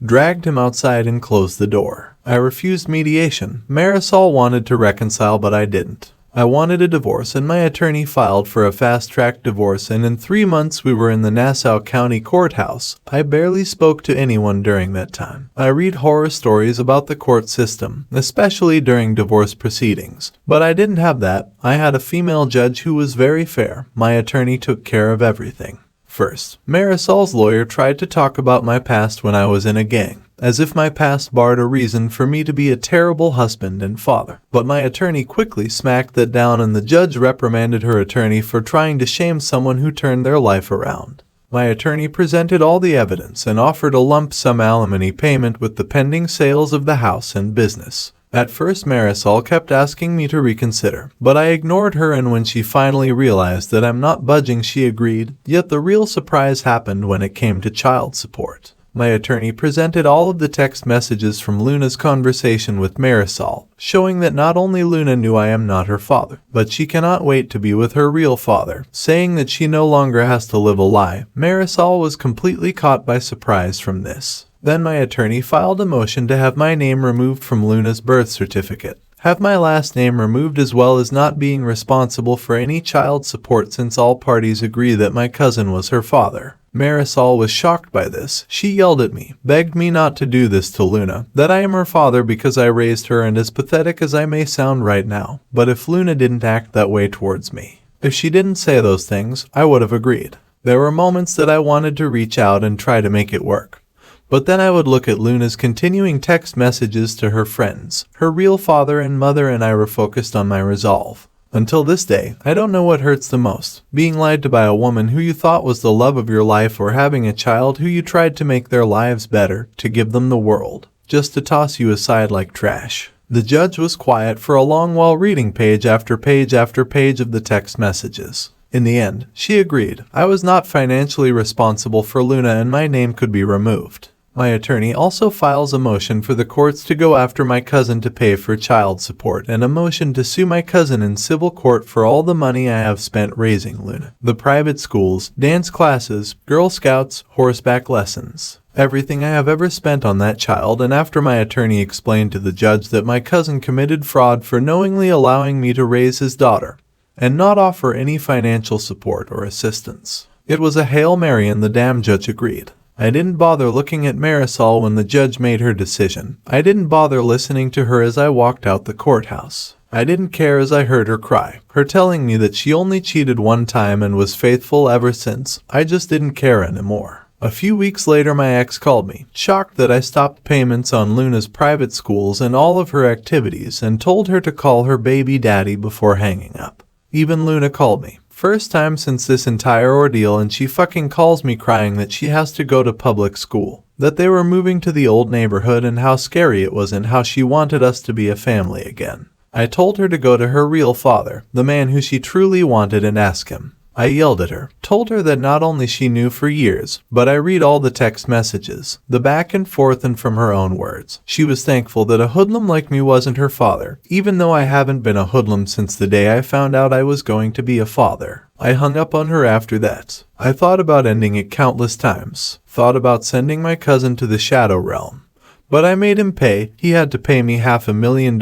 Speaker 2: dragged him outside and closed the door. I refused mediation. Marisol wanted to reconcile but I didn't. I wanted a divorce and my attorney filed for a fast-track divorce and in 3 months we were in the Nassau County Courthouse. I barely spoke to anyone during that time. I read horror stories about the court system, especially during divorce proceedings. But I didn't have that. I had a female judge who was very fair. My attorney took care of everything. First, Marisol's lawyer tried to talk about my past when I was in a gang, as if my past barred a reason for me to be a terrible husband and father. But my attorney quickly smacked that down and the judge reprimanded her attorney for trying to shame someone who turned their life around. My attorney presented all the evidence and offered a lump sum alimony payment with the pending sales of the house and business. At first Marisol kept asking me to reconsider, but I ignored her and when she finally realized that I'm not budging she agreed, yet the real surprise happened when it came to child support. My attorney presented all of the text messages from Luna's conversation with Marisol, showing that not only Luna knew I am not her father, but she cannot wait to be with her real father, saying that she no longer has to live a lie. Marisol was completely caught by surprise from this. Then my attorney filed a motion to have my name removed from Luna's birth certificate, have my last name removed as well as not being responsible for any child support since all parties agree that my cousin was her father. Marisol was shocked by this. She yelled at me, begged me not to do this to Luna, that I am her father because I raised her and as pathetic as I may sound right now, but if Luna didn't act that way towards me, if she didn't say those things, I would have agreed. There were moments that I wanted to reach out and try to make it work. But then I would look at Luna's continuing text messages to her friends, her real father and mother, and I were focused on my resolve. Until this day, I don't know what hurts the most, being lied to by a woman who you thought was the love of your life or having a child who you tried to make their lives better, to give them the world, just to toss you aside like trash. The judge was quiet for a long while reading page after page after page of the text messages. In the end, she agreed. I was not financially responsible for Luna and my name could be removed. My attorney also files a motion for the courts to go after my cousin to pay for child support and a motion to sue my cousin in civil court for all the money I have spent raising Luna. The private schools, dance classes, Girl Scouts, horseback lessons. Everything I have ever spent on that child, and after my attorney explained to the judge that my cousin committed fraud for knowingly allowing me to raise his daughter and not offer any financial support or assistance. It was a Hail Mary and the damn judge agreed. I didn't bother looking at Marisol when the judge made her decision. I didn't bother listening to her as I walked out the courthouse. I didn't care as I heard her cry, her telling me that she only cheated one time and was faithful ever since. I just didn't care anymore. A few weeks later, my ex called me, shocked that I stopped payments on Luna's private schools and all of her activities, and told her to call her baby daddy before hanging up. Even Luna called me. First time since this entire ordeal, and she fucking calls me crying that she has to go to public school, that they were moving to the old neighborhood and how scary it was and how she wanted us to be a family again. I told her to go to her real father, the man who she truly wanted, and ask him. I yelled at her, told her that not only she knew for years, but I read all the text messages, the back and forth, and from her own words. She was thankful that a hoodlum like me wasn't her father, even though I haven't been a hoodlum since the day I found out I was going to be a father. I hung up on her after that. I thought about ending it countless times, thought about sending my cousin to the shadow realm. But I made him pay. He had to pay me $500,000.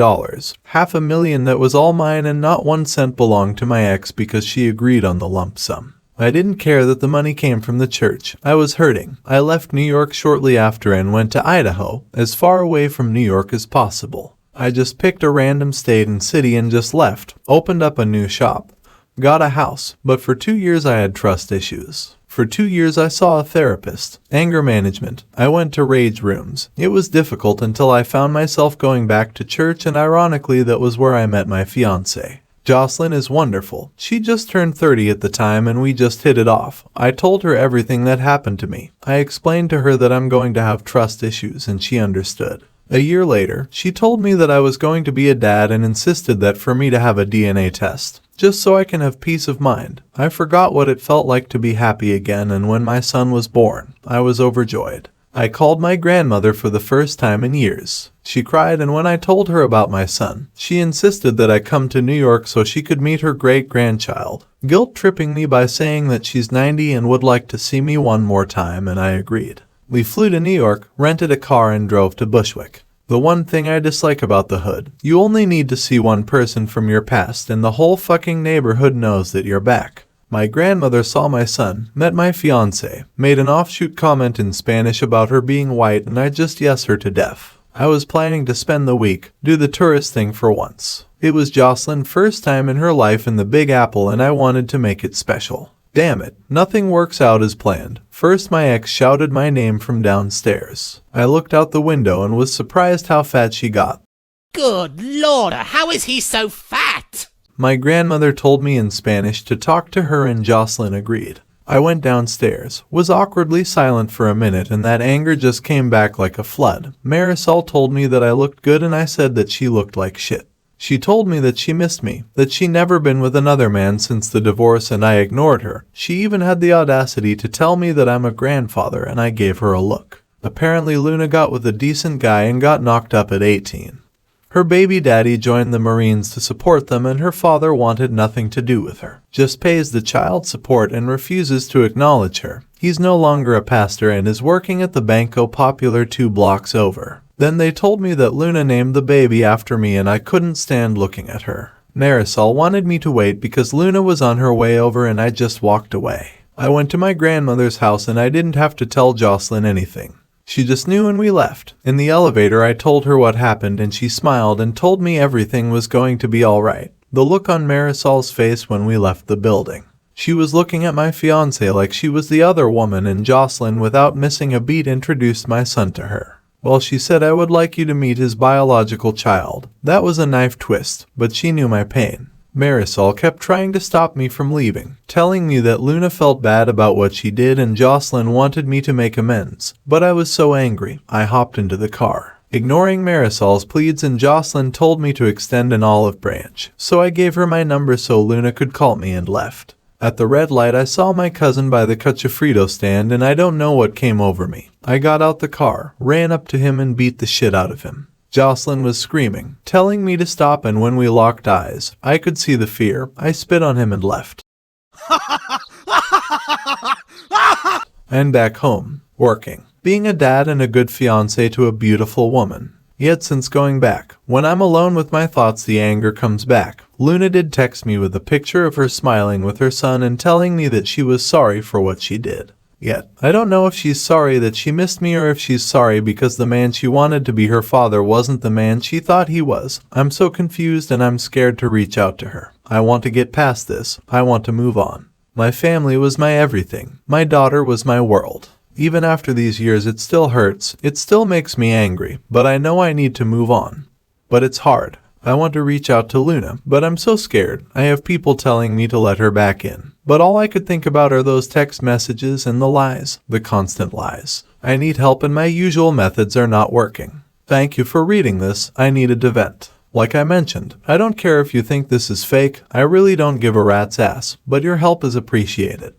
Speaker 2: $500,000 that was all mine, and not 1 cent belonged to my ex because she agreed on the lump sum. I didn't care that the money came from the church. I was hurting. I left New York shortly after and went to Idaho, as far away from New York as possible. I just picked a random state and city and just left, opened up a new shop, got a house, but for 2 years I had trust issues. For 2 years I saw a therapist, anger management. I went to rage rooms. It was difficult until I found myself going back to church, and ironically that was where I met my fiancée. Jocelyn is wonderful. She just turned 30 at the time and we just hit it off. I told her everything that happened to me. I explained to her that I'm going to have trust issues, and she understood. A year later, she told me that I was going to be a dad and insisted that for me to have a DNA test, just so I can have peace of mind. I forgot what it felt like to be happy again, and when my son was born, I was overjoyed. I called my grandmother for the first time in years. She cried, and when I told her about my son, she insisted that I come to New York so she could meet her great-grandchild, guilt-tripping me by saying that she's 90 and would like to see me one more time, and I agreed. We flew to New York, rented a car, and drove to Bushwick. The one thing I dislike about the hood, you only need to see one person from your past and the whole fucking neighborhood knows that you're back. My grandmother saw my son, met my fiancé, made an offshoot comment in Spanish about her being white, and I just yes her to death. I was planning to spend the week, do the tourist thing for once. It was Jocelyn's first time in her life in the Big Apple, and I wanted to make it special. Damn it, nothing works out as planned. First, my ex shouted my name from downstairs. I looked out the window and was surprised how fat she got.
Speaker 4: Good Lord, how is he so fat?
Speaker 2: My grandmother told me in Spanish to talk to her, and Jocelyn agreed. I went downstairs, was awkwardly silent for a minute, and that anger just came back like a flood. Marisol told me that I looked good, and I said that she looked like shit. She told me that she missed me, that she never been with another man since the divorce, and I ignored her. She even had the audacity to tell me that I'm a grandfather, and I gave her a look. Apparently Luna got with a decent guy and got knocked up at 18. Her baby daddy joined the Marines to support them, and her father wanted nothing to do with her. Just pays the child support and refuses to acknowledge her. He's no longer a pastor and is working at the Banco Popular 2 blocks over. Then they told me that Luna named the baby after me, and I couldn't stand looking at her. Marisol wanted me to wait because Luna was on her way over, and I just walked away. I went to my grandmother's house and I didn't have to tell Jocelyn anything. She just knew, and we left. In the elevator I told her what happened, and she smiled and told me everything was going to be alright. The look on Marisol's face when we left the building. She was looking at my fiancé like she was the other woman, and Jocelyn, without missing a beat, introduced my son to her. Well, she said, I would like you to meet his biological child. That was a knife twist, but she knew my pain. Marisol kept trying to stop me from leaving, telling me that Luna felt bad about what she did and Jocelyn wanted me to make amends. But I was so angry, I hopped into the car. Ignoring Marisol's pleads, and Jocelyn told me to extend an olive branch, so I gave her my number so Luna could call me and left. At the red light I saw my cousin by the Cachafrito stand, and I don't know what came over me. I got out the car, ran up to him and beat the shit out of him. Jocelyn was screaming, telling me to stop, and when we locked eyes, I could see the fear. I spit on him and left. And back home, working, being a dad and a good fiancé to a beautiful woman. Yet since going back, when I'm alone with my thoughts, the anger comes back. Luna did text me with a picture of her smiling with her son and telling me that she was sorry for what she did. Yet, I don't know if she's sorry that she missed me or if she's sorry because the man she wanted to be her father wasn't the man she thought he was. I'm so confused and I'm scared to reach out to her. I want to get past this. I want to move on. My family was my everything. My daughter was my world. Even after these years, it still hurts. It still makes me angry, but I know I need to move on. But it's hard. I want to reach out to Luna, but I'm so scared. I have people telling me to let her back in. But all I could think about are those text messages and the lies, the constant lies. I need help and my usual methods are not working. Thank you for reading this. I needed to vent. Like I mentioned, I don't care if you think this is fake. I really don't give a rat's ass, but your help is appreciated.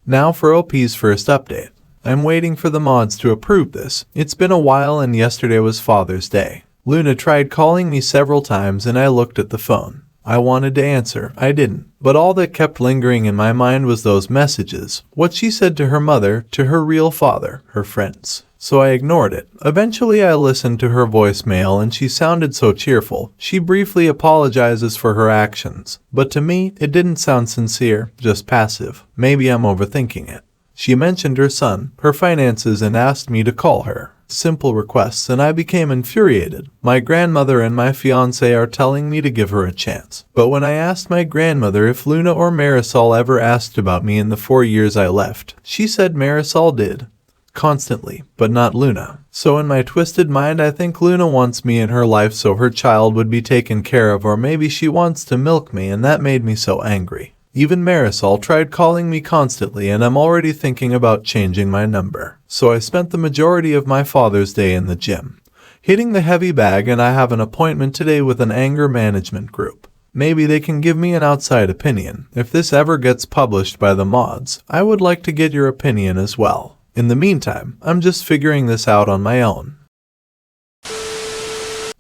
Speaker 2: Now for OP's first update. I'm waiting for the mods to approve this. It's been a while and yesterday was Father's Day. Luna tried calling me several times and I looked at the phone. I wanted to answer, I didn't, but all that kept lingering in my mind was those messages, what she said to her mother, to her real father, her friends. So I ignored it. Eventually I listened to her voicemail and she sounded so cheerful. She briefly apologizes for her actions, but to me, it didn't sound sincere, just passive. Maybe I'm overthinking it. She mentioned her son, her finances, and asked me to call her. Simple requests, and I became infuriated. My grandmother and my fiancé are telling me to give her a chance. But when I asked my grandmother if Luna or Marisol ever asked about me in the 4 years I left, she said Marisol did. Constantly, but not Luna. So in my twisted mind, I think Luna wants me in her life so her child would be taken care of, or maybe she wants to milk me, and that made me so angry. Even Marisol tried calling me constantly, and I'm already thinking about changing my number. So I spent the majority of my Father's Day in the gym, hitting the heavy bag, and I have an appointment today with an anger management group. Maybe they can give me an outside opinion. If this ever gets published by the mods, I would like to get your opinion as well. In the meantime, I'm just figuring this out on my own.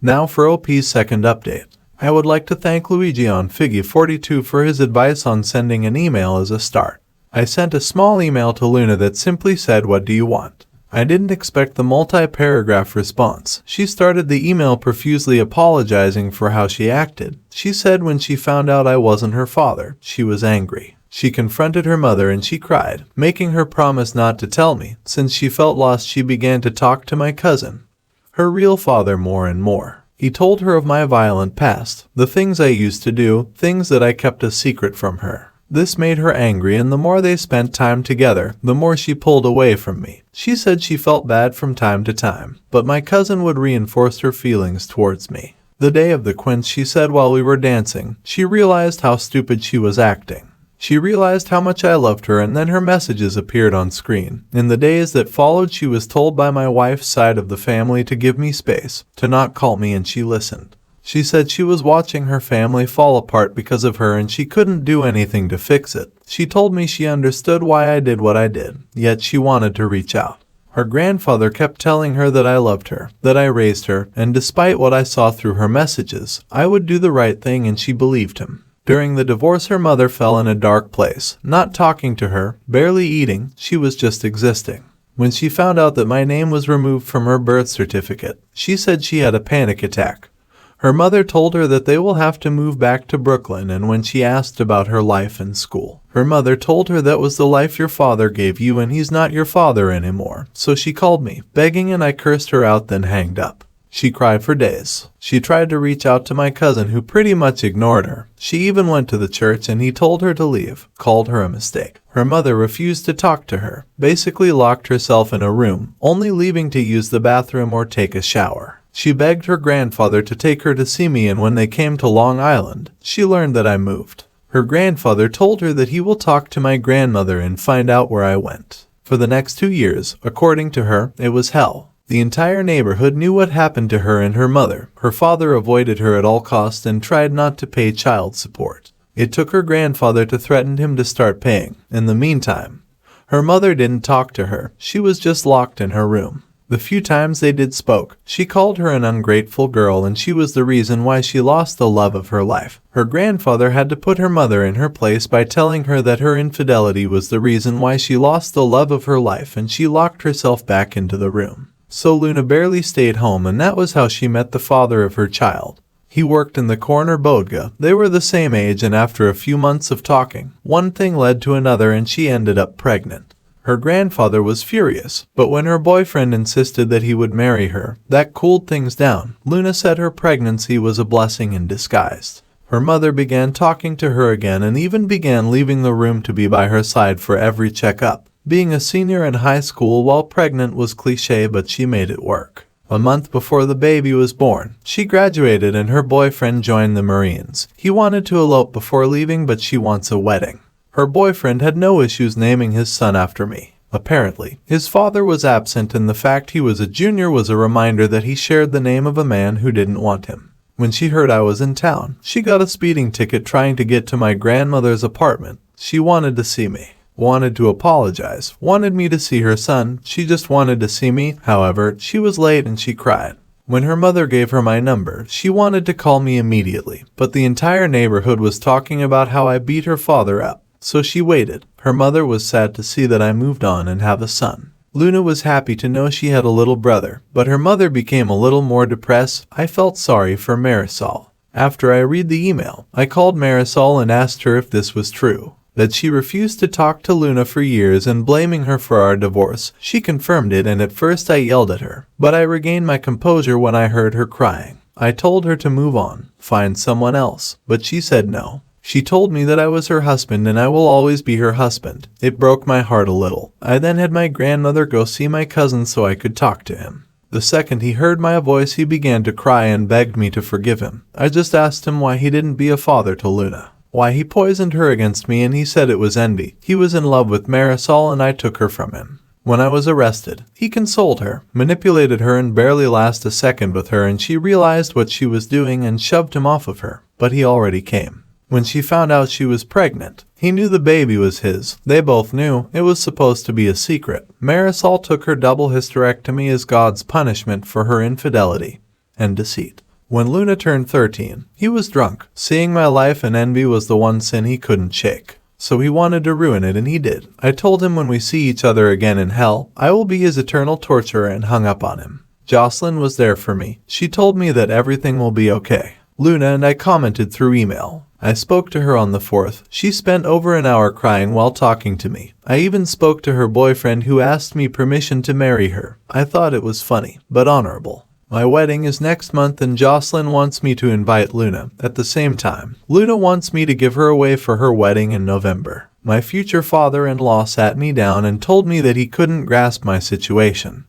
Speaker 2: Now for OP's second update. I would like to thank Luigi on Figgy42 for his advice on sending an email as a start. I sent a small email to Luna that simply said, "What do you want?" I didn't expect the multi-paragraph response. She started the email profusely apologizing for how she acted. She said when she found out I wasn't her father, she was angry. She confronted her mother and she cried, making her promise not to tell me. Since she felt lost, she began to talk to my cousin, her real father, more and more. He told her of my violent past, the things I used to do, things that I kept a secret from her. This made her angry, and the more they spent time together, the more she pulled away from me. She said she felt bad from time to time, but my cousin would reinforce her feelings towards me. The day of the quince, she said while we were dancing, she realized how stupid she was acting. She realized how much I loved her, and then her messages appeared on screen. In the days that followed, she was told by my wife's side of the family to give me space, to not call me, and she listened. She said she was watching her family fall apart because of her and she couldn't do anything to fix it. She told me she understood why I did what I did, yet she wanted to reach out. Her grandfather kept telling her that I loved her, that I raised her, and despite what I saw through her messages, I would do the right thing, and she believed him. During the divorce, her mother fell in a dark place, not talking to her, barely eating, she was just existing. When she found out that my name was removed from her birth certificate, she said she had a panic attack. Her mother told her that they will have to move back to Brooklyn, and when she asked about her life in school, her mother told her that was the life your father gave you and he's not your father anymore. So she called me, begging, and I cursed her out, then hanged up. She cried for days. She tried to reach out to my cousin, who pretty much ignored her. She even went to the church and he told her to leave, called her a mistake. Her mother refused to talk to her, basically locked herself in a room, only leaving to use the bathroom or take a shower. She begged her grandfather to take her to see me, and when they came to Long Island, she learned that I moved. Her grandfather told her that he will talk to my grandmother and find out where I went. For the next 2 years, according to her, it was hell. The entire neighborhood knew what happened to her and her mother. Her father avoided her at all costs and tried not to pay child support. It took her grandfather to threaten him to start paying. In the meantime, her mother didn't talk to her. She was just locked in her room. The few times they did spoke, she called her an ungrateful girl, and she was the reason why she lost the love of her life. Her grandfather had to put her mother in her place by telling her that her infidelity was the reason why she lost the love of her life, and she locked herself back into the room. So Luna barely stayed home, and that was how she met the father of her child. He worked in the corner bodega. They were the same age, and after a few months of talking, one thing led to another and she ended up pregnant. Her grandfather was furious, but when her boyfriend insisted that he would marry her, that cooled things down. Luna said her pregnancy was a blessing in disguise. Her mother began talking to her again and even began leaving the room to be by her side for every checkup. Being a senior in high school while pregnant was cliché, but she made it work. A month before the baby was born, she graduated and her boyfriend joined the Marines. He wanted to elope before leaving, but she wants a wedding. Her boyfriend had no issues naming his son after me. Apparently, his father was absent, and the fact he was a junior was a reminder that he shared the name of a man who didn't want him. When she heard I was in town, she got a speeding ticket trying to get to my grandmother's apartment. She wanted to see me. Wanted to apologize, wanted me to see her son. She just wanted to see me. However, she was late and she cried. When her mother gave her my number, she wanted to call me immediately, but the entire neighborhood was talking about how I beat her father up, so she waited. Her mother was sad to see that I moved on and have a son. Luna was happy to know she had a little brother, but her mother became a little more depressed. I felt sorry for Marisol. After I read the email, I called Marisol and asked her if this was true. That she refused to talk to Luna for years and blaming her for our divorce. She confirmed it, and at first I yelled at her, but I regained my composure when I heard her crying. I told her to move on, find someone else, but she said no. She told me that I was her husband and I will always be her husband. It broke my heart a little. I then had my grandmother go see my cousin so I could talk to him. The second he heard my voice, he began to cry and begged me to forgive him. I just asked him why he didn't be a father to Luna. Why he poisoned her against me, and he said it was envy. He was in love with Marisol and I took her from him. When I was arrested, he consoled her, manipulated her, and barely lasted a second with her, and she realized what she was doing and shoved him off of her, but he already came. When she found out she was pregnant, he knew the baby was his. They both knew. It was supposed to be a secret. Marisol took her double hysterectomy as God's punishment for her infidelity and deceit. When Luna turned 13, he was drunk. Seeing my life and envy was the one sin he couldn't shake. So he wanted to ruin it, and he did. I told him when we see each other again in hell, I will be his eternal torturer, and hung up on him. Jocelyn was there for me. She told me that everything will be okay. Luna and I commented through email. I spoke to her on the 4th. She spent over an hour crying while talking to me. I even spoke to her boyfriend, who asked me permission to marry her. I thought it was funny, but honorable. My wedding is next month and Jocelyn wants me to invite Luna. At the same time, Luna wants me to give her away for her wedding in November. My future father-in-law sat me down and told me that he couldn't grasp my situation,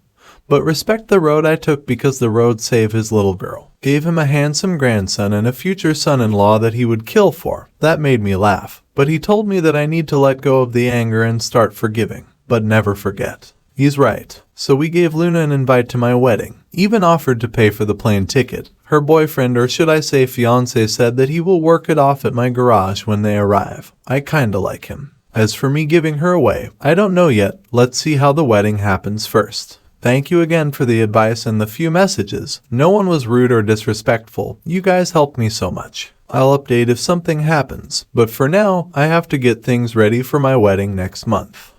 Speaker 2: but respect the road I took because the road saved his little girl. Gave him a handsome grandson and a future son-in-law that he would kill for. That made me laugh, but he told me that I need to let go of the anger and start forgiving, but never forget. He's right. So we gave Luna an invite to my wedding, even offered to pay for the plane ticket. Her boyfriend, or should I say fiancé, said that he will work it off at my garage when they arrive. I kinda like him. As for me giving her away, I don't know yet. Let's see how the wedding happens first. Thank you again for the advice and the few messages. No one was rude or disrespectful. You guys helped me so much. I'll update if something happens, but for now, I have to get things ready for my wedding next month.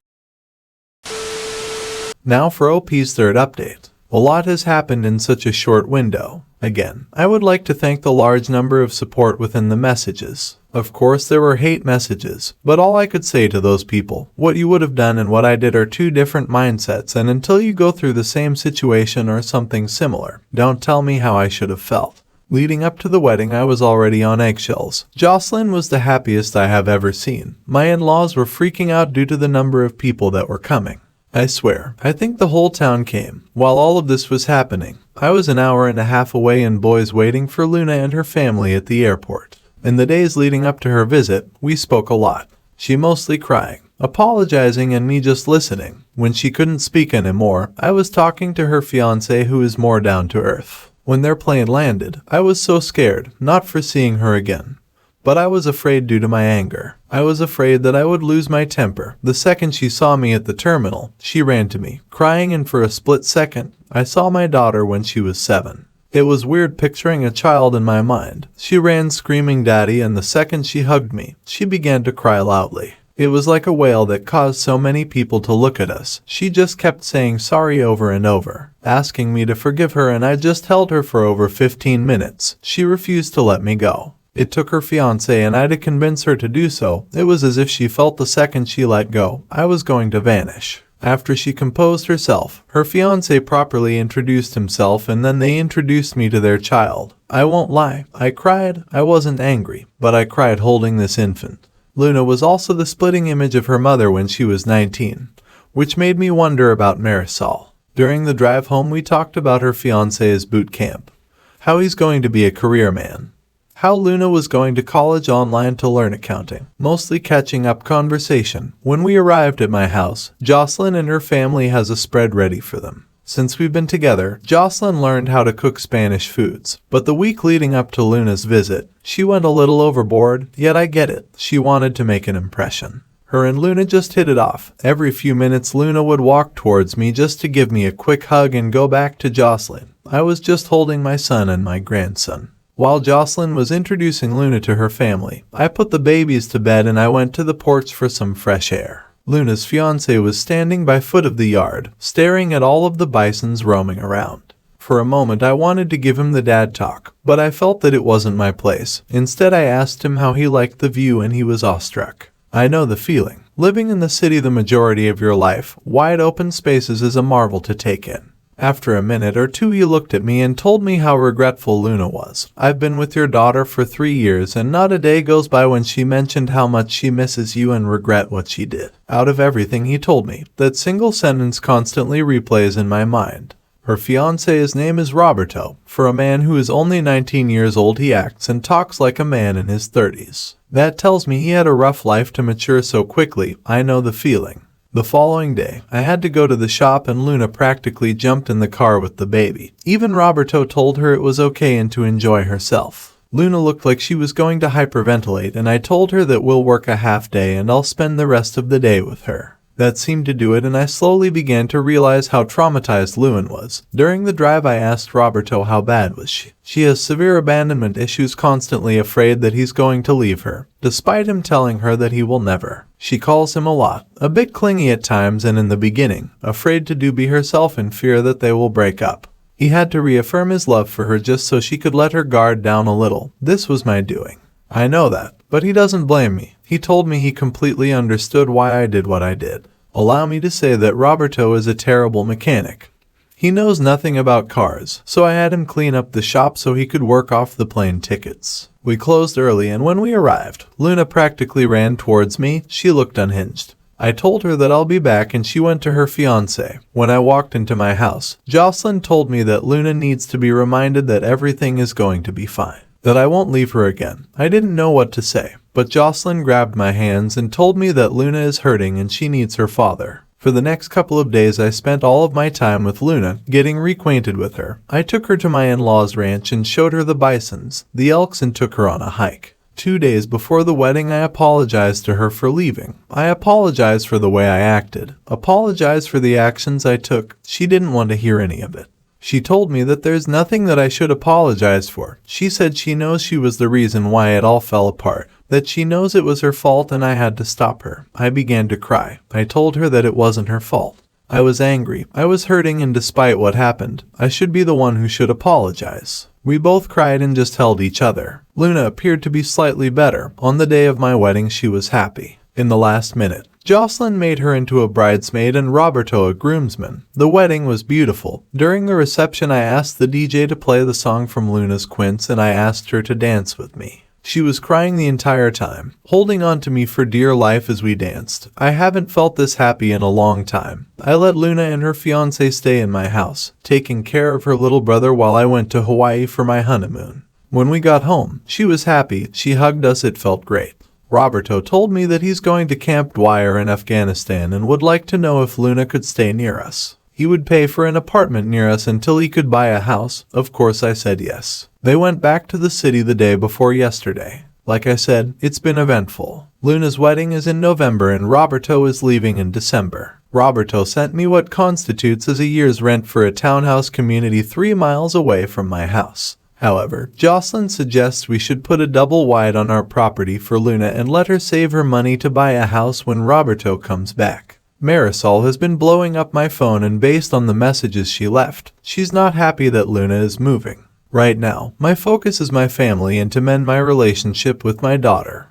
Speaker 2: Now for OP's third update. A lot has happened in such a short window. Again, I would like to thank the large number of support within the messages. Of course, there were hate messages, but all I could say to those people, what you would have done and what I did are two different mindsets, and until you go through the same situation or something similar, don't tell me how I should have felt. Leading up to the wedding, I was already on eggshells. Jocelyn was the happiest I have ever seen. My in-laws were freaking out due to the number of people that were coming. I swear, I think the whole town came. While all of this was happening, I was an hour and a half away in Boise waiting for Luna and her family at the airport. In the days leading up to her visit, we spoke a lot. She mostly crying, apologizing, and me just listening. When she couldn't speak anymore, I was talking to her fiancé, who is more down to earth. When their plane landed, I was so scared, not for seeing her again, but I was afraid due to my anger. I was afraid that I would lose my temper. The second she saw me at the terminal, she ran to me, crying, and for a split second, I saw my daughter when she was 7. It was weird picturing a child in my mind. She ran screaming, "Daddy," and the second she hugged me, she began to cry loudly. It was like a whale that caused so many people to look at us. She just kept saying sorry over and over, asking me to forgive her, and I just held her for over 15 minutes. She refused to let me go. It took her fiancé and I to convince her to do so. It was as if she felt the second she let go, I was going to vanish. After she composed herself, her fiancé properly introduced himself, and then they introduced me to their child. I won't lie, I cried. I wasn't angry, but I cried holding this infant. Luna was also the splitting image of her mother when she was 19, which made me wonder about Marisol. During the drive home, we talked about her fiancé's boot camp, how he's going to be a career man, how Luna was going to college online to learn accounting, mostly catching up conversation. When we arrived at my house, Jocelyn and her family has a spread ready for them. Since we've been together, Jocelyn learned how to cook Spanish foods, but the week leading up to Luna's visit, she went a little overboard, yet I get it. She wanted to make an impression. Her and Luna just hit it off. Every few minutes, Luna would walk towards me just to give me a quick hug and go back to Jocelyn. I was just holding my son and my grandson. While Jocelyn was introducing Luna to her family, I put the babies to bed and I went to the porch for some fresh air. Luna's fiancé was standing by foot of the yard, staring at all of the bisons roaming around. For a moment I wanted to give him the dad talk, but I felt that it wasn't my place. Instead I asked him how he liked the view and he was awestruck. I know the feeling. Living in the city the majority of your life, wide open spaces is a marvel to take in. After a minute or two he looked at me and told me how regretful Luna was. I've been with your daughter for 3 years and not a day goes by when she mentioned how much she misses you and regret what she did. Out of everything he told me, that single sentence constantly replays in my mind. Her fiancé's name is Roberto. For a man who is only 19 years old, he acts and talks like a man in his 30s. That tells me he had a rough life to mature so quickly. I know the feeling. The following day, I had to go to the shop and Luna practically jumped in the car with the baby. Even Roberto told her it was okay and to enjoy herself. Luna looked like she was going to hyperventilate and I told her that we'll work a half day and I'll spend the rest of the day with her. That seemed to do it and I slowly began to realize how traumatized Luna was. During the drive I asked Roberto how bad was she. She has severe abandonment issues, constantly afraid that he's going to leave her, despite him telling her that he will never. She calls him a lot, a bit clingy at times and in the beginning, afraid to be herself in fear that they will break up. He had to reaffirm his love for her just so she could let her guard down a little. This was my doing. I know that, but he doesn't blame me. He told me he completely understood why I did what I did. Allow me to say that Roberto is a terrible mechanic. He knows nothing about cars, so I had him clean up the shop so he could work off the plane tickets. We closed early and when we arrived, Luna practically ran towards me. She looked unhinged. I told her that I'll be back and she went to her fiancé. When I walked into my house, Jocelyn told me that Luna needs to be reminded that everything is going to be fine, that I won't leave her again. I didn't know what to say, but Jocelyn grabbed my hands and told me that Luna is hurting and she needs her father. For the next couple of days I spent all of my time with Luna, getting reacquainted with her. I took her to my in-laws' ranch and showed her the bisons, the elks, and took her on a hike. 2 days before the wedding I apologized to her for leaving. I apologized for the way I acted, apologized for the actions I took. She didn't want to hear any of it. She told me that there's nothing that I should apologize for. She said she knows she was the reason why it all fell apart, that she knows it was her fault and I had to stop her. I began to cry. I told her that it wasn't her fault. I was angry. I was hurting, and despite what happened, I should be the one who should apologize. We both cried and just held each other. Luna appeared to be slightly better. On the day of my wedding, she was happy. In the last minute, Jocelyn made her into a bridesmaid and Roberto a groomsman. The wedding was beautiful. During the reception, I asked the DJ to play the song from Luna's Quince and I asked her to dance with me. She was crying the entire time, holding on to me for dear life as we danced. I haven't felt this happy in a long time. I let Luna and her fiancé stay in my house, taking care of her little brother while I went to Hawaii for my honeymoon. When we got home, she was happy. She hugged us. It felt great. Roberto told me that he's going to Camp Dwyer in Afghanistan and would like to know if Luna could stay near us. He would pay for an apartment near us until he could buy a house. Of course, I said yes. They went back to the city the day before yesterday. Like I said, it's been eventful. Luna's wedding is in November and Roberto is leaving in December. Roberto sent me what constitutes as a year's rent for a townhouse community 3 miles away from my house. However, Jocelyn suggests we should put a double wide on our property for Luna and let her save her money to buy a house when Roberto comes back. Marisol has been blowing up my phone, and based on the messages she left, she's not happy that Luna is moving. Right now, my focus is my family and to mend my relationship with my daughter.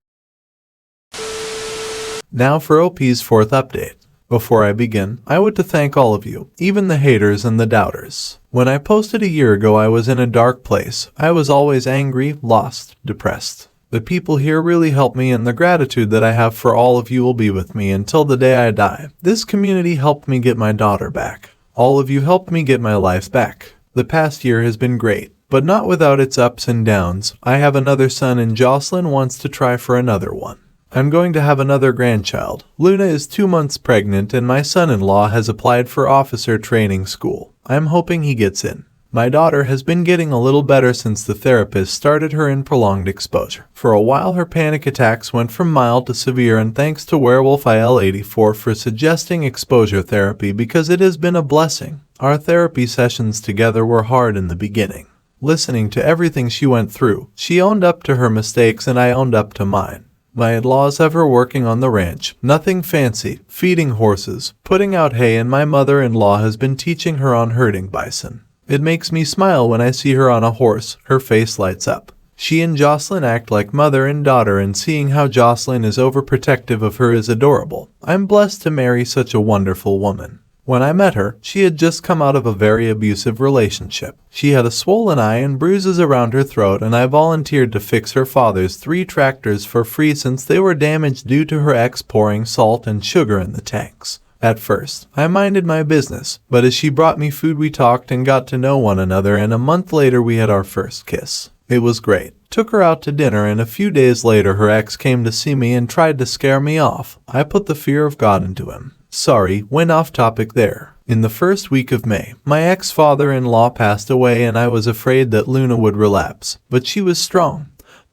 Speaker 2: Now for OP's fourth update. Before I begin, I want to thank all of you, even the haters and the doubters. When I posted a year ago, I was in a dark place. I was always angry, lost, depressed. The people here really helped me, and the gratitude that I have for all of you will be with me until the day I die. This community helped me get my daughter back. All of you helped me get my life back. The past year has been great, but not without its ups and downs. I have another son, and Jocelyn wants to try for another one. I'm going to have another grandchild. Luna is 2 months pregnant, and my son-in-law has applied for officer training school. I'm hoping he gets in. My daughter has been getting a little better since the therapist started her in prolonged exposure. For a while, her panic attacks went from mild to severe, and thanks to Werewolf IL84 for suggesting exposure therapy, because it has been a blessing. Our therapy sessions together were hard in the beginning. Listening to everything she went through, she owned up to her mistakes and I owned up to mine. My in-laws have her working on the ranch, nothing fancy, feeding horses, putting out hay, and my mother-in-law has been teaching her on herding bison. It makes me smile when I see her on a horse. Her face lights up. She and Jocelyn act like mother and daughter, and seeing how Jocelyn is overprotective of her is adorable. I'm blessed to marry such a wonderful woman. When I met her, she had just come out of a very abusive relationship. She had a swollen eye and bruises around her throat, and I volunteered to fix her father's 3 tractors for free since they were damaged due to her ex pouring salt and sugar in the tanks. At first, I minded my business, but as she brought me food, we talked and got to know one another, and a month later we had our first kiss. It was great. Took her out to dinner, and a few days later her ex came to see me and tried to scare me off. I put the fear of God into him. Sorry, went off topic there. In the first week of May, my ex-father-in-law passed away, and I was afraid that Luna would relapse, but she was strong,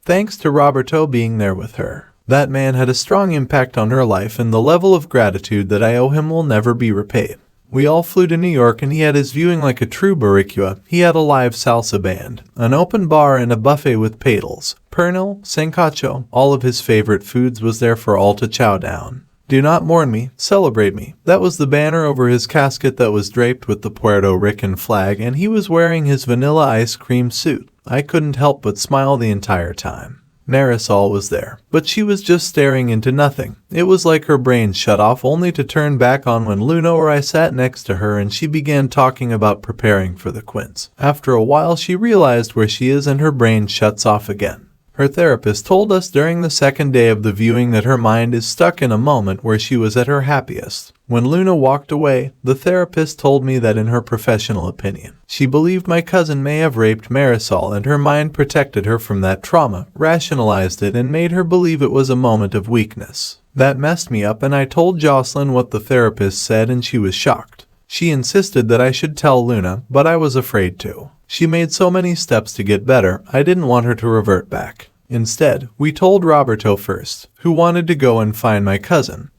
Speaker 2: thanks to Roberto being there with her. That man had a strong impact on her life, and the level of gratitude that I owe him will never be repaid. We all flew to New York, and he had his viewing like a true barricua. He had a live salsa band, an open bar, and a buffet with paddles, pernil, sancocho. All of his favorite foods was there for all to chow down. Do not mourn me, celebrate me. That was the banner over his casket that was draped with the Puerto Rican flag, and he was wearing his vanilla ice cream suit. I couldn't help but smile the entire time. Marisol was there, but she was just staring into nothing. It was like her brain shut off, only to turn back on when Luna or I sat next to her and she began talking about preparing for the quince. After a while, she realized where she is and her brain shuts off again. Her therapist told us during the second day of the viewing that her mind is stuck in a moment where she was at her happiest. When Luna walked away, the therapist told me that in her professional opinion, she believed my cousin may have raped Marisol, and her mind protected her from that trauma, rationalized it, and made her believe it was a moment of weakness. That messed me up, and I told Jocelyn what the therapist said, and she was shocked. She insisted that I should tell Luna, but I was afraid to. She made so many steps to get better, I didn't want her to revert back. Instead, we told Roberto first, who wanted to go and find my cousin.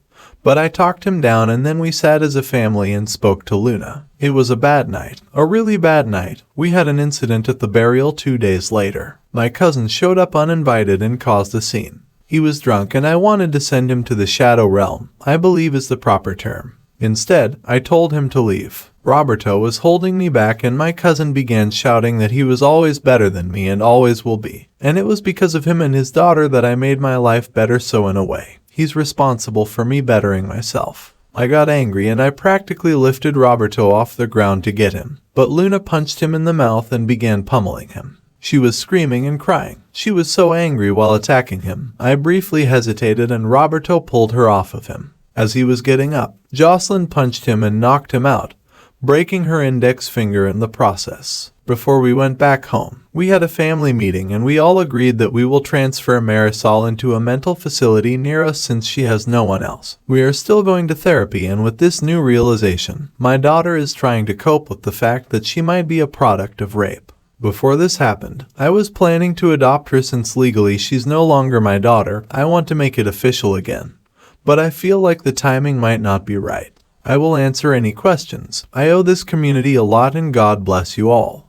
Speaker 2: But I talked him down, and then we sat as a family and spoke to Luna. It was a bad night, a really bad night. We had an incident at the burial 2 days later. My cousin showed up uninvited and caused a scene. He was drunk, and I wanted to send him to the shadow realm, I believe is the proper term. Instead, I told him to leave. Roberto was holding me back, and my cousin began shouting that he was always better than me and always will be. And it was because of him and his daughter that I made my life better, so in a way, he's responsible for me bettering myself. I got angry and I practically lifted Roberto off the ground to get him. But Luna punched him in the mouth and began pummeling him. She was screaming and crying. She was so angry while attacking him. I briefly hesitated and Roberto pulled her off of him. As he was getting up, Jocelyn punched him and knocked him out, breaking her index finger in the process. Before we went back home, we had a family meeting and we all agreed that we will transfer Marisol into a mental facility near us since she has no one else. We are still going to therapy, and with this new realization, my daughter is trying to cope with the fact that she might be a product of rape. Before this happened, I was planning to adopt her since legally she's no longer my daughter. I want to make it official again, but I feel like the timing might not be right. I will answer any questions. I owe this community a lot, and God bless you all.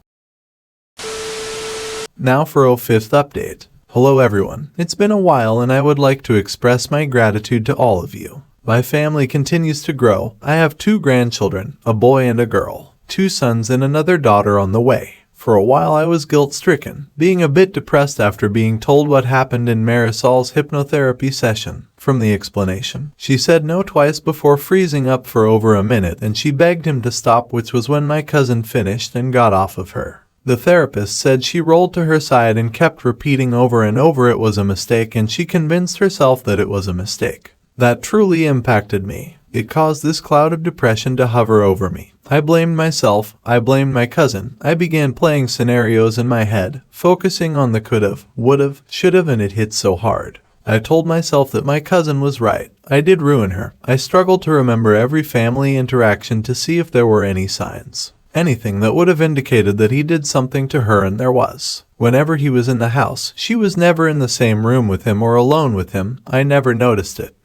Speaker 2: Now for our 5th update. Hello everyone, it's been a while and I would like to express my gratitude to all of you. My family continues to grow. I have 2 grandchildren, a boy and a girl, 2 sons and another daughter on the way. For a while I was guilt-stricken, being a bit depressed after being told what happened in Marisol's hypnotherapy session. From the explanation, she said no twice before freezing up for over a minute and she begged him to stop, which was when my cousin finished and got off of her. The therapist said she rolled to her side and kept repeating over and over it was a mistake, and she convinced herself that it was a mistake. That truly impacted me. It caused this cloud of depression to hover over me. I blamed myself, I blamed my cousin. I began playing scenarios in my head, focusing on the could've, would've, should've, and it hit so hard. I told myself that my cousin was right. I did ruin her. I struggled to remember every family interaction to see if there were any signs. Anything that would have indicated that he did something to her, and there was. Whenever he was in the house, she was never in the same room with him or alone with him. I never noticed it.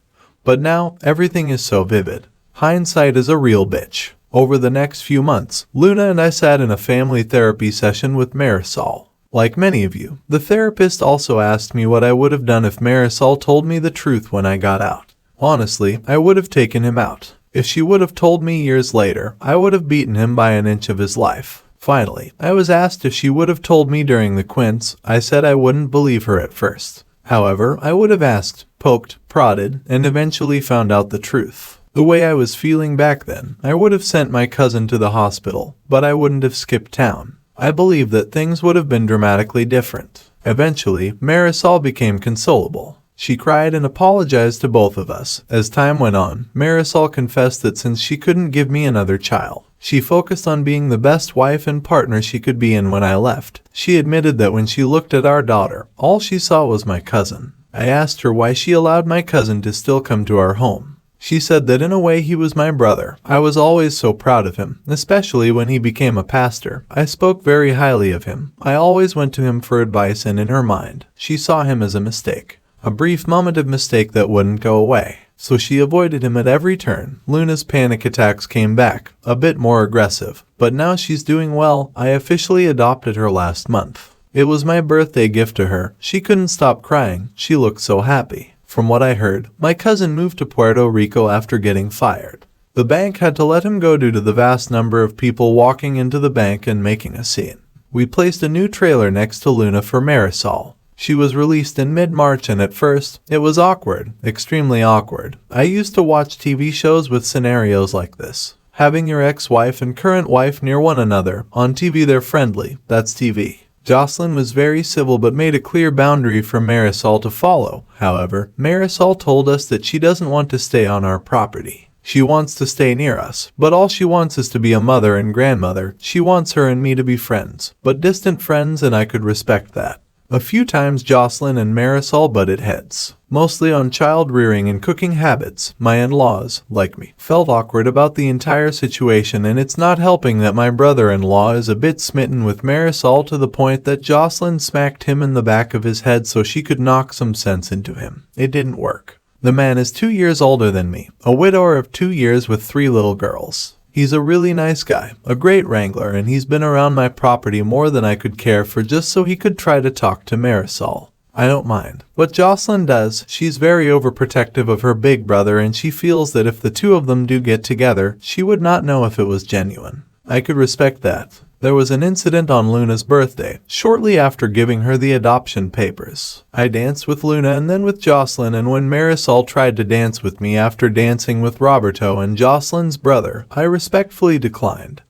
Speaker 2: But now, everything is so vivid. Hindsight is a real bitch. Over the next few months, Luna and I sat in a family therapy session with Marisol. Like many of you, the therapist also asked me what I would have done if Marisol told me the truth when I got out. Honestly, I would have taken him out. If she would have told me years later, I would have beaten him by an inch of his life. Finally, I was asked if she would have told me during the quints. I said I wouldn't believe her at first. However, I would have asked, poked, prodded, and eventually found out the truth. The way I was feeling back then, I would have sent my cousin to the hospital, but I wouldn't have skipped town. I believe that things would have been dramatically different. Eventually, Marisol became consolable. She cried and apologized to both of us. As time went on, Marisol confessed that since she couldn't give me another child, she focused on being the best wife and partner she could be, and when I left, she admitted that when she looked at our daughter, all she saw was my cousin. I asked her why she allowed my cousin to still come to our home. She said that in a way he was my brother. I was always so proud of him, especially when he became a pastor. I spoke very highly of him. I always went to him for advice, and in her mind, she saw him as a mistake. A brief moment of mistake that wouldn't go away. So she avoided him at every turn. Luna's panic attacks came back, a bit more aggressive. But now she's doing well. I officially adopted her last month. It was my birthday gift to her. She couldn't stop crying. She looked so happy. From what I heard, my cousin moved to Puerto Rico after getting fired. The bank had to let him go due to the vast number of people walking into the bank and making a scene. We placed a new trailer next to Luna for Marisol. She was released in mid-March, and at first, it was awkward, extremely awkward. I used to watch TV shows with scenarios like this. Having your ex-wife and current wife near one another. On TV they're friendly, that's TV. Jocelyn was very civil but made a clear boundary for Marisol to follow. However, Marisol told us that she doesn't want to stay on our property. She wants to stay near us, but all she wants is to be a mother and grandmother. She wants her and me to be friends, but distant friends, and I could respect that. A few times Jocelyn and Marisol butted heads, mostly on child rearing and cooking habits. My in-laws, like me, felt awkward about the entire situation, and it's not helping that my brother-in-law is a bit smitten with Marisol to the point that Jocelyn smacked him in the back of his head so she could knock some sense into him. It didn't work. The man is 2 years older than me, a widower of 2 years with 3 little girls. He's a really nice guy, a great wrangler, and he's been around my property more than I could care for just so he could try to talk to Marisol. I don't mind. But Jocelyn does. She's very overprotective of her big brother, and she feels that if the two of them do get together, she would not know if it was genuine. I could respect that. There was an incident on Luna's birthday, shortly after giving her the adoption papers. I danced with Luna and then with Jocelyn, and when Marisol tried to dance with me after dancing with Roberto and Jocelyn's brother, I respectfully declined.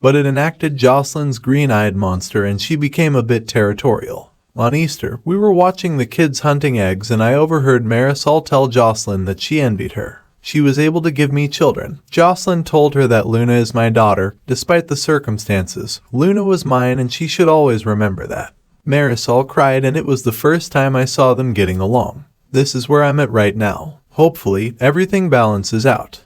Speaker 2: But it enacted Jocelyn's green-eyed monster, and she became a bit territorial. On Easter, we were watching the kids hunting eggs, and I overheard Marisol tell Jocelyn that she envied her. She was able to give me children. Jocelyn told her that Luna is my daughter, despite the circumstances. Luna was mine, and she should always remember that. Marisol cried, and it was the first time I saw them getting along. This is where I'm at right now. Hopefully, everything balances out.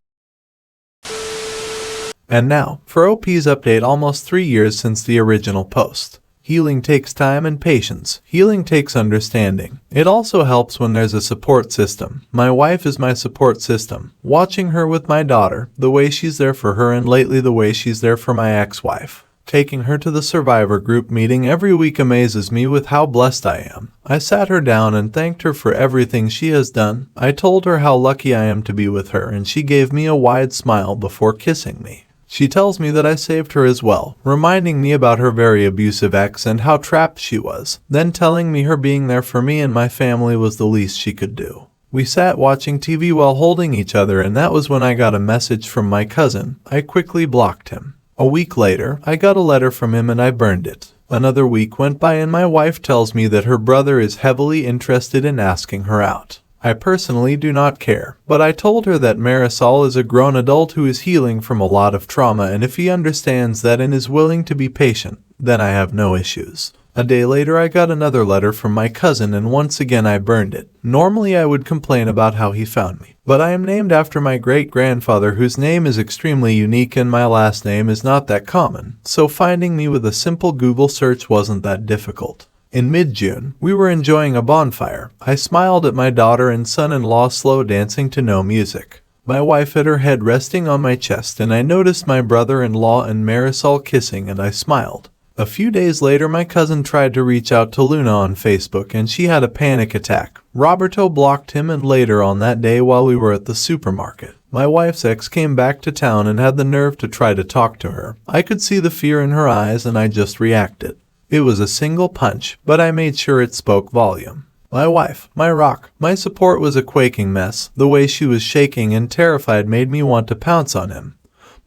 Speaker 2: And now, for OP's update, almost 3 years since the original post. Healing takes time and patience. Healing takes understanding. It also helps when there's a support system. My wife is my support system. Watching her with my daughter, the way she's there for her, and lately the way she's there for my ex-wife. Taking her to the Survivor group meeting every week amazes me with how blessed I am. I sat her down and thanked her for everything she has done. I told her how lucky I am to be with her, and she gave me a wide smile before kissing me. She tells me that I saved her as well, reminding me about her very abusive ex and how trapped she was, then telling me her being there for me and my family was the least she could do. We sat watching TV while holding each other, and that was when I got a message from my cousin. I quickly blocked him. A week later, I got a letter from him and I burned it. Another week went by and my wife tells me that her brother is heavily interested in asking her out. I personally do not care, but I told her that Marisol is a grown adult who is healing from a lot of trauma, and if he understands that and is willing to be patient, then I have no issues. A day later I got another letter from my cousin and once again I burned it. Normally I would complain about how he found me, but I am named after my great-grandfather whose name is extremely unique and my last name is not that common, so finding me with a simple Google search wasn't that difficult. In mid-June, we were enjoying a bonfire. I smiled at my daughter and son-in-law slow dancing to no music. My wife had her head resting on my chest and I noticed my brother-in-law and Marisol kissing and I smiled. A few days later, my cousin tried to reach out to Luna on Facebook and she had a panic attack. Roberto blocked him, and later on that day while we were at the supermarket, my wife's ex came back to town and had the nerve to try to talk to her. I could see the fear in her eyes and I just reacted. It was a single punch, but I made sure it spoke volume. My wife, my rock, my support was a quaking mess. The way she was shaking and terrified made me want to pounce on him.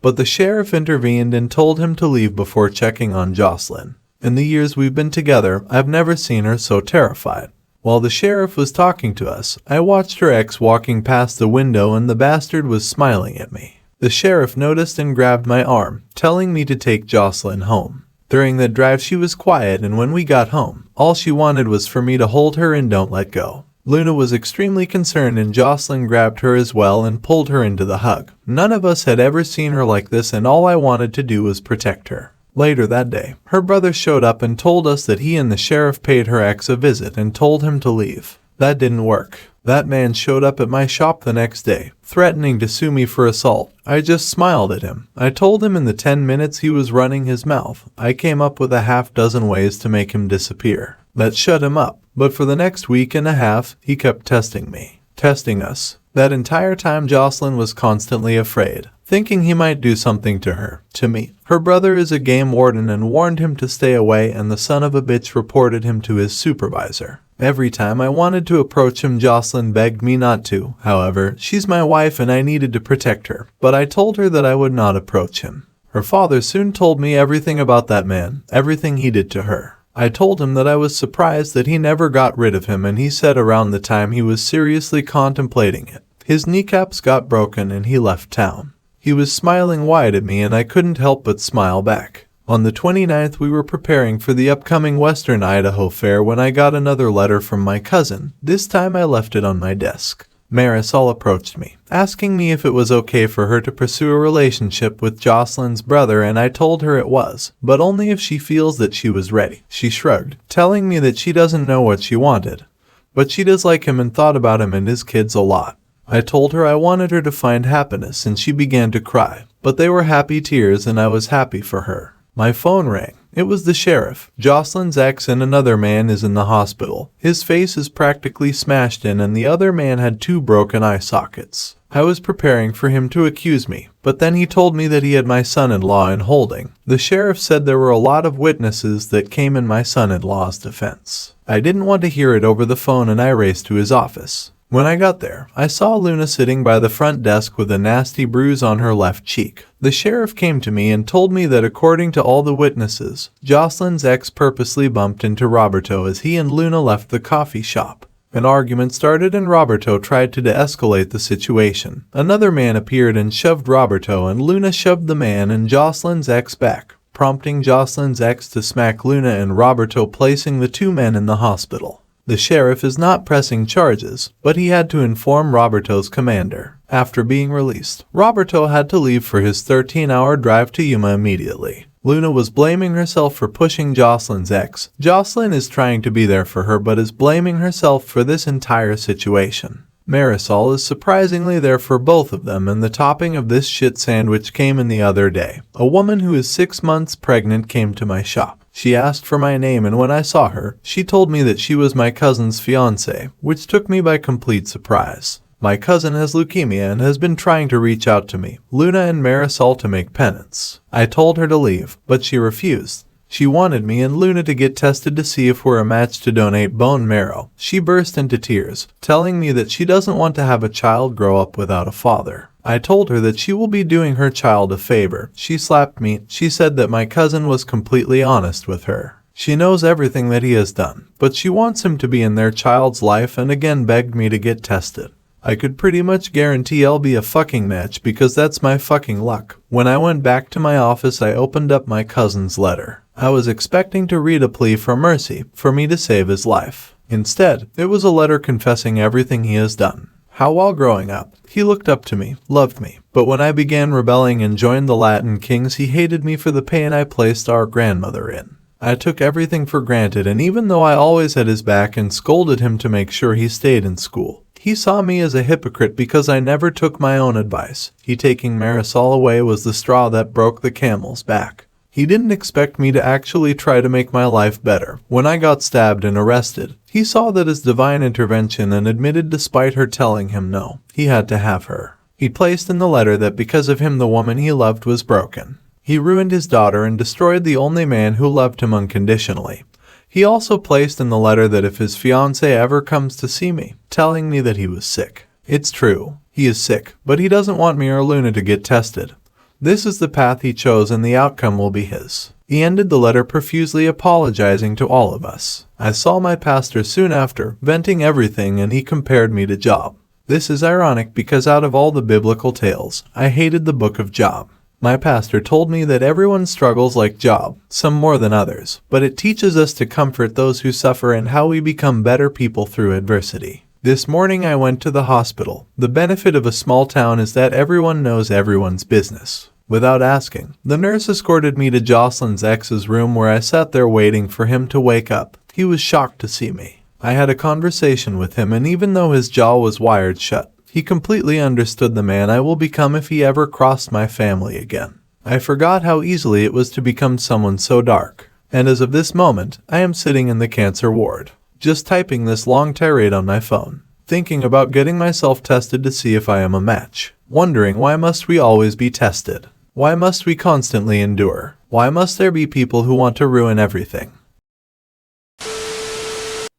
Speaker 2: But the sheriff intervened and told him to leave before checking on Jocelyn. In the years we've been together, I've never seen her so terrified. While the sheriff was talking to us, I watched her ex walking past the window and the bastard was smiling at me. The sheriff noticed and grabbed my arm, telling me to take Jocelyn home. During that drive she was quiet, and when we got home, all she wanted was for me to hold her and don't let go. Luna was extremely concerned and Jocelyn grabbed her as well and pulled her into the hug. None of us had ever seen her like this and all I wanted to do was protect her. Later that day, her brother showed up and told us that he and the sheriff paid her ex a visit and told him to leave. That didn't work. That man showed up at my shop the next day, threatening to sue me for assault. I just smiled at him. I told him in the 10 minutes he was running his mouth, I came up with a half dozen ways to make him disappear. That shut him up. But for the next week and a half, he kept testing me. Testing us. That entire time Jocelyn was constantly afraid, thinking he might do something to her, to me. Her brother is a game warden and warned him to stay away, and the son of a bitch reported him to his supervisor. Every time I wanted to approach him, Jocelyn begged me not to. However, she's my wife and I needed to protect her, but I told her that I would not approach him. Her father soon told me everything about that man, everything he did to her. I told him that I was surprised that he never got rid of him, and he said around the time he was seriously contemplating it. His kneecaps got broken and he left town. He was smiling wide at me and I couldn't help but smile back. On the 29th we were preparing for the upcoming Western Idaho Fair when I got another letter from my cousin. This time I left it on my desk. Marisol approached me, asking me if it was okay for her to pursue a relationship with Jocelyn's brother, and I told her it was, but only if she feels that she was ready. She shrugged, telling me that she doesn't know what she wanted, but she does like him and thought about him and his kids a lot. I told her I wanted her to find happiness and she began to cry, but they were happy tears and I was happy for her. My phone rang. It was the sheriff. Jocelyn's ex and another man is in the hospital. His face is practically smashed in and the other man had 2 broken eye sockets. I was preparing for him to accuse me, but then he told me that he had my son-in-law in holding. The sheriff said there were a lot of witnesses that came in my son-in-law's defense. I didn't want to hear it over the phone and I raced to his office. When I got there, I saw Luna sitting by the front desk with a nasty bruise on her left cheek. The sheriff came to me and told me that according to all the witnesses, Jocelyn's ex purposely bumped into Roberto as he and Luna left the coffee shop. An argument started and Roberto tried to de-escalate the situation. Another man appeared and shoved Roberto, and Luna shoved the man and Jocelyn's ex back, prompting Jocelyn's ex to smack Luna and Roberto, placing the 2 men in the hospital. The sheriff is not pressing charges, but he had to inform Roberto's commander. After being released, Roberto had to leave for his 13-hour drive to Yuma immediately. Luna was blaming herself for pushing Jocelyn's ex. Jocelyn is trying to be there for her but is blaming herself for this entire situation. Marisol is surprisingly there for both of them, and the topping of this shit sandwich came in the other day. A woman who is 6 months pregnant came to my shop. She asked for my name, and when I saw her, she told me that she was my cousin's fiancé, which took me by complete surprise. My cousin has leukemia and has been trying to reach out to me, Luna and Marisol, to make penance. I told her to leave, but she refused. She wanted me and Luna to get tested to see if we're a match to donate bone marrow. She burst into tears, telling me that she doesn't want to have a child grow up without a father. I told her that she will be doing her child a favor. She slapped me. She said that my cousin was completely honest with her. She knows everything that he has done, but she wants him to be in their child's life and again begged me to get tested. I could pretty much guarantee I'll be a fucking match because that's my fucking luck. When I went back to my office, I opened up my cousin's letter. I was expecting to read a plea for mercy, for me to save his life. Instead, it was a letter confessing everything he has done. How while growing up, he looked up to me, loved me, but when I began rebelling and joined the Latin Kings, he hated me for the pain I placed our grandmother in. I took everything for granted, and even though I always had his back and scolded him to make sure he stayed in school, he saw me as a hypocrite because I never took my own advice. He taking Marisol away was the straw that broke the camel's back. He didn't expect me to actually try to make my life better. When I got stabbed and arrested, he saw that as divine intervention and admitted, despite her telling him no, he had to have her. He placed in the letter that because of him the woman he loved was broken. He ruined his daughter and destroyed the only man who loved him unconditionally. He also placed in the letter that if his fiancé ever comes to see me, telling me that he was sick. It's true, he is sick, but he doesn't want me or Luna to get tested. This is the path he chose and the outcome will be his. He ended the letter profusely apologizing to all of us. I saw my pastor soon after, venting everything, and he compared me to Job. This is ironic because out of all the biblical tales, I hated the book of Job. My pastor told me that everyone struggles like Job, some more than others, but it teaches us to comfort those who suffer and how we become better people through adversity. This morning I went to the hospital. The benefit of a small town is that everyone knows everyone's business. Without asking, the nurse escorted me to Jocelyn's ex's room where I sat there waiting for him to wake up. He was shocked to see me. I had a conversation with him, and even though his jaw was wired shut, he completely understood the man I will become if he ever crossed my family again. I forgot how easily it was to become someone so dark. And as of this moment, I am sitting in the cancer ward, just typing this long tirade on my phone, thinking about getting myself tested to see if I am a match, wondering why must we always be tested? Why must we constantly endure? Why must there be people who want to ruin everything?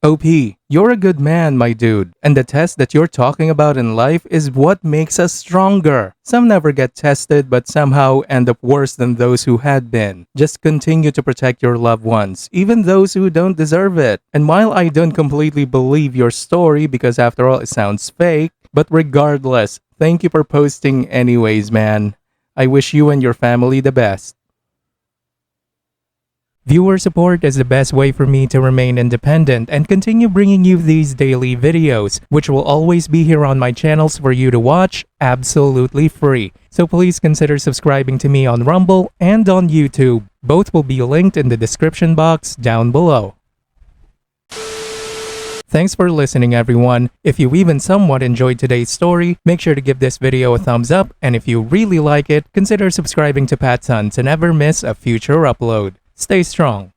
Speaker 1: OP, you're a good man, my dude. And the test that you're talking about in life is what makes us stronger. Some never get tested but somehow end up worse than those who had been. Just continue to protect your loved ones, even those who don't deserve it. And while I don't completely believe your story because after all it sounds fake, but regardless, thank you for posting anyways, man. I wish you and your family the best. Viewer support is the best way for me to remain independent and continue bringing you these daily videos, which will always be here on my channels for you to watch absolutely free. So please consider subscribing to me on Rumble and on YouTube. Both will be linked in the description box down below. Thanks for listening, everyone. If you even somewhat enjoyed today's story, make sure to give this video a thumbs up, and if you really like it, consider subscribing to PattSun to never miss a future upload. Stay strong.